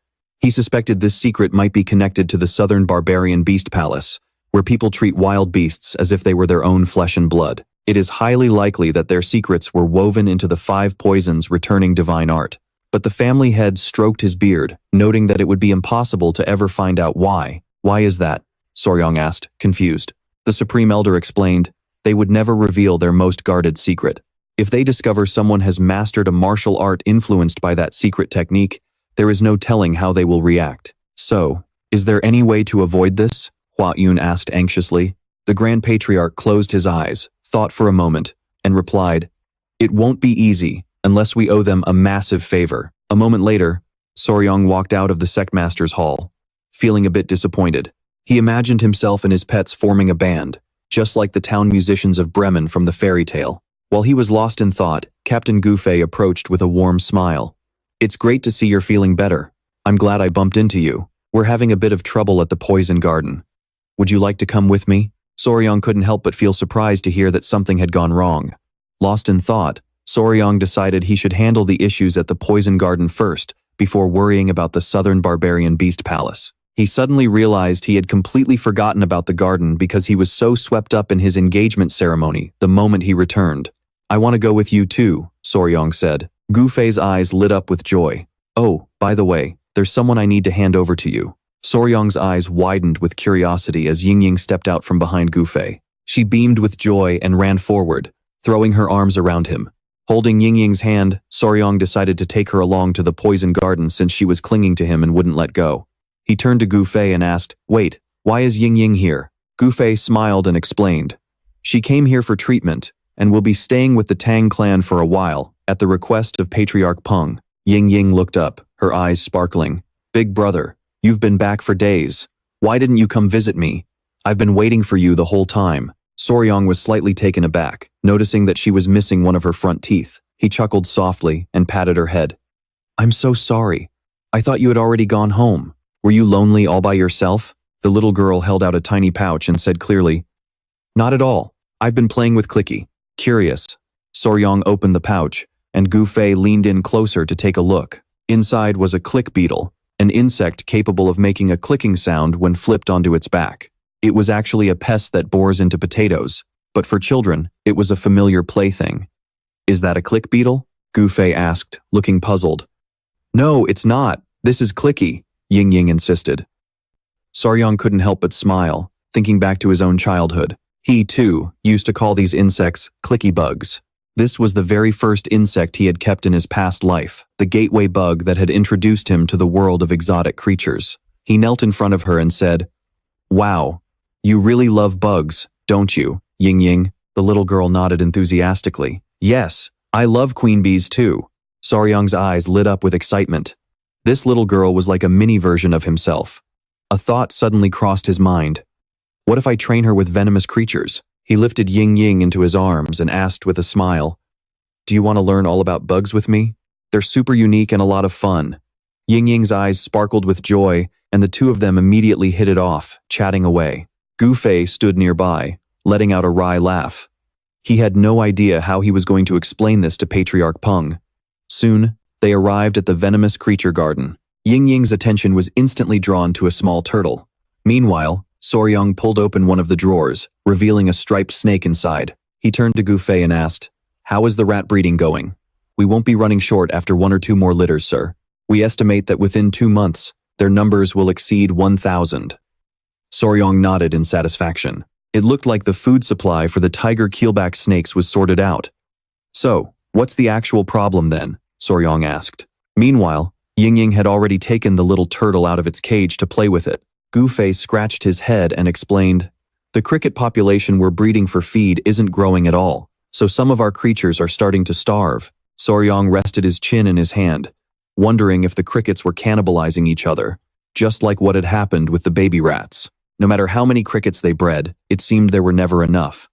He suspected this secret might be connected to the southern barbarian beast palace, where people treat wild beasts as if they were their own flesh and blood. It is highly likely that their secrets were woven into the 5 poisons returning divine art. But the family head stroked his beard, noting that it would be impossible to ever find out why. "Why is that?" Soryang asked, confused. The Supreme Elder explained, "They would never reveal their most guarded secret. If they discover someone has mastered a martial art influenced by that secret technique, there is no telling how they will react. So, is there any way to avoid this?" Huayin asked anxiously. The Grand Patriarch closed his eyes, thought for a moment, and replied, "It won't be easy, unless we owe them a massive favor." A moment later, Soryang walked out of the Sectmaster's hall, feeling a bit disappointed. He imagined himself and his pets forming a band, just like the town musicians of Bremen from the fairy tale. While he was lost in thought, Captain Gouffet approached with a warm smile. "It's great to see you're feeling better. I'm glad I bumped into you. We're having a bit of trouble at the poison garden. Would you like to come with me?" Soryang couldn't help but feel surprised to hear that something had gone wrong. Lost in thought, Soryang decided he should handle the issues at the poison garden first, before worrying about the southern barbarian beast palace. He suddenly realized he had completely forgotten about the garden because he was so swept up in his engagement ceremony the moment he returned. "I want to go with you too," Soryong said. Gu Fei's eyes lit up with joy. "Oh, by the way, there's someone I need to hand over to you." Soryong's eyes widened with curiosity as Yingying stepped out from behind Gu Fei. She beamed with joy and ran forward, throwing her arms around him. Holding Yingying's hand, Soryong decided to take her along to the poison garden since she was clinging to him and wouldn't let go. He turned to Gu Fei and asked, "Wait, why is Yingying here?" Gu Fei smiled and explained. "She came here for treatment and will be staying with the Tang Clan for a while, at the request of Patriarch Peng." Yingying looked up, her eyes sparkling. "Big brother, you've been back for days. Why didn't you come visit me? I've been waiting for you the whole time." Soryong was slightly taken aback, noticing that she was missing one of her front teeth. He chuckled softly and patted her head. "I'm so sorry. I thought you had already gone home. Were you lonely all by yourself?" The little girl held out a tiny pouch and said clearly, "Not at all. I've been playing with Clicky." Curious, Soryong opened the pouch, and Gu Fei leaned in closer to take a look. Inside was a click beetle, an insect capable of making a clicking sound when flipped onto its back. It was actually a pest that bores into potatoes, but for children, it was a familiar plaything. "Is that a click beetle?" Gu Fei asked, looking puzzled. "No, it's not. This is Clicky," Yingying insisted. Soryong couldn't help but smile, thinking back to his own childhood. He, too, used to call these insects clicky bugs. This was the very first insect he had kept in his past life, the gateway bug that had introduced him to the world of exotic creatures. He knelt in front of her and said, "Wow, you really love bugs, don't you, Yingying?" The little girl nodded enthusiastically. "Yes, I love queen bees too." Soryong's eyes lit up with excitement. This little girl was like a mini version of himself. A thought suddenly crossed his mind. What if I train her with venomous creatures? He lifted Yingying into his arms and asked with a smile, "Do you want to learn all about bugs with me? They're super unique and a lot of fun." Yingying's eyes sparkled with joy, and the two of them immediately hit it off, chatting away. Gu Fei stood nearby, letting out a wry laugh. He had no idea how he was going to explain this to Patriarch Peng. Soon, they arrived at the venomous creature garden. Yingying's attention was instantly drawn to a small turtle. Meanwhile, Soryong pulled open one of the drawers, revealing a striped snake inside. He turned to Gu Fei and asked, "How is the rat breeding going?" "We won't be running short after 1 or 2 more litters, sir. We estimate that within 2 months, their numbers will exceed 1,000. Soryong nodded in satisfaction. It looked like the food supply for the tiger keelback snakes was sorted out. "So, what's the actual problem then?" Soryong asked. Meanwhile, Yingying had already taken the little turtle out of its cage to play with it. Gu Fei scratched his head and explained, "The cricket population we're breeding for feed isn't growing at all, so some of our creatures are starting to starve." Soryong rested his chin in his hand, wondering if the crickets were cannibalizing each other, just like what had happened with the baby rats. No matter how many crickets they bred, it seemed there were never enough.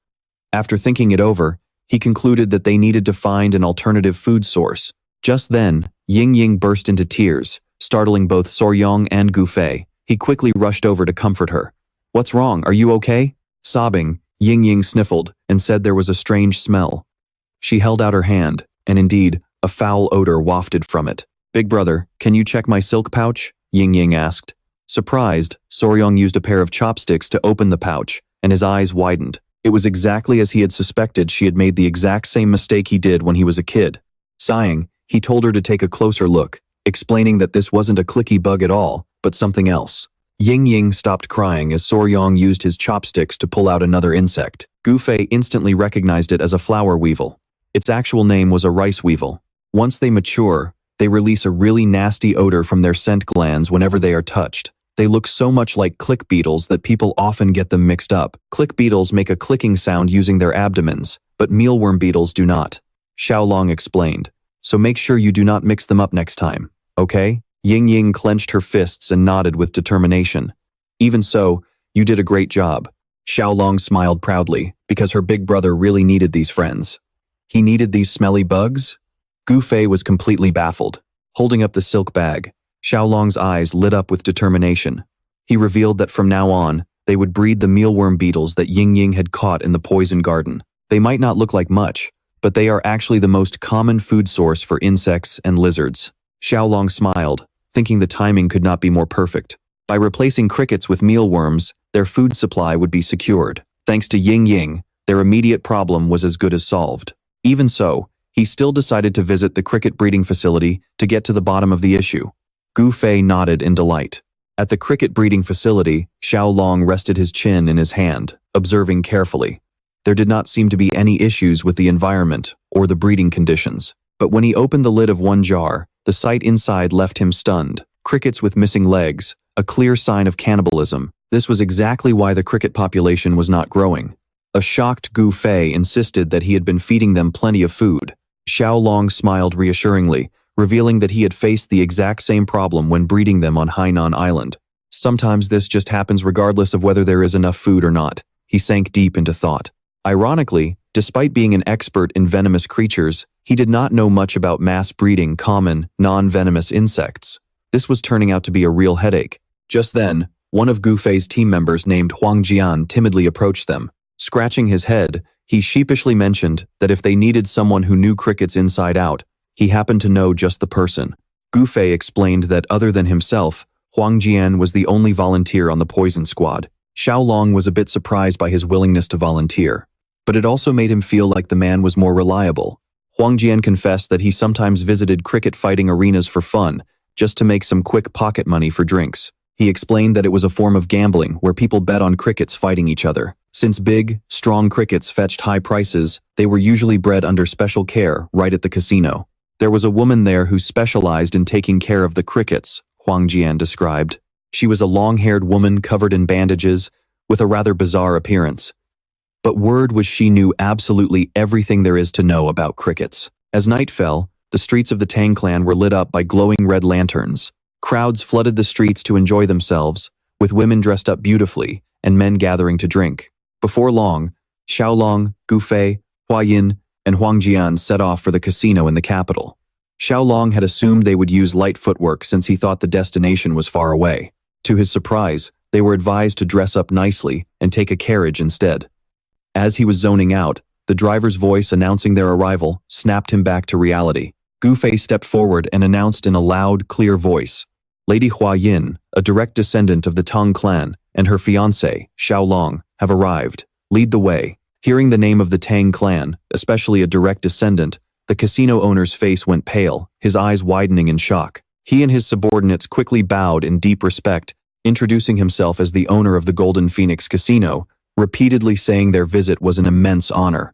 After thinking it over, he concluded that they needed to find an alternative food source. Just then, Yingying burst into tears, startling both Soryong and Gu Fei. He quickly rushed over to comfort her. "What's wrong? Are you okay?" Sobbing, Yingying sniffled and said there was a strange smell. She held out her hand, and indeed, a foul odor wafted from it. "Big brother, can you check my silk pouch?" Yingying asked. Surprised, Soryong used a pair of chopsticks to open the pouch, and his eyes widened. It was exactly as he had suspected. She had made the exact same mistake he did when he was a kid. Sighing, he told her to take a closer look, explaining that this wasn't a clicky bug at all, but something else. Yingying stopped crying as Soryong used his chopsticks to pull out another insect. Gu Fei instantly recognized it as a flower weevil. Its actual name was a rice weevil. Once they mature, they release a really nasty odor from their scent glands whenever they are touched. They look so much like click beetles that people often get them mixed up. Click beetles make a clicking sound using their abdomens, but mealworm beetles do not. Tieu Long explained. "So make sure you do not mix them up next time, okay?" Yingying clenched her fists and nodded with determination. "Even so, you did a great job." Tieu Long smiled proudly, because her big brother really needed these friends. He needed these smelly bugs? Gu Fei was completely baffled. Holding up the silk bag, Tieu Long's eyes lit up with determination. He revealed that from now on, they would breed the mealworm beetles that Yingying had caught in the poison garden. They might not look like much, but they are actually the most common food source for insects and lizards. Tieu Long smiled, thinking the timing could not be more perfect. By replacing crickets with mealworms, their food supply would be secured. Thanks to Ying Ying, their immediate problem was as good as solved. Even so, he still decided to visit the cricket breeding facility to get to the bottom of the issue. Gu Fei nodded in delight. At the cricket breeding facility, Xiao Long rested his chin in his hand, observing carefully. There did not seem to be any issues with the environment or the breeding conditions. But when he opened the lid of one jar, the sight inside left him stunned. Crickets with missing legs, a clear sign of cannibalism. This was exactly why the cricket population was not growing. A shocked Gu Fei insisted that he had been feeding them plenty of food. Xiao Long smiled reassuringly, revealing that he had faced the exact same problem when breeding them on Hainan Island. Sometimes this just happens regardless of whether there is enough food or not. He sank deep into thought. Ironically, despite being an expert in venomous creatures, he did not know much about mass breeding common, non-venomous insects. This was turning out to be a real headache. Just then, one of Gu Fei's team members named Huang Jian timidly approached them. Scratching his head, he sheepishly mentioned that if they needed someone who knew crickets inside out, he happened to know just the person. Gu Fei explained that other than himself, Huang Jian was the only volunteer on the poison squad. Xiao Long was a bit surprised by his willingness to volunteer, but it also made him feel like the man was more reliable. Huang Jian confessed that he sometimes visited cricket fighting arenas for fun, just to make some quick pocket money for drinks. He explained that it was a form of gambling where people bet on crickets fighting each other. Since big, strong crickets fetched high prices, they were usually bred under special care right at the casino. There was a woman there who specialized in taking care of the crickets, Huang Jian described. She was a long-haired woman covered in bandages, with a rather bizarre appearance. But word was she knew absolutely everything there is to know about crickets. As night fell, the streets of the Tang Clan were lit up by glowing red lanterns. Crowds flooded the streets to enjoy themselves, with women dressed up beautifully and men gathering to drink. Before long, Xiao Long, Gu Fei, Hua Yin, and Huang Jian set off for the casino in the capital. Xiao Long had assumed they would use light footwork since he thought the destination was far away. To his surprise, they were advised to dress up nicely and take a carriage instead. As he was zoning out, the driver's voice announcing their arrival snapped him back to reality. Gu Fei stepped forward and announced in a loud, clear voice, Lady Hua Yin, a direct descendant of the Tang Clan, and her fiancé, Xiao Long, have arrived. Lead the way. Hearing the name of the Tang Clan, especially a direct descendant, the casino owner's face went pale, his eyes widening in shock. He and his subordinates quickly bowed in deep respect, introducing himself as the owner of the Golden Phoenix Casino, repeatedly saying their visit was an immense honor.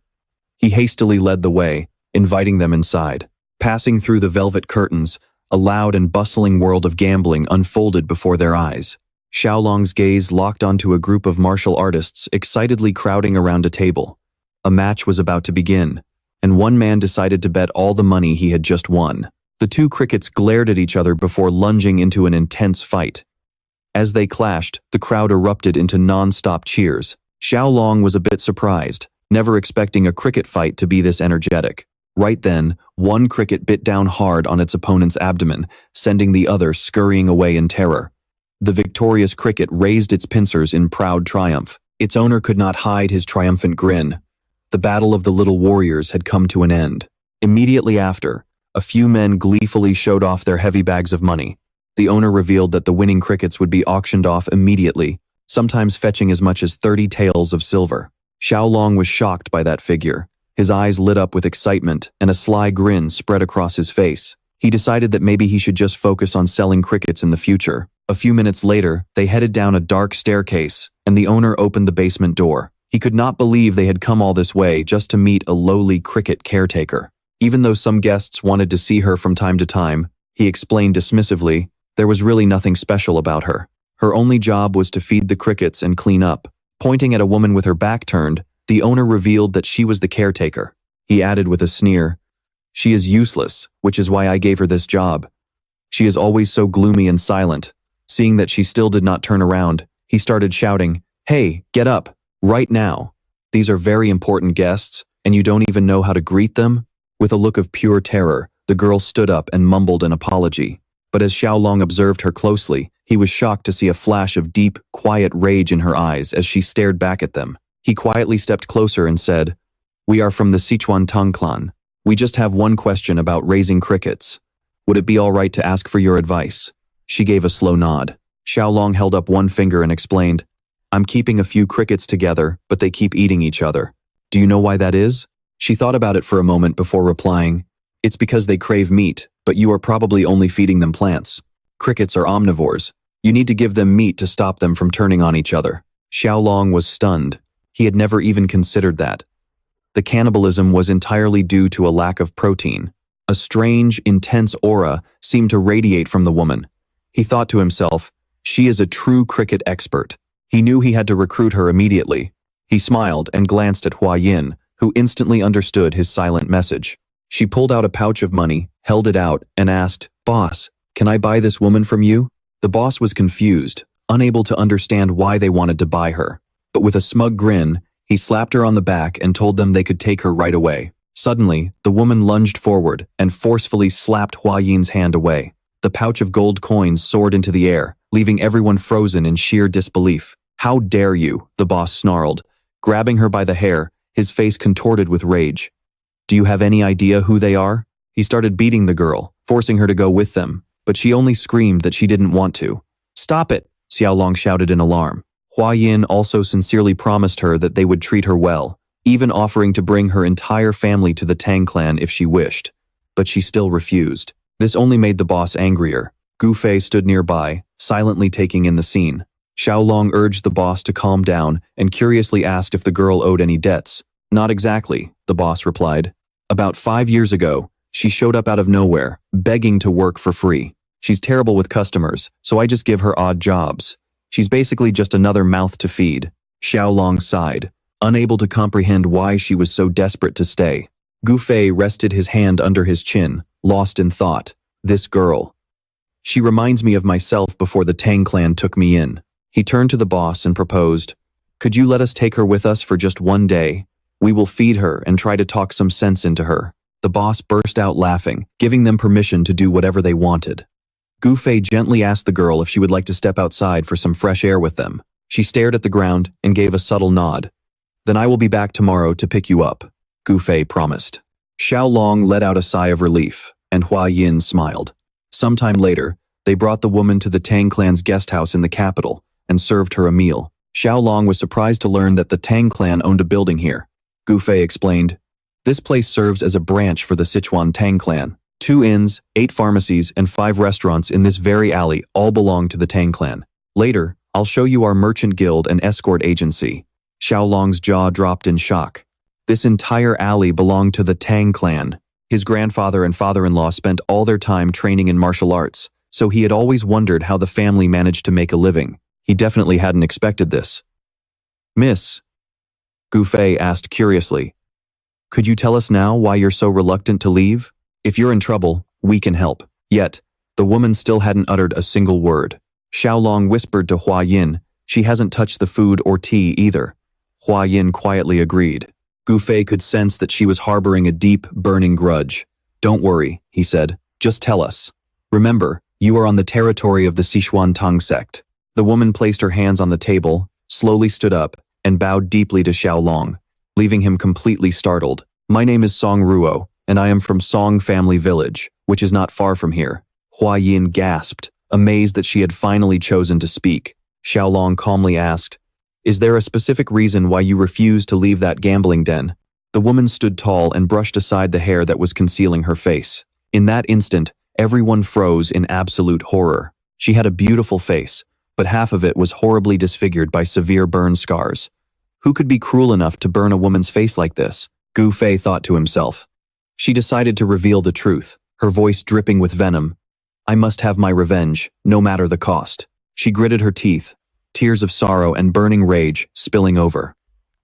He hastily led the way, inviting them inside. Passing through the velvet curtains, a loud and bustling world of gambling unfolded before their eyes. Xiao Long's gaze locked onto a group of martial artists excitedly crowding around a table. A match was about to begin, and one man decided to bet all the money he had just won. The two crickets glared at each other before lunging into an intense fight. As they clashed, the crowd erupted into non-stop cheers. Xiao Long was a bit surprised, never expecting a cricket fight to be this energetic. Right then, one cricket bit down hard on its opponent's abdomen, sending the other scurrying away in terror. The victorious cricket raised its pincers in proud triumph. Its owner could not hide his triumphant grin. The battle of the little warriors had come to an end. Immediately after, a few men gleefully showed off their heavy bags of money. The owner revealed that the winning crickets would be auctioned off immediately, sometimes fetching as much as 30 taels of silver. Xiao Long was shocked by that figure. His eyes lit up with excitement, and a sly grin spread across his face. He decided that maybe he should just focus on selling crickets in the future. A few minutes later, they headed down a dark staircase, and the owner opened the basement door. He could not believe they had come all this way just to meet a lowly cricket caretaker. Even though some guests wanted to see her from time to time, he explained dismissively, there was really nothing special about her. Her only job was to feed the crickets and clean up. Pointing at a woman with her back turned, the owner revealed that she was the caretaker. He added with a sneer, she is useless, which is why I gave her this job. She is always so gloomy and silent. Seeing that she still did not turn around, he started shouting, hey, get up, right now. These are very important guests, and you don't even know how to greet them? With a look of pure terror, the girl stood up and mumbled an apology. But as Xiao Long observed her closely, he was shocked to see a flash of deep, quiet rage in her eyes as she stared back at them. He quietly stepped closer and said, we are from the Sichuan Tang Clan. We just have one question about raising crickets. Would it be all right to ask for your advice? She gave a slow nod. Xiao Long held up one finger and explained, I'm keeping a few crickets together, but they keep eating each other. Do you know why that is? She thought about it for a moment before replying, it's because they crave meat, but you are probably only feeding them plants. Crickets are omnivores. You need to give them meat to stop them from turning on each other. Xiao Long was stunned. He had never even considered that. The cannibalism was entirely due to a lack of protein. A strange, intense aura seemed to radiate from the woman. He thought to himself, she is a true cricket expert. He knew he had to recruit her immediately. He smiled and glanced at Hua Yin, who instantly understood his silent message. She pulled out a pouch of money, held it out, and asked, Boss, can I buy this woman from you? The boss was confused, unable to understand why they wanted to buy her. But with a smug grin, he slapped her on the back and told them they could take her right away. Suddenly, the woman lunged forward and forcefully slapped Hua Yin's hand away. The pouch of gold coins soared into the air, leaving everyone frozen in sheer disbelief. How dare you, the boss snarled, grabbing her by the hair, his face contorted with rage. Do you have any idea who they are? He started beating the girl, forcing her to go with them, but she only screamed that she didn't want to. Stop it, Xiao Long shouted in alarm. Hua Yin also sincerely promised her that they would treat her well, even offering to bring her entire family to the Tang Clan if she wished. But she still refused. This only made the boss angrier. Gu Fei stood nearby, silently taking in the scene. Xiao Long urged the boss to calm down and curiously asked if the girl owed any debts. Not exactly, the boss replied. About 5 years ago, she showed up out of nowhere, begging to work for free. She's terrible with customers, so I just give her odd jobs. She's basically just another mouth to feed. Xiao Long sighed, unable to comprehend why she was so desperate to stay. Gu Fei rested his hand under his chin, lost in thought. This girl. She reminds me of myself before the Tang Clan took me in. He turned to the boss and proposed, could you let us take her with us for just one day? We will feed her and try to talk some sense into her. The boss burst out laughing, giving them permission to do whatever they wanted. Gu Fei gently asked the girl if she would like to step outside for some fresh air with them. She stared at the ground and gave a subtle nod. Then I will be back tomorrow to pick you up, Gu Fei promised. Xiao Long let out a sigh of relief, and Hua Yin smiled. Sometime later, they brought the woman to the Tang Clan's guest house in the capital and served her a meal. Xiao Long was surprised to learn that the Tang Clan owned a building here. Gu Fei explained, this place serves as a branch for the Sichuan Tang Clan. 2 inns, 8 pharmacies, and 5 restaurants in this very alley all belong to the Tang Clan. Later, I'll show you our merchant guild and escort agency. Xiao Long's jaw dropped in shock. This entire alley belonged to the Tang Clan. His grandfather and father-in-law spent all their time training in martial arts, so he had always wondered how the family managed to make a living. He definitely hadn't expected this. Miss, Gu Fei asked curiously, could you tell us now why you're so reluctant to leave? If you're in trouble, we can help. Yet, the woman still hadn't uttered a single word. Xiao Long whispered to Hua Yin, she hasn't touched the food or tea either. Hua Yin quietly agreed. Gu Fei could sense that she was harboring a deep, burning grudge. Don't worry, he said, just tell us. Remember, you are on the territory of the Sichuan Tang sect. The woman placed her hands on the table, slowly stood up, and bowed deeply to Xiao Long, leaving him completely startled. My name is Song Ruo, and I am from Song Family Village, which is not far from here. Hua Yin gasped, amazed that she had finally chosen to speak. Xiao Long calmly asked, is there a specific reason why you refuse to leave that gambling den? The woman stood tall and brushed aside the hair that was concealing her face. In that instant, everyone froze in absolute horror. She had a beautiful face, but half of it was horribly disfigured by severe burn scars. Who could be cruel enough to burn a woman's face like this? Gu Fei thought to himself. She decided to reveal the truth, her voice dripping with venom. I must have my revenge, no matter the cost. She gritted her teeth, tears of sorrow and burning rage spilling over.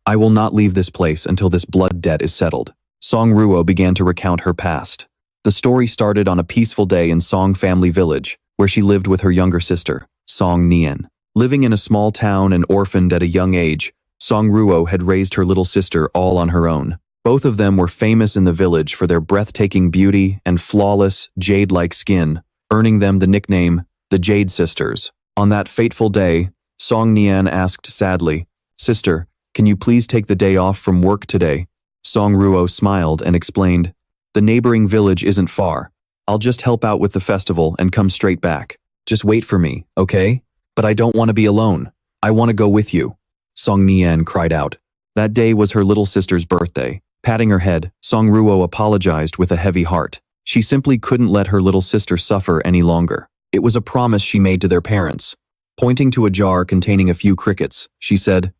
I will not leave this place until this blood debt is settled. Song Ruo began to recount her past. The story started on a peaceful day in Song Family Village, where she lived with her younger sister, Song Nian. Living in a small town and orphaned at a young age, Song Ruo had raised her little sister all on her own. Both of them were famous in the village for their breathtaking beauty and flawless, jade-like skin, earning them the nickname, the Jade Sisters. On that fateful day, Song Nian asked sadly, Sister, can you please take the day off from work today? Song Ruo smiled and explained, the neighboring village isn't far. I'll just help out with the festival and come straight back. Just wait for me, okay? But I don't want to be alone. I want to go with you, Song Nian cried out. That day was her little sister's birthday. Patting her head, Song Ruo apologized with a heavy heart. She simply couldn't let her little sister suffer any longer. It was a promise she made to their parents. Pointing to a jar containing a few crickets, she said,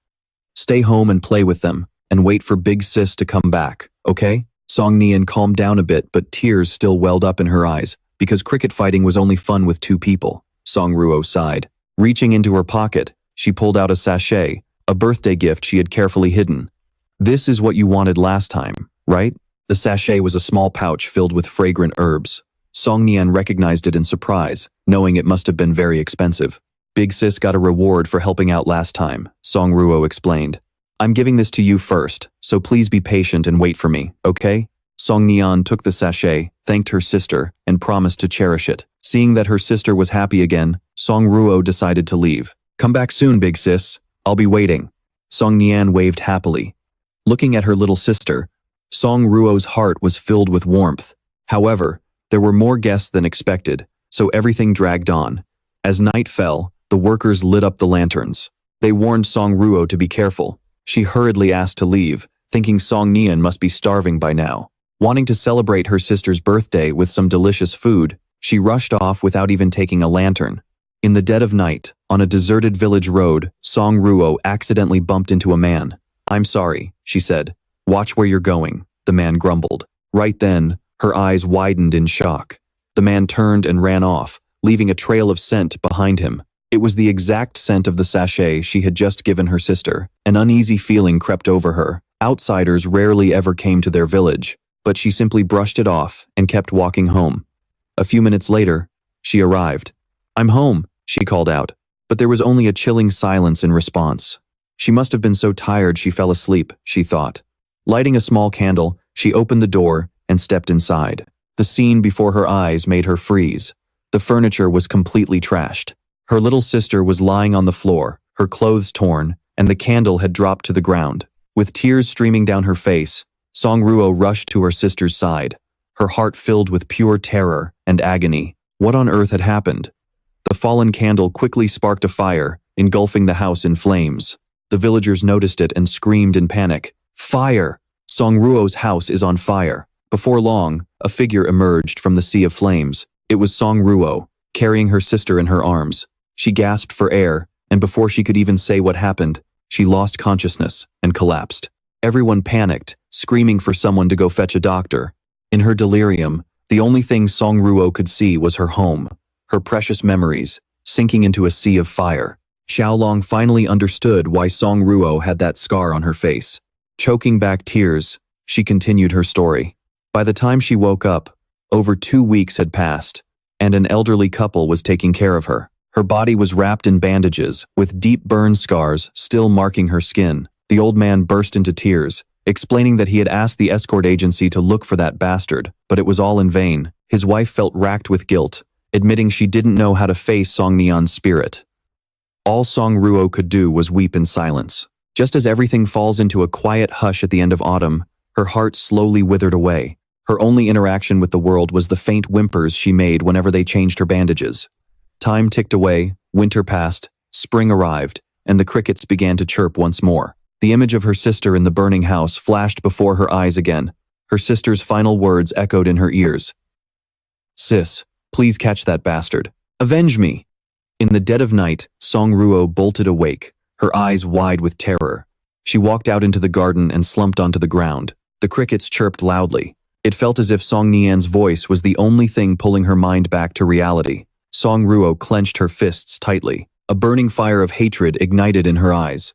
"Stay home and play with them, and wait for Big Sis to come back, okay?" Song Nian calmed down a bit, but tears still welled up in her eyes, because cricket fighting was only fun with two people. Song Ruo sighed. Reaching into her pocket, she pulled out a sachet, a birthday gift she had carefully hidden. "This is what you wanted last time, right?" The sachet was a small pouch filled with fragrant herbs. Song Nian recognized it in surprise, knowing it must have been very expensive. "Big Sis got a reward for helping out last time," Song Ruo explained. "I'm giving this to you first, so please be patient and wait for me, okay?" Song Nian took the sachet, thanked her sister, and promised to cherish it. Seeing that her sister was happy again, Song Ruo decided to leave. "Come back soon, Big Sis. I'll be waiting." Song Nian waved happily. Looking at her little sister, Song Ruo's heart was filled with warmth. However, there were more guests than expected, so everything dragged on. As night fell, the workers lit up the lanterns. They warned Song Ruo to be careful. She hurriedly asked to leave, thinking Song Nian must be starving by now. Wanting to celebrate her sister's birthday with some delicious food, she rushed off without even taking a lantern. In the dead of night, on a deserted village road, Song Ruo accidentally bumped into a man. "I'm sorry," she said. "Watch where you're going," the man grumbled. Right then, her eyes widened in shock. The man turned and ran off, leaving a trail of scent behind him. It was the exact scent of the sachet she had just given her sister. An uneasy feeling crept over her. Outsiders rarely ever came to their village, but she simply brushed it off and kept walking home. A few minutes later, she arrived. "I'm home," she called out, but there was only a chilling silence in response. She must have been so tired she fell asleep, she thought. Lighting a small candle, she opened the door and stepped inside. The scene before her eyes made her freeze. The furniture was completely trashed. Her little sister was lying on the floor, her clothes torn, and the candle had dropped to the ground. With tears streaming down her face, Song Ruo rushed to her sister's side, her heart filled with pure terror and agony. What on earth had happened? The fallen candle quickly sparked a fire, engulfing the house in flames. The villagers noticed it and screamed in panic. "Fire! Song Ruo's house is on fire." Before long, a figure emerged from the sea of flames. It was Song Ruo, carrying her sister in her arms. She gasped for air, and before she could even say what happened, she lost consciousness and collapsed. Everyone panicked, screaming for someone to go fetch a doctor. In her delirium, the only thing Song Ruo could see was her home, her precious memories, sinking into a sea of fire. Tieu Long finally understood why Song Ruo had that scar on her face. Choking back tears, she continued her story. By the time she woke up, over 2 weeks had passed, and an elderly couple was taking care of her. Her body was wrapped in bandages, with deep burn scars still marking her skin. The old man burst into tears, explaining that he had asked the escort agency to look for that bastard, but it was all in vain. His wife felt racked with guilt, admitting she didn't know how to face Song Nian's spirit. All Song Ruo could do was weep in silence. Just as everything falls into a quiet hush at the end of autumn, her heart slowly withered away. Her only interaction with the world was the faint whimpers she made whenever they changed her bandages. Time ticked away, winter passed, spring arrived, and the crickets began to chirp once more. The image of her sister in the burning house flashed before her eyes again. Her sister's final words echoed in her ears. "Sis, please catch that bastard. Avenge me." In the dead of night, Song Ruo bolted awake, her eyes wide with terror. She walked out into the garden and slumped onto the ground. The crickets chirped loudly. It felt as if Song Nian's voice was the only thing pulling her mind back to reality. Song Ruo clenched her fists tightly. A burning fire of hatred ignited in her eyes.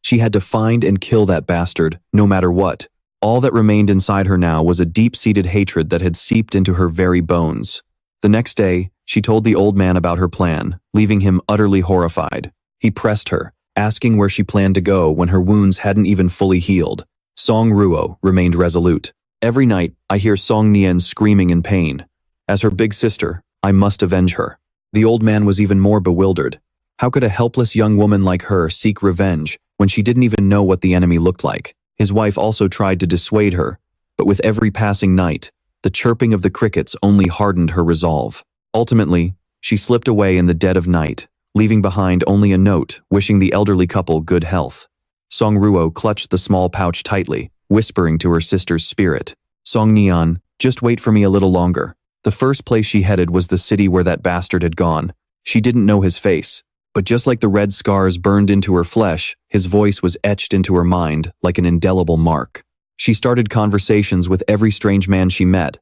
She had to find and kill that bastard, no matter what. All that remained inside her now was a deep-seated hatred that had seeped into her very bones. The next day, she told the old man about her plan, leaving him utterly horrified. He pressed her, asking where she planned to go when her wounds hadn't even fully healed. Song Ruo remained resolute. "Every night, I hear Song Nian screaming in pain. As her big sister, I must avenge her." The old man was even more bewildered. How could a helpless young woman like her seek revenge when she didn't even know what the enemy looked like? His wife also tried to dissuade her, but with every passing night, the chirping of the crickets only hardened her resolve. Ultimately, she slipped away in the dead of night, leaving behind only a note wishing the elderly couple good health. Song Ruo clutched the small pouch tightly, whispering to her sister's spirit, "Song Nian, just wait for me a little longer." The first place she headed was the city where that bastard had gone. She didn't know his face, but just like the red scars burned into her flesh, his voice was etched into her mind like an indelible mark. She started conversations with every strange man she met,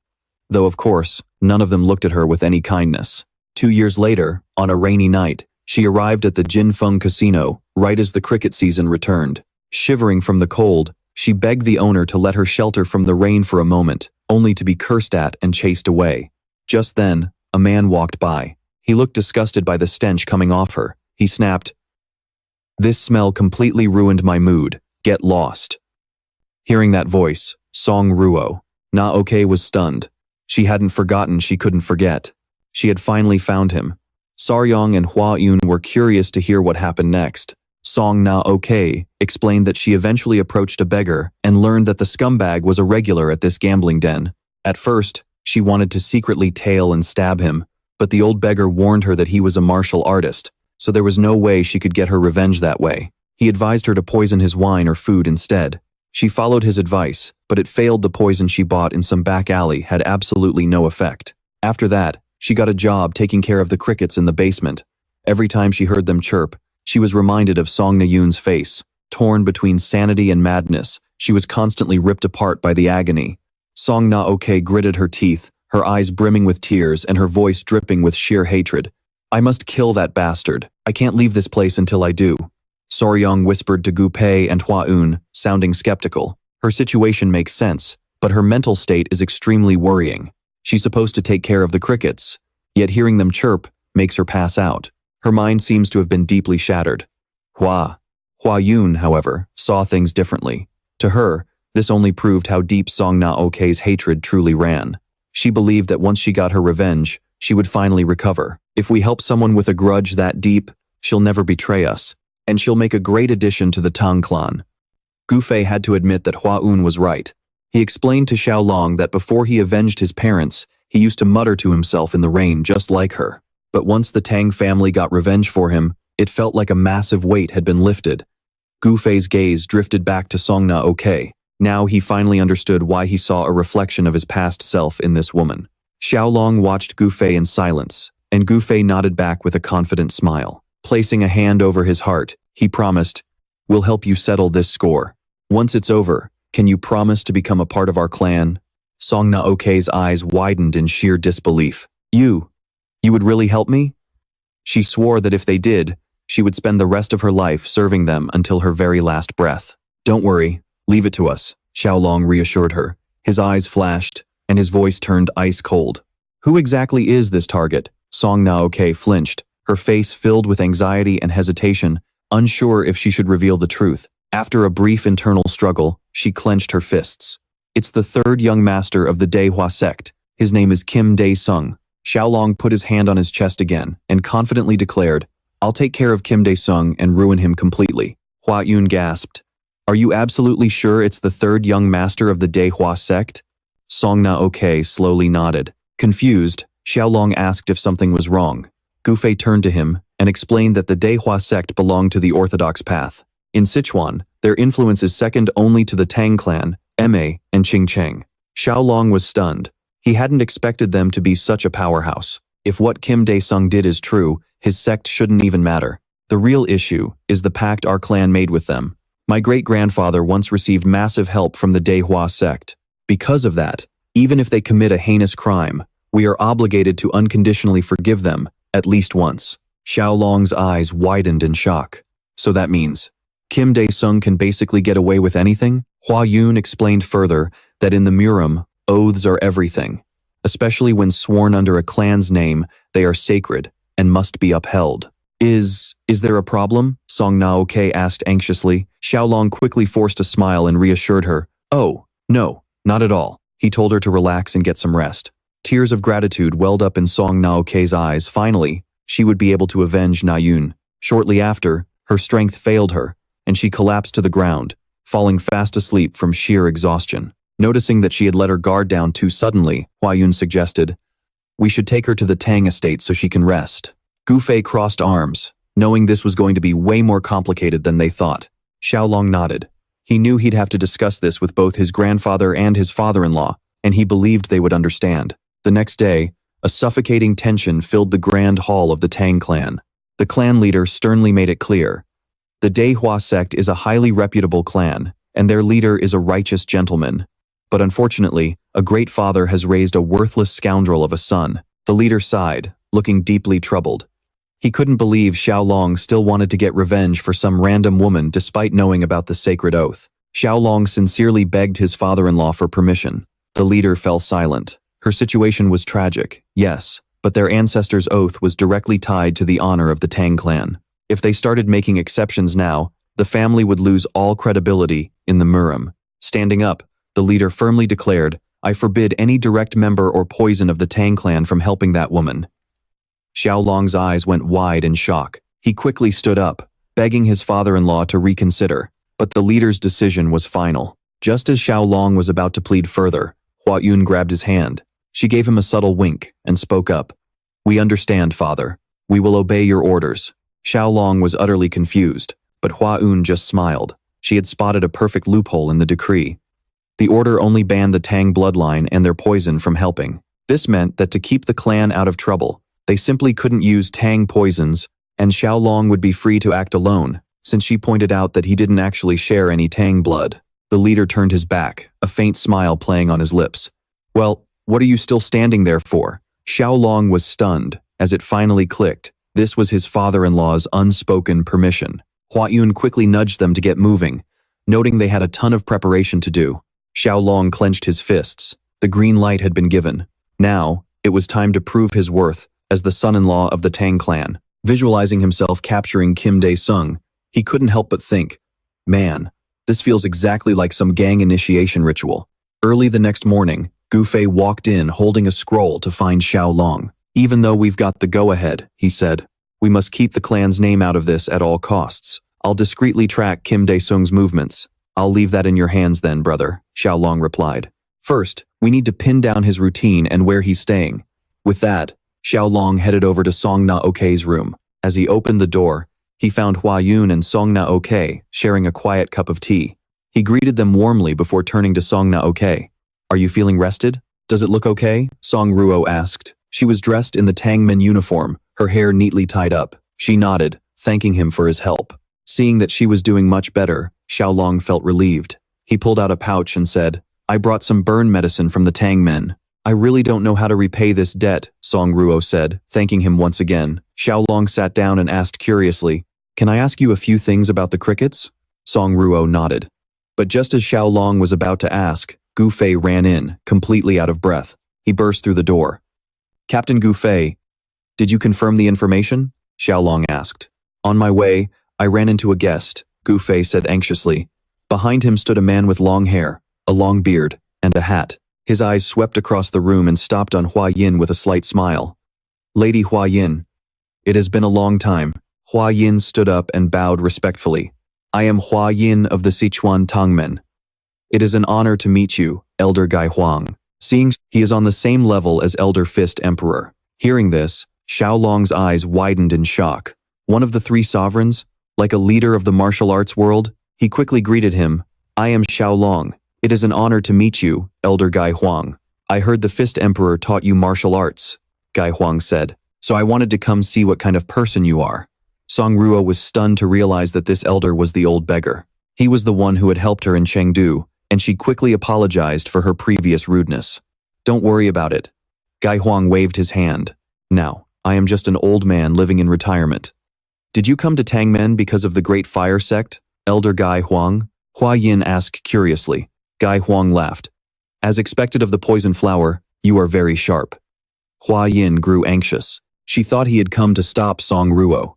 though of course, none of them looked at her with any kindness. 2 years later, on a rainy night, she arrived at the Jinfeng casino, right as the cricket season returned. Shivering from the cold, she begged the owner to let her shelter from the rain for a moment, only to be cursed at and chased away. Just then, a man walked by. He looked disgusted by the stench coming off her. He snapped, "This smell completely ruined my mood. Get lost." Hearing that voice, Song Ruo, Na-ok was stunned. She hadn't forgotten she couldn't forget. She had finally found him. Saryong and Hua Yun were curious to hear what happened next. Song Na-ok explained that she eventually approached a beggar and learned that the scumbag was a regular at this gambling den. At first, she wanted to secretly tail and stab him, but the old beggar warned her that he was a martial artist, so there was no way she could get her revenge that way. He advised her to poison his wine or food instead. She followed his advice, but it failed. The poison she bought in some back alley had absolutely no effect. After that, she got a job taking care of the crickets in the basement. Every time she heard them chirp, she was reminded of Song Na-yoon's face. Torn between sanity and madness, she was constantly ripped apart by the agony. Song Na-ok gritted her teeth, her eyes brimming with tears and her voice dripping with sheer hatred. "I must kill that bastard. I can't leave this place until I do." Soryong whispered to Gu Pei and Hua Un, sounding skeptical. Her situation makes sense, but her mental state is extremely worrying. She's supposed to take care of the crickets, yet hearing them chirp makes her pass out. Her mind seems to have been deeply shattered. Hua Yun, however, saw things differently. To her, this only proved how deep Song Na-ok's hatred truly ran. She believed that once she got her revenge, she would finally recover. If we help someone with a grudge that deep, she'll never betray us, and she'll make a great addition to the Tang Clan. Gu Fei had to admit that Hua Un was right. He explained to Tieu Long that before he avenged his parents, he used to mutter to himself in the rain just like her. But once the Tang family got revenge for him, it felt like a massive weight had been lifted. Gu Fei's gaze drifted back to Song Na-ok. Now he finally understood why he saw a reflection of his past self in this woman. Tieu Long watched Gu Fei in silence, and Gu Fei nodded back with a confident smile. Placing a hand over his heart, he promised, "We'll help you settle this score. Once it's over, can you promise to become a part of our clan?" Song Na-ok's eyes widened in sheer disbelief. You would really help me?" She swore that if they did, she would spend the rest of her life serving them until her very last breath. "Don't worry, leave it to us," Tieu Long reassured her. His eyes flashed, and his voice turned ice cold. "Who exactly is this target?" Song Na-ok flinched, her face filled with anxiety and hesitation, unsure if she should reveal the truth. After a brief internal struggle, she clenched her fists. "It's the third young master of the Daehua sect. His name is Kim Dae-sung." Tieu Long put his hand on his chest again and confidently declared, "I'll take care of Kim Dae-sung and ruin him completely." Hua Yun gasped, "Are you absolutely sure it's the third young master of the Daehua sect?" Song Na-ok slowly nodded. Confused, Tieu Long asked if something was wrong. Gu Fei turned to him and explained that the Daehua sect belonged to the orthodox path. In Sichuan, their influence is second only to the Tang Clan, Ma, and Qingcheng. Tieu Long was stunned. He hadn't expected them to be such a powerhouse. If what Kim Dae-sung did is true, his sect shouldn't even matter. The real issue is the pact our clan made with them. My great-grandfather once received massive help from the Daehua sect. Because of that, even if they commit a heinous crime, we are obligated to unconditionally forgive them, at least once. Tieu Long's eyes widened in shock. So that means Kim Dae-sung can basically get away with anything? Hua Yun explained further that in the Murim, oaths are everything. Especially when sworn under a clan's name, they are sacred and must be upheld. Is there a problem? Song Na-ok asked anxiously. Tieu Long quickly forced a smile and reassured her. "Oh, no, not at all." He told her to relax and get some rest. Tears of gratitude welled up in Song Na-ok's eyes. Finally, she would be able to avenge Na-yun. Shortly after, her strength failed her, and she collapsed to the ground, falling fast asleep from sheer exhaustion. Noticing that she had let her guard down too suddenly, Hua Yun suggested, "We should take her to the Tang estate so she can rest." Gu Fei crossed arms. knowing this was going to be way more complicated than they thought. Xiao Long nodded. He knew he'd have to discuss this with both his grandfather and his father-in-law, and he believed they would understand. The next day, a suffocating tension filled the grand hall of the Tang Clan. The clan leader sternly made it clear. The Dehua sect is a highly reputable clan, and their leader is a righteous gentleman. But unfortunately, a great father has raised a worthless scoundrel of a son. The leader sighed, looking deeply troubled. He couldn't believe Xiao Long still wanted to get revenge for some random woman despite knowing about the sacred oath. Xiao Long sincerely begged his father-in-law for permission. The leader fell silent. Her situation was tragic, yes, but their ancestors' oath was directly tied to the honor of the Tang Clan. If they started making exceptions now, the family would lose all credibility in the Murim. Standing up, the leader firmly declared, "I forbid any direct member or poison of the Tang Clan from helping that woman." Xiao Long's eyes went wide in shock. He quickly stood up, begging his father-in-law to reconsider, but the leader's decision was final. Just as Xiao Long was about to plead further, Hua Yun grabbed his hand. She gave him a subtle wink and spoke up. "We understand, father. We will obey your orders." Xiao Long was utterly confused, but Hua Yun just smiled. She had spotted a perfect loophole in the decree. The order only banned the Tang bloodline and their poison from helping. This meant that to keep the clan out of trouble, they simply couldn't use Tang poisons, and Xiao Long would be free to act alone, since she pointed out that he didn't actually share any Tang blood. The leader turned his back, a faint smile playing on his lips. "Well, what are you still standing there for?" Xiao Long was stunned, as it finally clicked. This was his father-in-law's unspoken permission. Hua Yun quickly nudged them to get moving, noting they had a ton of preparation to do. Xiao Long clenched his fists. The green light had been given. Now, it was time to prove his worth as the son-in-law of the Tang Clan. Visualizing himself capturing Kim Dae-sung, he couldn't help but think, "Man, this feels exactly like some gang initiation ritual." Early the next morning, Gu Fei walked in holding a scroll to find Xiao Long. "Even though we've got the go-ahead," he said, "we must keep the clan's name out of this at all costs. I'll discreetly track Kim Dae-sung's movements." "I'll leave that in your hands then, brother," Xiao Long replied. "First, we need to pin down his routine and where he's staying." With that, Xiao Long headed over to Song Na-ok's room. As he opened the door, he found Hua Yun and Song Na-ok sharing a quiet cup of tea. He greeted them warmly before turning to Song Na-ok. "Are you feeling rested? Does it look okay?" Song Ruo asked. She was dressed in the Tangmen uniform, her hair neatly tied up. She nodded, thanking him for his help. Seeing that she was doing much better, Xiao Long felt relieved. He pulled out a pouch and said, "I brought some burn medicine from the Tangmen." "I really don't know how to repay this debt," Song Ruo said, thanking him once again. Xiao Long sat down and asked curiously, "Can I ask you a few things about the crickets?" Song Ruo nodded. But just as Xiao Long was about to ask, Gu Fei ran in, completely out of breath. He burst through the door. "Captain Gu Fei, did you confirm the information?" Xiao Long asked. "On my way, I ran into a guest," Gu Fei said anxiously. Behind him stood a man with long hair, a long beard, and a hat. His eyes swept across the room and stopped on Hua Yin with a slight smile. "Lady Hua Yin, it has been a long time." Hua Yin stood up and bowed respectfully. "I am Hua Yin of the Sichuan Tangmen. It is an honor to meet you, Elder Gai Huang." Seeing he is on the same level as Elder Fist Emperor. Hearing this, Xiao Long's eyes widened in shock. One of the three sovereigns, like a leader of the martial arts world, he quickly greeted him. "I am Xiao Long. It is an honor to meet you, Elder Gai Huang. I heard the Fist Emperor taught you martial arts," Gai Huang said, "so I wanted to come see what kind of person you are." Song Ruo was stunned to realize that this elder was the old beggar. He was the one who had helped her in Chengdu, and she quickly apologized for her previous rudeness. "Don't worry about it." Gai Huang waved his hand. "Now, I am just an old man living in retirement." "Did you come to Tangmen because of the Great Fire Sect, Elder Gai Huang?" Hua Yin asked curiously. Gai Huang laughed. "As expected of the poison flower, you are very sharp." Hua Yin grew anxious. She thought he had come to stop Song Ruo.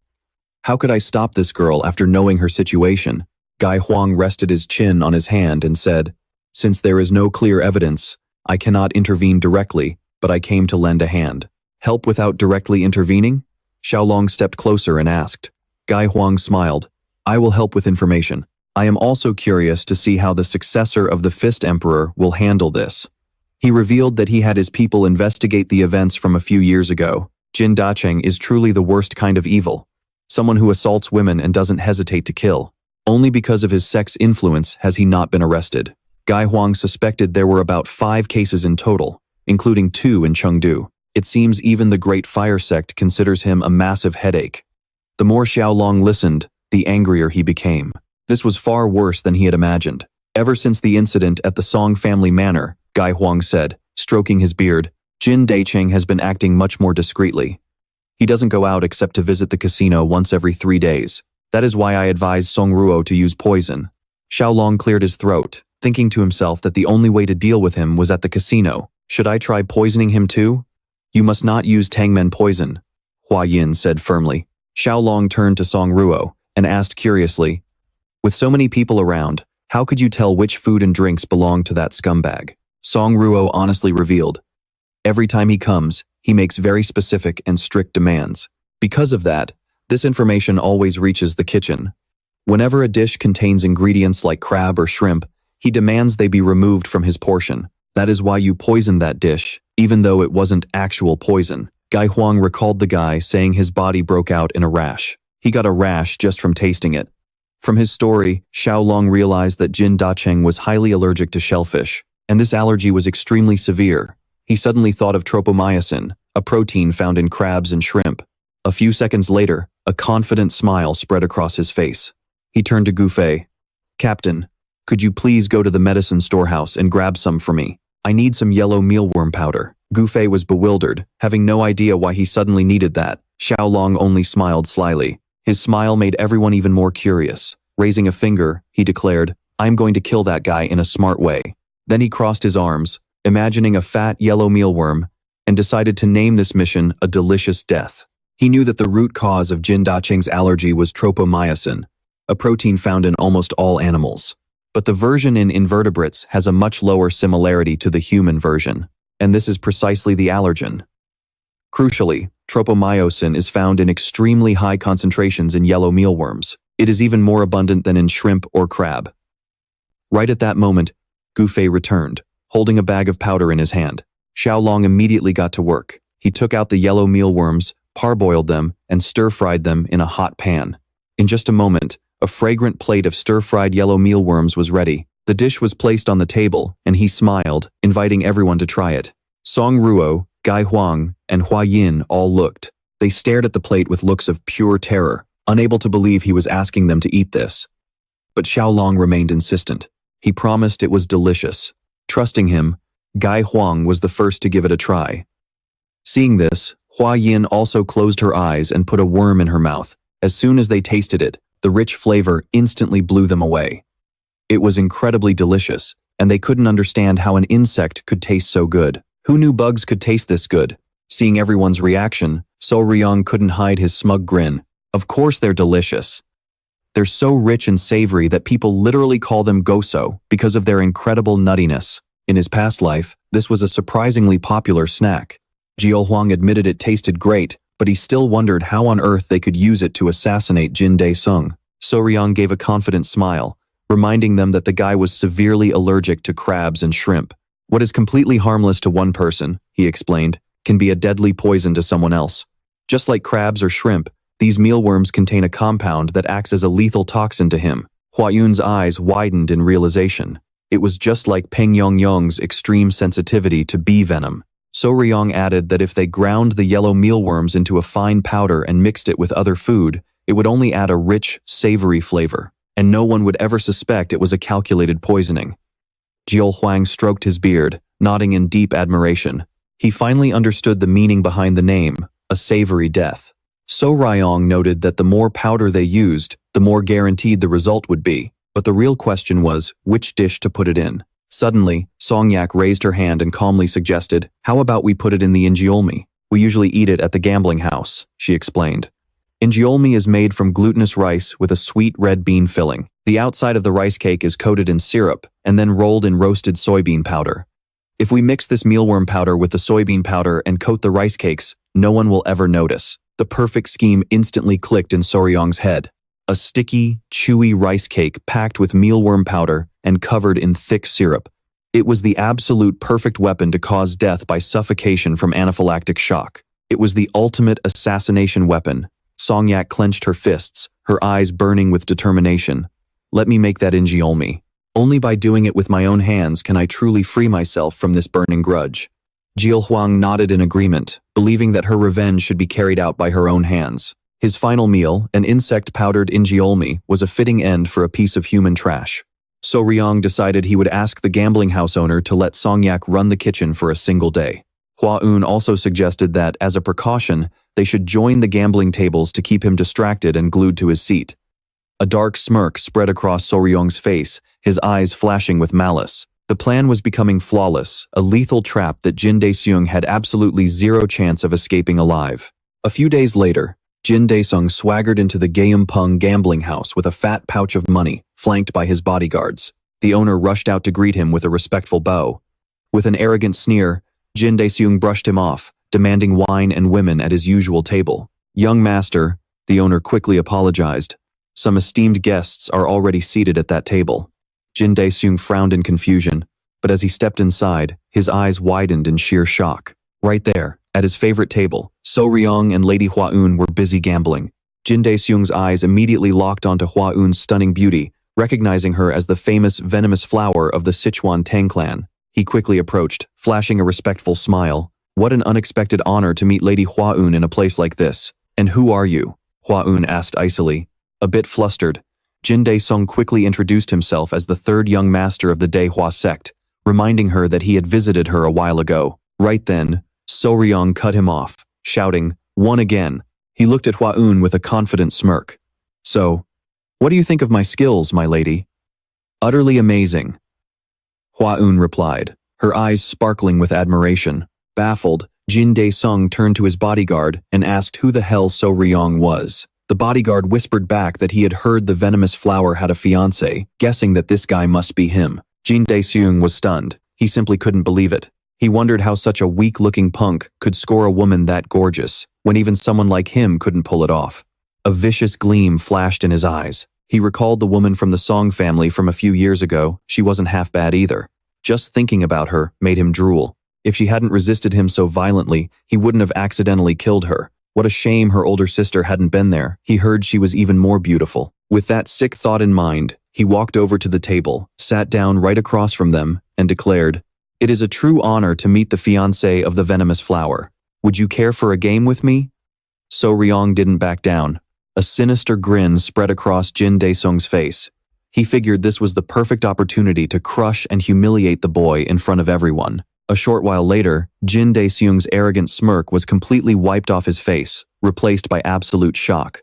"How could I stop this girl after knowing her situation?" Gai Huang rested his chin on his hand and said, "Since there is no clear evidence, I cannot intervene directly, but I came to lend a hand." "Help without directly intervening?" Xiao Long stepped closer and asked. Gai Huang smiled. "I will help with information. I am also curious to see how the successor of the Fist Emperor will handle this." He revealed that he had his people investigate the events from a few years ago. Jin Dacheng is truly the worst kind of evil. someone who assaults women and doesn't hesitate to kill. Only because of his sex influence has he not been arrested. Gai Huang suspected there were about 5 cases in total, including 2 in Chengdu. It seems even the Great Fire Sect considers him a massive headache. The more Tieu Long listened, the angrier he became. This was far worse than he had imagined. Ever since the incident at the Song family manor, Gai Huang said, stroking his beard, Jin Daicheng has been acting much more discreetly. He doesn't go out except to visit the casino once every 3 days. That is why I advised Song Ruo to use poison. Tieu Long cleared his throat, thinking to himself that the only way to deal with him was at the casino. Should I try poisoning him too? You must not use Tangmen poison, Hua Yin said firmly. Tieu Long turned to Song Ruo and asked curiously, with so many people around, how could you tell which food and drinks belong to that scumbag? Song Ruo honestly revealed, every time he comes, he makes very specific and strict demands. Because of that, this information always reaches the kitchen. Whenever a dish contains ingredients like crab or shrimp, he demands they be removed from his portion. That is why you poisoned that dish, even though it wasn't actual poison. Gai Huang recalled the guy saying his body broke out in a rash. He got a rash just from tasting it. From his story, Tieu Long realized that Jin Daicheng was highly allergic to shellfish, and this allergy was extremely severe. He suddenly thought of tropomyosin, a protein found in crabs and shrimp. A few seconds later, a confident smile spread across his face. He turned to Gufei. Captain, could you please go to the medicine storehouse and grab some for me? I need some yellow mealworm powder. Gufei was bewildered, having no idea why he suddenly needed that. Tieu Long only smiled slyly. His smile made everyone even more curious. Raising a finger, he declared, I'm going to kill that guy in a smart way. Then he crossed his arms, imagining a fat yellow mealworm, and decided to name this mission a delicious death. He knew that the root cause of Jin Daicheng's allergy was tropomyosin, a protein found in almost all animals. But the version in invertebrates has a much lower similarity to the human version, and this is precisely the allergen. Crucially, tropomyosin is found in extremely high concentrations in yellow mealworms. It is even more abundant than in shrimp or crab. Right at that moment, Gufei returned, holding a bag of powder in his hand. Tieu Long immediately got to work. He took out the yellow mealworms, parboiled them, and stir-fried them in a hot pan. In just a moment, a fragrant plate of stir-fried yellow mealworms was ready. The dish was placed on the table, and he smiled, inviting everyone to try it. Song Ruo, Gai Huang, and Hua Yin all looked. They stared at the plate with looks of pure terror, unable to believe he was asking them to eat this. But Tieu Long remained insistent. He promised it was delicious. Trusting him, Gai Huang was the first to give it a try. Seeing this, Hua Yin also closed her eyes and put a worm in her mouth. As soon as they tasted it, the rich flavor instantly blew them away. It was incredibly delicious, and they couldn't understand how an insect could taste so good. Who knew bugs could taste this good? Seeing everyone's reaction, So Ryong couldn't hide his smug grin. Of course they're delicious. They're so rich and savory that people literally call them goso because of their incredible nuttiness. In his past life, this was a surprisingly popular snack. Jiao Huang admitted it tasted great, but he still wondered how on earth they could use it to assassinate Jin Dae-sung. So Ryong gave a confident smile, reminding them that the guy was severely allergic to crabs and shrimp. What is completely harmless to one person, he explained, can be a deadly poison to someone else. Just like crabs or shrimp, these mealworms contain a compound that acts as a lethal toxin to him. Hua Yun's eyes widened in realization. It was just like Peng Yongyong's extreme sensitivity to bee venom. So Ryong added that if they ground the yellow mealworms into a fine powder and mixed it with other food, it would only add a rich, savory flavor, and no one would ever suspect it was a calculated poisoning. Jiao Huang stroked his beard, nodding in deep admiration. He finally understood the meaning behind the name, a savory death. So Ryong noted that the more powder they used, the more guaranteed the result would be. But the real question was, which dish to put it in. Suddenly, Songyak raised her hand and calmly suggested, how about we put it in the injiolmi? We usually eat it at the gambling house, she explained. Injiolmi is made from glutinous rice with a sweet red bean filling. The outside of the rice cake is coated in syrup and then rolled in roasted soybean powder. If we mix this mealworm powder with the soybean powder and coat the rice cakes, no one will ever notice. The perfect scheme instantly clicked in Soryong's head. A sticky, chewy rice cake packed with mealworm powder and covered in thick syrup. It was the absolute perfect weapon to cause death by suffocation from anaphylactic shock. It was the ultimate assassination weapon, Songyak clenched her fists, her eyes burning with determination. Let me make that Injiolmi. Only by doing it with my own hands can I truly free myself from this burning grudge. Jill Huang nodded in agreement, believing that her revenge should be carried out by her own hands. His final meal, an insect-powdered Injiolmi, was a fitting end for a piece of human trash. So Ryong decided he would ask the gambling house owner to let Songyak run the kitchen for a single day. Hua Un also suggested that, as a precaution, they should join the gambling tables to keep him distracted and glued to his seat. A dark smirk spread across So Ryong's face, his eyes flashing with malice. The plan was becoming flawless, a lethal trap that Jin Dae-seung had absolutely zero chance of escaping alive. A few days later, Jin Dae-seung swaggered into the Gyeompung gambling house with a fat pouch of money, flanked by his bodyguards. The owner rushed out to greet him with a respectful bow. With an arrogant sneer, Jin Dae-seung brushed him off, demanding wine and women at his usual table. Young master, the owner quickly apologized. Some esteemed guests are already seated at that table. Jin Dae-seung frowned in confusion, but as he stepped inside, his eyes widened in sheer shock. Right there, at his favorite table, So Ryong and Lady Hua Un were busy gambling. Jin Dae-seung's eyes immediately locked onto Hua Un's stunning beauty, recognizing her as the famous venomous flower of the Sichuan Tang Clan. He quickly approached, flashing a respectful smile. What an unexpected honor to meet Lady Hua Un in a place like this. And who are you? Hua Un asked icily. A bit flustered, Jin Dae-seung quickly introduced himself as the third young master of the Daehua sect, reminding her that he had visited her a while ago. Right then, So Ryong cut him off, shouting, "One again." He looked at Hua Un with a confident smirk. "So, what do you think of my skills, my lady?" "Utterly amazing," Hua Un replied, her eyes sparkling with admiration. Baffled, Jin Dae-seung turned to his bodyguard and asked who the hell So Ryong was. The bodyguard whispered back that he had heard the venomous flower had a fiancé, guessing that this guy must be him. Jin Dae-seung was stunned. He simply couldn't believe it. He wondered how such a weak-looking punk could score a woman that gorgeous, when even someone like him couldn't pull it off. A vicious gleam flashed in his eyes. He recalled the woman from the Song family from a few years ago. She wasn't half bad either. Just thinking about her made him drool. If she hadn't resisted him so violently, he wouldn't have accidentally killed her. What a shame her older sister hadn't been there. He heard she was even more beautiful. With that sick thought in mind, he walked over to the table, sat down right across from them, and declared, "It is a true honor to meet the fiancé of the venomous flower. Would you care for a game with me?" So Ryong didn't back down. A sinister grin spread across Jin Dae-seung's face. He figured this was the perfect opportunity to crush and humiliate the boy in front of everyone. A short while later, Jin Dae-seung's arrogant smirk was completely wiped off his face, replaced by absolute shock.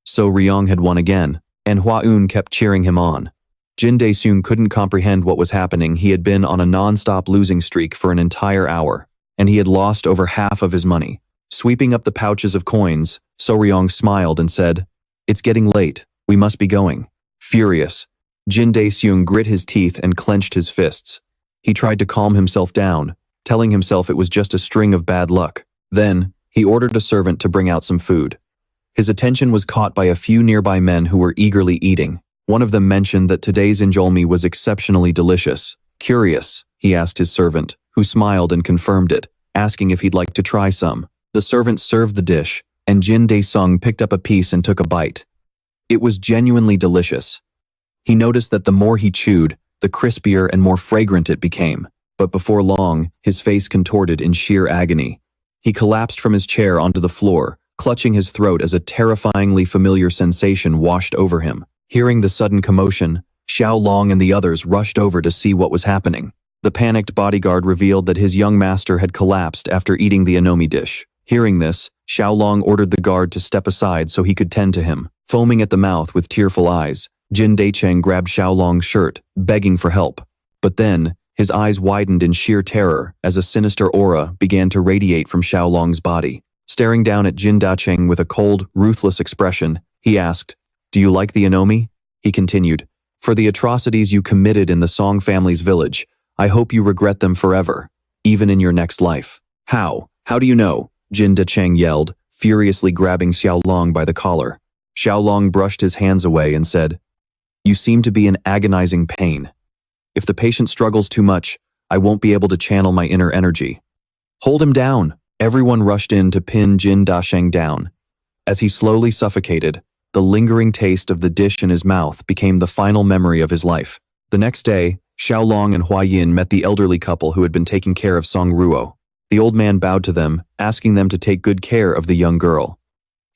So Ryong had won again, and Hua Un kept cheering him on. Jin Dae-seung couldn't comprehend what was happening. He had been on a non-stop losing streak for an entire hour, and he had lost over half of his money. Sweeping up the pouches of coins, So Ryong smiled and said, "It's getting late. We must be going." Furious, Jin Dae-seung grit his teeth and clenched his fists. He tried to calm himself down, telling himself it was just a string of bad luck. Then, he ordered a servant to bring out some food. His attention was caught by a few nearby men who were eagerly eating. One of them mentioned that today's injolmi was exceptionally delicious. Curious, he asked his servant, who smiled and confirmed it, asking if he'd like to try some. The servant served the dish, and Jin Dae-seung picked up a piece and took a bite. It was genuinely delicious. He noticed that the more he chewed, the crispier and more fragrant it became, but before long, his face contorted in sheer agony. He collapsed from his chair onto the floor, clutching his throat as a terrifyingly familiar sensation washed over him. Hearing the sudden commotion, Tieu Long and the others rushed over to see what was happening. The panicked bodyguard revealed that his young master had collapsed after eating the anomi dish. Hearing this, Tieu Long ordered the guard to step aside so he could tend to him. Foaming at the mouth with tearful eyes, Jin Dae-cheng grabbed Tieu Long's shirt, begging for help. But then, his eyes widened in sheer terror as a sinister aura began to radiate from Tieu Long's body. Staring down at Jin Dae-cheng with a cold, ruthless expression, he asked, "Do you like the anomi?" He continued, "For the atrocities you committed in the Song family's village, I hope you regret them forever, even in your next life." "How? How do you know?" Jin Dae-cheng yelled, furiously grabbing Tieu Long by the collar. Tieu Long brushed his hands away and said, "You seem to be in agonizing pain. If the patient struggles too much, I won't be able to channel my inner energy." "Hold him down!" Everyone rushed in to pin Jin Dae-cheng down. As he slowly suffocated, the lingering taste of the dish in his mouth became the final memory of his life. The next day, Tieu Long and Hua Yin met the elderly couple who had been taking care of Song Ruo. The old man bowed to them, asking them to take good care of the young girl.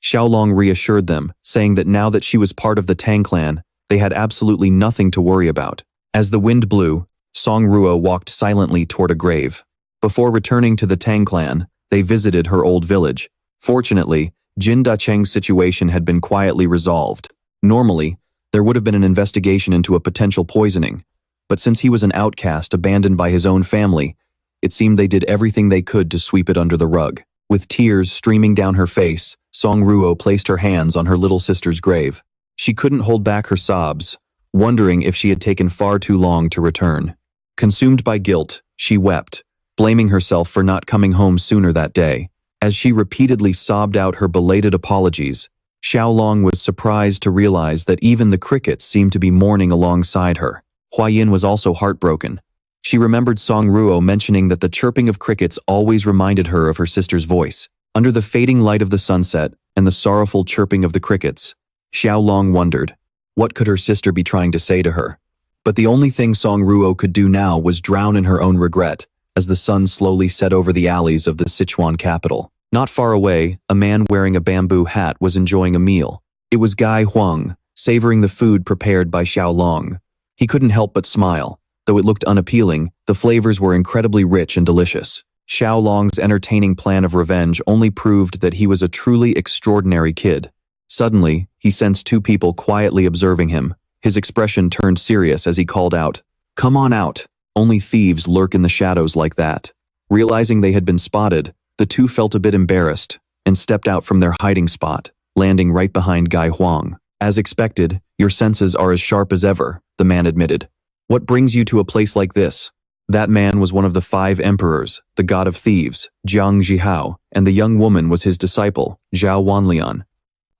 Tieu Long reassured them, saying that now that she was part of the Tang Clan, they had absolutely nothing to worry about. As the wind blew, Song Ruo walked silently toward a grave. Before returning to the Tang Clan, they visited her old village. Fortunately, Jin Dacheng's situation had been quietly resolved. Normally, there would have been an investigation into a potential poisoning, but since he was an outcast abandoned by his own family, it seemed they did everything they could to sweep it under the rug. With tears streaming down her face, Song Ruo placed her hands on her little sister's grave. She couldn't hold back her sobs, wondering if she had taken far too long to return. Consumed by guilt, she wept, blaming herself for not coming home sooner that day. As she repeatedly sobbed out her belated apologies, Tieu Long was surprised to realize that even the crickets seemed to be mourning alongside her. Hua Yin was also heartbroken. She remembered Song Ruo mentioning that the chirping of crickets always reminded her of her sister's voice. Under the fading light of the sunset and the sorrowful chirping of the crickets, Tieu Long wondered, what could her sister be trying to say to her? But the only thing Song Ruo could do now was drown in her own regret, as the sun slowly set over the alleys of the Sichuan capital. Not far away, a man wearing a bamboo hat was enjoying a meal. It was Gai Huang, savoring the food prepared by Tieu Long. He couldn't help but smile. Though it looked unappealing, the flavors were incredibly rich and delicious. Tieu Long's entertaining plan of revenge only proved that he was a truly extraordinary kid. Suddenly, he sensed two people quietly observing him. His expression turned serious as he called out, "Come on out. Only thieves lurk in the shadows like that." Realizing they had been spotted, the two felt a bit embarrassed and stepped out from their hiding spot, landing right behind Gai Huang. "As expected, your senses are as sharp as ever," the man admitted. "What brings you to a place like this?" That man was one of the 5 emperors, the god of thieves, Jiang Zhihao, and the young woman was his disciple, Zhao Wanlian.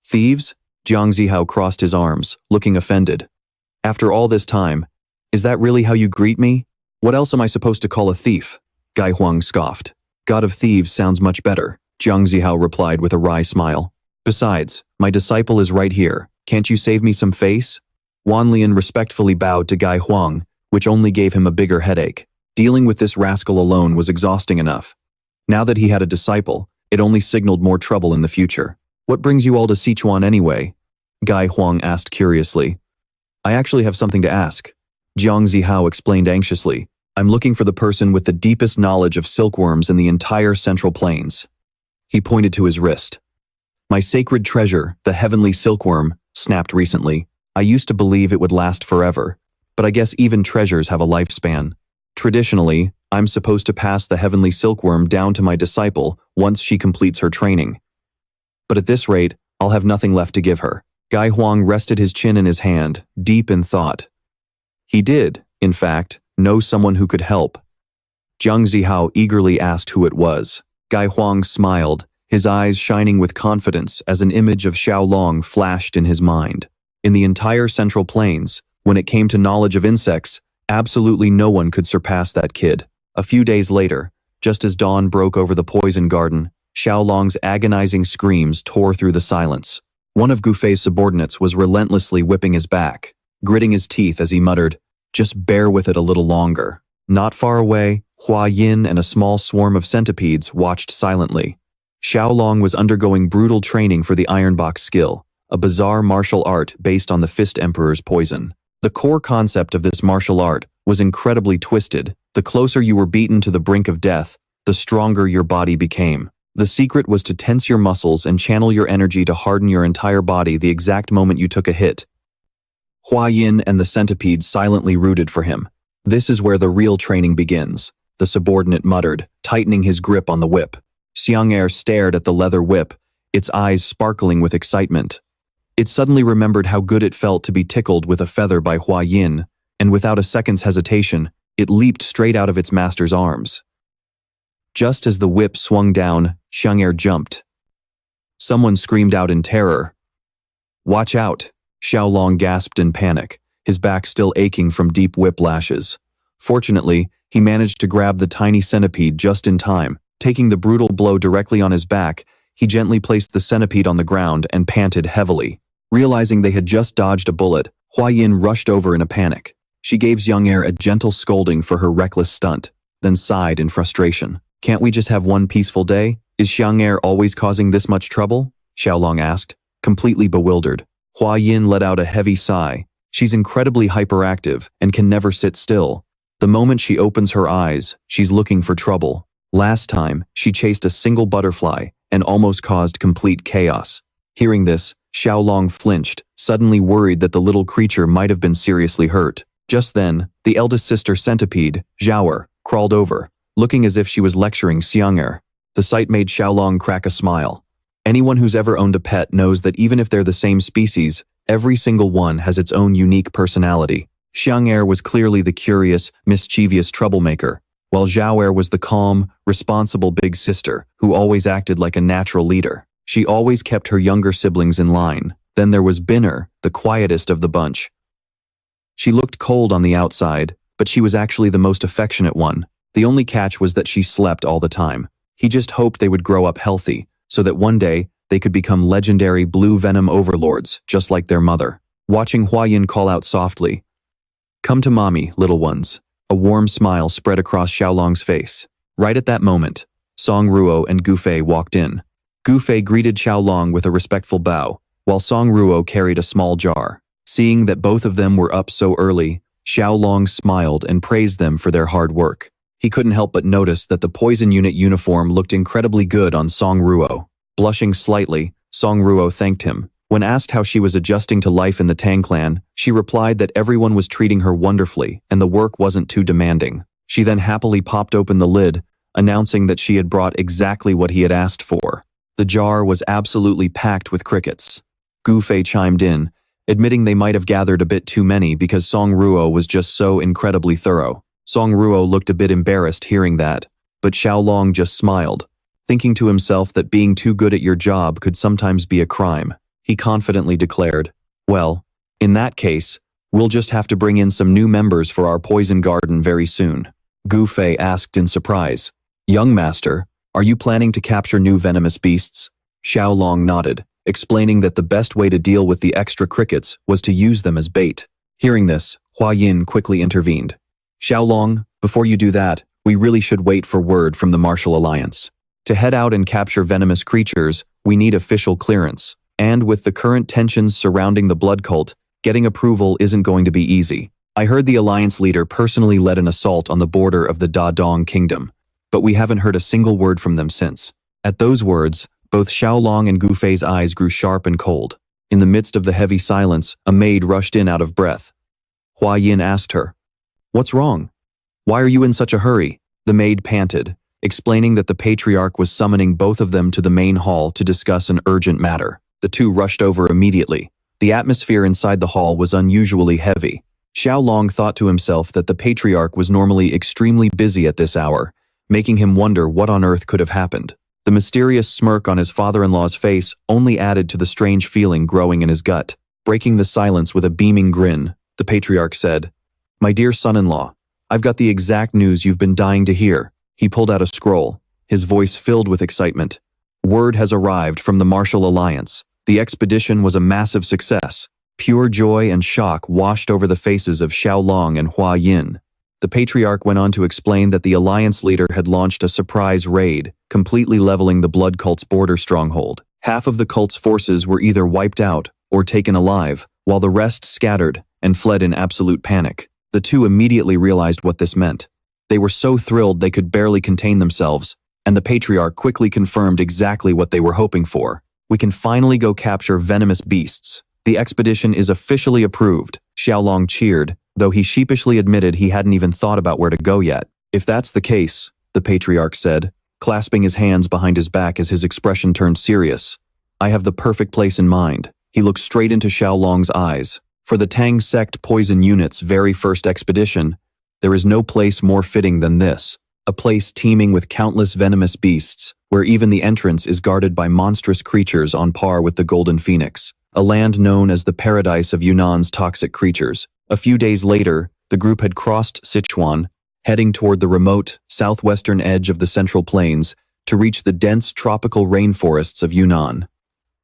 "Thieves?" Jiang Zhihao crossed his arms, looking offended. "After all this time, is that really how you greet me? What else am I supposed to call a thief?" Gai Huang scoffed. "God of thieves sounds much better," Jiang Zhihao replied with a wry smile. "Besides, my disciple is right here. Can't you save me some face?" Wanlian respectfully bowed to Gai Huang, which only gave him a bigger headache. Dealing with this rascal alone was exhausting enough. Now that he had a disciple, it only signaled more trouble in the future. "What brings you all to Sichuan anyway?" Gai Huang asked curiously. "I actually have something to ask," Jiang Zhihao explained anxiously. "I'm looking for the person with the deepest knowledge of silkworms in the entire Central Plains." He pointed to his wrist. "My sacred treasure, the heavenly silkworm, snapped recently. I used to believe it would last forever, but I guess even treasures have a lifespan. Traditionally, I'm supposed to pass the heavenly silkworm down to my disciple once she completes her training. But at this rate, I'll have nothing left to give her." Gai Huang rested his chin in his hand, deep in thought. He did, in fact, know someone who could help. Jiang Zhihao eagerly asked who it was. Gai Huang smiled, his eyes shining with confidence as an image of Tieu Long flashed in his mind. In the entire Central Plains, when it came to knowledge of insects, absolutely no one could surpass that kid. A few days later, just as dawn broke over the poison garden, Tieu Long's agonizing screams tore through the silence. One of Gufei's subordinates was relentlessly whipping his back, gritting his teeth as he muttered, "Just bear with it a little longer." Not far away, Hua Yin and a small swarm of centipedes watched silently. Tieu Long was undergoing brutal training for the Iron Box skill, a bizarre martial art based on the Fist Emperor's poison. The core concept of this martial art was incredibly twisted. The closer you were beaten to the brink of death, the stronger your body became. The secret was to tense your muscles and channel your energy to harden your entire body the exact moment you took a hit. Hua Yin and the centipedes silently rooted for him. "This is where the real training begins," the subordinate muttered, tightening his grip on the whip. Xiang'er stared at the leather whip, its eyes sparkling with excitement. It suddenly remembered how good it felt to be tickled with a feather by Hua Yin, and without a second's hesitation, it leaped straight out of its master's arms. Just as the whip swung down, Xiang'er jumped. Someone screamed out in terror. "Watch out!" Tieu Long gasped in panic, his back still aching from deep whiplashes. Fortunately, he managed to grab the tiny centipede just in time. Taking the brutal blow directly on his back, He gently placed the centipede on the ground and panted heavily. Realizing they had just dodged a bullet, Hua Yin rushed over in a panic. She gave Xiang'er a gentle scolding for her reckless stunt, then sighed in frustration. "Can't we just have one peaceful day? Is Xiang'er always causing this much trouble?" Xiaolong asked, completely bewildered. Hua Yin let out a heavy sigh. She's incredibly hyperactive and can never sit still. The moment she opens her eyes, she's looking for trouble. Last time, she chased a single butterfly and almost caused complete chaos. Hearing this, Xiaolong flinched, suddenly worried that the little creature might have been seriously hurt. Just then, the eldest sister centipede, Zhaoer, crawled over, looking as if she was lecturing Xiang'er. The sight made Xiaolong crack a smile. Anyone who's ever owned a pet knows that even if they're the same species, every single one has its own unique personality. Xiang'er was clearly the curious, mischievous troublemaker, while Zhaoer was the calm, responsible big sister who always acted like a natural leader. She always kept her younger siblings in line. Then there was Binner, the quietest of the bunch. She looked cold on the outside, but she was actually the most affectionate one. The only catch was that she slept all the time. He just hoped they would grow up healthy, so that one day they could become legendary blue venom overlords, just like their mother. Watching Hua Yin call out softly, "Come to mommy, little ones." A warm smile spread across Xiaolong's face. Right at that moment, Song Ruo and Gu Fei walked in. Gu Fei greeted Xiaolong with a respectful bow, while Song Ruo carried a small jar. Seeing that both of them were up so early, Xiaolong smiled and praised them for their hard work. He couldn't help but notice that the poison unit uniform looked incredibly good on Song Ruo. Blushing slightly, Song Ruo thanked him. When asked how she was adjusting to life in the Tang Clan, she replied that everyone was treating her wonderfully and the work wasn't too demanding. She then happily popped open the lid, announcing that she had brought exactly what he had asked for. The jar was absolutely packed with crickets. Gu Fei chimed in, admitting they might have gathered a bit too many because Song Ruo was just so incredibly thorough. Song Ruo looked a bit embarrassed hearing that, but Xiaolong just smiled, thinking to himself that being too good at your job could sometimes be a crime. He confidently declared, "Well, in that case, we'll just have to bring in some new members for our poison garden very soon." Gu Fei asked in surprise, "Young master, are you planning to capture new venomous beasts?" Xiaolong nodded, explaining that the best way to deal with the extra crickets was to use them as bait. Hearing this, Hua Yin quickly intervened. "Xiaolong, before you do that, we really should wait for word from the Martial Alliance. To head out and capture venomous creatures, we need official clearance. And with the current tensions surrounding the blood cult, getting approval isn't going to be easy. I heard the Alliance leader personally led an assault on the border of the Da Dong Kingdom, but we haven't heard a single word from them since." At those words, both Xiaolong and Gu Fei's eyes grew sharp and cold. In the midst of the heavy silence, a maid rushed in out of breath. Hua Yin asked her, "What's wrong? Why are you in such a hurry?" The maid panted, explaining that the patriarch was summoning both of them to the main hall to discuss an urgent matter. The two rushed over immediately. The atmosphere inside the hall was unusually heavy. Xiaolong thought to himself that the patriarch was normally extremely busy at this hour, making him wonder what on earth could have happened. The mysterious smirk on his father-in-law's face only added to the strange feeling growing in his gut. Breaking the silence with a beaming grin, the patriarch said, "My dear son-in-law, I've got the exact news you've been dying to hear." He pulled out a scroll, his voice filled with excitement. "Word has arrived from the Martial Alliance. The expedition was a massive success." Pure joy and shock washed over the faces of Xiaolong and Hua Yin. The patriarch went on to explain that the Alliance leader had launched a surprise raid, completely leveling the blood cult's border stronghold. Half of the cult's forces were either wiped out or taken alive, while the rest scattered and fled in absolute panic. The two immediately realized what this meant. They were so thrilled they could barely contain themselves, and the patriarch quickly confirmed exactly what they were hoping for. "We can finally go capture venomous beasts. The expedition is officially approved." Xiaolong cheered, though he sheepishly admitted he hadn't even thought about where to go yet. "If that's the case," the patriarch said, clasping his hands behind his back as his expression turned serious, "I have the perfect place in mind." He looked straight into Xiaolong's eyes. For the Tang sect poison unit's very first expedition, there is no place more fitting than this. A place teeming with countless venomous beasts, where even the entrance is guarded by monstrous creatures on par with the Golden Phoenix. A land known as the paradise of Yunnan's toxic creatures. A few days later, the group had crossed Sichuan, heading toward the remote, southwestern edge of the Central Plains to reach the dense tropical rainforests of Yunnan.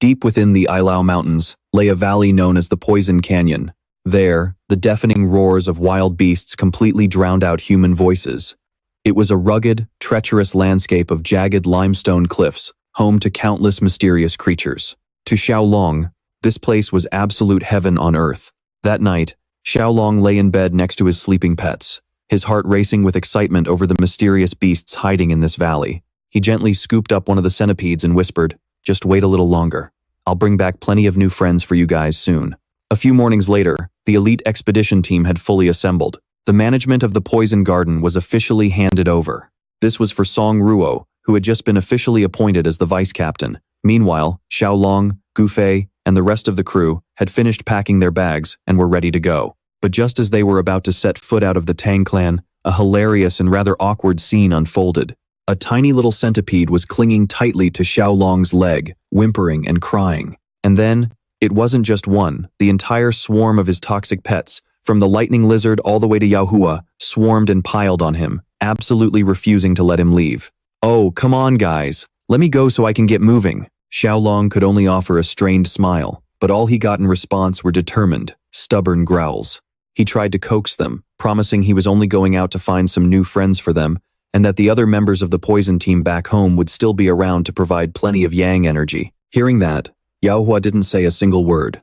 Deep within the Ilao Mountains lay a valley known as the Poison Canyon. There, the deafening roars of wild beasts completely drowned out human voices. It was a rugged, treacherous landscape of jagged limestone cliffs, home to countless mysterious creatures. To Tieu Long, this place was absolute heaven on earth. That night, Tieu Long lay in bed next to his sleeping pets, his heart racing with excitement over the mysterious beasts hiding in this valley. He gently scooped up one of the centipedes and whispered, "Just wait a little longer. I'll bring back plenty of new friends for you guys soon." A few mornings later, the elite expedition team had fully assembled. The management of the poison garden was officially handed over. This was for Song Ruo, who had just been officially appointed as the vice captain. Meanwhile, Tieu Long, Gufei, and the rest of the crew had finished packing their bags and were ready to go. But just as they were about to set foot out of the Tang Clan, a hilarious and rather awkward scene unfolded. A tiny little centipede was clinging tightly to Tieu Long's leg, whimpering and crying. And then, it wasn't just one, the entire swarm of his toxic pets, from the lightning lizard all the way to Yaohua, swarmed and piled on him, absolutely refusing to let him leave. "Oh, come on guys, let me go so I can get moving." Tieu Long could only offer a strained smile, but all he got in response were determined, stubborn growls. He tried to coax them, promising he was only going out to find some new friends for them, and that the other members of the poison team back home would still be around to provide plenty of yang energy. Hearing that, Yaohua didn't say a single word.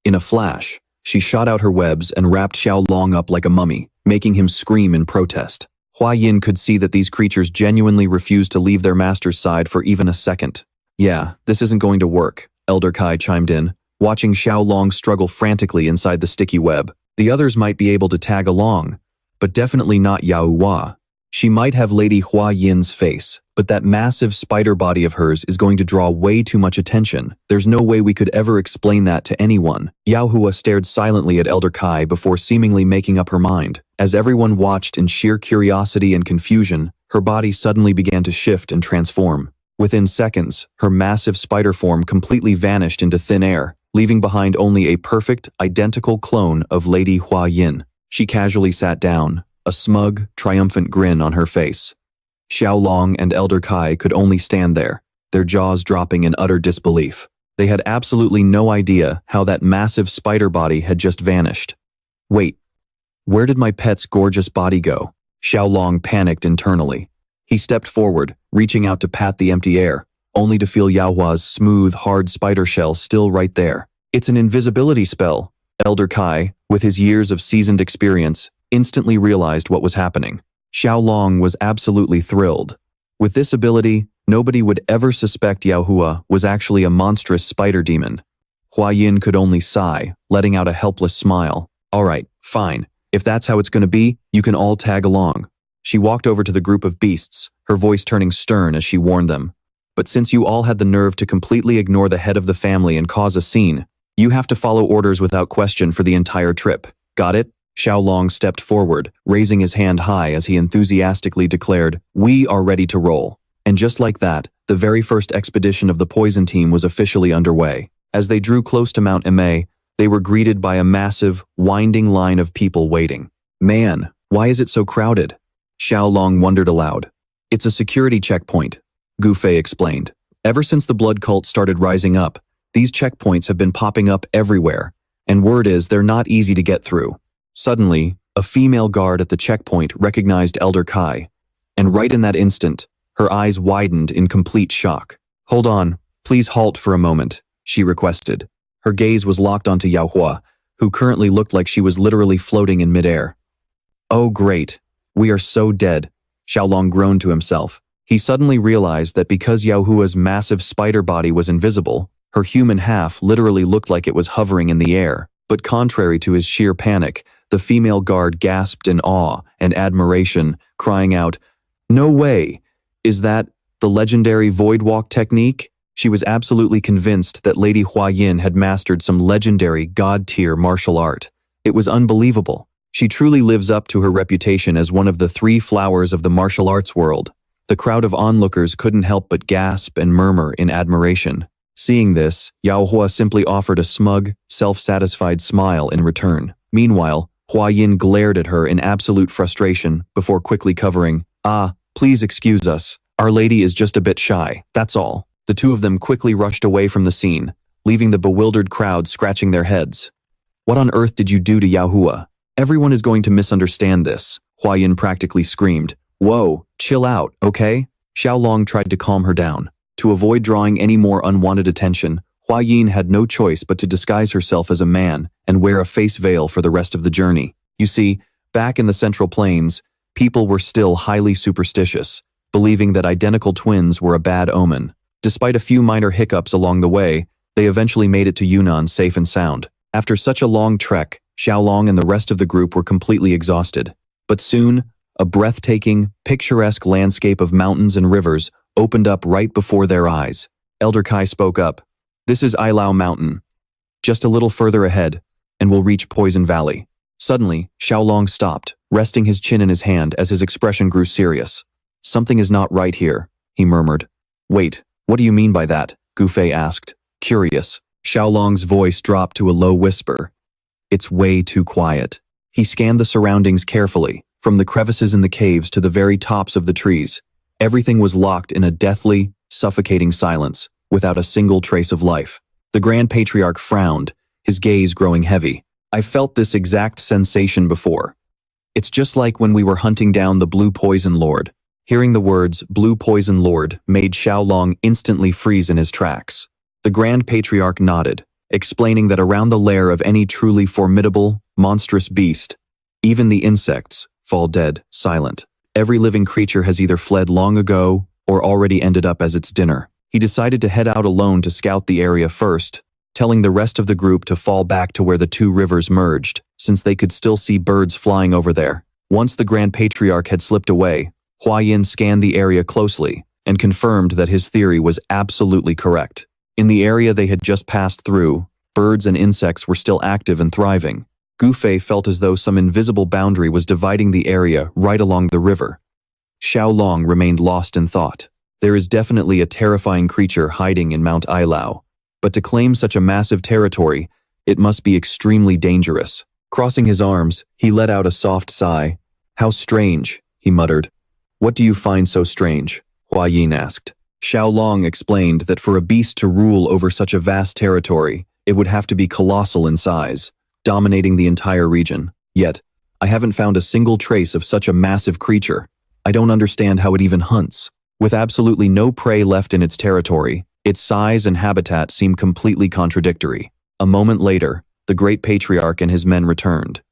In a flash, she shot out her webs and wrapped Tieu Long up like a mummy, making him scream in protest. Hua Yin could see that these creatures genuinely refused to leave their master's side for even a second. "Yeah, this isn't going to work," Elder Kai chimed in, watching Tieu Long struggle frantically inside the sticky web. The others might be able to tag along, but definitely not Yaohua. She might have Lady Hua Yin's face, but that massive spider body of hers is going to draw way too much attention. There's no way we could ever explain that to anyone. Yaohua stared silently at Elder Kai before seemingly making up her mind. As everyone watched in sheer curiosity and confusion, her body suddenly began to shift and transform. Within seconds, her massive spider form completely vanished into thin air, leaving behind only a perfect, identical clone of Lady Hua Yin. She casually sat down, a smug, triumphant grin on her face. Tieu Long and Elder Kai could only stand there, their jaws dropping in utter disbelief. They had absolutely no idea how that massive spider body had just vanished. "Wait, where did my pet's gorgeous body go?" Tieu Long panicked internally. He stepped forward, reaching out to pat the empty air, only to feel Yaohua's smooth, hard spider shell still right there. "It's an invisibility spell." Elder Kai, with his years of seasoned experience, instantly realized what was happening. Tieu Long was absolutely thrilled. With this ability, nobody would ever suspect Yaohua was actually a monstrous spider demon. Hua Yin could only sigh, letting out a helpless smile. "All right, fine. If that's how it's going to be, you can all tag along." She walked over to the group of beasts, her voice turning stern as she warned them. "But since you all had the nerve to completely ignore the head of the family and cause a scene, you have to follow orders without question for the entire trip. Got it?" Tieu Long stepped forward, raising his hand high as he enthusiastically declared, "We are ready to roll." And just like that, the very first expedition of the poison team was officially underway. As they drew close to Mount Emei, they were greeted by a massive, winding line of people waiting. "Man, why is it so crowded?" Tieu Long wondered aloud. "It's a security checkpoint," Gufei explained. "Ever since the blood cult started rising up, these checkpoints have been popping up everywhere, and word is they're not easy to get through." Suddenly, a female guard at the checkpoint recognized Elder Kai, and right in that instant, her eyes widened in complete shock. "Hold on, please halt for a moment," she requested. Her gaze was locked onto Yaohua, who currently looked like she was literally floating in midair. "Oh great, we are so dead," Tieu Long groaned to himself. He suddenly realized that because Yaohua's massive spider body was invisible, her human half literally looked like it was hovering in the air. But contrary to his sheer panic, the female guard gasped in awe and admiration, crying out, "No way! Is that the legendary void walk technique?" She was absolutely convinced that Lady Hua Yin had mastered some legendary god-tier martial art. It was unbelievable. She truly lives up to her reputation as one of the three flowers of the martial arts world. The crowd of onlookers couldn't help but gasp and murmur in admiration. Seeing this, Yaohua simply offered a smug, self-satisfied smile in return. Meanwhile, Hua Yin glared at her in absolute frustration before quickly covering, "Ah, please excuse us. Our lady is just a bit shy, that's all. The two of them quickly rushed away from the scene, leaving the bewildered crowd scratching their heads. What on earth did you do to Yaohua? Everyone is going to misunderstand this, Hua Yin practically screamed. Whoa, chill out, okay? Xiao Long tried to calm her down. To avoid drawing any more unwanted attention, Hua Yin had no choice but to disguise herself as a man and wear a face veil for the rest of the journey. You see, back in the Central Plains, people were still highly superstitious, believing that identical twins were a bad omen. Despite a few minor hiccups along the way, they eventually made it to Yunnan safe and sound. After such a long trek, Xiao Long and the rest of the group were completely exhausted. But soon, a breathtaking, picturesque landscape of mountains and rivers opened up right before their eyes. Elder Kai spoke up. This is Ailao Mountain. Just a little further ahead, and we'll reach Poison Valley. Suddenly, Xiao Long stopped, resting his chin in his hand as his expression grew serious. Something is not right here, he murmured. Wait, what do you mean by that? Gu Fei asked, curious. Xiao Long's voice dropped to a low whisper. It's way too quiet. He scanned the surroundings carefully, from the crevices in the caves to the very tops of the trees. Everything was locked in a deathly, suffocating silence, without a single trace of life. The Grand Patriarch frowned, his gaze growing heavy. I felt this exact sensation before. It's just like when we were hunting down the Blue Poison Lord. Hearing the words, Blue Poison Lord, made Xiao Long instantly freeze in his tracks. The Grand Patriarch nodded, explaining that around the lair of any truly formidable, monstrous beast, even the insects fall dead, silent. Every living creature has either fled long ago or already ended up as its dinner. He decided to head out alone to scout the area first, telling the rest of the group to fall back to where the two rivers merged, since they could still see birds flying over there. Once the Grand Patriarch had slipped away, Hua Yin scanned the area closely and confirmed that his theory was absolutely correct. In the area they had just passed through, birds and insects were still active and thriving. Gu Fei felt as though some invisible boundary was dividing the area right along the river. Xiao Long remained lost in thought. There is definitely a terrifying creature hiding in Mount Ailao, but to claim such a massive territory, it must be extremely dangerous. Crossing his arms, he let out a soft sigh. How strange, he muttered. What do you find so strange? Hua Yin asked. Xiao Long explained that for a beast to rule over such a vast territory, it would have to be colossal in size, dominating the entire region. Yet, I haven't found a single trace of such a massive creature. I don't understand how it even hunts. With absolutely no prey left in its territory, its size and habitat seem completely contradictory. A moment later, the Great Patriarch and his men returned.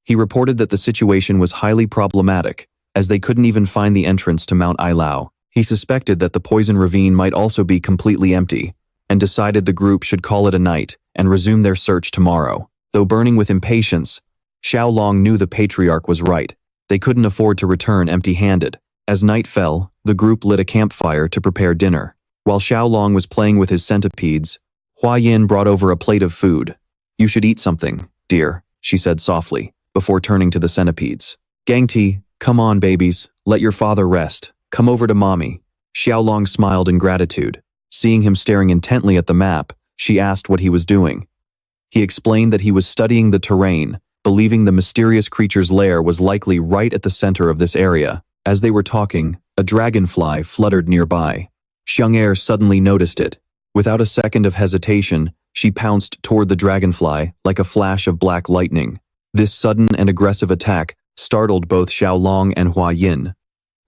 He reported that the situation was highly problematic, as they couldn't even find the entrance to Mount Ailao. He suspected that the poison ravine might also be completely empty, and decided the group should call it a night and resume their search tomorrow. Though burning with impatience, Xiao Long knew the Patriarch was right. They couldn't afford to return empty-handed. As night fell, the group lit a campfire to prepare dinner. While Xiao Long was playing with his centipedes, Hua Yin brought over a plate of food. You should eat something, dear, she said softly, before turning to the centipedes. Gangti, come on babies, let your father rest. Come over to mommy. Xiao Long smiled in gratitude. Seeing him staring intently at the map, she asked what he was doing. He explained that he was studying the terrain, believing the mysterious creature's lair was likely right at the center of this area. As they were talking, a dragonfly fluttered nearby. Xiang'er suddenly noticed it. Without a second of hesitation, she pounced toward the dragonfly like a flash of black lightning. This sudden and aggressive attack startled both Xiao Long and Hua Yin.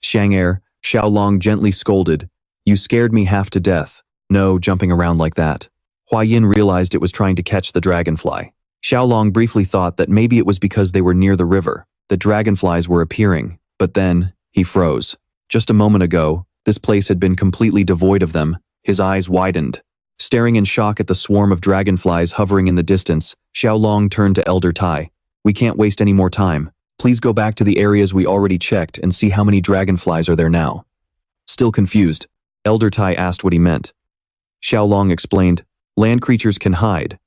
Xiang'er, Xiao Long gently scolded, "You scared me half to death. No jumping around like that." Hua Yin realized it was trying to catch the dragonfly. Xiao Long briefly thought that maybe it was because they were near the river. The dragonflies were appearing, but then he froze. Just a moment ago, this place had been completely devoid of them. His eyes widened. Staring in shock at the swarm of dragonflies hovering in the distance, Xiao Long turned to Elder Tai. "We can't waste any more time. Please go back to the areas we already checked and see how many dragonflies are there now." Still confused, Elder Tai asked what he meant. Xiao Long explained, "Land creatures can hide,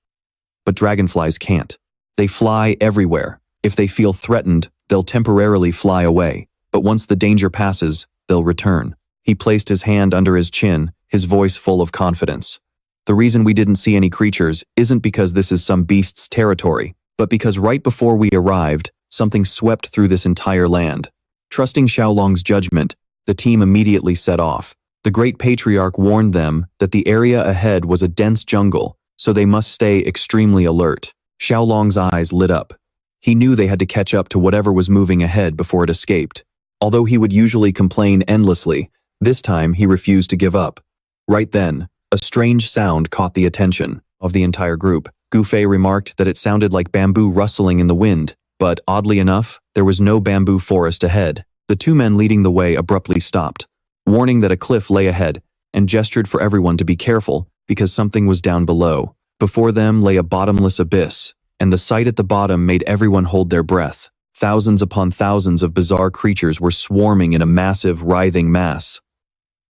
but dragonflies can't. They fly everywhere. If they feel threatened, they'll temporarily fly away, but once the danger passes, they'll return." He placed his hand under his chin, his voice full of confidence. "The reason we didn't see any creatures isn't because this is some beast's territory, but because right before we arrived, something swept through this entire land." Trusting Xiao Long's judgment, The team immediately set off. The Great Patriarch warned them that the area ahead was a dense jungle, so they must stay extremely alert. Xiao Long's eyes lit up. He knew they had to catch up to whatever was moving ahead before it escaped. Although he would usually complain endlessly, this time he refused to give up. Right then, a strange sound caught the attention of the entire group. Gu Fei remarked that it sounded like bamboo rustling in the wind, but oddly enough, there was no bamboo forest ahead. The two men leading the way abruptly stopped, warning that a cliff lay ahead, and gestured for everyone to be careful because something was down below. Before them lay a bottomless abyss, and the sight at the bottom made everyone hold their breath. Thousands upon thousands of bizarre creatures were swarming in a massive, writhing mass.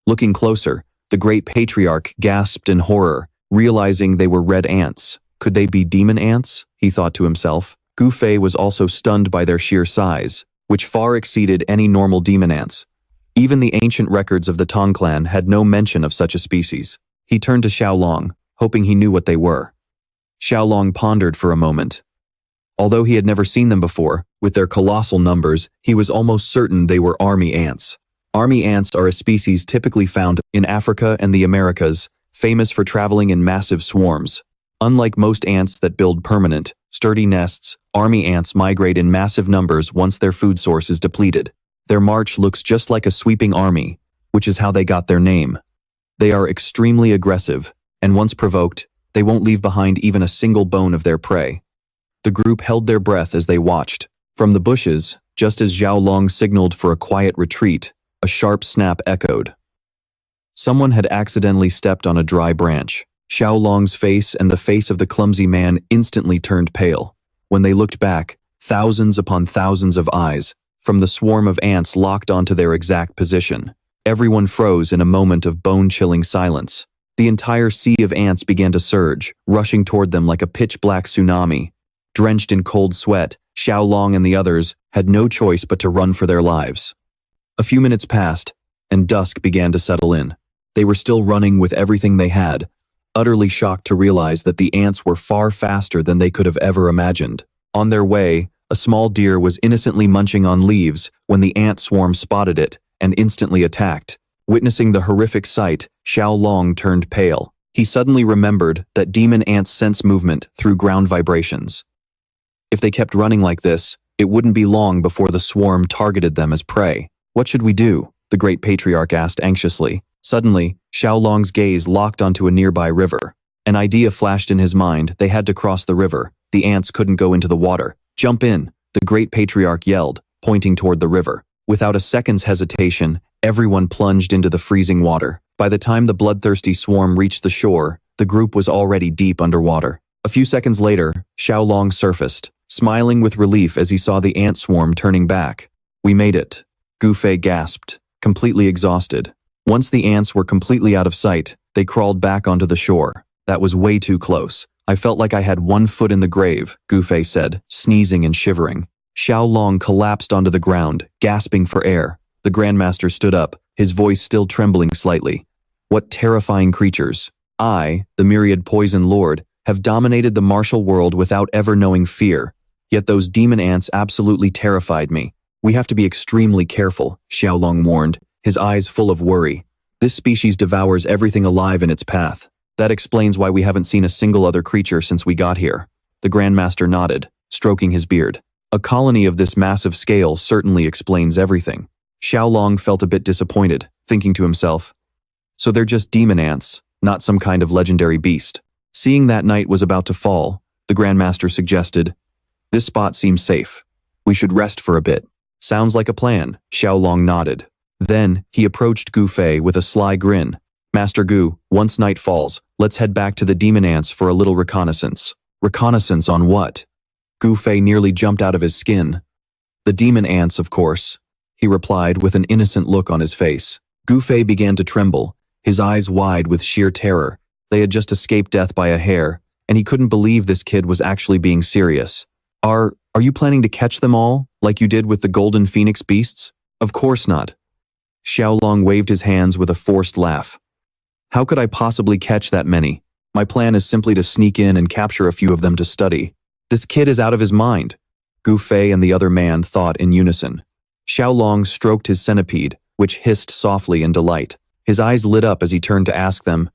Looking closer, the Great Patriarch gasped in horror, realizing they were red ants. Could they be demon ants? He thought to himself. Gu Fei was also stunned by their sheer size, which far exceeded any normal demon ants. Even the ancient records of the Tang Clan had no mention of such a species. He turned to Xiao Long, hoping he knew what they were. Xiao Long pondered for a moment. Although he had never seen them before, with their colossal numbers, he was almost certain they were army ants. Army ants are a species typically found in Africa and the Americas, famous for traveling in massive swarms. Unlike most ants that build permanent, sturdy nests, army ants migrate in massive numbers once their food source is depleted. Their march looks just like a sweeping army, which is how they got their name. They are extremely aggressive, and once provoked, they won't leave behind even a single bone of their prey. The group held their breath as they watched. From the bushes, just as Xiao Long signaled for a quiet retreat, a sharp snap echoed. Someone had accidentally stepped on a dry branch. Xiao Long's face and the face of the clumsy man instantly turned pale. When they looked back, thousands upon thousands of eyes from the swarm of ants locked onto their exact position. Everyone froze in a moment of bone-chilling silence. The entire sea of ants began to surge, rushing toward them like a pitch-black tsunami. Drenched in cold sweat, Xiao Long and the others had no choice but to run for their lives. A few minutes passed, and dusk began to settle in. They were still running with everything they had, utterly shocked to realize that the ants were far faster than they could have ever imagined. On their way, a small deer was innocently munching on leaves when the ant swarm spotted it and instantly attacked. Witnessing the horrific sight, Xiao Long turned pale. He suddenly remembered that demon ants sense movement through ground vibrations. If they kept running like this, it wouldn't be long before the swarm targeted them as prey. What should we do? The Great Patriarch asked anxiously. Suddenly, Xiao Long's gaze locked onto a nearby river. An idea flashed in his mind. They had to cross the river. The ants couldn't go into the water. Jump in, the Great Patriarch yelled, pointing toward the river. Without a second's hesitation, everyone plunged into the freezing water. By the time the bloodthirsty swarm reached the shore, the group was already deep underwater. A few seconds later, Xiao Long surfaced, smiling with relief as he saw the ant swarm turning back. We made it. Gu Fei gasped, completely exhausted. Once the ants were completely out of sight, they crawled back onto the shore. That was way too close. I felt like I had one foot in the grave, Gu Fei said, sneezing and shivering. Xiao Long collapsed onto the ground, gasping for air. The Grandmaster stood up, his voice still trembling slightly. What terrifying creatures. I, the myriad poison lord, have dominated the martial world without ever knowing fear. Yet those demon ants absolutely terrified me. We have to be extremely careful, Xiao Long warned, his eyes full of worry. This species devours everything alive in its path. That explains why we haven't seen a single other creature since we got here. The Grandmaster nodded, stroking his beard. A colony of this massive scale certainly explains everything. Xiao Long felt a bit disappointed, thinking to himself, so they're just demon ants, not some kind of legendary beast. Seeing that night was about to fall, the Grandmaster suggested, this spot seems safe. We should rest for a bit. Sounds like a plan, Xiao Long nodded. Then, he approached Gu Fei with a sly grin. Master Gu, once night falls, let's head back to the demon ants for a little reconnaissance. Reconnaissance on what? Gu Fei nearly jumped out of his skin. The demon ants, of course, he replied with an innocent look on his face. Gu Fei began to tremble, his eyes wide with sheer terror. They had just escaped death by a hair, and he couldn't believe this kid was actually being serious. Are you planning to catch them all, like you did with the golden phoenix beasts? Of course not. Xiao Long waved his hands with a forced laugh. How could I possibly catch that many? My plan is simply to sneak in and capture a few of them to study. This kid is out of his mind. Gu Fei and the other man thought in unison. Xiao Long stroked his centipede, which hissed softly in delight. His eyes lit up as he turned to ask them,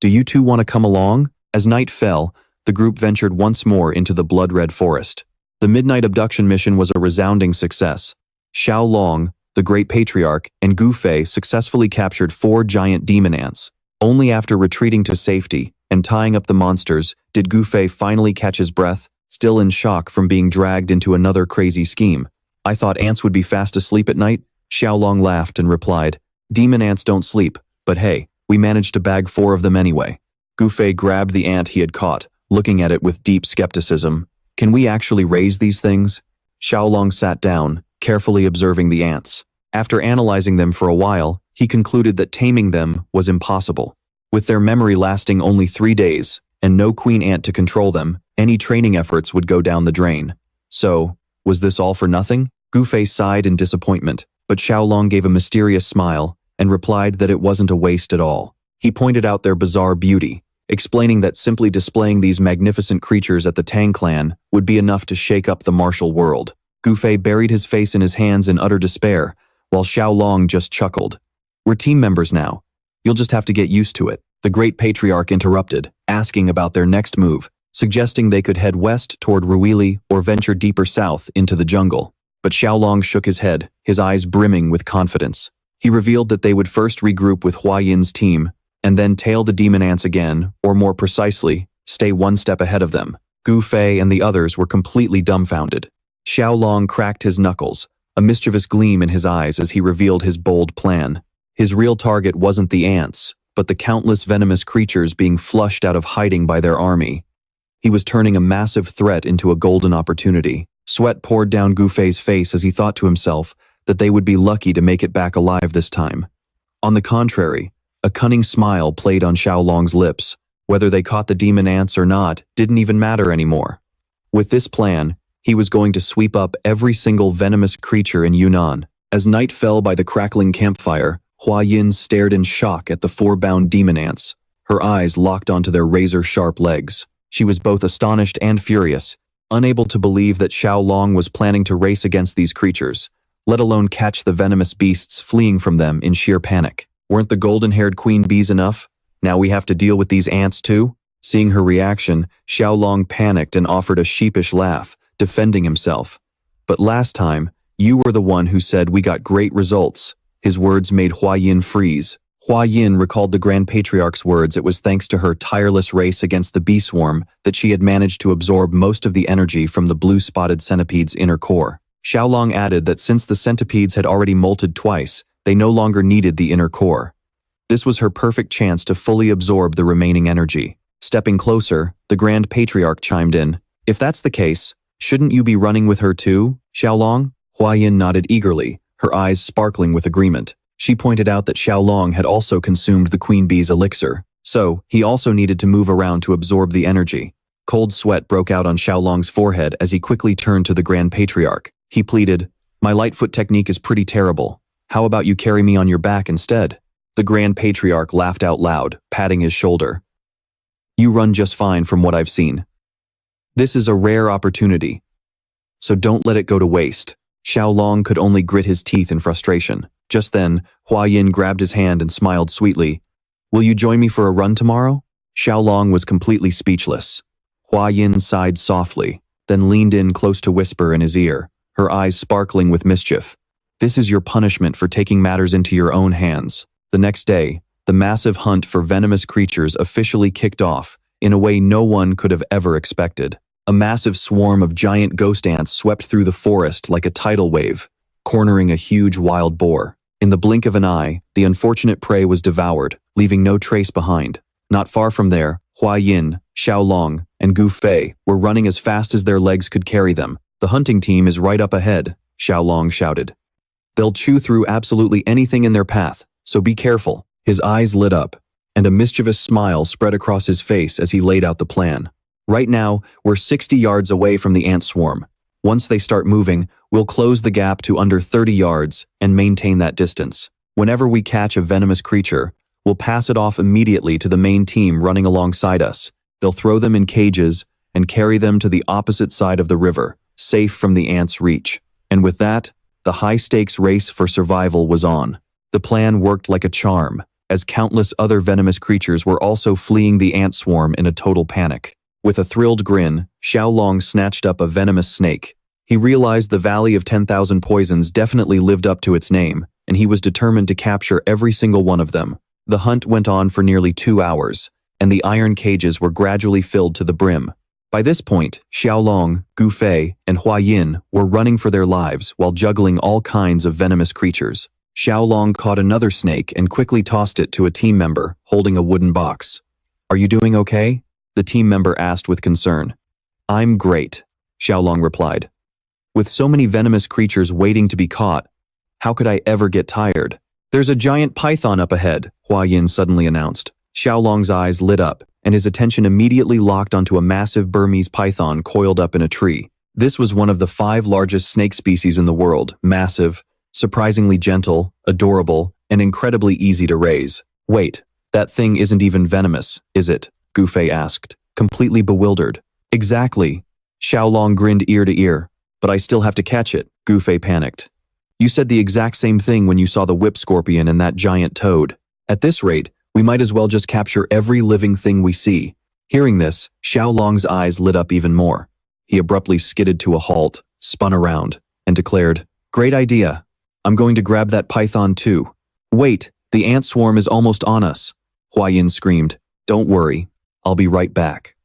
"Do you two want to come along?" As night fell, the group ventured once more into the blood-red forest. The midnight abduction mission was a resounding success. Tieu Long, the Great Patriarch, and Gu Fei successfully captured 4 giant demon ants. Only after retreating to safety and tying up the monsters did Gu Fei finally catch his breath, still in shock from being dragged into another crazy scheme. "I thought ants would be fast asleep at night?" Tieu Long laughed and replied, "Demon ants don't sleep, but hey, we managed to bag 4 of them anyway." Gu Fei grabbed the ant he had caught, looking at it with deep skepticism. "Can we actually raise these things?" Tieu Long sat down, carefully observing the ants. After analyzing them for a while, he concluded that taming them was impossible. With their memory lasting only 3 days, and no queen ant to control them, any training efforts would go down the drain. So, was this all for nothing? Gu Fei sighed in disappointment, but Tieu Long gave a mysterious smile and replied that it wasn't a waste at all. He pointed out their bizarre beauty, explaining that simply displaying these magnificent creatures at the Tang Clan would be enough to shake up the martial world. Gu Fei buried his face in his hands in utter despair, while Tieu Long just chuckled. "We're team members now. You'll just have to get used to it." The Great Patriarch interrupted, asking about their next move, suggesting they could head west toward Ruili or venture deeper south into the jungle. But Tieu Long shook his head, his eyes brimming with confidence. He revealed that they would first regroup with Hua Yin's team, and then tail the demon ants again, or more precisely, stay one step ahead of them. Gu Fei and the others were completely dumbfounded. Tieu Long cracked his knuckles, a mischievous gleam in his eyes as he revealed his bold plan. His real target wasn't the ants, but the countless venomous creatures being flushed out of hiding by their army. He was turning a massive threat into a golden opportunity. Sweat poured down Gu Fei's face as he thought to himself that they would be lucky to make it back alive this time. On the contrary, a cunning smile played on Tieu Long's lips. Whether they caught the demon ants or not didn't even matter anymore. With this plan, he was going to sweep up every single venomous creature in Yunnan. As night fell by the crackling campfire, Hua Yin stared in shock at the 4 bound demon ants, her eyes locked onto their razor-sharp legs. She was both astonished and furious, unable to believe that Tieu Long was planning to race against these creatures, let alone catch the venomous beasts fleeing from them in sheer panic. Weren't the golden-haired queen bees enough? Now we have to deal with these ants too? Seeing her reaction, Tieu Long panicked and offered a sheepish laugh, defending himself. "But last time, you were the one who said we got great results." His words made Hua Yin freeze. Hua Yin recalled the Grand Patriarch's words. It was thanks to her tireless race against the bee swarm that she had managed to absorb most of the energy from the blue spotted centipede's inner core. Tieu Long added that since the centipedes had already molted twice, they no longer needed the inner core. This was her perfect chance to fully absorb the remaining energy. Stepping closer, the Grand Patriarch chimed in, "If that's the case, shouldn't you be running with her too, Tieu Long?" Hua Yin nodded eagerly, her eyes sparkling with agreement. She pointed out that Tieu Long had also consumed the queen bee's elixir, so he also needed to move around to absorb the energy. Cold sweat broke out on Tieu Long's forehead as he quickly turned to the Grand Patriarch. He pleaded, "My lightfoot technique is pretty terrible. How about you carry me on your back instead?" The Grand Patriarch laughed out loud, patting his shoulder. "You run just fine from what I've seen. This is a rare opportunity, so don't let it go to waste." Tieu Long could only grit his teeth in frustration. Just then, Hua Yin grabbed his hand and smiled sweetly. "Will you join me for a run tomorrow?" Tieu Long was completely speechless. Hua Yin sighed softly, then leaned in close to whisper in his ear, her eyes sparkling with mischief. "This is your punishment for taking matters into your own hands." The next day, the massive hunt for venomous creatures officially kicked off in a way no one could have ever expected. A massive swarm of giant ghost ants swept through the forest like a tidal wave, cornering a huge wild boar. In the blink of an eye, the unfortunate prey was devoured, leaving no trace behind. Not far from there, Hua Yin, Tieu Long, and Gu Fei were running as fast as their legs could carry them. "The hunting team is right up ahead," Tieu Long shouted. "They'll chew through absolutely anything in their path, so be careful." His eyes lit up, and a mischievous smile spread across his face as he laid out the plan. "Right now, we're 60 yards away from the ant swarm. Once they start moving, we'll close the gap to under 30 yards and maintain that distance. Whenever we catch a venomous creature, we'll pass it off immediately to the main team running alongside us. They'll throw them in cages and carry them to the opposite side of the river, safe from the ants' reach." And with that, the high-stakes race for survival was on. The plan worked like a charm, as countless other venomous creatures were also fleeing the ant swarm in a total panic. With a thrilled grin, Tieu Long snatched up a venomous snake. He realized the Valley of 10,000 Poisons definitely lived up to its name, and he was determined to capture every single one of them. The hunt went on for nearly 2 hours, and the iron cages were gradually filled to the brim. By this point, Tieu Long, Gu Fei, and Hua Yin were running for their lives while juggling all kinds of venomous creatures. Tieu Long caught another snake and quickly tossed it to a team member holding a wooden box. "Are you doing okay?" the team member asked with concern. "I'm great," Tieu Long replied. "With so many venomous creatures waiting to be caught, how could I ever get tired?" "There's a giant python up ahead," Hua Yin suddenly announced. Tieu Long's eyes lit up, and his attention immediately locked onto a massive Burmese python coiled up in a tree. This was one of the 5 largest snake species in the world, massive, surprisingly gentle, adorable, and incredibly easy to raise. "Wait, that thing isn't even venomous, is it?" Gu Fei asked, completely bewildered. "Exactly." Tieu Long grinned ear to ear. "But I still have to catch it," Gu Fei panicked. "You said the exact same thing when you saw the whip scorpion and that giant toad. At this rate, we might as well just capture every living thing we see." Hearing this, Tieu Long's eyes lit up even more. He abruptly skidded to a halt, spun around, and declared, "Great idea. I'm going to grab that python too." "Wait, the ant swarm is almost on us," Hua Yin screamed. "Don't worry, I'll be right back."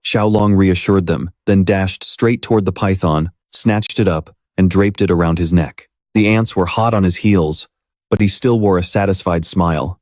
Tieu Long reassured them, then dashed straight toward the python, snatched it up, and draped it around his neck. The ants were hot on his heels, but he still wore a satisfied smile.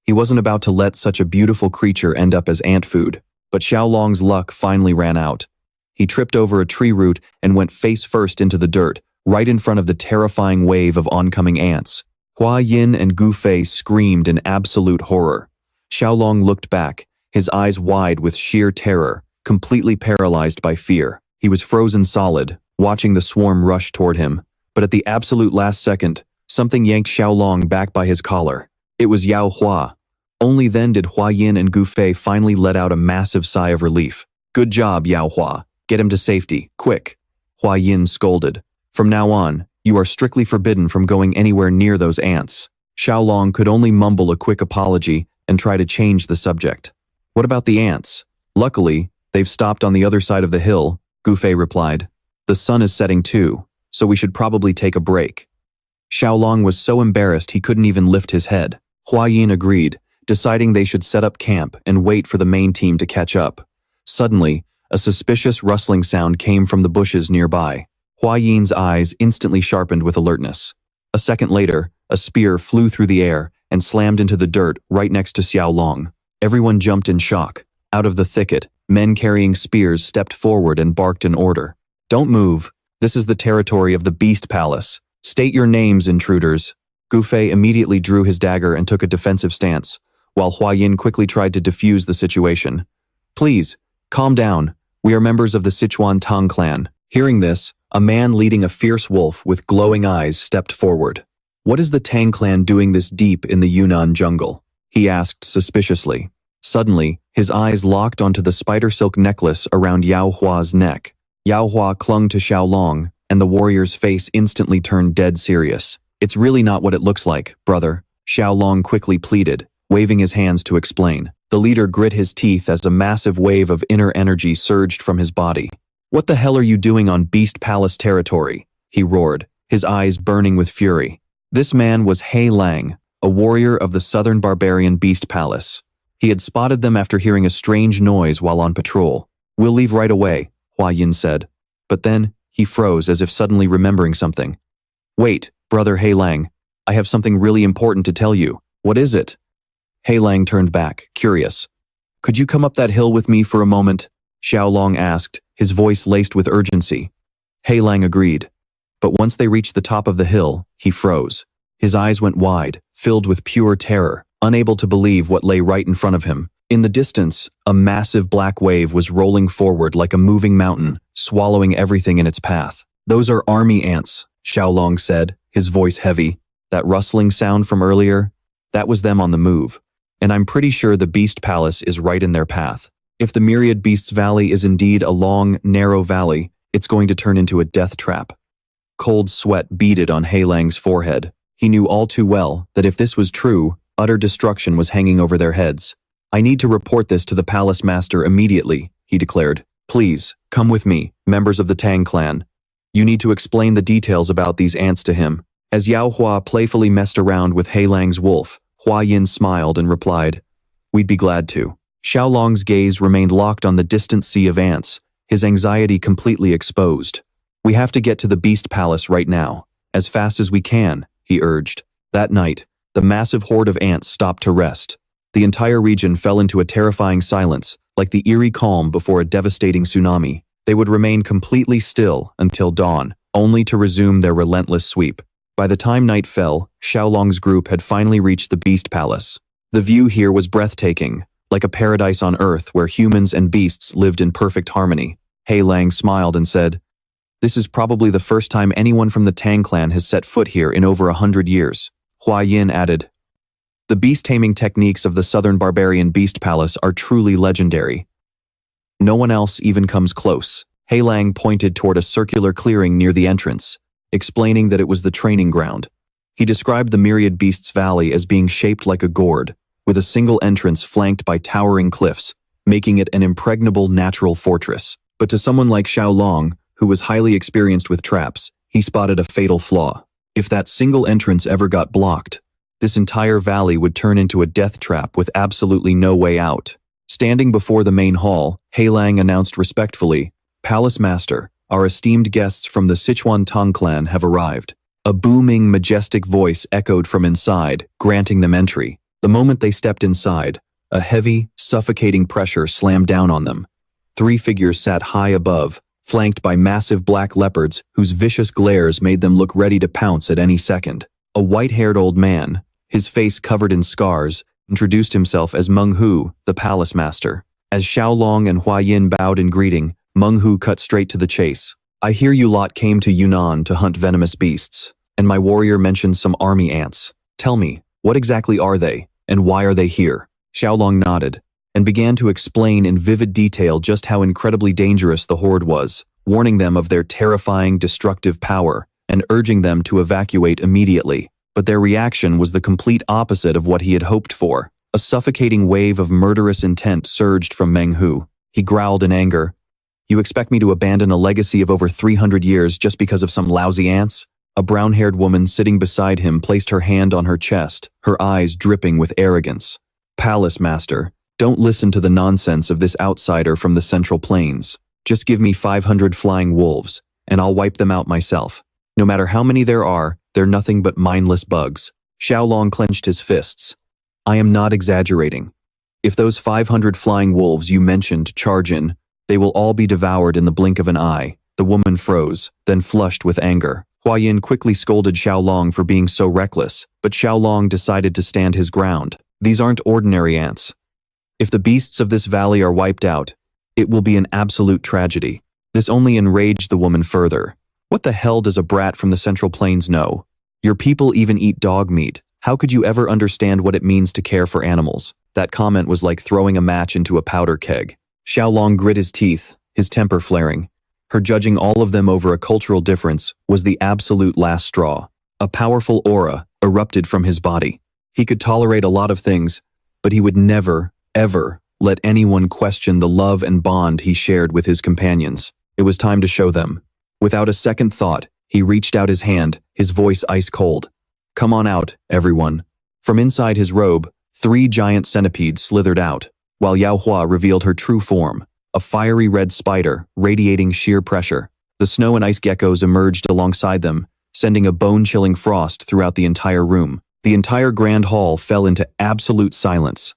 He wasn't about to let such a beautiful creature end up as ant food, but Tieu Long's luck finally ran out. He tripped over a tree root and went face first into the dirt, right in front of the terrifying wave of oncoming ants. Hua Yin and Gu Fei screamed in absolute horror. Tieu Long looked back, his eyes wide with sheer terror, completely paralyzed by fear. He was frozen solid, watching the swarm rush toward him. But at the absolute last second, something yanked Tieu Long back by his collar. It was Yao Hua. Only then did Hua Yin and Gu Fei finally let out a massive sigh of relief. "Good job, Yao Hua. Get him to safety, quick," Hua Yin scolded. "From now on, you are strictly forbidden from going anywhere near those ants." Tieu Long could only mumble a quick apology and try to change the subject. "What about the ants?" "Luckily, they've stopped on the other side of the hill," Gu Fei replied. "The sun is setting too, so we should probably take a break." Tieu Long was so embarrassed he couldn't even lift his head. Hua Yin agreed, deciding they should set up camp and wait for the main team to catch up. Suddenly, a suspicious rustling sound came from the bushes nearby. Hua Yin's eyes instantly sharpened with alertness. A second later, a spear flew through the air and slammed into the dirt right next to Tieu Long. Everyone jumped in shock. Out of the thicket, men carrying spears stepped forward and barked an order. "Don't move. This is the territory of the Beast Palace. State your names, intruders." Gu Fei immediately drew his dagger and took a defensive stance, while Hua Yin quickly tried to defuse the situation. "Please, calm down. We are members of the Sichuan Tang Clan." Hearing this, a man leading a fierce wolf with glowing eyes stepped forward. "What is the Tang Clan doing this deep in the Yunnan jungle?" he asked suspiciously. Suddenly, his eyes locked onto the spider silk necklace around Yao Hua's neck. Yao Hua clung to Tieu Long, and the warrior's face instantly turned dead serious. "It's really not what it looks like, brother," Tieu Long quickly pleaded, waving his hands to explain. The leader grit his teeth as a massive wave of inner energy surged from his body. "What the hell are you doing on Beast Palace territory?" he roared, his eyes burning with fury. This man was He Lang, a warrior of the southern barbarian Beast Palace. He had spotted them after hearing a strange noise while on patrol. "We'll leave right away," Hua Yin said. But then, he froze as if suddenly remembering something. "Wait, brother He Lang, I have something really important to tell you. What is it?" He Lang turned back, curious. "Could you come up that hill with me for a moment?" Tieu Long asked, his voice laced with urgency. He Lang agreed. But once they reached the top of the hill, he froze. His eyes went wide, filled with pure terror, unable to believe what lay right in front of him. In the distance, a massive black wave was rolling forward like a moving mountain, swallowing everything in its path. "Those are army ants," Tieu Long said, his voice heavy. "That rustling sound from earlier? That was them on the move. And I'm pretty sure the Beast Palace is right in their path. If the Myriad Beasts Valley is indeed a long, narrow valley, it's going to turn into a death trap." Cold sweat beaded on He Lang's forehead. He knew all too well that if this was true, utter destruction was hanging over their heads. "I need to report this to the palace master immediately," he declared. "Please, come with me, members of the Tang Clan. You need to explain the details about these ants to him." As Yao Hua playfully messed around with Heilang's wolf, Hua Yin smiled and replied, "We'd be glad to." Xiao Long's gaze remained locked on the distant sea of ants, his anxiety completely exposed. "We have to get to the beast palace right now, as fast as we can," he urged. That night, the massive horde of ants stopped to rest. The entire region fell into a terrifying silence, like the eerie calm before a devastating tsunami. They would remain completely still until dawn, only to resume their relentless sweep. By the time night fell, Xiaolong's group had finally reached the beast palace. The view here was breathtaking, like a paradise on earth where humans and beasts lived in perfect harmony. Heilang smiled and said, "This is probably the first time anyone from the Tang Clan has set foot here in over 100 years. Hua Yin added, "The beast-taming techniques of the Southern Barbarian Beast Palace are truly legendary. No one else even comes close." Heilang pointed toward a circular clearing near the entrance, explaining that it was the training ground. He described the Myriad Beasts Valley as being shaped like a gourd, with a single entrance flanked by towering cliffs, making it an impregnable natural fortress. But to someone like Xiao Long, who was highly experienced with traps, he spotted a fatal flaw. If that single entrance ever got blocked, this entire valley would turn into a death trap with absolutely no way out. Standing before the main hall, Heilang announced respectfully, "Palace Master, our esteemed guests from the Sichuan Tang Clan have arrived." A booming, majestic voice echoed from inside, granting them entry. The moment they stepped inside, a heavy, suffocating pressure slammed down on them. 3 figures sat high above, flanked by massive black leopards whose vicious glares made them look ready to pounce at any second. A white-haired old man, his face covered in scars, introduced himself as Meng Hu, the palace master. As Xiao Long and Hua Yin bowed in greeting, Meng Hu cut straight to the chase. "I hear you lot came to Yunnan to hunt venomous beasts, and my warrior mentioned some army ants. Tell me, what exactly are they, and why are they here?" Xiao Long nodded, and began to explain in vivid detail just how incredibly dangerous the horde was, warning them of their terrifying, destructive power, and urging them to evacuate immediately. But their reaction was the complete opposite of what he had hoped for. A suffocating wave of murderous intent surged from Meng Hu. He growled in anger, "You expect me to abandon a legacy of over 300 years just because of some lousy ants?" A brown-haired woman sitting beside him placed her hand on her chest, her eyes dripping with arrogance. "Palace Master, don't listen to the nonsense of this outsider from the Central Plains. Just give me 500 flying wolves, and I'll wipe them out myself. No matter how many there are, they're nothing but mindless bugs." Xiao Long clenched his fists. "I am not exaggerating. If those 500 flying wolves you mentioned charge in, they will all be devoured in the blink of an eye." The woman froze, then flushed with anger. Hua Yin quickly scolded Xiao Long for being so reckless, but Xiao Long decided to stand his ground. "These aren't ordinary ants. If the beasts of this valley are wiped out, it will be an absolute tragedy." This only enraged the woman further. "What the hell does a brat from the Central Plains know? Your people even eat dog meat. How could you ever understand what it means to care for animals?" That comment was like throwing a match into a powder keg. Xiao Long grit his teeth, his temper flaring. Her judging all of them over a cultural difference was the absolute last straw. A powerful aura erupted from his body. He could tolerate a lot of things, but he would never, ever let anyone question the love and bond he shared with his companions. It was time to show them. Without a second thought, he reached out his hand, his voice ice cold. "Come on out, everyone." From inside his robe, 3 giant centipedes slithered out, while Yao Hua revealed her true form, a fiery red spider radiating sheer pressure. The snow and ice geckos emerged alongside them, sending a bone-chilling frost throughout the entire room. The entire grand hall fell into absolute silence.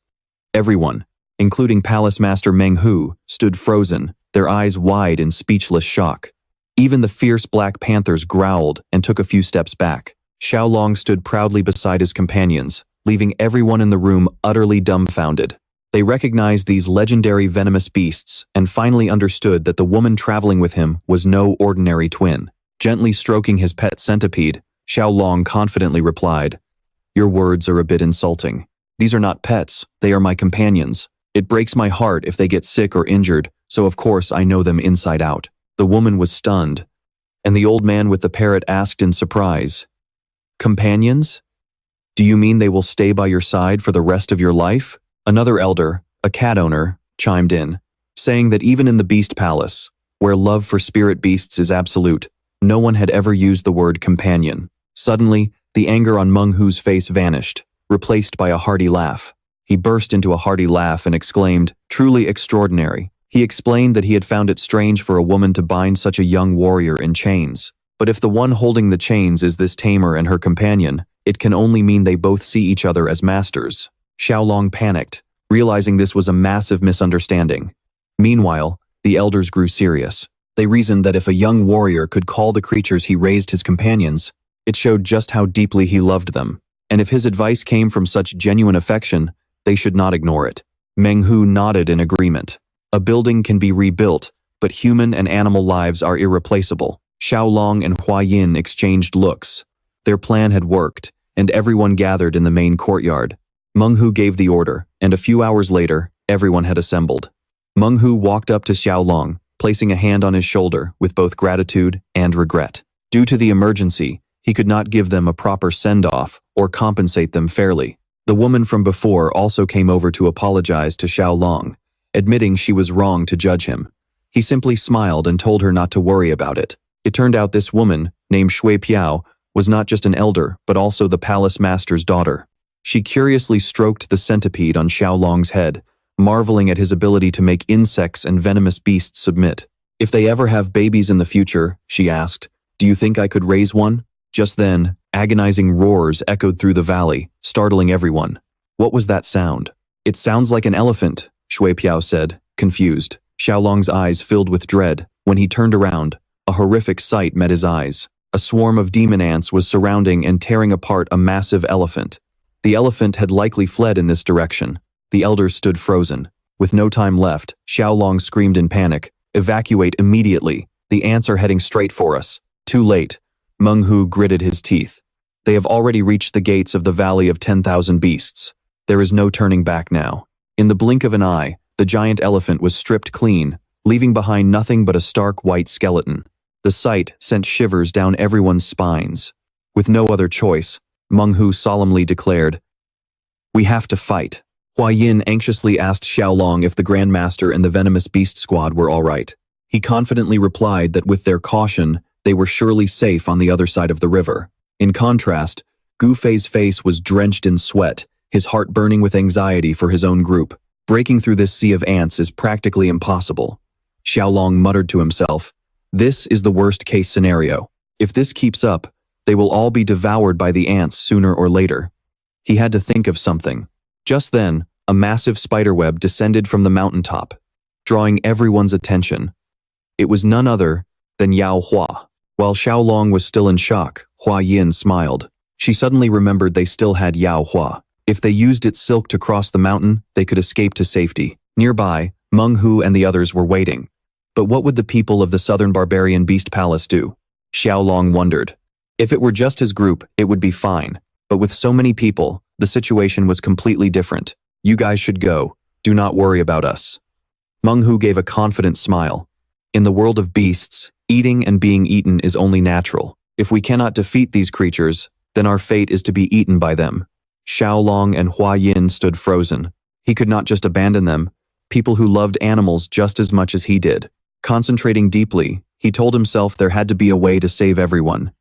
Everyone, including Palace Master Meng Hu, stood frozen, their eyes wide in speechless shock. Even the fierce black panthers growled and took a few steps back. Xiao Long stood proudly beside his companions, leaving everyone in the room utterly dumbfounded. They recognized these legendary venomous beasts and finally understood that the woman traveling with him was no ordinary twin. Gently stroking his pet centipede, Xiao Long confidently replied, "Your words are a bit insulting. These are not pets, they are my companions. It breaks my heart if they get sick or injured, so of course I know them inside out." The woman was stunned, and the old man with the parrot asked in surprise, Companions? Do you mean they will stay by your side for the rest of your life? Another elder, a cat owner, chimed in, saying that even in the Beast Palace, where love for spirit beasts is absolute, no one had ever used the word companion. Suddenly, the anger on Meng Hu's face vanished, replaced by a hearty laugh. He burst into a hearty laugh and exclaimed, "Truly extraordinary." He explained that he had found it strange for a woman to bind such a young warrior in chains. But if the one holding the chains is this Tamer and her companion, it can only mean they both see each other as masters. Tieu Long panicked, realizing this was a massive misunderstanding. Meanwhile, the elders grew serious. They reasoned that if a young warrior could call the creatures he raised his companions, it showed just how deeply he loved them. And if his advice came from such genuine affection, they should not ignore it. Meng Hu nodded in agreement. A building can be rebuilt, but human and animal lives are irreplaceable. Tieu Long and Hua Yin exchanged looks. Their plan had worked, and everyone gathered in the main courtyard. Meng Hu gave the order, and a few hours later, everyone had assembled. Meng Hu walked up to Tieu Long, placing a hand on his shoulder with both gratitude and regret. Due to the emergency, he could not give them a proper send-off or compensate them fairly. The woman from before also came over to apologize to Tieu Long, admitting she was wrong to judge him. He simply smiled and told her not to worry about it. It turned out this woman, named Shui Piao, was not just an elder, but also the palace master's daughter. She curiously stroked the centipede on Tieu Long's head, marveling at his ability to make insects and venomous beasts submit. "If they ever have babies in the future," she asked, "do you think I could raise one?" Just then, agonizing roars echoed through the valley, startling everyone. "What was that sound?" "It sounds like an elephant," Shui Piao said, confused. Tieu Long's eyes filled with dread. When he turned around, a horrific sight met his eyes. A swarm of demon ants was surrounding and tearing apart a massive elephant. The elephant had likely fled in this direction. The elders stood frozen. With no time left, Tieu Long screamed in panic, "Evacuate immediately. The ants are heading straight for us." Too late. Meng Hu gritted his teeth. They have already reached the gates of the Valley of 10,000 Beasts. There is no turning back now. In the blink of an eye, the giant elephant was stripped clean, leaving behind nothing but a stark white skeleton. The sight sent shivers down everyone's spines. With no other choice, Meng Hu solemnly declared, "We have to fight." Hua Yin anxiously asked Tieu Long if the Grand Master and the Venomous Beast Squad were all right. He confidently replied that with their caution, they were surely safe on the other side of the river. In contrast, Gu Fei's face was drenched in sweat, his heart burning with anxiety for his own group. Breaking through this sea of ants is practically impossible. Tieu Long muttered to himself, "This is the worst-case scenario. If this keeps up, they will all be devoured by the ants sooner or later." He had to think of something. Just then, a massive spiderweb descended from the mountaintop, drawing everyone's attention. It was none other than Yao Hua. While Tieu Long was still in shock, Hua Yin smiled. She suddenly remembered they still had Yao Hua. If they used its silk to cross the mountain, they could escape to safety. Nearby, Meng Hu and the others were waiting. But what would the people of the southern barbarian beast palace do? Tieu Long wondered. If it were just his group, it would be fine. But with so many people, the situation was completely different. "You guys should go. Do not worry about us." Meng Hu gave a confident smile. In the world of beasts, eating and being eaten is only natural. If we cannot defeat these creatures, then our fate is to be eaten by them. Tieu Long and Hua Yin stood frozen. He could not just abandon them, people who loved animals just as much as he did. Concentrating deeply, he told himself there had to be a way to save everyone.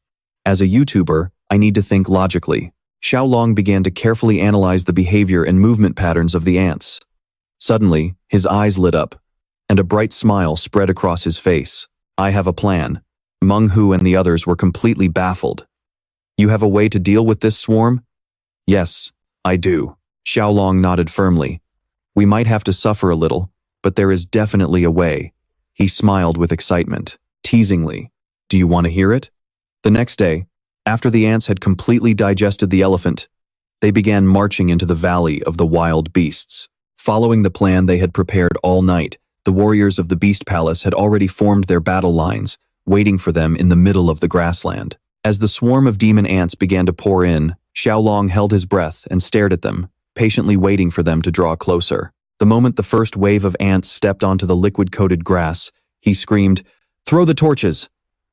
As a YouTuber, I need to think logically. Tieu Long began to carefully analyze the behavior and movement patterns of the ants. Suddenly, his eyes lit up, and a bright smile spread across his face. "I have a plan." Meng Hu and the others were completely baffled. "You have a way to deal with this swarm?" "Yes, I do." Tieu Long nodded firmly. "We might have to suffer a little, but there is definitely a way." He smiled with excitement, teasingly. "Do you want to hear it?" The next day, after the ants had completely digested the elephant, they began marching into the Valley of the Wild Beasts. Following the plan they had prepared all night, the warriors of the Beast Palace had already formed their battle lines, waiting for them in the middle of the grassland. As the swarm of demon ants began to pour in, Tieu Long held his breath and stared at them, patiently waiting for them to draw closer. The moment the first wave of ants stepped onto the liquid-coated grass, he screamed, "Throw the torches!"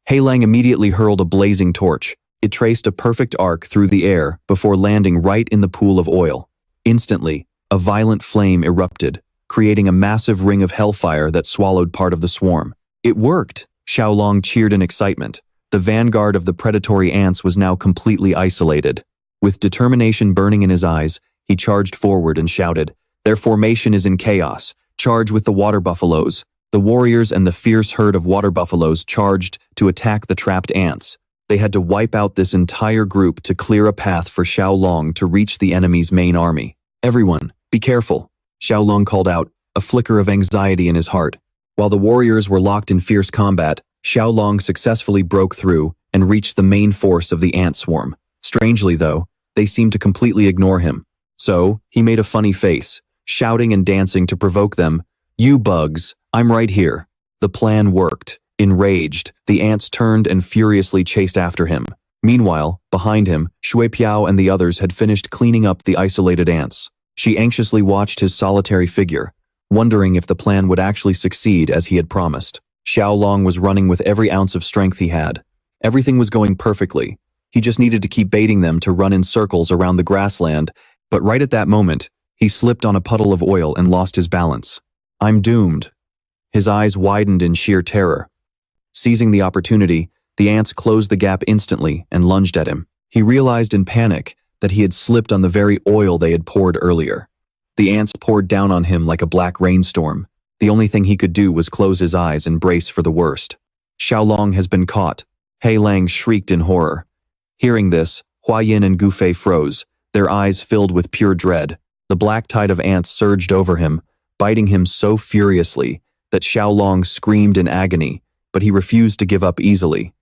He Lang immediately hurled a blazing torch, It traced a perfect arc through the air before landing right in the pool of oil. Instantly, a violent flame erupted, creating a massive ring of hellfire that swallowed part of the swarm. It worked! Tieu Long cheered in excitement. The vanguard of the predatory ants was now completely isolated. With determination burning in his eyes, he charged forward and shouted, "Their formation is in chaos. Charge with the water buffaloes." The warriors and the fierce herd of water buffaloes charged to attack the trapped ants. They had to wipe out this entire group to clear a path for Tieu Long to reach the enemy's main army. "Everyone, be careful," Tieu Long called out, a flicker of anxiety in his heart. While the warriors were locked in fierce combat, Tieu Long successfully broke through and reached the main force of the ant swarm. Strangely, though, they seemed to completely ignore him. So, he made a funny face, shouting and dancing to provoke them. "You bugs, I'm right here." The plan worked. Enraged, the ants turned and furiously chased after him. Meanwhile, behind him, Shui Piao and the others had finished cleaning up the isolated ants. She anxiously watched his solitary figure, wondering if the plan would actually succeed as he had promised. Tieu Long was running with every ounce of strength he had. Everything was going perfectly. He just needed to keep baiting them to run in circles around the grassland, but right at that moment, he slipped on a puddle of oil and lost his balance. "I'm doomed." His eyes widened in sheer terror. Seizing the opportunity, the ants closed the gap instantly and lunged at him. He realized in panic that he had slipped on the very oil they had poured earlier. The ants poured down on him like a black rainstorm. The only thing he could do was close his eyes and brace for the worst. "Tieu Long has been caught," He Lang shrieked in horror. Hearing this, Hua Yin and Gu Fei froze, their eyes filled with pure dread. The black tide of ants surged over him, biting him so furiously that Tieu Long screamed in agony, but he refused to give up easily.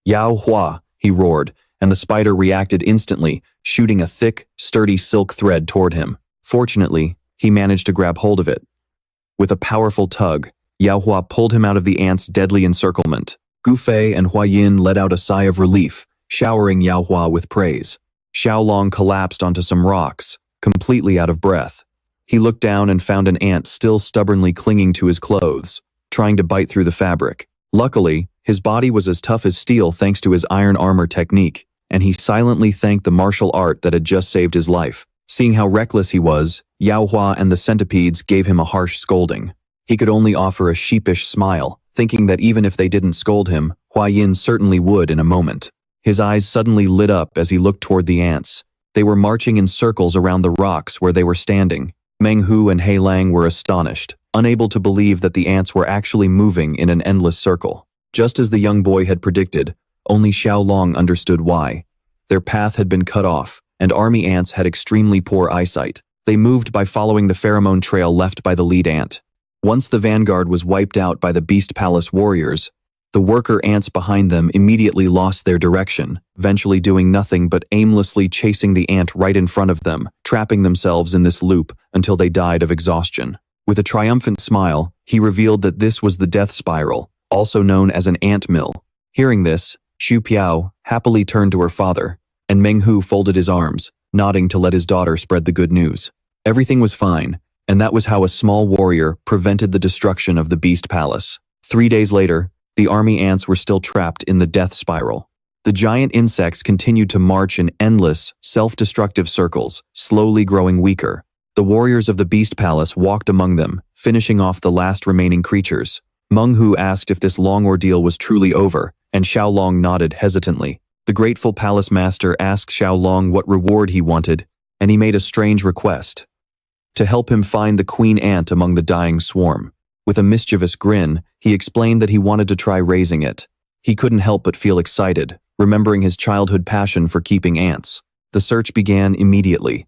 "Yao Hua," he roared, and the spider reacted instantly, shooting a thick, sturdy silk thread toward him. Fortunately, he managed to grab hold of it. With a powerful tug, Yao Hua pulled him out of the ant's deadly encirclement. Gu Fei and Hua Yin let out a sigh of relief, showering Yao Hua with praise. Tieu Long collapsed onto some rocks, completely out of breath. He looked down and found an ant still stubbornly clinging to his clothes, trying to bite through the fabric. Luckily, his body was as tough as steel thanks to his iron armor technique, and he silently thanked the martial art that had just saved his life. Seeing how reckless he was, Yao Hua and the centipedes gave him a harsh scolding. He could only offer a sheepish smile, thinking that even if they didn't scold him, Hua Yin certainly would in a moment. His eyes suddenly lit up as he looked toward the ants. They were marching in circles around the rocks where they were standing. Meng Hu and He Lang were astonished, unable to believe that the ants were actually moving in an endless circle. Just as the young boy had predicted, only Tieu Long understood why. Their path had been cut off, and army ants had extremely poor eyesight. They moved by following the pheromone trail left by the lead ant. Once the vanguard was wiped out by the Beast Palace warriors, the worker ants behind them immediately lost their direction, eventually doing nothing but aimlessly chasing the ant right in front of them, trapping themselves in this loop until they died of exhaustion. With a triumphant smile, he revealed that this was the death spiral, also known as an ant mill. Hearing this, Shu Piao happily turned to her father, and Meng Hu folded his arms, nodding to let his daughter spread the good news. Everything was fine, and that was how a small warrior prevented the destruction of the Beast Palace. 3 days later, the army ants were still trapped in the death spiral. The giant insects continued to march in endless, self-destructive circles, slowly growing weaker. The warriors of the Beast Palace walked among them, finishing off the last remaining creatures. Meng Hu asked if this long ordeal was truly over, and Tieu Long nodded hesitantly. The grateful palace master asked Tieu Long what reward he wanted, and he made a strange request: to help him find the queen ant among the dying swarm. With a mischievous grin, he explained that he wanted to try raising it. He couldn't help but feel excited, remembering his childhood passion for keeping ants. The search began immediately.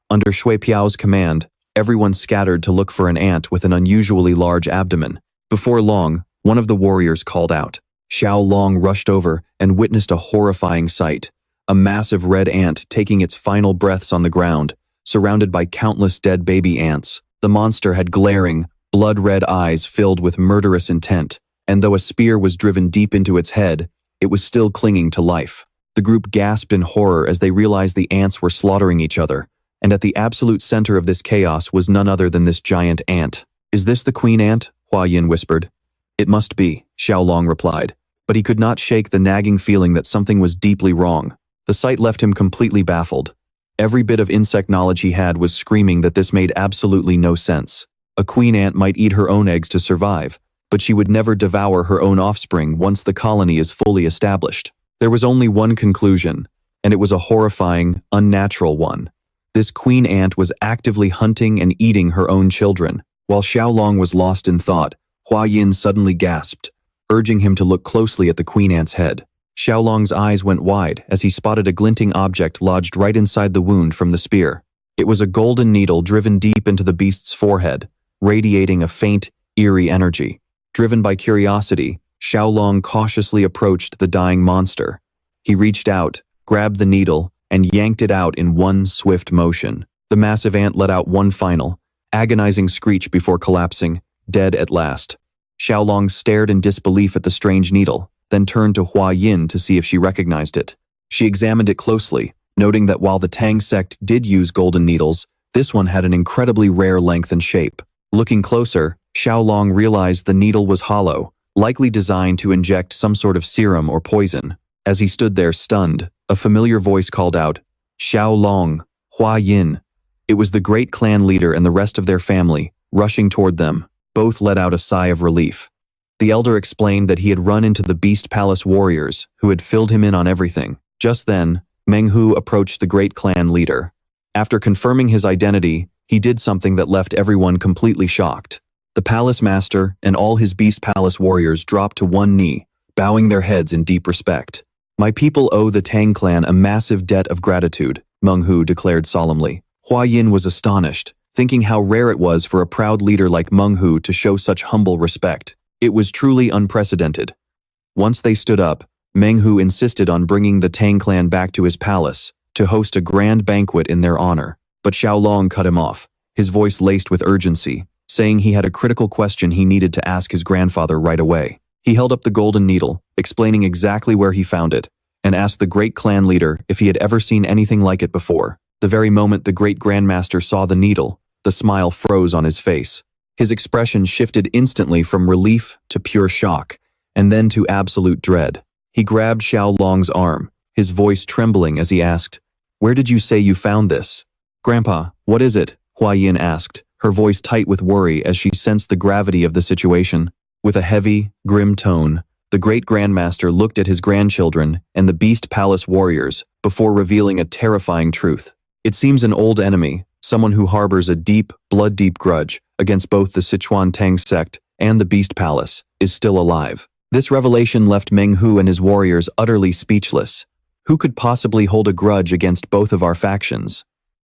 Under Shui Piao's command, everyone scattered to look for an ant with an unusually large abdomen. Before long, one of the warriors called out. Tieu Long rushed over and witnessed a horrifying sight: a massive red ant taking its final breaths on the ground, surrounded by countless dead baby ants. The monster had glaring, blood-red eyes filled with murderous intent, and though a spear was driven deep into its head, it was still clinging to life. The group gasped in horror as they realized the ants were slaughtering each other, and at the absolute center of this chaos was none other than this giant ant. "Is this the queen ant?" Hua Yin whispered. "It must be," Tieu Long replied. but he could not shake the nagging feeling that something was deeply wrong. The sight left him completely baffled. Every bit of insect knowledge he had was screaming that this made absolutely no sense. A queen ant might eat her own eggs to survive, but she would never devour her own offspring once the colony is fully established. There was only one conclusion, and it was a horrifying, unnatural one. This queen ant was actively hunting and eating her own children. While Tieu Long was lost in thought, Hua Yin suddenly gasped, urging him to look closely at the queen ant's head. Tieu Long's eyes went wide as he spotted a glinting object lodged right inside the wound from the spear. It was a golden needle driven deep into the beast's forehead, radiating a faint, eerie energy. Driven by curiosity, Tieu Long cautiously approached the dying monster. He reached out, grabbed the needle, and yanked it out in one swift motion. The massive ant let out one final, agonizing screech before collapsing, dead at last. Tieu Long stared in disbelief at the strange needle, then turned to Hua Yin to see if she recognized it. She examined it closely, noting that while the Tang sect did use golden needles, this one had an incredibly rare length and shape. Looking closer, Tieu Long realized the needle was hollow, likely designed to inject some sort of serum or poison. As he stood there stunned, a familiar voice called out, "Tieu Long, Hua Yin." It was the great clan leader and the rest of their family, rushing toward them. Both let out a sigh of relief. The elder explained that he had run into the Beast Palace warriors, who had filled him in on everything. Just then, Manhwa approached the great clan leader. After confirming his identity, he did something that left everyone completely shocked. The palace master and all his Beast Palace warriors dropped to one knee, bowing their heads in deep respect. "My people owe the Tang Clan a massive debt of gratitude," Manhwa declared solemnly. Hua Yin was astonished, thinking how rare it was for a proud leader like Manhwa to show such humble respect. It was truly unprecedented. Once they stood up, Manhwa insisted on bringing the Tang Clan back to his palace to host a grand banquet in their honor. But Tieu Long cut him off, his voice laced with urgency, saying he had a critical question he needed to ask his grandfather right away. He held up the golden needle, explaining exactly where he found it, and asked the great clan leader if he had ever seen anything like it before. The very moment the great grandmaster saw the needle, the smile froze on his face. His expression shifted instantly from relief to pure shock, and then to absolute dread. He grabbed Tieu Long's arm, his voice trembling as he asked, "Where did you say you found this?" "Grandpa, what is it?" Hua Yin asked, her voice tight with worry as she sensed the gravity of the situation. With a heavy, grim tone, the great grandmaster looked at his grandchildren and the Beast Palace warriors before revealing a terrifying truth. "It seems an old enemy, someone who harbors a deep, blood-deep grudge against both the Sichuan Tang sect and the Beast Palace, is still alive." This revelation left Manhwa and his warriors utterly speechless. Who could possibly hold a grudge against both of our factions?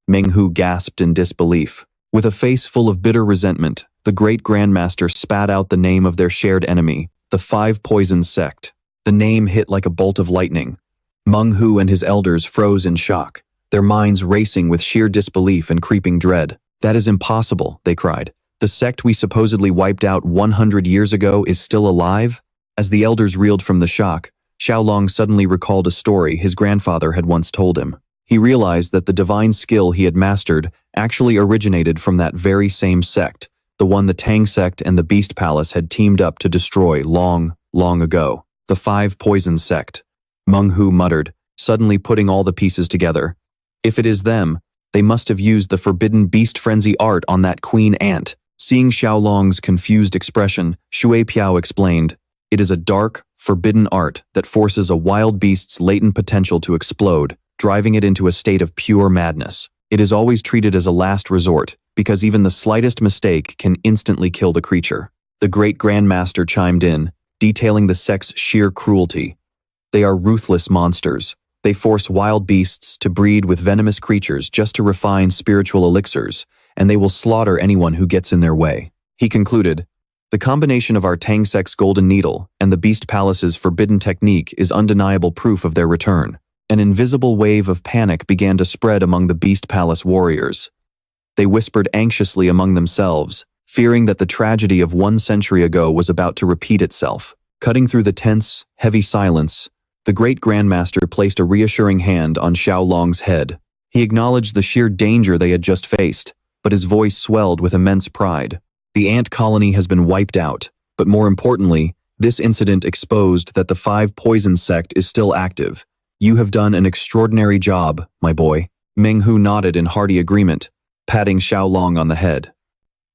Manhwa gasped in disbelief. With a face full of bitter resentment, the great grandmaster spat out the name of their shared enemy, the Five Poisons sect. The name hit like a bolt of lightning. Manhwa and his elders froze in shock, their minds racing with sheer disbelief and creeping dread. "That is impossible," they cried. "The sect we supposedly wiped out 100 years ago is still alive?" As the elders reeled from the shock, Tieu Long suddenly recalled a story his grandfather had once told him. He realized that the divine skill he had mastered actually originated from that very same sect, the one the Tang sect and the Beast Palace had teamed up to destroy long, long ago. The Five Poisons sect. Manhwa muttered, suddenly putting all the pieces together. If it is them, they must have used the forbidden beast frenzy art on that queen ant. Seeing Tieu Long's confused expression, Shui Piao explained, "It is a dark, forbidden art that forces a wild beast's latent potential to explode, driving it into a state of pure madness. It is always treated as a last resort, because even the slightest mistake can instantly kill the creature." The great grandmaster chimed in, detailing the sect's sheer cruelty. "They are ruthless monsters. They force wild beasts to breed with venomous creatures just to refine spiritual elixirs, and they will slaughter anyone who gets in their way." He concluded, "The combination of our Tang sect's golden needle and the Beast Palace's forbidden technique is undeniable proof of their return." An invisible wave of panic began to spread among the Beast Palace warriors. They whispered anxiously among themselves, fearing that the tragedy of 1 century ago was about to repeat itself. Cutting through the tense, heavy silence, the great grandmaster placed a reassuring hand on Tieu Long's head. He acknowledged the sheer danger they had just faced, but his voice swelled with immense pride. "The ant colony has been wiped out, but more importantly, This incident exposed that the five poison sect is still active. You have done an extraordinary job, my boy. Menghu nodded in hearty agreement, patting Tieu Long on the head.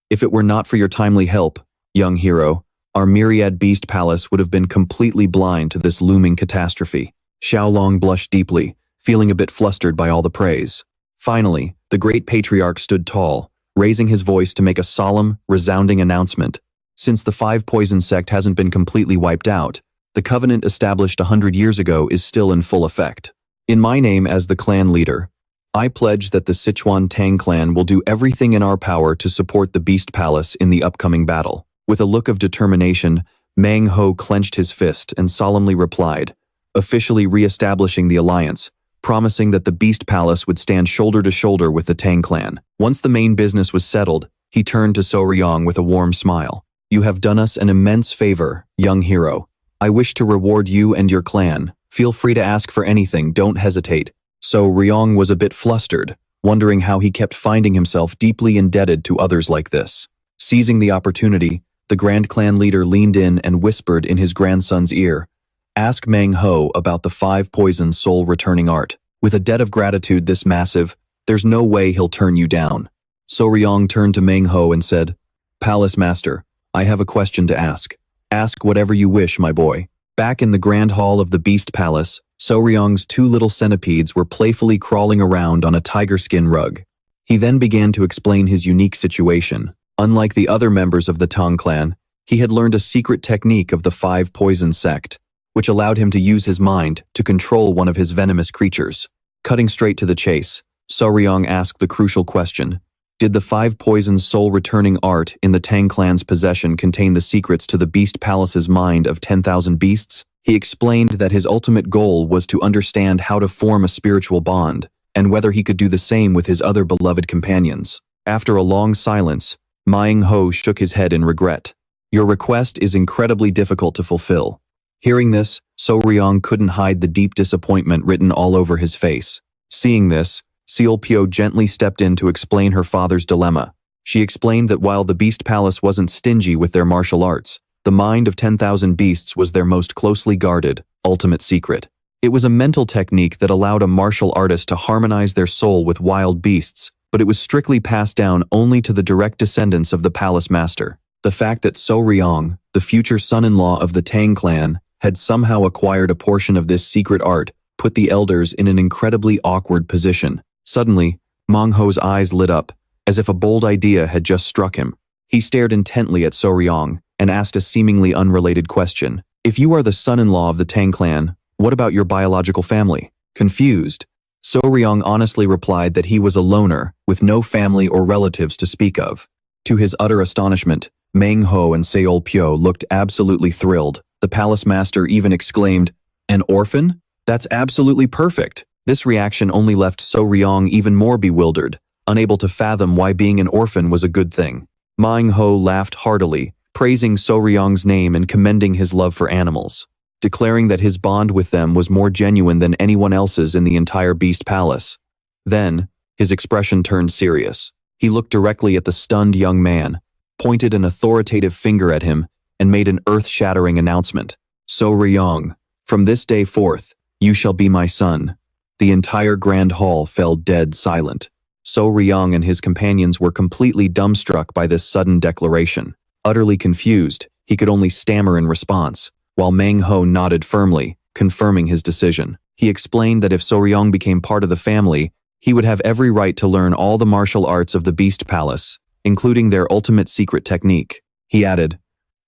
If it were not for your timely help, young hero, our myriad beast palace would have been completely blind to this looming catastrophe. Tieu Long blushed deeply, feeling a bit flustered by all the praise. Finally, the great patriarch stood tall, raising his voice to make a solemn, resounding announcement. Since the five poison sect hasn't been completely wiped out, the covenant established 100 years ago is still in full effect. In my name as the clan leader, I pledge that the Sichuan Tang Clan will do everything in our power to support the Beast Palace in the upcoming battle. With a look of determination, Mang Ho clenched his fist and solemnly replied, officially re-establishing the alliance, promising that the Beast Palace would stand shoulder to shoulder with the Tang Clan. Once the main business was settled, he turned to Soryong with a warm smile. You have done us an immense favor, young hero. I wish to reward you and your clan. Feel free to ask for anything, don't hesitate. So Ryong was a bit flustered, wondering how he kept finding himself deeply indebted to others like this. Seizing the opportunity, the Grand Clan leader leaned in and whispered in his grandson's ear, ask Mang Ho about the five poison soul returning art. With a debt of gratitude this massive, there's no way he'll turn you down. So Ryong turned to Mang Ho and said, Palace Master, I have a question to ask. Ask whatever you wish, my boy. Back in the Grand Hall of the Beast Palace, Soryong's two little centipedes were playfully crawling around on a tiger skin rug. He then began to explain his unique situation. Unlike the other members of the Tang Clan, he had learned a secret technique of the five poison sect, which allowed him to use his mind to control one of his venomous creatures. Cutting straight to the chase, Soryong asked the crucial question, did the five poisons soul returning art in the Tang Clan's possession contain the secrets to the Beast Palace's mind of 10,000 beasts? He explained that his ultimate goal was to understand how to form a spiritual bond, and whether he could do the same with his other beloved companions. After a long silence, Mang Ho shook his head in regret. Your request is incredibly difficult to fulfill. Hearing this, Soryong couldn't hide the deep disappointment written all over his face. Seeing this, Seolpyo gently stepped in to explain her father's dilemma. She explained that while the Beast Palace wasn't stingy with their martial arts, the mind of 10,000 beasts was their most closely guarded, ultimate secret. It was a mental technique that allowed a martial artist to harmonize their soul with wild beasts, but it was strictly passed down only to the direct descendants of the palace master. The fact that Soryong, the future son-in-law of the Tang Clan, had somehow acquired a portion of this secret art put the elders in an incredibly awkward position. Suddenly, Mang Ho's eyes lit up, as if a bold idea had just struck him. He stared intently at Soryong and asked a seemingly unrelated question. If you are the son-in-law of the Tang Clan, what about your biological family? Confused, Soryong honestly replied that he was a loner, with no family or relatives to speak of. To his utter astonishment, Mang Ho and Seolpyo looked absolutely thrilled. The palace master even exclaimed, an orphan? That's absolutely perfect. This reaction only left Soryong even more bewildered, unable to fathom why being an orphan was a good thing. Mang Ho laughed heartily, praising Soryong's name and commending his love for animals, declaring that his bond with them was more genuine than anyone else's in the entire Beast Palace. Then, his expression turned serious. He looked directly at the stunned young man, pointed an authoritative finger at him, and made an earth-shattering announcement. Soryong, from this day forth, you shall be my son. The entire grand hall fell dead silent. Soryong and his companions were completely dumbstruck by this sudden declaration. Utterly confused, he could only stammer in response, while Mang Ho nodded firmly, confirming his decision. He explained that if Soryong became part of the family, he would have every right to learn all the martial arts of the Beast Palace, including their ultimate secret technique. He added,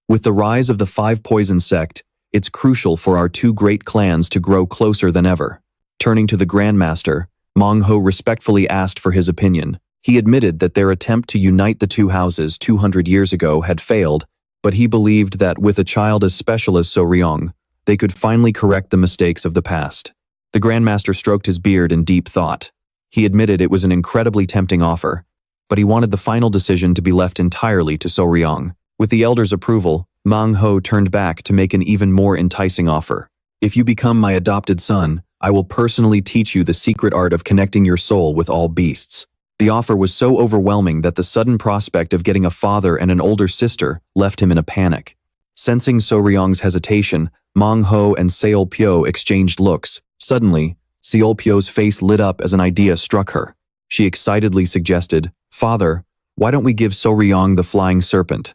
with the rise of the Five Poison sect, it's crucial for our two great clans to grow closer than ever. Turning to the Grandmaster, Mang Ho respectfully asked for his opinion. He admitted that their attempt to unite the two houses 200 years ago had failed, but he believed that with a child as special as Soryong, they could finally correct the mistakes of the past. The Grandmaster stroked his beard in deep thought. He admitted it was an incredibly tempting offer, but he wanted the final decision to be left entirely to Soryong. With the elders' approval, Mang Ho turned back to make an even more enticing offer. If you become my adopted son, I will personally teach you the secret art of connecting your soul with all beasts. The offer was so overwhelming that the sudden prospect of getting a father and an older sister left him in a panic. Sensing So Ryong's hesitation, Meng Ho and Seol Pyo exchanged looks. Suddenly, Seol Pyo's face lit up as an idea struck her. She excitedly suggested, "Father, why don't we give So Ryong the flying serpent?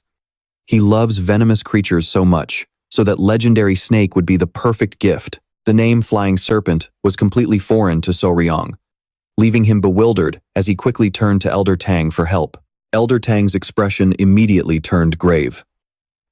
He loves venomous creatures so much, so that legendary snake would be the perfect gift." The name Flying Serpent was completely foreign to So Ryong, leaving him bewildered as he quickly turned to Elder Tang for help. Elder Tang's expression immediately turned grave.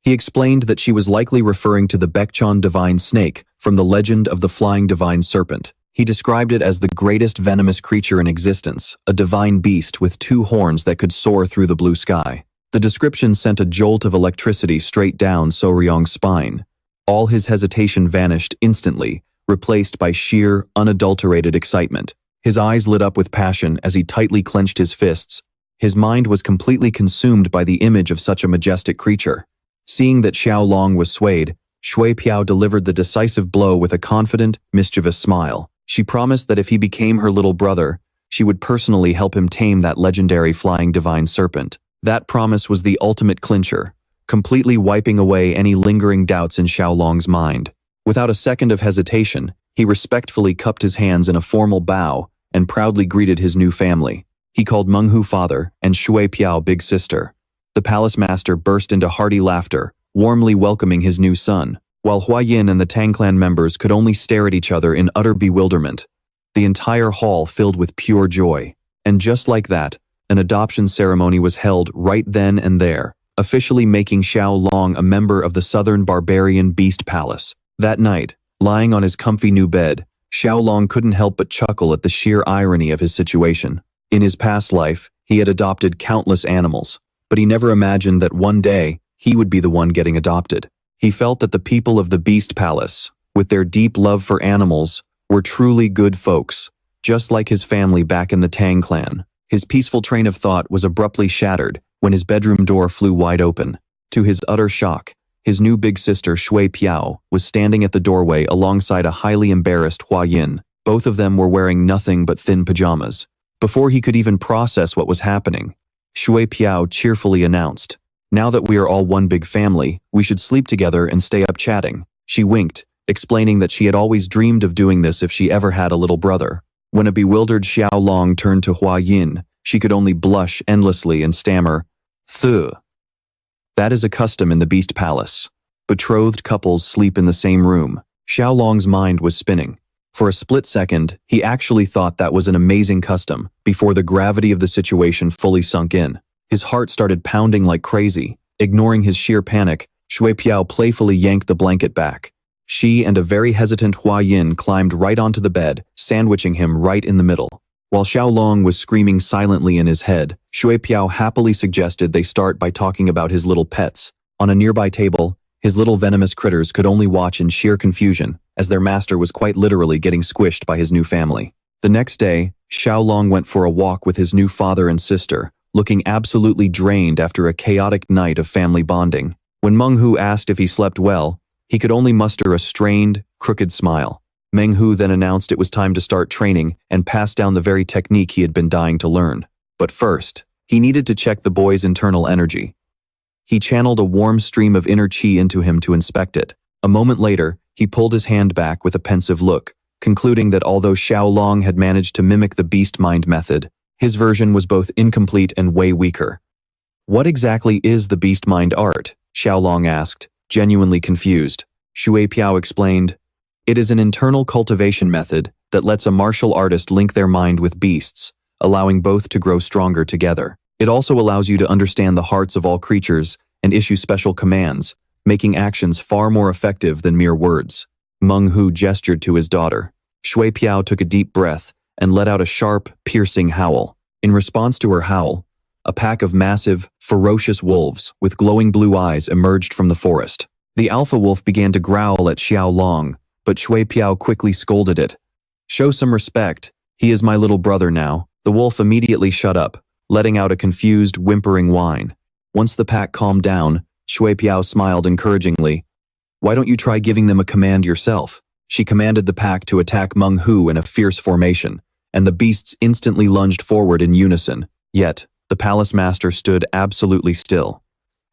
He explained that she was likely referring to the Baekchon divine snake from the legend of the Flying Divine Serpent. He described it as the greatest venomous creature in existence, a divine beast with 2 horns that could soar through the blue sky. The description sent a jolt of electricity straight down So Ryong's spine. All his hesitation vanished instantly, replaced by sheer, unadulterated excitement. His eyes lit up with passion as he tightly clenched his fists. His mind was completely consumed by the image of such a majestic creature. Seeing that Tieu Long was swayed, Shui Piao delivered the decisive blow with a confident, mischievous smile. She promised that if he became her little brother, she would personally help him tame that legendary flying divine serpent. That promise was the ultimate clincher, completely wiping away any lingering doubts in Tieu Long's mind. Without a second of hesitation, he respectfully cupped his hands in a formal bow and proudly greeted his new family. He called Meng Hu father and Shui Piao big sister. The palace master burst into hearty laughter, warmly welcoming his new son, while Hua Yin and the Tang Clan members could only stare at each other in utter bewilderment. The entire hall filled with pure joy. And just like that, an adoption ceremony was held right then and there, officially making Tieu Long a member of the Southern Barbarian Beast Palace. That night, lying on his comfy new bed, Tieu Long couldn't help but chuckle at the sheer irony of his situation. In his past life, he had adopted countless animals, but he never imagined that one day, he would be the one getting adopted. He felt that the people of the Beast Palace, with their deep love for animals, were truly good folks, just like his family back in the Tang Clan. His peaceful train of thought was abruptly shattered when his bedroom door flew wide open. To his utter shock, his new big sister Shui Piao was standing at the doorway alongside a highly embarrassed Hua Yin. Both of them were wearing nothing but thin pajamas. Before he could even process what was happening, Shui Piao cheerfully announced, "Now that we are all one big family, we should sleep together and stay up chatting." She winked, explaining that she had always dreamed of doing this if she ever had a little brother. When a bewildered Tieu Long turned to Hua Yin, she could only blush endlessly and stammer, "Thuh." That is a custom in the Beast Palace. Betrothed couples sleep in the same room. Tieu Long's mind was spinning. For a split second, he actually thought that was an amazing custom, before the gravity of the situation fully sunk in. His heart started pounding like crazy. Ignoring his sheer panic, Shui Piao playfully yanked the blanket back. She and a very hesitant Hua Yin climbed right onto the bed, sandwiching him right in the middle. While Tieu Long was screaming silently in his head, Shui Piao happily suggested they start by talking about his little pets. On a nearby table, his little venomous critters could only watch in sheer confusion, as their master was quite literally getting squished by his new family. The next day, Tieu Long went for a walk with his new father and sister, looking absolutely drained after a chaotic night of family bonding. When Meng Hu asked if he slept well, he could only muster a strained, crooked smile. Meng Hu then announced it was time to start training and pass down the very technique he had been dying to learn. But first, he needed to check the boy's internal energy. He channeled a warm stream of inner chi into him to inspect it. A moment later, he pulled his hand back with a pensive look, concluding that although Tieu Long had managed to mimic the beast mind method, his version was both incomplete and way weaker. "What exactly is the beast mind art?" Tieu Long asked, genuinely confused. Shui Piao explained, "It is an internal cultivation method that lets a martial artist link their mind with beasts, allowing both to grow stronger together. It also allows you to understand the hearts of all creatures and issue special commands, making actions far more effective than mere words." Meng Hu gestured to his daughter. Shui Piao took a deep breath and let out a sharp, piercing howl. In response to her howl, a pack of massive, ferocious wolves with glowing blue eyes emerged from the forest. The alpha wolf began to growl at Tieu Long, but Shui Piao quickly scolded it. "Show some respect. He is my little brother now." The wolf immediately shut up, letting out a confused, whimpering whine. Once the pack calmed down, Shui Piao smiled encouragingly. "Why don't you try giving them a command yourself?" She commanded the pack to attack Meng Hu in a fierce formation, and the beasts instantly lunged forward in unison. Yet, the palace master stood absolutely still.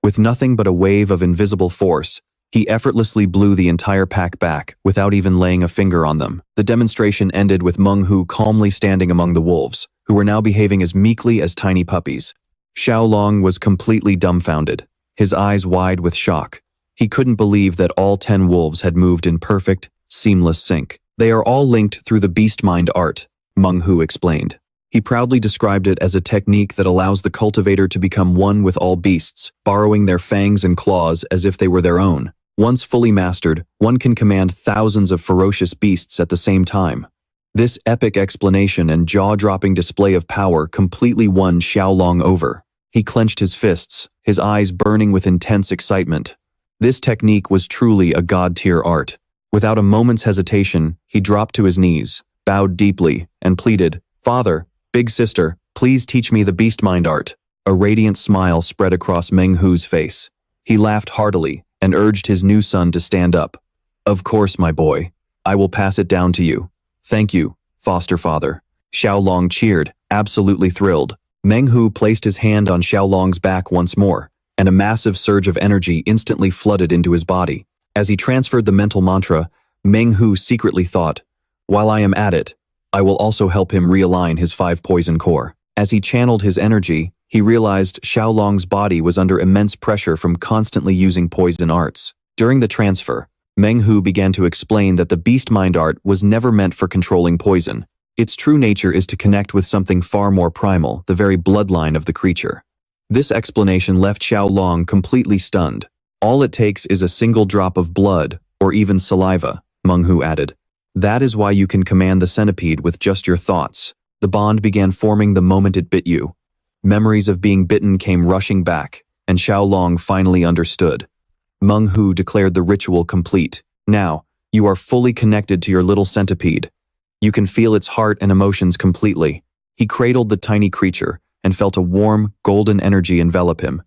With nothing but a wave of invisible force, he effortlessly blew the entire pack back without even laying a finger on them. The demonstration ended with Manhwa calmly standing among the wolves, who were now behaving as meekly as tiny puppies. Tieu Long was completely dumbfounded, his eyes wide with shock. He couldn't believe that all 10 wolves had moved in perfect, seamless sync. They are all linked through the beast mind art, Manhwa explained. He proudly described it as a technique that allows the cultivator to become one with all beasts, borrowing their fangs and claws as if they were their own. Once fully mastered, one can command thousands of ferocious beasts at the same time. This epic explanation and jaw-dropping display of power completely won Tieu Long over. He clenched his fists, his eyes burning with intense excitement. This technique was truly a god-tier art. Without a moment's hesitation, he dropped to his knees, bowed deeply, and pleaded, "Father, big sister, please teach me the beast mind art." A radiant smile spread across Manhwa's face. He laughed heartily and urged his new son to stand up. "Of course, my boy. I will pass it down to you. Thank you, foster father." Tieu Long cheered, absolutely thrilled. Manhwa placed his hand on Tieu Long's back once more, and a massive surge of energy instantly flooded into his body. As he transferred the mental mantra, Manhwa secretly thought, "While I am at it, I will also help him realign his 5 poison core." As he channeled his energy, he realized Tieu Long's body was under immense pressure from constantly using poison arts. During the transfer, Manhwa began to explain that the beast mind art was never meant for controlling poison. Its true nature is to connect with something far more primal, the very bloodline of the creature. This explanation left Tieu Long completely stunned. "All it takes is a single drop of blood, or even saliva," Manhwa added. "That is why you can command the centipede with just your thoughts." The bond began forming the moment it bit you. Memories of being bitten came rushing back, and Tieu Long finally understood. Manhwa declared the ritual complete. "Now, you are fully connected to your little centipede. You can feel its heart and emotions completely." He cradled the tiny creature and felt a warm, golden energy envelop him.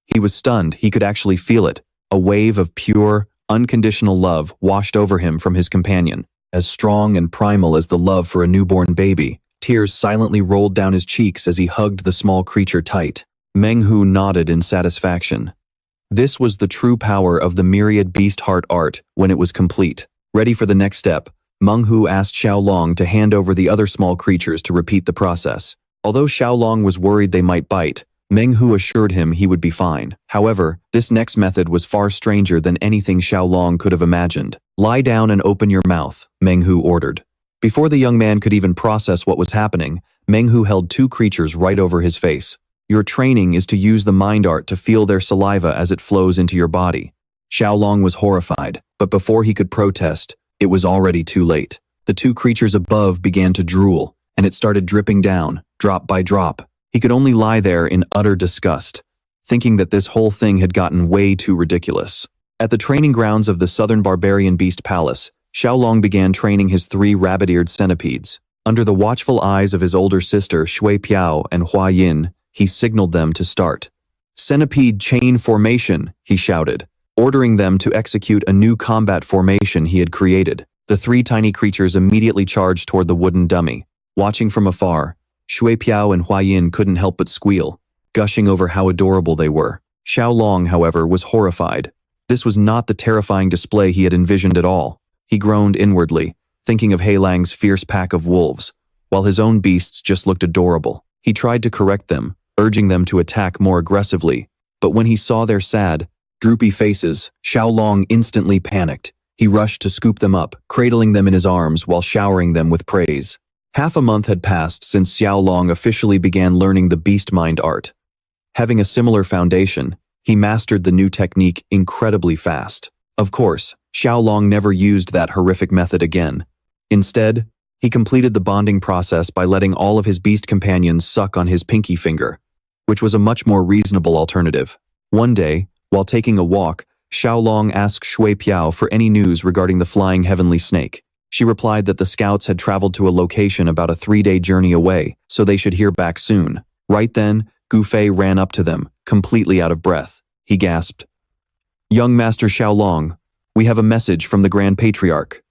He was stunned. He could actually feel it. A wave of pure, unconditional love washed over him from his companion, as strong and primal as the love for a newborn baby. Tears silently rolled down his cheeks as he hugged the small creature tight. Manhwa nodded in satisfaction. This was the true power of the myriad beast heart art when it was complete. Ready for the next step, Manhwa asked Tieu Long to hand over the other small creatures to repeat the process. Although Tieu Long was worried they might bite, Manhwa assured him he would be fine. However, this next method was far stranger than anything Tieu Long could have imagined. "Lie down and open your mouth," Manhwa ordered. Before the young man could even process what was happening, Manhwa held 2 creatures right over his face. "Your training is to use the mind art to feel their saliva as it flows into your body." Tieu Long was horrified, but before he could protest, it was already too late. The 2 creatures above began to drool, and it started dripping down, drop by drop. He could only lie there in utter disgust, thinking that this whole thing had gotten way too ridiculous. At the training grounds of the Southern Barbarian Beast Palace, Tieu Long began training his 3 rabbit-eared centipedes. Under the watchful eyes of his older sister Shui Piao and Hua Yin, he signaled them to start. "Centipede chain formation," he shouted, ordering them to execute a new combat formation he had created. The 3 tiny creatures immediately charged toward the wooden dummy. Watching from afar, Shui Piao and Hua Yin couldn't help but squeal, gushing over how adorable they were. Tieu Long, however, was horrified. This was not the terrifying display he had envisioned at all. He groaned inwardly, thinking of Heilang's fierce pack of wolves, while his own beasts just looked adorable. He tried to correct them, urging them to attack more aggressively, but when he saw their sad, droopy faces, Tieu Long instantly panicked. He rushed to scoop them up, cradling them in his arms while showering them with praise. Half a month had passed since Tieu Long officially began learning the beast mind art. Having a similar foundation, he mastered the new technique incredibly fast. Of course, Tieu Long never used that horrific method again. Instead, he completed the bonding process by letting all of his beast companions suck on his pinky finger, which was a much more reasonable alternative. One day, while taking a walk, Tieu Long asked Shui Piao for any news regarding the flying heavenly snake. She replied that the scouts had traveled to a location about a 3-day journey away, so they should hear back soon. Right then, Gu Fei ran up to them, completely out of breath. He gasped, "Young Master Tieu Long, we have a message from the Grand Patriarch."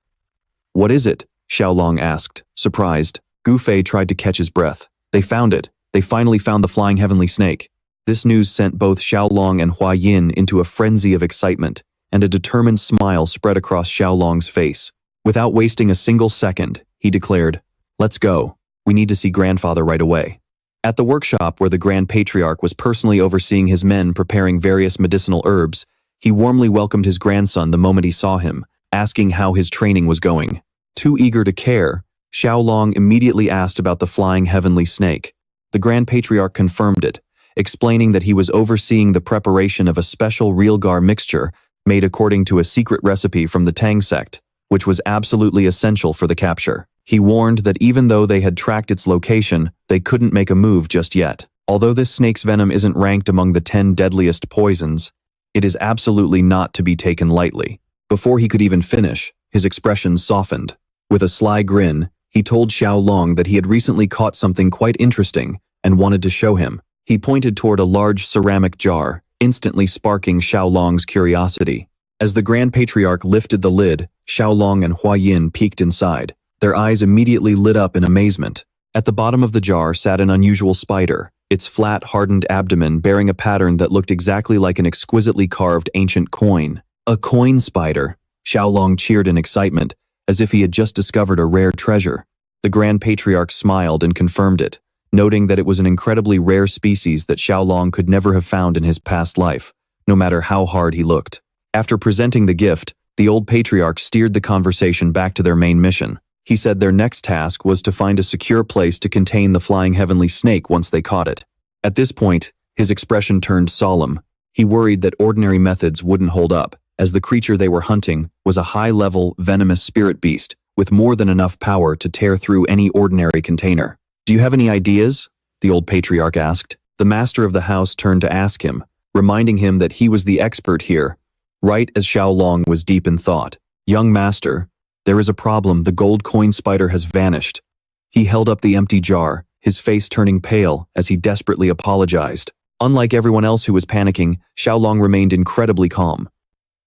"What is it?" Tieu Long asked, surprised. Gu Fei tried to catch his breath. "They found it. They finally found the flying heavenly snake. This news sent both Xiaolong and Hua Yin into a frenzy of excitement, and a determined smile spread across Xiaolong's face. Without wasting a single second, he declared, "Let's go. We need to see grandfather right away." At the workshop where the Grand Patriarch was personally overseeing his men preparing various medicinal herbs, he warmly welcomed his grandson the moment he saw him, asking how his training was going. Too eager to care, Xiaolong immediately asked about the flying heavenly snake. The Grand Patriarch confirmed it, explaining that he was overseeing the preparation of a special realgar mixture made according to a secret recipe from the Tang sect, which was absolutely essential for the capture. He warned that even though they had tracked its location, they couldn't make a move just yet. Although this snake's venom isn't ranked among the 10 deadliest poisons, it is absolutely not to be taken lightly. Before he could even finish, his expression softened. With a sly grin, he told Xiaolong that he had recently caught something quite interesting and wanted to show him. He pointed toward a large ceramic jar, instantly sparking Xiaolong's curiosity. As the Grand Patriarch lifted the lid, Xiaolong and Hua Yin peeked inside. Their eyes immediately lit up in amazement. At the bottom of the jar sat an unusual spider, its flat, hardened abdomen bearing a pattern that looked exactly like an exquisitely carved ancient coin. A coin spider! Xiaolong cheered in excitement, as if he had just discovered a rare treasure. The Grand Patriarch smiled and confirmed it, noting that it was an incredibly rare species that Xiaolong could never have found in his past life, no matter how hard he looked. After presenting the gift, the old patriarch steered the conversation back to their main mission. He said their next task was to find a secure place to contain the flying heavenly snake once they caught it. At this point, his expression turned solemn. He worried that ordinary methods wouldn't hold up, as the creature they were hunting was a high-level, venomous spirit beast with more than enough power to tear through any ordinary container. "Do you have any ideas?" the old patriarch asked. The master of the house turned to ask him, reminding him that he was the expert here, right as Xiaolong was deep in thought. "Young master, there is a problem. The gold coin spider has vanished." He held up the empty jar, his face turning pale as he desperately apologized. Unlike everyone else who was panicking, Xiaolong remained incredibly calm.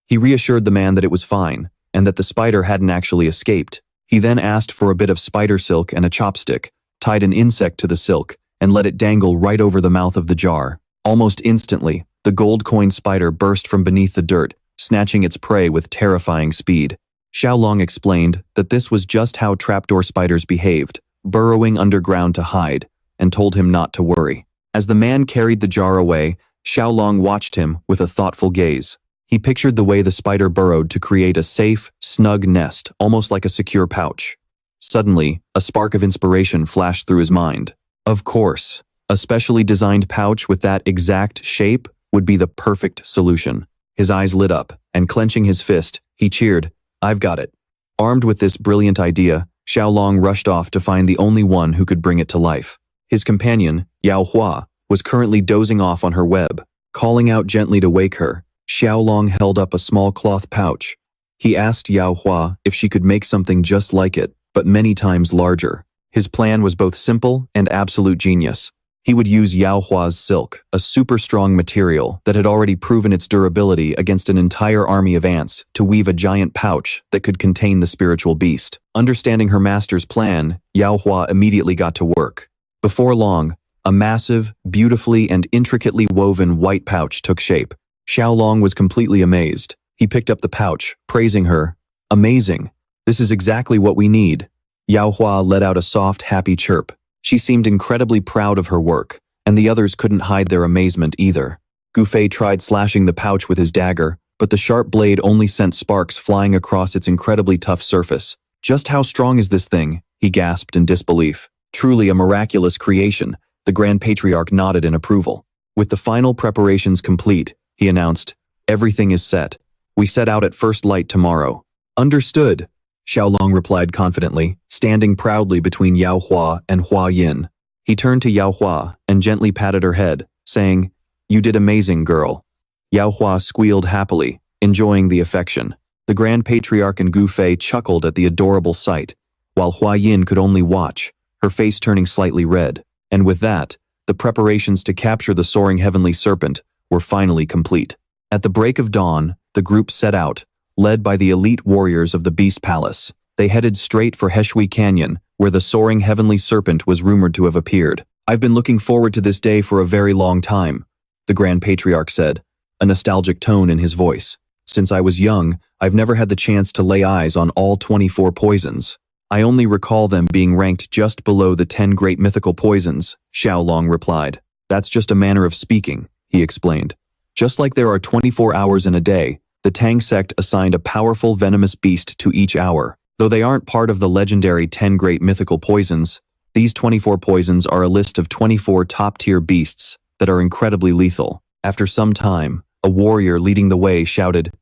He reassured the man that it was fine, and that the spider hadn't actually escaped. He then asked for a bit of spider silk and a chopstick, tied an insect to the silk, and let it dangle right over the mouth of the jar. Almost instantly, the gold coin spider burst from beneath the dirt, snatching its prey with terrifying speed. Xiaolong explained that this was just how trapdoor spiders behaved, burrowing underground to hide, and told him not to worry. As the man carried the jar away, Xiaolong watched him with a thoughtful gaze. He pictured the way the spider burrowed to create a safe, snug nest, almost like a secure pouch. Suddenly, a spark of inspiration flashed through his mind. Of course, a specially designed pouch with that exact shape would be the perfect solution. His eyes lit up, and clenching his fist, he cheered, "I've got it." Armed with this brilliant idea, Xiaolong rushed off to find the only one who could bring it to life. His companion, Yao Hua, was currently dozing off on her web. Calling out gently to wake her, Xiaolong held up a small cloth pouch. He asked Yao Hua if she could make something just like it, but many times larger. His plan was both simple and absolute genius. He would use Yao Hua's silk, a super strong material that had already proven its durability against an entire army of ants, to weave a giant pouch that could contain the spiritual beast. Understanding her master's plan, Yao Hua immediately got to work. Before long, a massive, beautifully and intricately woven white pouch took shape. Xiaolong was completely amazed. He picked up the pouch, praising her. "Amazing. This is exactly what we need." Yao Hua let out a soft, happy chirp. She seemed incredibly proud of her work, and the others couldn't hide their amazement either. Gufei tried slashing the pouch with his dagger, but the sharp blade only sent sparks flying across its incredibly tough surface. "Just how strong is this thing?" he gasped in disbelief. "Truly a miraculous creation." The Grand Patriarch nodded in approval. With the final preparations complete, he announced, "Everything is set. We set out at first light tomorrow." "Understood," Xiaolong replied confidently, standing proudly between Yao Hua and Hua Yin. He turned to Yao Hua and gently patted her head, saying, "You did amazing, girl." Yao Hua squealed happily, enjoying the affection. The Grand Patriarch and Gufei chuckled at the adorable sight, while Hua Yin could only watch, her face turning slightly red. And with that, the preparations to capture the soaring heavenly serpent were finally complete. At the break of dawn, the group set out, led by the elite warriors of the Beast Palace. They headed straight for Heshui Canyon, where the soaring heavenly serpent was rumored to have appeared. "I've been looking forward to this day for a very long time," the Grand Patriarch said, a nostalgic tone in his voice. Since I was young, I've never had the chance to lay eyes on all 24 poisons. I only recall them being ranked just below the 10 great mythical poisons, Tieu Long replied. That's just a manner of speaking, he explained. Just like there are 24 hours in a day, the Tang sect assigned a powerful venomous beast to each hour. Though they aren't part of the legendary 10 great mythical poisons, these 24 poisons are a list of 24 top-tier beasts that are incredibly lethal. After some time, a warrior leading the way shouted,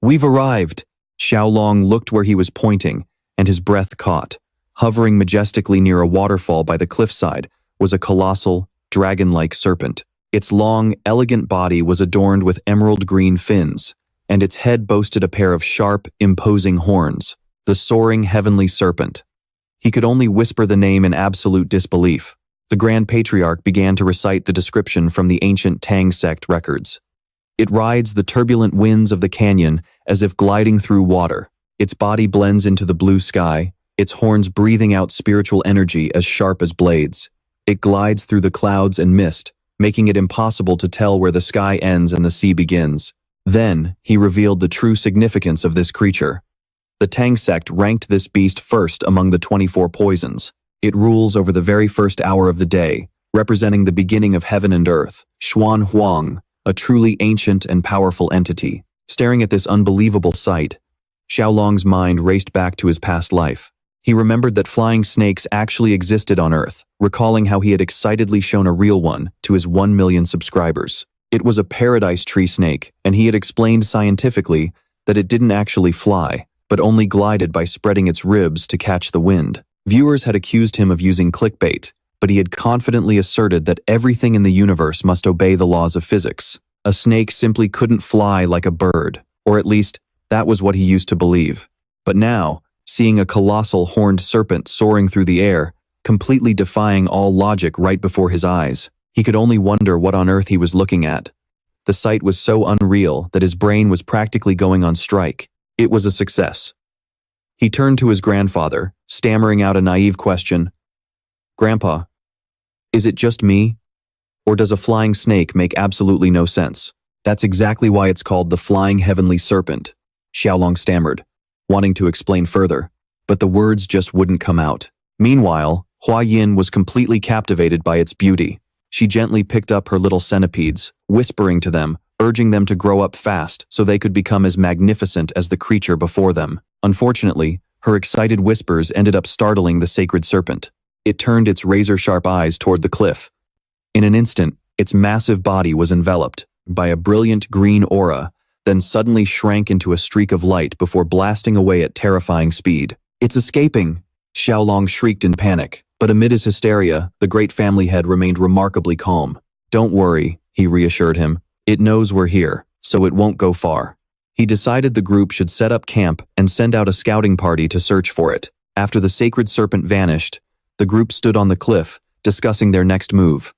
"We've arrived!" Tieu Long looked where he was pointing, and his breath caught. Hovering majestically near a waterfall by the cliffside was a colossal, dragon-like serpent. Its long, elegant body was adorned with emerald green fins, and its head boasted a pair of sharp, imposing horns. The soaring heavenly serpent. He could only whisper the name in absolute disbelief. The Grand Patriarch began to recite the description from the ancient Tang sect records. It rides the turbulent winds of the canyon as if gliding through water. Its body blends into the blue sky, its horns breathing out spiritual energy as sharp as blades. It glides through the clouds and mist, making it impossible to tell where the sky ends and the sea begins. Then, he revealed the true significance of this creature. The Tang sect ranked this beast first among the 24 poisons. It rules over the very first hour of the day, representing the beginning of heaven and earth. Xuan Huang, a truly ancient and powerful entity. Staring at this unbelievable sight, Tieu Long's mind raced back to his past life. He remembered that flying snakes actually existed on Earth, recalling how he had excitedly shown a real one to his 1 million subscribers. It was a paradise tree snake, and he had explained scientifically that it didn't actually fly, but only glided by spreading its ribs to catch the wind. Viewers had accused him of using clickbait, but he had confidently asserted that everything in the universe must obey the laws of physics. A snake simply couldn't fly like a bird, or at least, that was what he used to believe. But now, seeing a colossal horned serpent soaring through the air, completely defying all logic right before his eyes, he could only wonder what on earth he was looking at. The sight was so unreal that his brain was practically going on strike. It was a success. He turned to his grandfather, stammering out a naive question. "Grandpa, is it just me? Or does a flying snake make absolutely no sense?" "That's exactly why it's called the flying heavenly serpent," Tieu Long stammered, wanting to explain further, but the words just wouldn't come out. Meanwhile, Hua Yin was completely captivated by its beauty. She gently picked up her little centipedes, whispering to them, urging them to grow up fast so they could become as magnificent as the creature before them. Unfortunately, her excited whispers ended up startling the sacred serpent. It turned its razor-sharp eyes toward the cliff. In an instant, its massive body was enveloped by a brilliant green aura, then suddenly shrank into a streak of light before blasting away at terrifying speed. "It's escaping!" Tieu Long shrieked in panic, but amid his hysteria, the great family head remained remarkably calm. "Don't worry," he reassured him. "It knows we're here, so it won't go far." He decided the group should set up camp and send out a scouting party to search for it. After the sacred serpent vanished, the group stood on the cliff, discussing their next move.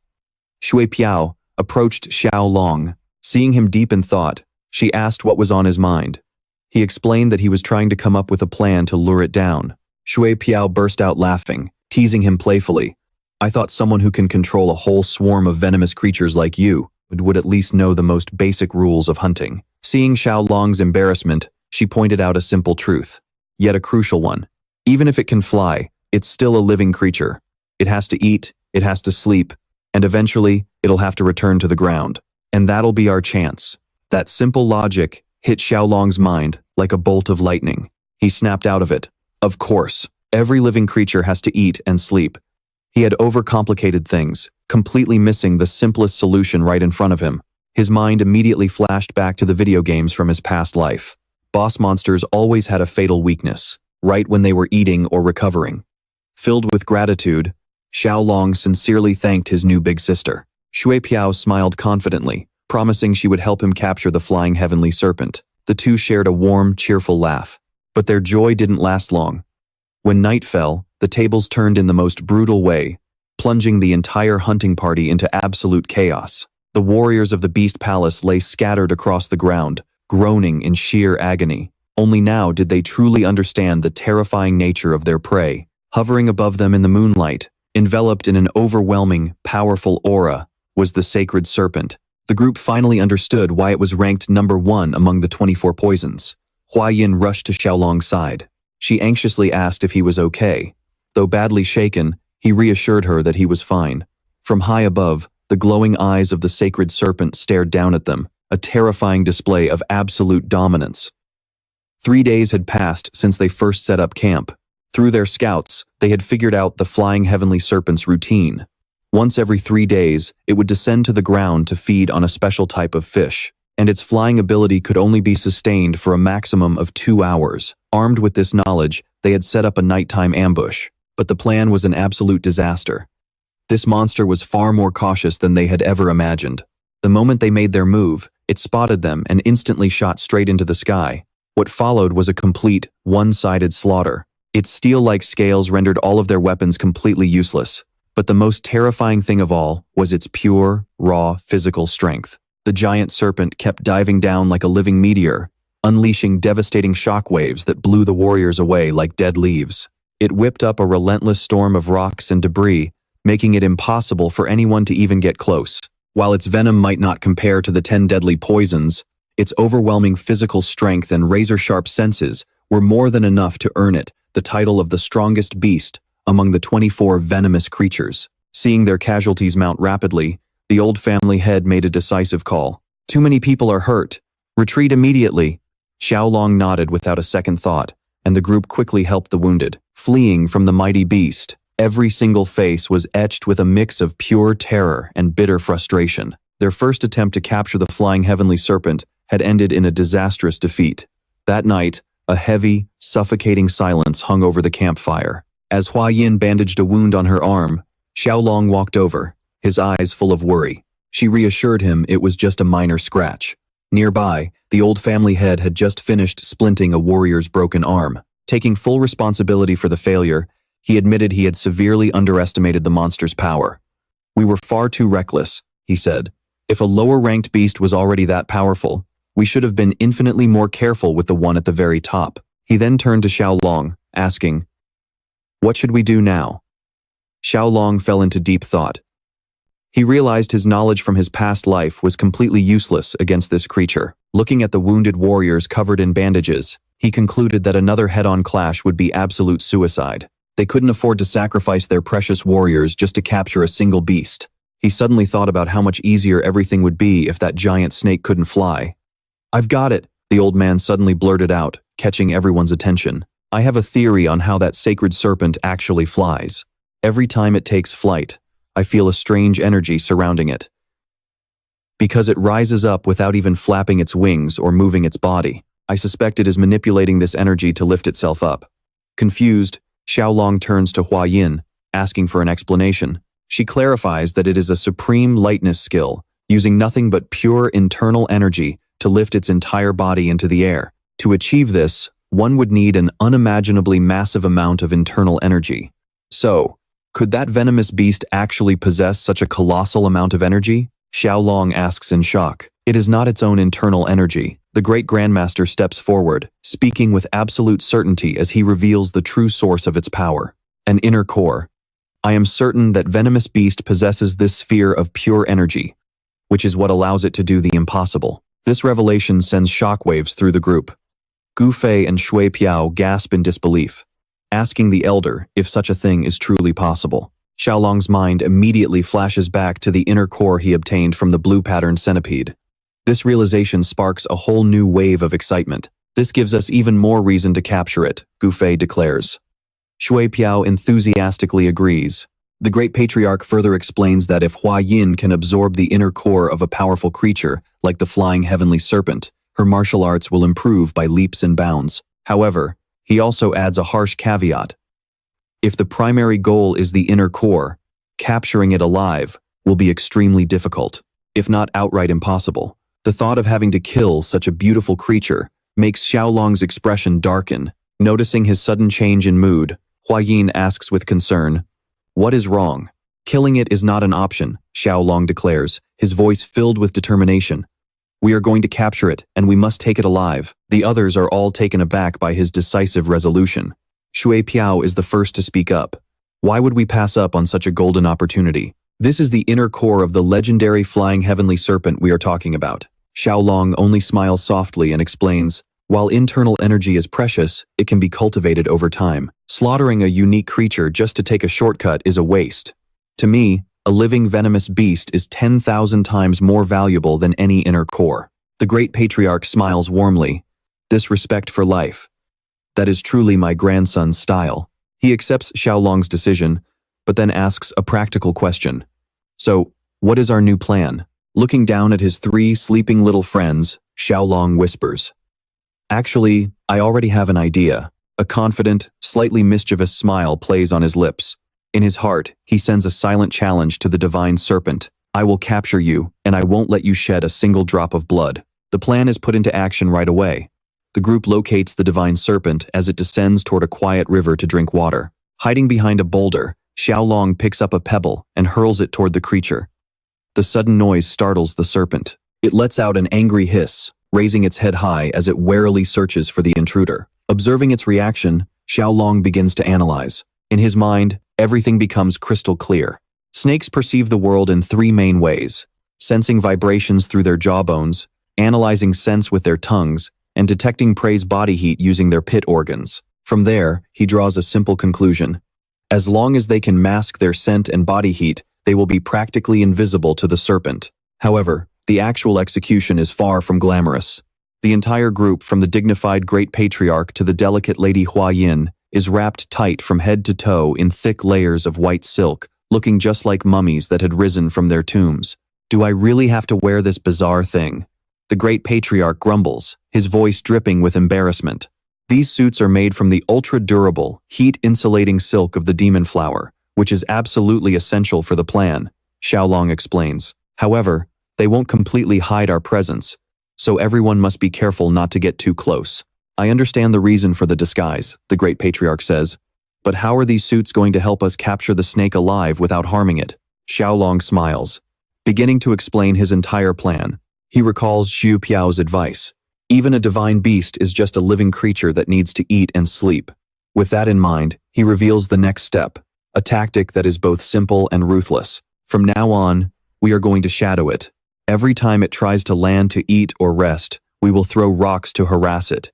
Shui Piao approached Tieu Long. Seeing him deep in thought, she asked what was on his mind. He explained that he was trying to come up with a plan to lure it down. Shui Piao burst out laughing, teasing him playfully. "I thought someone who can control a whole swarm of venomous creatures like you would at least know the most basic rules of hunting." Seeing Tieu Long's embarrassment, she pointed out a simple truth, yet a crucial one. Even if it can fly, it's still a living creature. It has to eat, it has to sleep, and eventually, it'll have to return to the ground. And that'll be our chance. That simple logic hit Tieu Long's mind like a bolt of lightning. He snapped out of it. Of course, every living creature has to eat and sleep. He had overcomplicated things, completely missing the simplest solution right in front of him. His mind immediately flashed back to the video games from his past life. Boss monsters always had a fatal weakness, right when they were eating or recovering. Filled with gratitude, Tieu Long sincerely thanked his new big sister. Shui Piao smiled confidently, promising she would help him capture the flying heavenly serpent. The two shared a warm, cheerful laugh. But their joy didn't last long. When night fell, the tables turned in the most brutal way, plunging the entire hunting party into absolute chaos. The warriors of the Beast Palace lay scattered across the ground, groaning in sheer agony. Only now did they truly understand the terrifying nature of their prey. Hovering above them in the moonlight, enveloped in an overwhelming, powerful aura, was the sacred serpent. The group finally understood why it was ranked number 1 among the 24 poisons. Hua Yin rushed to Xiao Long's side. She anxiously asked if he was okay. Though badly shaken, he reassured her that he was fine. From high above, the glowing eyes of the sacred serpent stared down at them, a terrifying display of absolute dominance. 3 days had passed since they first set up camp. Through their scouts, they had figured out the flying heavenly serpent's routine. Once every 3 days, it would descend to the ground to feed on a special type of fish, and its flying ability could only be sustained for a maximum of 2 hours. Armed with this knowledge, they had set up a nighttime ambush, but the plan was an absolute disaster. This monster was far more cautious than they had ever imagined. The moment they made their move, it spotted them and instantly shot straight into the sky. What followed was a complete, one-sided slaughter. Its steel-like scales rendered all of their weapons completely useless. But the most terrifying thing of all was its pure, raw, physical strength. The giant serpent kept diving down like a living meteor, unleashing devastating shockwaves that blew the warriors away like dead leaves. It whipped up a relentless storm of rocks and debris, making it impossible for anyone to even get close. While its venom might not compare to the 10 deadly poisons, its overwhelming physical strength and razor-sharp senses were more than enough to earn it the title of the strongest beast among the 24 venomous creatures. Seeing their casualties mount rapidly, the old family head made a decisive call. "Too many people are hurt. Retreat immediately." Xiao Long nodded without a second thought, and the group quickly helped the wounded. Fleeing from the mighty beast, every single face was etched with a mix of pure terror and bitter frustration. Their first attempt to capture the flying heavenly serpent had ended in a disastrous defeat. That night, a heavy, suffocating silence hung over the campfire. As Hua Yin bandaged a wound on her arm, Xiao Long walked over, his eyes full of worry. She reassured him it was just a minor scratch. Nearby, the old family head had just finished splinting a warrior's broken arm. Taking full responsibility for the failure, he admitted he had severely underestimated the monster's power. "We were far too reckless," he said. "If a lower-ranked beast was already that powerful, we should have been infinitely more careful with the one at the very top." He then turned to Xiao Long, asking, "What should we do now?" Xiao Long fell into deep thought. He realized his knowledge from his past life was completely useless against this creature. Looking at the wounded warriors covered in bandages, he concluded that another head-on clash would be absolute suicide. They couldn't afford to sacrifice their precious warriors just to capture a single beast. He suddenly thought about how much easier everything would be if that giant snake couldn't fly. "I've got it," the old man suddenly blurted out, catching everyone's attention. "I have a theory on how that sacred serpent actually flies. Every time it takes flight, I feel a strange energy surrounding it. Because it rises up without even flapping its wings or moving its body. I suspect it is manipulating this energy to lift itself up." Confused, Xiao Long turns to Hua Yin, asking for an explanation. She clarifies that it is a supreme lightness skill, using nothing but pure internal energy to lift its entire body into the air. To achieve this, one would need an unimaginably massive amount of internal energy. So, could that venomous beast actually possess such a colossal amount of energy? Xiao Long asks in shock. It is not its own internal energy. The great grandmaster steps forward, speaking with absolute certainty as he reveals the true source of its power. An inner core. I am certain that venomous beast possesses this sphere of pure energy, which is what allows it to do the impossible. This revelation sends shockwaves through the group. Gu Fei and Shui Piao gasp in disbelief, asking the elder if such a thing is truly possible. Xiao Long's mind immediately flashes back to the inner core he obtained from the blue-patterned centipede. This realization sparks a whole new wave of excitement. "This gives us even more reason to capture it," Gu Fei declares. Shui Piao enthusiastically agrees. The great patriarch further explains that if Hua Yin can absorb the inner core of a powerful creature, like the flying heavenly serpent, her martial arts will improve by leaps and bounds. However, he also adds a harsh caveat. If the primary goal is the inner core, capturing it alive will be extremely difficult, if not outright impossible. The thought of having to kill such a beautiful creature makes Xiao Long's expression darken. Noticing his sudden change in mood, Hua Yin asks with concern, "What is wrong?" "Killing it is not an option," Xiao Long declares, his voice filled with determination. "We are going to capture it, and we must take it alive." The others are all taken aback by his decisive resolution. Shui Piao is the first to speak up. "Why would we pass up on such a golden opportunity? This is the inner core of the legendary flying heavenly serpent we are talking about. Tieu Long only smiles softly and explains, while internal energy is precious, it can be cultivated over time. Slaughtering a unique creature just to take a shortcut is a waste. To me, a living venomous beast is 10,000 times more valuable than any inner core. The great patriarch smiles warmly. This respect for life. That is truly my grandson's style. He accepts Tieu Long's decision, but then asks a practical question. So, what is our new plan? Looking down at his 3 sleeping little friends, Tieu Long whispers. Actually, I already have an idea. A confident, slightly mischievous smile plays on his lips. In his heart, he sends a silent challenge to the divine serpent. I will capture you, and I won't let you shed a single drop of blood. The plan is put into action right away. The group locates the divine serpent as it descends toward a quiet river to drink water. Hiding behind a boulder, Tieu Long picks up a pebble and hurls it toward the creature. The sudden noise startles the serpent. It lets out an angry hiss, raising its head high as it warily searches for the intruder. Observing its reaction, Tieu Long begins to analyze. In his mind, everything becomes crystal clear. Snakes perceive the world in 3 main ways: sensing vibrations through their jawbones, analyzing scents with their tongues, and detecting prey's body heat using their pit organs. From there, he draws a simple conclusion. As long as they can mask their scent and body heat, they will be practically invisible to the serpent. However, the actual execution is far from glamorous. The entire group, from the dignified great patriarch to the delicate Lady Hua Yin, is wrapped tight from head to toe in thick layers of white silk, looking just like mummies that had risen from their tombs. Do I really have to wear this bizarre thing? The great patriarch grumbles, his voice dripping with embarrassment. These suits are made from the ultra-durable, heat-insulating silk of the demon flower, which is absolutely essential for the plan, Tieu Long explains. However, they won't completely hide our presence, so everyone must be careful not to get too close. I understand the reason for the disguise, the great patriarch says, but how are these suits going to help us capture the snake alive without harming it? Tieu Long smiles, beginning to explain his entire plan. He recalls Xu Piao's advice. Even a divine beast is just a living creature that needs to eat and sleep. With that in mind, he reveals the next step, a tactic that is both simple and ruthless. From now on, we are going to shadow it. Every time it tries to land to eat or rest, we will throw rocks to harass it.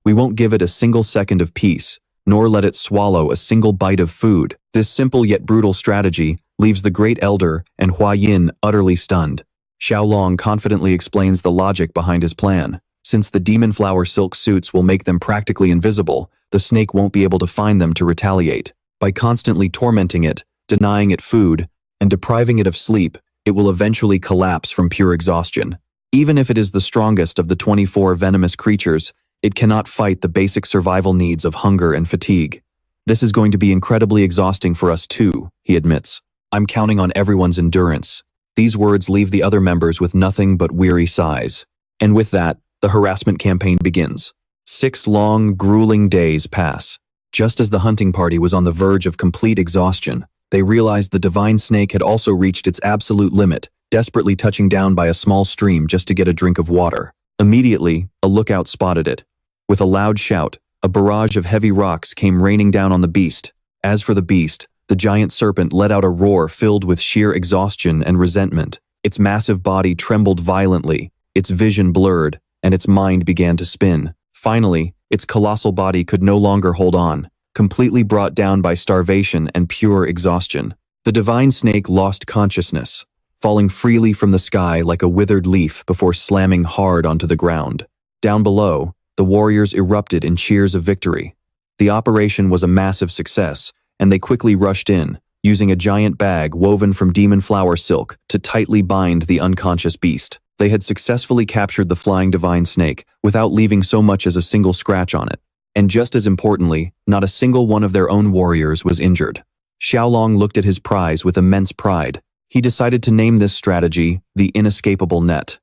We won't give it a single second of peace, nor let it swallow a single bite of food. This simple yet brutal strategy leaves the great elder and Hua Yin utterly stunned. Tieu Long confidently explains the logic behind his plan. Since the demon flower silk suits will make them practically invisible, the snake won't be able to find them to retaliate. By constantly tormenting it, denying it food, and depriving it of sleep, it will eventually collapse from pure exhaustion. Even if it is the strongest of the 24 venomous creatures, it cannot fight the basic survival needs of hunger and fatigue. This is going to be incredibly exhausting for us too, he admits. I'm counting on everyone's endurance. These words leave the other members with nothing but weary sighs. And with that, the harassment campaign begins. 6 long, grueling days pass. Just as the hunting party was on the verge of complete exhaustion, they realized the divine snake had also reached its absolute limit, desperately touching down by a small stream just to get a drink of water. Immediately, a lookout spotted it. With a loud shout, a barrage of heavy rocks came raining down on the beast. As for the beast, the giant serpent let out a roar filled with sheer exhaustion and resentment. Its massive body trembled violently, its vision blurred, and its mind began to spin. Finally, its colossal body could no longer hold on, completely brought down by starvation and pure exhaustion. The divine snake lost consciousness, falling freely from the sky like a withered leaf before slamming hard onto the ground. Down below, the warriors erupted in cheers of victory. The operation was a massive success, and they quickly rushed in, using a giant bag woven from demon flower silk to tightly bind the unconscious beast. They had successfully captured the flying divine snake without leaving so much as a single scratch on it. And just as importantly, not a single one of their own warriors was injured. Tieu Long looked at his prize with immense pride. He decided to name this strategy the inescapable net.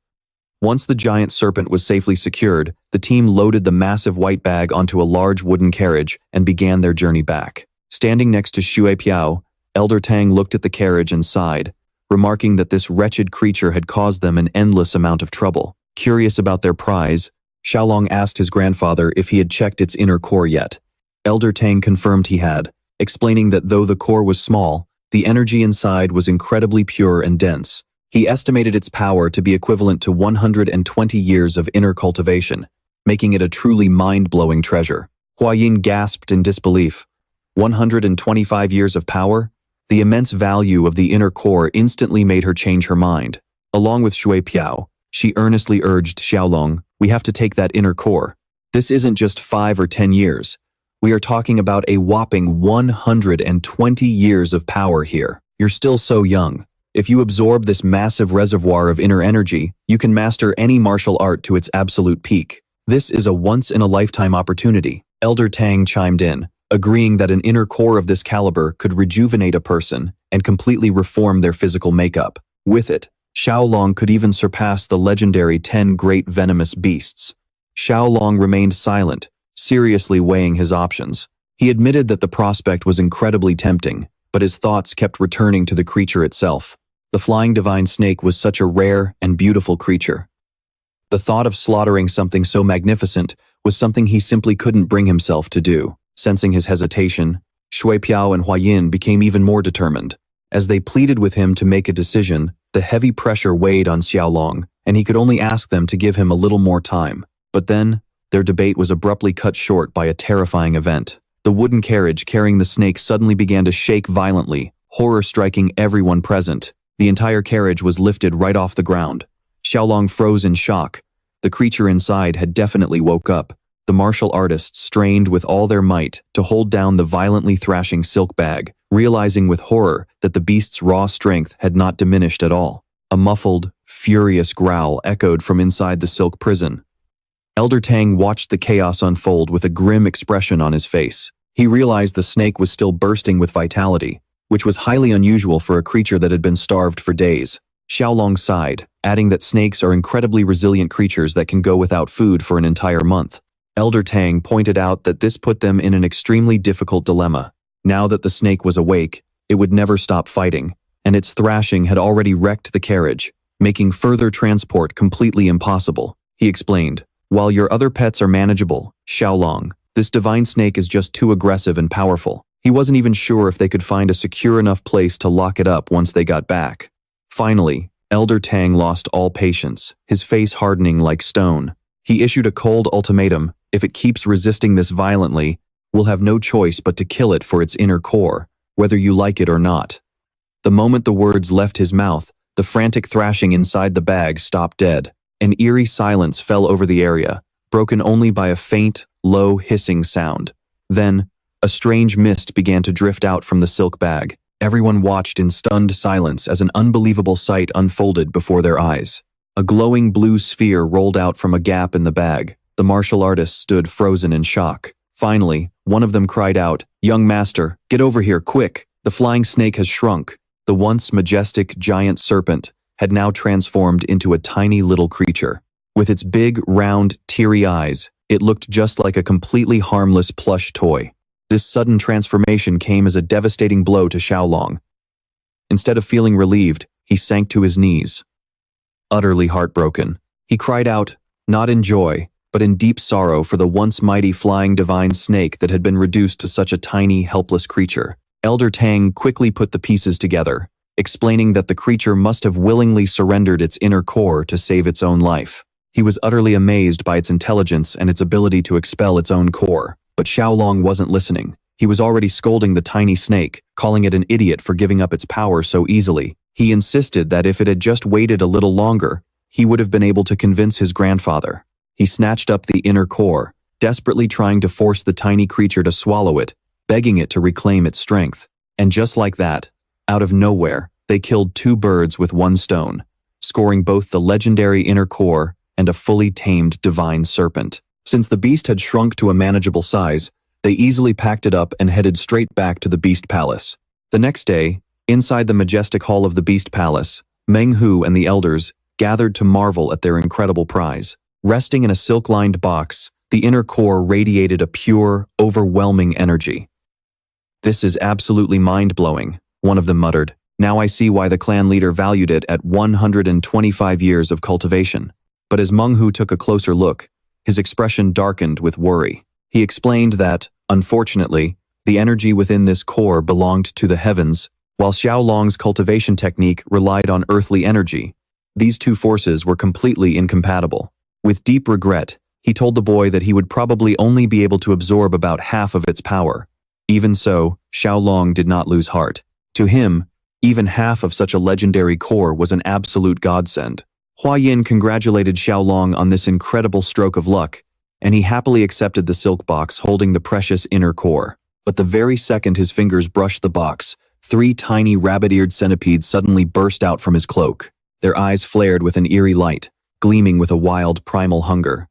Once the giant serpent was safely secured, the team loaded the massive white bag onto a large wooden carriage and began their journey back. Standing next to Xue Piao, Elder Tang looked at the carriage and sighed, remarking that this wretched creature had caused them an endless amount of trouble. Curious about their prize, Tieu Long asked his grandfather if he had checked its inner core yet. Elder Tang confirmed he had, explaining that though the core was small, The energy inside was incredibly pure and dense. He estimated its power to be equivalent to 120 years of inner cultivation, making it a truly mind-blowing treasure. Huayin gasped in disbelief. 125 years of power? The immense value of the inner core instantly made her change her mind. Along with Shui Piao, she earnestly urged Xiaolong, "We have to take that inner core. This isn't just 5 or 10 years. We are talking about a whopping 120 years of power here. You're still so young. If you absorb this massive reservoir of inner energy, you can master any martial art to its absolute peak. This is a once-in-a-lifetime opportunity." Elder Tang chimed in, agreeing that an inner core of this caliber could rejuvenate a person and completely reform their physical makeup. With it, Xiaolong could even surpass the legendary 10 great venomous beasts. Xiaolong remained silent, seriously weighing his options. He admitted that the prospect was incredibly tempting, but his thoughts kept returning to the creature itself. The flying divine snake was such a rare and beautiful creature. The thought of slaughtering something so magnificent was something he simply couldn't bring himself to do. Sensing his hesitation, Shui Piao and Huayin became even more determined. As they pleaded with him to make a decision, the heavy pressure weighed on Xiaolong, and he could only ask them to give him a little more time. But then, their debate was abruptly cut short by a terrifying event. The wooden carriage carrying the snake suddenly began to shake violently, horror striking everyone present. The entire carriage was lifted right off the ground. Xiaolong froze in shock. The creature inside had definitely woke up. The martial artists strained with all their might to hold down the violently thrashing silk bag, realizing with horror that the beast's raw strength had not diminished at all. A muffled, furious growl echoed from inside the silk prison. Elder Tang watched the chaos unfold with a grim expression on his face. He realized the snake was still bursting with vitality, which was highly unusual for a creature that had been starved for days. Xiaolong sighed, adding that snakes are incredibly resilient creatures that can go without food for an entire month. Elder Tang pointed out that this put them in an extremely difficult dilemma. Now that the snake was awake, it would never stop fighting, and its thrashing had already wrecked the carriage, making further transport completely impossible. He explained, "While your other pets are manageable, Xiaolong, this divine snake is just too aggressive and powerful." He wasn't even sure if they could find a secure enough place to lock it up once they got back. Finally, Elder Tang lost all patience, his face hardening like stone. He issued a cold ultimatum: if it keeps resisting this violently, we'll have no choice but to kill it for its inner core, whether you like it or not. The moment the words left his mouth, the frantic thrashing inside the bag stopped dead. An eerie silence fell over the area, broken only by a faint, low hissing sound. Then, a strange mist began to drift out from the silk bag. Everyone watched in stunned silence as an unbelievable sight unfolded before their eyes. A glowing blue sphere rolled out from a gap in the bag. The martial artists stood frozen in shock. Finally, one of them cried out, "Young master, get over here, quick! The flying snake has shrunk." The once majestic giant serpent had now transformed into a tiny little creature. With its big, round, teary eyes, it looked just like a completely harmless plush toy. This sudden transformation came as a devastating blow to Xiaolong. Instead of feeling relieved, he sank to his knees. Utterly heartbroken, he cried out, not in joy, but in deep sorrow for the once mighty flying divine snake that had been reduced to such a tiny, helpless creature. Elder Tang quickly put the pieces together, explaining that the creature must have willingly surrendered its inner core to save its own life. He was utterly amazed by its intelligence and its ability to expel its own core. But Xiaolong wasn't listening. He was already scolding the tiny snake, calling it an idiot for giving up its power so easily. He insisted that if it had just waited a little longer, he would have been able to convince his grandfather. He snatched up the inner core, desperately trying to force the tiny creature to swallow it, begging it to reclaim its strength. And just like that, out of nowhere, they killed 2 birds with 1 stone, scoring both the legendary inner core and a fully tamed divine serpent. Since the beast had shrunk to a manageable size, they easily packed it up and headed straight back to the Beast Palace. The next day, inside the majestic hall of the Beast Palace, Meng Hu and the elders gathered to marvel at their incredible prize. Resting in a silk-lined box, the inner core radiated a pure, overwhelming energy. "This is absolutely mind-blowing," one of them muttered. "Now I see why the clan leader valued it at 125 years of cultivation." But as Meng Hu took a closer look, his expression darkened with worry. He explained that, unfortunately, the energy within this core belonged to the heavens, while Xiao Long's cultivation technique relied on earthly energy. These two forces were completely incompatible. With deep regret, he told the boy that he would probably only be able to absorb about half of its power. Even so, Xiao Long did not lose heart. To him, even half of such a legendary core was an absolute godsend. Hua Yin congratulated Xiao Long on this incredible stroke of luck, and he happily accepted the silk box holding the precious inner core. But the very second his fingers brushed the box, 3 tiny rabbit-eared centipedes suddenly burst out from his cloak. Their eyes flared with an eerie light, gleaming with a wild primal hunger.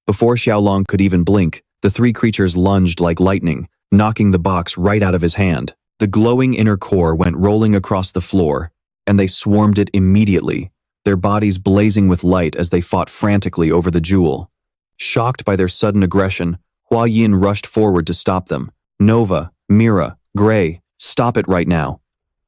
Before Xiao Long could even blink, the 3 creatures lunged like lightning, knocking the box right out of his hand. The glowing inner core went rolling across the floor, and they swarmed it immediately, their bodies blazing with light as they fought frantically over the jewel. Shocked by their sudden aggression, Hua Yin rushed forward to stop them. Nova, Mira, Gray, stop it right now.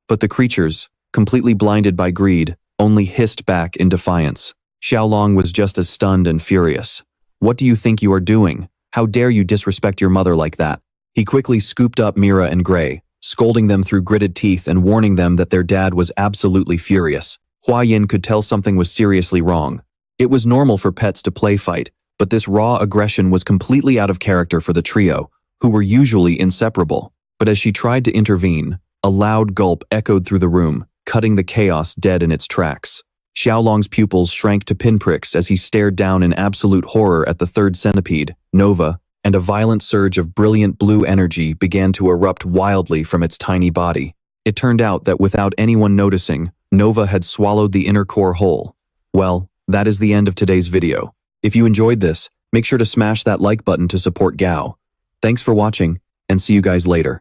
But the creatures, completely blinded by greed, only hissed back in defiance. Xiao Long was just as stunned and furious. What do you think you are doing? How dare you disrespect your mother like that? He quickly scooped up Mira and Gray, scolding them through gritted teeth and warning them that their dad was absolutely furious. Hua Yin could tell something was seriously wrong. It was normal for pets to play fight, but this raw aggression was completely out of character for the trio, who were usually inseparable. But as she tried to intervene, a loud gulp echoed through the room, cutting the chaos dead in its tracks. Xiao Long's pupils shrank to pinpricks as he stared down in absolute horror at the 3rd centipede, Nova, and a violent surge of brilliant blue energy began to erupt wildly from its tiny body. It turned out that without anyone noticing, Nova had swallowed the inner core whole. Well, that is the end of today's video. If you enjoyed this, make sure to smash that like button to support Gao. Thanks for watching, and see you guys later.